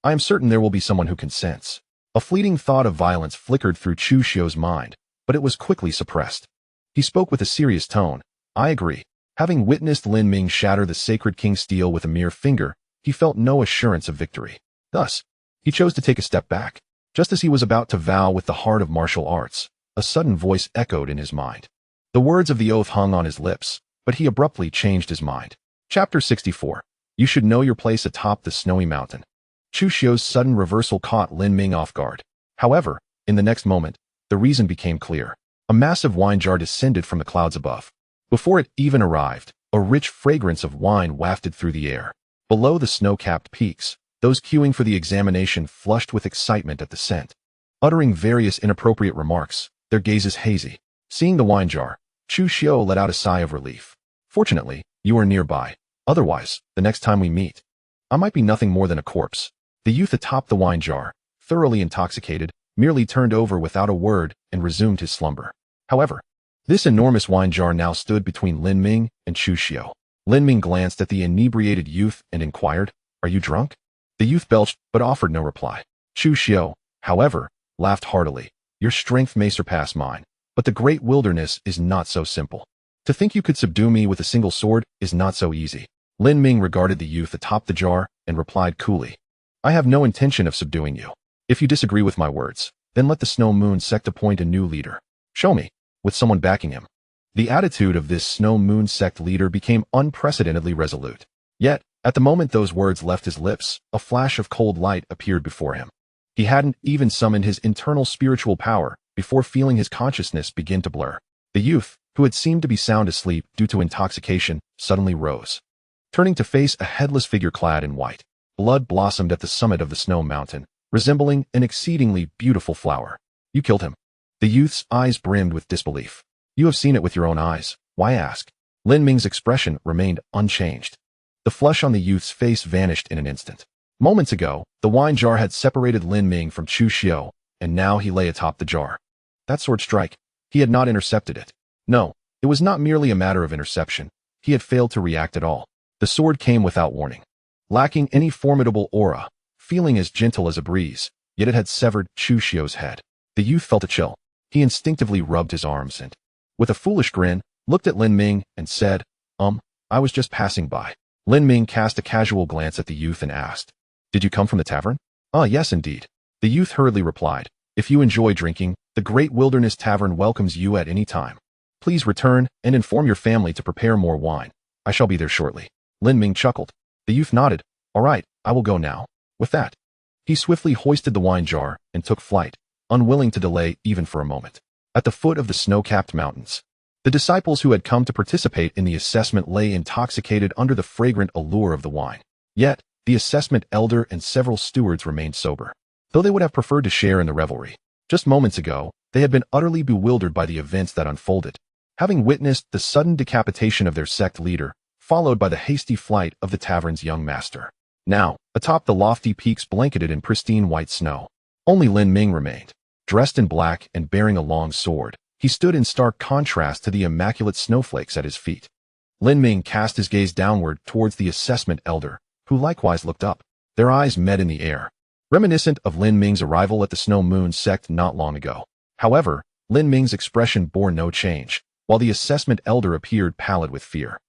I am certain there will be someone who consents. A fleeting thought of violence flickered through Chu Xiu's mind, but it was quickly suppressed. He spoke with a serious tone. I agree. Having witnessed Lin Ming shatter the sacred king's steel with a mere finger, he felt no assurance of victory. Thus, he chose to take a step back. Just as he was about to vow with the heart of martial arts, a sudden voice echoed in his mind. The words of the oath hung on his lips, but he abruptly changed his mind. Chapter 64. You should know your place atop the snowy mountain. Chu Xiu's sudden reversal caught Lin Ming off guard. However, in the next moment, the reason became clear. A massive wine jar descended from the clouds above. Before it even arrived, a rich fragrance of wine wafted through the air. Below the snow-capped peaks, those queuing for the examination flushed with excitement at the scent. Uttering various inappropriate remarks, their gazes hazy. Seeing the wine jar, Chu Xiu let out a sigh of relief. Fortunately, you are nearby. Otherwise, the next time we meet, I might be nothing more than a corpse. The youth atop the wine jar, thoroughly intoxicated, merely turned over without a word and resumed his slumber. However, this enormous wine jar now stood between Lin Ming and Chu Xiu. Lin Ming glanced at the inebriated youth and inquired, are you drunk? The youth belched but offered no reply. Chu Xiu, however, laughed heartily. Your strength may surpass mine, but the great wilderness is not so simple. To think you could subdue me with a single sword is not so easy. Lin Ming regarded the youth atop the jar and replied coolly, I have no intention of subduing you. If you disagree with my words, then let the Snow Moon sect appoint a new leader. Show me, with someone backing him. The attitude of this Snow Moon sect leader became unprecedentedly resolute. Yet, at the moment those words left his lips, a flash of cold light appeared before him. He hadn't even summoned his internal spiritual power before feeling his consciousness begin to blur. The youth, who had seemed to be sound asleep due to intoxication, suddenly rose. Turning to face a headless figure clad in white, blood blossomed at the summit of the snow mountain, resembling an exceedingly beautiful flower. You killed him. The youth's eyes brimmed with disbelief. You have seen it with your own eyes. Why ask? Lin Ming's expression remained unchanged. The flush on the youth's face vanished in an instant. Moments ago, the wine jar had separated Lin Ming from Chu Xiu, and now he lay atop the jar. That sword strike, he had not intercepted it. No, it was not merely a matter of interception. He had failed to react at all. The sword came without warning. Lacking any formidable aura, feeling as gentle as a breeze, yet it had severed Chu Xiu's head. The youth felt a chill. He instinctively rubbed his arms and, with a foolish grin, looked at Lin Ming and said, I was just passing by. Lin Ming cast a casual glance at the youth and asked, Did you come from the tavern? Yes indeed. The youth hurriedly replied, If you enjoy drinking, the Great Wilderness Tavern welcomes you at any time. Please return and inform your family to prepare more wine. I shall be there shortly. Lin Ming chuckled. The youth nodded. All right, I will go now. With that, he swiftly hoisted the wine jar and took flight, unwilling to delay even for a moment. At the foot of the snow-capped mountains, the disciples who had come to participate in the assessment lay intoxicated under the fragrant allure of the wine. Yet, the assessment elder and several stewards remained sober, though they would have preferred to share in the revelry. Just moments ago, they had been utterly bewildered by the events that unfolded, having witnessed the sudden decapitation of their sect leader, followed by the hasty flight of the tavern's young master. Now, atop the lofty peaks blanketed in pristine white snow, only Lin Ming remained. Dressed in black and bearing a long sword, he stood in stark contrast to the immaculate snowflakes at his feet. Lin Ming cast his gaze downward towards the assessment elder, who likewise looked up. Their eyes met in the air, reminiscent of Lin Ming's arrival at the Snow Moon sect not long ago. However, Lin Ming's expression bore no change, while the assessment elder appeared pallid with fear.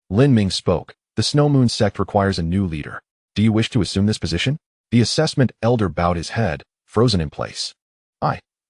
Lin Ming spoke. The Snow Moon sect requires a new leader. Do you wish to assume this position? The assessment elder bowed his head, frozen in place.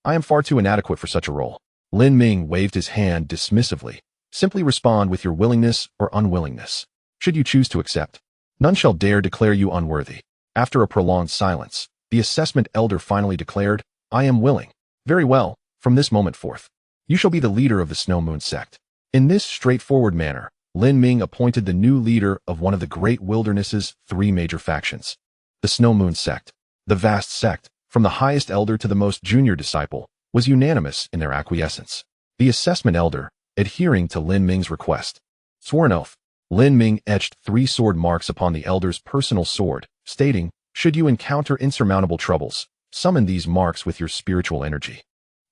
I am far too inadequate for such a role. Lin Ming waved his hand dismissively. Simply respond with your willingness or unwillingness. Should you choose to accept, none shall dare declare you unworthy. After a prolonged silence, the assessment elder finally declared, I am willing. Very well, from this moment forth, you shall be the leader of the Snow Moon sect. In this straightforward manner, Lin Ming appointed the new leader of one of the great wilderness's 3 major factions. The Snow Moon sect, the vast sect, from the highest elder to the most junior disciple, was unanimous in their acquiescence. The assessment elder, adhering to Lin Ming's request, swore an oath. Lin Ming etched 3 sword marks upon the elder's personal sword, stating, should you encounter insurmountable troubles, summon these marks with your spiritual energy.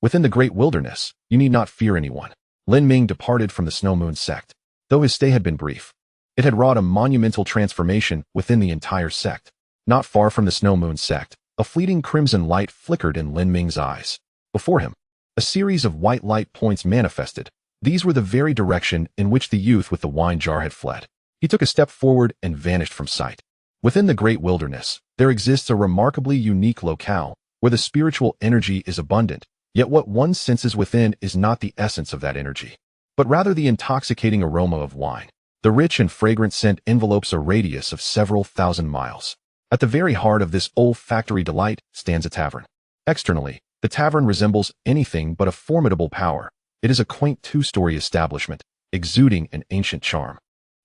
Within the great wilderness, you need not fear anyone. Lin Ming departed from the Snow Moon sect. Though his stay had been brief, it had wrought a monumental transformation within the entire sect. Not far from the Snow Moon sect, a fleeting crimson light flickered in Lin Ming's eyes. Before him, a series of white light points manifested. These were the very direction in which the youth with the wine jar had fled. He took a step forward and vanished from sight. Within the great wilderness, there exists a remarkably unique locale where the spiritual energy is abundant, yet what one senses within is not the essence of that energy, but rather the intoxicating aroma of wine. The rich and fragrant scent envelopes a radius of several thousand miles. At the very heart of this olfactory delight stands a tavern. Externally, the tavern resembles anything but a formidable power. It is a quaint 2-story establishment, exuding an ancient charm.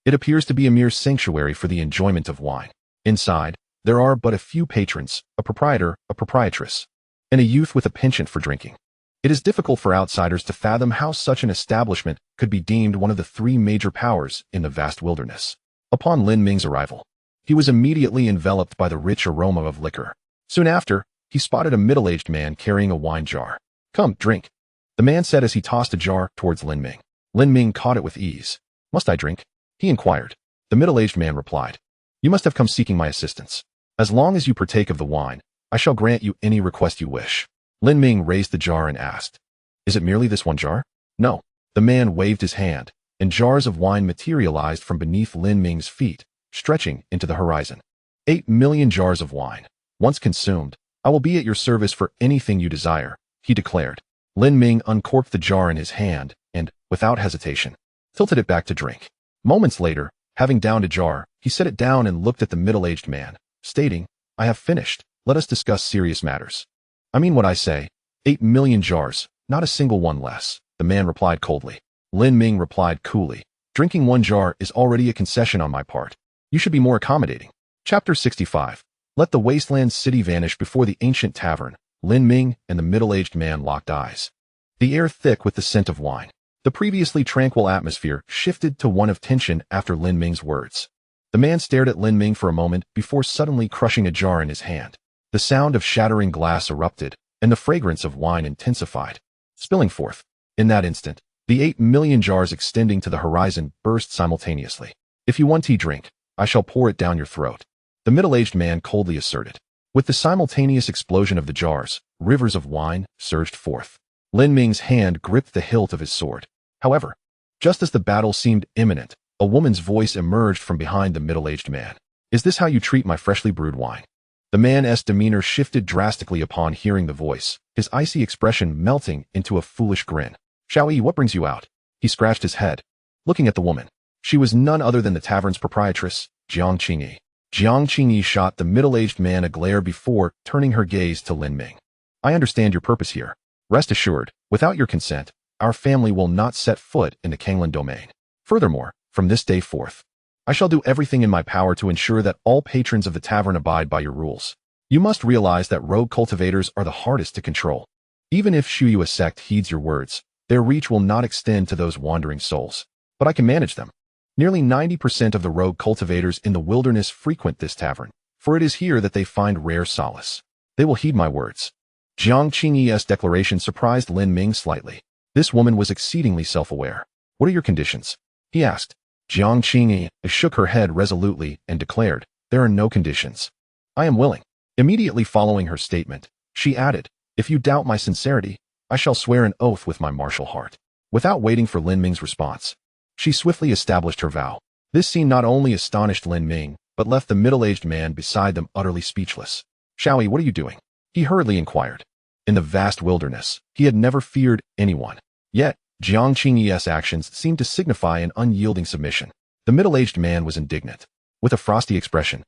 It appears to be a mere sanctuary for the enjoyment of wine. Inside, there are but a few patrons, a proprietor, a proprietress, and a youth with a penchant for drinking. It is difficult for outsiders to fathom how such an establishment could be deemed one of the 3 major powers in the vast wilderness. Upon Lin Ming's arrival, he was immediately enveloped by the rich aroma of liquor. Soon after, he spotted a middle-aged man carrying a wine jar. Come, drink, the man said as he tossed a jar towards Lin Ming. Lin Ming caught it with ease. Must I drink? He inquired. The middle-aged man replied, you must have come seeking my assistance. As long as you partake of the wine, I shall grant you any request you wish. Lin Ming raised the jar and asked, is it merely this one jar? No. The man waved his hand, and jars of wine materialized from beneath Lin Ming's feet, stretching into the horizon. 8 million jars of wine. Once consumed, I will be at your service for anything you desire, he declared. Lin Ming uncorked the jar in his hand and, without hesitation, tilted it back to drink. Moments later, having downed a jar, he set it down and looked at the middle-aged man, stating, I have finished. Let us discuss serious matters. I mean what I say. 8 million jars, not a single one less, the man replied coldly. Lin Ming replied coolly, drinking 1 jar is already a concession on my part. You should be more accommodating. Chapter 65. Let the wasteland city vanish before the ancient tavern. Lin Ming and the middle-aged man locked eyes. The air thick with the scent of wine. The previously tranquil atmosphere shifted to one of tension after Lin Ming's words. The man stared at Lin Ming for a moment before suddenly crushing a jar in his hand. The sound of shattering glass erupted, and the fragrance of wine intensified, spilling forth. In that instant, the 8 million jars extending to the horizon burst simultaneously. If you want tea, drink. I shall pour it down your throat, the middle-aged man coldly asserted. With the simultaneous explosion of the jars, rivers of wine surged forth. Lin Ming's hand gripped the hilt of his sword. However, just as the battle seemed imminent, a woman's voice emerged from behind the middle-aged man. Is this how you treat my freshly brewed wine? The man's demeanor shifted drastically upon hearing the voice, his icy expression melting into a foolish grin. Xiao, what brings you out? He scratched his head, looking at the woman. She was none other than the tavern's proprietress, Jiang Qingyi. Jiang Qingyi shot the middle-aged man a glare before turning her gaze to Lin Ming. I understand your purpose here. Rest assured, without your consent, our family will not set foot in the Kanglin domain. Furthermore, from this day forth, I shall do everything in my power to ensure that all patrons of the tavern abide by your rules. You must realize that rogue cultivators are the hardest to control. Even if Shuyue sect heeds your words, their reach will not extend to those wandering souls. But I can manage them. Nearly 90% of the rogue cultivators in the wilderness frequent this tavern, for it is here that they find rare solace. They will heed my words. Jiang Qingyi's declaration surprised Lin Ming slightly. This woman was exceedingly self-aware. What are your conditions? He asked. Jiang Qingyi shook her head resolutely and declared, there are no conditions. I am willing. Immediately following her statement, she added, if you doubt my sincerity, I shall swear an oath with my martial heart. Without waiting for Lin Ming's response, she swiftly established her vow. This scene not only astonished Lin Ming, but left the middle-aged man beside them utterly speechless. Shaoyi, what are you doing? He hurriedly inquired. In the vast wilderness, he had never feared anyone. Yet, Jiang Qingyi's actions seemed to signify an unyielding submission. The middle-aged man was indignant. With a frosty expression,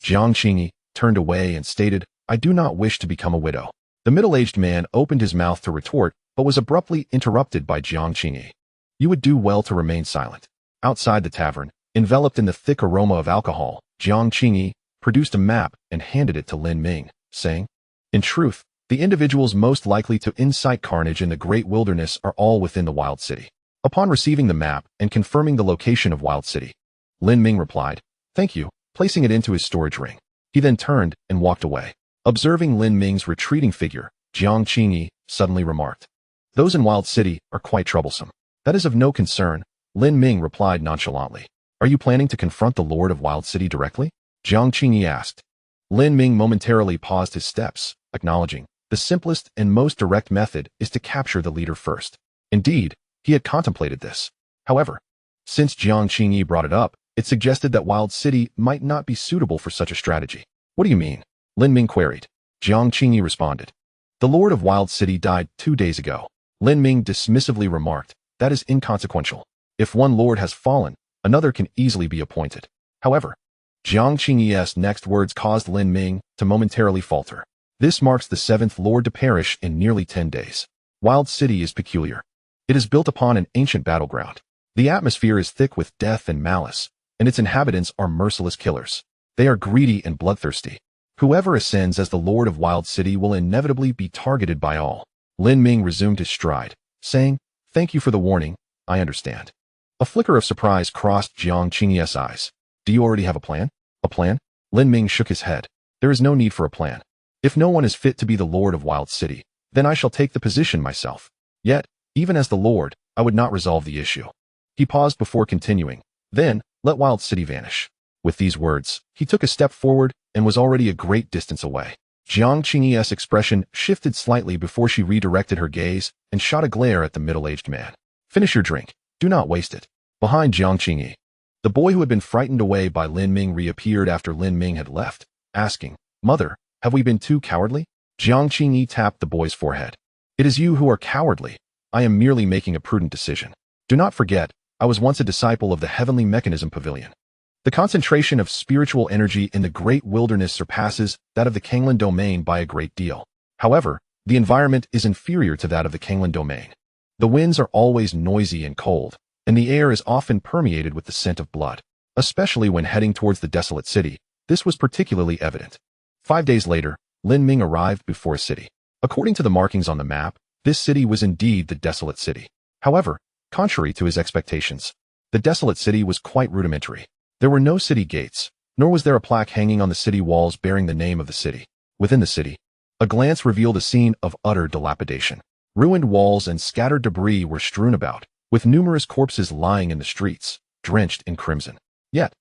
Jiang Qingyi turned away and stated, I do not wish to become a widow. The middle-aged man opened his mouth to retort, but was abruptly interrupted by Jiang Qingyi. You would do well to remain silent. Outside the tavern, enveloped in the thick aroma of alcohol, Jiang Qingyi produced a map and handed it to Lin Ming, saying, in truth, the individuals most likely to incite carnage in the great wilderness are all within the Wild City. Upon receiving the map and confirming the location of Wild City, Lin Ming replied, thank you, placing it into his storage ring. He then turned and walked away. Observing Lin Ming's retreating figure, Jiang Qingyi suddenly remarked, those in Wild City are quite troublesome. That is of no concern, Lin Ming replied nonchalantly. Are you planning to confront the Lord of Wild City directly? Jiang Qingyi asked. Lin Ming momentarily paused his steps, acknowledging, the simplest and most direct method is to capture the leader first. Indeed, he had contemplated this. However, since Jiang Qingyi brought it up, it suggested that Wild City might not be suitable for such a strategy. What do you mean? Lin Ming queried. Jiang Qingyi responded. The Lord of Wild City died 2 days ago. Lin Ming dismissively remarked, that is inconsequential. If one lord has fallen, another can easily be appointed. However, Jiang Qingyi's next words caused Lin Ming to momentarily falter. This marks the 7th lord to perish in nearly 10 days. Wild City is peculiar. It is built upon an ancient battleground. The atmosphere is thick with death and malice, and its inhabitants are merciless killers. They are greedy and bloodthirsty. Whoever ascends as the Lord of Wild City will inevitably be targeted by all. Lin Ming resumed his stride, saying, thank you for the warning, I understand. A flicker of surprise crossed Jiang Qingyi's eyes. Do you already have a plan? A plan? Lin Ming shook his head. There is no need for a plan. If no one is fit to be the Lord of Wild City, then I shall take the position myself. Yet, even as the Lord, I would not resolve the issue. He paused before continuing. Then, let Wild City vanish. With these words, he took a step forward and was already a great distance away. Jiang Qingyi's expression shifted slightly before she redirected her gaze and shot a glare at the middle-aged man. Finish your drink. Do not waste it. Behind Jiang Qingyi, the boy who had been frightened away by Lin Ming reappeared after Lin Ming had left, asking, Mother, have we been too cowardly? Jiang Qingyi tapped the boy's forehead. It is you who are cowardly. I am merely making a prudent decision. Do not forget, I was once a disciple of the Heavenly Mechanism Pavilion. The concentration of spiritual energy in the great wilderness surpasses that of the Kanglan domain by a great deal. However, the environment is inferior to that of the Kanglan domain. The winds are always noisy and cold, and the air is often permeated with the scent of blood. Especially when heading towards the desolate city, this was particularly evident. 5 days later, Lin Ming arrived before a city. According to the markings on the map, this city was indeed the desolate city. However, contrary to his expectations, the desolate city was quite rudimentary. There were no city gates, nor was there a plaque hanging on the city walls bearing the name of the city. Within the city, a glance revealed a scene of utter dilapidation. Ruined walls and scattered debris were strewn about, with numerous corpses lying in the streets, drenched in crimson. Yet,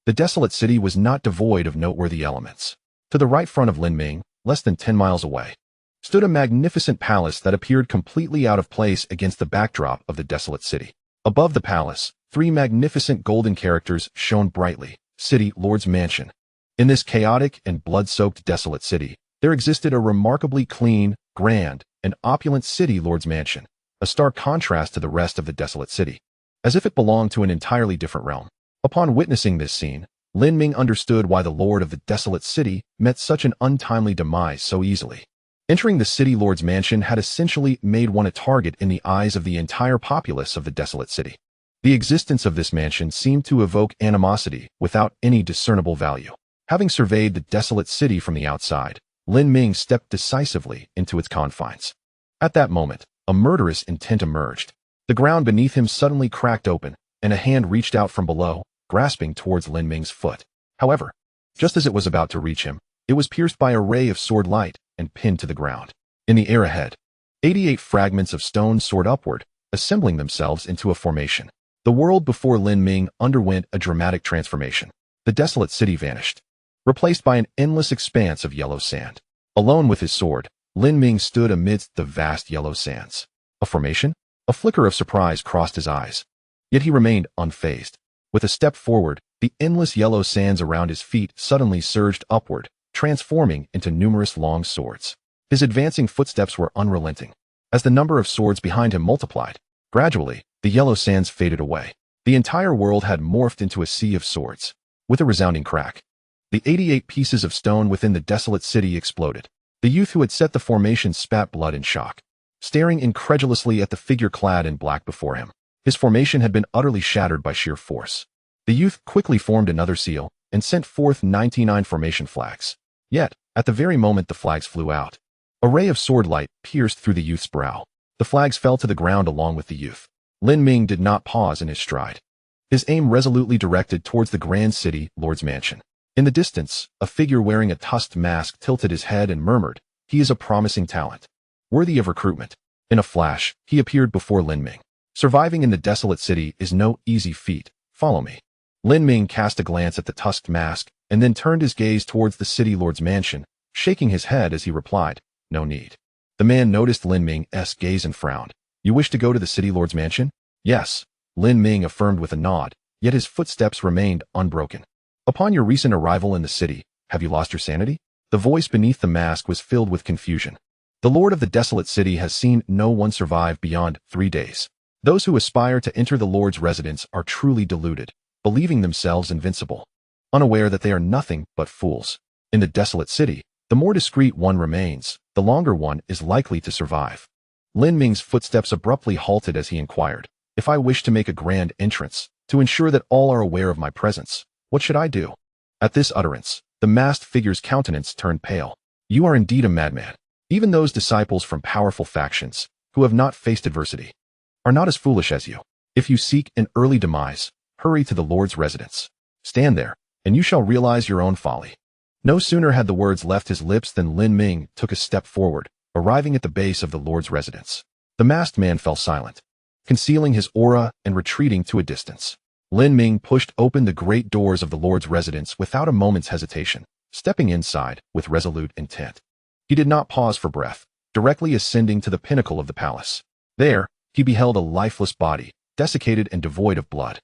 the desolate city was not devoid of noteworthy elements. To the right front of Lin Ming, less than 10 miles away, stood a magnificent palace that appeared completely out of place against the backdrop of the desolate city. Above the palace, 3 magnificent golden characters shone brightly, City Lord's Mansion. In this chaotic and blood-soaked desolate city, there existed a remarkably clean, grand, and opulent City Lord's Mansion, a stark contrast to the rest of the desolate city, as if it belonged to an entirely different realm. Upon witnessing this scene, Lin Ming understood why the Lord of the desolate city met such an untimely demise so easily. Entering the City Lord's Mansion had essentially made one a target in the eyes of the entire populace of the desolate city. The existence of this mansion seemed to evoke animosity without any discernible value. Having surveyed the desolate city from the outside, Lin Ming stepped decisively into its confines. At that moment, a murderous intent emerged. The ground beneath him suddenly cracked open, and a hand reached out from below, grasping towards Lin Ming's foot. However, just as it was about to reach him, it was pierced by a ray of sword light and pinned to the ground. In the air ahead, 88 fragments of stone soared upward, assembling themselves into a formation. The world before Lin Ming underwent a dramatic transformation. The desolate city vanished, replaced by an endless expanse of yellow sand. Alone with his sword, Lin Ming stood amidst the vast yellow sands. A formation? A flicker of surprise crossed his eyes. Yet he remained unfazed. With a step forward, the endless yellow sands around his feet suddenly surged upward, transforming into numerous long swords. His advancing footsteps were unrelenting. As the number of swords behind him multiplied, gradually, the yellow sands faded away. The entire world had morphed into a sea of swords. With a resounding crack, the 88 pieces of stone within the desolate city exploded. The youth who had set the formation spat blood in shock, staring incredulously at the figure clad in black before him. His formation had been utterly shattered by sheer force. The youth quickly formed another seal and sent forth 99 formation flags. Yet, at the very moment the flags flew out, a ray of sword light pierced through the youth's brow. The flags fell to the ground along with the youth. Lin Ming did not pause in his stride, his aim resolutely directed towards the grand city lord's mansion. In the distance, a figure wearing a tusked mask tilted his head and murmured, "He is a promising talent, worthy of recruitment." In a flash, he appeared before Lin Ming. Surviving in the desolate city is no easy feat. Follow me. Lin Ming cast a glance at the tusked mask and then turned his gaze towards the city lord's mansion, shaking his head as he replied, "No need." The man noticed Lin Ming's gaze and frowned. "You wish to go to the city lord's mansion?" "Yes," Lin Ming affirmed with a nod, yet his footsteps remained unbroken. "Upon your recent arrival in the city, have you lost your sanity?" The voice beneath the mask was filled with confusion. "The lord of the desolate city has seen no one survive beyond 3 days. Those who aspire to enter the lord's residence are truly deluded, believing themselves invincible, unaware that they are nothing but fools. In the desolate city, the more discreet one remains, the longer one is likely to survive." Lin Ming's footsteps abruptly halted as he inquired, "If I wish to make a grand entrance, to ensure that all are aware of my presence, what should I do?" At this utterance, the masked figure's countenance turned pale. "You are indeed a madman. Even those disciples from powerful factions, who have not faced adversity, are not as foolish as you. If you seek an early demise, hurry to the Lord's residence. Stand there, and you shall realize your own folly." No sooner had the words left his lips than Lin Ming took a step forward, arriving at the base of the Lord's residence. The masked man fell silent, concealing his aura and retreating to a distance. Lin Ming pushed open the great doors of the Lord's residence without a moment's hesitation, stepping inside with resolute intent. He did not pause for breath, directly ascending to the pinnacle of the palace. There, he beheld a lifeless body, desiccated and devoid of blood.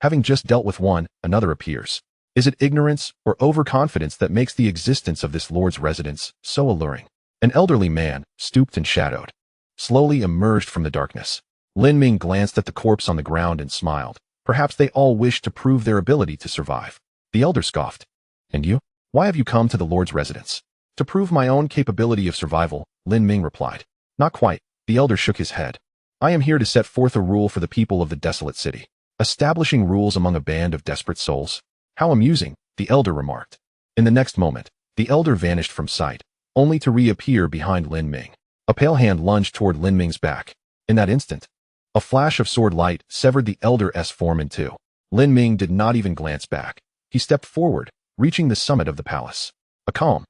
Having just dealt with one, another appears. Is it ignorance or overconfidence that makes the existence of this lord's residence so alluring? An elderly man, stooped and shadowed, slowly emerged from the darkness. Lin Ming glanced at the corpse on the ground and smiled. Perhaps they all wished to prove their ability to survive. The elder scoffed. "And you? Why have you come to the lord's residence?" "To prove my own capability of survival," Lin Ming replied. "Not quite." The elder shook his head. "I am here to set forth a rule for the people of the desolate city. Establishing rules among a band of desperate souls." "How amusing," the elder remarked. In the next moment, the elder vanished from sight, only to reappear behind Lin Ming. A pale hand lunged toward Lin Ming's back. In that instant, a flash of sword light severed the elder's form in two. Lin Ming did not even glance back. He stepped forward, reaching the summit of the palace. A calm,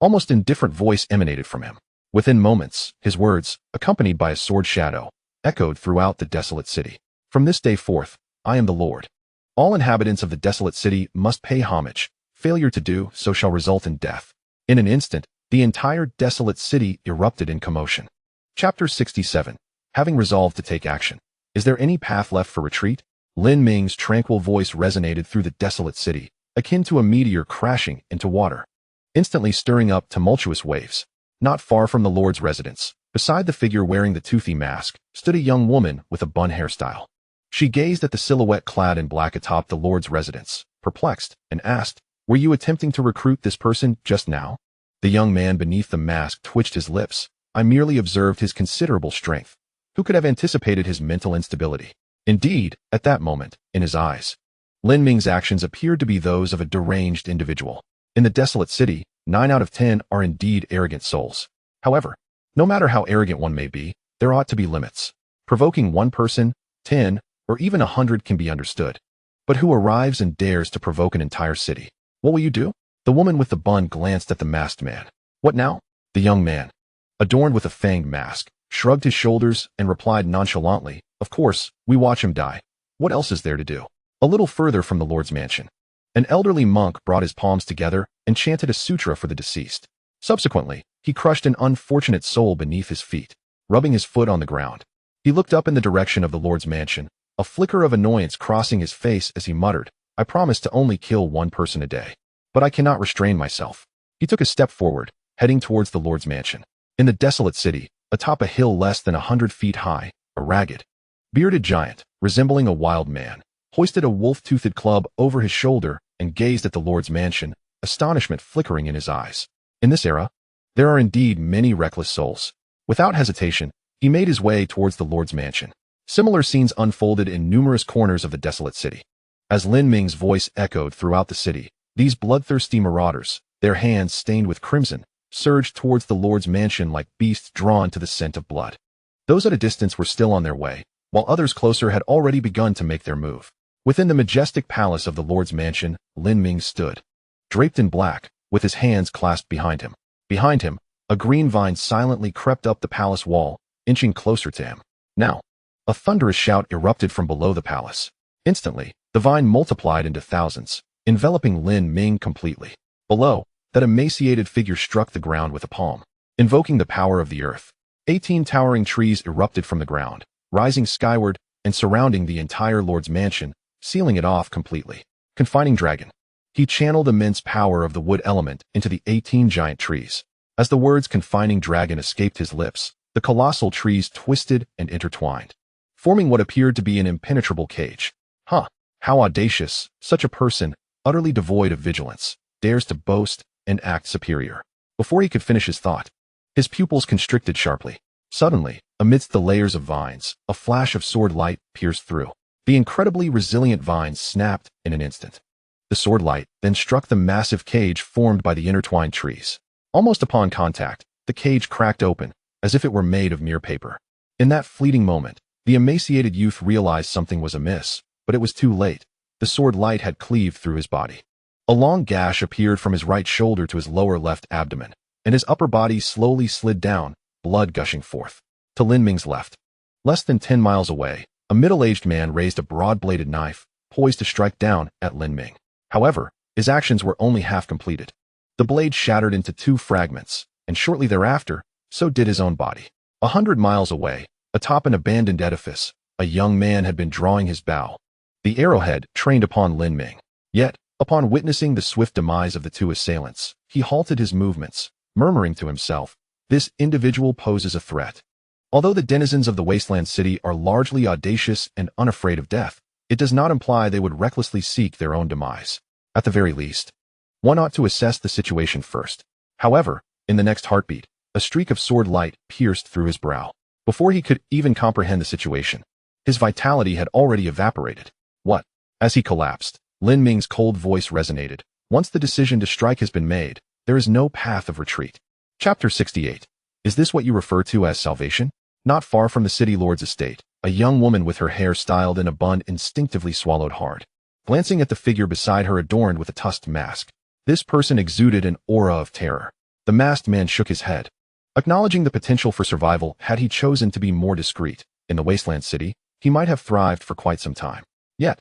almost indifferent voice emanated from him. Within moments, his words, accompanied by a sword shadow, echoed throughout the desolate city. "From this day forth, I am the Lord. All inhabitants of the desolate city must pay homage. Failure to do so shall result in death." In an instant, the entire desolate city erupted in commotion. Chapter 67. Having resolved to take action. Is there any path left for retreat? Lin Ming's tranquil voice resonated through the desolate city, akin to a meteor crashing into water, instantly stirring up tumultuous waves. Not far from the Lord's residence, beside the figure wearing the toothy mask, stood a young woman with a bun hairstyle. She gazed at the silhouette clad in black atop the Lord's residence, perplexed, and asked, "Were you attempting to recruit this person just now?" The young man beneath the mask twitched his lips. "I merely observed his considerable strength. Who could have anticipated his mental instability?" Indeed, at that moment, in his eyes, Lin Ming's actions appeared to be those of a deranged individual. In the desolate city, 9 out of 10 are indeed arrogant souls. However, no matter how arrogant one may be, there ought to be limits. Provoking one person, 10, or even 100 can be understood. But who arrives and dares to provoke an entire city? What will you do? The woman with the bun glanced at the masked man. "What now?" The young man, adorned with a fanged mask, shrugged his shoulders and replied nonchalantly, "Of course, we watch him die. What else is there to do?" A little further from the Lord's mansion, an elderly monk brought his palms together and chanted a sutra for the deceased. Subsequently, he crushed an unfortunate soul beneath his feet, rubbing his foot on the ground. He looked up in the direction of the Lord's mansion, a flicker of annoyance crossing his face as he muttered, "I promise to only kill one person a day, but I cannot restrain myself." He took a step forward, heading towards the Lord's mansion. In the desolate city, atop a hill less than 100 feet high, a ragged, bearded giant, resembling a wild man, hoisted a wolf-toothed club over his shoulder and gazed at the Lord's mansion, astonishment flickering in his eyes. In this era, there are indeed many reckless souls. Without hesitation, he made his way towards the Lord's mansion. Similar scenes unfolded in numerous corners of the desolate city. As Lin Ming's voice echoed throughout the city, these bloodthirsty marauders, their hands stained with crimson, surged towards the Lord's mansion like beasts drawn to the scent of blood. Those at a distance were still on their way, while others closer had already begun to make their move. Within the majestic palace of the Lord's mansion, Lin Ming stood, draped in black, with his hands clasped behind him. Behind him, a green vine silently crept up the palace wall, inching closer to him. Now, a thunderous shout erupted from below the palace. Instantly, the vine multiplied into thousands, enveloping Lin Ming completely. Below, that emaciated figure struck the ground with a palm, invoking the power of the earth. 18 towering trees erupted from the ground, rising skyward and surrounding the entire Lord's mansion, sealing it off completely. Confining dragon. He channeled immense power of the wood element into the 18 giant trees. As the words confining dragon escaped his lips, the colossal trees twisted and intertwined, forming what appeared to be an impenetrable cage. How audacious, such a person, utterly devoid of vigilance, dares to boast and act superior. Before he could finish his thought, his pupils constricted sharply. Suddenly, amidst the layers of vines, a flash of sword light pierced through. The incredibly resilient vines snapped in an instant. The sword light then struck the massive cage formed by the intertwined trees. Almost upon contact, the cage cracked open, as if it were made of mere paper. In that fleeting moment, the emaciated youth realized something was amiss, but it was too late. The sword light had cleaved through his body. A long gash appeared from his right shoulder to his lower left abdomen, and his upper body slowly slid down, blood gushing forth. To Lin Ming's left, less than 10 miles away, a middle-aged man raised a broad-bladed knife, poised to strike down at Lin Ming. However, his actions were only half completed. The blade shattered into 2 fragments, and shortly thereafter, so did his own body. 100 miles away, atop an abandoned edifice, a young man had been drawing his bow, the arrowhead trained upon Lin Ming. Yet, upon witnessing the swift demise of the 2 assailants, he halted his movements, murmuring to himself, "This individual poses a threat." Although the denizens of the wasteland city are largely audacious and unafraid of death, it does not imply they would recklessly seek their own demise. At the very least, one ought to assess the situation first. However, in the next heartbeat, a streak of sword light pierced through his brow. Before he could even comprehend the situation, his vitality had already evaporated. What? As he collapsed, Lin Ming's cold voice resonated. Once the decision to strike has been made, there is no path of retreat. Chapter 68. Is this what you refer to as salvation? Not far from the city lord's estate, a young woman with her hair styled in a bun instinctively swallowed hard, glancing at the figure beside her adorned with a tusked mask. This person exuded an aura of terror. The masked man shook his head, acknowledging the potential for survival had he chosen to be more discreet. In the wasteland city, he might have thrived for quite some time. Yet,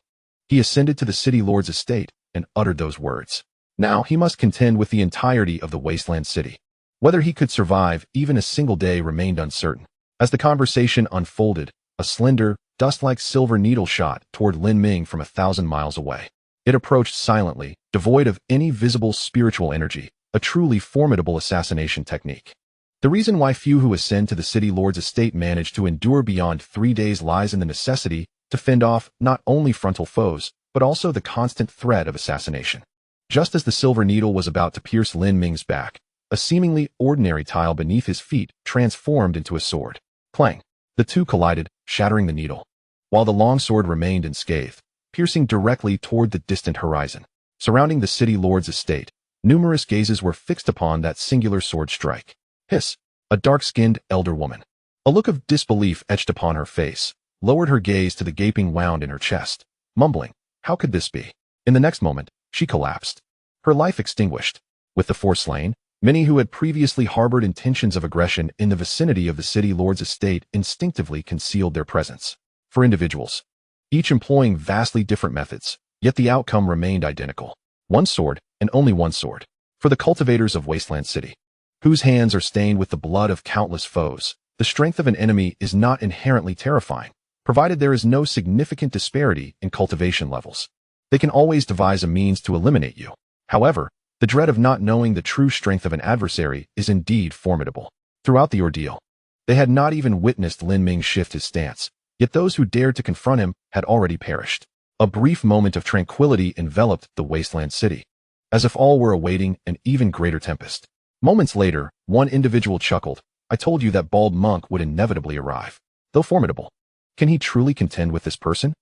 he ascended to the city lord's estate and uttered those words. Now he must contend with the entirety of the wasteland city. Whether he could survive even a single day remained uncertain. As the conversation unfolded, a slender, dust-like silver needle shot toward Lin Ming from 1,000 miles away. It approached silently, devoid of any visible spiritual energy, a truly formidable assassination technique. The reason why few who ascend to the city lord's estate manage to endure beyond 3 days lies in the necessity to fend off not only frontal foes, but also the constant threat of assassination. Just as the silver needle was about to pierce Lin Ming's back, a seemingly ordinary tile beneath his feet transformed into a sword. Clang! The two collided, shattering the needle, while the long sword remained unscathed, piercing directly toward the distant horizon. Surrounding the city lord's estate, numerous gazes were fixed upon that singular sword strike. Hiss! A dark-skinned elder woman, a look of disbelief etched upon her face, lowered her gaze to the gaping wound in her chest, mumbling, "How could this be?" In the next moment, she collapsed, her life extinguished. With the 4 slain, Many who had previously harbored intentions of aggression in the vicinity of the city lord's estate instinctively concealed their presence. For individuals, each employing vastly different methods, yet the outcome remained identical. One sword, and only one sword. For the cultivators of Wasteland City, whose hands are stained with the blood of countless foes, the strength of an enemy is not inherently terrifying, provided there is no significant disparity in cultivation levels. They can always devise a means to eliminate you. However, the dread of not knowing the true strength of an adversary is indeed formidable. Throughout the ordeal, they had not even witnessed Lin Ming shift his stance, yet those who dared to confront him had already perished. A brief moment of tranquility enveloped the Wasteland City, as if all were awaiting an even greater tempest. Moments later, one individual chuckled. I told you that bald monk would inevitably arrive. Though formidable, can he truly contend with this person?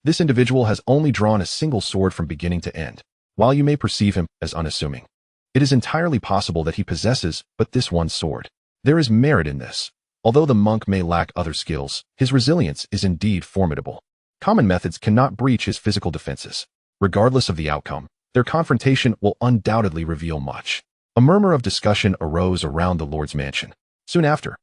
This individual has only drawn a single sword from beginning to end. While you may perceive him as unassuming, it is entirely possible that he possesses but this one sword. There is merit in this. Although the monk may lack other skills, his resilience is indeed formidable. Common methods cannot breach his physical defenses. Regardless of the outcome, their confrontation will undoubtedly reveal much. A murmur of discussion arose around the Lord's mansion. Soon after,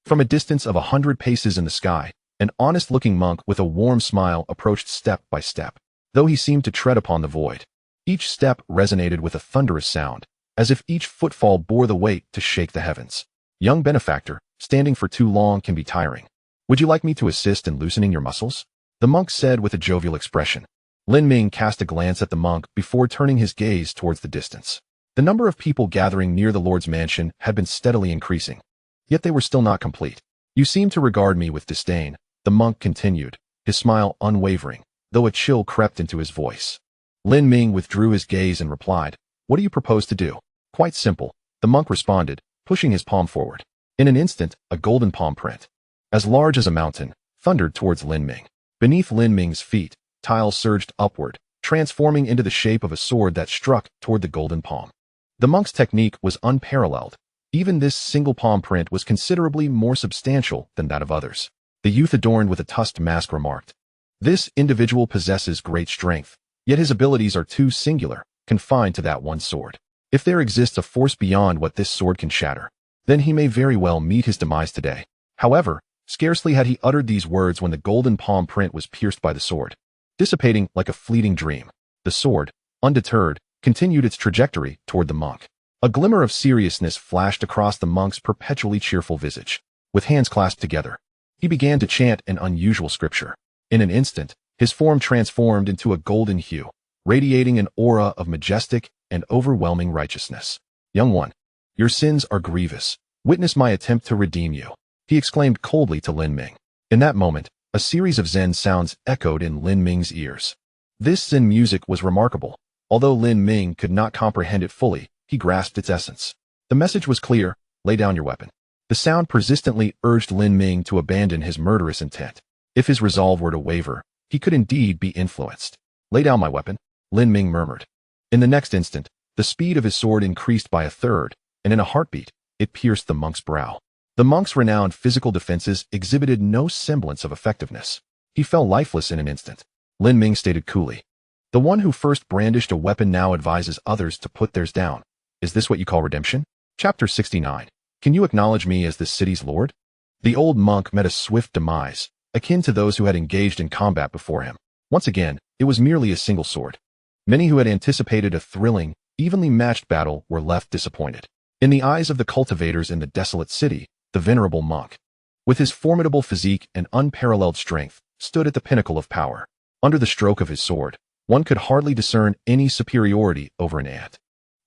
from a distance of 100 paces in the sky, an honest-looking monk with a warm smile approached step by step, though he seemed to tread upon the void. Each step resonated with a thunderous sound, as if each footfall bore the weight to shake the heavens. Young benefactor, standing for too long can be tiring. Would you like me to assist in loosening your muscles? The monk said with a jovial expression. Lin Ming cast a glance at the monk before turning his gaze towards the distance. The number of people gathering near the Lord's mansion had been steadily increasing, yet they were still not complete. You seem to regard me with disdain, the monk continued, his smile unwavering, though a chill crept into his voice. Lin Ming withdrew his gaze and replied, What do you propose to do? Quite simple, the monk responded, pushing his palm forward. In an instant, a golden palm print, as large as a mountain, thundered towards Lin Ming. Beneath Lin Ming's feet, tiles surged upward, transforming into the shape of a sword that struck toward the golden palm. The monk's technique was unparalleled. Even this single palm print was considerably more substantial than that of others. The youth adorned with a tusked mask remarked, This individual possesses great strength, yet his abilities are too singular, confined to that one sword. If there exists a force beyond what this sword can shatter, then he may very well meet his demise today. However, scarcely had he uttered these words when the golden palm print was pierced by the sword. Dissipating like a fleeting dream, the sword, undeterred, continued its trajectory toward the monk. A glimmer of seriousness flashed across the monk's perpetually cheerful visage. With hands clasped together, he began to chant an unusual scripture. In an instant, his form transformed into a golden hue, radiating an aura of majestic and overwhelming righteousness. Young one, your sins are grievous. Witness my attempt to redeem you, he exclaimed coldly to Lin Ming. In that moment, a series of Zen sounds echoed in Lin Ming's ears. This Zen music was remarkable. Although Lin Ming could not comprehend it fully, he grasped its essence. The message was clear, lay down your weapon. The sound persistently urged Lin Ming to abandon his murderous intent. If his resolve were to waver, he could indeed be influenced. Lay down my weapon, Lin Ming murmured. In the next instant, the speed of his sword increased by a third, and in a heartbeat, it pierced the monk's brow. The monk's renowned physical defenses exhibited no semblance of effectiveness. He fell lifeless in an instant. Lin Ming stated coolly, The one who first brandished a weapon now advises others to put theirs down. Is this what you call redemption? Chapter 69. Can you acknowledge me as this city's lord? The old monk met a swift demise, akin to those who had engaged in combat before him. Once again, it was merely a single sword. Many who had anticipated a thrilling, evenly matched battle were left disappointed. In the eyes of the cultivators in the desolate city, the venerable monk, with his formidable physique and unparalleled strength, stood at the pinnacle of power. Under the stroke of his sword, one could hardly discern any superiority over an ant.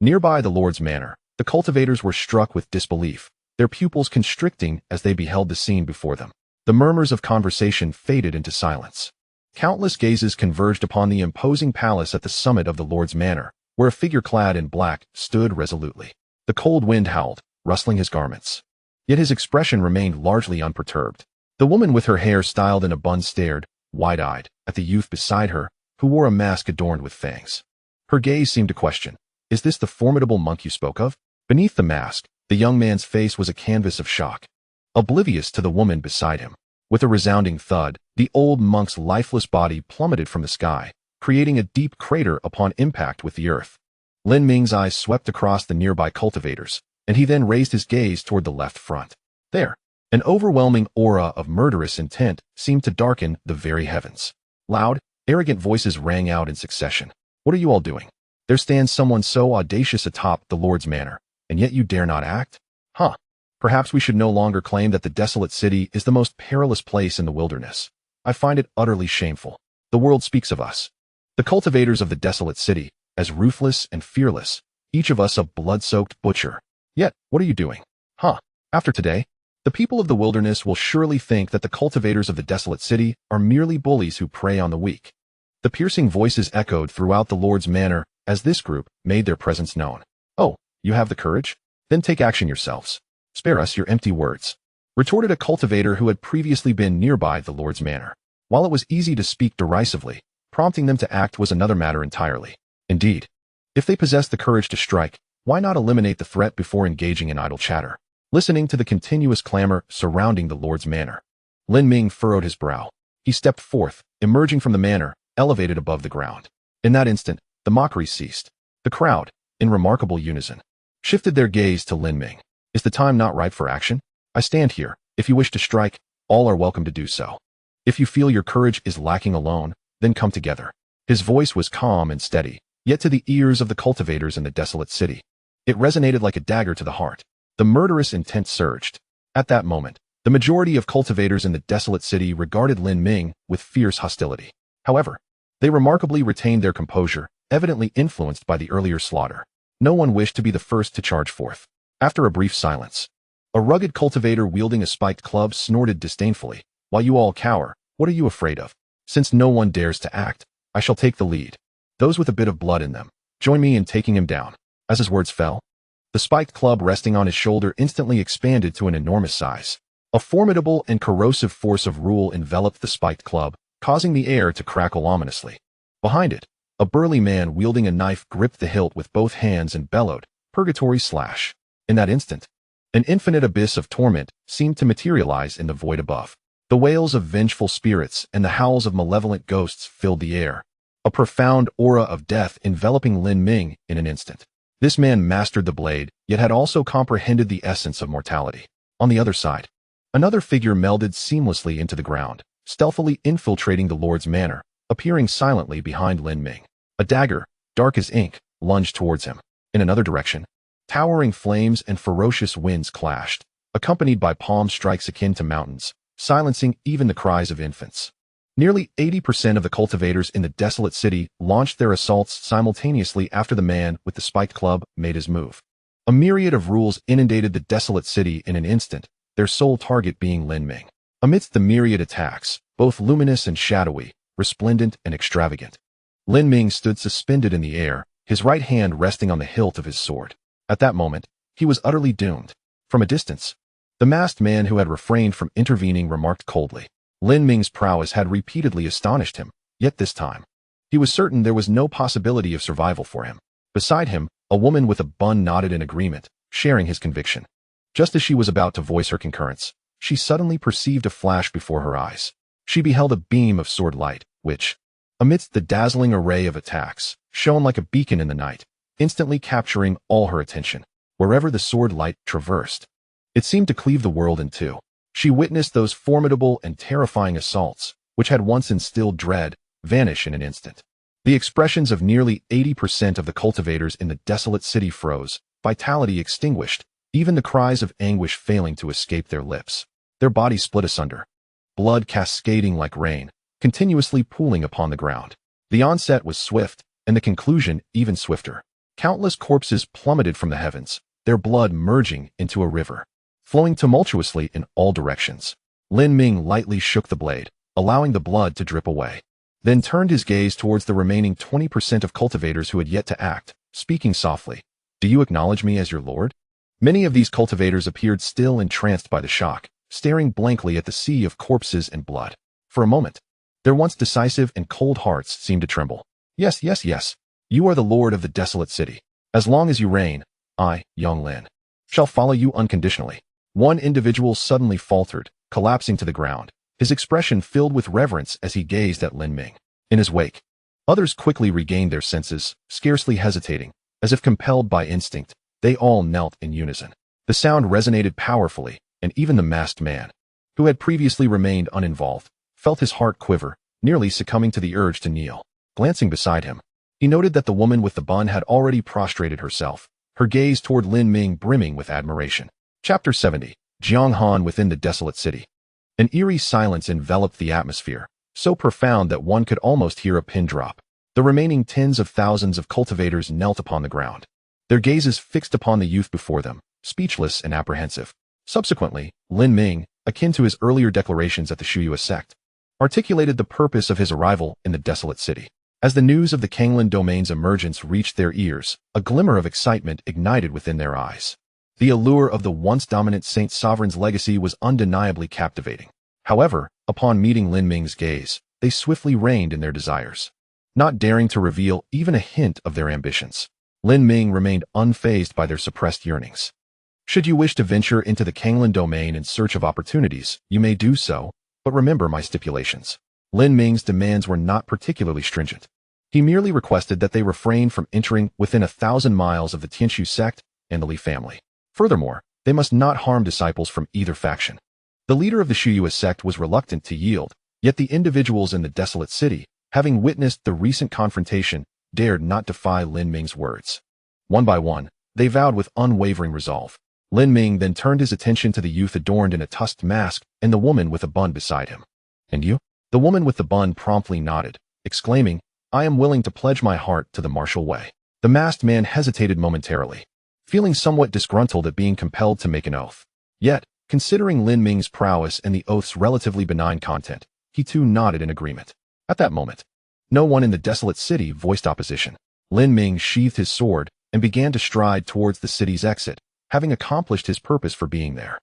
Nearby the Lord's manor, the cultivators were struck with disbelief, their pupils constricting as they beheld the scene before them. The murmurs of conversation faded into silence. Countless gazes converged upon the imposing palace at the summit of the Lord's manor, where a figure clad in black stood resolutely. The cold wind howled, rustling his garments. Yet his expression remained largely unperturbed. The woman with her hair styled in a bun stared, wide-eyed, at the youth beside her, who wore a mask adorned with fangs. Her gaze seemed to question, Is this the formidable monk you spoke of? Beneath the mask, the young man's face was a canvas of shock, oblivious to the woman beside him. With a resounding thud, the old monk's lifeless body plummeted from the sky, creating a deep crater upon impact with the earth. Lin Ming's eyes swept across the nearby cultivators, and he then raised his gaze toward the left front. There, an overwhelming aura of murderous intent seemed to darken the very heavens. Loud, arrogant voices rang out in succession. What are you all doing? There stands someone so audacious atop the Lord's manor, and yet you dare not act? Huh. Perhaps we should no longer claim that the desolate city is the most perilous place in the wilderness. I find it utterly shameful. The world speaks of us, the cultivators of the desolate city, as ruthless and fearless, each of us a blood-soaked butcher. Yet, what are you doing? Huh. After today, the people of the wilderness will surely think that the cultivators of the desolate city are merely bullies who prey on the weak. The piercing voices echoed throughout the Lord's manor as this group made their presence known. Oh, you have the courage? Then take action yourselves. Spare us your empty words, retorted a cultivator who had previously been nearby the Lord's manor. While it was easy to speak derisively, prompting them to act was another matter entirely. Indeed, if they possessed the courage to strike, why not eliminate the threat before engaging in idle chatter? Listening to the continuous clamor surrounding the Lord's manor, Lin Ming furrowed his brow. He stepped forth, emerging from the manor, elevated above the ground. In that instant, the mockery ceased. The crowd, in remarkable unison, shifted their gaze to Lin Ming. Is the time not ripe for action? I stand here. If you wish to strike, all are welcome to do so. If you feel your courage is lacking alone, then come together. His voice was calm and steady, yet to the ears of the cultivators in the desolate city, it resonated like a dagger to the heart. The murderous intent surged. At that moment, the majority of cultivators in the desolate city regarded Lin Ming with fierce hostility. However, they remarkably retained their composure, evidently influenced by the earlier slaughter. No one wished to be the first to charge forth. After a brief silence, a rugged cultivator wielding a spiked club snorted disdainfully. While you all cower, what are you afraid of? Since no one dares to act, I shall take the lead. Those with a bit of blood in them, join me in taking him down. As his words fell, the spiked club resting on his shoulder instantly expanded to an enormous size. A formidable and corrosive force of rule enveloped the spiked club, causing the air to crackle ominously. Behind it, a burly man wielding a knife gripped the hilt with both hands and bellowed, "Purgatory slash." In that instant, an infinite abyss of torment seemed to materialize in the void above. The wails of vengeful spirits and the howls of malevolent ghosts filled the air, a profound aura of death enveloping Lin Ming in an instant. This man mastered the blade, yet had also comprehended the essence of mortality. On the other side, another figure melded seamlessly into the ground, stealthily infiltrating the Lord's manor, appearing silently behind Lin Ming. A dagger, dark as ink, lunged towards him. In another direction, towering flames and ferocious winds clashed, accompanied by palm strikes akin to mountains, silencing even the cries of infants. Nearly 80% of the cultivators in the desolate city launched their assaults simultaneously after the man with the spiked club made his move. A myriad of rules inundated the desolate city in an instant, their sole target being Lin Ming. Amidst the myriad attacks, both luminous and shadowy, resplendent and extravagant, Lin Ming stood suspended in the air, his right hand resting on the hilt of his sword. At that moment, he was utterly doomed. From a distance, the masked man who had refrained from intervening remarked coldly. Lin Ming's prowess had repeatedly astonished him, yet this time, he was certain there was no possibility of survival for him. Beside him, a woman with a bun nodded in agreement, sharing his conviction. Just as she was about to voice her concurrence, she suddenly perceived a flash before her eyes. She beheld a beam of sword light, which, amidst the dazzling array of attacks, shone like a beacon in the night, instantly capturing all her attention. Wherever the sword light traversed, it seemed to cleave the world in two. She witnessed those formidable and terrifying assaults, which had once instilled dread, vanish in an instant. The expressions of nearly 80% of the cultivators in the desolate city froze, vitality extinguished, even the cries of anguish failing to escape their lips. Their bodies split asunder, blood cascading like rain, continuously pooling upon the ground. The onset was swift, and the conclusion even swifter. Countless corpses plummeted from the heavens, their blood merging into a river, flowing tumultuously in all directions. Lin Ming lightly shook the blade, allowing the blood to drip away, then turned his gaze towards the remaining 20% of cultivators who had yet to act, speaking softly. "Do you acknowledge me as your lord?" Many of these cultivators appeared still entranced by the shock, staring blankly at the sea of corpses and blood. For a moment, their once decisive and cold hearts seemed to tremble. "Yes, yes, yes. You are the lord of the desolate city. As long as you reign, I, young Lin, shall follow you unconditionally." One individual suddenly faltered, collapsing to the ground, his expression filled with reverence as he gazed at Lin Ming. In his wake, others quickly regained their senses, scarcely hesitating, As if compelled by instinct, they all knelt in unison. The sound resonated powerfully, and even the masked man, who had previously remained uninvolved, felt his heart quiver, nearly succumbing to the urge to kneel. Glancing beside him, he noted that the woman with the bun had already prostrated herself, her gaze toward Lin Ming brimming with admiration. Chapter 70. Jianghan within the desolate city. An eerie silence enveloped the atmosphere, so profound that one could almost hear a pin drop. The remaining tens of thousands of cultivators knelt upon the ground, their gazes fixed upon the youth before them, speechless and apprehensive. Subsequently, Lin Ming, akin to his earlier declarations at the Shuyue sect, articulated the purpose of his arrival in the desolate city. As the news of the Kanglin domain's emergence reached their ears, a glimmer of excitement ignited within their eyes. The allure of the once dominant Saint Sovereign's legacy was undeniably captivating. However, upon meeting Lin Ming's gaze, they swiftly reined in their desires, not daring to reveal even a hint of their ambitions. Lin Ming remained unfazed by their suppressed yearnings. Should you wish to venture into the Kanglin domain in search of opportunities, you may do so, but remember my stipulations. Lin Ming's demands were not particularly stringent. He merely requested that they refrain from entering within 1,000 miles of the Tianshu sect and the Li family. Furthermore, they must not harm disciples from either faction. The leader of the Shuyue sect was reluctant to yield, yet the individuals in the desolate city, having witnessed the recent confrontation, dared not defy Lin Ming's words. One by one, they vowed with unwavering resolve. Lin Ming then turned his attention to the youth adorned in a tusked mask and the woman with a bun beside him. And you? The woman with the bun promptly nodded, exclaiming, I am willing to pledge my heart to the martial way. The masked man hesitated momentarily, feeling somewhat disgruntled at being compelled to make an oath. Yet, considering Lin Ming's prowess and the oath's relatively benign content, he too nodded in agreement. At that moment, no one in the desolate city voiced opposition. Lin Ming sheathed his sword and began to stride towards the city's exit, having accomplished his purpose for being there.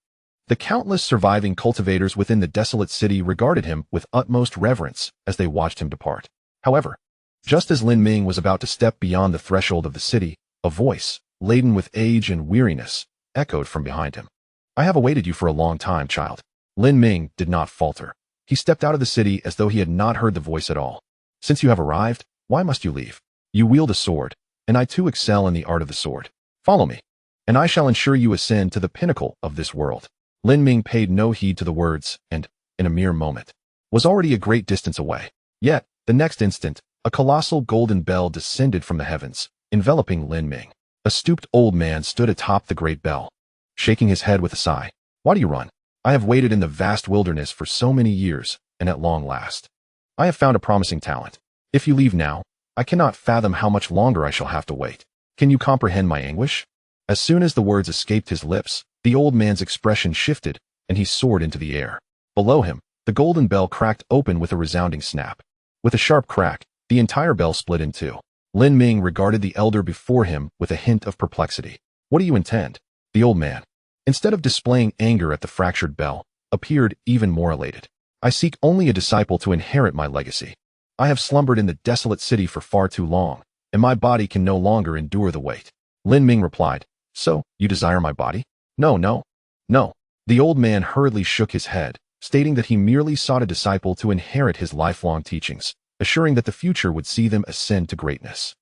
The countless surviving cultivators within the desolate city regarded him with utmost reverence as they watched him depart. However, just as Lin Ming was about to step beyond the threshold of the city, a voice, laden with age and weariness, echoed from behind him. I have awaited you for a long time, child. Lin Ming did not falter. He stepped out of the city as though he had not heard the voice at all. Since you have arrived, why must you leave? You wield a sword, and I too excel in the art of the sword. Follow me, and I shall ensure you ascend to the pinnacle of this world. Lin Ming paid no heed to the words and, in a mere moment, was already a great distance away. Yet, the next instant, a colossal golden bell descended from the heavens, enveloping Lin Ming. A stooped old man stood atop the great bell, shaking his head with a sigh. Why do you run? I have waited in the vast wilderness for so many years, and at long last, I have found a promising talent. If you leave now, I cannot fathom how much longer I shall have to wait. Can you comprehend my anguish? As soon as the words escaped his lips, the old man's expression shifted, and he soared into the air. Below him, the golden bell cracked open with a resounding snap. With a sharp crack, the entire bell split in two. Lin Ming regarded the elder before him with a hint of perplexity. What do you intend? The old man, instead of displaying anger at the fractured bell, appeared even more elated. I seek only a disciple to inherit my legacy. I have slumbered in the desolate city for far too long, and my body can no longer endure the weight. Lin Ming replied, So, you desire my body? No. The old man hurriedly shook his head, stating that he merely sought a disciple to inherit his lifelong teachings, assuring that the future would see them ascend to greatness.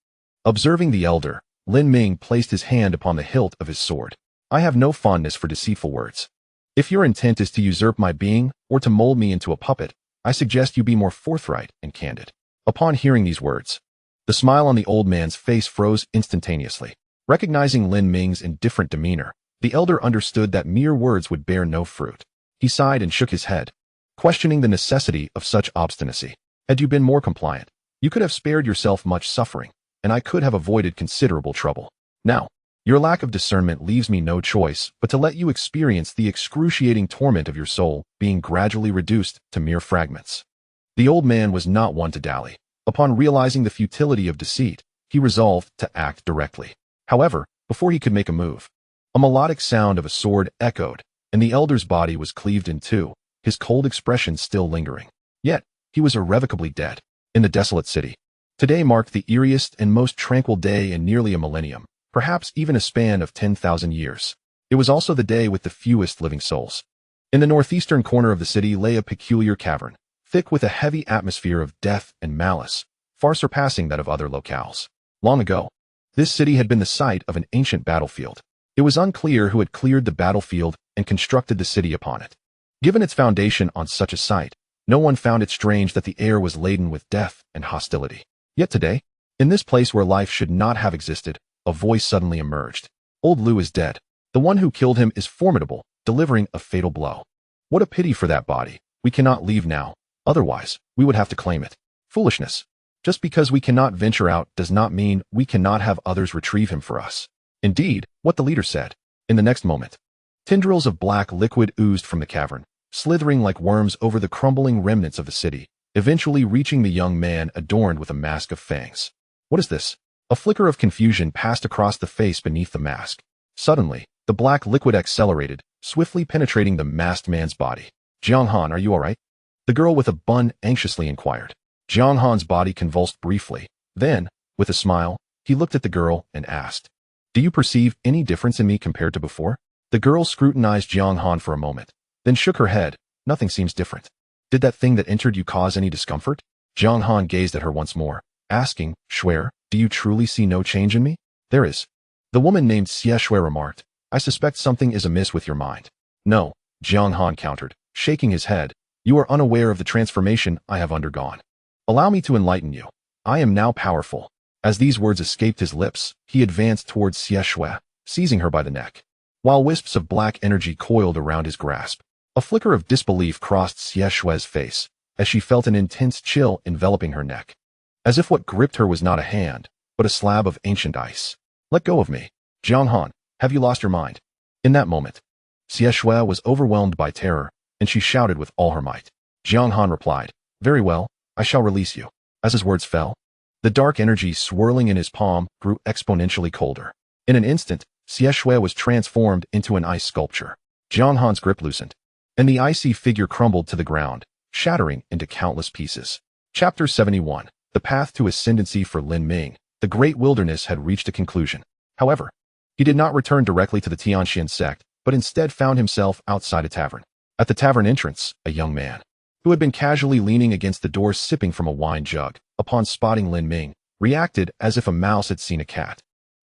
Observing the elder, Lin Ming placed his hand upon the hilt of his sword. I have no fondness for deceitful words. If your intent is to usurp my being or to mold me into a puppet, I suggest you be more forthright and candid. Upon hearing these words, the smile on the old man's face froze instantaneously. Recognizing Lin Ming's indifferent demeanor, the elder understood that mere words would bear no fruit. He sighed and shook his head, questioning the necessity of such obstinacy. Had you been more compliant, you could have spared yourself much suffering, and I could have avoided considerable trouble. Now, your lack of discernment leaves me no choice but to let you experience the excruciating torment of your soul being gradually reduced to mere fragments. The old man was not one to dally. Upon realizing the futility of deceit, he resolved to act directly. However, before he could make a move, a melodic sound of a sword echoed, and the elder's body was cleaved in two, his cold expression still lingering. Yet, he was irrevocably dead. In the desolate city, today marked the eeriest and most tranquil day in nearly a millennium, perhaps even a span of 10,000 years. It was also the day with the fewest living souls. In the northeastern corner of the city lay a peculiar cavern, thick with a heavy atmosphere of death and malice, far surpassing that of other locales. Long ago, This city had been the site of an ancient battlefield. It was unclear who had cleared the battlefield and constructed the city upon it. Given its foundation on such a site, no one found it strange that the air was laden with death and hostility. Yet today, in this place where life should not have existed, a voice suddenly emerged. Old Liu is dead. The one who killed him is formidable, delivering a fatal blow. What a pity for that body. We cannot leave now. Otherwise, we would have to claim it. Foolishness. Just because we cannot venture out does not mean we cannot have others retrieve him for us. Indeed, what the leader said. In the next moment, tendrils of black liquid oozed from the cavern, slithering like worms over the crumbling remnants of the city, eventually reaching the young man adorned with a mask of fangs. What is this? A flicker of confusion passed across the face beneath the mask. Suddenly, the black liquid accelerated, swiftly penetrating the masked man's body. Jiang Han, are you all right? The girl with a bun anxiously inquired. Jiang Han's body convulsed briefly. Then, with a smile, he looked at the girl and asked, "Do you perceive any difference in me compared to before?" The girl scrutinized Jiang Han for a moment, then shook her head. "Nothing seems different. Did that thing that entered you cause any discomfort?" Jiang Han gazed at her once more, asking, "Shuai, do you truly see no change in me?" "There is." The woman named Xie Shui remarked. "I suspect something is amiss with your mind." "No," Jiang Han countered, shaking his head. "You are unaware of the transformation I have undergone. Allow me to enlighten you. I am now powerful." As these words escaped his lips, he advanced towards Xie Shui, seizing her by the neck. While wisps of black energy coiled around his grasp, a flicker of disbelief crossed Xie Shui's face as she felt an intense chill enveloping her neck, as if what gripped her was not a hand, but a slab of ancient ice. "Let go of me. Jiang Han, have you lost your mind?" In that moment, Xie Shui was overwhelmed by terror, and she shouted with all her might. Jiang Han replied, "Very well, I shall release you." As his words fell, the dark energy swirling in his palm grew exponentially colder. In an instant, Xie Shui was transformed into an ice sculpture. Jiang Han's grip loosened, and the icy figure crumbled to the ground, shattering into countless pieces. Chapter 71. The path to ascendancy for Lin Ming. The great wilderness had reached a conclusion. However, he did not return directly to the Tianxian sect, but instead found himself outside a tavern. At the tavern entrance, a young man, who had been casually leaning against the door sipping from a wine jug, upon spotting Lin Ming, reacted as if a mouse had seen a cat.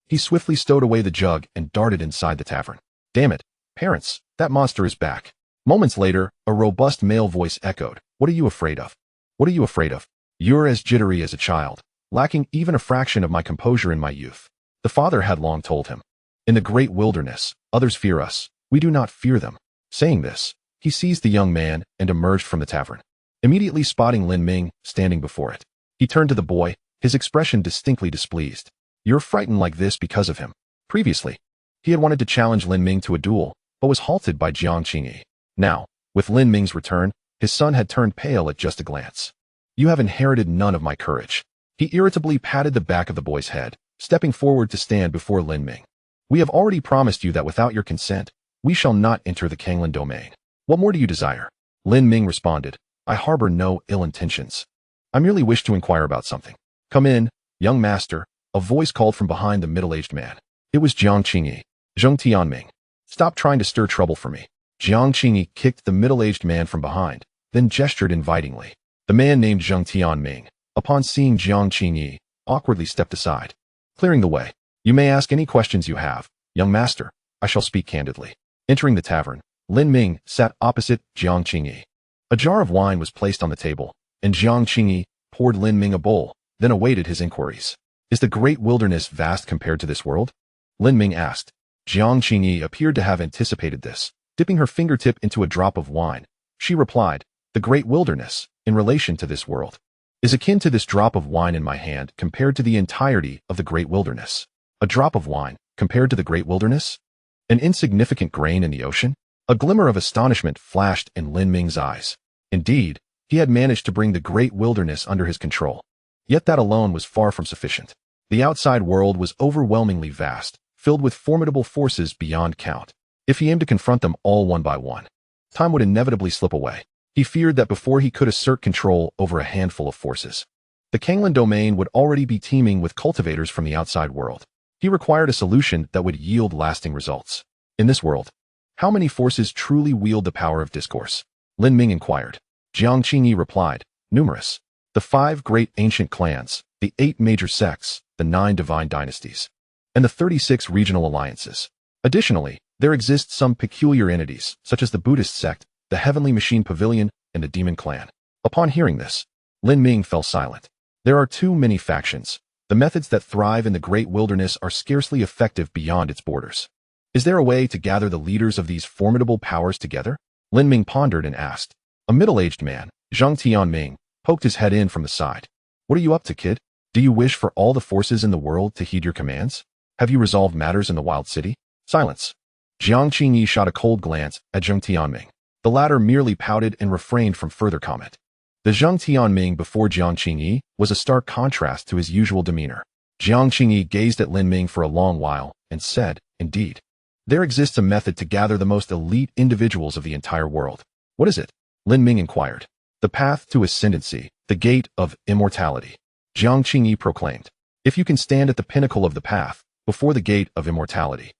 He swiftly stowed away the jug and darted inside the tavern. "Damn it, parents, that monster is back." Moments later, a robust male voice echoed, "What are you afraid of? What are you afraid of? You're as jittery as a child, lacking even a fraction of my composure in my youth." The father had long told him, "In the great wilderness, others fear us, we do not fear them." Saying this, he seized the young man and emerged from the tavern, immediately spotting Lin Ming standing before it. He turned to the boy, his expression distinctly displeased. "You're frightened like this because of him." Previously, he had wanted to challenge Lin Ming to a duel, but was halted by Jiang Qingyi. Now, with Lin Ming's return, his son had turned pale at just a glance. "You have inherited none of my courage." He irritably patted the back of the boy's head, stepping forward to stand before Lin Ming. "We have already promised you that without your consent, we shall not enter the Kanglan domain. What more do you desire?" Lin Ming responded, "I harbor no ill intentions. I merely wish to inquire about something." "Come in, young master," a voice called from behind the middle-aged man. It was Jiang Qingyi. "Zheng Tianming, stop trying to stir trouble for me." Jiang Qingyi kicked the middle-aged man from behind, then gestured invitingly. The man named Zheng Tianming, upon seeing Jiang Qingyi, awkwardly stepped aside, clearing the way. "You may ask any questions you have, young master. I shall speak candidly." Entering the tavern, Lin Ming sat opposite Jiang Qingyi. A jar of wine was placed on the table, and Jiang Qingyi poured Lin Ming a bowl, then awaited his inquiries. "Is the great wilderness vast compared to this world?" Lin Ming asked. Jiang Qingyi appeared to have anticipated this. Dipping her fingertip into a drop of wine, she replied, "The great wilderness, in relation to this world, is akin to this drop of wine in my hand compared to the entirety of the great wilderness." A drop of wine, compared to the great wilderness? An insignificant grain in the ocean? A glimmer of astonishment flashed in Lin Ming's eyes. Indeed, he had managed to bring the great wilderness under his control. Yet that alone was far from sufficient. The outside world was overwhelmingly vast, filled with formidable forces beyond count. If he aimed to confront them all one by one, time would inevitably slip away. He feared that before he could assert control over a handful of forces, the Kanglan domain would already be teeming with cultivators from the outside world. He required a solution that would yield lasting results. In this world, how many forces truly wield the power of discourse? Lin Ming inquired. Jiang Qingyi replied, "Numerous. The 5 great ancient clans, the 8 major sects, the 9 divine dynasties." and the 36 regional alliances. Additionally, there exist some peculiar entities, such as the Buddhist sect, the Heavenly Machine Pavilion, and the Demon Clan. Upon hearing this, Lin Ming fell silent. There are too many factions. The methods that thrive in the great wilderness are scarcely effective beyond its borders. Is there a way to gather the leaders of these formidable powers together? Lin Ming pondered and asked. A middle-aged man, Zhang Tianming, poked his head in from the side. What are you up to, kid? Do you wish for all the forces in the world to heed your commands? Have you resolved matters in the wild city? Silence. Jiang Qingyi shot a cold glance at Zhang Tianming. The latter merely pouted and refrained from further comment. The Zhang Tianming before Jiang Qingyi was a stark contrast to his usual demeanor. Jiang Qingyi gazed at Lin Ming for a long while and said, Indeed. There exists a method to gather the most elite individuals of the entire world. What is it? Lin Ming inquired. The path to ascendancy, the gate of immortality. Jiang Qingyi proclaimed. If you can stand at the pinnacle of the path, before the gate of immortality,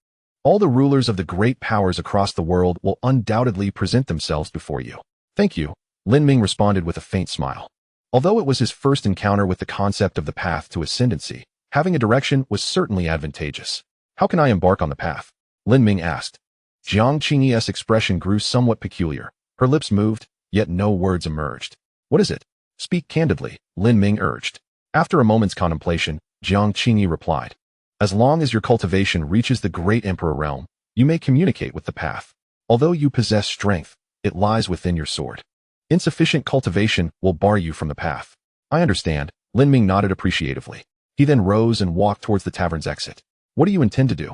all the rulers of the great powers across the world will undoubtedly present themselves before you. Thank you, Lin Ming responded with a faint smile. Although it was his first encounter with the concept of the path to ascendancy, having a direction was certainly advantageous. How can I embark on the path? Lin Ming asked. Jiang Qingyi's expression grew somewhat peculiar. Her lips moved, yet no words emerged. What is it? Speak candidly, Lin Ming urged. After a moment's contemplation, Jiang Qingyi replied. As long as your cultivation reaches the great emperor realm, you may communicate with the path. Although you possess strength, it lies within your sword. Insufficient cultivation will bar you from the path. I understand, Lin Ming nodded appreciatively. He then rose and walked towards the tavern's exit. What do you intend to do?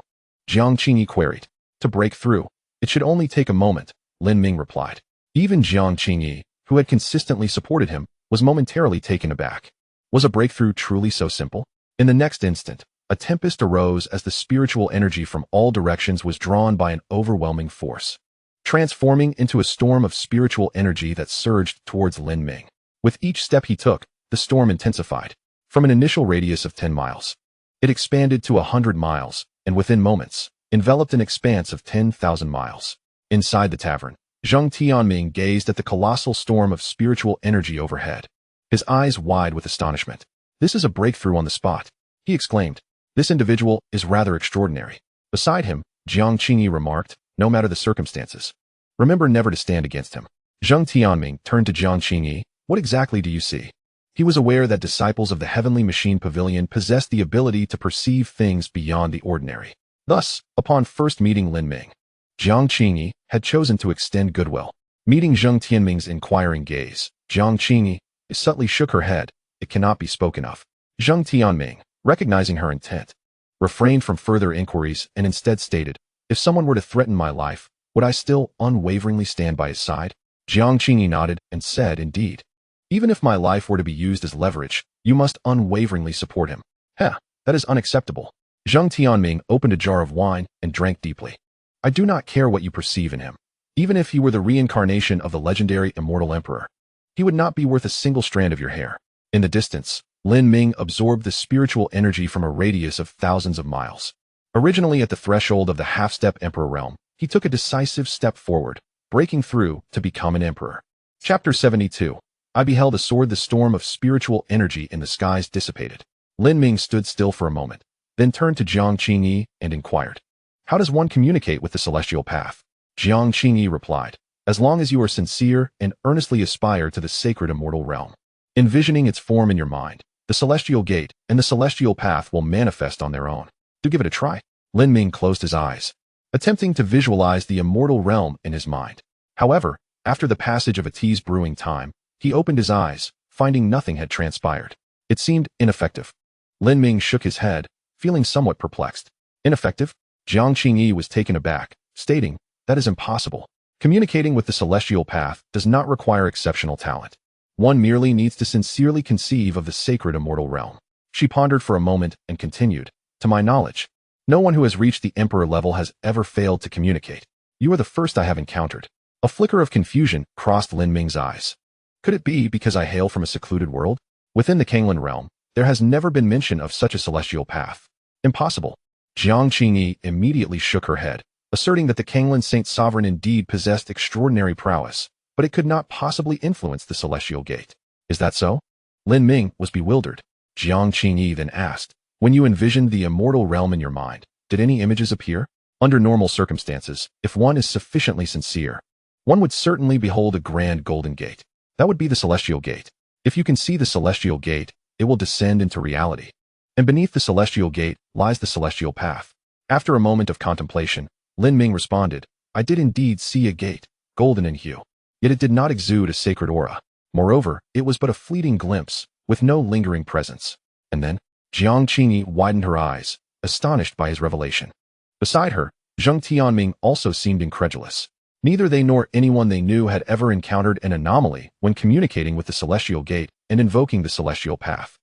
Jiang Qingyi queried. To break through. It should only take a moment, Lin Ming replied. Even Jiang Qingyi, who had consistently supported him, was momentarily taken aback. Was a breakthrough truly so simple? In the next instant, a tempest arose as the spiritual energy from all directions was drawn by an overwhelming force, transforming into a storm of spiritual energy that surged towards Lin Ming. With each step he took, the storm intensified. From an initial radius of 10 miles, it expanded to 100 miles, and within moments, enveloped an expanse of 10,000 miles. Inside the tavern, Zhang Tianming gazed at the colossal storm of spiritual energy overhead, his eyes wide with astonishment. This is a breakthrough on the spot, he exclaimed. This individual is rather extraordinary. Beside him, Jiang Qingyi remarked, no matter the circumstances, remember never to stand against him. Zhang Tianming turned to Jiang Qingyi. What exactly do you see? He was aware that disciples of the Heavenly Machine Pavilion possessed the ability to perceive things beyond the ordinary. Thus, upon first meeting Lin Ming, Jiang Qingyi had chosen to extend goodwill. Meeting Zhang Tianming's inquiring gaze, Jiang Qingyi subtly shook her head. It cannot be spoken of. Zhang Tianming, recognizing her intent, refrained from further inquiries and instead stated, if someone were to threaten my life, would I still unwaveringly stand by his side? Jiang Qingyi nodded and said, indeed. Even if my life were to be used as leverage, you must unwaveringly support him. That is unacceptable. Zhang Tianming opened a jar of wine and drank deeply. I do not care what you perceive in him. Even if he were the reincarnation of the legendary immortal emperor, he would not be worth a single strand of your hair. In the distance, Lin Ming absorbed the spiritual energy from a radius of thousands of miles. Originally at the threshold of the half-step emperor realm, he took a decisive step forward, breaking through to become an emperor. Chapter 72. I beheld a sword. The storm of spiritual energy in the skies dissipated. Lin Ming stood still for a moment, then turned to Jiang Qingyi and inquired, how does one communicate with the celestial path? Jiang Qingyi replied, as long as you are sincere and earnestly aspire to the sacred immortal realm, envisioning its form in your mind, the celestial gate and the celestial path will manifest on their own. Do give it a try. Lin Ming closed his eyes, attempting to visualize the immortal realm in his mind. However, after the passage of a tea's brewing time, he opened his eyes, finding nothing had transpired. It seemed ineffective. Lin Ming shook his head, feeling somewhat perplexed. Ineffective? Jiang Qingyi was taken aback, stating, that is impossible. Communicating with the celestial path does not require exceptional talent. One merely needs to sincerely conceive of the sacred immortal realm. She pondered for a moment and continued, to my knowledge, no one who has reached the emperor level has ever failed to communicate. You are the first I have encountered. A flicker of confusion crossed Lin Ming's eyes. Could it be because I hail from a secluded world? Within the Kanglan realm, there has never been mention of such a celestial path. Impossible. Jiang Qingyi immediately shook her head, asserting that the Kanglan Saint Sovereign indeed possessed extraordinary prowess, but it could not possibly influence the celestial gate. Is that so? Lin Ming was bewildered. Jiang Qingyi then asked, When you envisioned the immortal realm in your mind, did any images appear? Under normal circumstances, if one is sufficiently sincere, one would certainly behold a grand golden gate. That would be the celestial gate. If you can see the celestial gate, it will descend into reality. And beneath the celestial gate lies the celestial path. After a moment of contemplation, Lin Ming responded, I did indeed see a gate, golden in hue. Yet it did not exude a sacred aura. Moreover, it was but a fleeting glimpse, with no lingering presence. And then, Jiang Qingyi widened her eyes, astonished by his revelation. Beside her, Zheng Tianming also seemed incredulous. Neither they nor anyone they knew had ever encountered an anomaly when communicating with the celestial gate and invoking the celestial path.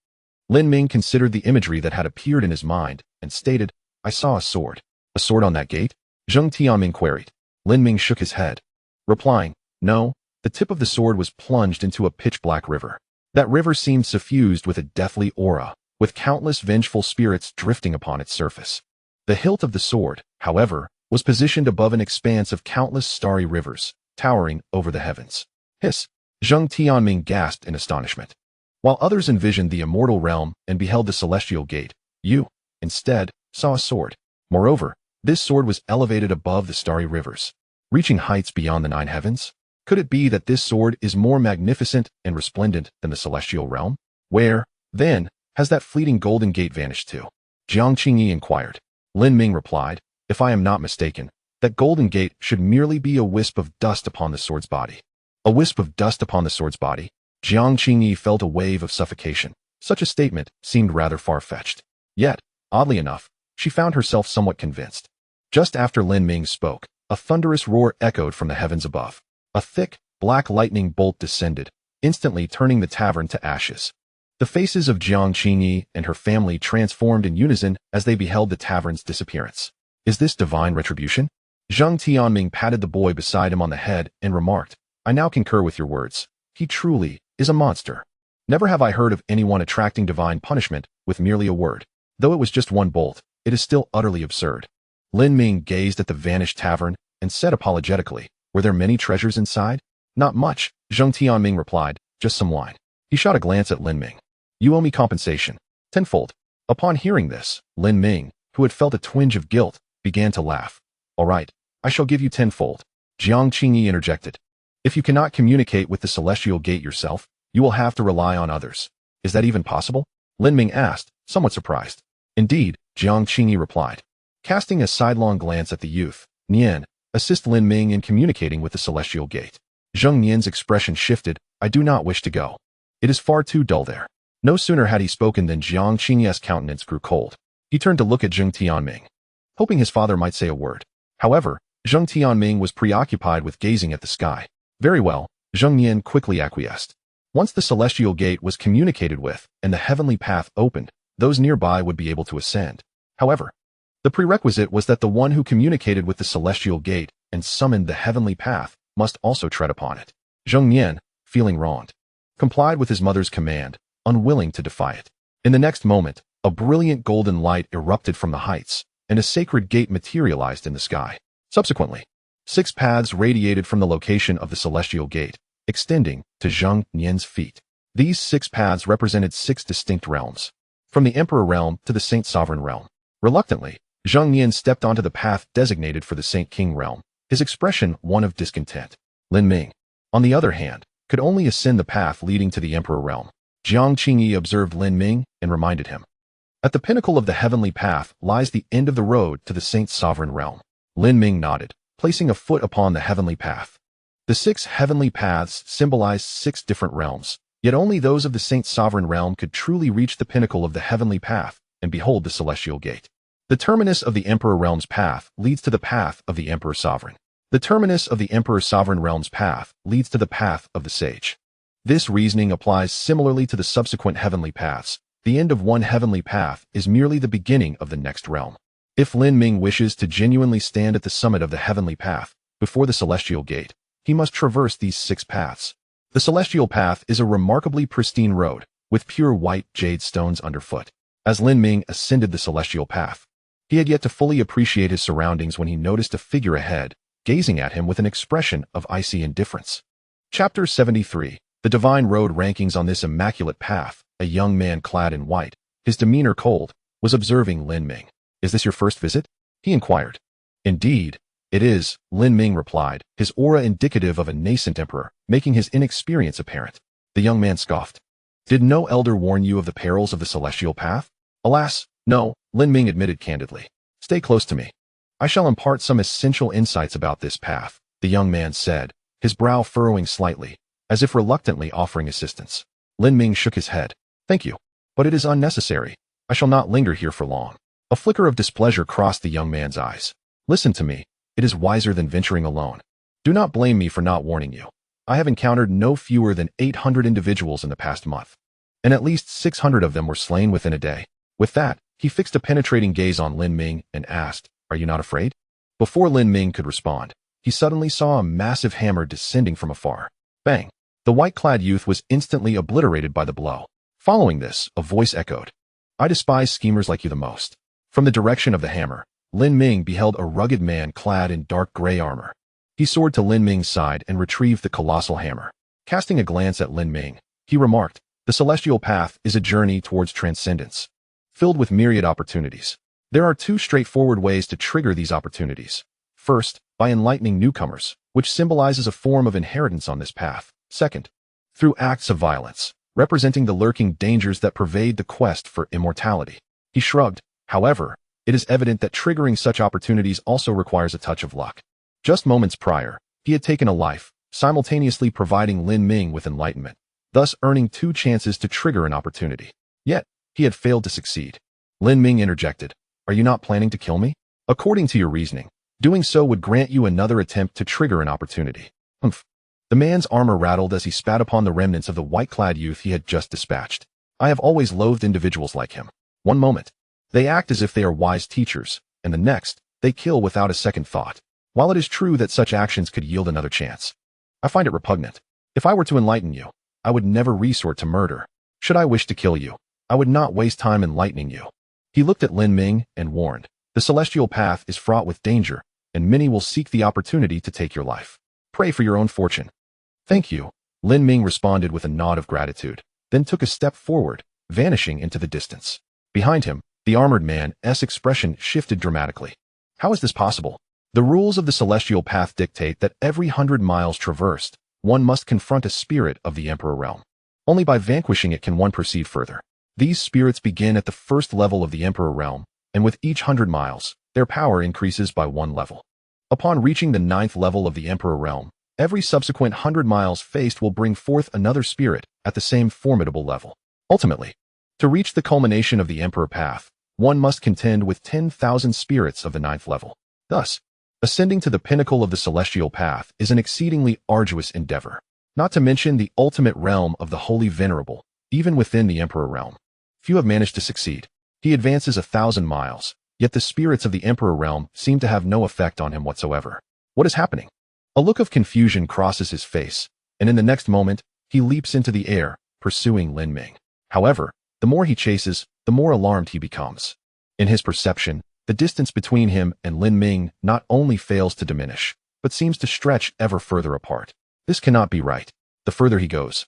Lin Ming considered the imagery that had appeared in his mind and stated, I saw a sword. A sword on that gate? Zheng Tianming queried. Lin Ming shook his head, replying, no, the tip of the sword was plunged into a pitch-black river. That river seemed suffused with a deathly aura, with countless vengeful spirits drifting upon its surface. The hilt of the sword, however, was positioned above an expanse of countless starry rivers, towering over the heavens. Hiss! Zheng Tianming gasped in astonishment. While others envisioned the immortal realm and beheld the celestial gate, you, instead, saw a sword. Moreover, this sword was elevated above the starry rivers, reaching heights beyond the 9 heavens. Could it be that this sword is more magnificent and resplendent than the celestial realm? Where, then, has that fleeting golden gate vanished to? Jiang Qingyi inquired. Lin Ming replied, if I am not mistaken, that golden gate should merely be a wisp of dust upon the sword's body. A wisp of dust upon the sword's body? Jiang Qingyi felt a wave of suffocation. Such a statement seemed rather far-fetched. Yet, oddly enough, she found herself somewhat convinced. Just after Lin Ming spoke, a thunderous roar echoed from the heavens above. A thick, black lightning bolt descended, instantly turning the tavern to ashes. The faces of Jiang Qingyi and her family transformed in unison as they beheld the tavern's disappearance. Is this divine retribution? Zheng Tianming patted the boy beside him on the head and remarked, I now concur with your words. He truly is a monster. Never have I heard of anyone attracting divine punishment with merely a word. Though it was just one bolt, it is still utterly absurd. Lin Ming gazed at the vanished tavern and said apologetically, were there many treasures inside? Not much, Zheng Tianming replied, just some wine. He shot a glance at Lin Ming. You owe me compensation. Tenfold. Upon hearing this, Lin Ming, who had felt a twinge of guilt, began to laugh. All right, I shall give you tenfold. Jiang Qingyi interjected. If you cannot communicate with the celestial gate yourself, you will have to rely on others. Is that even possible? Lin Ming asked, somewhat surprised. Indeed, Jiang Qingyi replied. Casting a sidelong glance at the youth, Nian, assist Lin Ming in communicating with the celestial gate. Zheng Nian's expression shifted, I do not wish to go. It is far too dull there. No sooner had he spoken than Jiang Qingyi's countenance grew cold. He turned to look at Zheng Tianming, hoping his father might say a word. However, Zheng Tianming was preoccupied with gazing at the sky. Very well, Zheng Nian quickly acquiesced. Once the celestial gate was communicated with and the heavenly path opened, those nearby would be able to ascend. However, the prerequisite was that the one who communicated with the celestial gate and summoned the heavenly path must also tread upon it. Zheng Nian, feeling wronged, complied with his mother's command, unwilling to defy it. In the next moment, a brilliant golden light erupted from the heights, and a sacred gate materialized in the sky. Subsequently, 6 paths radiated from the location of the celestial gate, extending to Zheng Nian's feet. These 6 paths represented 6 distinct realms, from the Emperor realm to the Saint Sovereign realm. Reluctantly, Zheng Nian stepped onto the path designated for the Saint King realm, his expression one of discontent. Lin Ming, on the other hand, could only ascend the path leading to the Emperor realm. Jiang Qingyi observed Lin Ming and reminded him. At the pinnacle of the heavenly path lies the end of the road to the Saint Sovereign realm. Lin Ming nodded, placing a foot upon the heavenly path. The 6 heavenly paths symbolized 6 different realms, yet only those of the Saint Sovereign realm could truly reach the pinnacle of the heavenly path and behold the celestial gate. The terminus of the Emperor realm's path leads to the path of the Emperor Sovereign. The terminus of the Emperor Sovereign realm's path leads to the path of the sage. This reasoning applies similarly to the subsequent heavenly paths. The end of one heavenly path is merely the beginning of the next realm. If Lin Ming wishes to genuinely stand at the summit of the heavenly path, before the celestial gate, he must traverse these 6 paths. The celestial path is a remarkably pristine road, with pure white jade stones underfoot. As Lin Ming ascended the celestial path, he had yet to fully appreciate his surroundings when he noticed a figure ahead, gazing at him with an expression of icy indifference. Chapter 73. The Divine Road Rankings. On this immaculate path, a young man clad in white, his demeanor cold, was observing Lin Ming. "Is this your first visit?" he inquired. "Indeed, it is," Lin Ming replied, his aura indicative of a nascent emperor, making his inexperience apparent. The young man scoffed. "Did no elder warn you of the perils of the celestial path?" "Alas, no," Lin Ming admitted candidly. "Stay close to me. I shall impart some essential insights about this path," the young man said, his brow furrowing slightly, as if reluctantly offering assistance. Lin Ming shook his head. "Thank you, but it is unnecessary. I shall not linger here for long." A flicker of displeasure crossed the young man's eyes. "Listen to me. It is wiser than venturing alone. Do not blame me for not warning you. I have encountered no fewer than 800 individuals in the past month, and at least 600 of them were slain within a day." With that, he fixed a penetrating gaze on Lin Ming and asked, "Are you not afraid?" Before Lin Ming could respond, he suddenly saw a massive hammer descending from afar. Bang! The white-clad youth was instantly obliterated by the blow. Following this, a voice echoed, "I despise schemers like you the most." From the direction of the hammer, Lin Ming beheld a rugged man clad in dark gray armor. He soared to Lin Ming's side and retrieved the colossal hammer. Casting a glance at Lin Ming, he remarked, "The celestial path is a journey towards transcendence, filled with myriad opportunities. There are two straightforward ways to trigger these opportunities. First, by enlightening newcomers, which symbolizes a form of inheritance on this path. Second, through acts of violence, representing the lurking dangers that pervade the quest for immortality." He shrugged. "However, it is evident that triggering such opportunities also requires a touch of luck." Just moments prior, he had taken a life, simultaneously providing Lin Ming with enlightenment, thus earning two chances to trigger an opportunity. Yet, he had failed to succeed. Lin Ming interjected, "Are you not planning to kill me? According to your reasoning, doing so would grant you another attempt to trigger an opportunity." Humph. The man's armor rattled as he spat upon the remnants of the white-clad youth he had just dispatched. "I have always loathed individuals like him. One moment, they act as if they are wise teachers, and the next, they kill without a second thought. While it is true that such actions could yield another chance, I find it repugnant. If I were to enlighten you, I would never resort to murder. Should I wish to kill you, I would not waste time enlightening you." He looked at Lin Ming and warned, "The celestial path is fraught with danger, and many will seek the opportunity to take your life. Pray for your own fortune." "Thank you," Lin Ming responded with a nod of gratitude, then took a step forward, vanishing into the distance. Behind him, the armored man's expression shifted dramatically. "How is this possible? The rules of the celestial path dictate that every 100 miles traversed, one must confront a spirit of the Emperor realm. Only by vanquishing it can one proceed further. These spirits begin at the first level of the Emperor realm, and with each 100 miles, their power increases by one level. Upon reaching the 9th level of the Emperor realm, every subsequent 100 miles faced will bring forth another spirit at the same formidable level. Ultimately, to reach the culmination of the Emperor path, one must contend with 10,000 spirits of the 9th level. Thus, ascending to the pinnacle of the celestial path is an exceedingly arduous endeavor, not to mention the ultimate realm of the Holy Venerable, even within the Emperor realm. Few have managed to succeed. He advances 1,000 miles, yet the spirits of the Emperor realm seem to have no effect on him whatsoever. What is happening? A look of confusion crosses his face, and in the next moment, he leaps into the air, pursuing Lin Ming. However, the more he chases, the more alarmed he becomes. In his perception, the distance between him and Lin Ming not only fails to diminish, but seems to stretch ever further apart. This cannot be right. The further he goes,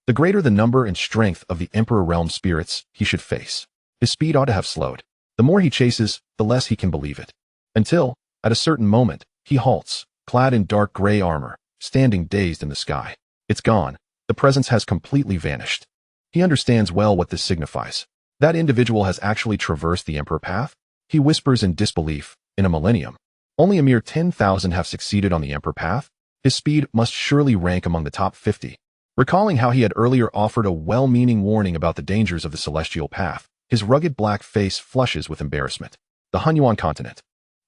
the greater the number and strength of the Emperor realm spirits he should face. His speed ought to have slowed. The more he chases, the less he can believe it. Until, at a certain moment, he halts, clad in dark gray armor, standing dazed in the sky. It's gone. The presence has completely vanished. He understands well what this signifies. That individual has actually traversed the Emperor path? He whispers in disbelief. In a millennium, only a mere 10,000 have succeeded on the Emperor path. His speed must surely rank among the top 50. Recalling how he had earlier offered a well-meaning warning about the dangers of the celestial path, his rugged black face flushes with embarrassment. The Hunyuan continent.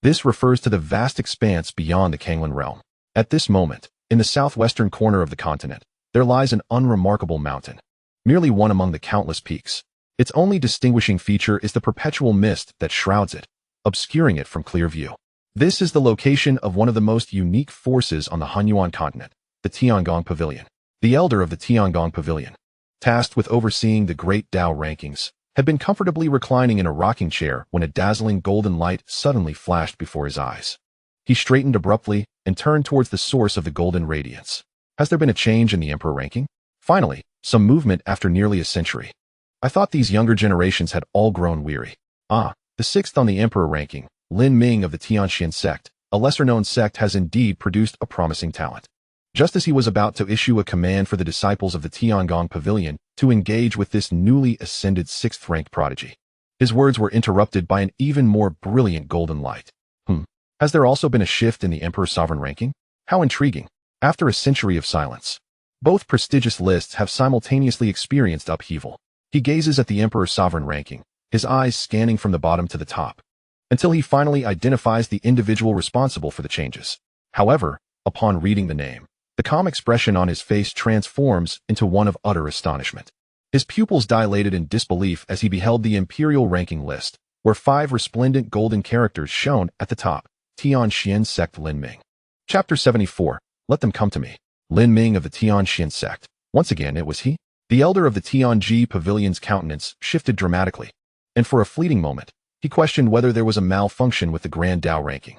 This refers to the vast expanse beyond the Kanglan realm. At this moment, in the southwestern corner of the continent, there lies an unremarkable mountain, merely one among the countless peaks. Its only distinguishing feature is the perpetual mist that shrouds it, obscuring it from clear view. This is the location of one of the most unique forces on the Hunyuan continent, the Tiangong Pavilion. The elder of the Tiangong Pavilion, tasked with overseeing the great Dao rankings, had been comfortably reclining in a rocking chair when a dazzling golden light suddenly flashed before his eyes. He straightened abruptly and turned towards the source of the golden radiance. Has there been a change in the Emperor ranking? Finally, some movement after nearly a century. I thought these younger generations had all grown weary. The sixth on the emperor ranking, Lin Ming of the Tianxian sect, a lesser-known sect, has indeed produced a promising talent. Just as he was about to issue a command for the disciples of the Tiangong Pavilion to engage with this newly ascended sixth-ranked prodigy, his words were interrupted by an even more brilliant golden light. Has there also been a shift in the emperor's sovereign ranking? How intriguing. After a century of silence, both prestigious lists have simultaneously experienced upheaval. He gazes at the emperor's sovereign ranking, his eyes scanning from the bottom to the top, until he finally identifies the individual responsible for the changes. However, upon reading the name, the calm expression on his face transforms into one of utter astonishment. His pupils dilated in disbelief as he beheld the imperial ranking list, where 5 resplendent golden characters shone at the top. Tianxian sect Lin Ming. Chapter 74. Let them come to me. Lin Ming of the Tianxian sect. Once again it was he. The elder of the Tianji Pavilion's countenance shifted dramatically, and for a fleeting moment, he questioned whether there was a malfunction with the Grand Dao ranking.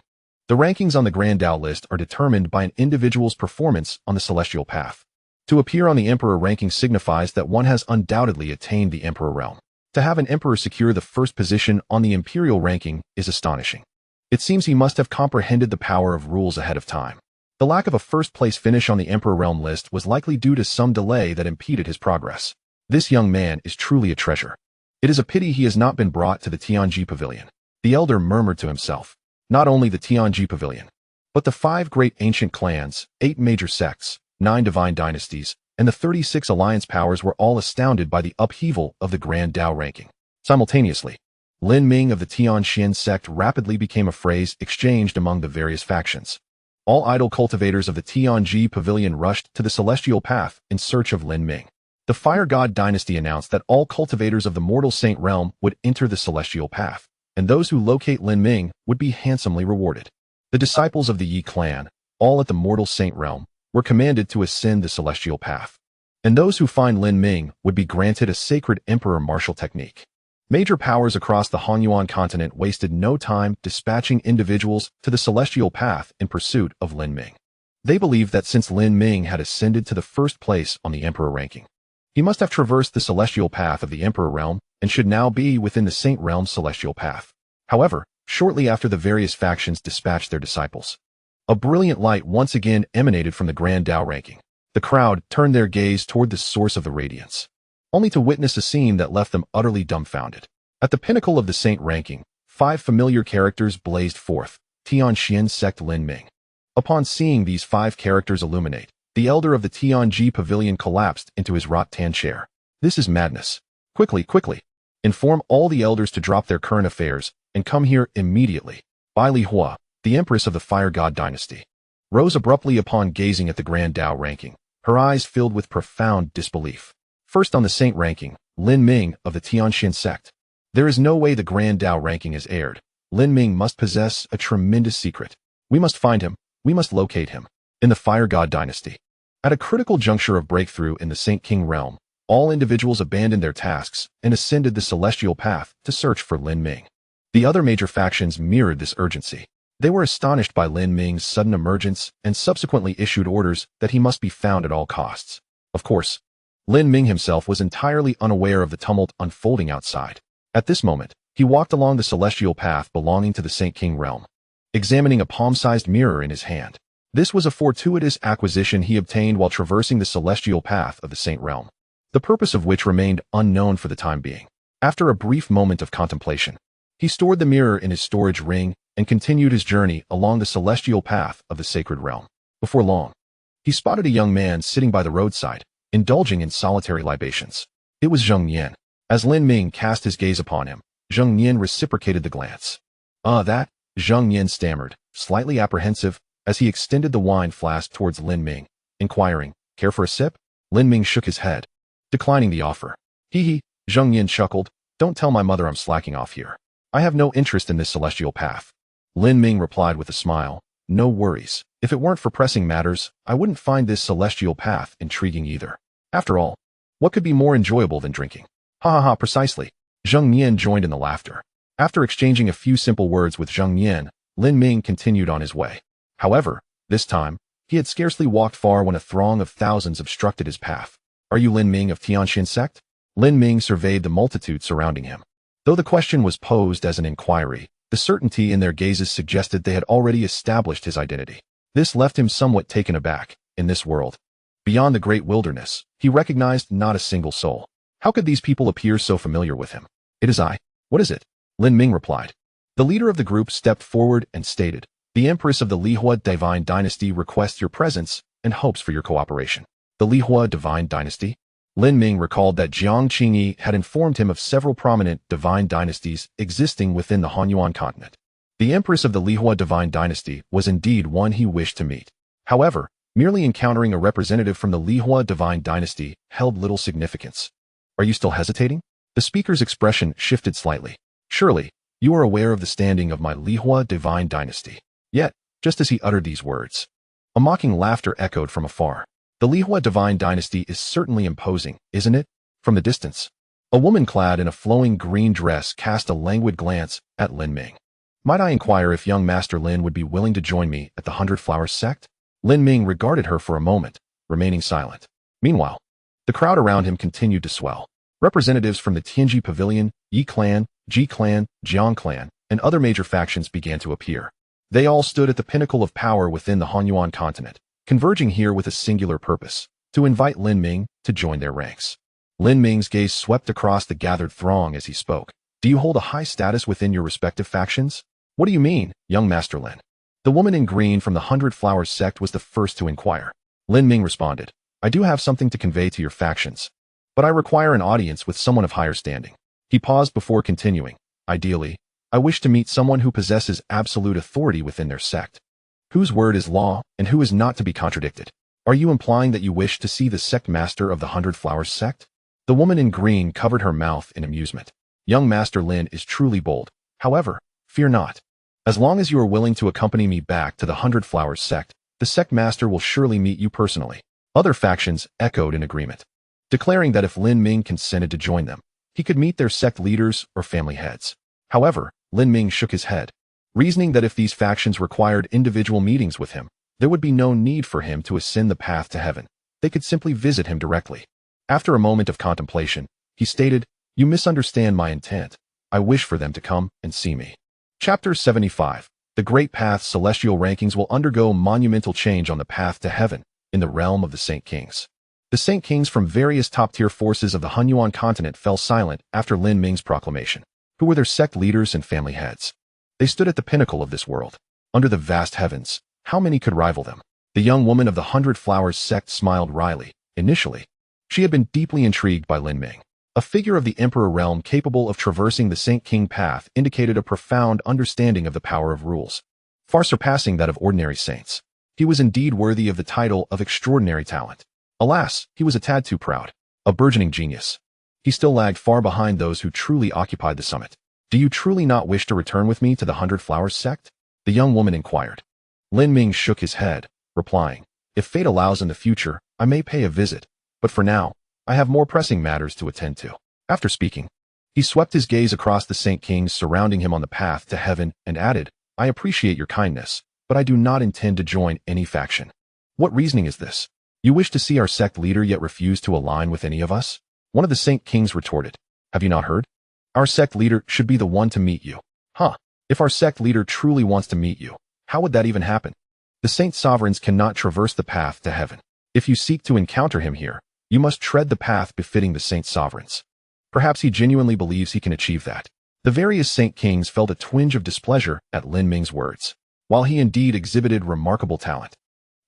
The rankings on the Grand Dao list are determined by an individual's performance on the celestial path. To appear on the emperor ranking signifies that one has undoubtedly attained the emperor realm. To have an emperor secure the first position on the imperial ranking is astonishing. It seems he must have comprehended the power of rules ahead of time. The lack of a first-place finish on the emperor realm list was likely due to some delay that impeded his progress. This young man is truly a treasure. It is a pity he has not been brought to the Tianji Pavilion. The elder murmured to himself. Not only the Tianji Pavilion, but the 5 great ancient clans, 8 major sects, 9 divine dynasties, and the 36 alliance powers were all astounded by the upheaval of the Grand Dao ranking. Simultaneously, Lin Ming of the Tianxian sect rapidly became a phrase exchanged among the various factions. All idol cultivators of the Tianji Pavilion rushed to the celestial path in search of Lin Ming. The Fire God dynasty announced that all cultivators of the mortal saint realm would enter the celestial path, and those who locate Lin Ming would be handsomely rewarded. The disciples of the Yi clan, all at the mortal saint realm, were commanded to ascend the celestial path, and those who find Lin Ming would be granted a sacred emperor martial technique. Major powers across the Hanyuan continent wasted no time dispatching individuals to the celestial path in pursuit of Lin Ming. They believed that since Lin Ming had ascended to the first place on the emperor ranking, he must have traversed the celestial path of the emperor realm and should now be within the saint realm's celestial path. However, shortly after the various factions dispatched their disciples, a brilliant light once again emanated from the Grand Dao ranking. The crowd turned their gaze toward the source of the radiance, only to witness a scene that left them utterly dumbfounded. At the pinnacle of the saint ranking, 5 familiar characters blazed forth. Tianxian sect Lin Ming. Upon seeing these 5 characters illuminate, the elder of the Tianji Pavilion collapsed into his rattan chair. This is madness. Quickly, inform all the elders to drop their current affairs and come here immediately. Bai Li Hua, the empress of the Fire God dynasty, rose abruptly upon gazing at the Grand Dao ranking, her eyes filled with profound disbelief. First on the saint ranking, Lin Ming of the Tianxian sect. There is no way the Grand Dao ranking has erred. Lin Ming must possess a tremendous secret. We must find him. We must locate him. In the Fire God dynasty, at a critical juncture of breakthrough in the Saint King realm, all individuals abandoned their tasks and ascended the celestial path to search for Lin Ming. The other major factions mirrored this urgency. They were astonished by Lin Ming's sudden emergence and subsequently issued orders that he must be found at all costs. Of course, Lin Ming himself was entirely unaware of the tumult unfolding outside. At this moment, he walked along the celestial path belonging to the Saint King realm, examining a palm-sized mirror in his hand. This was a fortuitous acquisition he obtained while traversing the celestial path of the Saint realm, the purpose of which remained unknown for the time being. After a brief moment of contemplation, he stored the mirror in his storage ring and continued his journey along the celestial path of the sacred realm. Before long, he spotted a young man sitting by the roadside, indulging in solitary libations. It was Zheng Yan. As Lin Ming cast his gaze upon him, Zheng Yan reciprocated the glance. That? Zheng Yan stammered, slightly apprehensive, as he extended the wine flask towards Lin Ming, inquiring, "Care for a sip?" Lin Ming shook his head, declining the offer. Hee, Zheng Yan chuckled. "Don't tell my mother I'm slacking off here. I have no interest in this celestial path." Lin Ming replied with a smile, "No worries. If it weren't for pressing matters, I wouldn't find this celestial path intriguing either. After all, what could be more enjoyable than drinking?" Ha, precisely. Zheng Yan joined in the laughter. After exchanging a few simple words with Zheng Yan, Lin Ming continued on his way. However, this time, he had scarcely walked far when a throng of thousands obstructed his path. "Are you Lin Ming of Tianxian sect?" Lin Ming surveyed the multitude surrounding him. Though the question was posed as an inquiry, the certainty in their gazes suggested they had already established his identity. This left him somewhat taken aback. In this world, beyond the great wilderness, he recognized not a single soul. How could these people appear so familiar with him? It is I. What is it? Lin Ming replied. The leader of the group stepped forward and stated, the Empress of the Lihua Divine Dynasty requests your presence and hopes for your cooperation. The Lihua Divine Dynasty? Lin Ming recalled that Jiang Qingyi had informed him of several prominent divine dynasties existing within the Hanyuan continent. The Empress of the Lihua Divine Dynasty was indeed one he wished to meet. However, merely encountering a representative from the Lihua Divine Dynasty held little significance. Are you still hesitating? The speaker's expression shifted slightly. Surely, you are aware of the standing of my Lihua Divine Dynasty. Yet, just as he uttered these words, a mocking laughter echoed from afar. The Lihua Divine Dynasty is certainly imposing, isn't it? From the distance, a woman clad in a flowing green dress cast a languid glance at Lin Ming. Might I inquire if young Master Lin would be willing to join me at the 100 Flowers sect? Lin Ming regarded her for a moment, remaining silent. Meanwhile, the crowd around him continued to swell. Representatives from the Tianji Pavilion, Yi Clan, Ji Clan, Jiang Clan, and other major factions began to appear. They all stood at the pinnacle of power within the Hanyuan continent, converging here with a singular purpose, to invite Lin Ming to join their ranks. Lin Ming's gaze swept across the gathered throng as he spoke. Do you hold a high status within your respective factions? What do you mean, young Master Lin? The woman in green from the 100 Flowers sect was the first to inquire. Lin Ming responded, I do have something to convey to your factions, but I require an audience with someone of higher standing. He paused before continuing. Ideally, I wish to meet someone who possesses absolute authority within their sect, whose word is law and who is not to be contradicted. Are you implying that you wish to see the sect master of the 100 Flowers sect? The woman in green covered her mouth in amusement. Young Master Lin is truly bold. However, fear not. As long as you are willing to accompany me back to the 100 Flowers sect, the sect master will surely meet you personally. Other factions echoed in agreement, declaring that if Lin Ming consented to join them, he could meet their sect leaders or family heads. However, Lin Ming shook his head, reasoning that if these factions required individual meetings with him, there would be no need for him to ascend the path to heaven. They could simply visit him directly. After a moment of contemplation, he stated, You misunderstand my intent. I wish for them to come and see me. Chapter 75. The Great Path's celestial rankings will undergo monumental change on the path to heaven, in the realm of the Saint Kings. The Saint Kings from various top-tier forces of the Hanyuan continent fell silent after Lin Ming's proclamation. Who were their sect leaders and family heads? They stood at the pinnacle of this world. Under the vast heavens, how many could rival them? The young woman of the 100 Flowers sect smiled wryly. Initially, she had been deeply intrigued by Lin Ming. A figure of the Emperor realm capable of traversing the Saint King path indicated a profound understanding of the power of rules, far surpassing that of ordinary saints. He was indeed worthy of the title of extraordinary talent. Alas, he was a tad too proud. A burgeoning genius. He still lagged far behind those who truly occupied the summit. Do you truly not wish to return with me to the 100 Flowers sect? The young woman inquired. Lin Ming shook his head, replying, If fate allows in the future, I may pay a visit, but for now, I have more pressing matters to attend to. After speaking, he swept his gaze across the Saint Kings surrounding him on the path to heaven and added, I appreciate your kindness, but I do not intend to join any faction. What reasoning is this? You wish to see our sect leader yet refuse to align with any of us? One of the Saint Kings retorted, Have you not heard? Our sect leader should be the one to meet you. Huh. If our sect leader truly wants to meet you, how would that even happen? The Saint Sovereigns cannot traverse the path to heaven. If you seek to encounter him here, you must tread the path befitting the Saint Sovereigns. Perhaps he genuinely believes he can achieve that. The various Saint Kings felt a twinge of displeasure at Lin Ming's words. While he indeed exhibited remarkable talent,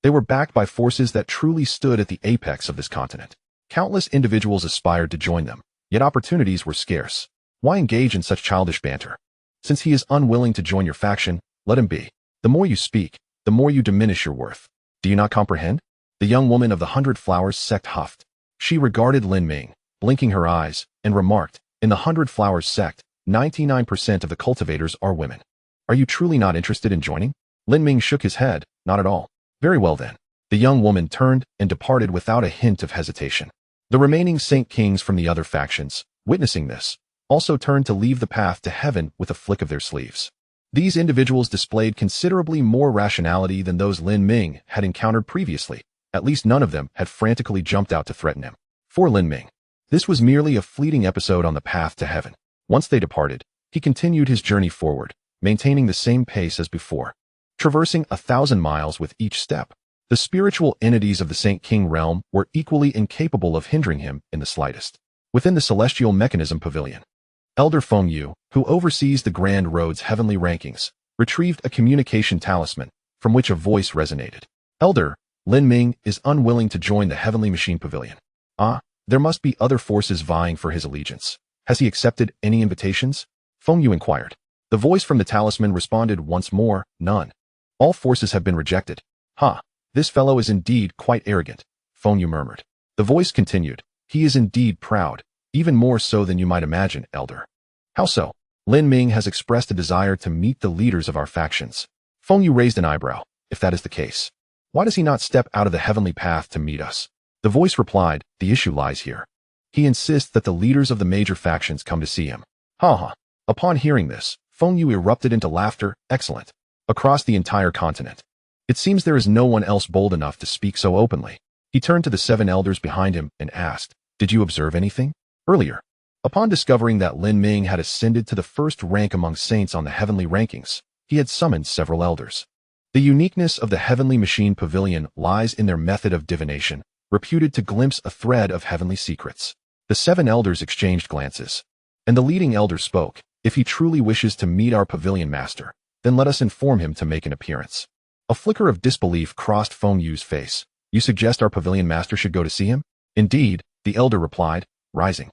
they were backed by forces that truly stood at the apex of this continent. Countless individuals aspired to join them, yet opportunities were scarce. Why engage in such childish banter? Since he is unwilling to join your faction, let him be. The more you speak, the more you diminish your worth. Do you not comprehend? The young woman of the 100 Flowers sect huffed. She regarded Lin Ming, blinking her eyes, and remarked, In the 100 Flowers sect, 99% of the cultivators are women. Are you truly not interested in joining? Lin Ming shook his head, Not at all. Very well then. The young woman turned and departed without a hint of hesitation. The remaining Saint Kings from the other factions, witnessing this, also turned to leave the path to heaven with a flick of their sleeves. These individuals displayed considerably more rationality than those Lin Ming had encountered previously. At least none of them had frantically jumped out to threaten him. For Lin Ming, this was merely a fleeting episode on the path to heaven. Once they departed, he continued his journey forward, maintaining the same pace as before, traversing 1,000 miles with each step. The spiritual entities of the Saint King realm were equally incapable of hindering him in the slightest. Within the celestial mechanism pavilion, Elder Feng Yu, who oversees the Grand Road's heavenly rankings, retrieved a communication talisman, from which a voice resonated. Elder, Lin Ming is unwilling to join the heavenly machine pavilion. There must be other forces vying for his allegiance. Has he accepted any invitations? Feng Yu inquired. The voice from the talisman responded once more, none. All forces have been rejected. This fellow is indeed quite arrogant, Feng Yu murmured. The voice continued. He is indeed proud, even more so than you might imagine, Elder. How so? Lin Ming has expressed a desire to meet the leaders of our factions. Feng Yu raised an eyebrow. If that is the case, why does he not step out of the heavenly path to meet us? The voice replied, the issue lies here. He insists that the leaders of the major factions come to see him. Upon hearing this, Feng Yu erupted into laughter. Excellent. Across the entire continent, it seems there is no one else bold enough to speak so openly. He turned to the 7 elders behind him and asked, did you observe anything? Earlier, upon discovering that Lin Ming had ascended to the first rank among saints on the heavenly rankings, he had summoned several elders. The uniqueness of the heavenly machine pavilion lies in their method of divination, reputed to glimpse a thread of heavenly secrets. The 7 elders exchanged glances, and the leading elder spoke. If he truly wishes to meet our pavilion master, then let us inform him to make an appearance. A flicker of disbelief crossed Feng Yu's face. You suggest our pavilion master should go to see him? Indeed, the elder replied, rising.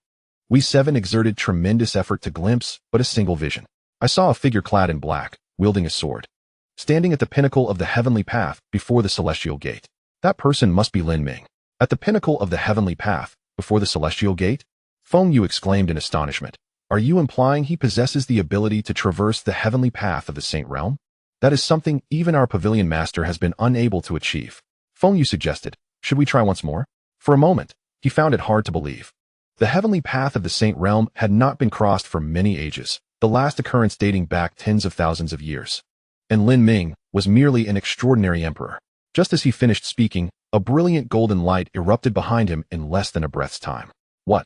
We 7 exerted tremendous effort to glimpse but a single vision. I saw a figure clad in black, wielding a sword, standing at the pinnacle of the heavenly path before the celestial gate. That person must be Lin Ming. At the pinnacle of the heavenly path, before the celestial gate? Feng Yu exclaimed in astonishment. Are you implying he possesses the ability to traverse the heavenly path of the Saint Realm? That is something even our pavilion master has been unable to achieve. Feng Yu suggested, should we try once more? For a moment, he found it hard to believe. The heavenly path of the Saint Realm had not been crossed for many ages, the last occurrence dating back tens of thousands of years. And Lin Ming was merely an extraordinary emperor. Just as he finished speaking, a brilliant golden light erupted behind him in less than a breath's time. What?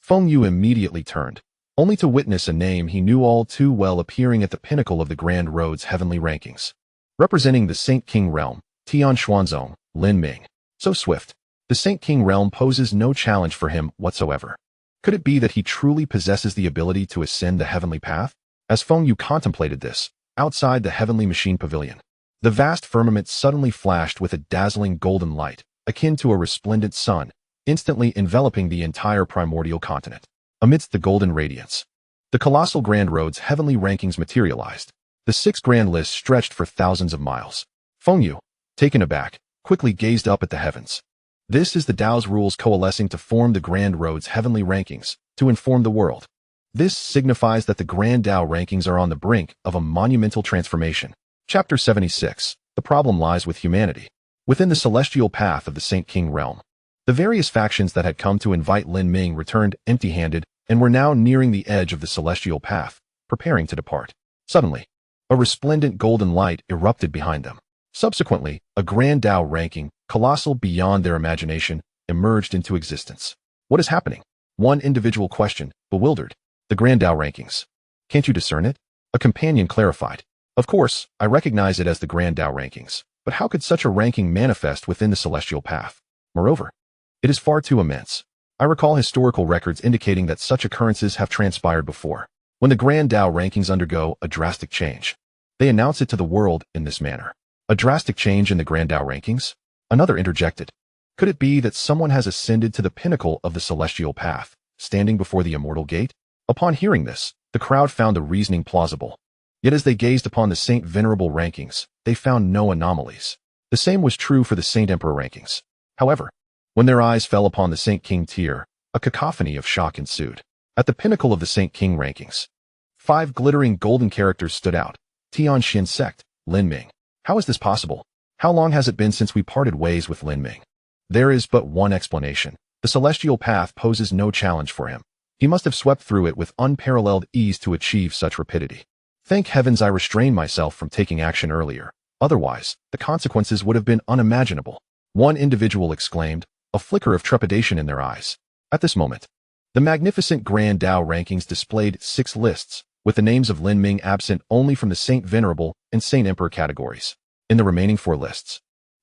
Feng Yu immediately turned, only to witness a name he knew all too well appearing at the pinnacle of the Grand Road's heavenly rankings. Representing the Saint King realm, Tian Xuanzong, Lin Ming. So swift, the Saint King realm poses no challenge for him whatsoever. Could it be that he truly possesses the ability to ascend the heavenly path? As Feng Yu contemplated this, outside the heavenly machine pavilion, the vast firmament suddenly flashed with a dazzling golden light, akin to a resplendent sun, instantly enveloping the entire primordial continent. Amidst the golden radiance, the colossal Grand Road's heavenly rankings materialized. The 6 grand lists stretched for thousands of miles. Feng Yu, taken aback, quickly gazed up at the heavens. This is the Tao's rules coalescing to form the Grand Road's heavenly rankings, to inform the world. This signifies that the Grand Tao rankings are on the brink of a monumental transformation. Chapter 76. The problem lies with humanity. Within the celestial path of the Saint King realm, the various factions that had come to invite Lin Ming returned empty-handed and were now nearing the edge of the celestial path, preparing to depart. Suddenly, a resplendent golden light erupted behind them. Subsequently, a Grand Tao ranking, colossal beyond their imagination, emerged into existence. What is happening? One individual questioned, bewildered. The Grand Tao rankings. Can't you discern it? A companion clarified. Of course, I recognize it as the Grand Tao rankings, but how could such a ranking manifest within the celestial path? Moreover, it is far too immense. I recall historical records indicating that such occurrences have transpired before. When the Grand Tao rankings undergo a drastic change, they announce it to the world in this manner. A drastic change in the Grand Tao rankings? Another interjected. Could it be that someone has ascended to the pinnacle of the celestial path, standing before the immortal gate? Upon hearing this, the crowd found the reasoning plausible. Yet as they gazed upon the Saint Venerable rankings, they found no anomalies. The same was true for the Saint Emperor rankings. However, when their eyes fell upon the Saint King tier, a cacophony of shock ensued. At the pinnacle of the Saint King rankings, 5 glittering golden characters stood out. Tian Xin sect, Lin Ming. How is this possible? How long has it been since we parted ways with Lin Ming? There is but one explanation. The celestial path poses no challenge for him. He must have swept through it with unparalleled ease to achieve such rapidity. Thank heavens I restrained myself from taking action earlier. Otherwise, the consequences would have been unimaginable. One individual exclaimed, a flicker of trepidation in their eyes. At this moment, The magnificent Grand Dao rankings displayed 6 lists, with the names of Lin Ming absent only from the Saint Venerable and Saint Emperor categories. In the remaining 4 lists,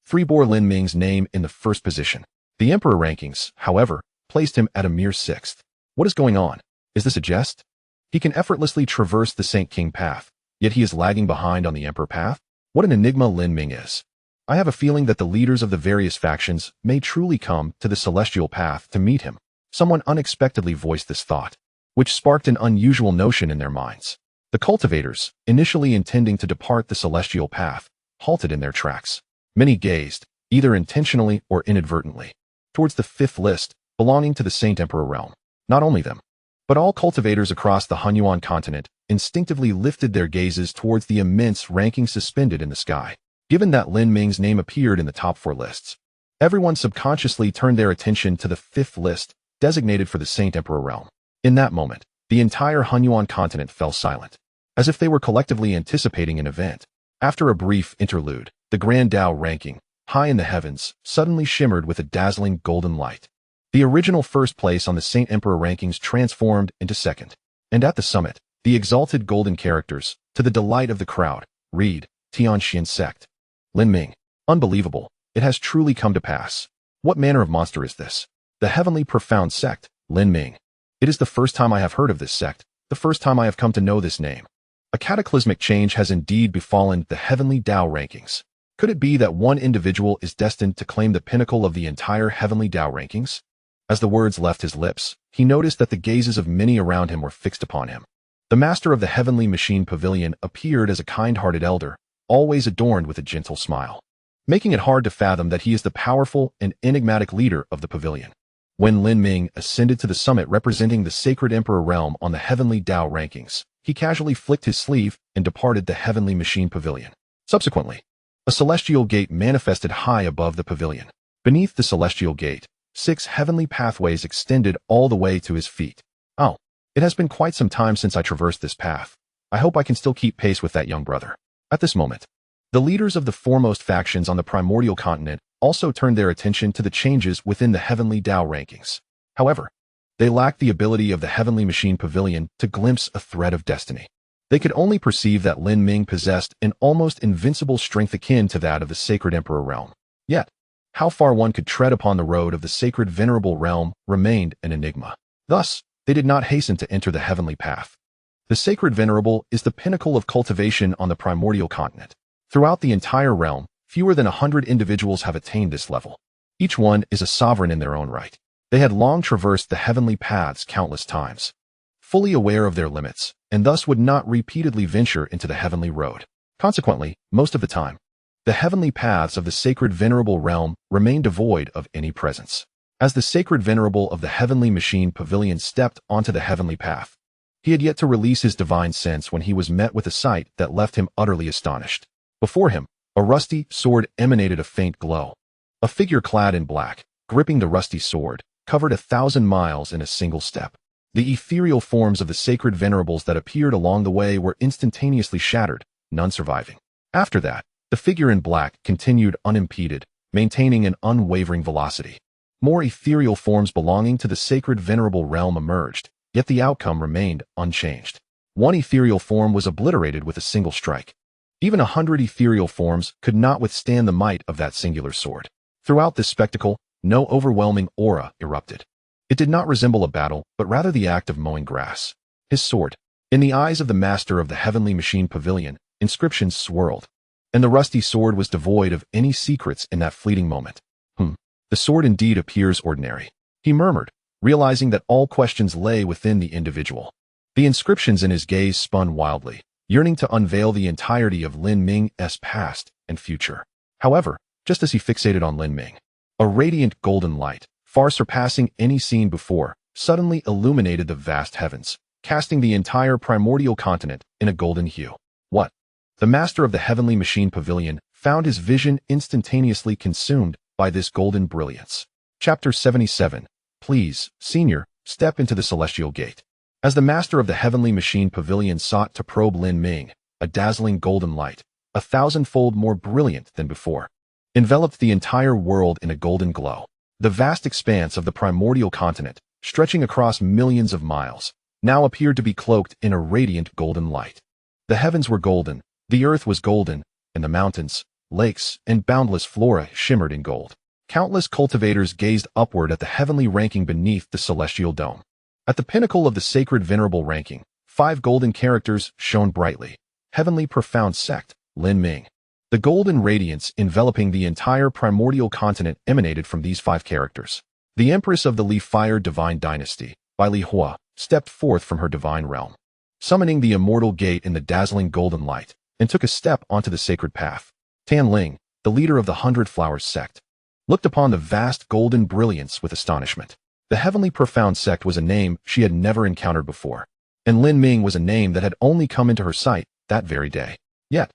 3 bore Lin Ming's name in the first position. The Emperor rankings, however, placed him at a mere 6th. What is going on? Is this a jest? He can effortlessly traverse the Saint King path, yet he is lagging behind on the Emperor path? What an enigma Lin Ming is. I have a feeling that the leaders of the various factions may truly come to the celestial path to meet him. Someone unexpectedly voiced this thought, which sparked an unusual notion in their minds. The cultivators, initially intending to depart the celestial path, halted in their tracks. Many gazed, either intentionally or inadvertently, towards the 5th list, belonging to the Saint Emperor realm. Not only them, but all cultivators across the Hunyuan continent instinctively lifted their gazes towards the immense ranking suspended in the sky. Given that Lin Ming's name appeared in the top 4 lists, everyone subconsciously turned their attention to the 5th list, designated for the Saint Emperor realm. In that moment, the entire Hunyuan continent fell silent, as if they were collectively anticipating an event. After a brief interlude, the Grand Dao ranking, high in the heavens, suddenly shimmered with a dazzling golden light. The original first place on the Saint Emperor rankings transformed into second, and at the summit, the exalted golden characters, to the delight of the crowd, read, Tianxian sect. Lin Ming. Unbelievable, it has truly come to pass. What manner of monster is this? The heavenly profound sect, Lin Ming. It is the first time I have heard of this sect, the first time I have come to know this name. A cataclysmic change has indeed befallen the heavenly Dao rankings. Could it be that one individual is destined to claim the pinnacle of the entire heavenly Dao rankings? As the words left his lips, he noticed that the gazes of many around him were fixed upon him. The master of the heavenly machine pavilion appeared as a kind-hearted elder, always adorned with a gentle smile, making it hard to fathom that he is the powerful and enigmatic leader of the pavilion. When Lin Ming ascended to the summit representing the sacred emperor realm on the heavenly Dao rankings, he casually flicked his sleeve and departed the heavenly machine pavilion. Subsequently, a celestial gate manifested high above the pavilion. Beneath the celestial gate, 6 heavenly pathways extended all the way to his feet. Oh, it has been quite some time since I traversed this path. I hope I can still keep pace with that young brother. At this moment, the leaders of the foremost factions on the primordial continent also turned their attention to the changes within the heavenly Dao rankings. However, they lacked the ability of the heavenly machine pavilion to glimpse a thread of destiny. They could only perceive that Lin Ming possessed an almost invincible strength akin to that of the sacred emperor realm. Yet, how far one could tread upon the road of the sacred venerable realm remained an enigma. Thus, they did not hasten to enter the heavenly path. The sacred venerable is the pinnacle of cultivation on the primordial continent. Throughout the entire realm, fewer than 100 individuals have attained this level. Each one is a sovereign in their own right. They had long traversed the heavenly paths countless times, fully aware of their limits, and thus would not repeatedly venture into the heavenly road. Consequently, most of the time, the heavenly paths of the sacred venerable realm remained devoid of any presence. As the sacred venerable of the heavenly machine pavilion stepped onto the heavenly path, he had yet to release his divine sense when he was met with a sight that left him utterly astonished. Before him, a rusty sword emanated a faint glow. A figure clad in black, gripping the rusty sword, covered 1,000 miles in a single step. The ethereal forms of the sacred venerables that appeared along the way were instantaneously shattered, none surviving. After that, the figure in black continued unimpeded, maintaining an unwavering velocity. More ethereal forms belonging to the sacred venerable realm emerged, yet the outcome remained unchanged. One ethereal form was obliterated with a single strike. Even 100 ethereal forms could not withstand the might of that singular sword. Throughout this spectacle, no overwhelming aura erupted. It did not resemble a battle, but rather the act of mowing grass. His sword. In the eyes of the master of the heavenly machine pavilion, inscriptions swirled, and the rusty sword was devoid of any secrets in that fleeting moment. The sword indeed appears ordinary, he murmured, realizing that all questions lay within the individual. The inscriptions in his gaze spun wildly, yearning to unveil the entirety of Lin Ming's past and future. However, just as he fixated on Lin Ming, a radiant golden light, far surpassing any seen before, suddenly illuminated the vast heavens, casting the entire primordial continent in a golden hue. What? The master of the heavenly machine pavilion found his vision instantaneously consumed by this golden brilliance. Chapter 77. Please, Senior, step into the celestial gate. As the master of the heavenly machine pavilion sought to probe Lin Ming, a dazzling golden light, 1,000-fold more brilliant than before, enveloped the entire world in a golden glow. The vast expanse of the primordial continent, stretching across millions of miles, now appeared to be cloaked in a radiant golden light. The heavens were golden, the earth was golden, and the mountains, lakes, and boundless flora shimmered in gold. Countless cultivators gazed upward at the heavenly ranking beneath the celestial dome. At the pinnacle of the sacred venerable ranking, 5 golden characters shone brightly. Heavenly profound sect, Lin Ming. The golden radiance enveloping the entire primordial continent emanated from these 5 characters. The empress of the Li-Fire divine dynasty, Bai Li Hua, stepped forth from her divine realm, summoning the immortal gate in the dazzling golden light, and took a step onto the sacred path. Tan Ling, the leader of the 100 Flowers sect, looked upon the vast golden brilliance with astonishment. The heavenly profound sect was a name she had never encountered before, and Lin Ming was a name that had only come into her sight that very day. Yet,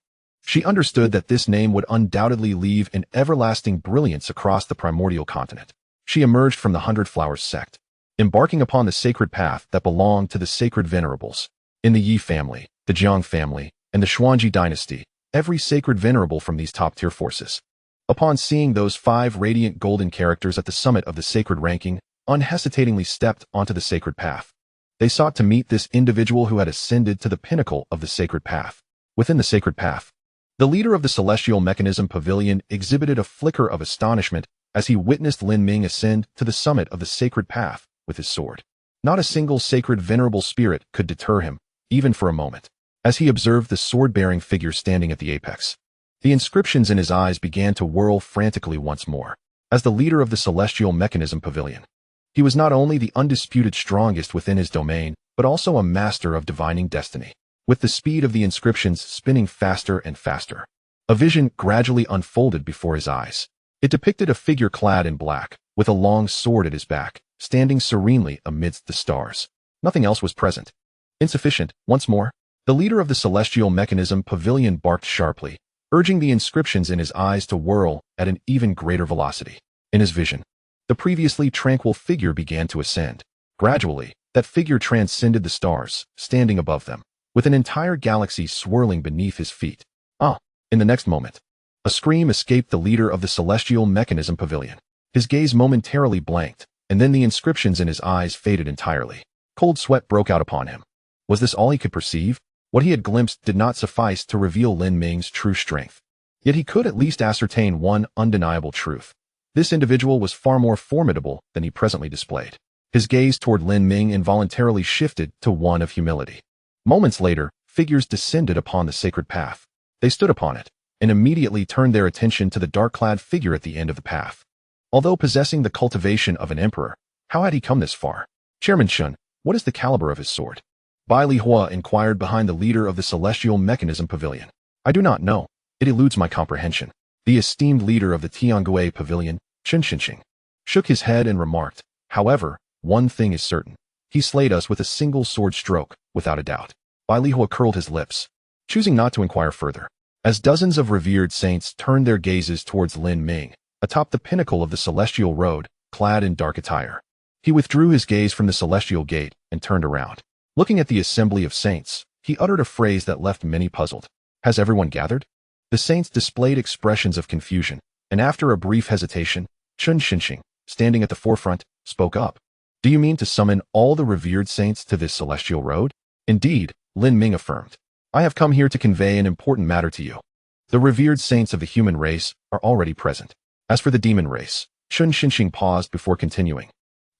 she understood that this name would undoubtedly leave an everlasting brilliance across the primordial continent. She emerged from the 100 Flowers sect, embarking upon the sacred path that belonged to the sacred venerables. In the Yi family, the Jiang family, and the Xuanji dynasty, every sacred venerable from these top-tier forces. Upon seeing those 5 radiant golden characters at the summit of the sacred ranking, unhesitatingly stepped onto the sacred path. They sought to meet this individual who had ascended to the pinnacle of the sacred path. Within the sacred path, the leader of the celestial mechanism pavilion exhibited a flicker of astonishment as he witnessed Lin Ming ascend to the summit of the sacred path with his sword. Not a single sacred venerable spirit could deter him, even for a moment, as he observed the sword-bearing figure standing at the apex. The inscriptions in his eyes began to whirl frantically once more. As the leader of the celestial mechanism pavilion, he was not only the undisputed strongest within his domain, but also a master of divining destiny. With the speed of the inscriptions spinning faster and faster, a vision gradually unfolded before his eyes. It depicted a figure clad in black, with a long sword at his back, standing serenely amidst the stars. Nothing else was present. Insufficient, once more, the leader of the celestial mechanism pavilion barked sharply, urging the inscriptions in his eyes to whirl at an even greater velocity. In his vision, the previously tranquil figure began to ascend. Gradually, that figure transcended the stars, standing above them, with an entire galaxy swirling beneath his feet. In the next moment, a scream escaped the leader of the celestial mechanism pavilion. His gaze momentarily blanked, and then the inscriptions in his eyes faded entirely. Cold sweat broke out upon him. Was this all he could perceive? What he had glimpsed did not suffice to reveal Lin Ming's true strength. Yet he could at least ascertain one undeniable truth. This individual was far more formidable than he presently displayed. His gaze toward Lin Ming involuntarily shifted to one of humility. Moments later, figures descended upon the sacred path. They stood upon it, and immediately turned their attention to the dark-clad figure at the end of the path. Although possessing the cultivation of an emperor, how had he come this far? Chairman Shun, what is the caliber of his sword? Bai Li Hua inquired behind the leader of the celestial mechanism pavilion. I do not know. It eludes my comprehension. The esteemed leader of the Tiangui pavilion, Chen Xinxing, shook his head and remarked, however, one thing is certain. He slayed us with a single sword stroke, without a doubt. Bai Li Hua curled his lips, choosing not to inquire further. As dozens of revered saints turned their gazes towards Lin Ming, atop the pinnacle of the celestial road, clad in dark attire, he withdrew his gaze from the celestial gate and turned around. Looking at the assembly of saints, he uttered a phrase that left many puzzled. Has everyone gathered? The saints displayed expressions of confusion, and after a brief hesitation, Chen Xinxing, standing at the forefront, spoke up. Do you mean to summon all the revered saints to this celestial road? Indeed, Lin Ming affirmed. I have come here to convey an important matter to you. The revered saints of the human race are already present. As for the demon race, Chen Xinxing paused before continuing.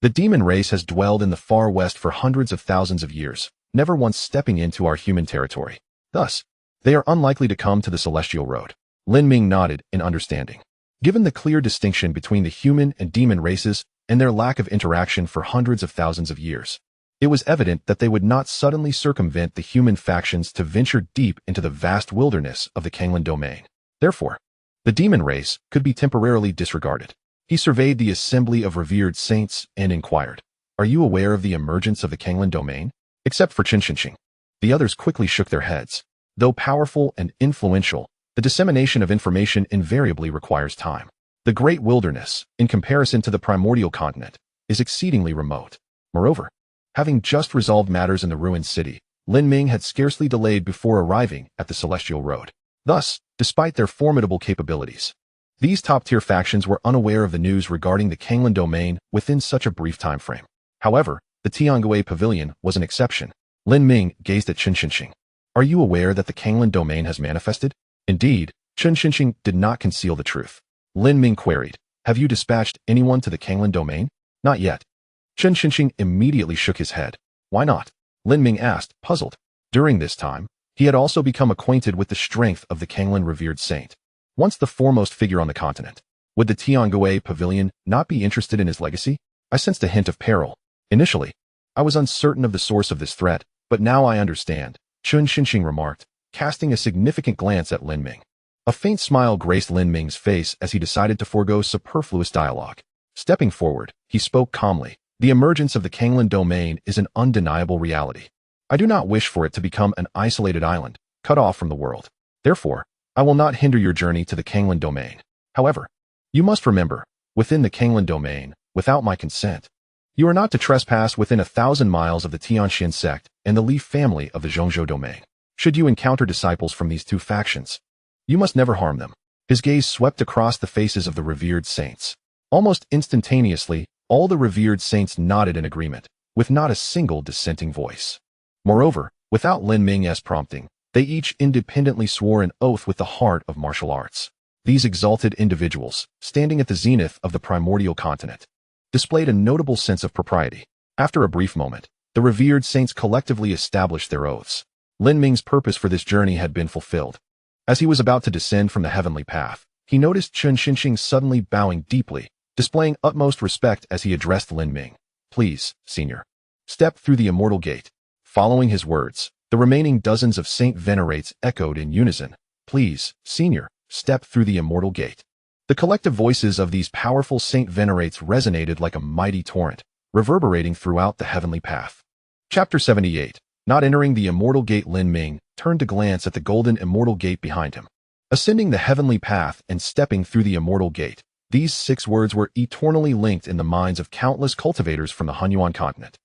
The demon race has dwelled in the far west for hundreds of thousands of years, never once stepping into our human territory. Thus, they are unlikely to come to the celestial road. Lin Ming nodded in understanding. Given the clear distinction between the human and demon races and their lack of interaction for hundreds of thousands of years, it was evident that they would not suddenly circumvent the human factions to venture deep into the vast wilderness of the Kanglan domain. Therefore, the demon race could be temporarily disregarded. He surveyed the assembly of revered saints and inquired, Are you aware of the emergence of the Kanglan domain? Except for Chen Xinxing. The others quickly shook their heads. Though powerful and influential, the dissemination of information invariably requires time. The great wilderness, in comparison to the primordial continent, is exceedingly remote. Moreover, having just resolved matters in the ruined city, Lin Ming had scarcely delayed before arriving at the celestial road. Thus, despite their formidable capabilities, these top-tier factions were unaware of the news regarding the Kanglan domain within such a brief time frame. However, the Tiangue Pavilion was an exception. Lin Ming gazed at Chen Xinxing. Are you aware that the Kanglin domain has manifested? Indeed, Chen Xinxing did not conceal the truth. Lin Ming queried, have you dispatched anyone to the Kanglin domain? Not yet. Chen Xinxing immediately shook his head. Why not? Lin Ming asked, puzzled. During this time, he had also become acquainted with the strength of the Kanglin revered saint. Once the foremost figure on the continent, would the Tiangue Pavilion not be interested in his legacy? I sensed a hint of peril. Initially, I was uncertain of the source of this threat, but now I understand, Chen Xinxing remarked, casting a significant glance at Lin Ming. A faint smile graced Lin Ming's face as he decided to forego superfluous dialogue. Stepping forward, he spoke calmly. The emergence of the Kanglin domain is an undeniable reality. I do not wish for it to become an isolated island, cut off from the world. Therefore, I will not hinder your journey to the Kanglin domain. However, you must remember, within the Kanglin domain, without my consent, you are not to trespass within 1,000 miles of the Tianxian sect and the Li family of the Zhongzhou domain. Should you encounter disciples from these two factions, you must never harm them. His gaze swept across the faces of the revered saints. Almost instantaneously, all the revered saints nodded in agreement, with not a single dissenting voice. Moreover, without Lin Ming's prompting, they each independently swore an oath with the heart of martial arts. These exalted individuals, standing at the zenith of the primordial continent, displayed a notable sense of propriety. After a brief moment, the revered saints collectively established their oaths. Lin Ming's purpose for this journey had been fulfilled. As he was about to descend from the heavenly path, he noticed Chen Xinxing suddenly bowing deeply, displaying utmost respect as he addressed Lin Ming. Please, senior, step through the immortal gate. Following his words, the remaining dozens of saint venerates echoed in unison. Please, senior, step through the immortal gate. The collective voices of these powerful saint venerates resonated like a mighty torrent, reverberating throughout the heavenly path. Chapter 78. Not entering the immortal gate. Lin Ming turned to glance at the golden immortal gate behind him. Ascending the heavenly path and stepping through the immortal gate, these 6 words were eternally linked in the minds of countless cultivators from the Hunyuan continent.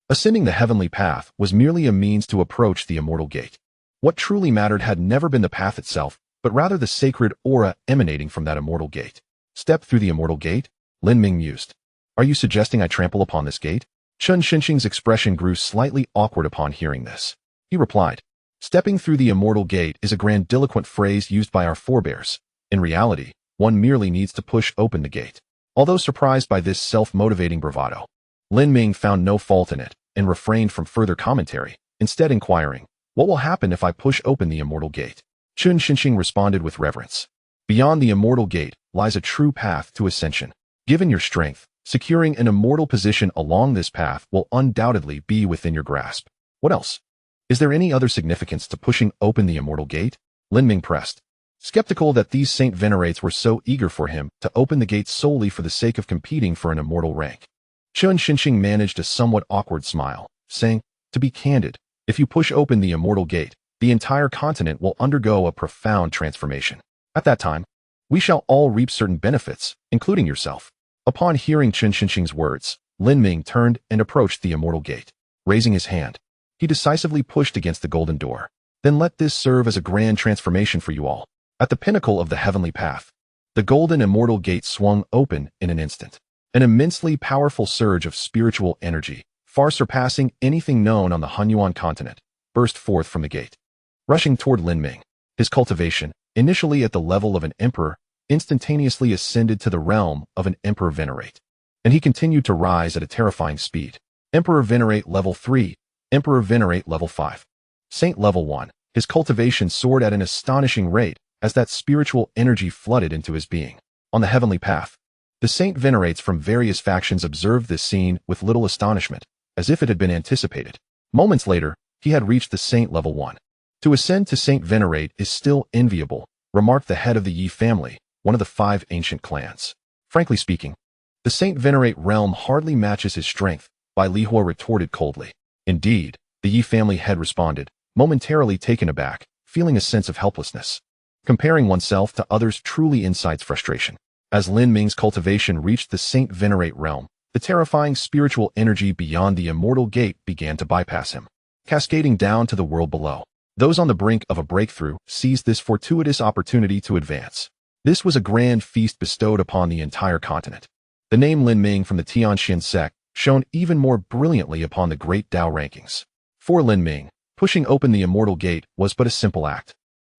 Ascending the heavenly path was merely a means to approach the immortal gate. What truly mattered had never been the path itself, but rather the sacred aura emanating from that immortal gate. Step through the immortal gate? Lin Ming mused. Are you suggesting I trample upon this gate? Chen Xinxing's expression grew slightly awkward upon hearing this. He replied, stepping through the immortal gate is a grandiloquent phrase used by our forebears. In reality, one merely needs to push open the gate. Although surprised by this self-motivating bravado, Lin Ming found no fault in it and refrained from further commentary, instead inquiring, what will happen if I push open the immortal gate? Chen Xinxing responded with reverence. Beyond the immortal gate lies a true path to ascension. Given your strength, securing an immortal position along this path will undoubtedly be within your grasp. What else? Is there any other significance to pushing open the immortal gate? Lin Ming pressed, skeptical that these saint venerates were so eager for him to open the gate solely for the sake of competing for an immortal rank. Chen Xinxing managed a somewhat awkward smile, saying, to be candid, if you push open the immortal gate, the entire continent will undergo a profound transformation. At that time, we shall all reap certain benefits, including yourself. Upon hearing Chen Xinxing's words, Lin Ming turned and approached the immortal gate. Raising his hand, he decisively pushed against the golden door. Then let this serve as a grand transformation for you all. At the pinnacle of the heavenly path, the golden immortal gate swung open in an instant. An immensely powerful surge of spiritual energy, far surpassing anything known on the Hunyuan continent, burst forth from the gate. Rushing toward Lin Ming, his cultivation, initially at the level of an emperor, instantaneously ascended to the realm of an emperor venerate. And he continued to rise at a terrifying speed. Emperor venerate level 3, emperor venerate level 5. Saint level 1, his cultivation soared at an astonishing rate as that spiritual energy flooded into his being. On the heavenly path, the saint venerates from various factions observed this scene with little astonishment, as if it had been anticipated. Moments later, he had reached the saint level 1. To ascend to saint venerate is still enviable, remarked the head of the Yi family, one of the 5 ancient clans. Frankly speaking, the saint venerate realm hardly matches his strength, Bai Lihua retorted coldly. Indeed, the Yi family head responded, momentarily taken aback, feeling a sense of helplessness. Comparing oneself to others truly incites frustration. As Lin Ming's cultivation reached the saint venerate realm, the terrifying spiritual energy beyond the immortal gate began to bypass him, cascading down to the world below. Those on the brink of a breakthrough seized this fortuitous opportunity to advance. This was a grand feast bestowed upon the entire continent. The name Lin Ming from the Tianxian sect shone even more brilliantly upon the great Dao rankings. For Lin Ming, pushing open the immortal gate was but a simple act.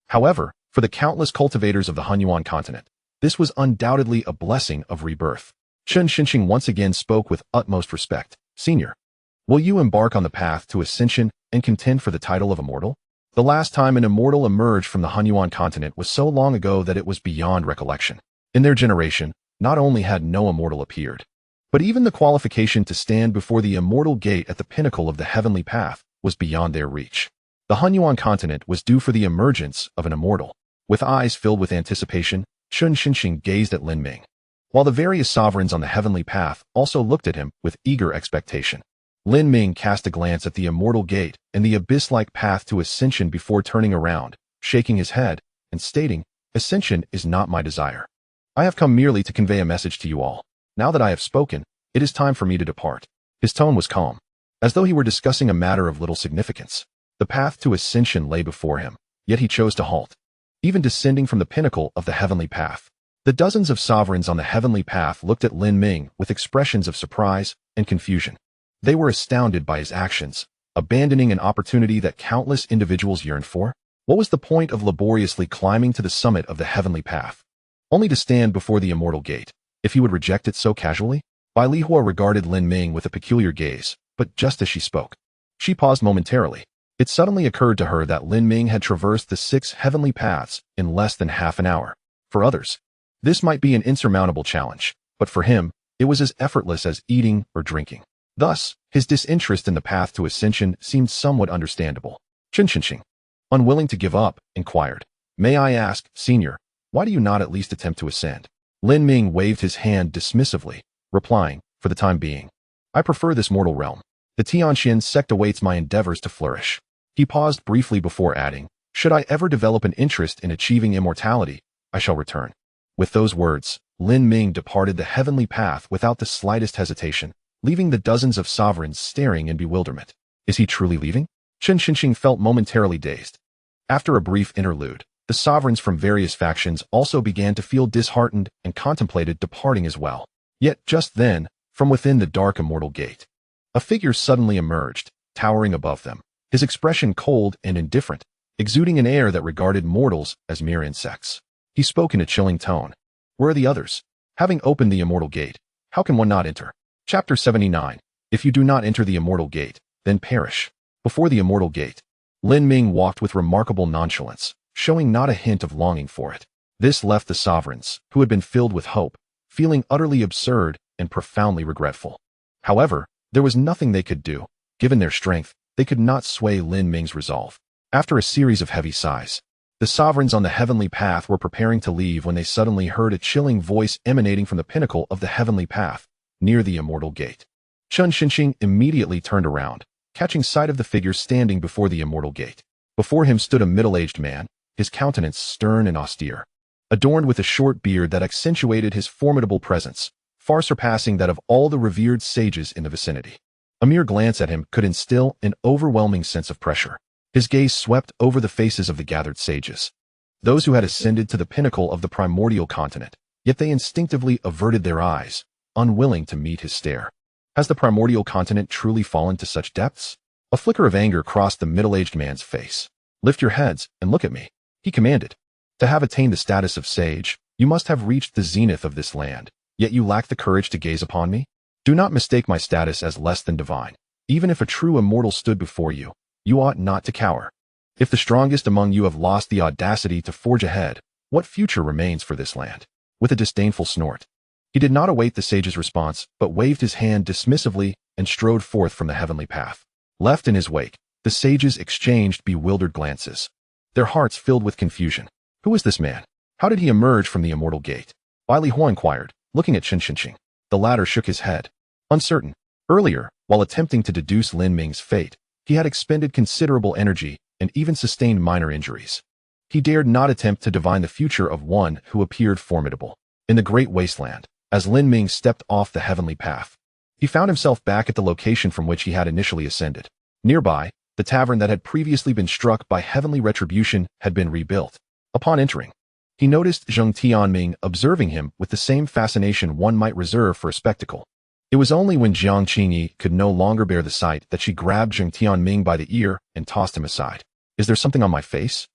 However, for the countless cultivators of the Hunyuan continent, this was undoubtedly a blessing of rebirth. Chen Xinqing once again spoke with utmost respect. Senior, will you embark on the path to ascension and contend for the title of immortal? The last time an immortal emerged from the Hunyuan continent was so long ago that it was beyond recollection. In their generation, not only had no immortal appeared, but even the qualification to stand before the immortal gate at the pinnacle of the heavenly path was beyond their reach. The Hunyuan continent was due for the emergence of an immortal. With eyes filled with anticipation, Chen Xinqing gazed at Lin Ming, while the various sovereigns on the heavenly path also looked at him with eager expectation. Lin Ming cast a glance at the immortal gate and the abyss-like path to ascension before turning around, shaking his head, and stating, "Ascension is not my desire. I have come merely to convey a message to you all. Now that I have spoken, it is time for me to depart." His tone was calm, as though he were discussing a matter of little significance. The path to ascension lay before him, yet he chose to halt. Even descending from the pinnacle of the heavenly path, the dozens of sovereigns on the heavenly path looked at Lin Ming with expressions of surprise and confusion. They were astounded by his actions, abandoning an opportunity that countless individuals yearned for. What was the point of laboriously climbing to the summit of the heavenly path, only to stand before the immortal gate, if he would reject it so casually? Bai Lihua regarded Lin Ming with a peculiar gaze, but just as she spoke, she paused momentarily. It suddenly occurred to her that Lin Ming had traversed the 6 heavenly paths in less than half an hour. For others, this might be an insurmountable challenge, but for him, it was as effortless as eating or drinking. Thus, his disinterest in the path to ascension seemed somewhat understandable. Chen Xinqing, unwilling to give up, inquired, "May I ask, Senior, why do you not at least attempt to ascend?" Lin Ming waved his hand dismissively, replying, "For the time being, I prefer this mortal realm. The Tianxian sect awaits my endeavors to flourish." He paused briefly before adding, "Should I ever develop an interest in achieving immortality, I shall return." With those words, Lin Ming departed the heavenly path without the slightest hesitation, leaving the dozens of sovereigns staring in bewilderment. Is he truly leaving? Chen Xinqing felt momentarily dazed. After a brief interlude, the sovereigns from various factions also began to feel disheartened and contemplated departing as well. Yet just then, from within the dark immortal gate, a figure suddenly emerged, towering above them, his expression cold and indifferent, exuding an air that regarded mortals as mere insects. He spoke in a chilling tone. "Where are the others? Having opened the immortal gate, how can one not enter?" Chapter 79. If you do not enter the immortal gate, then perish. Before the immortal gate, Lin Ming walked with remarkable nonchalance, showing not a hint of longing for it. This left the sovereigns, who had been filled with hope, feeling utterly absurd and profoundly regretful. However, there was nothing they could do. Given their strength, they could not sway Lin Ming's resolve. After a series of heavy sighs, the sovereigns on the heavenly path were preparing to leave when they suddenly heard a chilling voice emanating from the pinnacle of the heavenly path, near the immortal gate. Chen Xinqing immediately turned around, catching sight of the figure standing before the immortal gate. Before him stood a middle-aged man, his countenance stern and austere, adorned with a short beard that accentuated his formidable presence, far surpassing that of all the revered sages in the vicinity. A mere glance at him could instill an overwhelming sense of pressure. His gaze swept over the faces of the gathered sages, those who had ascended to the pinnacle of the primordial continent, yet they instinctively averted their eyes, unwilling to meet his stare. Has the primordial continent truly fallen to such depths? A flicker of anger crossed the middle-aged man's face. "Lift your heads and look at me," he commanded. "To have attained the status of sage, you must have reached the zenith of this land, yet you lack the courage to gaze upon me? Do not mistake my status as less than divine. Even if a true immortal stood before you, you ought not to cower. If the strongest among you have lost the audacity to forge ahead, what future remains for this land?" With a disdainful snort, he did not await the sage's response, but waved his hand dismissively and strode forth from the heavenly path. Left in his wake, the sages exchanged bewildered glances, their hearts filled with confusion. Who is this man? How did he emerge from the immortal gate? Bai Lihua inquired, looking at Chen Xinqing. The latter shook his head, uncertain. Earlier, while attempting to deduce Lin Ming's fate, he had expended considerable energy and even sustained minor injuries. He dared not attempt to divine the future of one who appeared formidable. In the great wasteland, as Lin Ming stepped off the heavenly path, he found himself back at the location from which he had initially ascended. Nearby, the tavern that had previously been struck by heavenly retribution had been rebuilt. Upon entering, he noticed Zheng Tianming observing him with the same fascination one might reserve for a spectacle. It was only when Jiang Qingyi could no longer bear the sight that she grabbed Zheng Tianming by the ear and tossed him aside. Is there something on my face?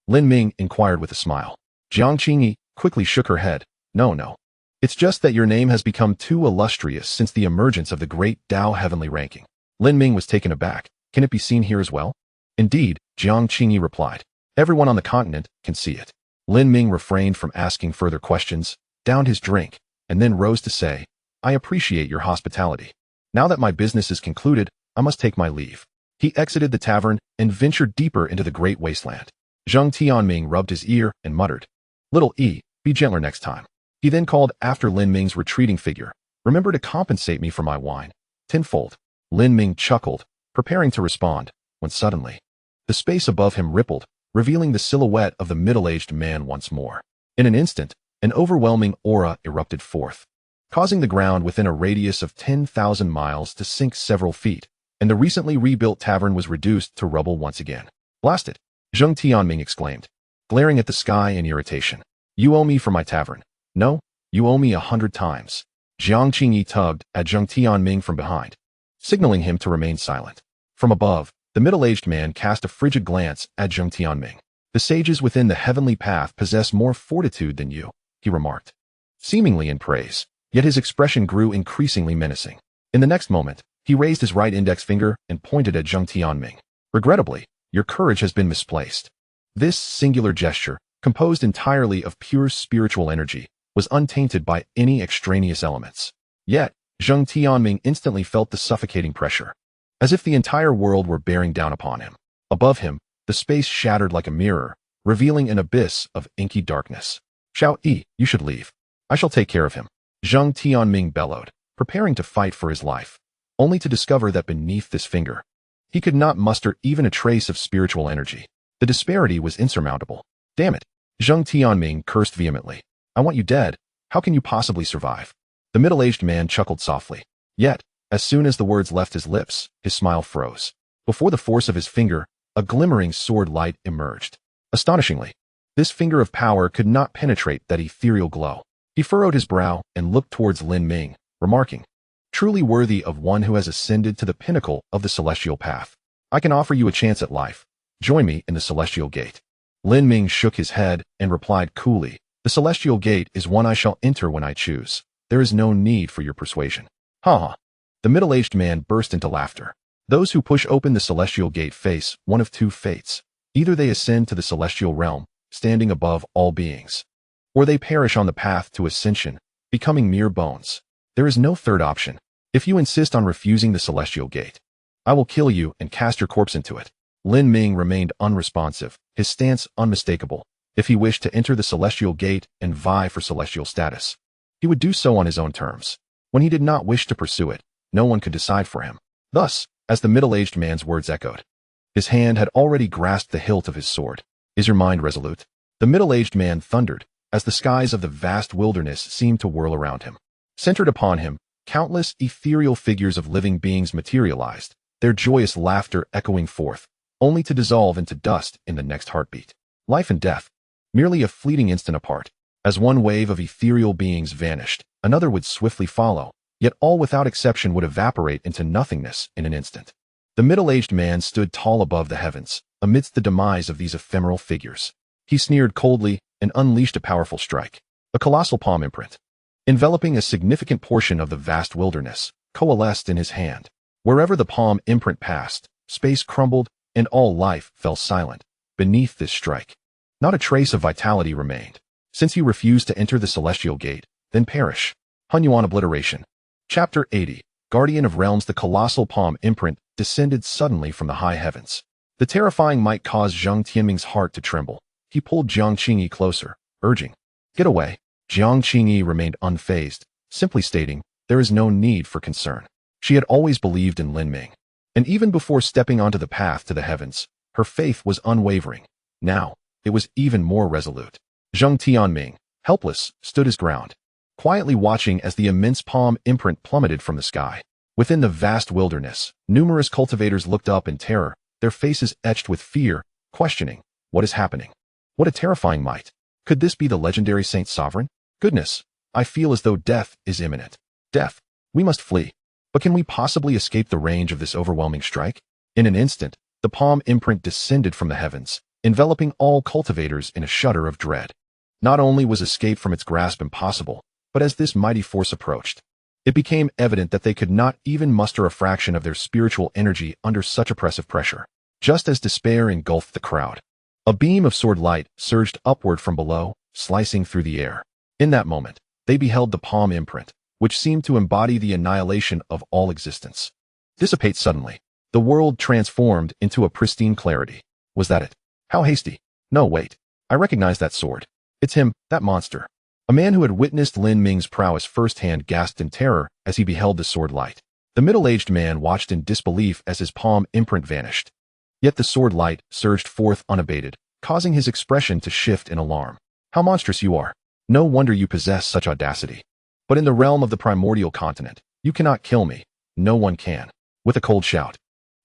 Lin Ming inquired with a smile. Jiang Qingyi quickly shook her head. No. It's just that your name has become too illustrious since the emergence of the great Dao heavenly ranking. Lin Ming was taken aback. Can it be seen here as well? Indeed, Jiang Qingyi replied. Everyone on the continent can see it. Lin Ming refrained from asking further questions, downed his drink, and then rose to say, I appreciate your hospitality. Now that my business is concluded, I must take my leave. He exited the tavern and ventured deeper into the great wasteland. Zheng Tianming rubbed his ear and muttered, Little E, be gentler next time. He then called after Lin Ming's retreating figure, Remember to compensate me for my wine. Tenfold. Lin Ming chuckled, preparing to respond, when suddenly, the space above him rippled, revealing the silhouette of the middle-aged man once more. In an instant, an overwhelming aura erupted forth, causing the ground within a radius of 10,000 miles to sink several feet, and the recently rebuilt tavern was reduced to rubble once again. Blast it! Zheng Tianming exclaimed, glaring at the sky in irritation. You owe me for my tavern. No, you owe me 100 times. Jiang Qingyi tugged at Zheng Tianming from behind, signaling him to remain silent. From above, the middle-aged man cast a frigid glance at Zheng Tianming. The sages within the heavenly path possess more fortitude than you, he remarked, seemingly in praise, yet his expression grew increasingly menacing. In the next moment, he raised his right index finger and pointed at Zheng Tianming. Regrettably, your courage has been misplaced. This singular gesture, composed entirely of pure spiritual energy, was untainted by any extraneous elements. Yet, Zheng Tianming instantly felt the suffocating pressure, as if the entire world were bearing down upon him. Above him, the space shattered like a mirror, revealing an abyss of inky darkness. Xiao Yi, you should leave. I shall take care of him. Zheng Tianming bellowed, preparing to fight for his life, only to discover that beneath this finger, he could not muster even a trace of spiritual energy. The disparity was insurmountable. Damn it! Zheng Tianming cursed vehemently. I want you dead. How can you possibly survive? The middle-aged man chuckled softly. Yet, as soon as the words left his lips, his smile froze. Before the force of his finger, a glimmering sword light emerged. Astonishingly, this finger of power could not penetrate that ethereal glow. He furrowed his brow and looked towards Lin Ming, remarking, Truly worthy of one who has ascended to the pinnacle of the celestial path. I can offer you a chance at life. Join me in the celestial gate. Lin Ming shook his head and replied coolly, The celestial gate is one I shall enter when I choose. There is no need for your persuasion. Ha! The middle-aged man burst into laughter. Those who push open the celestial gate face one of two fates. Either they ascend to the celestial realm, standing above all beings, or they perish on the path to ascension, becoming mere bones. There is no third option. If you insist on refusing the celestial gate, I will kill you and cast your corpse into it. Lin Ming remained unresponsive, his stance unmistakable. If he wished to enter the celestial gate and vie for celestial status, he would do so on his own terms. When he did not wish to pursue it, no one could decide for him. Thus, as the middle-aged man's words echoed, his hand had already grasped the hilt of his sword. Is your mind resolute? The middle-aged man thundered, as the skies of the vast wilderness seemed to whirl around him. Centered upon him, countless ethereal figures of living beings materialized, their joyous laughter echoing forth, only to dissolve into dust in the next heartbeat. Life and death, merely a fleeting instant apart. As one wave of ethereal beings vanished, another would swiftly follow, yet all without exception would evaporate into nothingness in an instant. The middle-aged man stood tall above the heavens, amidst the demise of these ephemeral figures. He sneered coldly and unleashed a powerful strike. A colossal palm imprint, enveloping a significant portion of the vast wilderness, coalesced in his hand. Wherever the palm imprint passed, space crumbled and all life fell silent beneath this strike. Not a trace of vitality remained. Since you refused to enter the celestial gate, then perish. Hunyuan obliteration. Chapter 80. Guardian of Realms. The colossal palm imprint descended suddenly from the high heavens. The terrifying might caused Zheng Tianming's heart to tremble. He pulled Jiang Qingyi closer, urging, Get away. Jiang Qingyi remained unfazed, simply stating, There is no need for concern. She had always believed in Lin Ming, and even before stepping onto the path to the heavens, her faith was unwavering. Now, it was even more resolute. Zheng Tianming, helpless, stood his ground, quietly watching as the immense palm imprint plummeted from the sky. Within the vast wilderness, numerous cultivators looked up in terror, their faces etched with fear, questioning, What is happening? What a terrifying might. Could this be the legendary Saint Sovereign? Goodness, I feel as though death is imminent. Death. We must flee. But can we possibly escape the range of this overwhelming strike? In an instant, the palm imprint descended from the heavens, enveloping all cultivators in a shudder of dread. Not only was escape from its grasp impossible, but as this mighty force approached, it became evident that they could not even muster a fraction of their spiritual energy under such oppressive pressure. Just as despair engulfed the crowd, a beam of sword light surged upward from below, slicing through the air. In that moment, they beheld the palm imprint, which seemed to embody the annihilation of all existence, dissipate suddenly. The world transformed into a pristine clarity. Was that it? How hasty! No, wait. I recognize that sword. It's him, that monster. A man who had witnessed Lin Ming's prowess firsthand gasped in terror as he beheld the sword light. The middle-aged man watched in disbelief as his palm imprint vanished. Yet the sword light surged forth unabated, causing his expression to shift in alarm. How monstrous you are! No wonder you possess such audacity. But in the realm of the primordial continent, you cannot kill me. No one can. With a cold shout,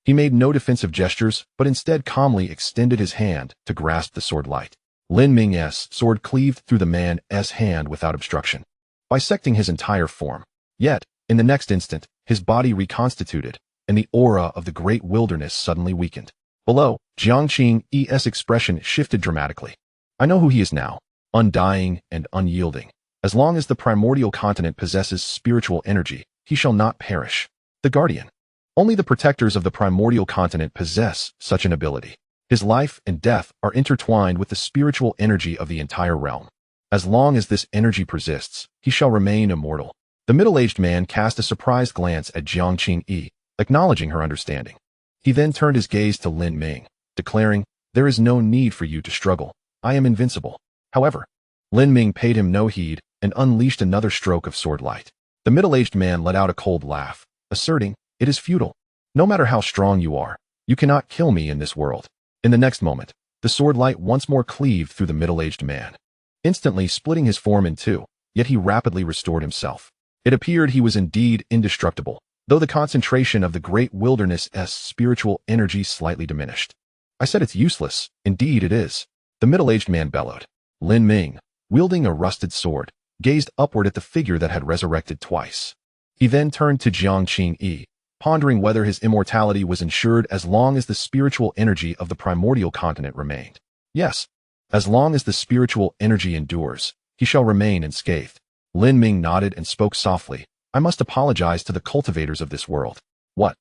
he made no defensive gestures, but instead calmly extended his hand to grasp the sword light. Lin Ming's sword cleaved through the man's hand without obstruction, bisecting his entire form. Yet, in the next instant, his body reconstituted, and the aura of the great wilderness suddenly weakened. Below, Jiang Qing's expression shifted dramatically. I know who he is now, undying and unyielding. As long as the primordial continent possesses spiritual energy, he shall not perish. The guardian. Only the protectors of the primordial continent possess such an ability. His life and death are intertwined with the spiritual energy of the entire realm. As long as this energy persists, he shall remain immortal. The middle-aged man cast a surprised glance at Jiang Qing, acknowledging her understanding. He then turned his gaze to Lin Ming, declaring, "There is no need for you to struggle. I am invincible." However, Lin Ming paid him no heed and unleashed another stroke of sword light. The middle-aged man let out a cold laugh, asserting, "It is futile. No matter how strong you are, you cannot kill me in this world." In the next moment, the sword light once more cleaved through the middle-aged man, instantly splitting his form in two, yet he rapidly restored himself. It appeared he was indeed indestructible, though the concentration of the great wilderness's spiritual energy slightly diminished. I said it's useless. Indeed it is. The middle-aged man bellowed. Lin Ming, wielding a rusted sword, gazed upward at the figure that had resurrected twice. He then turned to Jiang Qing, pondering whether his immortality was ensured as long as the spiritual energy of the primordial continent remained. Yes, as long as the spiritual energy endures, he shall remain unscathed. Lin Ming nodded and spoke softly. I must apologize to the cultivators of this world. What?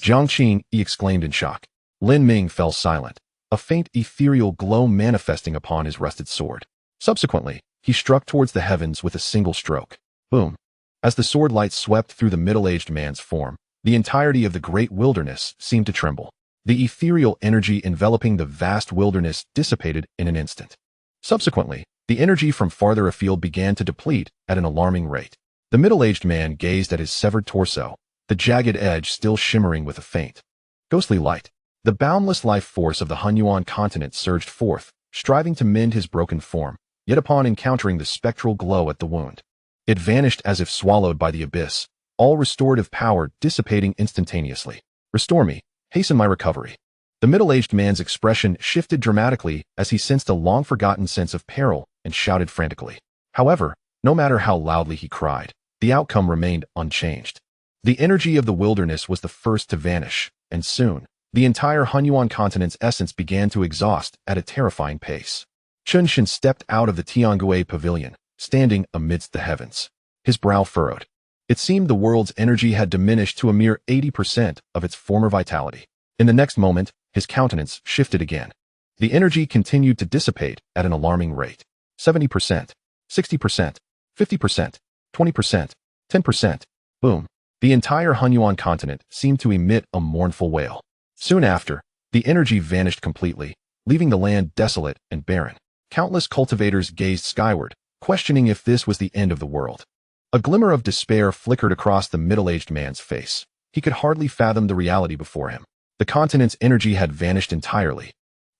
Jiang Qing exclaimed in shock. Lin Ming fell silent, a faint ethereal glow manifesting upon his rusted sword. Subsequently, he struck towards the heavens with a single stroke. Boom. As the sword light swept through the middle-aged man's form, the entirety of the great wilderness seemed to tremble. The ethereal energy enveloping the vast wilderness dissipated in an instant. Subsequently, the energy from farther afield began to deplete at an alarming rate. The middle-aged man gazed at his severed torso, the jagged edge still shimmering with a faint, ghostly light. The boundless life force of the Hunyuan continent surged forth, striving to mend his broken form, yet upon encountering the spectral glow at the wound, it vanished as if swallowed by the abyss, all restorative power dissipating instantaneously. Restore me, hasten my recovery. The middle-aged man's expression shifted dramatically as he sensed a long-forgotten sense of peril and shouted frantically. However, no matter how loudly he cried, the outcome remained unchanged. The energy of the wilderness was the first to vanish, and soon, the entire Hunyuan continent's essence began to exhaust at a terrifying pace. Chunshin stepped out of the Tiangue pavilion, standing amidst the heavens. His brow furrowed. It seemed the world's energy had diminished to a mere 80% of its former vitality. In the next moment, his countenance shifted again. The energy continued to dissipate at an alarming rate. 70%, 60%, 50%, 20%, 10%. Boom. The entire Hunyuan continent seemed to emit a mournful wail. Soon after, the energy vanished completely, leaving the land desolate and barren. Countless cultivators gazed skyward, questioning if this was the end of the world. A glimmer of despair flickered across the middle-aged man's face. He could hardly fathom the reality before him. The continent's energy had vanished entirely,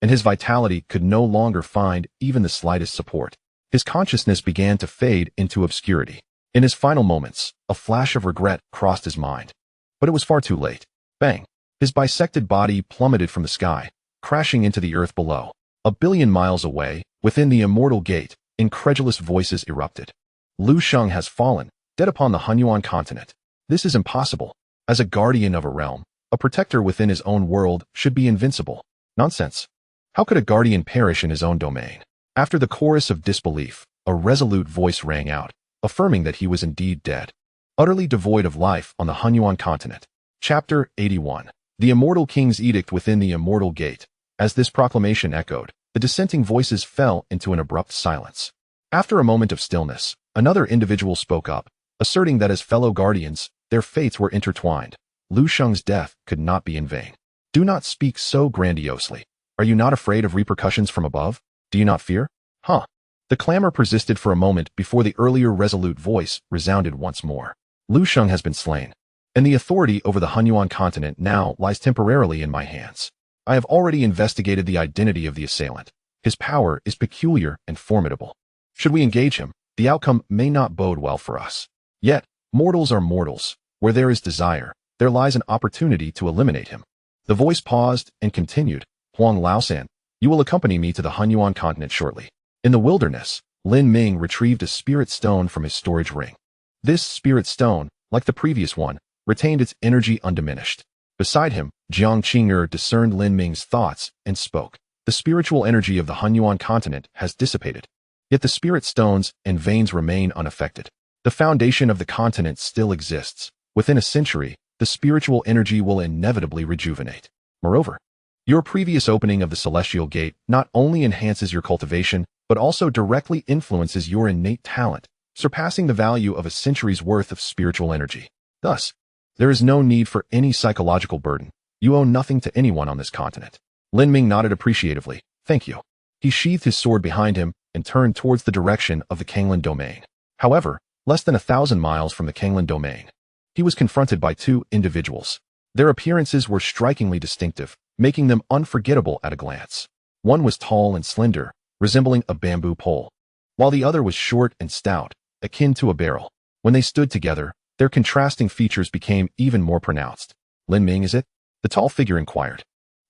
and his vitality could no longer find even the slightest support. His consciousness began to fade into obscurity. In his final moments, a flash of regret crossed his mind. But it was far too late. Bang! His bisected body plummeted from the sky, crashing into the earth below. A billion miles away, within the immortal gate, incredulous voices erupted. Lu Sheng has fallen, dead upon the Hunyuan continent. This is impossible. As a guardian of a realm, a protector within his own world should be invincible. Nonsense. How could a guardian perish in his own domain? After the chorus of disbelief, a resolute voice rang out, affirming that he was indeed dead, utterly devoid of life on the Hunyuan continent. Chapter 81. The Immortal King's Edict within the Immortal Gate. As this proclamation echoed, the dissenting voices fell into an abrupt silence. After a moment of stillness, another individual spoke up, asserting that as fellow guardians, their fates were intertwined. Lu Sheng's death could not be in vain. Do not speak so grandiosely. Are you not afraid of repercussions from above? Do you not fear? Huh. The clamor persisted for a moment before the earlier resolute voice resounded once more. Lu Sheng has been slain, and the authority over the Hunyuan continent now lies temporarily in my hands. I have already investigated the identity of the assailant. His power is peculiar and formidable. Should we engage him, the outcome may not bode well for us. Yet, mortals are mortals. Where there is desire, there lies an opportunity to eliminate him. The voice paused and continued. Huang Laosan, you will accompany me to the Hunyuan continent shortly. In the wilderness, Lin Ming retrieved a spirit stone from his storage ring. This spirit stone, like the previous one, retained its energy undiminished. Beside him, Jiang Qing'er discerned Lin Ming's thoughts and spoke. The spiritual energy of the Hunyuan continent has dissipated. Yet the spirit stones and veins remain unaffected. The foundation of the continent still exists. Within a century, the spiritual energy will inevitably rejuvenate. Moreover, your previous opening of the Celestial Gate not only enhances your cultivation, but also directly influences your innate talent, surpassing the value of a century's worth of spiritual energy. Thus, there is no need for any psychological burden. You owe nothing to anyone on this continent. Lin Ming nodded appreciatively. Thank you. He sheathed his sword behind him and turned towards the direction of the Kanglan domain. However, less than 1,000 miles from the Kanglan domain, he was confronted by two individuals. Their appearances were strikingly distinctive, making them unforgettable at a glance. One was tall and slender, resembling a bamboo pole, while the other was short and stout, akin to a barrel. When they stood together, their contrasting features became even more pronounced. Lin Ming, is it? The tall figure inquired.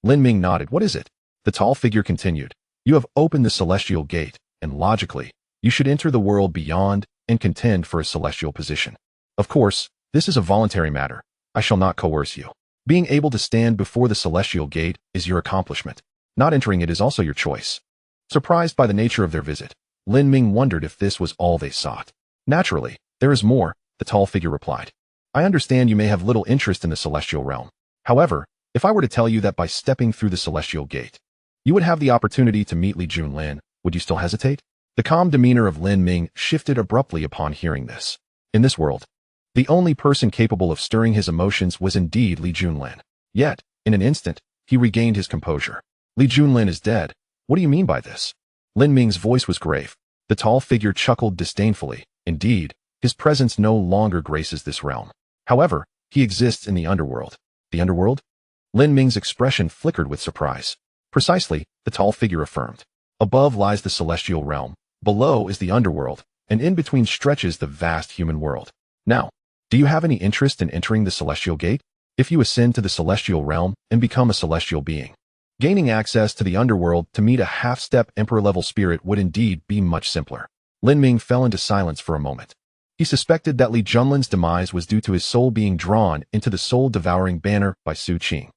Lin Ming nodded. What is it? The tall figure continued. You have opened the Celestial Gate, and logically, you should enter the world beyond and contend for a celestial position. Of course, this is a voluntary matter. I shall not coerce you. Being able to stand before the Celestial Gate is your accomplishment. Not entering it is also your choice. Surprised by the nature of their visit, Lin Ming wondered if this was all they sought. Naturally, there is more, the tall figure replied. I understand you may have little interest in the celestial realm. However, if I were to tell you that by stepping through the Celestial Gate, you would have the opportunity to meet Li Junlin, would you still hesitate? The calm demeanor of Lin Ming shifted abruptly upon hearing this. In this world, the only person capable of stirring his emotions was indeed Li Junlin. Yet, in an instant, he regained his composure. Li Junlin is dead. What do you mean by this? Lin Ming's voice was grave. The tall figure chuckled disdainfully. Indeed, his presence no longer graces this realm. However, he exists in the underworld. The underworld? Lin Ming's expression flickered with surprise. Precisely, the tall figure affirmed. Above lies the celestial realm, below is the underworld, and in between stretches the vast human world. Now, do you have any interest in entering the Celestial Gate? If you ascend to the celestial realm and become a celestial being, gaining access to the underworld to meet a half-step emperor-level spirit would indeed be much simpler. Lin Ming fell into silence for a moment. He suspected that Li Junlin's demise was due to his soul being drawn into the soul-devouring banner by Su Qing.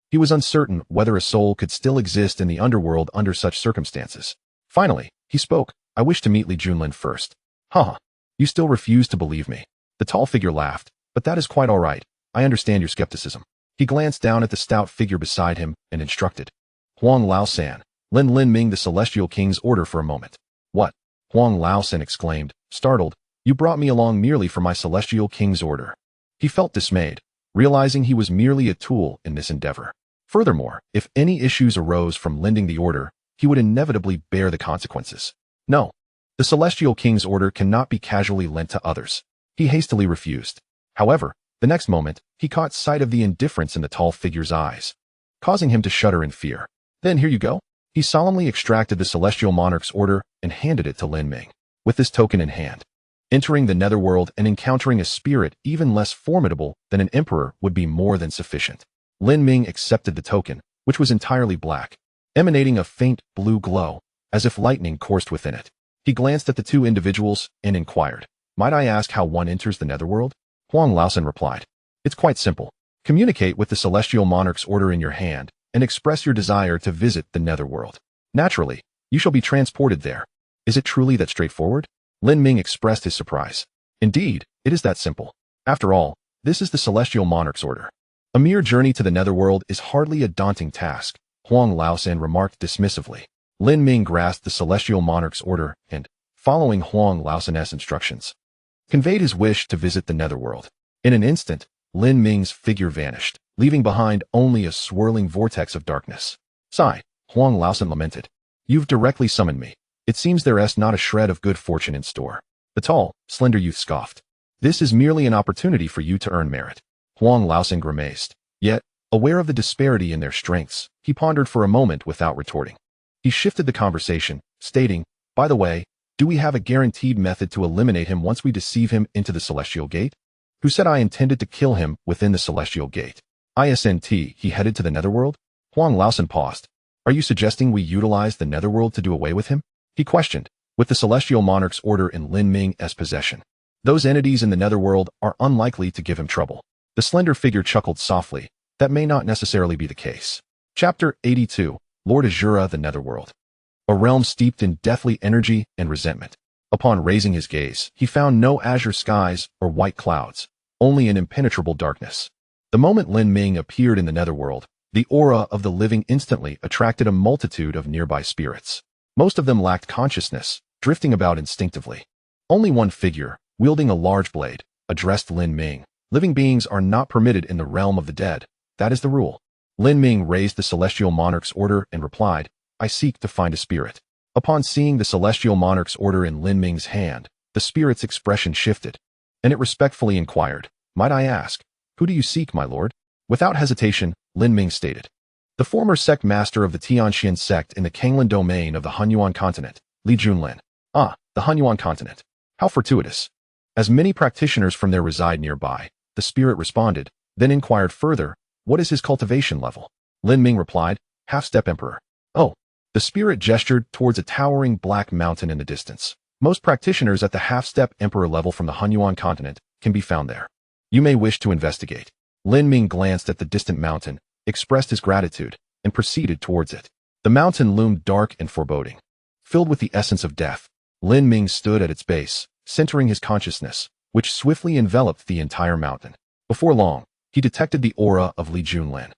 He was uncertain whether a soul could still exist in the underworld under such circumstances. Finally, he spoke. I wish to meet Li Junlin first. Haha, you still refuse to believe me. The tall figure laughed, but that is quite all right. I understand your skepticism. He glanced down at the stout figure beside him and instructed. Huang Laosan, lend Lin Ming the Celestial King's order for a moment. What? Huang Laosan exclaimed, startled. You brought me along merely for my Celestial King's order. He felt dismayed, realizing he was merely a tool in this endeavor. Furthermore, if any issues arose from lending the order, he would inevitably bear the consequences. No, the Celestial King's order cannot be casually lent to others. He hastily refused. However, the next moment, he caught sight of the indifference in the tall figure's eyes, causing him to shudder in fear. Then here you go. He solemnly extracted the Celestial Monarch's order and handed it to Lin Ming. With this token in hand, entering the netherworld and encountering a spirit even less formidable than an emperor would be more than sufficient. Lin Ming accepted the token, which was entirely black, emanating a faint blue glow, as if lightning coursed within it. He glanced at the two individuals and inquired, might I ask how one enters the netherworld? Huang Laosan replied. It's quite simple. Communicate with the celestial monarch's order in your hand and express your desire to visit the netherworld. Naturally, you shall be transported there. Is it truly that straightforward? Lin Ming expressed his surprise. Indeed, it is that simple. After all, this is the celestial monarch's order. A mere journey to the netherworld is hardly a daunting task, Huang Laosan remarked dismissively. Lin Ming grasped the celestial monarch's order and, following Huang Laosan's instructions, conveyed his wish to visit the netherworld. In an instant, Lin Ming's figure vanished, leaving behind only a swirling vortex of darkness. Sigh, Huang Laosan lamented. You've directly summoned me. It seems there is not a shred of good fortune in store. The tall, slender youth scoffed. This is merely an opportunity for you to earn merit. Huang Laosan grimaced. Yet, aware of the disparity in their strengths, he pondered for a moment without retorting. He shifted the conversation, stating, by the way, do we have a guaranteed method to eliminate him once we deceive him into the celestial gate? Who said I intended to kill him within the celestial gate? Isn't he headed to the netherworld? Huang Laosan paused. Are you suggesting we utilize the netherworld to do away with him? He questioned, with the celestial monarch's order in Lin Ming's possession. Those entities in the netherworld are unlikely to give him trouble. The slender figure chuckled softly. That may not necessarily be the case. Chapter 82, Lord Azura, the Netherworld. A realm steeped in deathly energy and resentment. Upon raising his gaze, he found no azure skies or white clouds, only an impenetrable darkness. The moment Lin Ming appeared in the netherworld, the aura of the living instantly attracted a multitude of nearby spirits. Most of them lacked consciousness, drifting about instinctively. Only one figure, wielding a large blade, addressed Lin Ming. Living beings are not permitted in the realm of the dead. That is the rule. Lin Ming raised the celestial monarch's order and replied, I seek to find a spirit. Upon seeing the celestial monarch's order in Lin Ming's hand, the spirit's expression shifted, and it respectfully inquired, might I ask, who do you seek, my lord? Without hesitation, Lin Ming stated, the former sect master of the Tianxian sect in the Kanglan domain of the Hunyuan continent, Li Junlin. Ah, the Hunyuan continent. How fortuitous. As many practitioners from there reside nearby, the spirit responded, then inquired further, what is his cultivation level? Lin Ming replied, half-step emperor. Oh. The spirit gestured towards a towering black mountain in the distance. Most practitioners at the half-step emperor level from the Hunyuan continent can be found there. You may wish to investigate. Lin Ming glanced at the distant mountain, expressed his gratitude, and proceeded towards it. The mountain loomed dark and foreboding. Filled with the essence of death, Lin Ming stood at its base, centering his consciousness, which swiftly enveloped the entire mountain. Before long, he detected the aura of Li Junlin.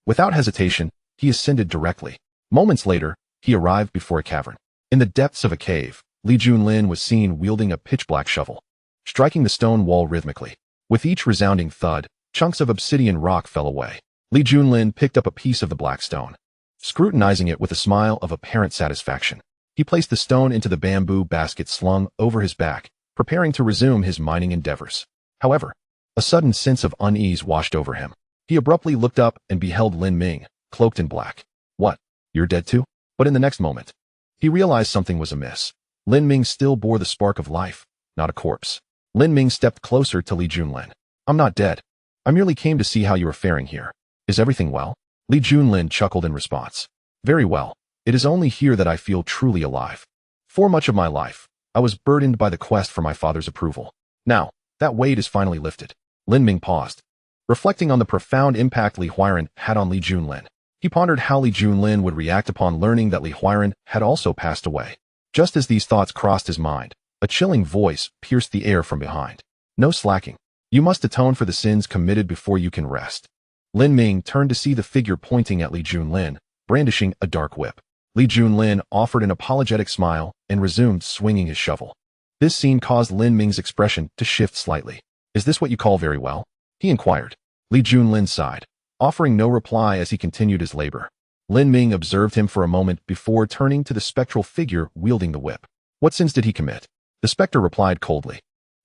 Without hesitation, he ascended directly. Moments later, he arrived before a cavern. In the depths of a cave, Li Junlin was seen wielding a pitch-black shovel, striking the stone wall rhythmically. With each resounding thud, chunks of obsidian rock fell away. Li Junlin picked up a piece of the black stone, scrutinizing it with a smile of apparent satisfaction. He placed the stone into the bamboo basket slung over his back, preparing to resume his mining endeavors. However, a sudden sense of unease washed over him. He abruptly looked up and beheld Lin Ming, cloaked in black. What? You're dead too? But in the next moment, he realized something was amiss. Lin Ming still bore the spark of life, not a corpse. Lin Ming stepped closer to Li Junlin. I'm not dead. I merely came to see how you are faring here. Is everything well? Li Junlin chuckled in response. Very well. It is only here that I feel truly alive. For much of my life, I was burdened by the quest for my father's approval. Now, that weight is finally lifted. Lin Ming paused, reflecting on the profound impact Li Huiran had on Li Junlin. He pondered how Li Junlin would react upon learning that Li Huiran had also passed away. Just as these thoughts crossed his mind, a chilling voice pierced the air from behind. No slacking. You must atone for the sins committed before you can rest. Lin Ming turned to see the figure pointing at Li Junlin, brandishing a dark whip. Li Junlin offered an apologetic smile and resumed swinging his shovel. This scene caused Lin Ming's expression to shift slightly. Is this what you call very well? He inquired. Li Junlin sighed, offering no reply as he continued his labor. Lin Ming observed him for a moment before turning to the spectral figure wielding the whip. What sins did he commit? The spectre replied coldly.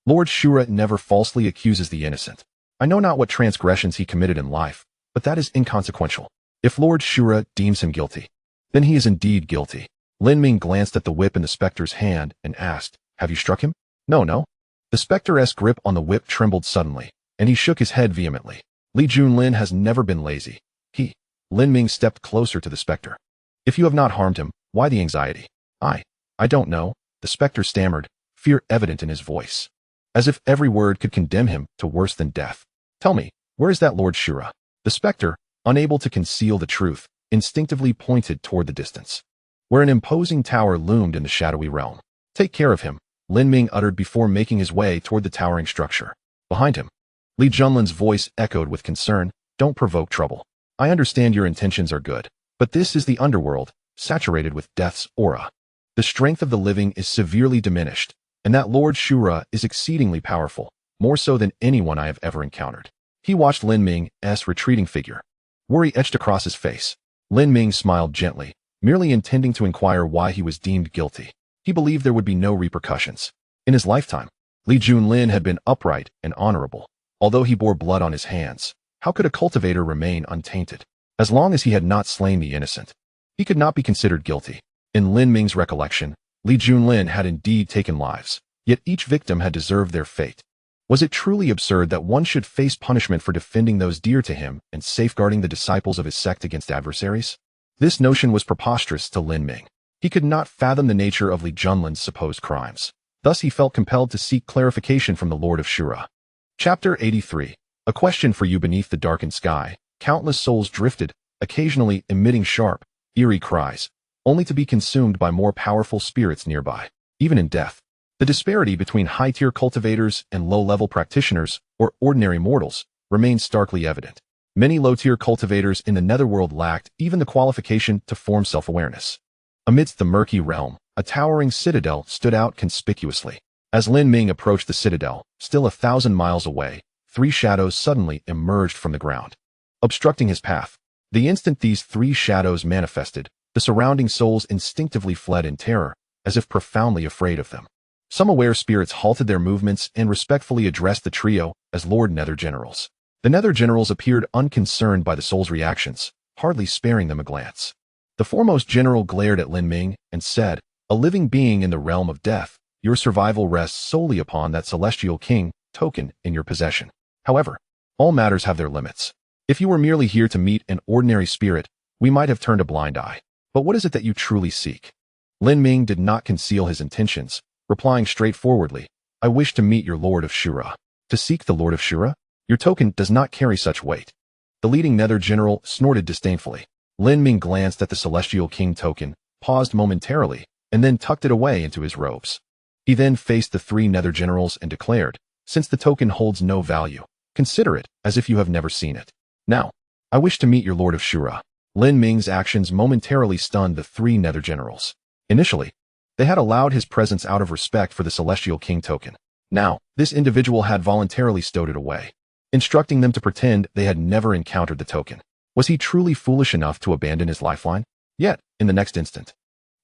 Lord Shura never falsely accuses the innocent. I know not what transgressions he committed in life, but that is inconsequential. If Lord Shura deems him guilty, then he is indeed guilty. Lin Ming glanced at the whip in the spectre's hand and asked, have you struck him? No. The spectre-esque grip on the whip trembled suddenly, and he shook his head vehemently. Li Junlin has never been lazy. Lin Ming stepped closer to the spectre. If you have not harmed him, why the anxiety? I don't know, the spectre stammered, fear evident in his voice. as if every word could condemn him to worse than death. Tell me, where is that Lord Shura? The specter, unable to conceal the truth, instinctively pointed toward the distance, where an imposing tower loomed in the shadowy realm. Take care of him, Lin Ming uttered before making his way toward the towering structure. Behind him, Li Junlin's voice echoed with concern. Don't provoke trouble. I understand your intentions are good, but this is the underworld, saturated with death's aura. The strength of the living is severely diminished, and that Lord Shura is exceedingly powerful, more so than anyone I have ever encountered. He watched Lin Ming's retreating figure. Worry etched across his face. Lin Ming smiled gently, merely intending to inquire why he was deemed guilty. He believed there would be no repercussions. In his lifetime, Li Junlin had been upright and honorable. Although he bore blood on his hands, how could a cultivator remain untainted? As long as he had not slain the innocent, he could not be considered guilty. In Lin Ming's recollection, Li Junlin had indeed taken lives, yet each victim had deserved their fate. Was it truly absurd that one should face punishment for defending those dear to him and safeguarding the disciples of his sect against adversaries? This notion was preposterous to Lin Ming. He could not fathom the nature of Li Junlin's supposed crimes. Thus he felt compelled to seek clarification from the Lord of Shura. Chapter 83. A question for you. Beneath the darkened sky, countless souls drifted, occasionally emitting sharp, eerie cries, only to be consumed by more powerful spirits nearby. Even in death, the disparity between high-tier cultivators and low-level practitioners, or ordinary mortals, remained starkly evident. Many low-tier cultivators in the netherworld lacked even the qualification to form self-awareness. Amidst the murky realm, a towering citadel stood out conspicuously. As Lin Ming approached the citadel, still 1,000 miles away, three shadows suddenly emerged from the ground, obstructing his path. The instant these three shadows manifested, the surrounding souls instinctively fled in terror, as if profoundly afraid of them. Some aware spirits halted their movements and respectfully addressed the trio as Lord Nether Generals. The Nether Generals appeared unconcerned by the souls' reactions, hardly sparing them a glance. The foremost general glared at Lin Ming and said, "A living being in the realm of death, your survival rests solely upon that celestial king token in your possession. However, all matters have their limits. If you were merely here to meet an ordinary spirit, we might have turned a blind eye. But what is it that you truly seek?" Lin Ming did not conceal his intentions, replying straightforwardly, "I wish to meet your Lord of Shura." To seek the Lord of Shura? Your token does not carry such weight. The leading Nether General snorted disdainfully. Lin Ming glanced at the Celestial King token, paused momentarily, and then tucked it away into his robes. He then faced the three Nether Generals and declared, "Since the token holds no value, consider it as if you have never seen it. Now, I wish to meet your Lord of Shura." Lin Ming's actions momentarily stunned the three Nether Generals. Initially, they had allowed his presence out of respect for the Celestial King token. Now, this individual had voluntarily stowed it away, instructing them to pretend they had never encountered the token. Was he truly foolish enough to abandon his lifeline? Yet, in the next instant,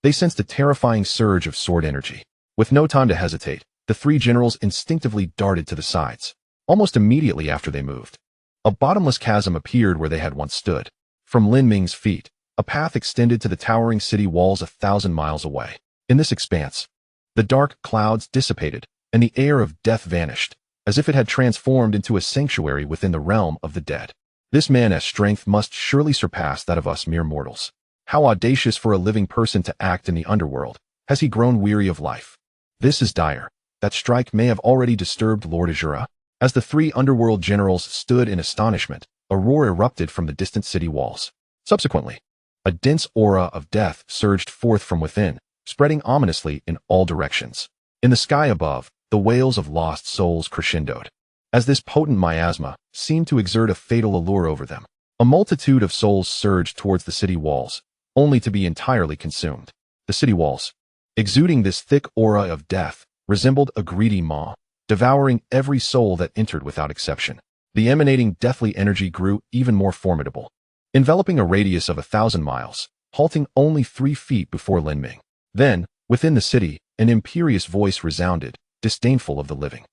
they sensed a terrifying surge of sword energy. With no time to hesitate, the three generals instinctively darted to the sides. Almost immediately after they moved, a bottomless chasm appeared where they had once stood. From Lin Ming's feet, a path extended to the towering city walls 1,000 miles away. In this expanse, the dark clouds dissipated, and the air of death vanished, as if it had transformed into a sanctuary within the realm of the dead. This man's strength must surely surpass that of us mere mortals. How audacious for a living person to act in the underworld. Has he grown weary of life? This is dire. That strike may have already disturbed Lord Azura. As the three underworld generals stood in astonishment, a roar erupted from the distant city walls. Subsequently, a dense aura of death surged forth from within, spreading ominously in all directions. In the sky above, the wails of lost souls crescendoed, as this potent miasma seemed to exert a fatal allure over them. A multitude of souls surged towards the city walls, only to be entirely consumed. The city walls, exuding this thick aura of death, resembled a greedy maw, devouring every soul that entered without exception. The emanating deathly energy grew even more formidable, enveloping a radius of 1,000 miles, halting only 3 feet before Lin Ming. Then, within the city, an imperious voice resounded, disdainful of the living.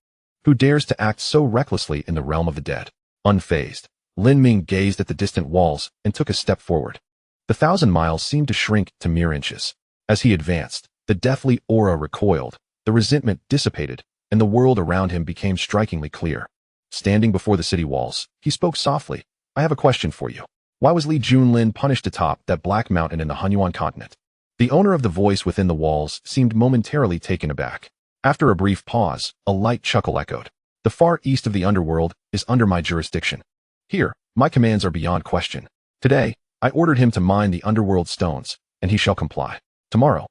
Who dares to act so recklessly in the realm of the dead? Unfazed, Lin Ming gazed at the distant walls and took a step forward. The 1,000 miles seemed to shrink to mere inches. As he advanced, the deathly aura recoiled, the resentment dissipated, and the world around him became strikingly clear. Standing before the city walls, he spoke softly, "I have a question for you. Why was Li Junlin punished atop that black mountain in the Hunyuan continent?" The owner of the voice within the walls seemed momentarily taken aback. After a brief pause, a light chuckle echoed. The far east of the underworld is under my jurisdiction. Here, my commands are beyond question. Today, I ordered him to mine the underworld stones, and he shall comply. Tomorrow,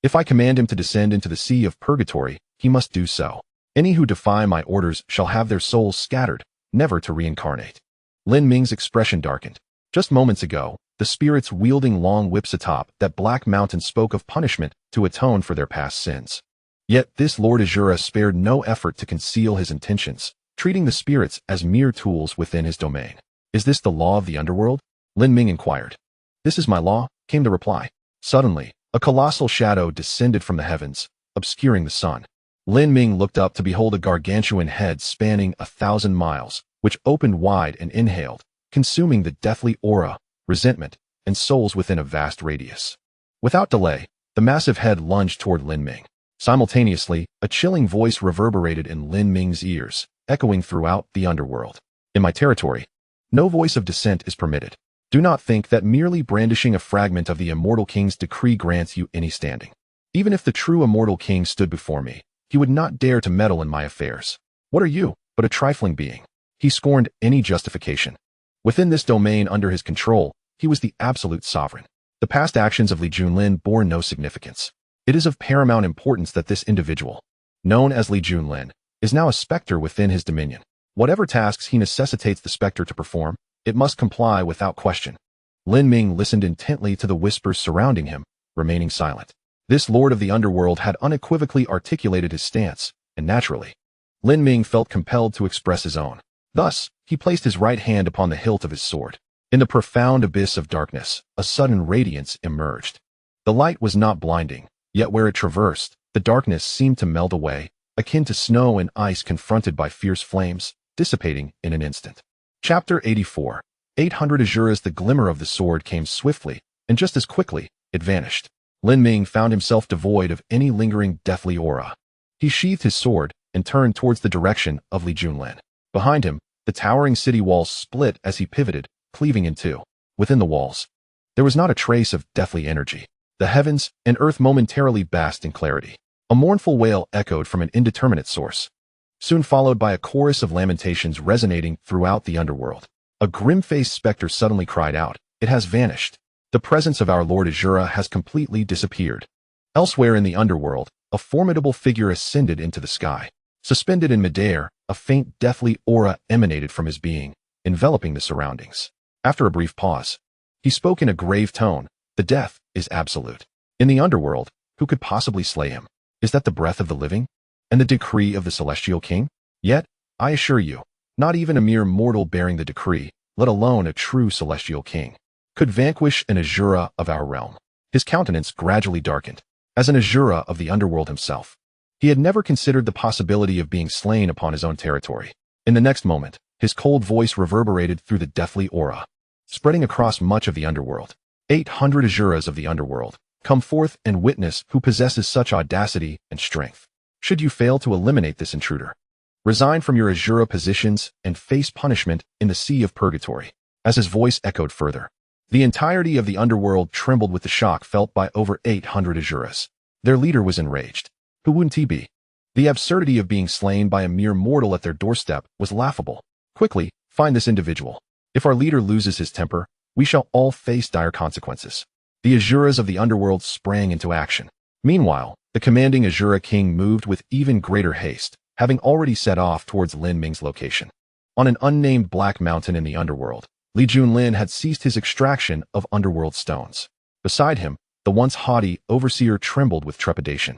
if I command him to descend into the sea of purgatory, he must do so. Any who defy my orders shall have their souls scattered, never to reincarnate. Lin Ming's expression darkened. Just moments ago, the spirits wielding long whips atop that black mountain spoke of punishment to atone for their past sins. Yet this Lord Azura spared no effort to conceal his intentions, treating the spirits as mere tools within his domain. Is this the law of the underworld? Lin Ming inquired. This is my law, came the reply. Suddenly, a colossal shadow descended from the heavens, obscuring the sun. Lin Ming looked up to behold a gargantuan head spanning 1,000 miles, which opened wide and inhaled, consuming the deathly aura, resentment, and souls within a vast radius. Without delay, the massive head lunged toward Lin Ming. Simultaneously, a chilling voice reverberated in Lin Ming's ears, echoing throughout the underworld. In my territory, no voice of dissent is permitted. Do not think that merely brandishing a fragment of the immortal king's decree grants you any standing. Even if the true immortal king stood before me, he would not dare to meddle in my affairs. What are you, but a trifling being? He scorned any justification. Within this domain under his control, he was the absolute sovereign. The past actions of Li Junlin bore no significance. It is of paramount importance that this individual, known as Li Junlin, is now a specter within his dominion. Whatever tasks he necessitates the specter to perform, it must comply without question. Lin Ming listened intently to the whispers surrounding him, remaining silent. This lord of the underworld had unequivocally articulated his stance, and naturally, Lin Ming felt compelled to express his own. Thus, he placed his right hand upon the hilt of his sword. In the profound abyss of darkness, a sudden radiance emerged. The light was not blinding, yet where it traversed, the darkness seemed to melt away, akin to snow and ice confronted by fierce flames, dissipating in an instant. Chapter 84. 800 Azuras. The glimmer of the sword came swiftly, and just as quickly, it vanished. Lin Ming found himself devoid of any lingering deathly aura. He sheathed his sword and turned towards the direction of Li Junlin. Behind him, the towering city walls split as he pivoted, cleaving in two. Within the walls, there was not a trace of deathly energy. The heavens and earth momentarily basked in clarity. A mournful wail echoed from an indeterminate source, soon followed by a chorus of lamentations resonating throughout the underworld. A grim-faced specter suddenly cried out, "It has vanished. The presence of our Lord Azura has completely disappeared." Elsewhere in the underworld, a formidable figure ascended into the sky. Suspended in midair, a faint deathly aura emanated from his being, enveloping the surroundings. After a brief pause, he spoke in a grave tone, "The death is absolute. In the underworld, who could possibly slay him? Is that the breath of the living? And the decree of the celestial king? Yet, I assure you, not even a mere mortal bearing the decree, let alone a true celestial king, could vanquish an Azura of our realm." His countenance gradually darkened. As an Azura of the underworld himself, he had never considered the possibility of being slain upon his own territory. In the next moment, his cold voice reverberated through the deathly aura, spreading across much of the underworld. 800 Azuras of the underworld, come forth and witness who possesses such audacity and strength. Should you fail to eliminate this intruder, resign from your Azura positions and face punishment in the sea of purgatory. As his voice echoed further, the entirety of the underworld trembled with the shock felt by over 800 Azuras. Their leader was enraged. Who wouldn't he be? The absurdity of being slain by a mere mortal at their doorstep was laughable. Quickly, find this individual. If our leader loses his temper, we shall all face dire consequences. The Azuras of the underworld sprang into action. Meanwhile, the commanding Azura king moved with even greater haste, having already set off towards Lin Ming's location. On an unnamed black mountain in the underworld, Li Junlin had ceased his extraction of underworld stones. Beside him, the once haughty overseer trembled with trepidation,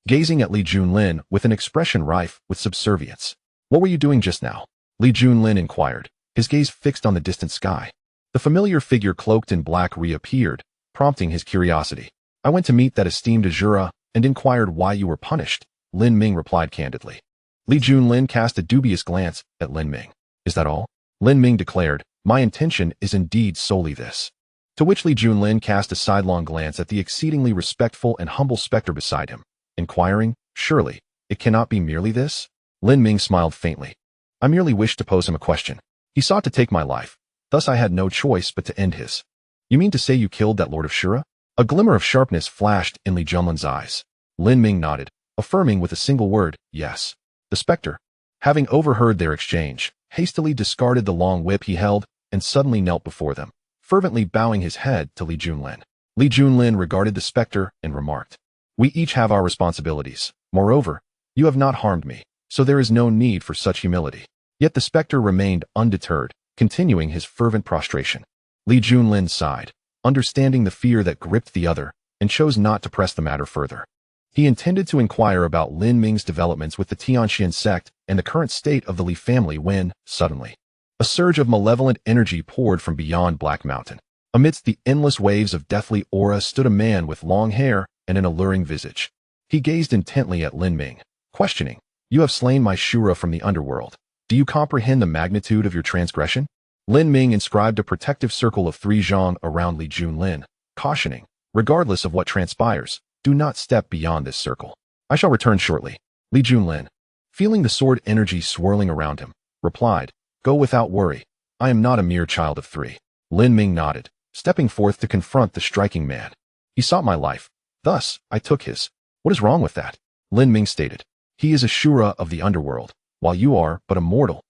gazing at Li Junlin with an expression rife with subservience. "What were you doing just now?" Li Junlin inquired, his gaze fixed on the distant sky. The familiar figure cloaked in black reappeared, prompting his curiosity. "I went to meet that esteemed Azura and inquired why you were punished," Lin Ming replied candidly. Li Junlin cast a dubious glance at Lin Ming. "Is that all?" Lin Ming declared, "My intention is indeed solely this." To which Li Junlin cast a sidelong glance at the exceedingly respectful and humble specter beside him, inquiring, "Surely, it cannot be merely this?" Lin Ming smiled faintly. "I merely wished to pose him a question. He sought to take my life, thus I had no choice but to end his." "You mean to say you killed that Lord of Shura?" A glimmer of sharpness flashed in Li Junlin's eyes. Lin Ming nodded. affirming with a single word, yes. The specter, having overheard their exchange, hastily discarded the long whip he held and suddenly knelt before them, fervently bowing his head to Li Junlin. Li Junlin regarded the specter and remarked, "We each have our responsibilities. Moreover, you have not harmed me, so there is no need for such humility." Yet the specter remained undeterred, continuing his fervent prostration. Li Junlin sighed, understanding the fear that gripped the other, and chose not to press the matter further. He intended to inquire about Lin Ming's developments with the Tianxian sect and the current state of the Li family when, suddenly, a surge of malevolent energy poured from beyond Black Mountain. Amidst the endless waves of deathly aura stood a man with long hair and an alluring visage. He gazed intently at Lin Ming, questioning, "You have slain my Shura from the underworld. Do you comprehend the magnitude of your transgression?" Lin Ming inscribed a protective circle of 3 zhang around Li Junlin, cautioning, "Regardless of what transpires, do not step beyond this circle. I shall return shortly." Li Junlin, feeling the sword energy swirling around him, replied, "Go without worry. I am not a mere child of 3. Lin Ming nodded, stepping forth to confront the striking man. "He sought my life. Thus, I took his. What is wrong with that?" Lin Ming stated. "He is a Shura of the underworld, while you are but a mortal."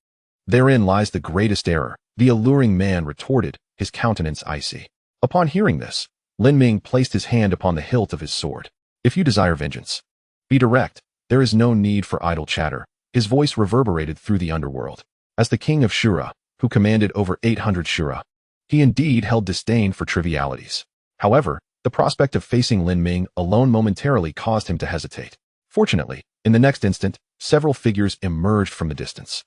"Therein lies the greatest error," the alluring man retorted, his countenance icy. Upon hearing this, Lin Ming placed his hand upon the hilt of his sword. "If you desire vengeance, be direct. There is no need for idle chatter." His voice reverberated through the underworld. As the king of Shura, who commanded over 800 Shura, he indeed held disdain for trivialities. However, the prospect of facing Lin Ming alone momentarily caused him to hesitate. Fortunately, in the next instant, several figures emerged from the distance.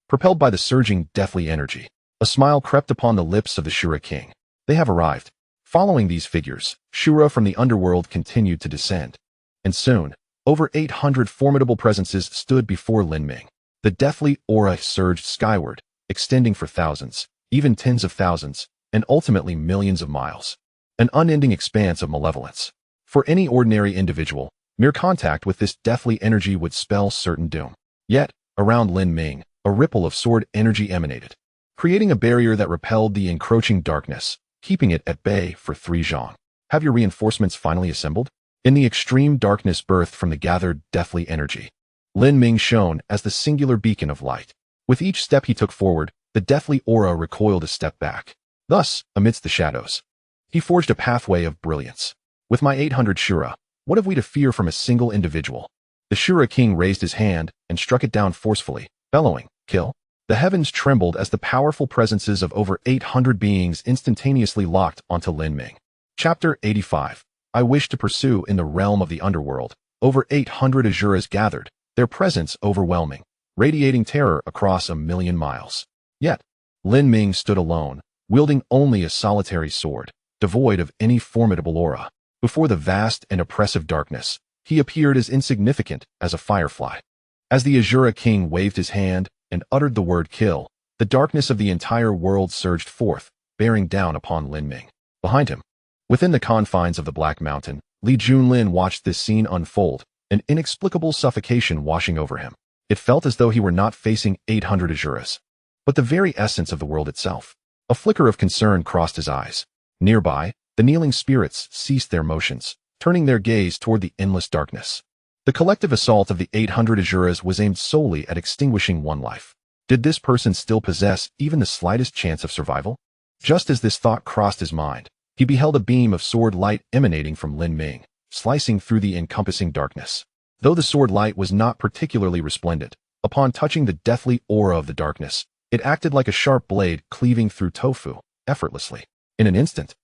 Propelled by the surging, deathly energy, a smile crept upon the lips of the Shura king. They have arrived. Following these figures, Shura from the underworld continued to descend. And soon, over 800 formidable presences stood before Lin Ming. The deathly aura surged skyward, extending for thousands, even tens of thousands, and ultimately millions of miles. An unending expanse of malevolence. For any ordinary individual, mere contact with this deathly energy would spell certain doom. Yet, around Lin Ming, a ripple of sword energy emanated, creating a barrier that repelled the encroaching darkness, keeping it at bay for 3 zhang. "Have your reinforcements finally assembled?" In the extreme darkness birthed from the gathered deathly energy, Lin Ming shone as the singular beacon of light. With each step he took forward, the deathly aura recoiled a step back. Thus, amidst the shadows, he forged a pathway of brilliance. "With my 800 Shura, what have we to fear from a single individual?" The Shura king raised his hand and struck it down forcefully, bellowing, "Kill." The heavens trembled as the powerful presences of over 800 beings instantaneously locked onto Lin Ming. Chapter 85. I wish to pursue in the realm of the underworld. Over 800 Azuras gathered, their presence overwhelming, radiating terror across 1,000,000 miles. Yet, Lin Ming stood alone, wielding only a solitary sword, devoid of any formidable aura. Before the vast and oppressive darkness, he appeared as insignificant as a firefly. As the Azura king waved his hand and uttered the word "kill," the darkness of the entire world surged forth, bearing down upon Lin Ming. Behind him, within the confines of the Black Mountain, Li Junlin watched this scene unfold, an inexplicable suffocation washing over him. It felt as though he were not facing 800 Azuras, but the very essence of the world itself. A flicker of concern crossed his eyes. Nearby, the kneeling spirits ceased their motions, turning their gaze toward the endless darkness. The collective assault of the 800 Azuras was aimed solely at extinguishing one life. Did this person still possess even the slightest chance of survival? Just as this thought crossed his mind, he beheld a beam of sword light emanating from Lin Ming, slicing through the encompassing darkness. Though the sword light was not particularly resplendent, upon touching the deathly aura of the darkness, it acted like a sharp blade cleaving through tofu, effortlessly. In an instant,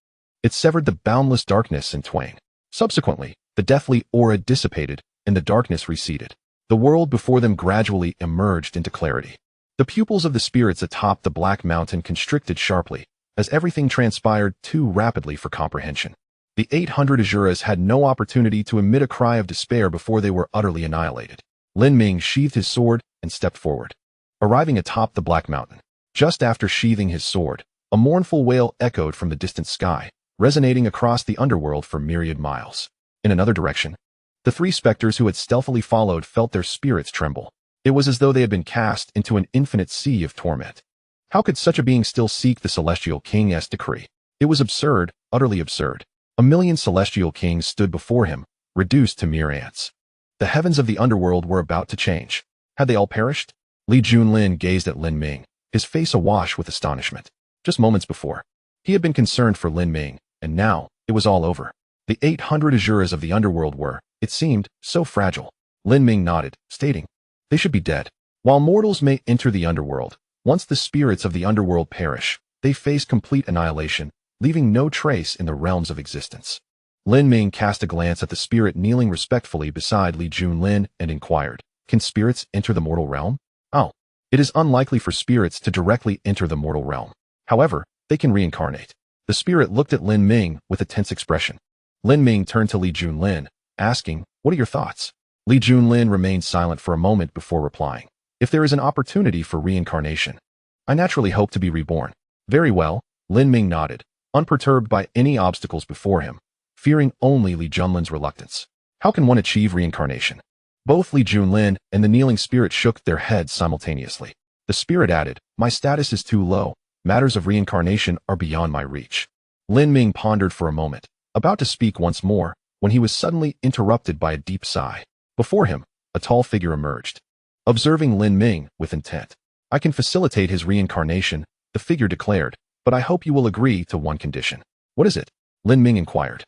it severed the boundless darkness in twain. Subsequently, the deathly aura dissipated, and the darkness receded. The world before them gradually emerged into clarity. The pupils of the spirits atop the Black Mountain constricted sharply, as everything transpired too rapidly for comprehension. The 800 Azuras had no opportunity to emit a cry of despair before they were utterly annihilated. Lin Ming sheathed his sword and stepped forward. Arriving atop the Black Mountain, just after sheathing his sword, a mournful wail echoed from the distant sky, resonating across the underworld for myriad miles. In another direction, the 3 specters who had stealthily followed felt their spirits tremble. It was as though they had been cast into an infinite sea of torment. How could such a being still seek the celestial king's decree? It was absurd, utterly absurd. 1,000,000 celestial kings stood before him, reduced to mere ants. The heavens of the underworld were about to change. Had they all perished? Li Junlin gazed at Lin Ming, his face awash with astonishment. Just moments before, he had been concerned for Lin Ming, and now it was all over. The 800 Azuras of the underworld were, it seemed, so fragile. Lin Ming nodded, stating, "They should be dead. While mortals may enter the underworld, once the spirits of the underworld perish, they face complete annihilation, leaving no trace in the realms of existence." Lin Ming cast a glance at the spirit kneeling respectfully beside Li Junlin and inquired, "Can spirits enter the mortal realm?" "Oh, it is unlikely for spirits to directly enter the mortal realm. However, they can reincarnate." The spirit looked at Lin Ming with a tense expression. Lin Ming turned to Li Junlin, asking, "What are your thoughts?" Li Junlin remained silent for a moment before replying, "If there is an opportunity for reincarnation, I naturally hope to be reborn." "Very well," Lin Ming nodded, unperturbed by any obstacles before him, fearing only Li Junlin's reluctance. "How can one achieve reincarnation?" Both Li Junlin and the kneeling spirit shook their heads simultaneously. The spirit added, "My status is too low. Matters of reincarnation are beyond my reach." Lin Ming pondered for a moment, about to speak once more, when he was suddenly interrupted by a deep sigh. Before him, a tall figure emerged. Observing Lin Ming with intent, "I can facilitate his reincarnation," the figure declared, "but I hope you will agree to one condition." "What is it?" Lin Ming inquired.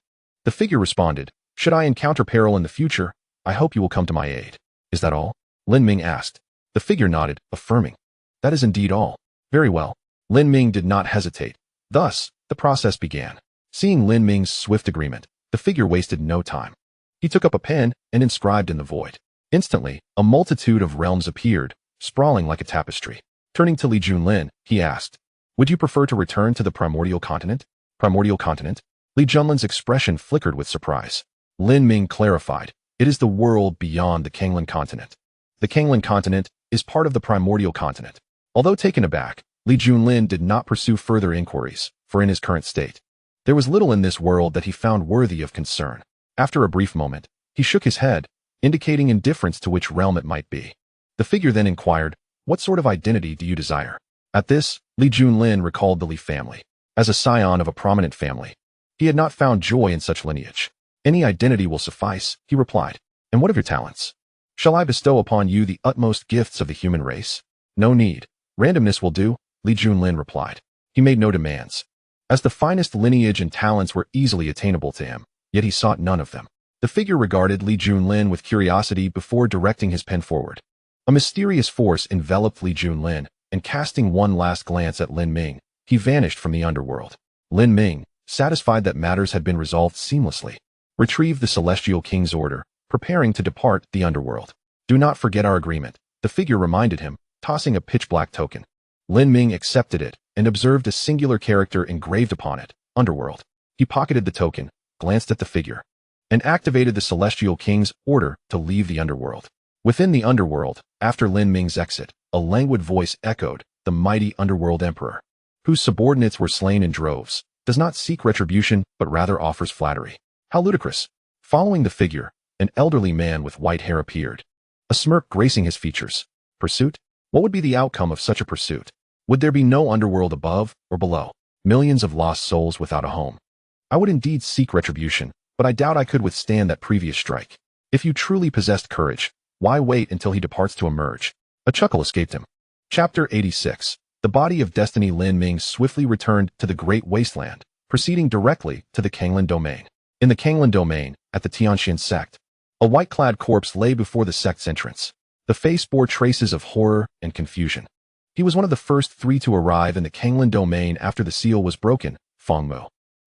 The figure responded, "Should I encounter peril in the future, I hope you will come to my aid." "Is that all?" Lin Ming asked. The figure nodded, affirming, "That is indeed all." "Very well." Lin Ming did not hesitate. Thus, the process began. Seeing Lin Ming's swift agreement, the figure wasted no time. He took up a pen and inscribed in the void. Instantly, a multitude of realms appeared, sprawling like a tapestry. Turning to Li Junlin, he asked, "Would you prefer to return to the primordial continent?" "Primordial continent?" Li Junlin's expression flickered with surprise. Lin Ming clarified, "It is the world beyond the Kanglan continent. The Kanglan continent is part of the primordial continent." Although taken aback, Li Junlin did not pursue further inquiries, for in his current state, there was little in this world that he found worthy of concern. After a brief moment, he shook his head, indicating indifference to which realm it might be. The figure then inquired, "What sort of identity do you desire?" At this, Li Junlin recalled the Li family. As a scion of a prominent family, he had not found joy in such lineage. "Any identity will suffice," he replied. "And what of your talents? Shall I bestow upon you the utmost gifts of the human race?" "No need. Randomness will do," Li Junlin replied. He made no demands, as the finest lineage and talents were easily attainable to him, yet he sought none of them. The figure regarded Li Junlin with curiosity before directing his pen forward. A mysterious force enveloped Li Junlin, and casting one last glance at Lin Ming, he vanished from the underworld. Lin Ming, satisfied that matters had been resolved seamlessly, retrieved the celestial king's order, preparing to depart the underworld. "Do not forget our agreement," the figure reminded him, tossing a pitch-black token. Lin Ming accepted it and observed a singular character engraved upon it, "Underworld." He pocketed the token, glanced at the figure, and activated the celestial king's order to leave the underworld. Within the underworld, after Lin Ming's exit, a languid voice echoed, "The mighty underworld emperor, whose subordinates were slain in droves, does not seek retribution but rather offers flattery." How ludicrous! Following the figure, an elderly man with white hair appeared, a smirk gracing his features. Pursuit? What would be the outcome of such a pursuit? Would there be no underworld above or below? Millions of lost souls without a home. I would indeed seek retribution, but I doubt I could withstand that previous strike. If you truly possessed courage, why wait until he departs to emerge? A chuckle escaped him. Chapter 86. The body of destiny. Lin Ming swiftly returned to the great wasteland, proceeding directly to the Kanglan domain. In the Kanglan domain, at the Tianxian sect, a white-clad corpse lay before the sect's entrance. The face bore traces of horror and confusion. He was one of the first three to arrive in the Kanglan domain after the seal was broken, Feng Mu.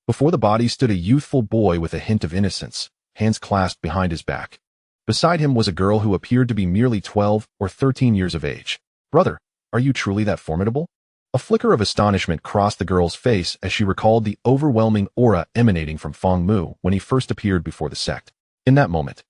Before the body stood a youthful boy with a hint of innocence, hands clasped behind his back. Beside him was a girl who appeared to be merely 12 or 13 years of age. "Brother, are you truly that formidable?" A flicker of astonishment crossed the girl's face as she recalled the overwhelming aura emanating from Feng Mu when he first appeared before the sect. In that moment,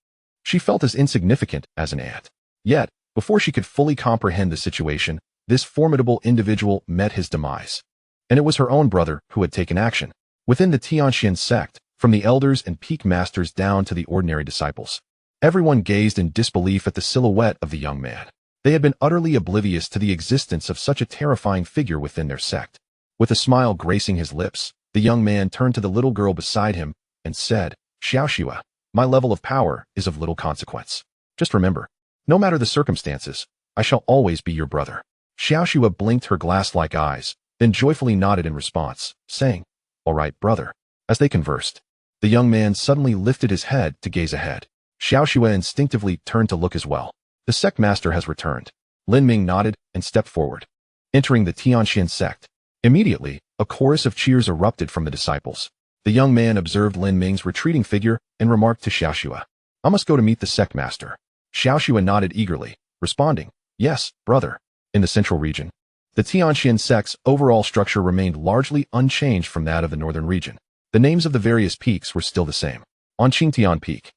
she felt as insignificant as an ant. Yet, before she could fully comprehend the situation, this formidable individual met his demise. And it was her own brother who had taken action. Within the Tianxian sect, from the elders and peak masters down to the ordinary disciples, everyone gazed in disbelief at the silhouette of the young man. They had been utterly oblivious to the existence of such a terrifying figure within their sect. With a smile gracing his lips, the young man turned to the little girl beside him and said, "Xiaoxua, my level of power is of little consequence. Just remember, no matter the circumstances, I shall always be your brother. Xiaoxue blinked her glass-like eyes, then joyfully nodded in response, saying, "All right, brother." As they conversed, the young man suddenly lifted his head to gaze ahead. Xiaoxue instinctively turned to look as well. The sect master has returned. Lin Ming nodded and stepped forward, entering the Tianxian sect. Immediately, a chorus of cheers erupted from the disciples. The young man observed Lin Ming's retreating figure and remarked to Xiaoxue, "I must go to meet the sect master." Xiaoxue nodded eagerly, responding, "Yes, brother." In the central region, the Tianxian sect's overall structure remained largely unchanged from that of the northern region. The names of the various peaks were still the same. On Qingtian Peak,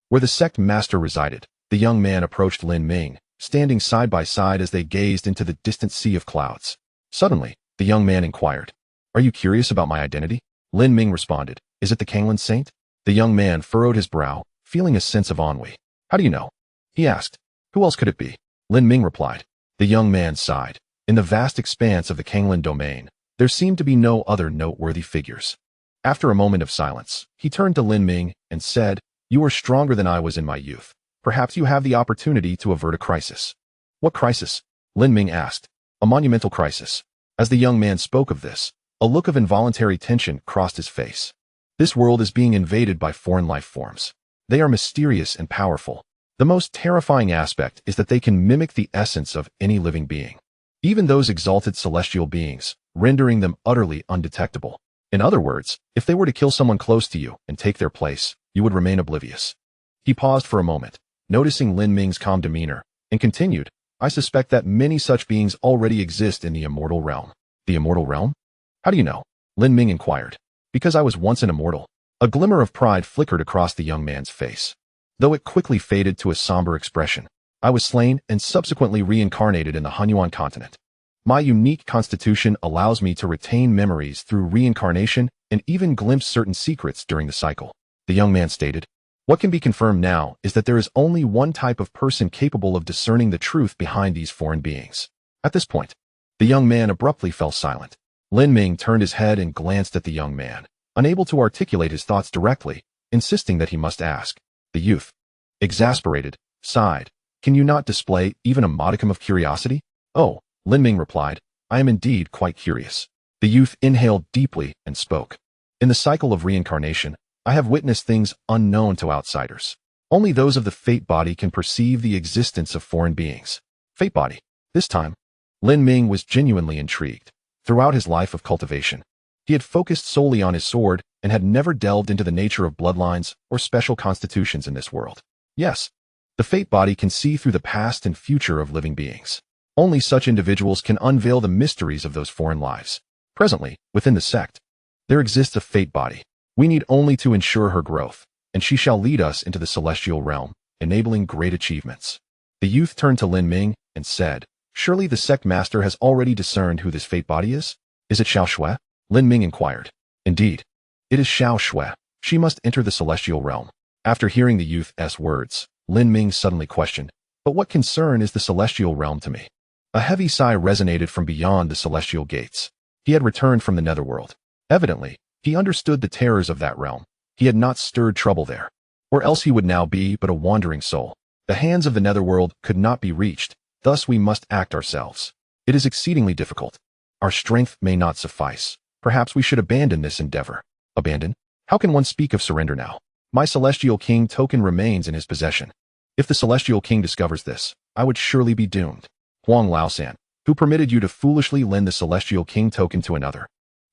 where the sect master resided, the young man approached Lin Ming, standing side by side as they gazed into the distant sea of clouds. Suddenly, the young man inquired, "Are you curious about my identity?" Lin Ming responded, "Is it the Kanglan saint?" The young man furrowed his brow, feeling a sense of ennui. "How do you know?" he asked. "Who else could it be?" Lin Ming replied. The young man sighed. In the vast expanse of the Kanglan domain, there seemed to be no other noteworthy figures. After a moment of silence, he turned to Lin Ming and said, "You are stronger than I was in my youth. Perhaps you have the opportunity to avert a crisis." "What crisis?" Lin Ming asked. "A monumental crisis." As the young man spoke of this, a look of involuntary tension crossed his face. This world is being invaded by foreign life forms. They are mysterious and powerful. The most terrifying aspect is that they can mimic the essence of any living being, even those exalted celestial beings, rendering them utterly undetectable. In other words, if they were to kill someone close to you and take their place, you would remain oblivious. He paused for a moment, noticing Lin Ming's calm demeanor, and continued, "I suspect that many such beings already exist in the immortal realm." "The immortal realm? How do you know?" Lin Ming inquired. "Because I was once an immortal." A glimmer of pride flickered across the young man's face, though it quickly faded to a somber expression. "I was slain and subsequently reincarnated in the Hunyuan continent. My unique constitution allows me to retain memories through reincarnation and even glimpse certain secrets during the cycle," the young man stated. "What can be confirmed now is that there is only one type of person capable of discerning the truth behind these foreign beings." At this point, the young man abruptly fell silent. Lin Ming turned his head and glanced at the young man, unable to articulate his thoughts directly, insisting that he must ask. The youth, exasperated, sighed, "Can you not display even a modicum of curiosity?" "Oh," Lin Ming replied, "I am indeed quite curious." The youth inhaled deeply and spoke. "In the cycle of reincarnation, I have witnessed things unknown to outsiders. Only those of the fate body can perceive the existence of foreign beings." Fate body. This time, Lin Ming was genuinely intrigued. Throughout his life of cultivation, he had focused solely on his sword and had never delved into the nature of bloodlines or special constitutions in this world. Yes, the fate body can see through the past and future of living beings. Only such individuals can unveil the mysteries of those foreign lives. Presently, within the sect, there exists a fate body. We need only to ensure her growth, and she shall lead us into the celestial realm, enabling great achievements. The youth turned to Lin Ming and said, "Surely the sect master has already discerned who this fate body is? Is it Xiaoxue?" Lin Ming inquired. "Indeed, it is Xiaoxue. She must enter the celestial realm." After hearing the youth's words, Lin Ming suddenly questioned, "But what concern is the celestial realm to me?" A heavy sigh resonated from beyond the celestial gates. He had returned from the netherworld. Evidently, he understood the terrors of that realm. He had not stirred trouble there, or else he would now be but a wandering soul. The hands of the netherworld could not be reached, thus we must act ourselves. It is exceedingly difficult. Our strength may not suffice. Perhaps we should abandon this endeavor. Abandon? How can one speak of surrender now? My celestial king token remains in his possession. If the celestial king discovers this, I would surely be doomed. Huang Laosan, who permitted you to foolishly lend the celestial king token to another?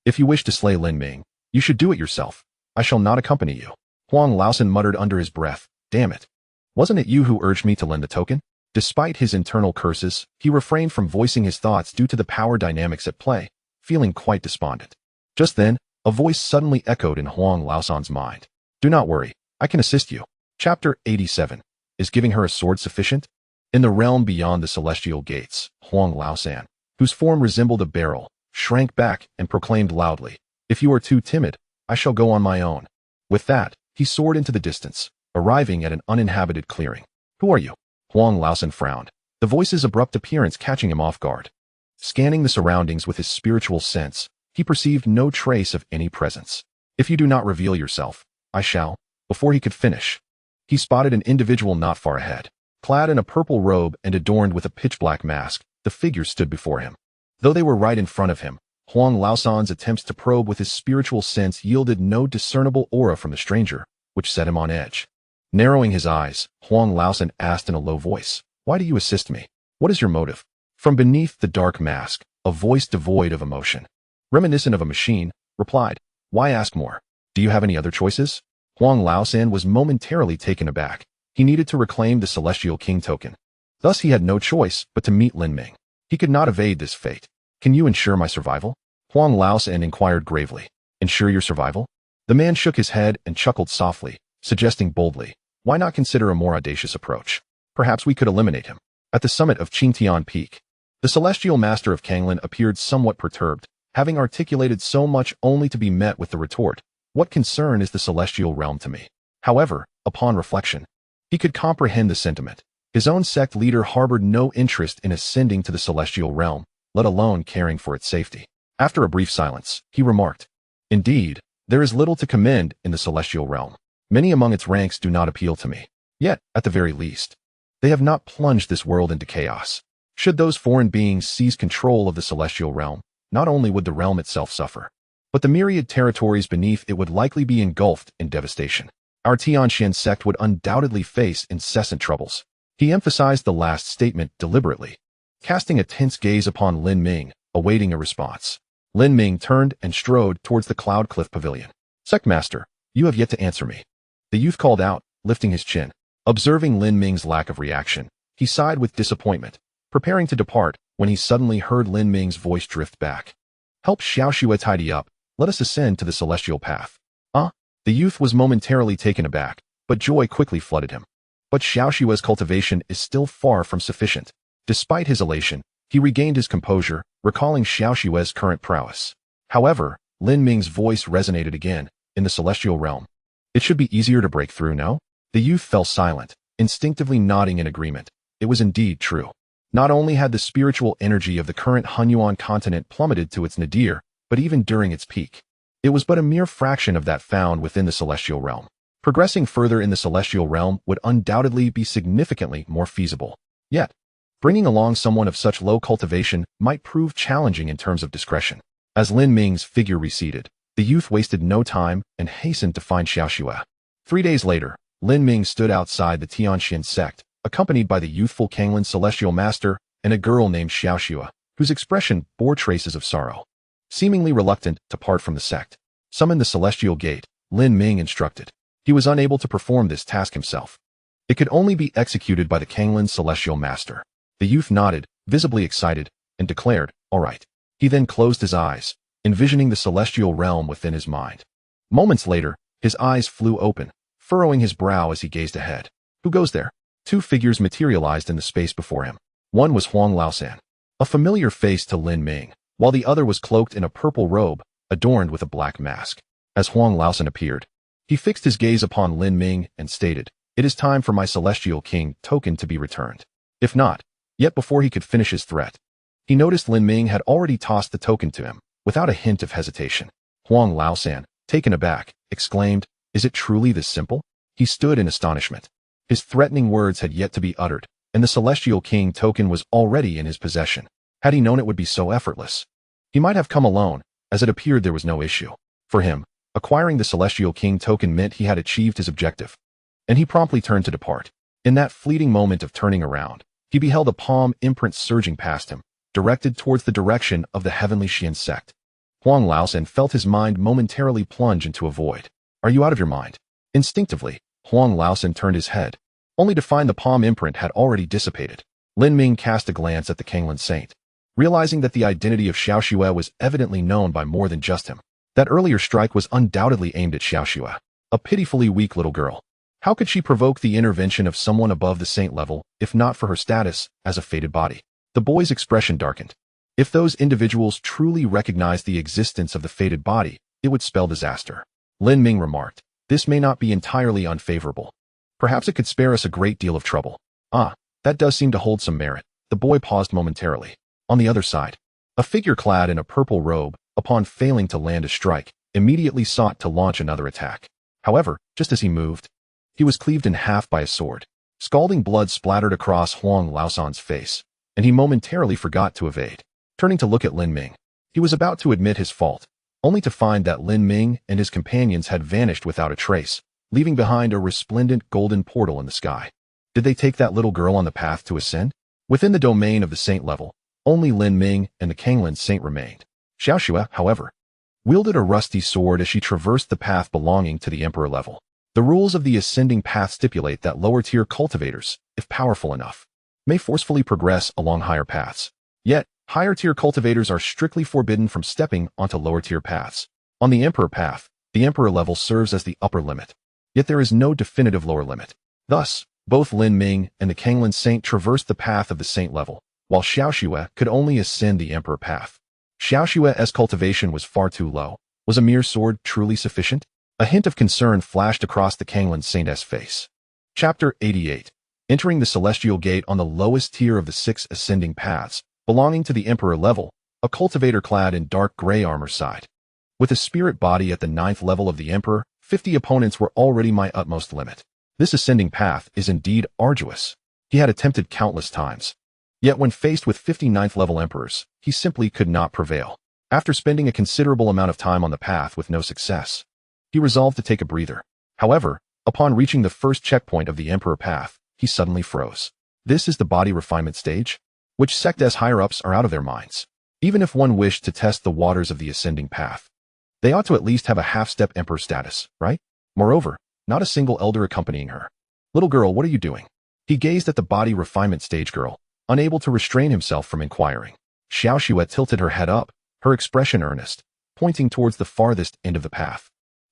If you wish to slay Lin Ming, you should do it yourself. I shall not accompany you. Huang Laosan muttered under his breath, "Damn it. Wasn't it you who urged me to lend the token?" Despite his internal curses, he refrained from voicing his thoughts due to the power dynamics at play, feeling quite despondent. Just then, a voice suddenly echoed in Huang Laosan's mind. "Do not worry, I can assist you." Chapter 87. Is giving her a sword sufficient? In the realm beyond the celestial gates, Huang Laosan, whose form resembled a barrel, shrank back and proclaimed loudly, "If you are too timid, I shall go on my own." With that, he soared into the distance, arriving at an uninhabited clearing. "Who are you?" Huang Laosan frowned, the voice's abrupt appearance catching him off guard. Scanning the surroundings with his spiritual sense, he perceived no trace of any presence. "If you do not reveal yourself, I shall." Before he could finish, he spotted an individual not far ahead. Clad in a purple robe and adorned with a pitch-black mask, the figure stood before him. Though they were right in front of him, Huang Laosan's attempts to probe with his spiritual sense yielded no discernible aura from the stranger, which set him on edge. Narrowing his eyes, Huang Laosan asked in a low voice, "Why do you assist me? What is your motive?" From beneath the dark mask, a voice devoid of emotion, reminiscent of a machine, replied, "Why ask more? Do you have any other choices?" Huang Laosan was momentarily taken aback. He needed to reclaim the Celestial King token. Thus he had no choice but to meet Lin Ming. He could not evade this fate. "Can you ensure my survival?" Huang Laosan inquired gravely. "Ensure your survival?" The man shook his head and chuckled softly, suggesting boldly, "Why not consider a more audacious approach? Perhaps we could eliminate him." At the summit of Qingtian Peak, the celestial master of Kanglin appeared somewhat perturbed, having articulated so much only to be met with the retort, "What concern is the celestial realm to me?" However, upon reflection, he could comprehend the sentiment. His own sect leader harbored no interest in ascending to the celestial realm, let alone caring for its safety. After a brief silence, he remarked, "Indeed, there is little to commend in the celestial realm. Many among its ranks do not appeal to me. Yet, at the very least, they have not plunged this world into chaos. Should those foreign beings seize control of the celestial realm, not only would the realm itself suffer, but the myriad territories beneath it would likely be engulfed in devastation. Our Tianxian sect would undoubtedly face incessant troubles." He emphasized the last statement deliberately, casting a tense gaze upon Lin Ming, awaiting a response. Lin Ming turned and strode towards the Cloud Cliff Pavilion. "Sectmaster, you have yet to answer me," the youth called out, lifting his chin. Observing Lin Ming's lack of reaction, he sighed with disappointment, preparing to depart when he suddenly heard Lin Ming's voice drift back. "Help Xiaoxue tidy up. Let us ascend to the celestial path." The youth was momentarily taken aback, but joy quickly flooded him. But Xiaoxue's cultivation is still far from sufficient. Despite his elation, he regained his composure, recalling Xiaoxue's current prowess. However, Lin Ming's voice resonated again, "In the celestial realm. It should be easier to break through, no?" The youth fell silent, instinctively nodding in agreement. It was indeed true. Not only had the spiritual energy of the current Hunyuan continent plummeted to its nadir, but even during its peak, it was but a mere fraction of that found within the celestial realm. Progressing further in the celestial realm would undoubtedly be significantly more feasible. Yet, bringing along someone of such low cultivation might prove challenging in terms of discretion. As Lin Ming's figure receded, the youth wasted no time and hastened to find Xiaoxue. 3 days later, Lin Ming stood outside the Tianxian sect, accompanied by the youthful Kanglin celestial master and a girl named Xiaoxue, whose expression bore traces of sorrow. Seemingly reluctant to part from the sect, summon the celestial gate, Lin Ming instructed. He was unable to perform this task himself. It could only be executed by the Kanglin celestial master. The youth nodded, visibly excited, and declared, "All right." He then closed his eyes, envisioning the celestial realm within his mind. Moments later, his eyes flew open, furrowing his brow as he gazed ahead. "Who goes there?" 2 figures materialized in the space before him. One was Huang Laosan, a familiar face to Lin Ming, while the other was cloaked in a purple robe, adorned with a black mask. As Huang Laosan appeared, he fixed his gaze upon Lin Ming and stated, "It is time for my Celestial King token to be returned." If not, yet before he could finish his threat, he noticed Lin Ming had already tossed the token to him, without a hint of hesitation. Huang Laosan, taken aback, exclaimed, "Is it truly this simple?" He stood in astonishment. His threatening words had yet to be uttered, and the Celestial King token was already in his possession. Had he known it would be so effortless, he might have come alone, as it appeared there was no issue. For him, acquiring the Celestial King token meant he had achieved his objective, and he promptly turned to depart. In that fleeting moment of turning around, he beheld a palm imprint surging past him, directed towards the direction of the heavenly Xian sect. Huang Laosan felt his mind momentarily plunge into a void. "Are you out of your mind?" Instinctively, Huang Laosan turned his head, only to find the palm imprint had already dissipated. Lin Ming cast a glance at the Kanglin saint, realizing that the identity of Xiaoxue was evidently known by more than just him. That earlier strike was undoubtedly aimed at Xiaoxue, a pitifully weak little girl. How could she provoke the intervention of someone above the saint level, if not for her status as a fated body? The boy's expression darkened. If those individuals truly recognized the existence of the fated body, it would spell disaster. Lin Ming remarked, "This may not be entirely unfavorable. Perhaps it could spare us a great deal of trouble." That does seem to hold some merit." The boy paused momentarily. On the other side, a figure clad in a purple robe, upon failing to land a strike, immediately sought to launch another attack. However, just as he moved, he was cleaved in half by a sword. Scalding blood splattered across Huang Laosan's face, and he momentarily forgot to evade. Turning to look at Lin Ming, he was about to admit his fault, only to find that Lin Ming and his companions had vanished without a trace, leaving behind a resplendent golden portal in the sky. Did they take that little girl on the path to ascend? Within the domain of the saint level, only Lin Ming and the Kanglin saint remained. Xiaoxue, however, wielded a rusty sword as she traversed the path belonging to the emperor level. The rules of the ascending path stipulate that lower-tier cultivators, if powerful enough, may forcefully progress along higher paths. Yet, higher-tier cultivators are strictly forbidden from stepping onto lower-tier paths. On the emperor path, the emperor level serves as the upper limit. Yet there is no definitive lower limit. Thus, both Lin Ming and the Kanglin saint traversed the path of the saint level, while Xiaoxue could only ascend the emperor path. Xiaoxue's cultivation was far too low. Was a mere sword truly sufficient? A hint of concern flashed across the Kanglin saint's face. Chapter 88. Entering the celestial gate on the lowest tier of the 6 ascending paths, belonging to the emperor level, a cultivator clad in dark gray armor sighed. With a spirit body at the 9th level of the emperor, 50 opponents were already my utmost limit. This ascending path is indeed arduous. He had attempted countless times. Yet when faced with 59th level emperors, he simply could not prevail. After spending a considerable amount of time on the path with no success, he resolved to take a breather. However, upon reaching the first checkpoint of the emperor path, he suddenly froze. This is the body refinement stage? Which sect's higher-ups are out of their minds. Even if one wished to test the waters of the ascending path, they ought to at least have a half-step emperor status, right? Moreover, not a single elder accompanying her. Little girl, what are you doing? He gazed at the body refinement stage girl, unable to restrain himself from inquiring. Xiaoxue tilted her head up, her expression earnest, pointing towards the farthest end of the path,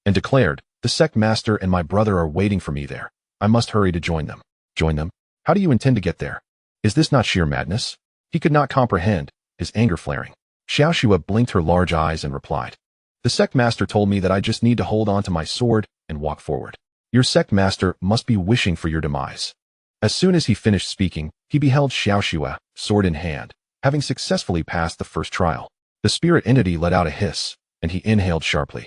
and declared, the sect master and my brother are waiting for me there. I must hurry to join them. Join them? How do you intend to get there? Is this not sheer madness? He could not comprehend, his anger flaring. Xiaoxue blinked her large eyes and replied, the sect master told me that I just need to hold on to my sword and walk forward. Your sect master must be wishing for your demise. As soon as he finished speaking, he beheld Xiaoxue, sword in hand, having successfully passed the first trial. The spirit entity let out a hiss, and he inhaled sharply.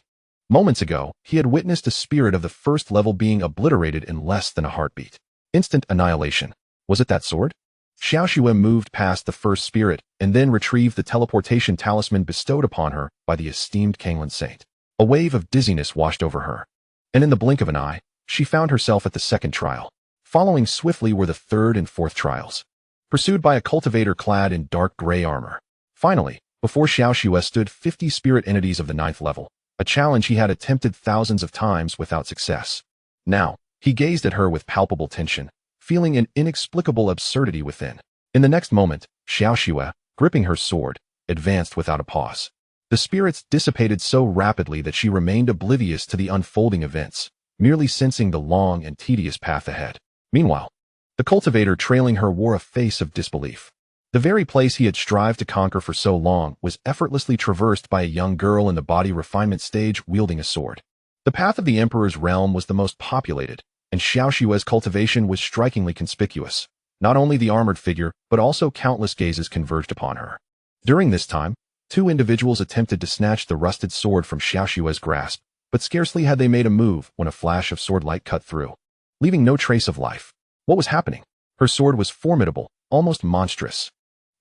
Moments ago, he had witnessed a spirit of the first level being obliterated in less than a heartbeat. Instant annihilation. Was it that sword? Xiaoxue moved past the first spirit and then retrieved the teleportation talisman bestowed upon her by the esteemed Kanglin saint. A wave of dizziness washed over her, and in the blink of an eye, she found herself at the second trial. Following swiftly were the third and fourth trials, pursued by a cultivator clad in dark gray armor. Finally, before Xiaoxue stood 50 spirit entities of the 9th level, a challenge he had attempted thousands of times without success. Now, he gazed at her with palpable tension, feeling an inexplicable absurdity within. In the next moment, Xiaoxue, gripping her sword, advanced without a pause. The spirits dissipated so rapidly that she remained oblivious to the unfolding events, merely sensing the long and tedious path ahead. Meanwhile, the cultivator trailing her wore a face of disbelief. The very place he had strived to conquer for so long was effortlessly traversed by a young girl in the body refinement stage wielding a sword. The path of the emperor's realm was the most populated, and Xiaoxue's cultivation was strikingly conspicuous. Not only the armored figure, but also countless gazes converged upon her. During this time, 2 individuals attempted to snatch the rusted sword from Xiaoxue's grasp, but scarcely had they made a move when a flash of sword-light cut through, leaving no trace of life. What was happening? Her sword was formidable, almost monstrous.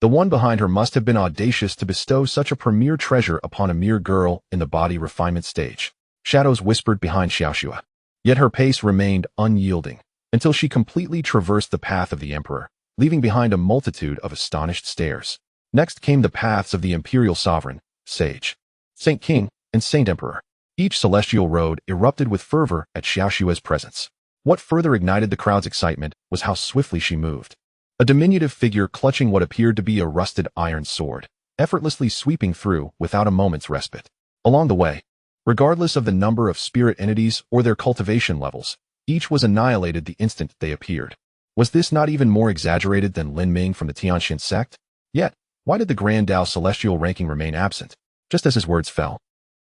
The one behind her must have been audacious to bestow such a premier treasure upon a mere girl in the body refinement stage. Shadows whispered behind Xiaoxue. Yet her pace remained unyielding, until she completely traversed the path of the emperor, leaving behind a multitude of astonished stares. Next came the paths of the imperial sovereign, sage, Saint King, and Saint Emperor. Each celestial road erupted with fervor at Xiaoxue's presence. What further ignited the crowd's excitement was how swiftly she moved. A diminutive figure clutching what appeared to be a rusted iron sword, effortlessly sweeping through without a moment's respite. Along the way, regardless of the number of spirit entities or their cultivation levels, each was annihilated the instant they appeared. Was this not even more exaggerated than Lin Ming from the Tianxian sect? Yet, why did the Grand Dao celestial ranking remain absent? Just as his words fell,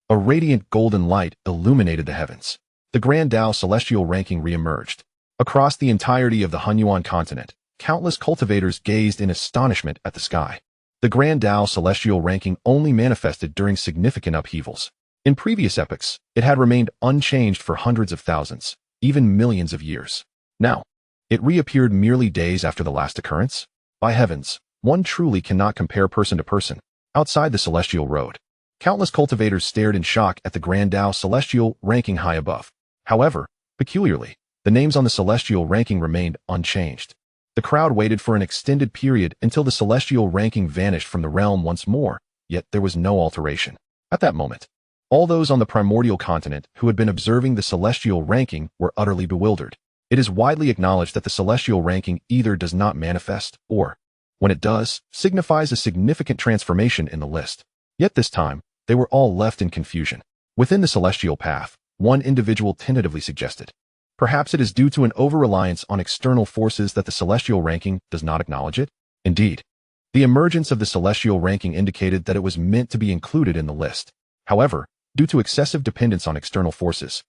a radiant golden light illuminated the heavens. The Grand Dao celestial ranking re-emerged. Across the entirety of the Hunyuan continent, countless cultivators gazed in astonishment at the sky. The Grand Dao celestial ranking only manifested during significant upheavals. In previous epochs, it had remained unchanged for hundreds of thousands, even millions of years. Now, It reappeared merely days after the last occurrence? By heavens, one truly cannot compare person to person. Outside the celestial road, countless cultivators stared in shock at the grand Dao celestial ranking high above. However, peculiarly, the names on the celestial ranking remained unchanged. The crowd waited for an extended period until the celestial ranking vanished from the realm once more, yet there was no alteration. At that moment, all those on the primordial continent who had been observing the celestial ranking were utterly bewildered. It is widely acknowledged that the celestial ranking either does not manifest or, when it does, signifies a significant transformation in the list. Yet this time, they were all left in confusion. Within the celestial path, one individual tentatively suggested, perhaps it is due to an over-reliance on external forces that the celestial ranking does not acknowledge it. Indeed, the emergence of the celestial ranking indicated that it was meant to be included in the list. However, due to excessive dependence on external forces,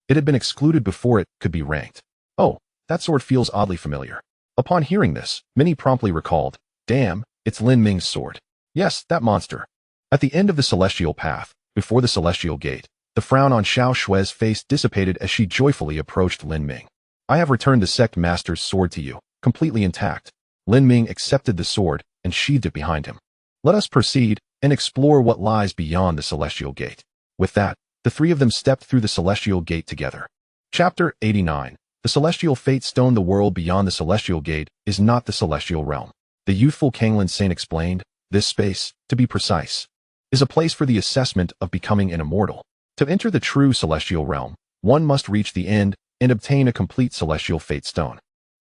it had been excluded before it could be ranked. Oh, that sword feels oddly familiar. Upon hearing this, many promptly recalled, damn, it's Lin Ming's sword. Yes, that monster. At the end of the celestial path, before the celestial gate, the frown on Xiao Shui's face dissipated as she joyfully approached Lin Ming. I have returned the sect master's sword to you, completely intact. Lin Ming accepted the sword and sheathed it behind him. Let us proceed and explore what lies beyond the celestial gate. With that, the three of them stepped through the celestial gate together. Chapter 89. The celestial fate stone. The world beyond the celestial gate is not the celestial realm. The youthful Kanglin Saint explained, this space, to be precise, is a place for the assessment of becoming an immortal. To enter the true celestial realm, one must reach the end and obtain a complete celestial fate stone.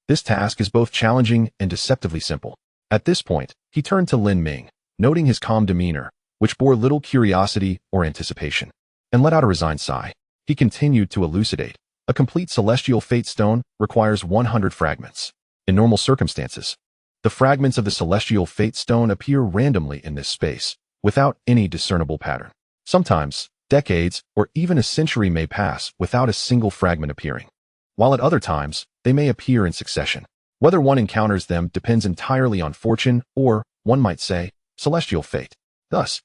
This task is both challenging and deceptively simple. At this point, he turned to Lin Ming, noting his calm demeanor, which bore little curiosity or anticipation, and let out a resigned sigh. He continued to elucidate. A complete celestial fate stone requires 100 fragments. In normal circumstances, the fragments of the celestial fate stone appear randomly in this space, without any discernible pattern. Sometimes, decades or even a century may pass without a single fragment appearing, while at other times, they may appear in succession. Whether one encounters them depends entirely on fortune or, one might say, celestial fate. Thus,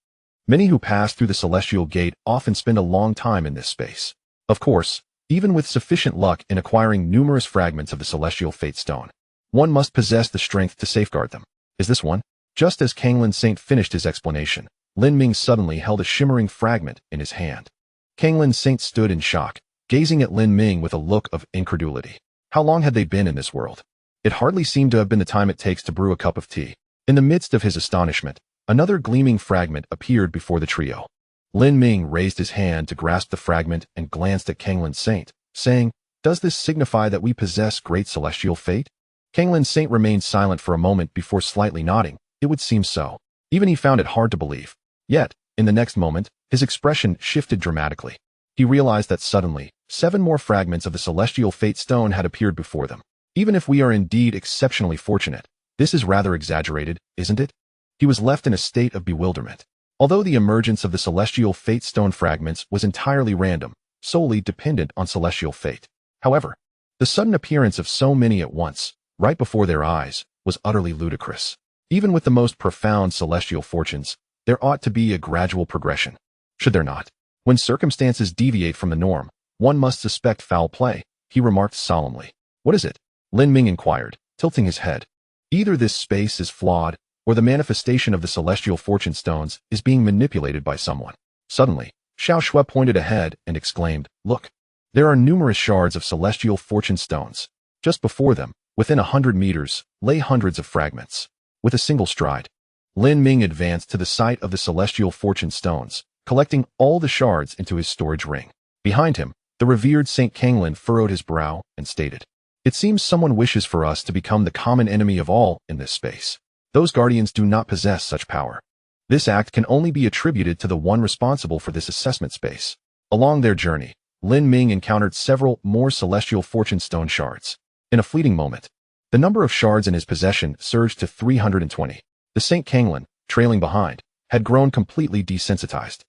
many who pass through the celestial gate often spend a long time in this space. Of course, even with sufficient luck in acquiring numerous fragments of the celestial fate stone, one must possess the strength to safeguard them. Is this one? Just as Kanglin Saint finished his explanation, Lin Ming suddenly held a shimmering fragment in his hand. Kanglin Saint stood in shock, gazing at Lin Ming with a look of incredulity. How long had they been in this world? It hardly seemed to have been the time it takes to brew a cup of tea. In the midst of his astonishment, another gleaming fragment appeared before the trio. Lin Ming raised his hand to grasp the fragment and glanced at Kanglin Saint, saying, does this signify that we possess great celestial fate? Kanglin Saint remained silent for a moment before slightly nodding. It would seem so. Even he found it hard to believe. Yet, in the next moment, his expression shifted dramatically. He realized that suddenly, 7 more fragments of the celestial fate stone had appeared before them. Even if we are indeed exceptionally fortunate, this is rather exaggerated, isn't it? He was left in a state of bewilderment. Although the emergence of the celestial fate stone fragments was entirely random, solely dependent on celestial fate. However, the sudden appearance of so many at once, right before their eyes, was utterly ludicrous. Even with the most profound celestial fortunes, there ought to be a gradual progression. Should there not? When circumstances deviate from the norm, one must suspect foul play, he remarked solemnly. What is it? Lin Ming inquired, tilting his head. Either this space is flawed, or the manifestation of the celestial fortune stones is being manipulated by someone. Suddenly, Xiao Shui pointed ahead and exclaimed, look, there are numerous shards of celestial fortune stones. Just before them, within 100 meters, lay hundreds of fragments. With a single stride, Lin Ming advanced to the site of the celestial fortune stones, collecting all the shards into his storage ring. Behind him, the revered Saint Kanglin furrowed his brow and stated, it seems someone wishes for us to become the common enemy of all in this space. Those guardians do not possess such power. This act can only be attributed to the one responsible for this assessment space. Along their journey, Lin Ming encountered several more celestial fortune stone shards. In a fleeting moment, the number of shards in his possession surged to 320. The Saint Kanglin, trailing behind, had grown completely desensitized.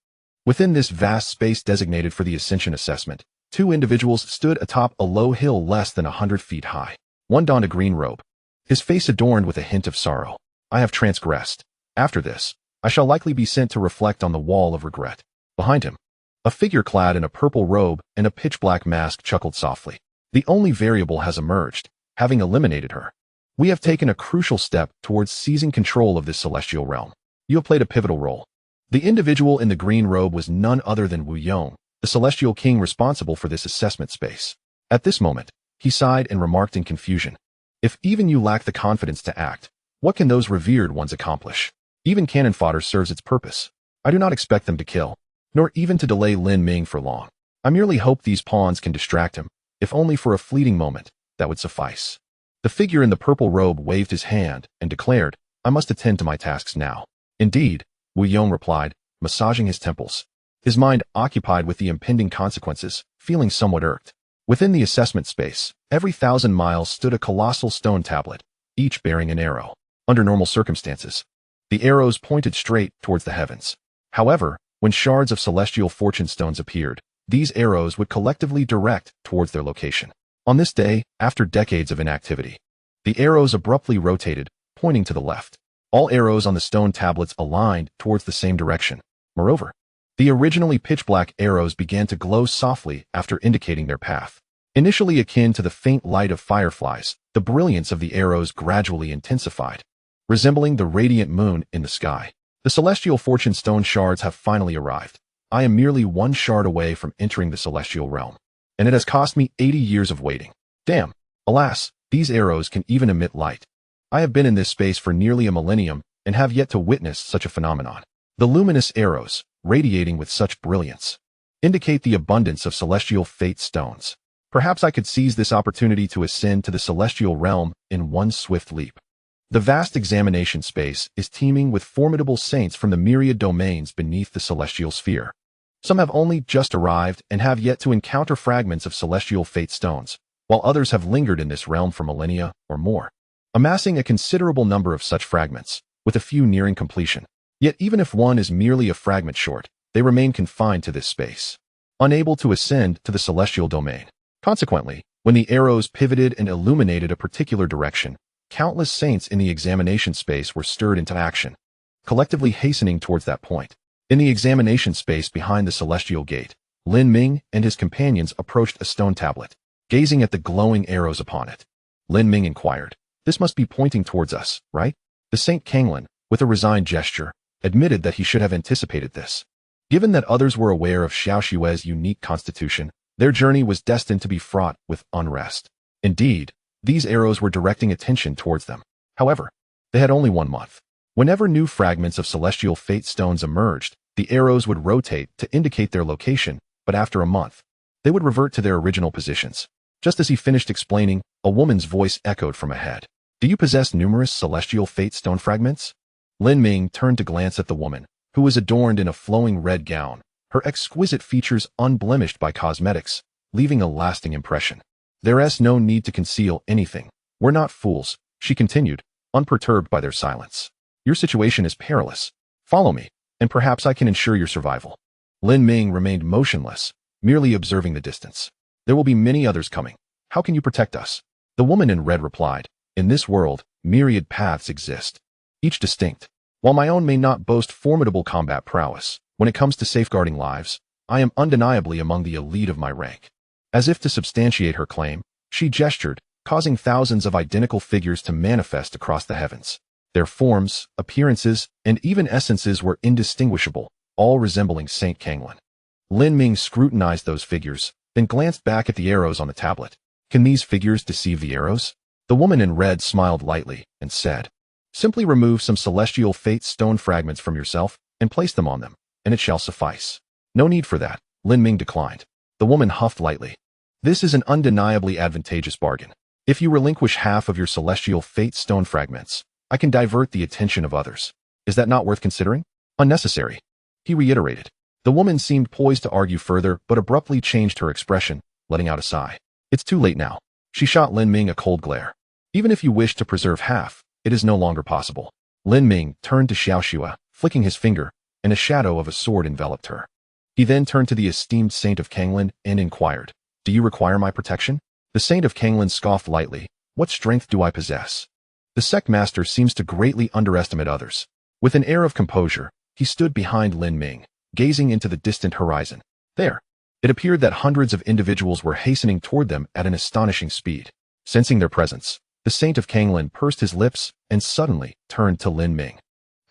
Within this vast space designated for the ascension assessment, 2 individuals stood atop a low hill less than 100 feet high. One donned a green robe, his face adorned with a hint of sorrow. I have transgressed. After this, I shall likely be sent to reflect on the wall of regret. Behind him, a figure clad in a purple robe and a pitch-black mask chuckled softly. The only variable has emerged. Having eliminated her, we have taken a crucial step towards seizing control of this celestial realm. You have played a pivotal role. The individual in the green robe was none other than Wu Yong, the celestial king responsible for this assessment space. At this moment, he sighed and remarked in confusion. If even you lack the confidence to act, what can those revered ones accomplish? Even cannon fodder serves its purpose. I do not expect them to kill, nor even to delay Lin Ming for long. I merely hope these pawns can distract him, if only for a fleeting moment. That would suffice. The figure in the purple robe waved his hand and declared, I must attend to my tasks now. Indeed, Wu Yong replied, massaging his temples, his mind occupied with the impending consequences, feeling somewhat irked. Within the assessment space, every 1,000 miles stood a colossal stone tablet, each bearing an arrow. Under normal circumstances, the arrows pointed straight towards the heavens. However, when shards of celestial fortune stones appeared, these arrows would collectively direct towards their location. On this day, after decades of inactivity, the arrows abruptly rotated, pointing to the left. All arrows on the stone tablets aligned towards the same direction. Moreover, the originally pitch-black arrows began to glow softly after indicating their path. Initially akin to the faint light of fireflies, the brilliance of the arrows gradually intensified, resembling the radiant moon in the sky. The celestial fortune stone shards have finally arrived. I am merely one shard away from entering the celestial realm, and it has cost me 80 years of waiting. Damn! Alas, these arrows can even emit light. I have been in this space for nearly a millennium and have yet to witness such a phenomenon. The luminous arrows, radiating with such brilliance, indicate the abundance of celestial fate stones. Perhaps I could seize this opportunity to ascend to the celestial realm in one swift leap. The vast examination space is teeming with formidable saints from the myriad domains beneath the celestial sphere. Some have only just arrived and have yet to encounter fragments of celestial fate stones, while others have lingered in this realm for millennia or more, amassing a considerable number of such fragments, with a few nearing completion. Yet even if one is merely a fragment short, they remain confined to this space, unable to ascend to the celestial domain. Consequently, when the arrows pivoted and illuminated a particular direction, countless saints in the examination space were stirred into action, collectively hastening towards that point. In the examination space behind the celestial gate, Lin Ming and his companions approached a stone tablet, gazing at the glowing arrows upon it. Lin Ming inquired, this must be pointing towards us, right? The Saint Kanglin, with a resigned gesture, admitted that he should have anticipated this. Given that others were aware of Xiao Xue's unique constitution, their journey was destined to be fraught with unrest. Indeed, these arrows were directing attention towards them. However, they had only 1 month. Whenever new fragments of celestial fate stones emerged, the arrows would rotate to indicate their location, but after a month, they would revert to their original positions. Just as he finished explaining, a woman's voice echoed from ahead. Do you possess numerous celestial fate stone fragments? Lin Ming turned to glance at the woman, who was adorned in a flowing red gown, her exquisite features unblemished by cosmetics, leaving a lasting impression. There's no need to conceal anything. We're not fools, she continued, unperturbed by their silence. Your situation is perilous. Follow me, and perhaps I can ensure your survival. Lin Ming remained motionless, merely observing the distance. There will be many others coming. How can you protect us? The woman in red replied, in this world, myriad paths exist, each distinct. While my own may not boast formidable combat prowess, when it comes to safeguarding lives, I am undeniably among the elite of my rank. As if to substantiate her claim, she gestured, causing thousands of identical figures to manifest across the heavens. Their forms, appearances, and even essences were indistinguishable, all resembling Saint Kanglin. Lin Ming scrutinized those figures, then glanced back at the arrows on the tablet. Can these figures deceive the arrows? The woman in red smiled lightly and said, simply remove some celestial fate stone fragments from yourself and place them on them, and it shall suffice. No need for that, Lin Ming declined. The woman huffed lightly. This is an undeniably advantageous bargain. If you relinquish half of your celestial fate stone fragments, I can divert the attention of others. Is that not worth considering? Unnecessary, he reiterated. The woman seemed poised to argue further, but abruptly changed her expression, letting out a sigh. It's too late now. She shot Lin Ming a cold glare. Even if you wish to preserve half, it is no longer possible. Lin Ming turned to Xiao Xue, flicking his finger, and a shadow of a sword enveloped her. He then turned to the esteemed Saint of Kanglin and inquired, do you require my protection? The Saint of Kanglin scoffed lightly, what strength do I possess? The sect master seems to greatly underestimate others. With an air of composure, he stood behind Lin Ming, gazing into the distant horizon. There, it appeared that hundreds of individuals were hastening toward them at an astonishing speed. Sensing their presence, the Saint of Kanglin pursed his lips and suddenly turned to Lin Ming.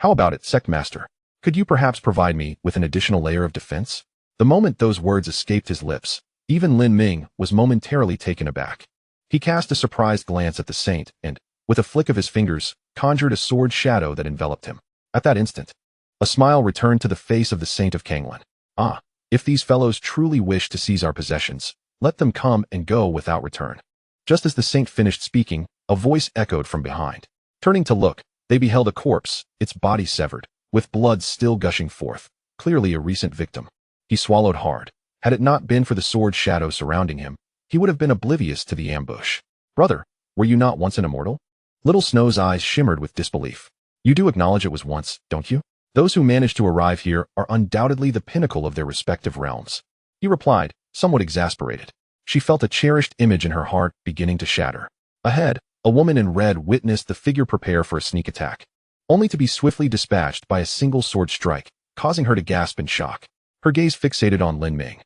How about it, Sect Master? Could you perhaps provide me with an additional layer of defense? The moment those words escaped his lips, even Lin Ming was momentarily taken aback. He cast a surprised glance at the saint and, with a flick of his fingers, conjured a sword shadow that enveloped him. At that instant, a smile returned to the face of the Saint of Kanglin. Ah, if these fellows truly wish to seize our possessions, let them come and go without return. Just as the saint finished speaking, a voice echoed from behind. Turning to look, they beheld a corpse, its body severed, with blood still gushing forth, clearly a recent victim. He swallowed hard. Had it not been for the sword shadow surrounding him, he would have been oblivious to the ambush. Brother, were you not once an immortal? Little Snow's eyes shimmered with disbelief. You do acknowledge it was once, don't you? Those who manage to arrive here are undoubtedly the pinnacle of their respective realms. He replied, somewhat exasperated. She felt a cherished image in her heart beginning to shatter. Ahead, a woman in red witnessed the figure prepare for a sneak attack, only to be swiftly dispatched by a single sword strike, causing her to gasp in shock. Her gaze fixated on Lin Ming,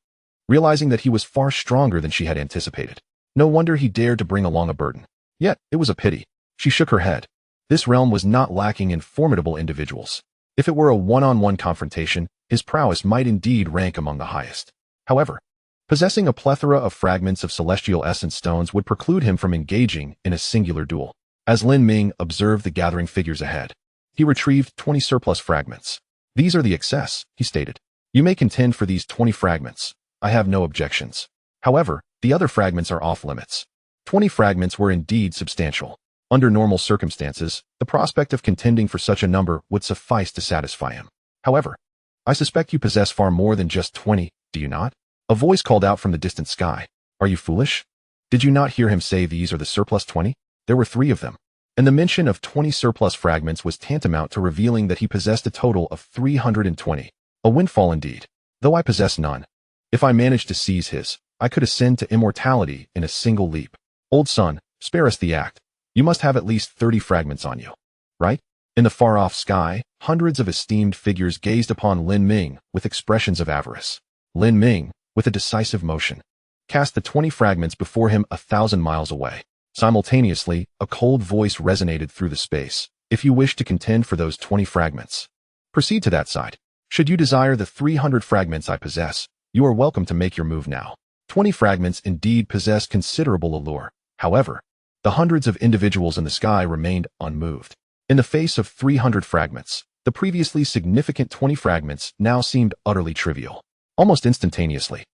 realizing that he was far stronger than she had anticipated. No wonder he dared to bring along a burden. Yet, it was a pity. She shook her head. This realm was not lacking in formidable individuals. If it were a one-on-one confrontation, his prowess might indeed rank among the highest. However, possessing a plethora of fragments of celestial essence stones would preclude him from engaging in a singular duel. As Lin Ming observed the gathering figures ahead, he retrieved 20 surplus fragments. These are the excess, he stated. You may contend for these 20 fragments. I have no objections. However, the other fragments are off limits. 20 fragments were indeed substantial. Under normal circumstances, the prospect of contending for such a number would suffice to satisfy him. However, I suspect you possess far more than just 20, do you not? A voice called out from the distant sky. Are you foolish? Did you not hear him say these are the surplus 20? There were 3 of them. And the mention of 20 surplus fragments was tantamount to revealing that he possessed a total of 320. A windfall indeed. Though I possess none. If I managed to seize his, I could ascend to immortality in a single leap. Old son, spare us the act. You must have at least 30 fragments on you. Right? In the far-off sky, hundreds of esteemed figures gazed upon Lin Ming with expressions of avarice. Lin Ming, with a decisive motion, cast the 20 fragments before him 1,000 miles away. Simultaneously, a cold voice resonated through the space. If you wish to contend for those 20 fragments, proceed to that side. Should you desire the 300 fragments I possess, you are welcome to make your move now. 20 fragments indeed possess considerable allure. However, the hundreds of individuals in the sky remained unmoved. In the face of 300 fragments, the previously significant 20 fragments now seemed utterly trivial. Almost instantaneously,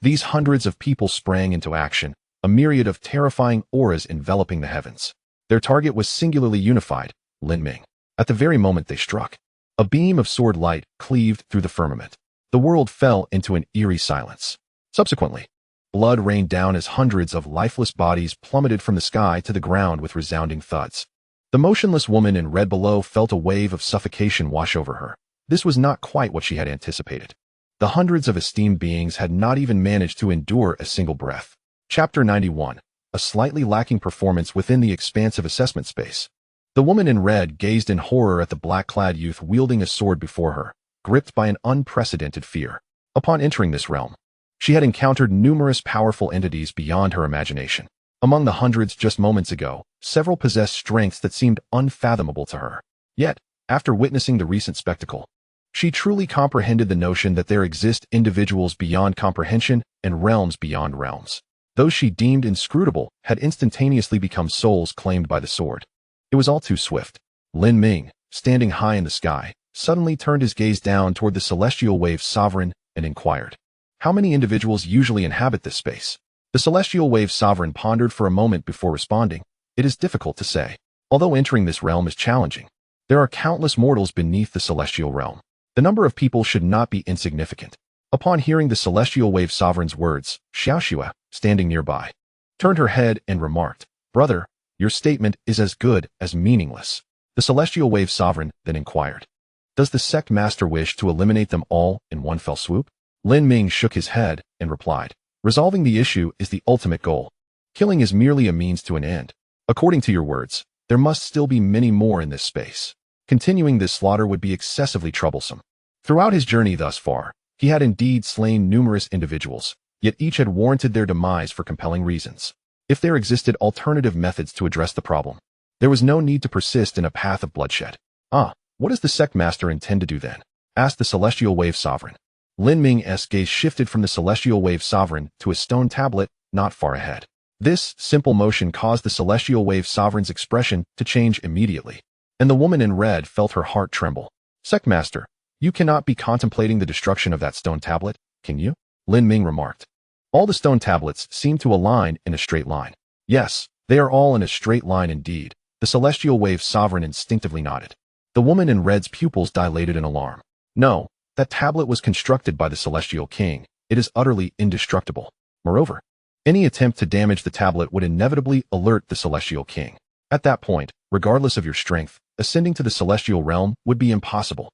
these hundreds of people sprang into action, a myriad of terrifying auras enveloping the heavens. Their target was singularly unified, Lin Ming. At the very moment they struck, a beam of sword light cleaved through the firmament. The world fell into an eerie silence. Subsequently, blood rained down as hundreds of lifeless bodies plummeted from the sky to the ground with resounding thuds. The motionless woman in red below felt a wave of suffocation wash over her. This was not quite what she had anticipated. The hundreds of esteemed beings had not even managed to endure a single breath. Chapter 91. A slightly lacking performance within the expansive assessment space. The woman in red gazed in horror at the black-clad youth wielding a sword before her, gripped by an unprecedented fear. Upon entering this realm, she had encountered numerous powerful entities beyond her imagination. Among the hundreds just moments ago, several possessed strengths that seemed unfathomable to her. Yet, after witnessing the recent spectacle, she truly comprehended the notion that there exist individuals beyond comprehension and realms beyond realms. Those she deemed inscrutable had instantaneously become souls claimed by the sword. It was all too swift. Lin Ming, standing high in the sky, suddenly turned his gaze down toward the celestial wave sovereign and inquired, how many individuals usually inhabit this space? The celestial wave sovereign pondered for a moment before responding. It is difficult to say. Although entering this realm is challenging, there are countless mortals beneath the celestial realm. The number of people should not be insignificant. Upon hearing the celestial wave sovereign's words, Xiaoxua, standing nearby, turned her head and remarked, brother, your statement is as good as meaningless. The celestial wave sovereign then inquired, does the sect master wish to eliminate them all in one fell swoop? Lin Ming shook his head and replied, resolving the issue is the ultimate goal. Killing is merely a means to an end. According to your words, there must still be many more in this space. Continuing this slaughter would be excessively troublesome. Throughout his journey thus far, he had indeed slain numerous individuals, yet each had warranted their demise for compelling reasons. if there existed alternative methods to address the problem. There was no need to persist in a path of bloodshed. What does the sect master intend to do then? Asked the Celestial Wave Sovereign. Lin Ming's gaze shifted from the Celestial Wave Sovereign to a stone tablet not far ahead. This simple motion caused the Celestial Wave Sovereign's expression to change immediately, and the woman in red felt her heart tremble. Sect master, you cannot be contemplating the destruction of that stone tablet, can you? Lin Ming remarked. All the stone tablets seem to align in a straight line. Yes, they are all in a straight line indeed. The Celestial Wave Sovereign instinctively nodded. The woman in red's pupils dilated in alarm. No, that tablet was constructed by the Celestial King. It is utterly indestructible. Moreover, any attempt to damage the tablet would inevitably alert the Celestial King. At that point, regardless of your strength, ascending to the celestial realm would be impossible.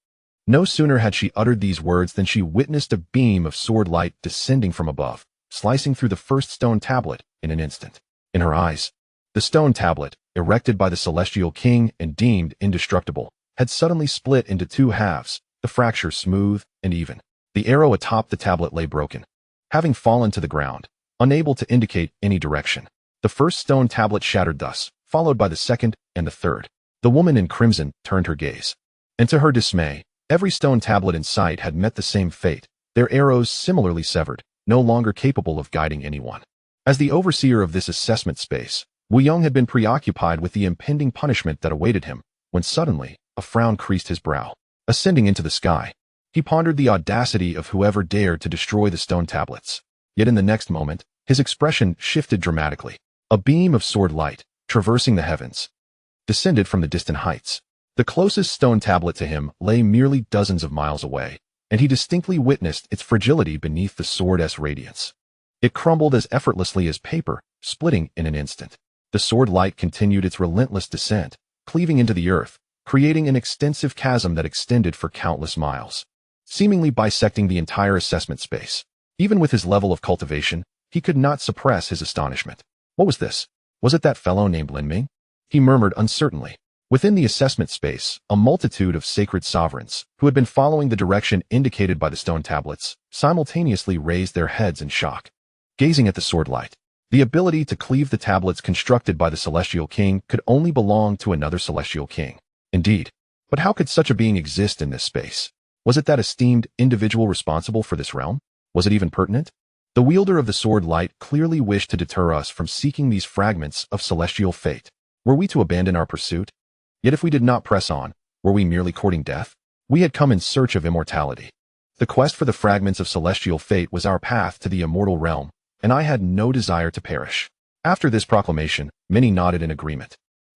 No sooner had she uttered these words than she witnessed a beam of sword light descending from above, slicing through the first stone tablet in an instant. In her eyes, the stone tablet, erected by the Celestial King and deemed indestructible, had suddenly split into two halves, the fracture smooth and even. The arrow atop the tablet lay broken, having fallen to the ground, unable to indicate any direction. The first stone tablet shattered thus, followed by the second and the third. The woman in crimson turned her gaze, and to her dismay, every stone tablet in sight had met the same fate, their arrows similarly severed, no longer capable of guiding anyone. As the overseer of this assessment space, Wu Yong had been preoccupied with the impending punishment that awaited him, when suddenly, a frown creased his brow. Ascending into the sky, he pondered the audacity of whoever dared to destroy the stone tablets. Yet in the next moment, his expression shifted dramatically. A beam of sword light, traversing the heavens, descended from the distant heights. The closest stone tablet to him lay merely dozens of miles away, and he distinctly witnessed its fragility beneath the sword's radiance. It crumbled as effortlessly as paper, splitting in an instant. The sword light continued its relentless descent, cleaving into the earth, creating an extensive chasm that extended for countless miles, seemingly bisecting the entire assessment space. Even with his level of cultivation, he could not suppress his astonishment. What was this? Was it that fellow named Lin Ming? He murmured uncertainly. Within the assessment space, a multitude of sacred sovereigns, who had been following the direction indicated by the stone tablets, simultaneously raised their heads in shock, gazing at the sword light. The ability to cleave the tablets constructed by the Celestial King could only belong to another Celestial King. Indeed, but how could such a being exist in this space? Was it that esteemed individual responsible for this realm? Was it even pertinent? The wielder of the sword light clearly wished to deter us from seeking these fragments of celestial fate. Were we to abandon our pursuit? Yet if we did not press on, were we merely courting death? We had come in search of immortality. The quest for the fragments of celestial fate was our path to the immortal realm, and I had no desire to perish. After this proclamation, many nodded in agreement.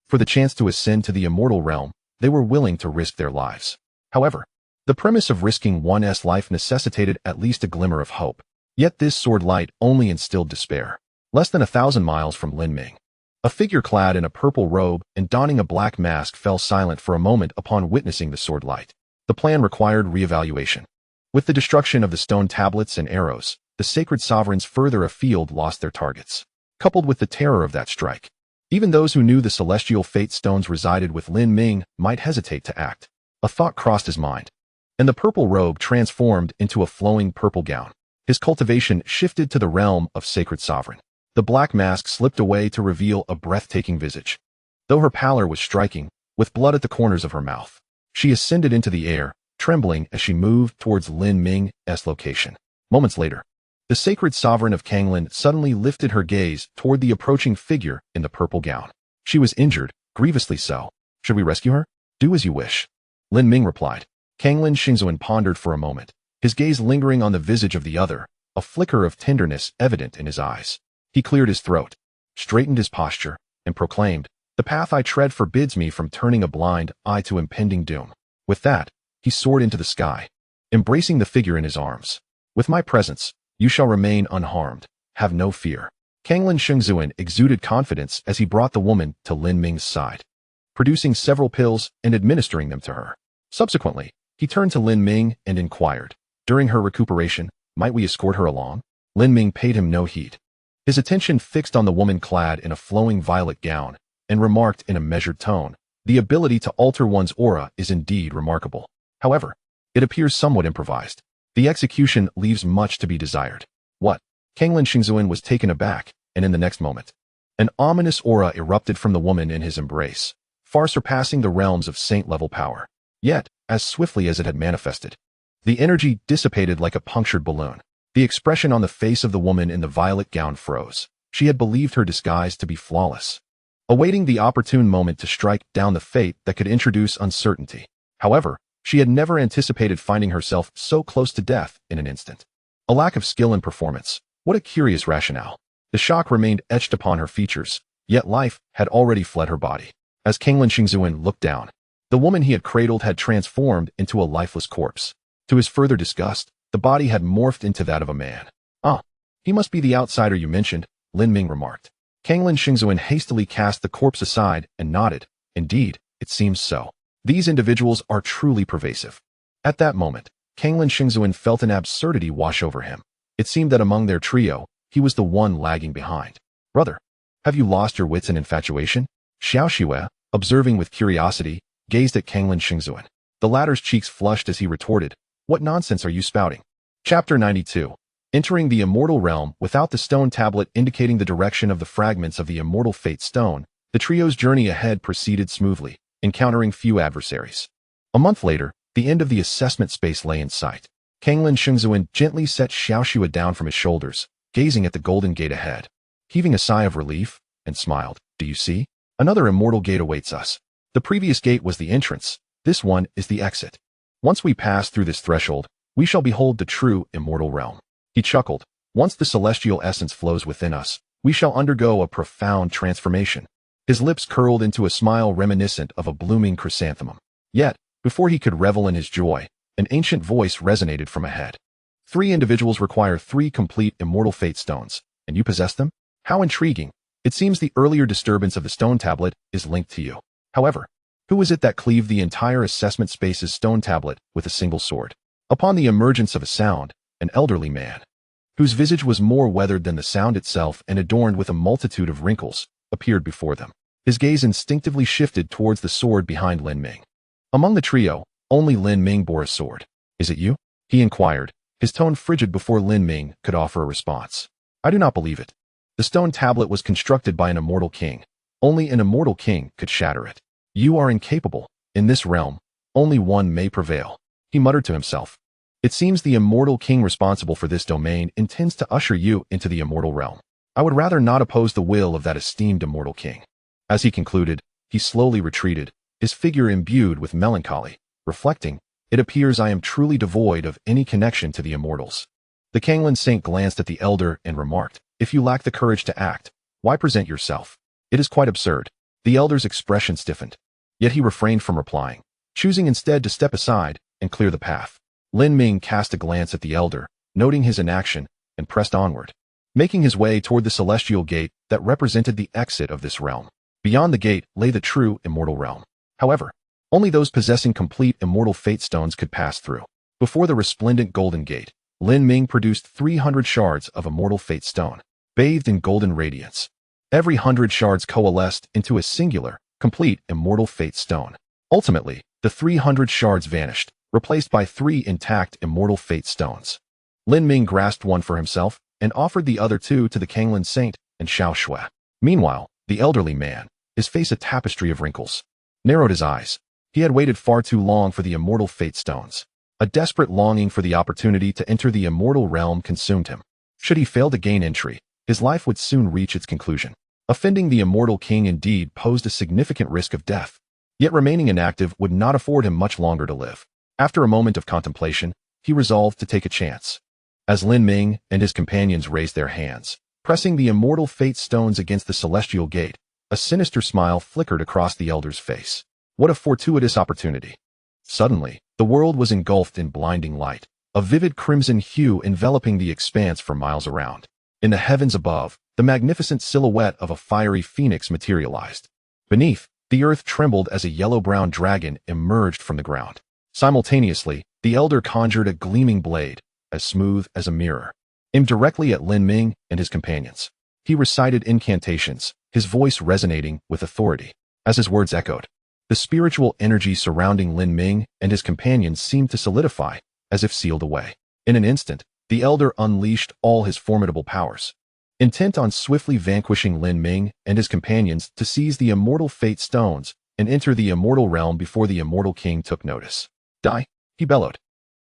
For the chance to ascend to the immortal realm, they were willing to risk their lives. However, the premise of risking one's life necessitated at least a glimmer of hope. Yet this sword light only instilled despair. Less than 1,000 miles from Lin Ming, a figure clad in a purple robe and donning a black mask fell silent for a moment upon witnessing the sword light. The plan required reevaluation. With the destruction of the stone tablets and arrows, the sacred sovereigns further afield lost their targets. Coupled with the terror of that strike, even those who knew the celestial fate stones resided with Lin Ming might hesitate to act. A thought crossed his mind, and the purple robe transformed into a flowing purple gown. His cultivation shifted to the realm of sacred sovereign. The black mask slipped away to reveal a breathtaking visage. Though her pallor was striking, with blood at the corners of her mouth, she ascended into the air, trembling as she moved towards Lin Ming's location. Moments later, the sacred sovereign of Kanglin suddenly lifted her gaze toward the approaching figure in the purple gown. She was injured, grievously so. Should we rescue her? Do as you wish. Lin Ming replied. Kanglin Xingzuan pondered for a moment, his gaze lingering on the visage of the other, a flicker of tenderness evident in his eyes. He cleared his throat, straightened his posture, and proclaimed, "The path I tread forbids me from turning a blind eye to impending doom." With that, he soared into the sky, embracing the figure in his arms. "With my presence, you shall remain unharmed. Have no fear." Kanglin Xingzuan exuded confidence as he brought the woman to Lin Ming's side, producing several pills and administering them to her. Subsequently, he turned to Lin Ming and inquired, "During her recuperation, might we escort her along?" Lin Ming paid him no heed. His attention fixed on the woman clad in a flowing violet gown, and remarked in a measured tone, "The ability to alter one's aura is indeed remarkable. However, it appears somewhat improvised. The execution leaves much to be desired." What? Kanglin Xingzuan was taken aback, and in the next moment, An ominous aura erupted from the woman in his embrace, far surpassing the realms of saint-level power. Yet, as swiftly as it had manifested, the energy dissipated like a punctured balloon. The expression on the face of the woman in the violet gown froze. She had believed her disguise to be flawless, awaiting the opportune moment to strike down the fate that could introduce uncertainty. However, she had never anticipated finding herself so close to death in an instant. A lack of skill and performance. What a curious rationale. The shock remained etched upon her features, yet life had already fled her body. As Kanglin Xingzuan looked down, the woman he had cradled had transformed into a lifeless corpse. To his further disgust, the body had morphed into that of a man. "Ah, he must be the outsider you mentioned," Lin Ming remarked. Kanglin Xingzuan hastily cast the corpse aside and nodded. "Indeed, it seems so. These individuals are truly pervasive." At that moment, Kanglin Xingzuan felt an absurdity wash over him. It seemed that among their trio, he was the one lagging behind. "Brother, have you lost your wits in infatuation?" Xiao Xue, observing with curiosity, gazed at Kanglin Xingzuan. The latter's cheeks flushed as he retorted, "What nonsense are you spouting?" Chapter 92. Entering the immortal realm without the stone tablet indicating the direction of the fragments of the immortal fate stone, the trio's journey ahead proceeded smoothly, encountering few adversaries. A month later, the end of the assessment space lay in sight. Kanglin Xingzuan gently set Xiao Xue down from his shoulders, gazing at the golden gate ahead. Heaving a sigh of relief, and smiled, "Do you see? Another immortal gate awaits us. The previous gate was the entrance, this one is the exit. Once we pass through this threshold, we shall behold the true immortal realm." He chuckled. "Once the celestial essence flows within us, we shall undergo a profound transformation." His lips curled into a smile reminiscent of a blooming chrysanthemum. Yet, before he could revel in his joy, an ancient voice resonated from ahead. "3 individuals require 3 complete immortal fate stones, and you possess them? How intriguing. It seems the earlier disturbance of the stone tablet is linked to you. However, who is it that cleaved the entire assessment space's stone tablet with a single sword?" Upon the emergence of a sound, an elderly man, whose visage was more weathered than the sound itself and adorned with a multitude of wrinkles, appeared before them. His gaze instinctively shifted towards the sword behind Lin Ming. Among the trio, only Lin Ming bore a sword. "Is it you?" he inquired, his tone frigid before Lin Ming could offer a response. "I do not believe it. The stone tablet was constructed by an immortal king. Only an immortal king could shatter it. You are incapable. In this realm, only one may prevail," he muttered to himself. "It seems the immortal king responsible for this domain intends to usher you into the immortal realm. I would rather not oppose the will of that esteemed immortal king." As he concluded, he slowly retreated, his figure imbued with melancholy, reflecting, "It appears I am truly devoid of any connection to the immortals." The Kanglin saint glanced at the elder and remarked, "If you lack the courage to act, why present yourself? It is quite absurd." The elder's expression stiffened, yet he refrained from replying, choosing instead to step aside and clear the path. Lin Ming cast a glance at the elder, noting his inaction, and pressed onward, making his way toward the celestial gate that represented the exit of this realm. Beyond the gate lay the true immortal realm. However, only those possessing complete immortal fate stones could pass through. Before the resplendent golden gate, Lin Ming produced 300 shards of immortal fate stone, bathed in golden radiance. Every 100 shards coalesced into a singular, complete immortal fate stone. Ultimately, the 300 shards vanished, replaced by 3 intact immortal fate stones. Lin Ming grasped one for himself and offered the other 2 to the Kanglin saint and Xiao Xue. Meanwhile, the elderly man, his face a tapestry of wrinkles, narrowed his eyes. He had waited far too long for the immortal fate stones. A desperate longing for the opportunity to enter the immortal realm consumed him. Should he fail to gain entry, his life would soon reach its conclusion. Offending the immortal king indeed posed a significant risk of death, yet remaining inactive would not afford him much longer to live. After a moment of contemplation, he resolved to take a chance. As Lin Ming and his companions raised their hands, pressing the immortal fate stones against the celestial gate, a sinister smile flickered across the elder's face. What a fortuitous opportunity. Suddenly, the world was engulfed in blinding light, a vivid crimson hue enveloping the expanse for miles around. In the heavens above, the magnificent silhouette of a fiery phoenix materialized. Beneath, the earth trembled as a yellow-brown dragon emerged from the ground. Simultaneously, the elder conjured a gleaming blade, as smooth as a mirror, aimed directly at Lin Ming and his companions. He recited incantations, his voice resonating with authority. As his words echoed, the spiritual energy surrounding Lin Ming and his companions seemed to solidify, as if sealed away. In an instant, the elder unleashed all his formidable powers. intent on swiftly vanquishing Lin Ming and his companions to seize the immortal fate stones and enter the immortal realm before the immortal king took notice. Die, he bellowed.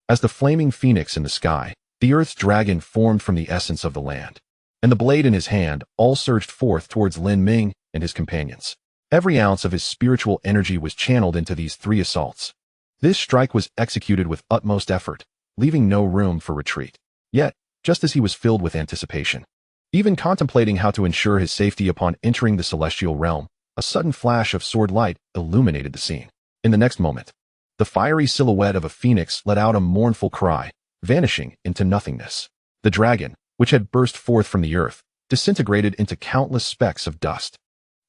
As the flaming phoenix in the sky, the earth's dragon formed from the essence of the land, and the blade in his hand all surged forth towards Lin Ming and his companions. Every ounce of his spiritual energy was channeled into these three assaults. This strike was executed with utmost effort, leaving no room for retreat. Yet, just as he was filled with anticipation, even contemplating how to ensure his safety upon entering the celestial realm, a sudden flash of sword light illuminated the scene. In the next moment, the fiery silhouette of a phoenix let out a mournful cry, vanishing into nothingness. The dragon, which had burst forth from the earth, disintegrated into countless specks of dust.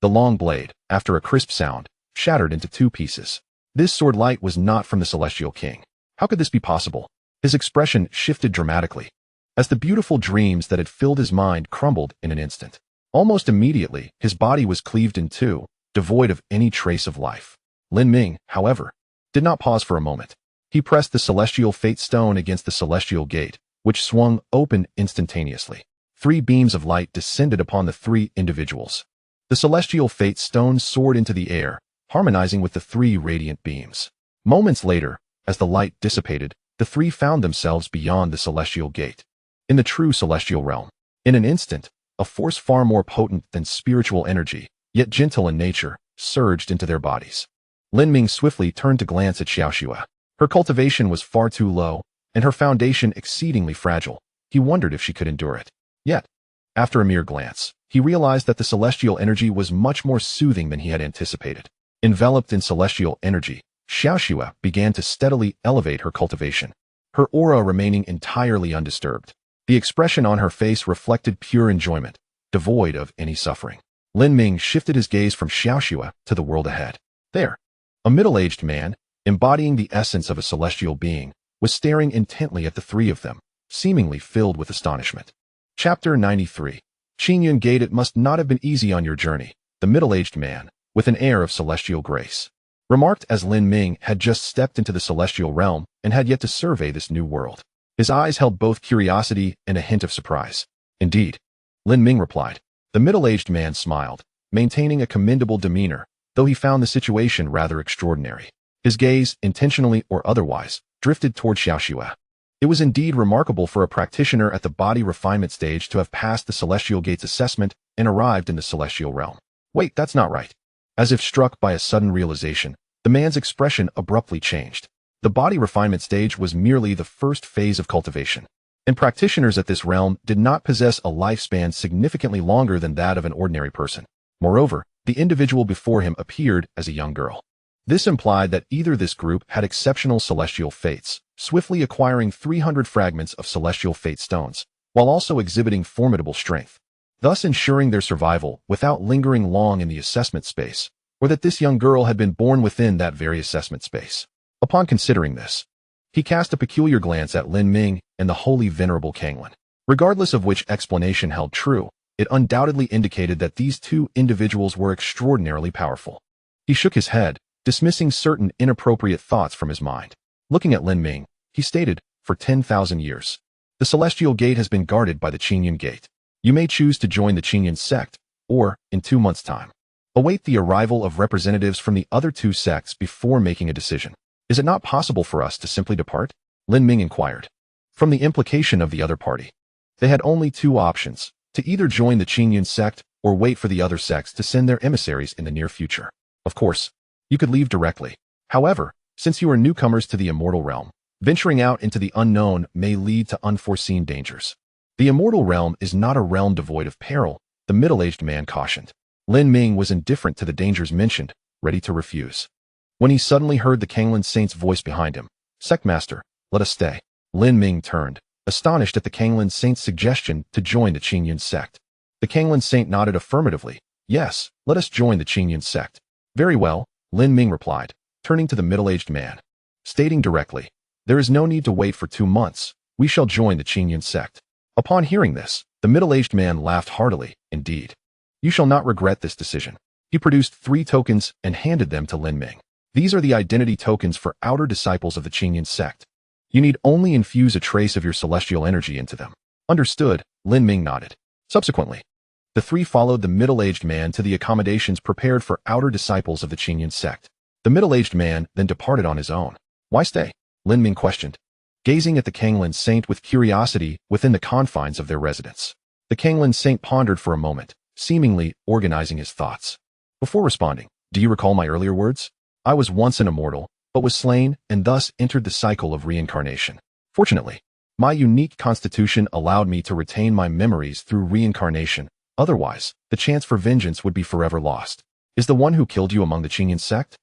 The long blade, after a crisp sound, shattered into two pieces. This sword light was not from the celestial king. How could this be possible? His expression shifted dramatically, as the beautiful dreams that had filled his mind crumbled in an instant. Almost immediately, his body was cleaved in two, devoid of any trace of life. Lin Ming, however, did not pause for a moment. He pressed the celestial fate stone against the celestial gate, which swung open instantaneously. Three beams of light descended upon the three individuals. The celestial fate stone soared into the air, harmonizing with the three radiant beams. Moments later, as the light dissipated, the three found themselves beyond the celestial gate, in the true celestial realm. In an instant, a force far more potent than spiritual energy, yet gentle in nature, surged into their bodies. Lin Ming swiftly turned to glance at Xiaoxue. Her cultivation was far too low, and her foundation exceedingly fragile. He wondered if she could endure it. Yet, after a mere glance, he realized that the celestial energy was much more soothing than he had anticipated. Enveloped in celestial energy, Xiaoxue began to steadily elevate her cultivation, her aura remaining entirely undisturbed. The expression on her face reflected pure enjoyment, devoid of any suffering. Lin Ming shifted his gaze from Xiaoxue to the world ahead. There, a middle-aged man, embodying the essence of a celestial being, was staring intently at the three of them, seemingly filled with astonishment. Chapter 93. Qingyun Gate. It must not have been easy on your journey, the middle-aged man, with an air of celestial grace, remarked as Lin Ming had just stepped into the celestial realm and had yet to survey this new world. His eyes held both curiosity and a hint of surprise. Indeed, Lin Ming replied. The middle-aged man smiled, maintaining a commendable demeanor, though he found the situation rather extraordinary. His gaze, intentionally or otherwise, drifted toward Xiaoxue. It was indeed remarkable for a practitioner at the body refinement stage to have passed the Celestial Gate's assessment and arrived in the celestial realm. Wait, that's not right. As if struck by a sudden realization, the man's expression abruptly changed. The body refinement stage was merely the first phase of cultivation, and practitioners at this realm did not possess a lifespan significantly longer than that of an ordinary person. Moreover, the individual before him appeared as a young girl. This implied that either this group had exceptional celestial fates, swiftly acquiring 300 fragments of celestial fate stones, while also exhibiting formidable strength, thus ensuring their survival without lingering long in the assessment space, or that this young girl had been born within that very assessment space. Upon considering this, he cast a peculiar glance at Lin Ming and the holy venerable Kanglin. Regardless of which explanation held true, it undoubtedly indicated that these two individuals were extraordinarily powerful. He shook his head, dismissing certain inappropriate thoughts from his mind. Looking at Lin Ming, he stated, for 10,000 years, the Celestial Gate has been guarded by the Qingyun Gate. You may choose to join the Qingyun sect, or, in 2 months' time, await the arrival of representatives from the other two sects before making a decision. Is it not possible for us to simply depart? Lin Ming inquired. From the implication of the other party, they had only two options, to either join the Qingyun sect or wait for the other sects to send their emissaries in the near future. Of course, you could leave directly. However, since you are newcomers to the immortal realm, venturing out into the unknown may lead to unforeseen dangers. The immortal realm is not a realm devoid of peril, the middle-aged man cautioned. Lin Ming was indifferent to the dangers mentioned, ready to refuse, when he suddenly heard the Kanglin Saint's voice behind him. Sectmaster, let us stay. Lin Ming turned, astonished at the Kanglin Saint's suggestion to join the Qingyun sect. The Kanglin Saint nodded affirmatively. Yes, let us join the Qingyun sect. Very well, Lin Ming replied, turning to the middle-aged man, stating directly, there is no need to wait for 2 months. We shall join the Qingyun sect. Upon hearing this, the middle-aged man laughed heartily. Indeed, you shall not regret this decision. He produced 3 tokens and handed them to Lin Ming. These are the identity tokens for outer disciples of the Qingyun sect. You need only infuse a trace of your celestial energy into them. Understood, Lin Ming nodded. Subsequently, the three followed the middle-aged man to the accommodations prepared for outer disciples of the Qingyun sect. The middle-aged man then departed on his own. Why stay? Lin Ming questioned, gazing at the Kanglin saint with curiosity within the confines of their residence. The Kanglin saint pondered for a moment, seemingly organizing his thoughts. Before responding, do you recall my earlier words? I was once an immortal, but was slain and thus entered the cycle of reincarnation. Fortunately, my unique constitution allowed me to retain my memories through reincarnation. Otherwise, the chance for vengeance would be forever lost. Is the one who killed you among the Qingyun sect?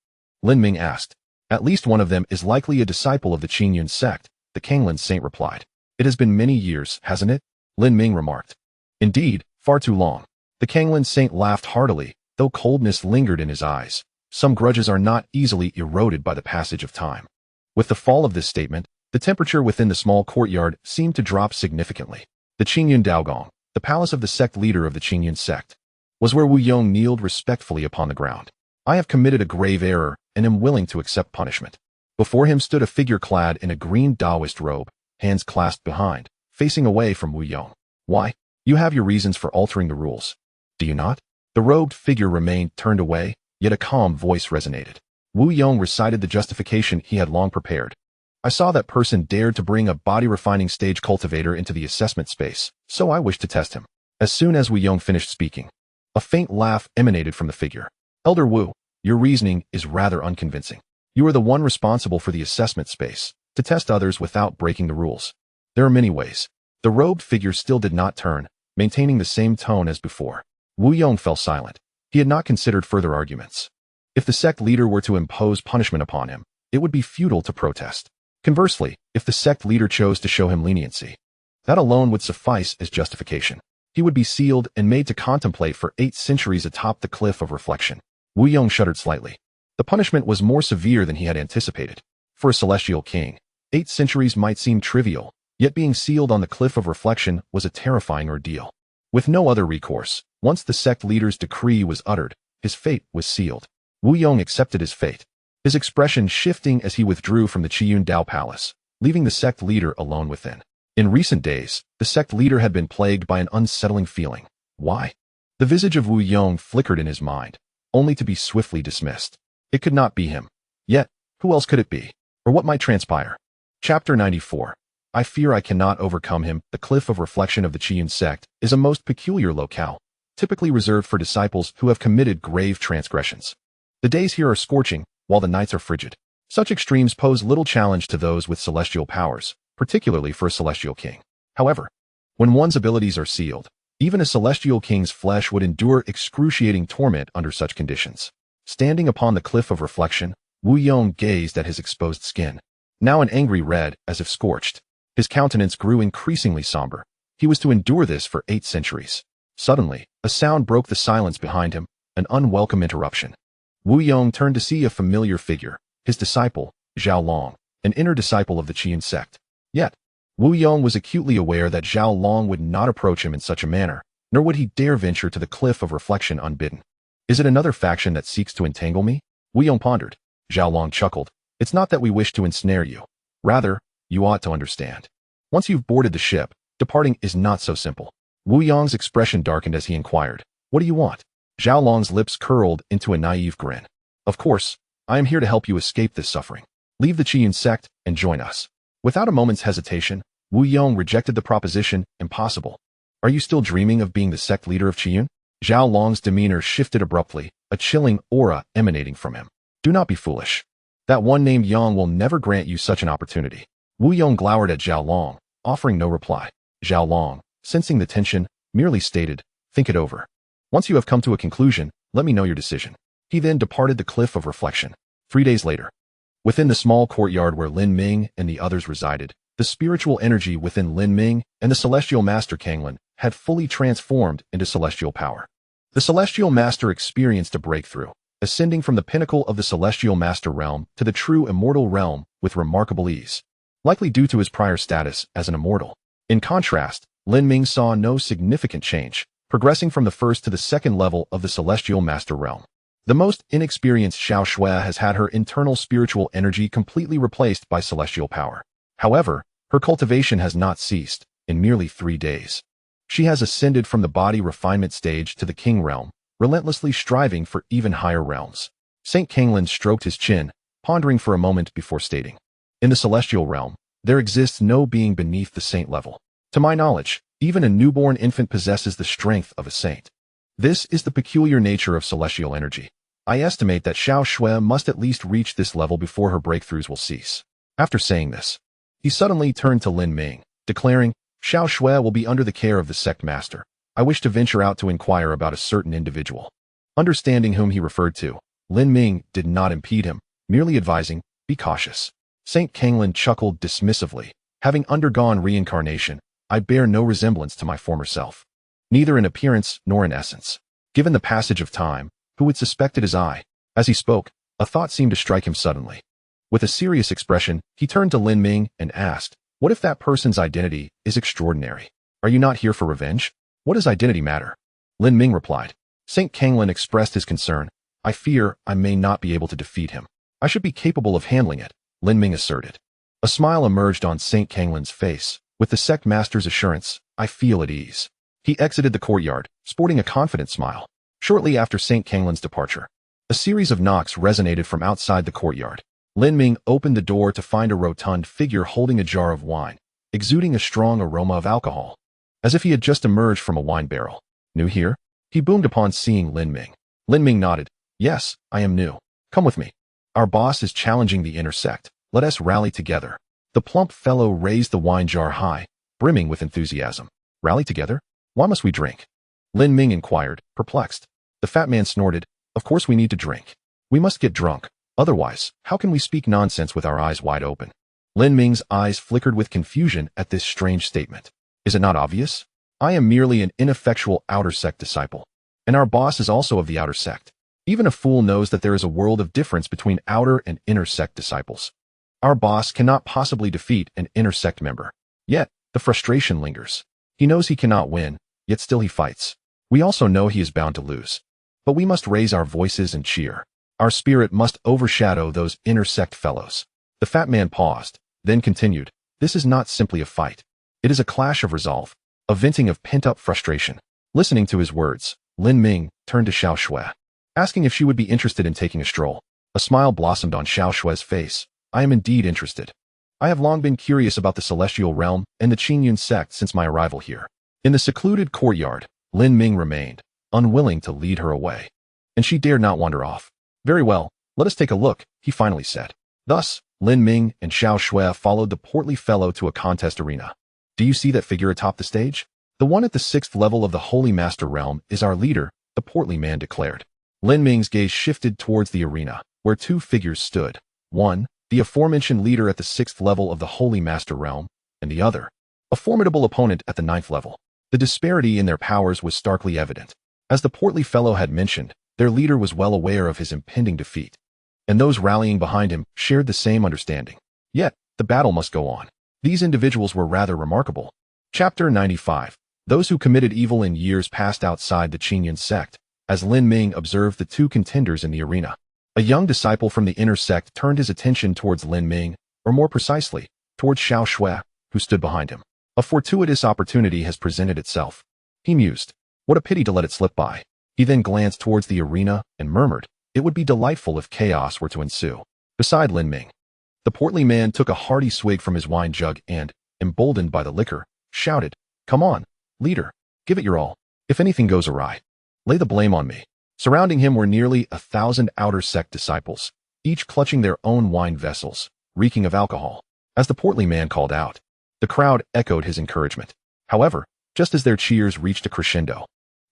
Lin Ming asked. At least one of them is likely a disciple of the Qingyun sect, the Kanglin saint replied. It has been many years, hasn't it? Lin Ming remarked. Indeed, far too long. The Kanglin saint laughed heartily, though coldness lingered in his eyes. Some grudges are not easily eroded by the passage of time. With the fall of this statement, the temperature within the small courtyard seemed to drop significantly. The Qingyun Daogong, the palace of the sect leader of the Qingyun sect, was where Wu Yong kneeled respectfully upon the ground. I have committed a grave error and am willing to accept punishment. Before him stood a figure clad in a green Daoist robe, hands clasped behind, facing away from Wu Yong. Why? You have your reasons for altering the rules. Do you not? The robed figure remained turned away, yet a calm voice resonated. Wu Yong recited the justification he had long prepared. I saw that person dared to bring a body-refining stage cultivator into the assessment space, so I wished to test him. As soon as Wu Yong finished speaking, a faint laugh emanated from the figure. Elder Wu, your reasoning is rather unconvincing. You are the one responsible for the assessment space, to test others without breaking the rules. There are many ways. The robed figure still did not turn, maintaining the same tone as before. Wu Yong fell silent. He had not considered further arguments. If the sect leader were to impose punishment upon him, it would be futile to protest. Conversely, if the sect leader chose to show him leniency, that alone would suffice as justification. He would be sealed and made to contemplate for 8 centuries atop the cliff of reflection. Wu Yong shuddered slightly. The punishment was more severe than he had anticipated. For a celestial king, 8 centuries might seem trivial, yet being sealed on the cliff of reflection was a terrifying ordeal. With no other recourse, once the sect leader's decree was uttered, his fate was sealed. Wu Yong accepted his fate, his expression shifting as he withdrew from the Qiyun Dao Palace, leaving the sect leader alone within. In recent days, the sect leader had been plagued by an unsettling feeling. Why? The visage of Wu Yong flickered in his mind, only to be swiftly dismissed. It could not be him. Yet, who else could it be? Or what might transpire? Chapter 94. I fear I cannot overcome him. The cliff of reflection of the Qiyun sect is a most peculiar locale, typically reserved for disciples who have committed grave transgressions. The days here are scorching, while the nights are frigid. Such extremes pose little challenge to those with celestial powers, particularly for a celestial king. However, when one's abilities are sealed, even a celestial king's flesh would endure excruciating torment under such conditions. Standing upon the cliff of reflection, Wu Yong gazed at his exposed skin, now an angry red as if scorched. His countenance grew increasingly somber. He was to endure this for 8 centuries. Suddenly, a sound broke the silence behind him, an unwelcome interruption. Wu Yong turned to see a familiar figure, his disciple, Zhao Long, an inner disciple of the Qiyun sect. Yet, Wu Yong was acutely aware that Zhao Long would not approach him in such a manner, nor would he dare venture to the cliff of reflection unbidden. Is it another faction that seeks to entangle me? Wu Yong pondered. Zhao Long chuckled. It's not that we wish to ensnare you. Rather, you ought to understand. Once you've boarded the ship, departing is not so simple. Wu Yong's expression darkened as he inquired, what do you want? Zhao Long's lips curled into a naive grin. Of course, I am here to help you escape this suffering. Leave the Qiyun sect and join us. Without a moment's hesitation, Wu Yong rejected the proposition. Impossible. Are you still dreaming of being the sect leader of Qiyun? Zhao Long's demeanor shifted abruptly, a chilling aura emanating from him. Do not be foolish. That one named Yang will never grant you such an opportunity. Wu Yong glowered at Zhao Long, offering no reply. Zhao Long, sensing the tension, merely stated, think it over. Once you have come to a conclusion, let me know your decision. He then departed the cliff of reflection. 3 days later, within the small courtyard where Lin Ming and the others resided, the spiritual energy within Lin Ming and the celestial master Kanglin had fully transformed into celestial power. The celestial master experienced a breakthrough, ascending from the pinnacle of the celestial master realm to the true immortal realm with remarkable ease, likely due to his prior status as an immortal. In contrast, Lin Ming saw no significant change, progressing from the first to the second level of the celestial master realm. The most inexperienced Xiao Shui has had her internal spiritual energy completely replaced by celestial power. However, her cultivation has not ceased, in merely 3 days. She has ascended from the body refinement stage to the king realm, relentlessly striving for even higher realms. St. Kanglan stroked his chin, pondering for a moment before stating, "In the celestial realm, there exists no being beneath the saint level. To my knowledge, even a newborn infant possesses the strength of a saint. This is the peculiar nature of celestial energy. I estimate that Xiao Shui must at least reach this level before her breakthroughs will cease." After saying this, he suddenly turned to Lin Ming, declaring, "Xiao Shui will be under the care of the sect master. I wish to venture out to inquire about a certain individual." Understanding whom he referred to, Lin Ming did not impede him, merely advising, "Be cautious." St. Kanglan chuckled dismissively. "Having undergone reincarnation, I bear no resemblance to my former self, neither in appearance nor in essence. Given the passage of time, who would suspect it as I?" As he spoke, a thought seemed to strike him suddenly. With a serious expression, he turned to Lin Ming and asked, "What if that person's identity is extraordinary? Are you not here for revenge? What does identity matter?" Lin Ming replied. St. Kanglan expressed his concern. "I fear I may not be able to defeat him. I should be capable of handling it," Lin Ming asserted. A smile emerged on St. Kanglan's face. With the sect master's assurance, "I feel at ease." He exited the courtyard, sporting a confident smile. Shortly after St. Kanglan's departure, a series of knocks resonated from outside the courtyard. Lin Ming opened the door to find a rotund figure holding a jar of wine, exuding a strong aroma of alcohol, as if he had just emerged from a wine barrel. "New here?" he boomed upon seeing Lin Ming. Lin Ming nodded. "Yes, I am new. Come with me. Our boss is challenging the inner sect. Let us rally together." The plump fellow raised the wine jar high, brimming with enthusiasm. "Rally together? Why must we drink?" Lin Ming inquired, perplexed. The fat man snorted. "Of course we need to drink. We must get drunk. Otherwise, how can we speak nonsense with our eyes wide open?" Lin Ming's eyes flickered with confusion at this strange statement. "Is it not obvious? I am merely an ineffectual outer sect disciple, and our boss is also of the outer sect. Even a fool knows that there is a world of difference between outer and inner sect disciples. Our boss cannot possibly defeat an inner sect member. Yet, the frustration lingers. He knows he cannot win, yet still he fights. We also know he is bound to lose. But we must raise our voices and cheer. Our spirit must overshadow those inner sect fellows." The fat man paused, then continued, "This is not simply a fight. It is a clash of resolve, a venting of pent-up frustration." Listening to his words, Lin Ming turned to Xiao Shui, asking if she would be interested in taking a stroll. A smile blossomed on Xiao Shui's face. "I am indeed interested. I have long been curious about the celestial realm and the Qingyun sect since my arrival here." In the secluded courtyard, Lin Ming remained, unwilling to lead her away, and she dared not wander off. "Very well, let us take a look," he finally said. Thus, Lin Ming and Xiao Shui followed the portly fellow to a contest arena. "Do you see that figure atop the stage? The one at the 6th level of the Holy Master realm is our leader," the portly man declared. Lin Ming's gaze shifted towards the arena, where two figures stood. One, the aforementioned leader at the 6th level of the Holy Master realm, and the other, a formidable opponent at the 9th level. The disparity in their powers was starkly evident. As the portly fellow had mentioned, their leader was well aware of his impending defeat, and those rallying behind him shared the same understanding. Yet, the battle must go on. These individuals were rather remarkable. Chapter 95. Those who committed evil in years past outside the Qingyun sect. As Lin Ming observed the two contenders in the arena, a young disciple from the inner sect turned his attention towards Lin Ming, or more precisely, towards Xiao Shui, who stood behind him. A fortuitous opportunity has presented itself, he mused. What a pity to let it slip by. He then glanced towards the arena and murmured, "It would be delightful if chaos were to ensue." Beside Lin Ming, the portly man took a hearty swig from his wine jug and, emboldened by the liquor, shouted, "Come on, leader, give it your all. If anything goes awry, lay the blame on me." Surrounding him were nearly 1,000 outer sect disciples, each clutching their own wine vessels, reeking of alcohol. As the portly man called out, the crowd echoed his encouragement. However, just as their cheers reached a crescendo,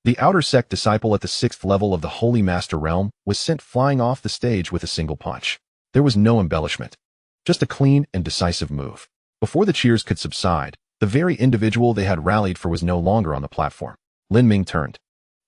the outer sect disciple at the 6th level of the Holy Master realm was sent flying off the stage with a single punch. There was no embellishment, just a clean and decisive move. Before the cheers could subside, the very individual they had rallied for was no longer on the platform. Lin Ming turned,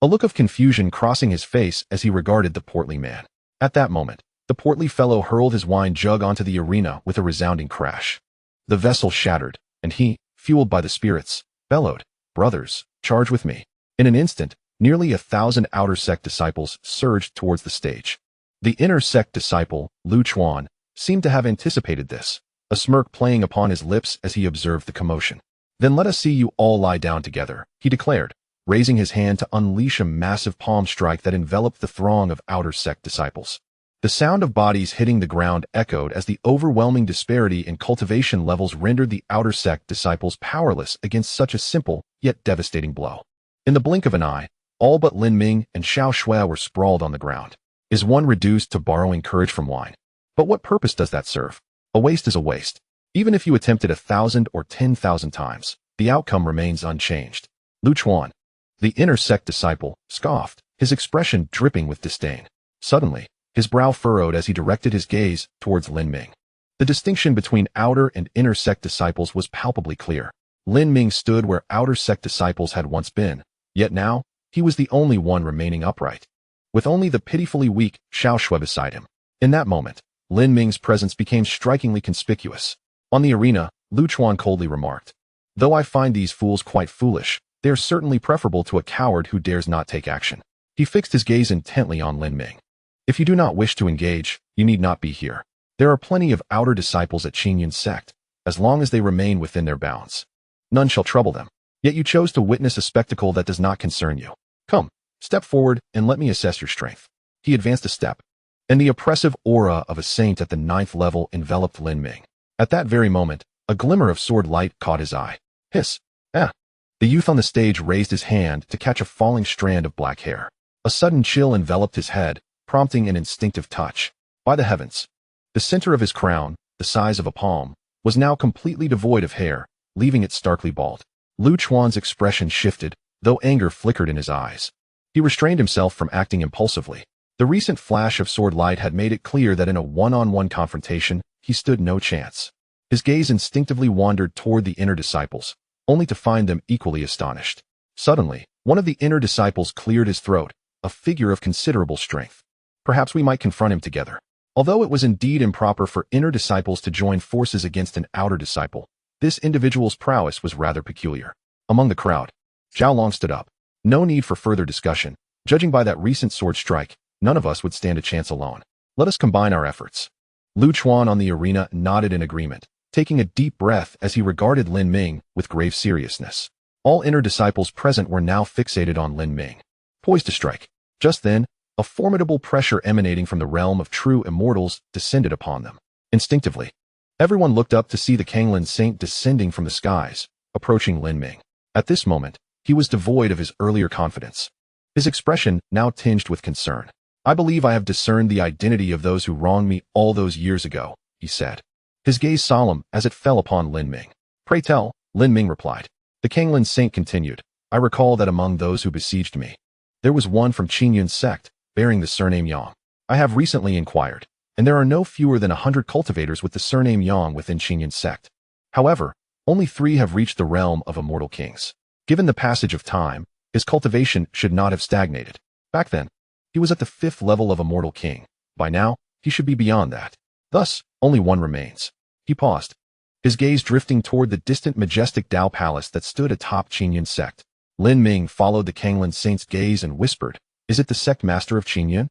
a look of confusion crossing his face as he regarded the portly man. At that moment, the portly fellow hurled his wine jug onto the arena with a resounding crash. The vessel shattered, and he, fueled by the spirits, bellowed, "Brothers, charge with me." In an instant, nearly 1,000 outer sect disciples surged towards the stage. The inner sect disciple, Lu Chuan, seemed to have anticipated this, a smirk playing upon his lips as he observed the commotion. Then let us see you all lie down together, he declared, raising his hand to unleash a massive palm strike that enveloped the throng of outer sect disciples. The sound of bodies hitting the ground echoed as the overwhelming disparity in cultivation levels rendered the outer sect disciples powerless against such a simple yet devastating blow. In the blink of an eye, all but Lin Ming and Xiao Shui were sprawled on the ground. Is one reduced to borrowing courage from wine? But what purpose does that serve? A waste is a waste. Even if you attempt it 1,000 or 10,000 times, the outcome remains unchanged. Lu Chuan, the inner sect disciple, scoffed, his expression dripping with disdain. Suddenly, his brow furrowed as he directed his gaze towards Lin Ming. The distinction between outer and inner sect disciples was palpably clear. Lin Ming stood where outer sect disciples had once been, yet now, he was the only one remaining upright, with only the pitifully weak Xiao Shui beside him. In that moment, Lin Ming's presence became strikingly conspicuous. On the arena, Lu Chuan coldly remarked, "Though I find these fools quite foolish, they are certainly preferable to a coward who dares not take action." He fixed his gaze intently on Lin Ming. "If you do not wish to engage, you need not be here. There are plenty of outer disciples at Qingyun's sect, as long as they remain within their bounds. None shall trouble them. Yet you chose to witness a spectacle that does not concern you. Come, step forward and let me assess your strength." He advanced a step, and the oppressive aura of a saint at the 9th level enveloped Lin Ming. At that very moment, a glimmer of sword light caught his eye. Hiss! Ah! The youth on the stage raised his hand to catch a falling strand of black hair. A sudden chill enveloped his head, prompting an instinctive touch. By the heavens! The center of his crown, the size of a palm, was now completely devoid of hair, leaving it starkly bald. Lu Chuan's expression shifted, though anger flickered in his eyes. He restrained himself from acting impulsively. The recent flash of sword light had made it clear that in a one-on-one confrontation, he stood no chance. His gaze instinctively wandered toward the inner disciples, only to find them equally astonished. Suddenly, one of the inner disciples cleared his throat, a figure of considerable strength. Perhaps we might confront him together. Although it was indeed improper for inner disciples to join forces against an outer disciple, this individual's prowess was rather peculiar. Among the crowd, Zhao Long stood up. No need for further discussion. Judging by that recent sword strike, none of us would stand a chance alone. Let us combine our efforts. Lu Chuan on the arena nodded in agreement, taking a deep breath as he regarded Lin Ming with grave seriousness. All inner disciples present were now fixated on Lin Ming, poised to strike. Just then, a formidable pressure emanating from the realm of true immortals descended upon them. Instinctively, everyone looked up to see the Kanglin Saint descending from the skies, approaching Lin Ming. At this moment, he was devoid of his earlier confidence. His expression now tinged with concern. "I believe I have discerned the identity of those who wronged me all those years ago," he said, his gaze solemn as it fell upon Lin Ming. "Pray tell," Lin Ming replied. The Kanglin Saint continued, "I recall that among those who besieged me, there was one from Qingyun's sect, bearing the surname Yang. I have recently inquired, and there are no fewer than 100 cultivators with the surname Yang within Qingyun's sect. However, only 3 have reached the realm of immortal kings. Given the passage of time, his cultivation should not have stagnated. Back then, he was at the 5th level of immortal king. By now, he should be beyond that. Thus, only one remains." He paused, his gaze drifting toward the distant majestic Dao palace that stood atop Qingyun's sect. Lin Ming followed the Kanglin Saint's gaze and whispered, "Is it the sect master of Qingyun?"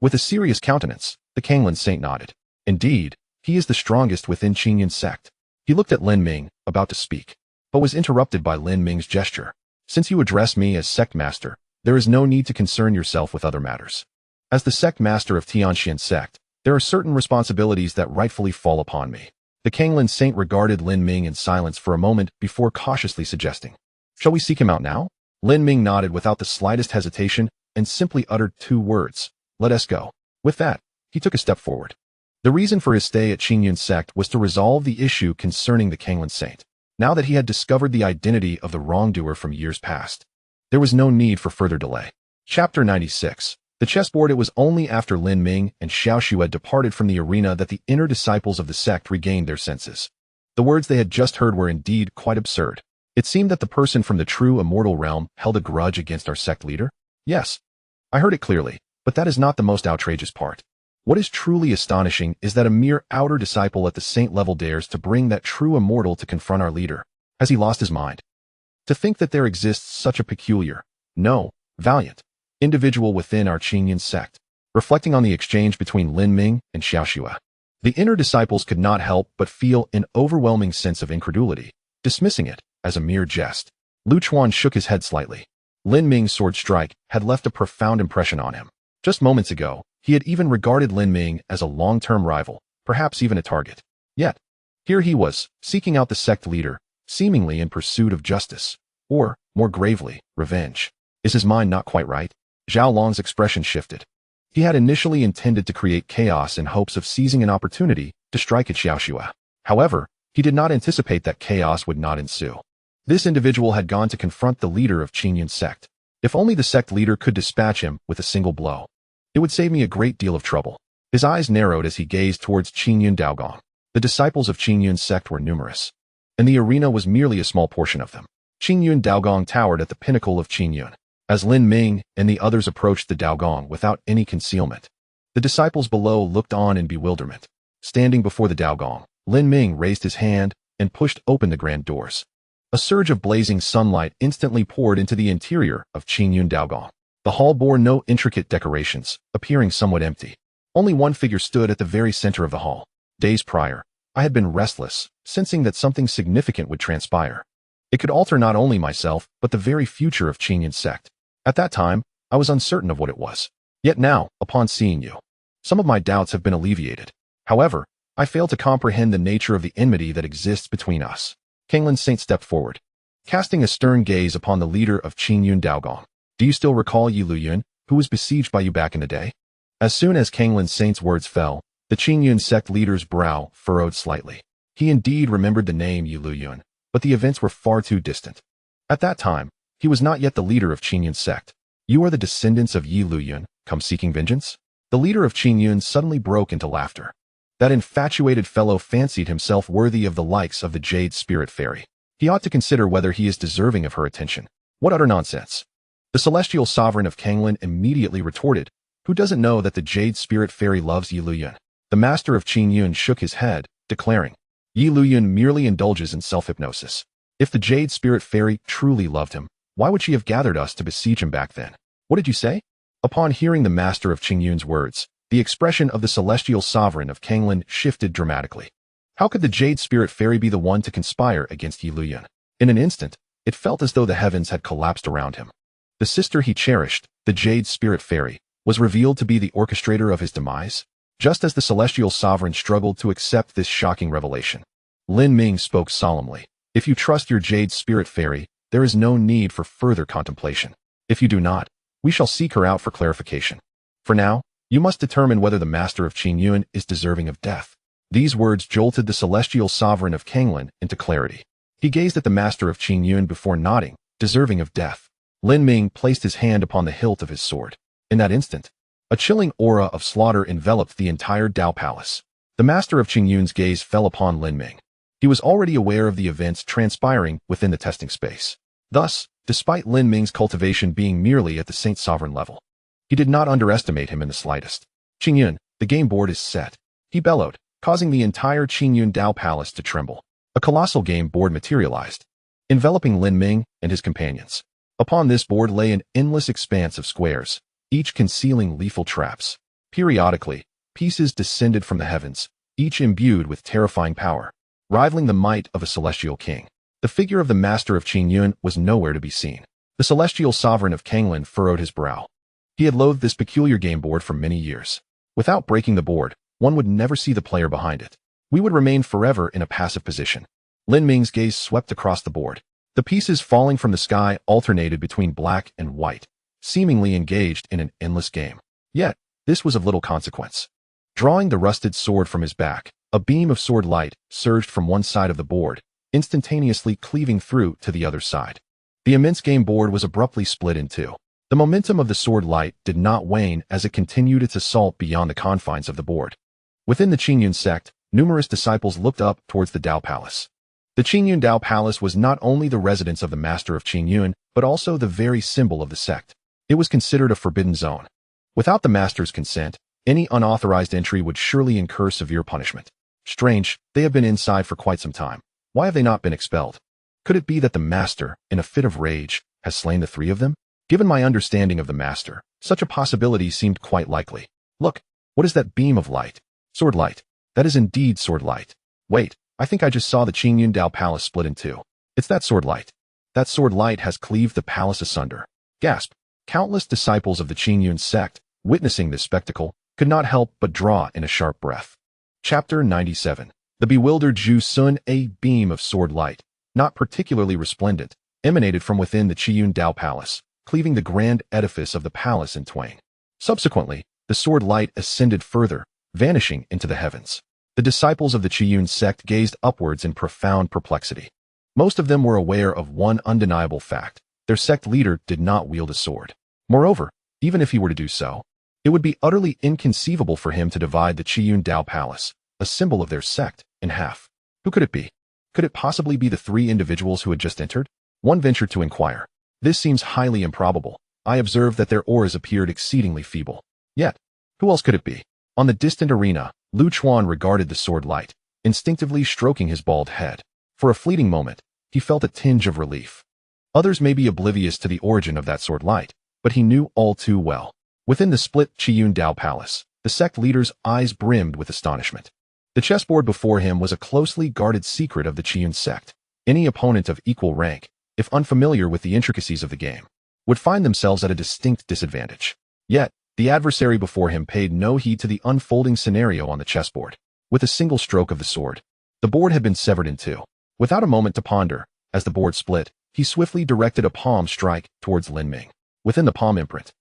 With a serious countenance, the Kanglin Saint nodded. "Indeed, he is the strongest within Qingyun's sect." He looked at Lin Ming, about to speak, but was interrupted by Lin Ming's gesture. "Since you address me as sect master, there is no need to concern yourself with other matters. As the sect master of Tianxian sect, there are certain responsibilities that rightfully fall upon me." The Kanglin Saint regarded Lin Ming in silence for a moment before cautiously suggesting, "Shall we seek him out now?" Lin Ming nodded without the slightest hesitation and simply uttered 2 words, "Let us go." With that, he took a step forward. The reason for his stay at Qingyun's sect was to resolve the issue concerning the Kanglin Saint. Now that he had discovered the identity of the wrongdoer from years past, there was no need for further delay. Chapter 96. The chessboard. It was only after Lin Ming and Xiao Shui had departed from the arena that the inner disciples of the sect regained their senses. The words they had just heard were indeed quite absurd. It seemed that the person from the true immortal realm held a grudge against our sect leader. Yes, I heard it clearly, but that is not the most outrageous part. What is truly astonishing is that a mere outer disciple at the saint level dares to bring that true immortal to confront our leader. Has he lost his mind? To think that there exists such a peculiar, no, valiant, individual within our Qingyun sect. Reflecting on the exchange between Lin Ming and Xiao Shui, the inner disciples could not help but feel an overwhelming sense of incredulity. Dismissing it, as a mere jest. Lu Chuan shook his head slightly. Lin Ming's sword strike had left a profound impression on him. Just moments ago, he had even regarded Lin Ming as a long-term rival, perhaps even a target. Yet, here he was, seeking out the sect leader, seemingly in pursuit of justice, or, more gravely, revenge. Is his mind not quite right? Zhao Long's expression shifted. He had initially intended to create chaos in hopes of seizing an opportunity to strike at Xiaoxue. However, he did not anticipate that chaos would not ensue. This individual had gone to confront the leader of Qingyun's sect. If only the sect leader could dispatch him with a single blow. It would save me a great deal of trouble. His eyes narrowed as he gazed towards Qingyun Daogong. The disciples of Qingyun's sect were numerous, and the arena was merely a small portion of them. Qingyun Daogong towered at the pinnacle of Qingyun. As Lin Ming and the others approached the Daogong without any concealment, the disciples below looked on in bewilderment. Standing before the Daogong, Lin Ming raised his hand and pushed open the grand doors. A surge of blazing sunlight instantly poured into the interior of Qingyun Daogong. The hall bore no intricate decorations, appearing somewhat empty. Only one figure stood at the very center of the hall. Days prior, I had been restless, sensing that something significant would transpire. It could alter not only myself, but the very future of Qingyun's sect. At that time, I was uncertain of what it was. Yet now, upon seeing you, some of my doubts have been alleviated. However, I fail to comprehend the nature of the enmity that exists between us. Kanglin Saint stepped forward, casting a stern gaze upon the leader of Qingyun Daogong. Do you still recall Yi Luyun, who was besieged by you back in the day? As soon as Kanglin Saint's words fell, the Qingyun sect leader's brow furrowed slightly. He indeed remembered the name Yi Luyun, but the events were far too distant. At that time, he was not yet the leader of Qingyun's sect. You are the descendants of Yi Luyun, come seeking vengeance? The leader of Qingyun suddenly broke into laughter. That infatuated fellow fancied himself worthy of the likes of the Jade Spirit Fairy. He ought to consider whether he is deserving of her attention. What utter nonsense. The celestial sovereign of Kanglin immediately retorted, who doesn't know that the Jade Spirit Fairy loves Yi Luyun? The master of Qingyun shook his head, declaring, Yi Luyun merely indulges in self-hypnosis. If the Jade Spirit Fairy truly loved him, why would she have gathered us to besiege him back then? What did you say? Upon hearing the master of Qingyun's words, the expression of the celestial sovereign of Kanglin shifted dramatically. How could the Jade Spirit Fairy be the one to conspire against Yi Luyun? In an instant, it felt as though the heavens had collapsed around him. The sister he cherished, the Jade Spirit Fairy, was revealed to be the orchestrator of his demise? Just as the celestial sovereign struggled to accept this shocking revelation, Lin Ming spoke solemnly. If you trust your Jade Spirit Fairy, there is no need for further contemplation. If you do not, we shall seek her out for clarification. For now, you must determine whether the master of Qingyun is deserving of death. These words jolted the celestial sovereign of Kanglin into clarity. He gazed at the master of Qingyun before nodding, deserving of death. Lin Ming placed his hand upon the hilt of his sword. In that instant, a chilling aura of slaughter enveloped the entire Dao Palace. The master of Qingyun's gaze fell upon Lin Ming. He was already aware of the events transpiring within the testing space. Thus, despite Lin Ming's cultivation being merely at the Saint Sovereign level, he did not underestimate him in the slightest. Qingyun, the game board is set. He bellowed, causing the entire Qingyun Dao Palace to tremble. A colossal game board materialized, enveloping Lin Ming and his companions. Upon this board lay an endless expanse of squares, each concealing lethal traps. Periodically, pieces descended from the heavens, each imbued with terrifying power, rivaling the might of a celestial king. The figure of the master of Qingyun was nowhere to be seen. The celestial sovereign of Kanglin furrowed his brow. He had loathed this peculiar game board for many years. Without breaking the board, one would never see the player behind it. We would remain forever in a passive position. Lin Ming's gaze swept across the board. The pieces falling from the sky alternated between black and white, seemingly engaged in an endless game. Yet, this was of little consequence. Drawing the rusted sword from his back, a beam of sword light surged from one side of the board, instantaneously cleaving through to the other side. The immense game board was abruptly split in two. The momentum of the sword light did not wane as it continued its assault beyond the confines of the board. Within the Qingyun sect, numerous disciples looked up towards the Dao Palace. The Qingyun Dao Palace was not only the residence of the master of Qingyun, but also the very symbol of the sect. It was considered a forbidden zone. Without the master's consent, any unauthorized entry would surely incur severe punishment. Strange, they have been inside for quite some time. Why have they not been expelled? Could it be that the master, in a fit of rage, has slain the three of them? Given my understanding of the master, such a possibility seemed quite likely. Look, what is that beam of light? Sword light. That is indeed sword light. Wait, I think I just saw the Qingyun Dao Palace split in two. It's that sword light. That sword light has cleaved the palace asunder. Gasp. Countless disciples of the Qingyun sect, witnessing this spectacle, could not help but draw in a sharp breath. Chapter 97. The bewildered Zhu Sun. A beam of sword light, not particularly resplendent, emanated from within the Qiyun Dao Palace, cleaving the grand edifice of the palace in twain. Subsequently, the sword light ascended further, vanishing into the heavens. The disciples of the Qiyun sect gazed upwards in profound perplexity. Most of them were aware of one undeniable fact: their sect leader did not wield a sword. Moreover, even if he were to do so, it would be utterly inconceivable for him to divide the Qiyun Dao Palace, a symbol of their sect, in half. Who could it be? Could it possibly be the three individuals who had just entered? One ventured to inquire. This seems highly improbable. I observed that their auras appeared exceedingly feeble. Yet, who else could it be? On the distant arena, Lu Chuan regarded the sword light, instinctively stroking his bald head. For a fleeting moment, he felt a tinge of relief. Others may be oblivious to the origin of that sword light, but he knew all too well. Within the split Qiyun Dao Palace, the sect leader's eyes brimmed with astonishment. The chessboard before him was a closely guarded secret of the Qiyun sect. Any opponent of equal rank, if unfamiliar with the intricacies of the game, would find themselves at a distinct disadvantage. Yet, the adversary before him paid no heed to the unfolding scenario on the chessboard. With a single stroke of the sword, the board had been severed in two. Without a moment to ponder, as the board split, he swiftly directed a palm strike towards Lin Ming. Within the palm imprint,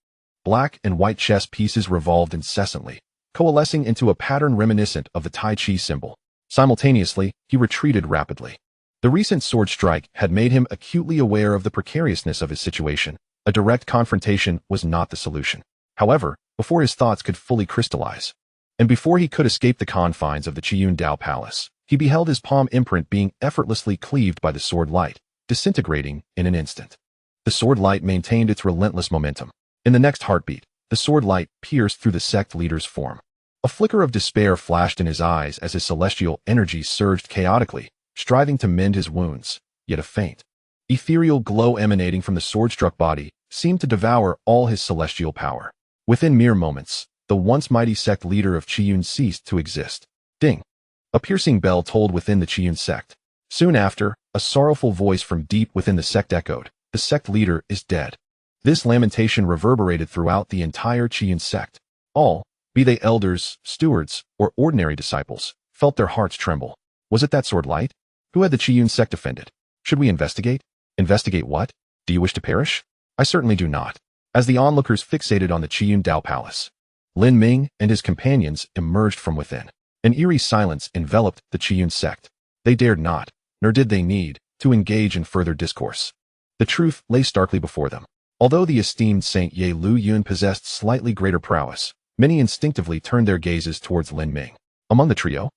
black and white chess pieces revolved incessantly, coalescing into a pattern reminiscent of the Tai Chi symbol. Simultaneously, he retreated rapidly. The recent sword strike had made him acutely aware of the precariousness of his situation. A direct confrontation was not the solution. However, before his thoughts could fully crystallize, and before he could escape the confines of the Qiyun Dao Palace, he beheld his palm imprint being effortlessly cleaved by the sword light, disintegrating in an instant. The sword light maintained its relentless momentum. In the next heartbeat, the sword light pierced through the sect leader's form. A flicker of despair flashed in his eyes as his celestial energy surged chaotically, striving to mend his wounds, yet a faint, ethereal glow emanating from the sword-struck body seemed to devour all his celestial power. Within mere moments, the once mighty sect leader of Qiyun ceased to exist. Ding! A piercing bell tolled within the Qiyun sect. Soon after, a sorrowful voice from deep within the sect echoed, "The sect leader is dead." This lamentation reverberated throughout the entire Qiyun sect. All, be they elders, stewards, or ordinary disciples, felt their hearts tremble. Was it that sword light? Who had the Qiyun sect offended? Should we investigate? Investigate what? Do you wish to perish? I certainly do not. As the onlookers fixated on the Qiyun Dao Palace, Lin Ming and his companions emerged from within. An eerie silence enveloped the Qiyun sect. They dared not, nor did they need, to engage in further discourse. The truth lay starkly before them. Although the esteemed Saint Ye Lu Yun possessed slightly greater prowess, many instinctively turned their gazes towards Lin Ming. Among the trio,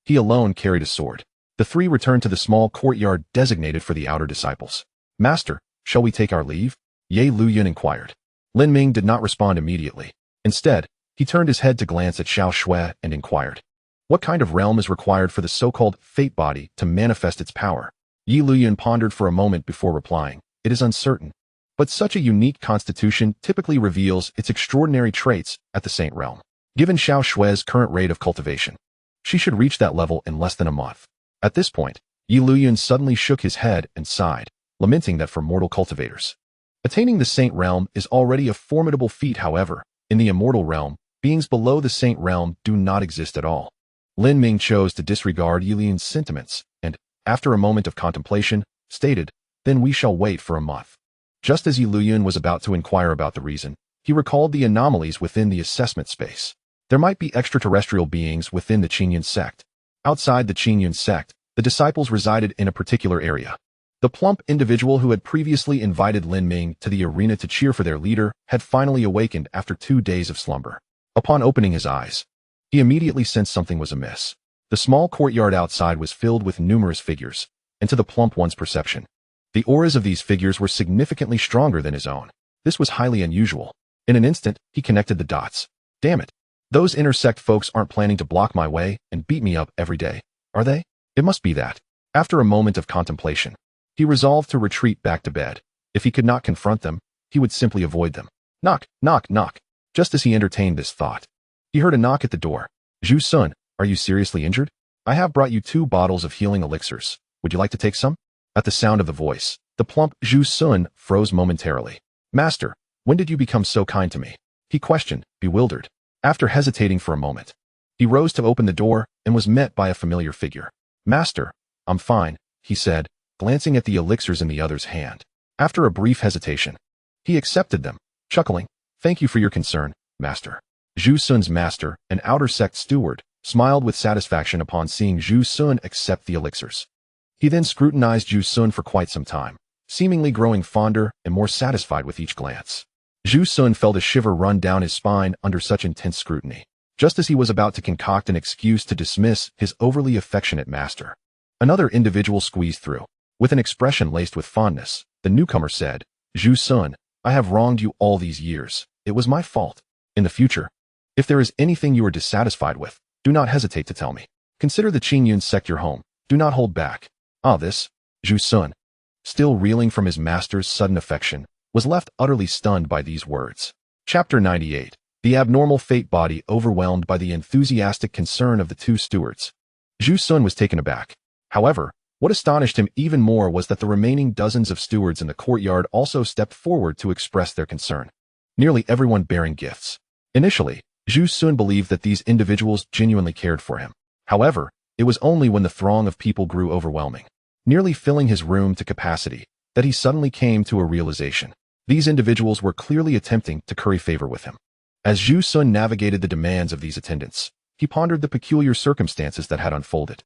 he alone carried a sword. The three returned to the small courtyard designated for the outer disciples. "Master, shall we take our leave?" Ye Lu Yun inquired. Lin Ming did not respond immediately. Instead, he turned his head to glance at Xiao Shui and inquired, "What kind of realm is required for the so-called fate body to manifest its power?" Ye Lu Yun pondered for a moment before replying, "It is uncertain. But such a unique constitution typically reveals its extraordinary traits at the Saint Realm. Given Xiao Shui's current rate of cultivation, she should reach that level in less than a month." At this point, Ye Lu Yun suddenly shook his head and sighed, lamenting that for mortal cultivators, attaining the Saint Realm is already a formidable feat. However, in the immortal realm, beings below the Saint Realm do not exist at all. Lin Ming chose to disregard Ye Lu Yun's sentiments and, after a moment of contemplation, stated, "Then we shall wait for a month." Just as Ye Lu Yun was about to inquire about the reason, he recalled the anomalies within the assessment space. There might be extraterrestrial beings within the Qingyun sect. Outside the Qingyun sect, the disciples resided in a particular area. The plump individual who had previously invited Lin Ming to the arena to cheer for their leader had finally awakened after 2 days of slumber. Upon opening his eyes, he immediately sensed something was amiss. The small courtyard outside was filled with numerous figures, and to the plump one's perception, the auras of these figures were significantly stronger than his own. This was highly unusual. In an instant, he connected the dots. Damn it. Those intersect folks aren't planning to block my way and beat me up every day, are they? It must be that. After a moment of contemplation, he resolved to retreat back to bed. If he could not confront them, he would simply avoid them. Knock, knock, knock. Just as he entertained this thought, he heard a knock at the door. "Zhu Sun, are you seriously injured? I have brought you 2 bottles of healing elixirs. Would you like to take some?" At the sound of the voice, the plump Zhu Sun froze momentarily. "Master, when did you become so kind to me?" he questioned, bewildered. After hesitating for a moment, he rose to open the door and was met by a familiar figure. "Master, I'm fine," he said, glancing at the elixirs in the other's hand. After a brief hesitation, he accepted them, chuckling. "Thank you for your concern, Master." Zhu Sun's master, an outer sect steward, smiled with satisfaction upon seeing Zhu Sun accept the elixirs. He then scrutinized Zhu Sun for quite some time, seemingly growing fonder and more satisfied with each glance. Zhu Sun felt a shiver run down his spine under such intense scrutiny, just as he was about to concoct an excuse to dismiss his overly affectionate master. Another individual squeezed through. With an expression laced with fondness, the newcomer said, "Zhu Sun, I have wronged you all these years. It was my fault. In the future, if there is anything you are dissatisfied with, do not hesitate to tell me. Consider the Qingyun sect your home. Do not hold back." This, Zhu Sun, still reeling from his master's sudden affection, was left utterly stunned by these words. Chapter 98. The abnormal fate body overwhelmed by the enthusiastic concern of the two stewards. Zhu Sun was taken aback. However, what astonished him even more was that the remaining dozens of stewards in the courtyard also stepped forward to express their concern, nearly everyone bearing gifts. Initially, Zhu Sun believed that these individuals genuinely cared for him. However, it was only when the throng of people grew overwhelming, nearly filling his room to capacity, that he suddenly came to a realization. These individuals were clearly attempting to curry favor with him. As Zhu Sun navigated the demands of these attendants, he pondered the peculiar circumstances that had unfolded.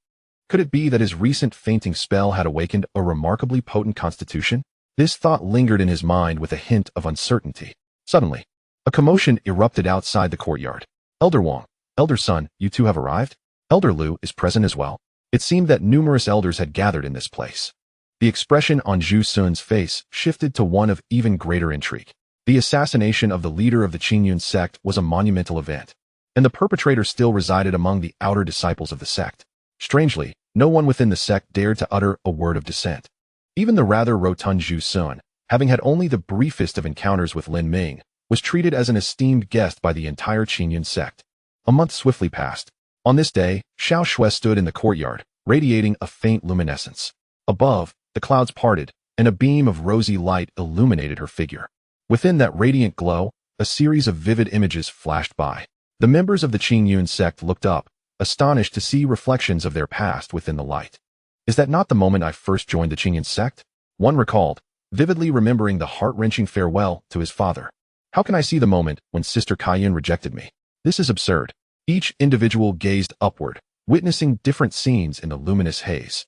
Could it be that his recent fainting spell had awakened a remarkably potent constitution? This thought lingered in his mind with a hint of uncertainty. Suddenly, a commotion erupted outside the courtyard. "Elder Wang, Elder Sun, you two have arrived? Elder Lu is present as well." It seemed that numerous elders had gathered in this place. The expression on Zhu Sun's face shifted to one of even greater intrigue. The assassination of the leader of the Qingyun sect was a monumental event, and the perpetrator still resided among the outer disciples of the sect. Strangely, no one within the sect dared to utter a word of dissent. Even the rather rotund Zhu Sun, having had only the briefest of encounters with Lin Ming, was treated as an esteemed guest by the entire Qingyun sect. A month swiftly passed. On this day, Xiao Shui stood in the courtyard, radiating a faint luminescence. Above, the clouds parted, and a beam of rosy light illuminated her figure. Within that radiant glow, a series of vivid images flashed by. The members of the Qingyun sect looked up, astonished to see reflections of their past within the light. "Is that not the moment I first joined the Qingyun sect?" one recalled, vividly remembering the heart-wrenching farewell to his father. "How can I see the moment when Sister Kaiyun rejected me? This is absurd." Each individual gazed upward, witnessing different scenes in the luminous haze,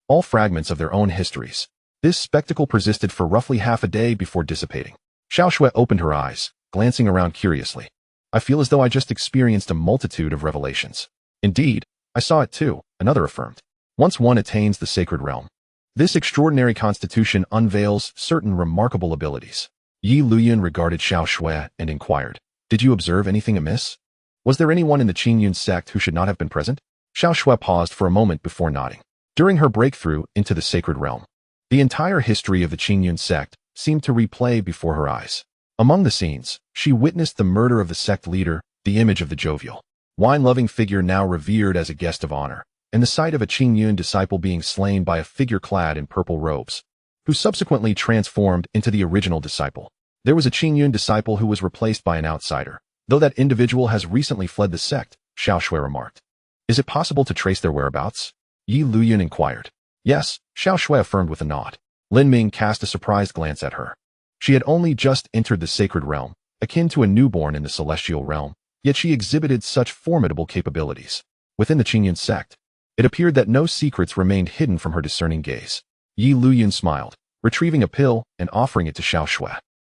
all fragments of their own histories. This spectacle persisted for roughly half a day before dissipating. Xiao Shui opened her eyes, glancing around curiously. "I feel as though I just experienced a multitude of revelations." "Indeed, I saw it too," another affirmed. "Once one attains the sacred realm, this extraordinary constitution unveils certain remarkable abilities." Yi Luyun regarded Xiao Shui and inquired, "Did you observe anything amiss? Was there anyone in the Qingyun sect who should not have been present?" Xiao Shui paused for a moment before nodding. During her breakthrough into the sacred realm, the entire history of the Qingyun sect seemed to replay before her eyes. Among the scenes, she witnessed the murder of the sect leader, the image of the jovial, wine-loving figure now revered as a guest of honor, and the sight of a Qingyun disciple being slain by a figure clad in purple robes, who subsequently transformed into the original disciple. There was a Qingyun disciple who was replaced by an outsider, though that individual has recently fled the sect, Xiao Shui remarked. "Is it possible to trace their whereabouts?" Yi Luyun inquired. "Yes," Xiao Shui affirmed with a nod. Lin Ming cast a surprised glance at her. She had only just entered the sacred realm, akin to a newborn in the celestial realm, yet she exhibited such formidable capabilities. Within the Qingyun sect, it appeared that no secrets remained hidden from her discerning gaze. Yi Luyun smiled, retrieving a pill and offering it to Xiao Shui.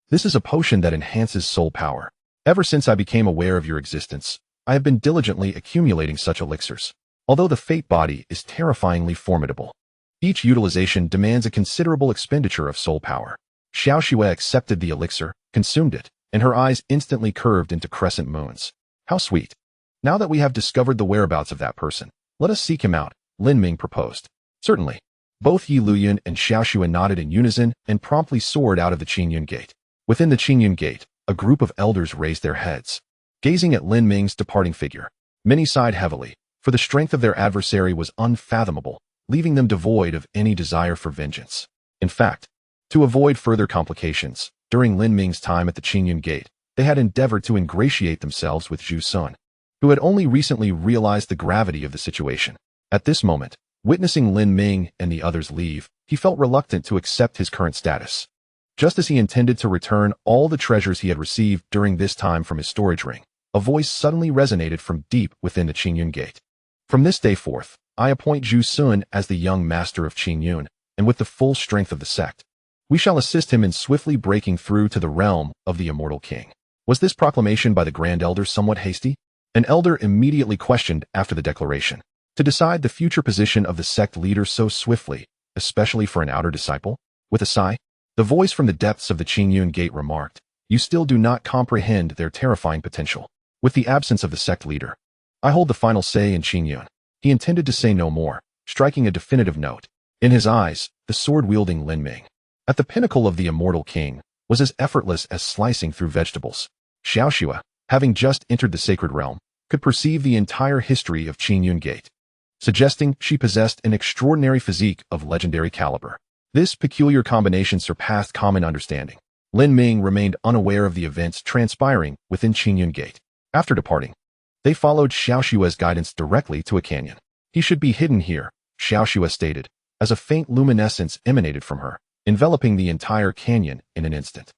"This is a potion that enhances soul power. Ever since I became aware of your existence, I have been diligently accumulating such elixirs. Although the fate body is terrifyingly formidable, each utilization demands a considerable expenditure of soul power." Xiao Shui accepted the elixir, consumed it, and her eyes instantly curved into crescent moons. "How sweet. Now that we have discovered the whereabouts of that person, let us seek him out," Lin Ming proposed. "Certainly." Both Yi Luyun and Xiao Shui nodded in unison and promptly soared out of the Qingyun gate. Within the Qingyun gate, a group of elders raised their heads, gazing at Lin Ming's departing figure. Many sighed heavily, for the strength of their adversary was unfathomable. leaving them devoid of any desire for vengeance. In fact, to avoid further complications, during Lin Ming's time at the Qingyun Gate, they had endeavored to ingratiate themselves with Zhu Sun, who had only recently realized the gravity of the situation. At this moment, witnessing Lin Ming and the others leave, he felt reluctant to accept his current status. Just as he intended to return all the treasures he had received during this time from his storage ring, a voice suddenly resonated from deep within the Qingyun Gate. From this day forth, I appoint Zhu Sun as the young master of Qingyun, and with the full strength of the sect, we shall assist him in swiftly breaking through to the realm of the immortal king. Was this proclamation by the Grand Elder somewhat hasty? An elder immediately questioned after the declaration. To decide the future position of the sect leader so swiftly, especially for an outer disciple? With a sigh, the voice from the depths of the Qingyun Gate remarked, "You still do not comprehend their terrifying potential." With the absence of the sect leader, I hold the final say in Qingyun. He intended to say no more, striking a definitive note. In his eyes, the sword-wielding Lin Ming, at the pinnacle of the immortal king, was as effortless as slicing through vegetables. Xiaoxue, having just entered the sacred realm, could perceive the entire history of Qingyun Gate, suggesting she possessed an extraordinary physique of legendary caliber. This peculiar combination surpassed common understanding. Lin Ming remained unaware of the events transpiring within Qingyun Gate. After departing, they followed Xiaoxue's guidance directly to a canyon. He should be hidden here, Xiaoxue stated, as a faint luminescence emanated from her, enveloping the entire canyon in an instant.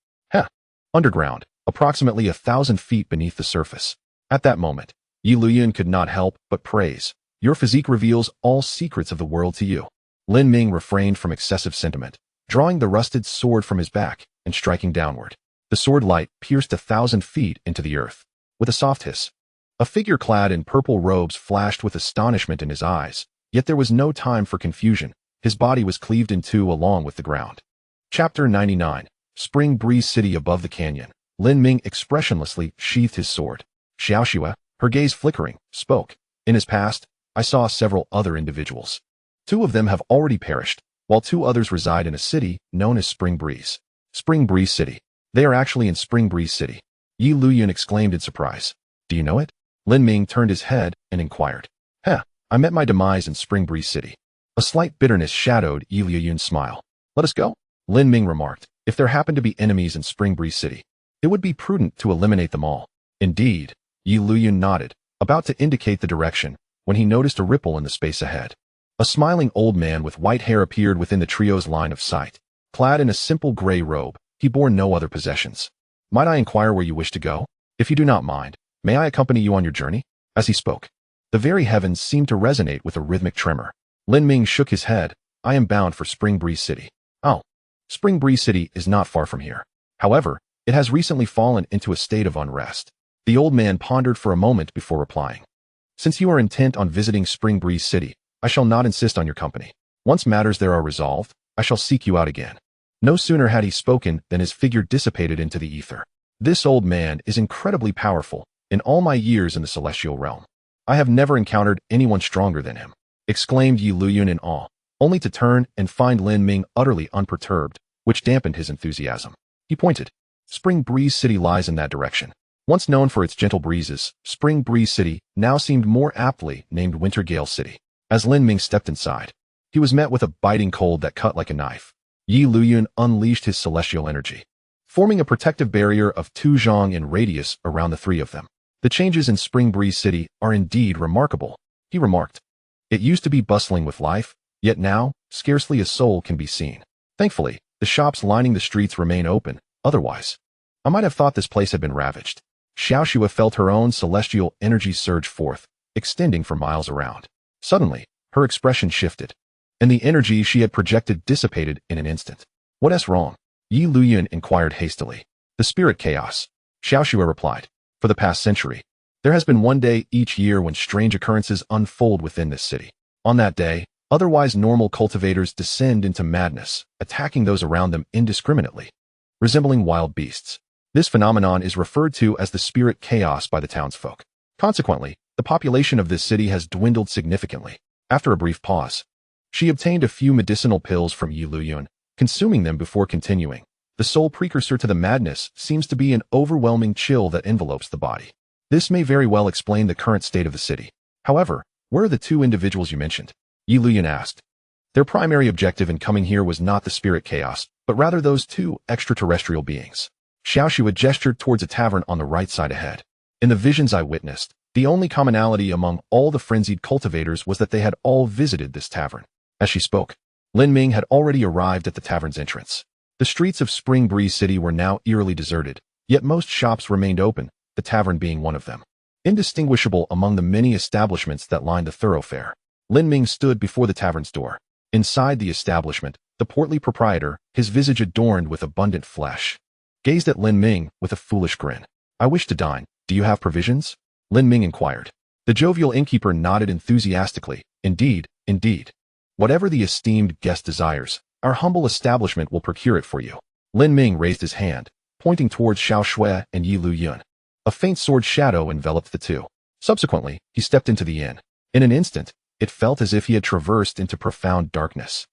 Underground, approximately 1,000 feet beneath the surface. At that moment, Yi Luyun could not help but praise. Your physique reveals all secrets of the world to you. Lin Ming refrained from excessive sentiment, drawing the rusted sword from his back and striking downward. The sword light pierced 1,000 feet into the earth. With a soft hiss, a figure clad in purple robes flashed with astonishment in his eyes, yet there was no time for confusion. His body was cleaved in two along with the ground. Chapter 99. Spring Breeze City above the canyon. Lin Ming expressionlessly sheathed his sword. Xiaoxue, her gaze flickering, spoke. In his past, I saw several other individuals. 2 of them have already perished, while 2 others reside in a city known as Spring Breeze. Spring Breeze City. They are actually in Spring Breeze City. Yi Luyun exclaimed in surprise. Do you know it? Lin Ming turned his head and inquired. I met my demise in Spring Breeze City. A slight bitterness shadowed Yi Luyun's smile. Let us go, Lin Ming remarked. If there happen to be enemies in Spring Breeze City, it would be prudent to eliminate them all. Indeed, Yi Luyun nodded, about to indicate the direction, when he noticed a ripple in the space ahead. A smiling old man with white hair appeared within the trio's line of sight. Clad in a simple gray robe, he bore no other possessions. Might I inquire where you wish to go? If you do not mind, may I accompany you on your journey? As he spoke, the very heavens seemed to resonate with a rhythmic tremor. Lin Ming shook his head. I am bound for Spring Breeze City. Oh, Spring Breeze City is not far from here. However, it has recently fallen into a state of unrest. The old man pondered for a moment before replying. Since you are intent on visiting Spring Breeze City, I shall not insist on your company. Once matters there are resolved, I shall seek you out again. No sooner had he spoken than his figure dissipated into the ether. This old man is incredibly powerful. In all my years in the celestial realm, I have never encountered anyone stronger than him, exclaimed Yi Luyun in awe, only to turn and find Lin Ming utterly unperturbed, which dampened his enthusiasm. He pointed. Spring Breeze City lies in that direction. Once known for its gentle breezes, Spring Breeze City now seemed more aptly named Winter Gale City. As Lin Ming stepped inside, he was met with a biting cold that cut like a knife. Yi Luyun unleashed his celestial energy, forming a protective barrier of 2 zhang in radius around the 3 of them. The changes in Spring Breeze City are indeed remarkable, he remarked. It used to be bustling with life, yet now, scarcely a soul can be seen. Thankfully, the shops lining the streets remain open, otherwise, I might have thought this place had been ravaged. Xiaoxue felt her own celestial energy surge forth, extending for miles around. Suddenly, her expression shifted, and the energy she had projected dissipated in an instant. What's wrong? Yi Luyun inquired hastily. The spirit chaos, Xiaoxue replied. For the past century, there has been one day each year when strange occurrences unfold within this city. On that day, otherwise normal cultivators descend into madness, attacking those around them indiscriminately, resembling wild beasts. This phenomenon is referred to as the spirit chaos by the townsfolk. Consequently, the population of this city has dwindled significantly. After a brief pause, she obtained a few medicinal pills from Yi Luyun, consuming them before continuing. The sole precursor to the madness seems to be an overwhelming chill that envelopes the body. This may very well explain the current state of the city. However, where are the 2 individuals you mentioned? Yi Luyun asked. Their primary objective in coming here was not the spirit chaos, but rather those two extraterrestrial beings. Xiaoxue gestured towards a tavern on the right side ahead. In the visions I witnessed, the only commonality among all the frenzied cultivators was that they had all visited this tavern. As she spoke, Lin Ming had already arrived at the tavern's entrance. The streets of Spring Breeze City were now eerily deserted, yet most shops remained open, the tavern being one of them. Indistinguishable among the many establishments that lined the thoroughfare, Lin Ming stood before the tavern's door. Inside the establishment, the portly proprietor, his visage adorned with abundant flesh, gazed at Lin Ming with a foolish grin. "I wish to dine. Do you have provisions?" Lin Ming inquired. The jovial innkeeper nodded enthusiastically. "Indeed, indeed. Whatever the esteemed guest desires, our humble establishment will procure it for you." Lin Ming raised his hand, pointing towards Xiaoxue and Yi Lu Yun. A faint sword shadow enveloped the two. Subsequently, he stepped into the inn. In an instant, it felt as if he had traversed into profound darkness,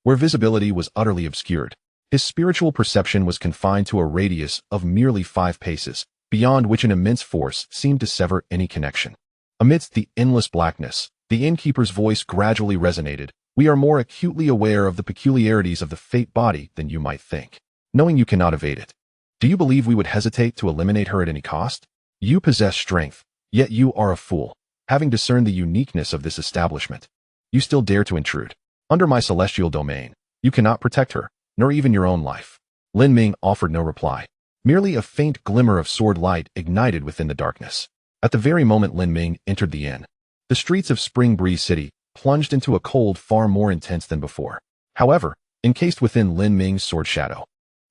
where visibility was utterly obscured. His spiritual perception was confined to a radius of merely 5 paces, beyond which an immense force seemed to sever any connection. Amidst the endless blackness, the innkeeper's voice gradually resonated. "We are more acutely aware of the peculiarities of the fate body than you might think, knowing you cannot evade it. Do you believe we would hesitate to eliminate her at any cost? You possess strength, yet you are a fool. Having discerned the uniqueness of this establishment, you still dare to intrude. Under my celestial domain, you cannot protect her, nor even your own life." Lin Ming offered no reply. Merely a faint glimmer of sword light ignited within the darkness. At the very moment Lin Ming entered the inn, the streets of Spring Breeze City plunged into a cold far more intense than before. However, encased within Lin Ming's sword shadow,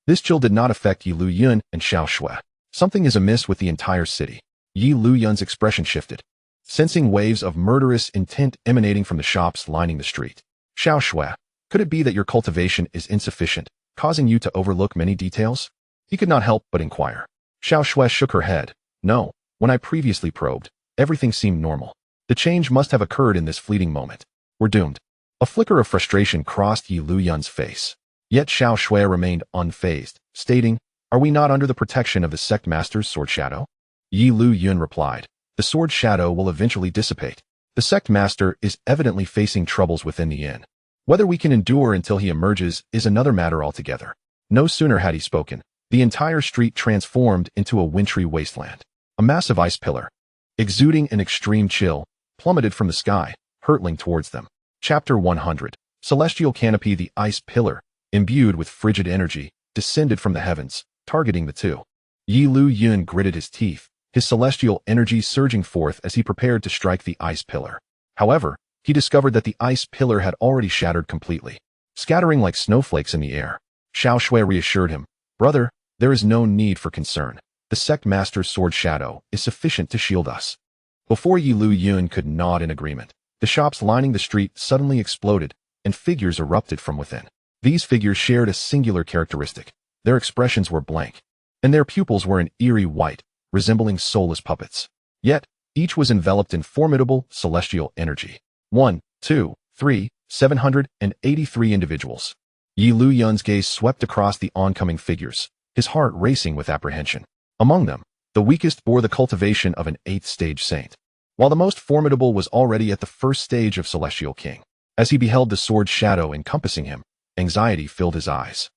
this chill did not affect Yi Lu Yun and Xiaoxue. "Something is amiss with the entire city." Yi Lu Yun's expression shifted, sensing waves of murderous intent emanating from the shops lining the street. "Xiaoxue, could it be that your cultivation is insufficient, causing you to overlook many details?" He could not help but inquire. Xiaoxue shook her head. "No, when I previously probed, everything seemed normal. The change must have occurred in this fleeting moment. We're doomed." A flicker of frustration crossed Yi Lu Yun's face. Yet Xiaoxue remained unfazed, stating, "Are we not under the protection of the sect master's sword shadow?" Yi Lu Yun replied, "The sword shadow will eventually dissipate. The sect master is evidently facing troubles within the inn. Whether we can endure until he emerges is another matter altogether." No sooner had he spoken, the entire street transformed into a wintry wasteland. A massive ice pillar, exuding an extreme chill, plummeted from the sky, hurtling towards them. Chapter 100. Celestial Canopy. The ice pillar, imbued with frigid energy, descended from the heavens, targeting the two. Yi Lu Yun gritted his teeth, his celestial energy surging forth as he prepared to strike the ice pillar. However, he discovered that the ice pillar had already shattered completely, scattering like snowflakes in the air. Xiaoxue reassured him, "Brother, there is no need for concern. The sect master's sword shadow is sufficient to shield us." Before Yi Lu Yun could nod in agreement, the shops lining the street suddenly exploded, and figures erupted from within. These figures shared a singular characteristic. Their expressions were blank, and their pupils were an eerie white, resembling soulless puppets. Yet, each was enveloped in formidable celestial energy. 1, 2, 3, 783 individuals. Yi Lu Yun's gaze swept across the oncoming figures, his heart racing with apprehension. Among them, the weakest bore the cultivation of an 8th-stage saint, while the most formidable was already at the 1st stage of Celestial King. As he beheld the sword shadow encompassing him, anxiety filled his eyes.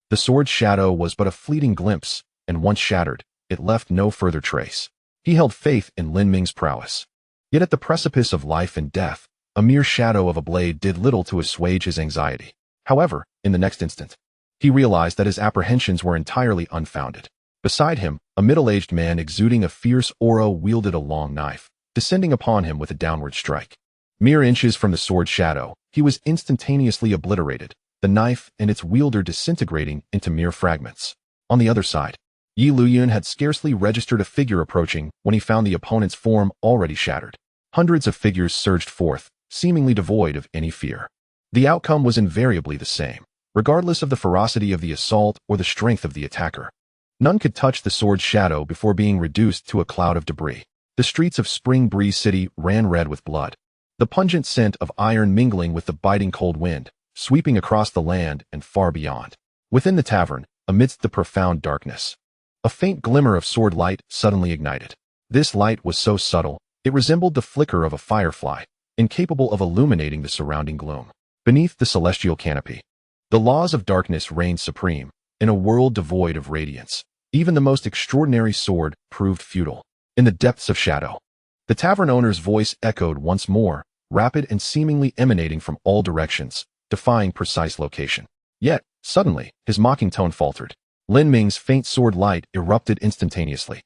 The sword shadow was but a fleeting glimpse, and once shattered, it left no further trace. He held faith in Lin Ming's prowess. Yet at the precipice of life and death, a mere shadow of a blade did little to assuage his anxiety. However, in the next instant, he realized that his apprehensions were entirely unfounded. Beside him, a middle-aged man exuding a fierce aura wielded a long knife, descending upon him with a downward strike. Mere inches from the sword shadow, he was instantaneously obliterated, the knife and its wielder disintegrating into mere fragments. On the other side, Yi Lu Yun had scarcely registered a figure approaching when he found the opponent's form already shattered. Hundreds of figures surged forth, seemingly devoid of any fear. The outcome was invariably the same, regardless of the ferocity of the assault or the strength of the attacker. None could touch the sword's shadow before being reduced to a cloud of debris. The streets of Spring Breeze City ran red with blood, the pungent scent of iron mingling with the biting cold wind, sweeping across the land and far beyond. Within the tavern, amidst the profound darkness, a faint glimmer of sword light suddenly ignited. This light was so subtle, it resembled the flicker of a firefly, incapable of illuminating the surrounding gloom. Beneath the celestial canopy, the laws of darkness reigned supreme. In a world devoid of radiance, even the most extraordinary sword proved futile. In the depths of shadow, the tavern owner's voice echoed once more, rapid and seemingly emanating from all directions, defying precise location. Yet, suddenly, his mocking tone faltered. Lin Ming's faint sword light erupted instantaneously,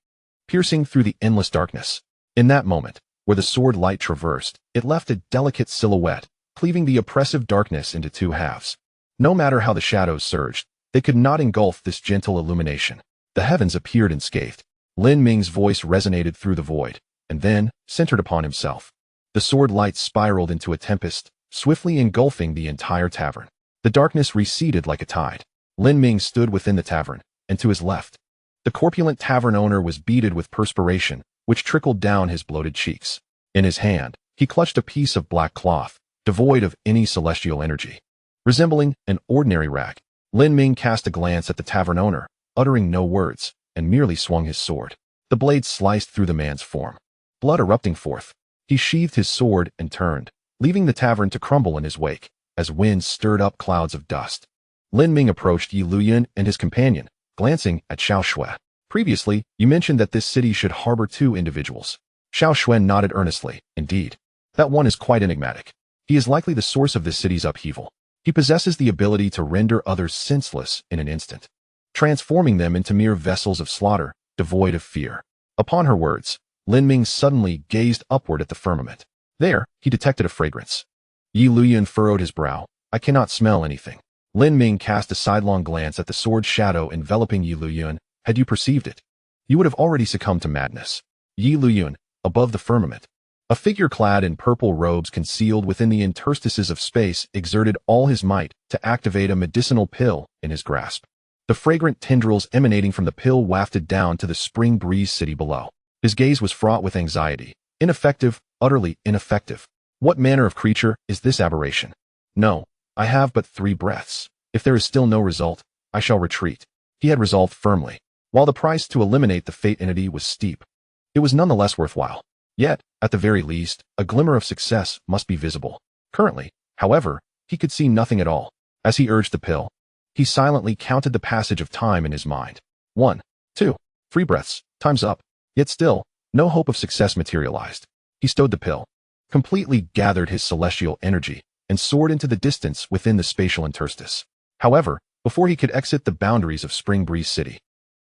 piercing through the endless darkness. In that moment, where the sword light traversed, it left a delicate silhouette, cleaving the oppressive darkness into two halves. No matter how the shadows surged, they could not engulf this gentle illumination. The heavens appeared unscathed. Lin Ming's voice resonated through the void, and then centered upon himself. The sword light spiraled into a tempest, swiftly engulfing the entire tavern. The darkness receded like a tide. Lin Ming stood within the tavern, and to his left, the corpulent tavern owner was beaded with perspiration, which trickled down his bloated cheeks. In his hand, he clutched a piece of black cloth, devoid of any celestial energy. Resembling an ordinary rag, Lin Ming cast a glance at the tavern owner, uttering no words, and merely swung his sword. The blade sliced through the man's form, blood erupting forth. He sheathed his sword and turned, leaving the tavern to crumble in his wake, as winds stirred up clouds of dust. Lin Ming approached Yi Luyan and his companion, glancing at Xiao Shui. Previously, you mentioned that this city should harbor two individuals. Xiao Shui nodded earnestly. Indeed, that one is quite enigmatic. He is likely the source of this city's upheaval. He possesses the ability to render others senseless in an instant, transforming them into mere vessels of slaughter, devoid of fear. Upon her words, Lin Ming suddenly gazed upward at the firmament. There, he detected a fragrance. Yi Luyan furrowed his brow. I cannot smell anything. Lin Ming cast a sidelong glance at the sword shadow enveloping Yi Luyan. Had you perceived it, you would have already succumbed to madness. Yi Luyan, above the firmament, a figure clad in purple robes concealed within the interstices of space, exerted all his might to activate a medicinal pill in his grasp. The fragrant tendrils emanating from the pill wafted down to the spring breeze city below. His gaze was fraught with anxiety. Ineffective, utterly ineffective. What manner of creature is this aberration? No, I have but 3 breaths. If there is still no result, I shall retreat. He had resolved firmly. While the price to eliminate the fate entity was steep, it was nonetheless worthwhile. Yet, at the very least, a glimmer of success must be visible. Currently, however, he could see nothing at all. As he urged the pill, he silently counted the passage of time in his mind. 1, 2, 3 breaths, time's up. Yet still, no hope of success materialized. He stowed the pill, completely gathered his celestial energy, and soared into the distance within the spatial interstice. However, before he could exit the boundaries of Spring Breeze City,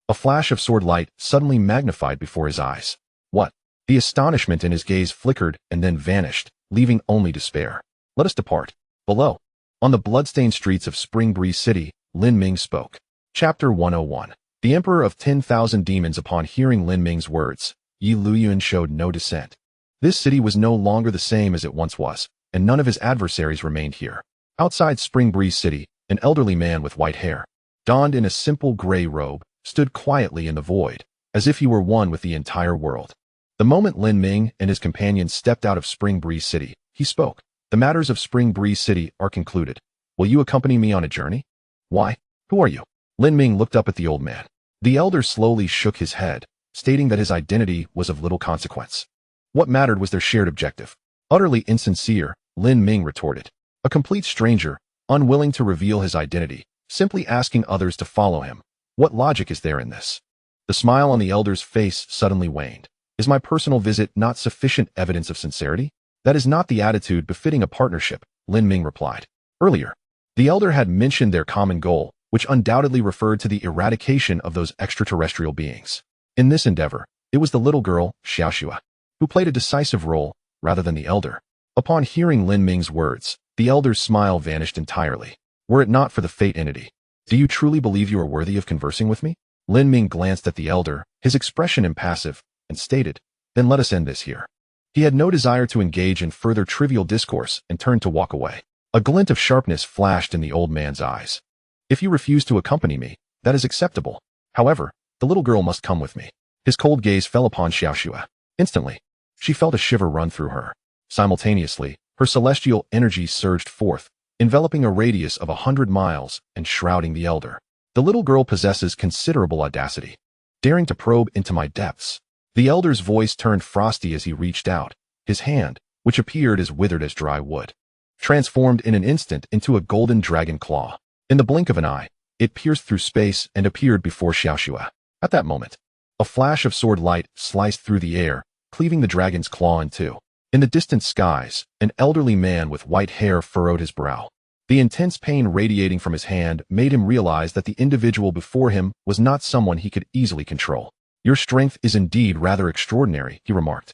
a flash of sword light suddenly magnified before his eyes. What? The astonishment in his gaze flickered and then vanished, leaving only despair. Let us depart. Below, on the bloodstained streets of Spring Breeze City, Lin Ming spoke. Chapter 101. The Emperor of 10,000 Demons. Upon hearing Lin Ming's words, Yi Luyan showed no dissent. This city was no longer the same as it once was, and none of his adversaries remained here. Outside Spring Breeze City, an elderly man with white hair, donned in a simple gray robe, stood quietly in the void, as if he were one with the entire world. The moment Lin Ming and his companions stepped out of Spring Breeze City, he spoke. The matters of Spring Breeze City are concluded. Will you accompany me on a journey? Why? Who are you? Lin Ming looked up at the old man. The elder slowly shook his head, stating that his identity was of little consequence. What mattered was their shared objective. Utterly insincere, Lin Ming retorted. A complete stranger, unwilling to reveal his identity, simply asking others to follow him. What logic is there in this? The smile on the elder's face suddenly waned. Is my personal visit not sufficient evidence of sincerity? That is not the attitude befitting a partnership, Lin Ming replied. Earlier, the elder had mentioned their common goal, which undoubtedly referred to the eradication of those extraterrestrial beings. In this endeavor, it was the little girl, Xiao Shui, who played a decisive role, rather than the elder. Upon hearing Lin Ming's words, the elder's smile vanished entirely. Were it not for the fate entity, do you truly believe you are worthy of conversing with me? Lin Ming glanced at the elder, his expression impassive, and stated, then let us end this here. He had no desire to engage in further trivial discourse and turned to walk away. A glint of sharpness flashed in the old man's eyes. If you refuse to accompany me, that is acceptable. However, the little girl must come with me. His cold gaze fell upon Xiao Shui. Instantly, she felt a shiver run through her. Simultaneously, her celestial energy surged forth, enveloping a radius of 100 miles and shrouding the elder. The little girl possesses considerable audacity, daring to probe into my depths. The elder's voice turned frosty as he reached out, his hand, which appeared as withered as dry wood, transformed in an instant into a golden dragon claw. In the blink of an eye, it pierced through space and appeared before Xiaoxue. At that moment, a flash of sword light sliced through the air, cleaving the dragon's claw in two. In the distant skies, an elderly man with white hair furrowed his brow. The intense pain radiating from his hand made him realize that the individual before him was not someone he could easily control. "Your strength is indeed rather extraordinary," he remarked.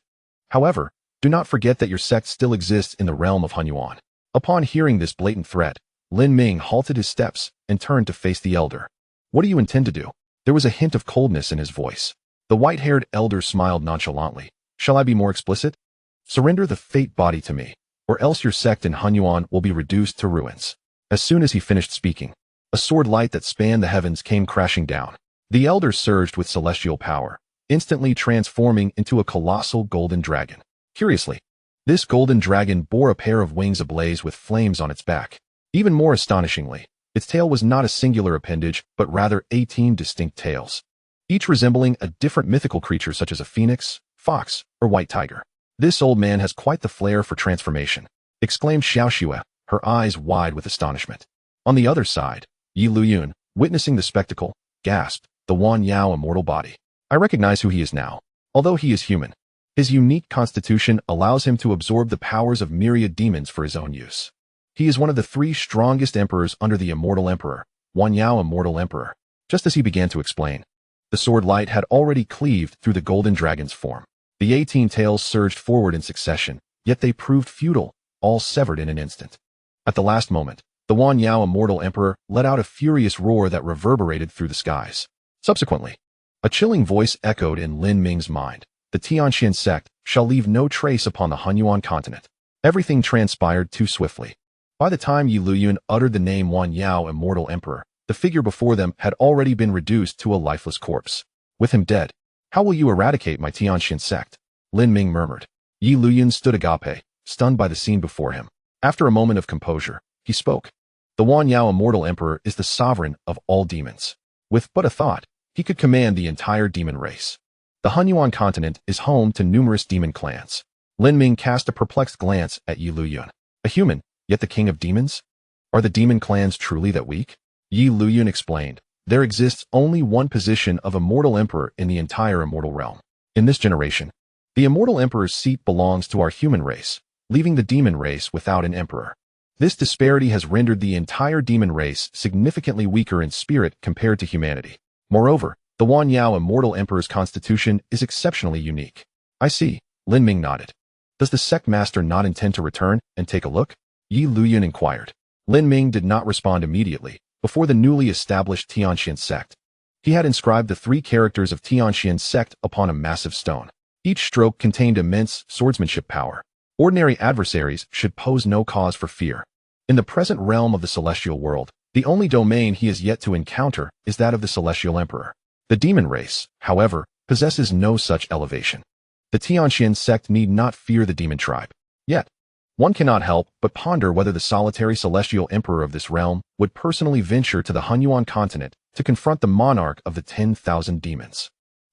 "However, do not forget that your sect still exists in the realm of Hunyuan." Upon hearing this blatant threat, Lin Ming halted his steps and turned to face the elder. "What do you intend to do?" There was a hint of coldness in his voice. The white-haired elder smiled nonchalantly. "Shall I be more explicit? Surrender the fate body to me, or else your sect in Hunyuan will be reduced to ruins." As soon as he finished speaking, a sword light that spanned the heavens came crashing down. The elder surged with celestial power, instantly transforming into a colossal golden dragon. Curiously, this golden dragon bore a pair of wings ablaze with flames on its back. Even more astonishingly, its tail was not a singular appendage, but rather 18 distinct tails, each resembling a different mythical creature such as a phoenix, fox, or white tiger. "This old man has quite the flair for transformation," exclaimed Xiaoxue, her eyes wide with astonishment. On the other side, Yi Luyun, witnessing the spectacle, gasped, "The Wan Yao immortal body. I recognize who he is now. Although he is human, his unique constitution allows him to absorb the powers of myriad demons for his own use. He is one of the 3 strongest emperors under the immortal emperor, Wan Yao immortal emperor." Just as he began to explain, the sword light had already cleaved through the golden dragon's form. The 18 tails surged forward in succession, yet they proved futile, all severed in an instant. At the last moment, the Wan Yao immortal emperor let out a furious roar that reverberated through the skies. Subsequently, a chilling voice echoed in Lin Ming's mind. "The Tianxian sect shall leave no trace upon the Hunyuan continent." Everything transpired too swiftly. By the time Yi Luyun uttered the name Wan Yao immortal emperor, the figure before them had already been reduced to a lifeless corpse. With him dead, "How will you eradicate my Tianxian sect?" Lin Ming murmured. Yi Luyun stood agape, stunned by the scene before him. After a moment of composure, he spoke. "The Wan Yao immortal emperor is the sovereign of all demons. With but a thought, he could command the entire demon race. The Hunyuan continent is home to numerous demon clans." Lin Ming cast a perplexed glance at Yi Luyun. "A human, yet the king of demons? Are the demon clans truly that weak?" Yi Luyun explained. "There exists only one position of immortal emperor in the entire immortal realm. In this generation, the immortal emperor's seat belongs to our human race, leaving the demon race without an emperor. This disparity has rendered the entire demon race significantly weaker in spirit compared to humanity. Moreover, the Wan Yao immortal emperor's constitution is exceptionally unique." "I see," Lin Ming nodded. "Does the sect master not intend to return and take a look?" Yi Luyun inquired. Lin Ming did not respond immediately. Before the newly established Tianxian sect, he had inscribed the 3 characters of Tianxian sect upon a massive stone. Each stroke contained immense swordsmanship power. Ordinary adversaries should pose no cause for fear. In the present realm of the celestial world, the only domain he has yet to encounter is that of the celestial emperor. The demon race, however, possesses no such elevation. The Tianxian sect need not fear the demon tribe. Yet, one cannot help but ponder whether the solitary celestial emperor of this realm would personally venture to the Hunyuan continent to confront the monarch of the 10,000 demons.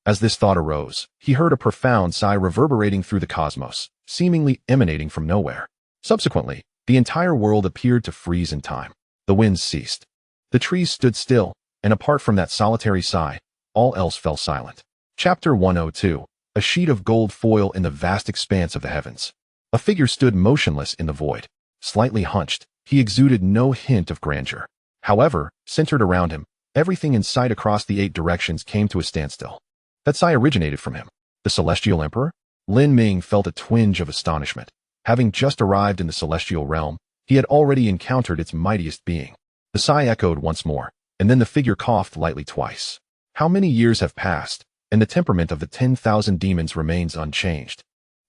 As this thought arose, he heard a profound sigh reverberating through the cosmos, seemingly emanating from nowhere. Subsequently, the entire world appeared to freeze in time. The winds ceased. The trees stood still, and apart from that solitary sigh, all else fell silent. Chapter 102. A sheet of gold foil in the vast expanse of the heavens. A figure stood motionless in the void. Slightly hunched, he exuded no hint of grandeur. However, centered around him, everything in sight across the 8 directions came to a standstill. That sigh originated from him. The celestial emperor? Lin Ming felt a twinge of astonishment. Having just arrived in the celestial realm, he had already encountered its mightiest being. The sigh echoed once more, and then the figure coughed lightly twice. How many years have passed, and the temperament of the 10,000 demons remains unchanged.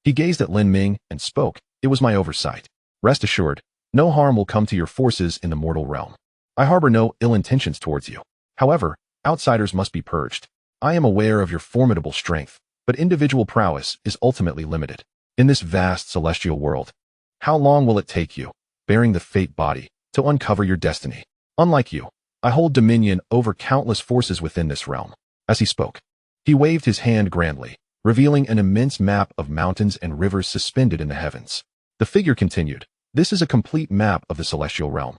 He gazed at Lin Ming and spoke. "It was my oversight. Rest assured, no harm will come to your forces in the mortal realm. I harbor no ill intentions towards you. However, outsiders must be purged. I am aware of your formidable strength, but individual prowess is ultimately limited. In this vast celestial world, how long will it take you, bearing the fate body, to uncover your destiny? Unlike you, I hold dominion over countless forces within this realm." As he spoke, he waved his hand grandly, revealing an immense map of mountains and rivers suspended in the heavens. The figure continued, This is a complete map of the celestial realm,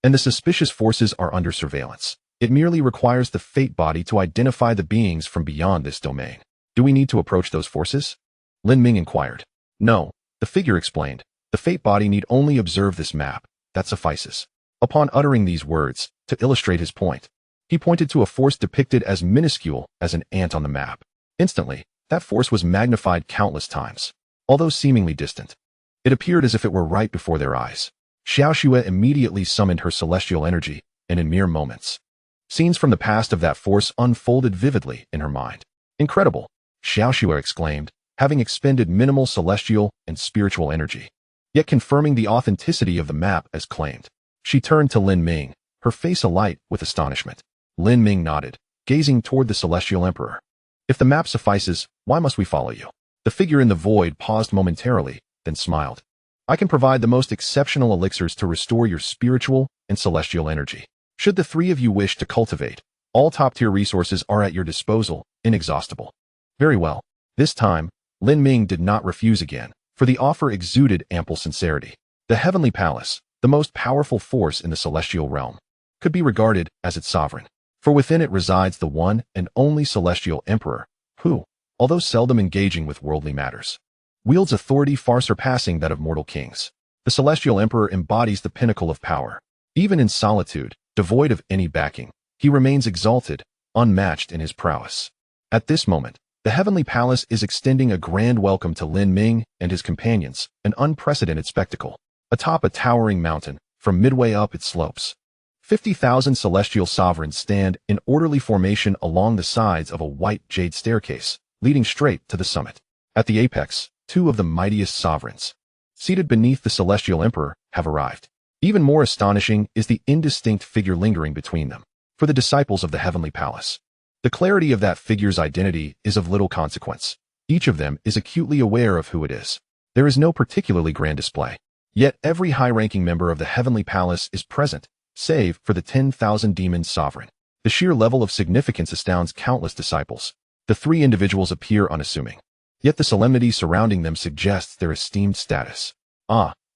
and the suspicious forces are under surveillance. It merely requires the fate body to identify the beings from beyond this domain. Do we need to approach those forces? Lin Ming inquired. No, the figure explained. The fate body need only observe this map. That suffices. Upon uttering these words, to illustrate his point, he pointed to a force depicted as minuscule as an ant on the map. Instantly, that force was magnified countless times. Although seemingly distant, it appeared as if it were right before their eyes. Xiao Xue immediately summoned her celestial energy, and in mere moments, scenes from the past of that force unfolded vividly in her mind. Incredible, Xiao Xue exclaimed, having expended minimal celestial and spiritual energy, yet confirming the authenticity of the map as claimed. She turned to Lin Ming, her face alight with astonishment. Lin Ming nodded, gazing toward the celestial emperor. If the map suffices, why must we follow you? The figure in the void paused momentarily, then smiled. I can provide the most exceptional elixirs to restore your spiritual and celestial energy. Should the three of you wish to cultivate, all top-tier resources are at your disposal, inexhaustible. Very well. This time, Lin Ming did not refuse again, for the offer exuded ample sincerity. The Heavenly Palace, the most powerful force in the celestial realm, could be regarded as its sovereign, for within it resides the one and only celestial emperor, who, although seldom engaging with worldly matters, wields authority far surpassing that of mortal kings. The celestial emperor embodies the pinnacle of power. Even in solitude, devoid of any backing, he remains exalted, unmatched in his prowess. At this moment, the Heavenly Palace is extending a grand welcome to Lin Ming and his companions, an unprecedented spectacle. Atop a towering mountain, from midway up its slopes, 50,000 celestial sovereigns stand in orderly formation along the sides of a white jade staircase, leading straight to the summit. At the apex, two of the mightiest sovereigns, seated beneath the celestial emperor, have arrived. Even more astonishing is the indistinct figure lingering between them. For the disciples of the Heavenly Palace, the clarity of that figure's identity is of little consequence. Each of them is acutely aware of who it is. There is no particularly grand display. Yet every high-ranking member of the Heavenly Palace is present, save for the 10,000 demons sovereign. The sheer level of significance astounds countless disciples. The three individuals appear unassuming, yet the solemnity surrounding them suggests their esteemed status.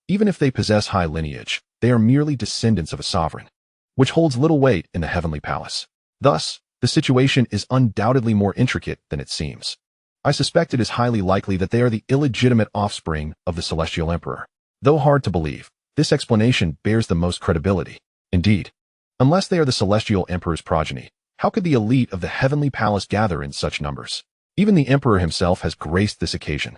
Even if they possess high lineage, they are merely descendants of a sovereign, which holds little weight in the Heavenly Palace. Thus, the situation is undoubtedly more intricate than it seems. I suspect it is highly likely that they are the illegitimate offspring of the Celestial Emperor. Though hard to believe, this explanation bears the most credibility. Indeed, unless they are the Celestial Emperor's progeny, how could the elite of the Heavenly Palace gather in such numbers? Even the Emperor himself has graced this occasion.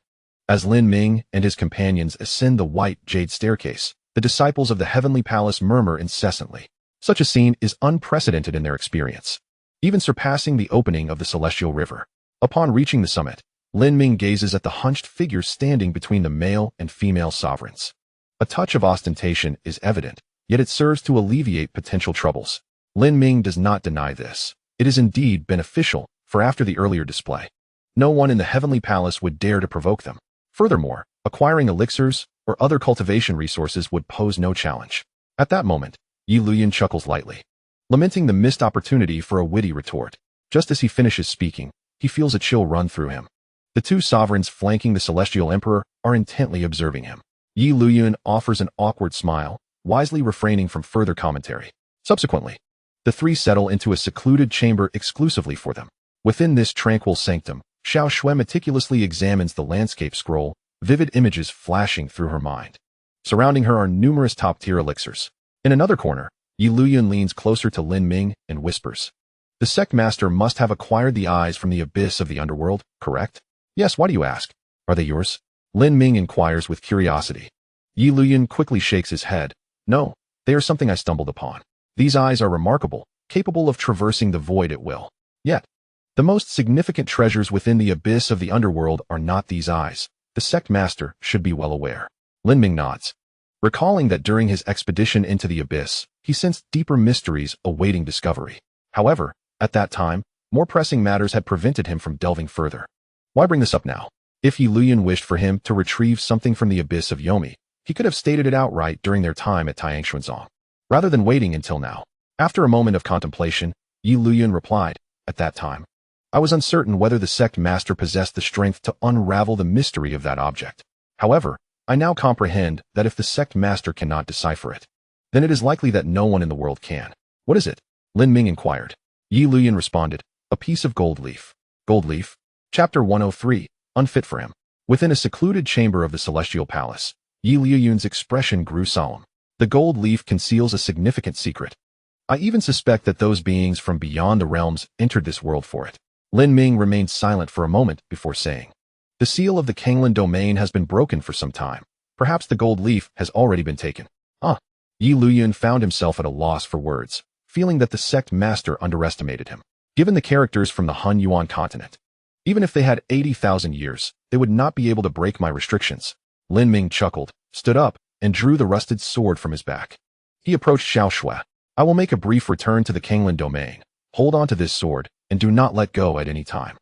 As Lin Ming and his companions ascend the white jade staircase, the disciples of the Heavenly Palace murmur incessantly. Such a scene is unprecedented in their experience, even surpassing the opening of the Celestial River. Upon reaching the summit, Lin Ming gazes at the hunched figure standing between the male and female sovereigns. A touch of ostentation is evident, yet it serves to alleviate potential troubles. Lin Ming does not deny this. It is indeed beneficial, for after the earlier display, no one in the Heavenly Palace would dare to provoke them. Furthermore, acquiring elixirs or other cultivation resources would pose no challenge. At that moment, Yi Luyan chuckles lightly, lamenting the missed opportunity for a witty retort. Just as he finishes speaking, he feels a chill run through him. The two sovereigns flanking the Celestial Emperor are intently observing him. Yi Luyan offers an awkward smile, wisely refraining from further commentary. Subsequently, the three settle into a secluded chamber exclusively for them. Within this tranquil sanctum, Xiao Xue meticulously examines the landscape scroll, vivid images flashing through her mind. Surrounding her are numerous top-tier elixirs. In another corner, Yi Luyan leans closer to Lin Ming and whispers, "The sect master must have acquired the eyes from the abyss of the underworld, correct?" "Yes, why do you ask? Are they yours?" Lin Ming inquires with curiosity. Yi Luyan quickly shakes his head. "No, they are something I stumbled upon. These eyes are remarkable, capable of traversing the void at will. Yet, the most significant treasures within the abyss of the underworld are not these eyes. The sect master should be well aware." Lin Ming nods, recalling that during his expedition into the abyss, he sensed deeper mysteries awaiting discovery. However, at that time, more pressing matters had prevented him from delving further. Why bring this up now? If Yi Luyan wished for him to retrieve something from the abyss of Yomi, he could have stated it outright during their time at Tiangshuanzong, rather than waiting until now. After a moment of contemplation, Yi Luyan replied, "At that time, I was uncertain whether the sect master possessed the strength to unravel the mystery of that object. However, I now comprehend that if the sect master cannot decipher it, then it is likely that no one in the world can. What is it? Lin Ming inquired. Yi Luyan responded, a piece of gold leaf. Gold leaf? Chapter 103, unfit for him. Within a secluded chamber of the celestial palace, Yi Luyan's expression grew solemn. The gold leaf conceals a significant secret. I even suspect that those beings from beyond the realms entered this world for it. Lin Ming remained silent for a moment before saying, the seal of the Kanglan domain has been broken for some time. Perhaps the gold leaf has already been taken. Yi Luyan found himself at a loss for words, feeling that the sect master underestimated him. Given the characters from the Han Yuan continent, even if they had 80,000 years, they would not be able to break my restrictions. Lin Ming chuckled, stood up, and drew the rusted sword from his back. He approached Xiao Shui. I will make a brief return to the Kanglan domain. Hold on to this sword, and do not let go at any time.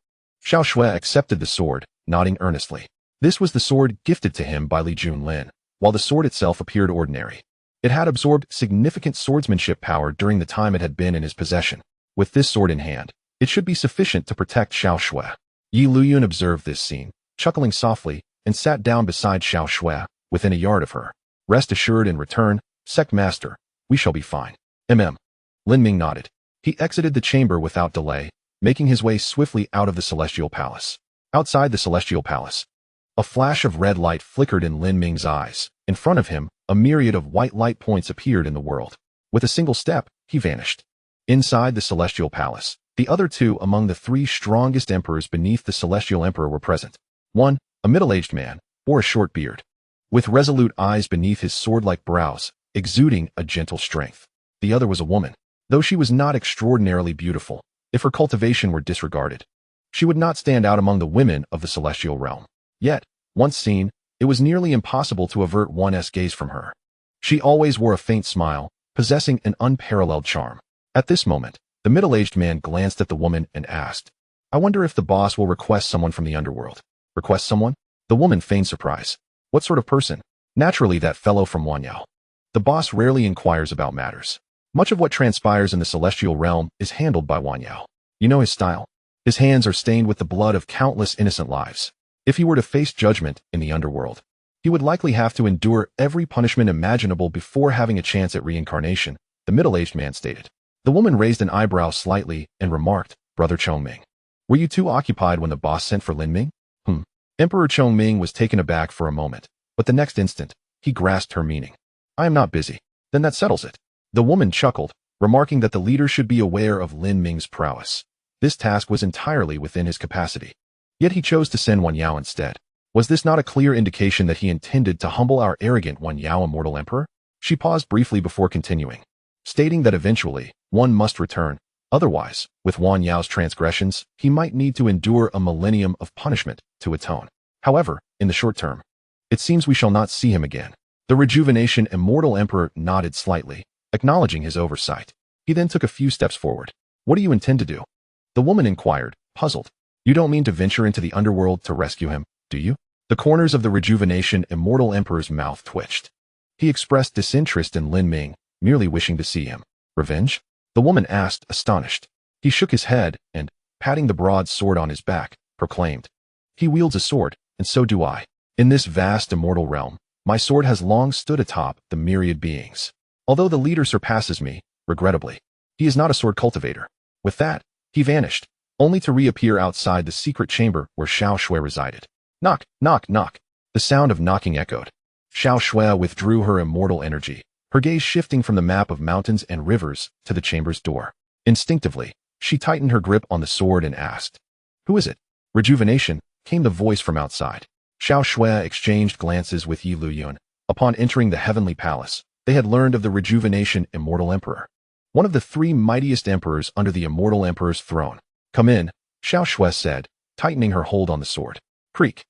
Xiao Shui accepted the sword, nodding earnestly. This was the sword gifted to him by Li Junlin, while the sword itself appeared ordinary. It had absorbed significant swordsmanship power during the time it had been in his possession. With this sword in hand, it should be sufficient to protect Xiao Shui. Yi Luyan observed this scene, chuckling softly, and sat down beside Xiao Shui, within a yard of her. Rest assured in return, sect master, we shall be fine. Lin Ming nodded. He exited the chamber without delay, making his way swiftly out of the celestial palace. Outside the celestial palace, a flash of red light flickered in Lin Ming's eyes. In front of him, a myriad of white light points appeared in the world. With a single step, he vanished. Inside the celestial palace, the other two among the three strongest emperors beneath the celestial emperor were present. One, a middle-aged man, bore a short beard, with resolute eyes beneath his sword-like brows, exuding a gentle strength. The other was a woman. Though she was not extraordinarily beautiful, if her cultivation were disregarded, she would not stand out among the women of the celestial realm. Yet, once seen, it was nearly impossible to avert one's gaze from her. She always wore a faint smile, possessing an unparalleled charm. At this moment, the middle-aged man glanced at the woman and asked, I wonder if the boss will request someone from the underworld. Request someone? The woman feigned surprise. What sort of person? Naturally that fellow from Wanyao. The boss rarely inquires about matters. Much of what transpires in the celestial realm is handled by Wanyao. You know his style. His hands are stained with the blood of countless innocent lives. If he were to face judgment in the underworld, he would likely have to endure every punishment imaginable before having a chance at reincarnation, the middle-aged man stated. The woman raised an eyebrow slightly and remarked, Brother Chongming, were you too occupied when the boss sent for Lin Ming? Emperor Chongming was taken aback for a moment, but the next instant, he grasped her meaning. I am not busy. Then that settles it. The woman chuckled, remarking that the leader should be aware of Lin Ming's prowess. This task was entirely within his capacity. Yet he chose to send Wanyao instead. Was this not a clear indication that he intended to humble our arrogant Wanyao immortal emperor? She paused briefly before continuing, stating that eventually, one must return. Otherwise, with Wanyao's transgressions, he might need to endure a millennium of punishment to atone. However, in the short term, it seems we shall not see him again. The rejuvenation immortal emperor nodded slightly, acknowledging his oversight. He then took a few steps forward. What do you intend to do? The woman inquired, puzzled. You don't mean to venture into the underworld to rescue him, do you? The corners of the rejuvenation immortal emperor's mouth twitched. He expressed disinterest in Lin Ming, merely wishing to see him. Revenge? The woman asked, astonished. He shook his head and, patting the broad sword on his back, proclaimed, he wields a sword, and so do I. In this vast immortal realm, my sword has long stood atop the myriad beings. Although the leader surpasses me, regrettably, he is not a sword cultivator. With that, he vanished, only to reappear outside the secret chamber where Xiao Shui resided. Knock, knock, knock. The sound of knocking echoed. Xiao Shui withdrew her immortal energy, her gaze shifting from the map of mountains and rivers to the chamber's door. Instinctively, she tightened her grip on the sword and asked, who is it? Rejuvenation, came the voice from outside. Xiao Shui exchanged glances with Yi Luyan. Upon entering the heavenly palace, they had learned of the rejuvenation immortal emperor, one of the three mightiest emperors under the immortal emperor's throne. Come in, Xiao Shui said, tightening her hold on the sword. Creak.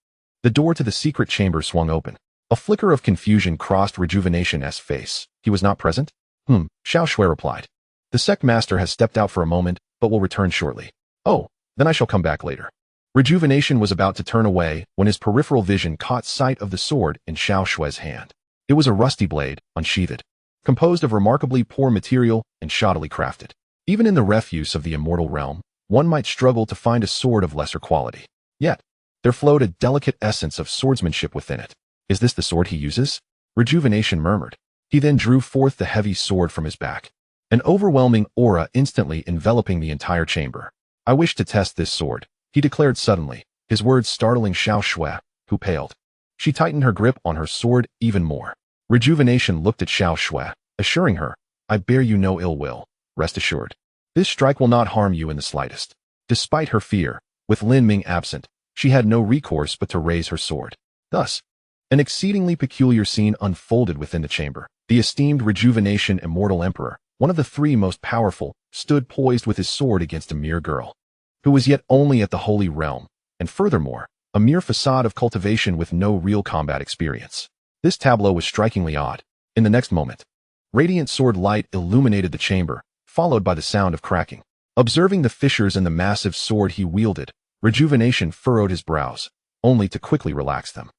The door to the secret chamber swung open. A flicker of confusion crossed Rejuvenation's face. He was not present? Xiao Shui replied. The sect master has stepped out for a moment, but will return shortly. Oh, then I shall come back later. Rejuvenation was about to turn away when his peripheral vision caught sight of the sword in Xiao Shui's hand. It was a rusty blade, unsheathed, composed of remarkably poor material and shoddily crafted. Even in the refuse of the immortal realm, one might struggle to find a sword of lesser quality. Yet, there flowed a delicate essence of swordsmanship within it. Is this the sword he uses? Rejuvenation murmured. He then drew forth the heavy sword from his back, an overwhelming aura instantly enveloping the entire chamber. I wish to test this sword, he declared suddenly, his words startling Xiao Shui, who paled. She tightened her grip on her sword even more. Rejuvenation looked at Xiao Shui, assuring her, I bear you no ill will, rest assured. This strike will not harm you in the slightest. Despite her fear, with Lin Ming absent, she had no recourse but to raise her sword. Thus, an exceedingly peculiar scene unfolded within the chamber. The esteemed Rejuvenation Immortal Emperor, one of the three most powerful, stood poised with his sword against a mere girl, who was yet only at the Holy Realm, and furthermore, a mere facade of cultivation with no real combat experience. This tableau was strikingly odd. In the next moment, radiant sword light illuminated the chamber, followed by the sound of cracking. Observing the fissures in the massive sword he wielded, Rejuvenation furrowed his brows, only to quickly relax them.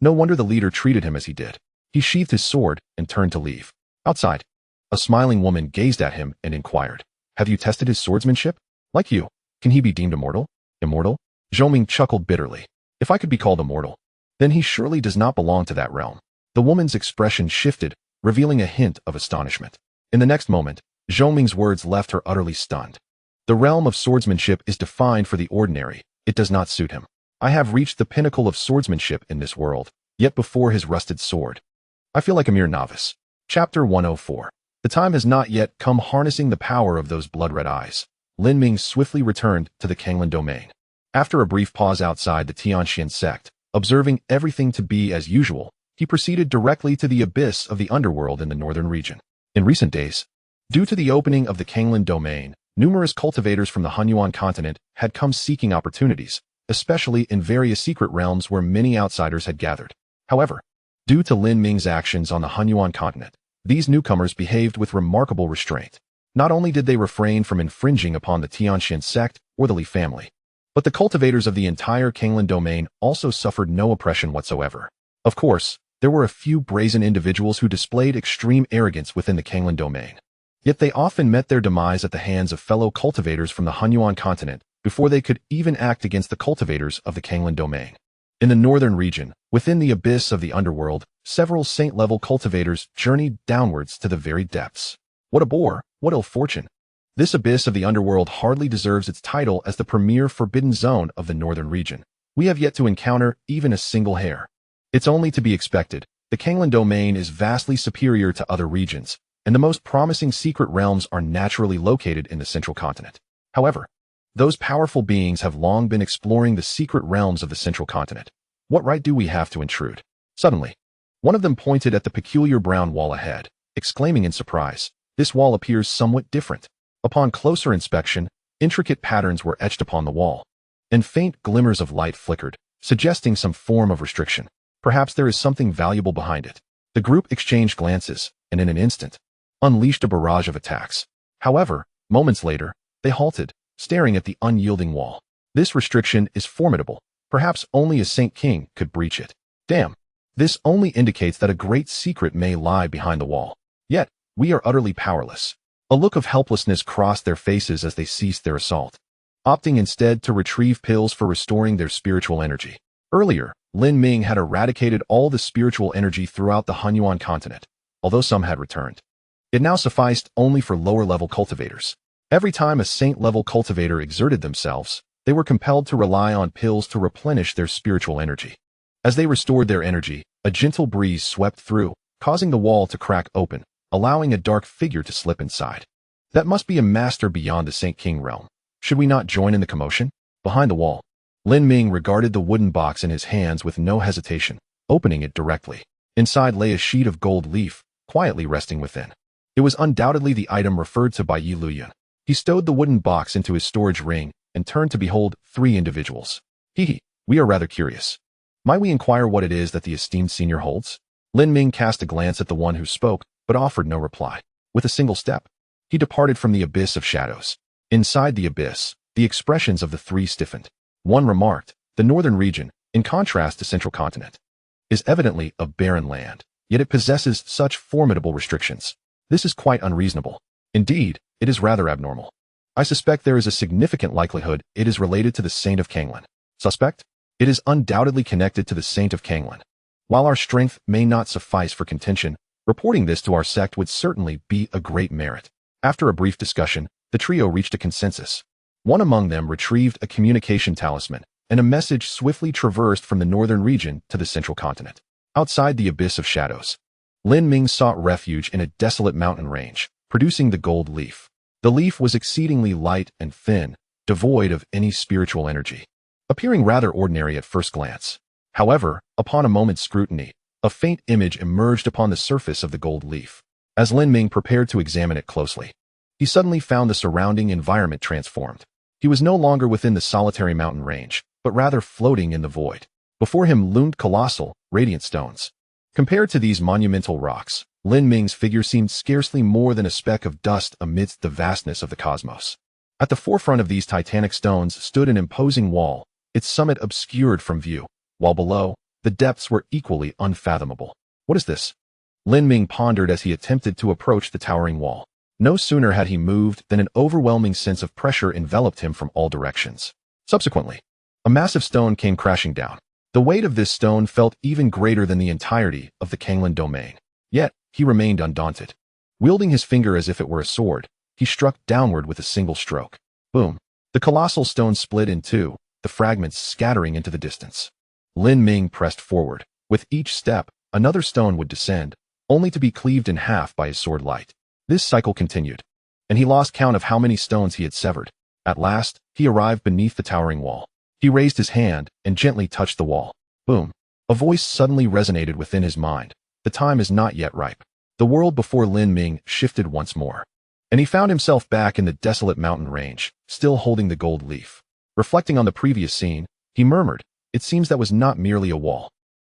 No wonder the leader treated him as he did. He sheathed his sword and turned to leave. Outside, a smiling woman gazed at him and inquired, Have you tested his swordsmanship? Like you, can he be deemed immortal? Immortal? Zhou Ming chuckled bitterly. If I could be called immortal, then he surely does not belong to that realm. The woman's expression shifted, revealing a hint of astonishment. In the next moment, Zhou Ming's words left her utterly stunned. The realm of swordsmanship is defined for the ordinary. It does not suit him. I have reached the pinnacle of swordsmanship in this world, yet before his rusted sword, I feel like a mere novice. Chapter 104. The time has not yet come harnessing the power of those blood-red eyes. Lin Ming swiftly returned to the Kanglan domain. After a brief pause outside the Tianxian sect, observing everything to be as usual, he proceeded directly to the abyss of the underworld in the northern region. In recent days, due to the opening of the Kanglan domain, numerous cultivators from the Hunyuan continent had come seeking opportunities, especially in various secret realms where many outsiders had gathered. However, due to Lin Ming's actions on the Hunyuan continent, these newcomers behaved with remarkable restraint. Not only did they refrain from infringing upon the Tianxian sect or the Li family, but the cultivators of the entire Kanglan domain also suffered no oppression whatsoever. Of course, there were a few brazen individuals who displayed extreme arrogance within the Kanglan domain. Yet they often met their demise at the hands of fellow cultivators from the Hunyuan continent before they could even act against the cultivators of the Kanglan domain. In the northern region, within the abyss of the underworld, several saint-level cultivators journeyed downwards to the very depths. What a bore, what ill fortune. This abyss of the underworld hardly deserves its title as the premier forbidden zone of the northern region. We have yet to encounter even a single hair. It's only to be expected. The Kanglan domain is vastly superior to other regions, and the most promising secret realms are naturally located in the central continent. However, those powerful beings have long been exploring the secret realms of the central continent. What right do we have to intrude? Suddenly, one of them pointed at the peculiar brown wall ahead, exclaiming in surprise, This wall appears somewhat different. Upon closer inspection, intricate patterns were etched upon the wall, and faint glimmers of light flickered, suggesting some form of restriction. Perhaps there is something valuable behind it. The group exchanged glances, and in an instant, unleashed a barrage of attacks. However, moments later, they halted, staring at the unyielding wall. This restriction is formidable. Perhaps only a Saint King could breach it. Damn. This only indicates that a great secret may lie behind the wall. Yet, we are utterly powerless. A look of helplessness crossed their faces as they ceased their assault, opting instead to retrieve pills for restoring their spiritual energy. Earlier, Lin Ming had eradicated all the spiritual energy throughout the Hunyuan continent, although some had returned. It now sufficed only for lower-level cultivators. Every time a saint-level cultivator exerted themselves, they were compelled to rely on pills to replenish their spiritual energy. As they restored their energy, a gentle breeze swept through, causing the wall to crack open, allowing a dark figure to slip inside. That must be a master beyond the Saint King realm. Should we not join in the commotion? Behind the wall, Lin Ming regarded the wooden box in his hands with no hesitation, opening it directly. Inside lay a sheet of gold leaf, quietly resting within. It was undoubtedly the item referred to by Yi Luyan. He stowed the wooden box into his storage ring and turned to behold 3 individuals. We are rather curious. Might we inquire what it is that the esteemed senior holds? Lin Ming cast a glance at the one who spoke, but offered no reply. With a single step, he departed from the abyss of shadows. Inside the abyss, the expressions of the 3 stiffened. One remarked, the northern region, in contrast to central continent, is evidently a barren land, yet it possesses such formidable restrictions. This is quite unreasonable. Indeed, it is rather abnormal. I suspect there is a significant likelihood it is related to the Saint of Kanglan. Suspect? It is undoubtedly connected to the Saint of Kanglan. While our strength may not suffice for contention, reporting this to our sect would certainly be a great merit. After a brief discussion, the trio reached a consensus. One among them retrieved a communication talisman, and a message swiftly traversed from the northern region to the central continent. Outside the abyss of shadows, Lin Ming sought refuge in a desolate mountain range, producing the gold leaf. The leaf was exceedingly light and thin, devoid of any spiritual energy, appearing rather ordinary at first glance. However, upon a moment's scrutiny, a faint image emerged upon the surface of the gold leaf. As Lin Ming prepared to examine it closely, he suddenly found the surrounding environment transformed. He was no longer within the solitary mountain range, but rather floating in the void. Before him loomed colossal, radiant stones. Compared to these monumental rocks, Lin Ming's figure seemed scarcely more than a speck of dust amidst the vastness of the cosmos. At the forefront of these titanic stones stood an imposing wall, its summit obscured from view, while below, the depths were equally unfathomable. What is this? Lin Ming pondered as he attempted to approach the towering wall. No sooner had he moved than an overwhelming sense of pressure enveloped him from all directions. Subsequently, a massive stone came crashing down. The weight of this stone felt even greater than the entirety of the Kanglan domain. Yet, he remained undaunted. Wielding his finger as if it were a sword, he struck downward with a single stroke. Boom! The colossal stone split in two, the fragments scattering into the distance. Lin Ming pressed forward. With each step, another stone would descend, only to be cleaved in half by his sword light. This cycle continued, and he lost count of how many stones he had severed. At last, he arrived beneath the towering wall. He raised his hand and gently touched the wall. Boom! A voice suddenly resonated within his mind. The time is not yet ripe. The world before Lin Ming shifted once more, and he found himself back in the desolate mountain range, still holding the gold leaf. Reflecting on the previous scene, he murmured, "It seems that was not merely a wall."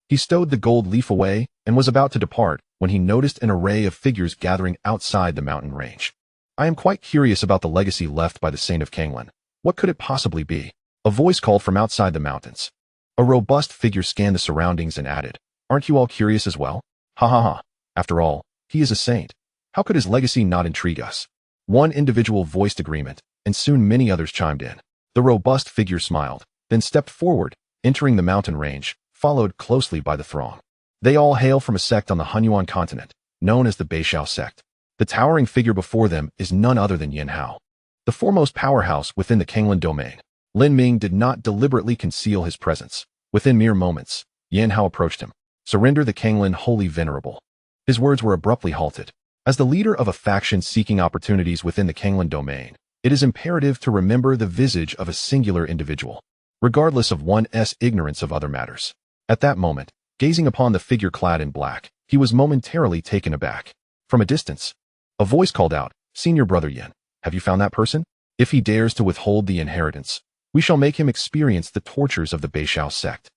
He stowed the gold leaf away and was about to depart when he noticed an array of figures gathering outside the mountain range. "I am quite curious about the legacy left by the Saint of Kanglan. What could it possibly be?" A voice called from outside the mountains. A robust figure scanned the surroundings and added, "Aren't you all curious as well? Ha ha ha. After all, he is a saint. How could his legacy not intrigue us?" One individual voiced agreement, and soon many others chimed in. The robust figure smiled, then stepped forward, entering the mountain range, followed closely by the throng. They all hail from a sect on the Hunyuan continent, known as the Beishao sect. The towering figure before them is none other than Yin Hao, the foremost powerhouse within the Kanglan domain. Lin Ming did not deliberately conceal his presence. Within mere moments, Yin Hao approached him. "Surrender the Kanglan Holy Venerable." His words were abruptly halted. As the leader of a faction seeking opportunities within the Kanglan domain, it is imperative to remember the visage of a singular individual, regardless of one's ignorance of other matters. At that moment, gazing upon the figure clad in black, he was momentarily taken aback. From a distance, a voice called out, "Senior Brother Yin, have you found that person? If he dares to withhold the inheritance, we shall make him experience the tortures of the Beishao sect."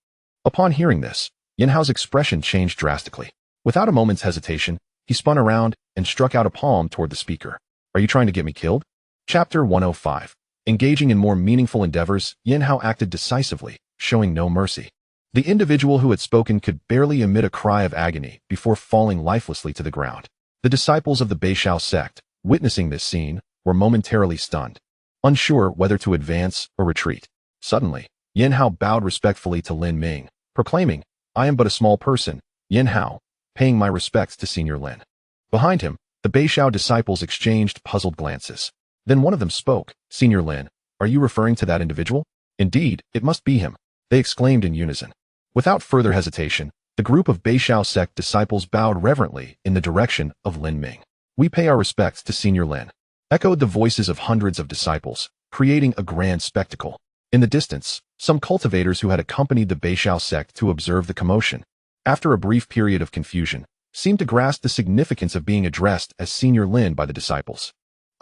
Upon hearing this, Yin Hao's expression changed drastically. Without a moment's hesitation, he spun around and struck out a palm toward the speaker. "Are you trying to get me killed?" Chapter 105. Engaging in more meaningful endeavors, Yin Hao acted decisively, showing no mercy. The individual who had spoken could barely emit a cry of agony before falling lifelessly to the ground. The disciples of the Beishao sect, witnessing this scene, were momentarily stunned, unsure whether to advance or retreat. Suddenly, Yin Hao bowed respectfully to Lin Ming, proclaiming, "I am but a small person, Yin Hao, paying my respects to Senior Lin." Behind him, the Beishao disciples exchanged puzzled glances. Then one of them spoke. "Senior Lin, are you referring to that individual?" "Indeed, it must be him," they exclaimed in unison. Without further hesitation, the group of Beishao sect disciples bowed reverently in the direction of Lin Ming. "We pay our respects to Senior Lin," echoed the voices of hundreds of disciples, creating a grand spectacle. In the distance, some cultivators who had accompanied the Beishao sect to observe the commotion, after a brief period of confusion, seemed to grasp the significance of being addressed as Senior Lin by the disciples.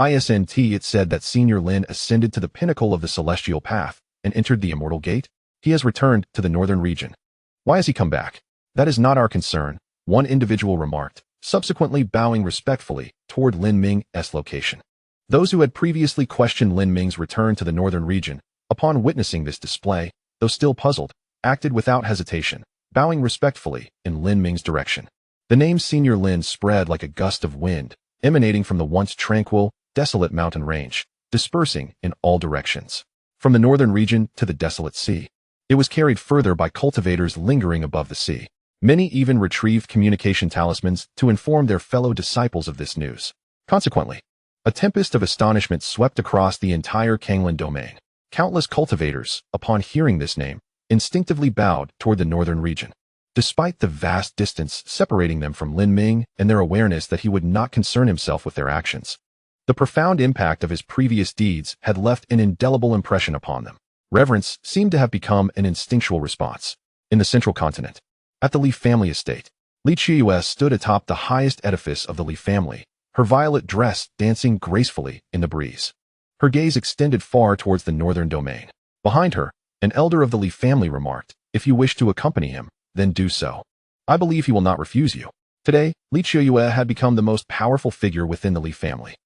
It said that Senior Lin ascended to the pinnacle of the celestial path and entered the immortal gate. He has returned to the northern region. Why has he come back? That is not our concern, one individual remarked, subsequently bowing respectfully toward Lin Ming's location. Those who had previously questioned Lin Ming's return to the northern region, upon witnessing this display, though still puzzled, acted without hesitation, bowing respectfully in Lin Ming's direction. The name Senior Lin spread like a gust of wind, emanating from the once tranquil, desolate mountain range, dispersing in all directions. From the northern region to the desolate sea. It was carried further by cultivators lingering above the sea. Many even retrieved communication talismans to inform their fellow disciples of this news. Consequently, a tempest of astonishment swept across the entire Kanglan domain. Countless cultivators, upon hearing this name, instinctively bowed toward the northern region. Despite the vast distance separating them from Lin Ming and their awareness that he would not concern himself with their actions, the profound impact of his previous deeds had left an indelible impression upon them. Reverence seemed to have become an instinctual response. In the central continent, at the Li family estate, Li Qiuyue stood atop the highest edifice of the Li family, her violet dress dancing gracefully in the breeze. Her gaze extended far towards the northern domain. Behind her, an elder of the Li family remarked, "If you wish to accompany him, then do so. I believe he will not refuse you." Today, Li Qiuyue had become the most powerful figure within the Li family.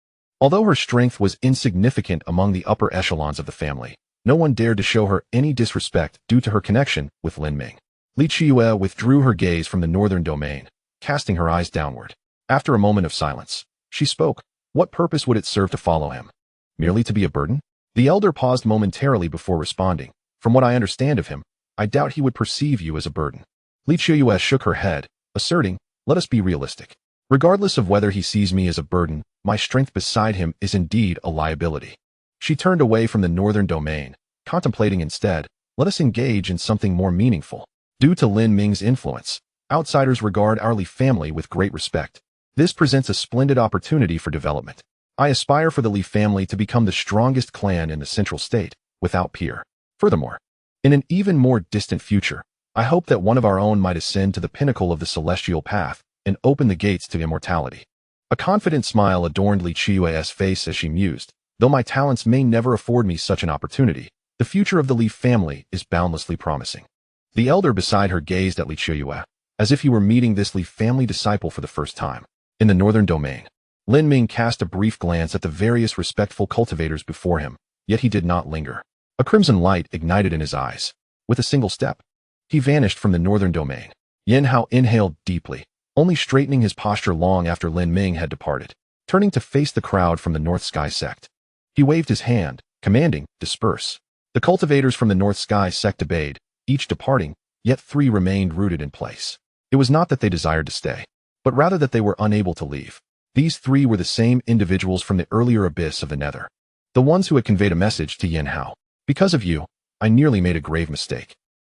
Although her strength was insignificant among the upper echelons of the family, no one dared to show her any disrespect due to her connection with Lin Ming. Li Qiuyue withdrew her gaze from the northern domain, casting her eyes downward. After a moment of silence, she spoke. What purpose would it serve to follow him? Merely to be a burden? The elder paused momentarily before responding. From what I understand of him, I doubt he would perceive you as a burden. Li Qiuyue shook her head, asserting, let us be realistic. Regardless of whether he sees me as a burden, my strength beside him is indeed a liability. She turned away from the northern domain, contemplating instead, let us engage in something more meaningful. Due to Lin Ming's influence, outsiders regard our Li family with great respect. This presents a splendid opportunity for development. I aspire for the Li family to become the strongest clan in the central state, without peer. Furthermore, in an even more distant future, I hope that one of our own might ascend to the pinnacle of the celestial path and open the gates to immortality. A confident smile adorned Li Qiuyue's face as she mused. Though my talents may never afford me such an opportunity, the future of the Li family is boundlessly promising. The elder beside her gazed at Li Qiuyue, as if he were meeting this Li family disciple for the first time. In the northern domain, Lin Ming cast a brief glance at the various respectful cultivators before him, yet he did not linger. A crimson light ignited in his eyes. With a single step, he vanished from the northern domain. Yan Hao inhaled deeply, only straightening his posture long after Lin Ming had departed. Turning to face the crowd from the North Sky sect, he waved his hand, commanding, disperse. The cultivators from the North Sky sect obeyed, each departing, yet 3 remained rooted in place. It was not that they desired to stay, but rather that they were unable to leave. These 3 were the same individuals from the earlier abyss of the Nether, the ones who had conveyed a message to Yan Hao. Because of you, I nearly made a grave mistake.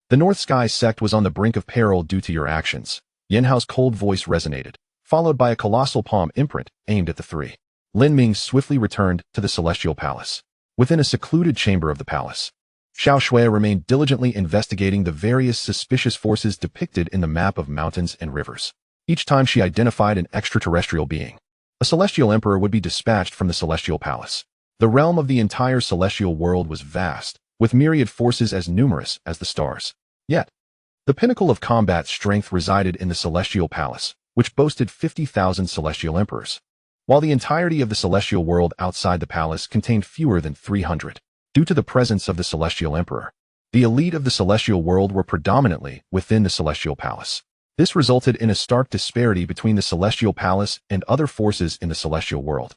The North Sky sect was on the brink of peril due to your actions. Yan Hao's cold voice resonated, followed by a colossal palm imprint aimed at the 3. Lin Ming swiftly returned to the Celestial Palace. Within a secluded chamber of the palace, Xiao Shui remained diligently investigating the various suspicious forces depicted in the map of mountains and rivers. Each time she identified an extraterrestrial being, a celestial emperor would be dispatched from the Celestial Palace. The realm of the entire celestial world was vast, with myriad forces as numerous as the stars. Yet, the pinnacle of combat strength resided in the Celestial Palace, which boasted 50,000 celestial emperors, while the entirety of the celestial world outside the palace contained fewer than 300. Due to the presence of the celestial emperor, the elite of the celestial world were predominantly within the Celestial Palace. This resulted in a stark disparity between the Celestial Palace and other forces in the celestial world.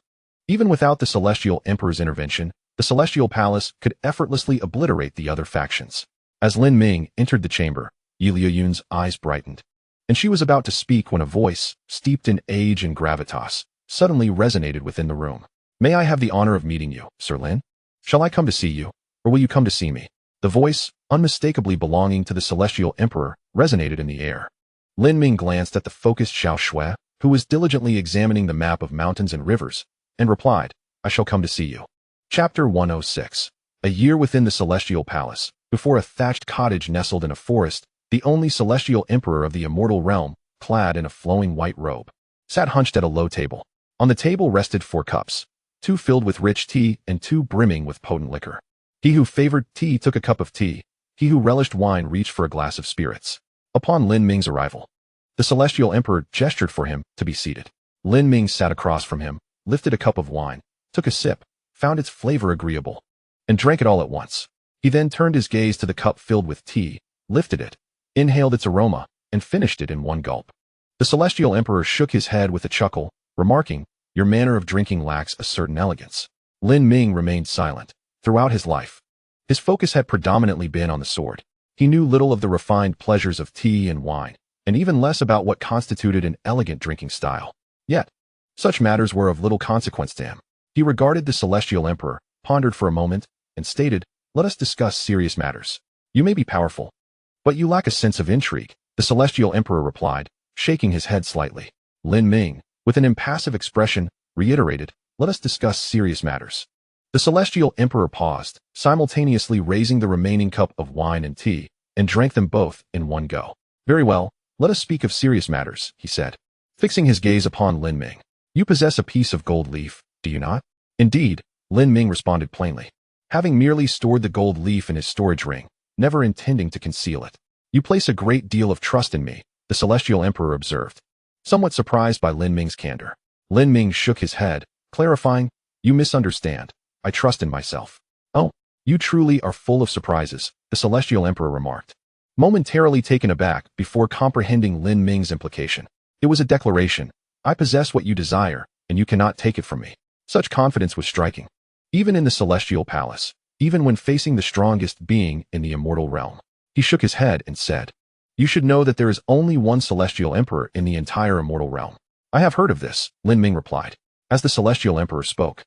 Even without the celestial emperor's intervention, the Celestial Palace could effortlessly obliterate the other factions. As Lin Ming entered the chamber, Yi Liuyun's eyes brightened, and she was about to speak when a voice, steeped in age and gravitas, suddenly resonated within the room. May I have the honor of meeting you, Sir Lin? Shall I come to see you, or will you come to see me? The voice, unmistakably belonging to the Celestial Emperor, resonated in the air. Lin Ming glanced at the focused Xiao Shui, who was diligently examining the map of mountains and rivers, and replied, I shall come to see you. Chapter 106. A year within the Celestial Palace, before a thatched cottage nestled in a forest, the only Celestial Emperor of the immortal realm, clad in a flowing white robe, sat hunched at a low table. On the table rested 4 cups, 2 filled with rich tea and 2 brimming with potent liquor. He who favored tea took a cup of tea. He who relished wine reached for a glass of spirits. Upon Lin Ming's arrival, the Celestial Emperor gestured for him to be seated. Lin Ming sat across from him, lifted a cup of wine, took a sip, found its flavor agreeable, and drank it all at once. He then turned his gaze to the cup filled with tea, lifted it, inhaled its aroma, and finished it in one gulp. The Celestial Emperor shook his head with a chuckle, remarking, your manner of drinking lacks a certain elegance. Lin Ming remained silent. Throughout his life, his focus had predominantly been on the sword. He knew little of the refined pleasures of tea and wine, and even less about what constituted an elegant drinking style. Yet, such matters were of little consequence to him. He regarded the celestial emperor, pondered for a moment, and stated, "Let us discuss serious matters. You may be powerful, but you lack a sense of intrigue," the celestial emperor replied, shaking his head slightly. Lin Ming, with an impassive expression, reiterated, "Let us discuss serious matters." The celestial emperor paused, simultaneously raising the remaining cup of wine and tea, and drank them both in one go. "Very well, let us speak of serious matters," he said, fixing his gaze upon Lin Ming. "You possess a piece of gold leaf, do you not?" "Indeed," Lin Ming responded plainly, having merely stored the gold leaf in his storage ring, never intending to conceal it. "You place a great deal of trust in me," the celestial emperor observed, somewhat surprised by Lin Ming's candor. Lin Ming shook his head, clarifying, "You misunderstand. I trust in myself." "Oh, you truly are full of surprises," the celestial emperor remarked, momentarily taken aback before comprehending Lin Ming's implication. It was a declaration. "I possess what you desire, and you cannot take it from me." Such confidence was striking. Even in the celestial palace, even when facing the strongest being in the immortal realm. He shook his head and said, "You should know that there is only one celestial emperor in the entire immortal realm." "I have heard of this," Lin Ming replied. As the celestial emperor spoke,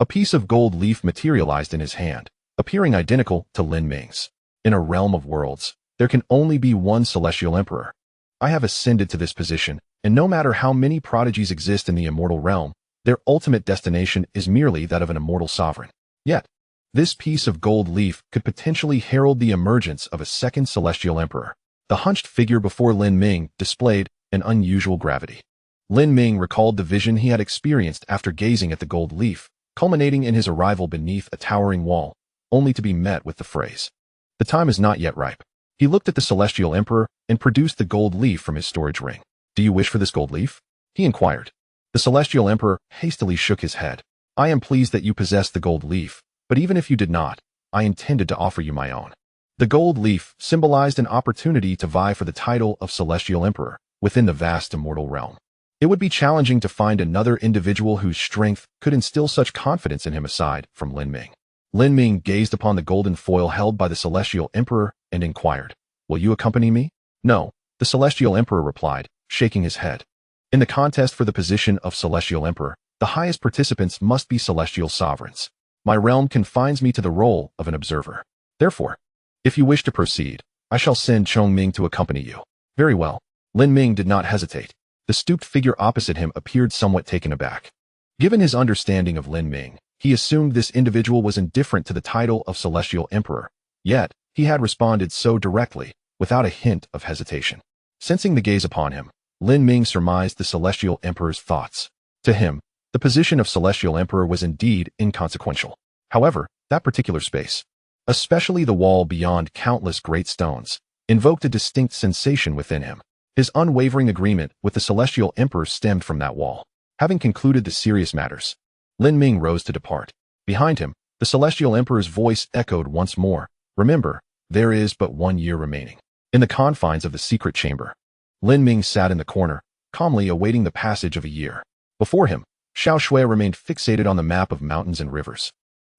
a piece of gold leaf materialized in his hand, appearing identical to Lin Ming's. "In a realm of worlds, there can only be one celestial emperor. I have ascended to this position, and no matter how many prodigies exist in the immortal realm, their ultimate destination is merely that of an immortal sovereign. Yet, this piece of gold leaf could potentially herald the emergence of a second celestial emperor." The hunched figure before Lin Ming displayed an unusual gravity. Lin Ming recalled the vision he had experienced after gazing at the gold leaf, culminating in his arrival beneath a towering wall, only to be met with the phrase, "The time is not yet ripe." He looked at the celestial emperor and produced the gold leaf from his storage ring. "Do you wish for this gold leaf?" he inquired. The celestial emperor hastily shook his head. "I am pleased that you possess the gold leaf, but even if you did not, I intended to offer you my own." The gold leaf symbolized an opportunity to vie for the title of celestial emperor within the vast immortal realm. It would be challenging to find another individual whose strength could instill such confidence in him aside from Lin Ming. Lin Ming gazed upon the golden foil held by the celestial emperor and inquired, "Will you accompany me?" "No," the celestial emperor replied, shaking his head. "In the contest for the position of celestial emperor, the highest participants must be celestial sovereigns. My realm confines me to the role of an observer. Therefore, if you wish to proceed, I shall send Chong Ming to accompany you." "Very well." Lin Ming did not hesitate. The stooped figure opposite him appeared somewhat taken aback. Given his understanding of Lin Ming, he assumed this individual was indifferent to the title of celestial emperor, yet he had responded so directly, without a hint of hesitation. Sensing the gaze upon him, Lin Ming surmised the celestial emperor's thoughts. To him, the position of celestial emperor was indeed inconsequential. However, that particular space, especially the wall beyond countless great stones, invoked a distinct sensation within him. His unwavering agreement with the celestial emperor stemmed from that wall. Having concluded the serious matters, Lin Ming rose to depart. Behind him, the celestial emperor's voice echoed once more, "Remember, there is but 1 year remaining." In the confines of the secret chamber, Lin Ming sat in the corner, calmly awaiting the passage of a year. Before him, Xiao Shui remained fixated on the map of mountains and rivers,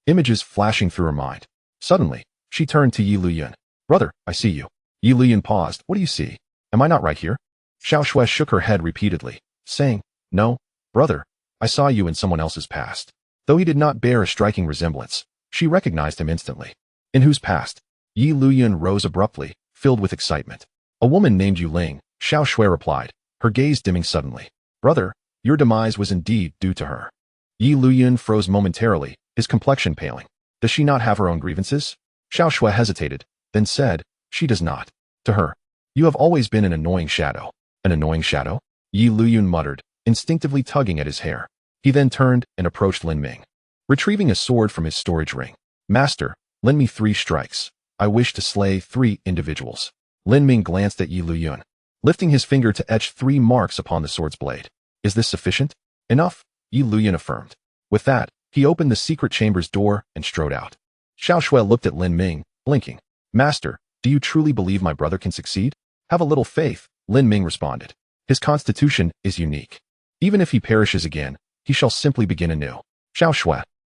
images flashing through her mind. Suddenly, she turned to Yi Luyuan. "Brother, I see you." Yi Luyuan paused. "What do you see? Am I not right here?" Xiao Shui shook her head repeatedly, saying, "No, brother, I saw you in someone else's past." Though he did not bear a striking resemblance, she recognized him instantly. "In whose past?" Yi Luyuan rose abruptly, filled with excitement. "A woman named Yu Ling," Xiao Shui replied, her gaze dimming suddenly. "Brother, your demise was indeed due to her." Yi Luyuan froze momentarily, his complexion paling. "Does she not have her own grievances?" Xiao Shui hesitated, then said, "She does not. To her, you have always been an annoying shadow." "An annoying shadow?" Yi Luyuan muttered, instinctively tugging at his hair. He then turned and approached Lin Ming, retrieving a sword from his storage ring. "Master, lend me 3 strikes. I wish to slay 3 individuals." Lin Ming glanced at Yi Luyuan, lifting his finger to etch 3 marks upon the sword's blade. "Is this sufficient?" "Enough," Yi Luyuan affirmed. With that, he opened the secret chamber's door and strode out. Xiao Shui looked at Lin Ming, blinking. "Master, do you truly believe my brother can succeed?" "Have a little faith," Lin Ming responded. "His constitution is unique. Even if he perishes again, he shall simply begin anew." Xiao Shui,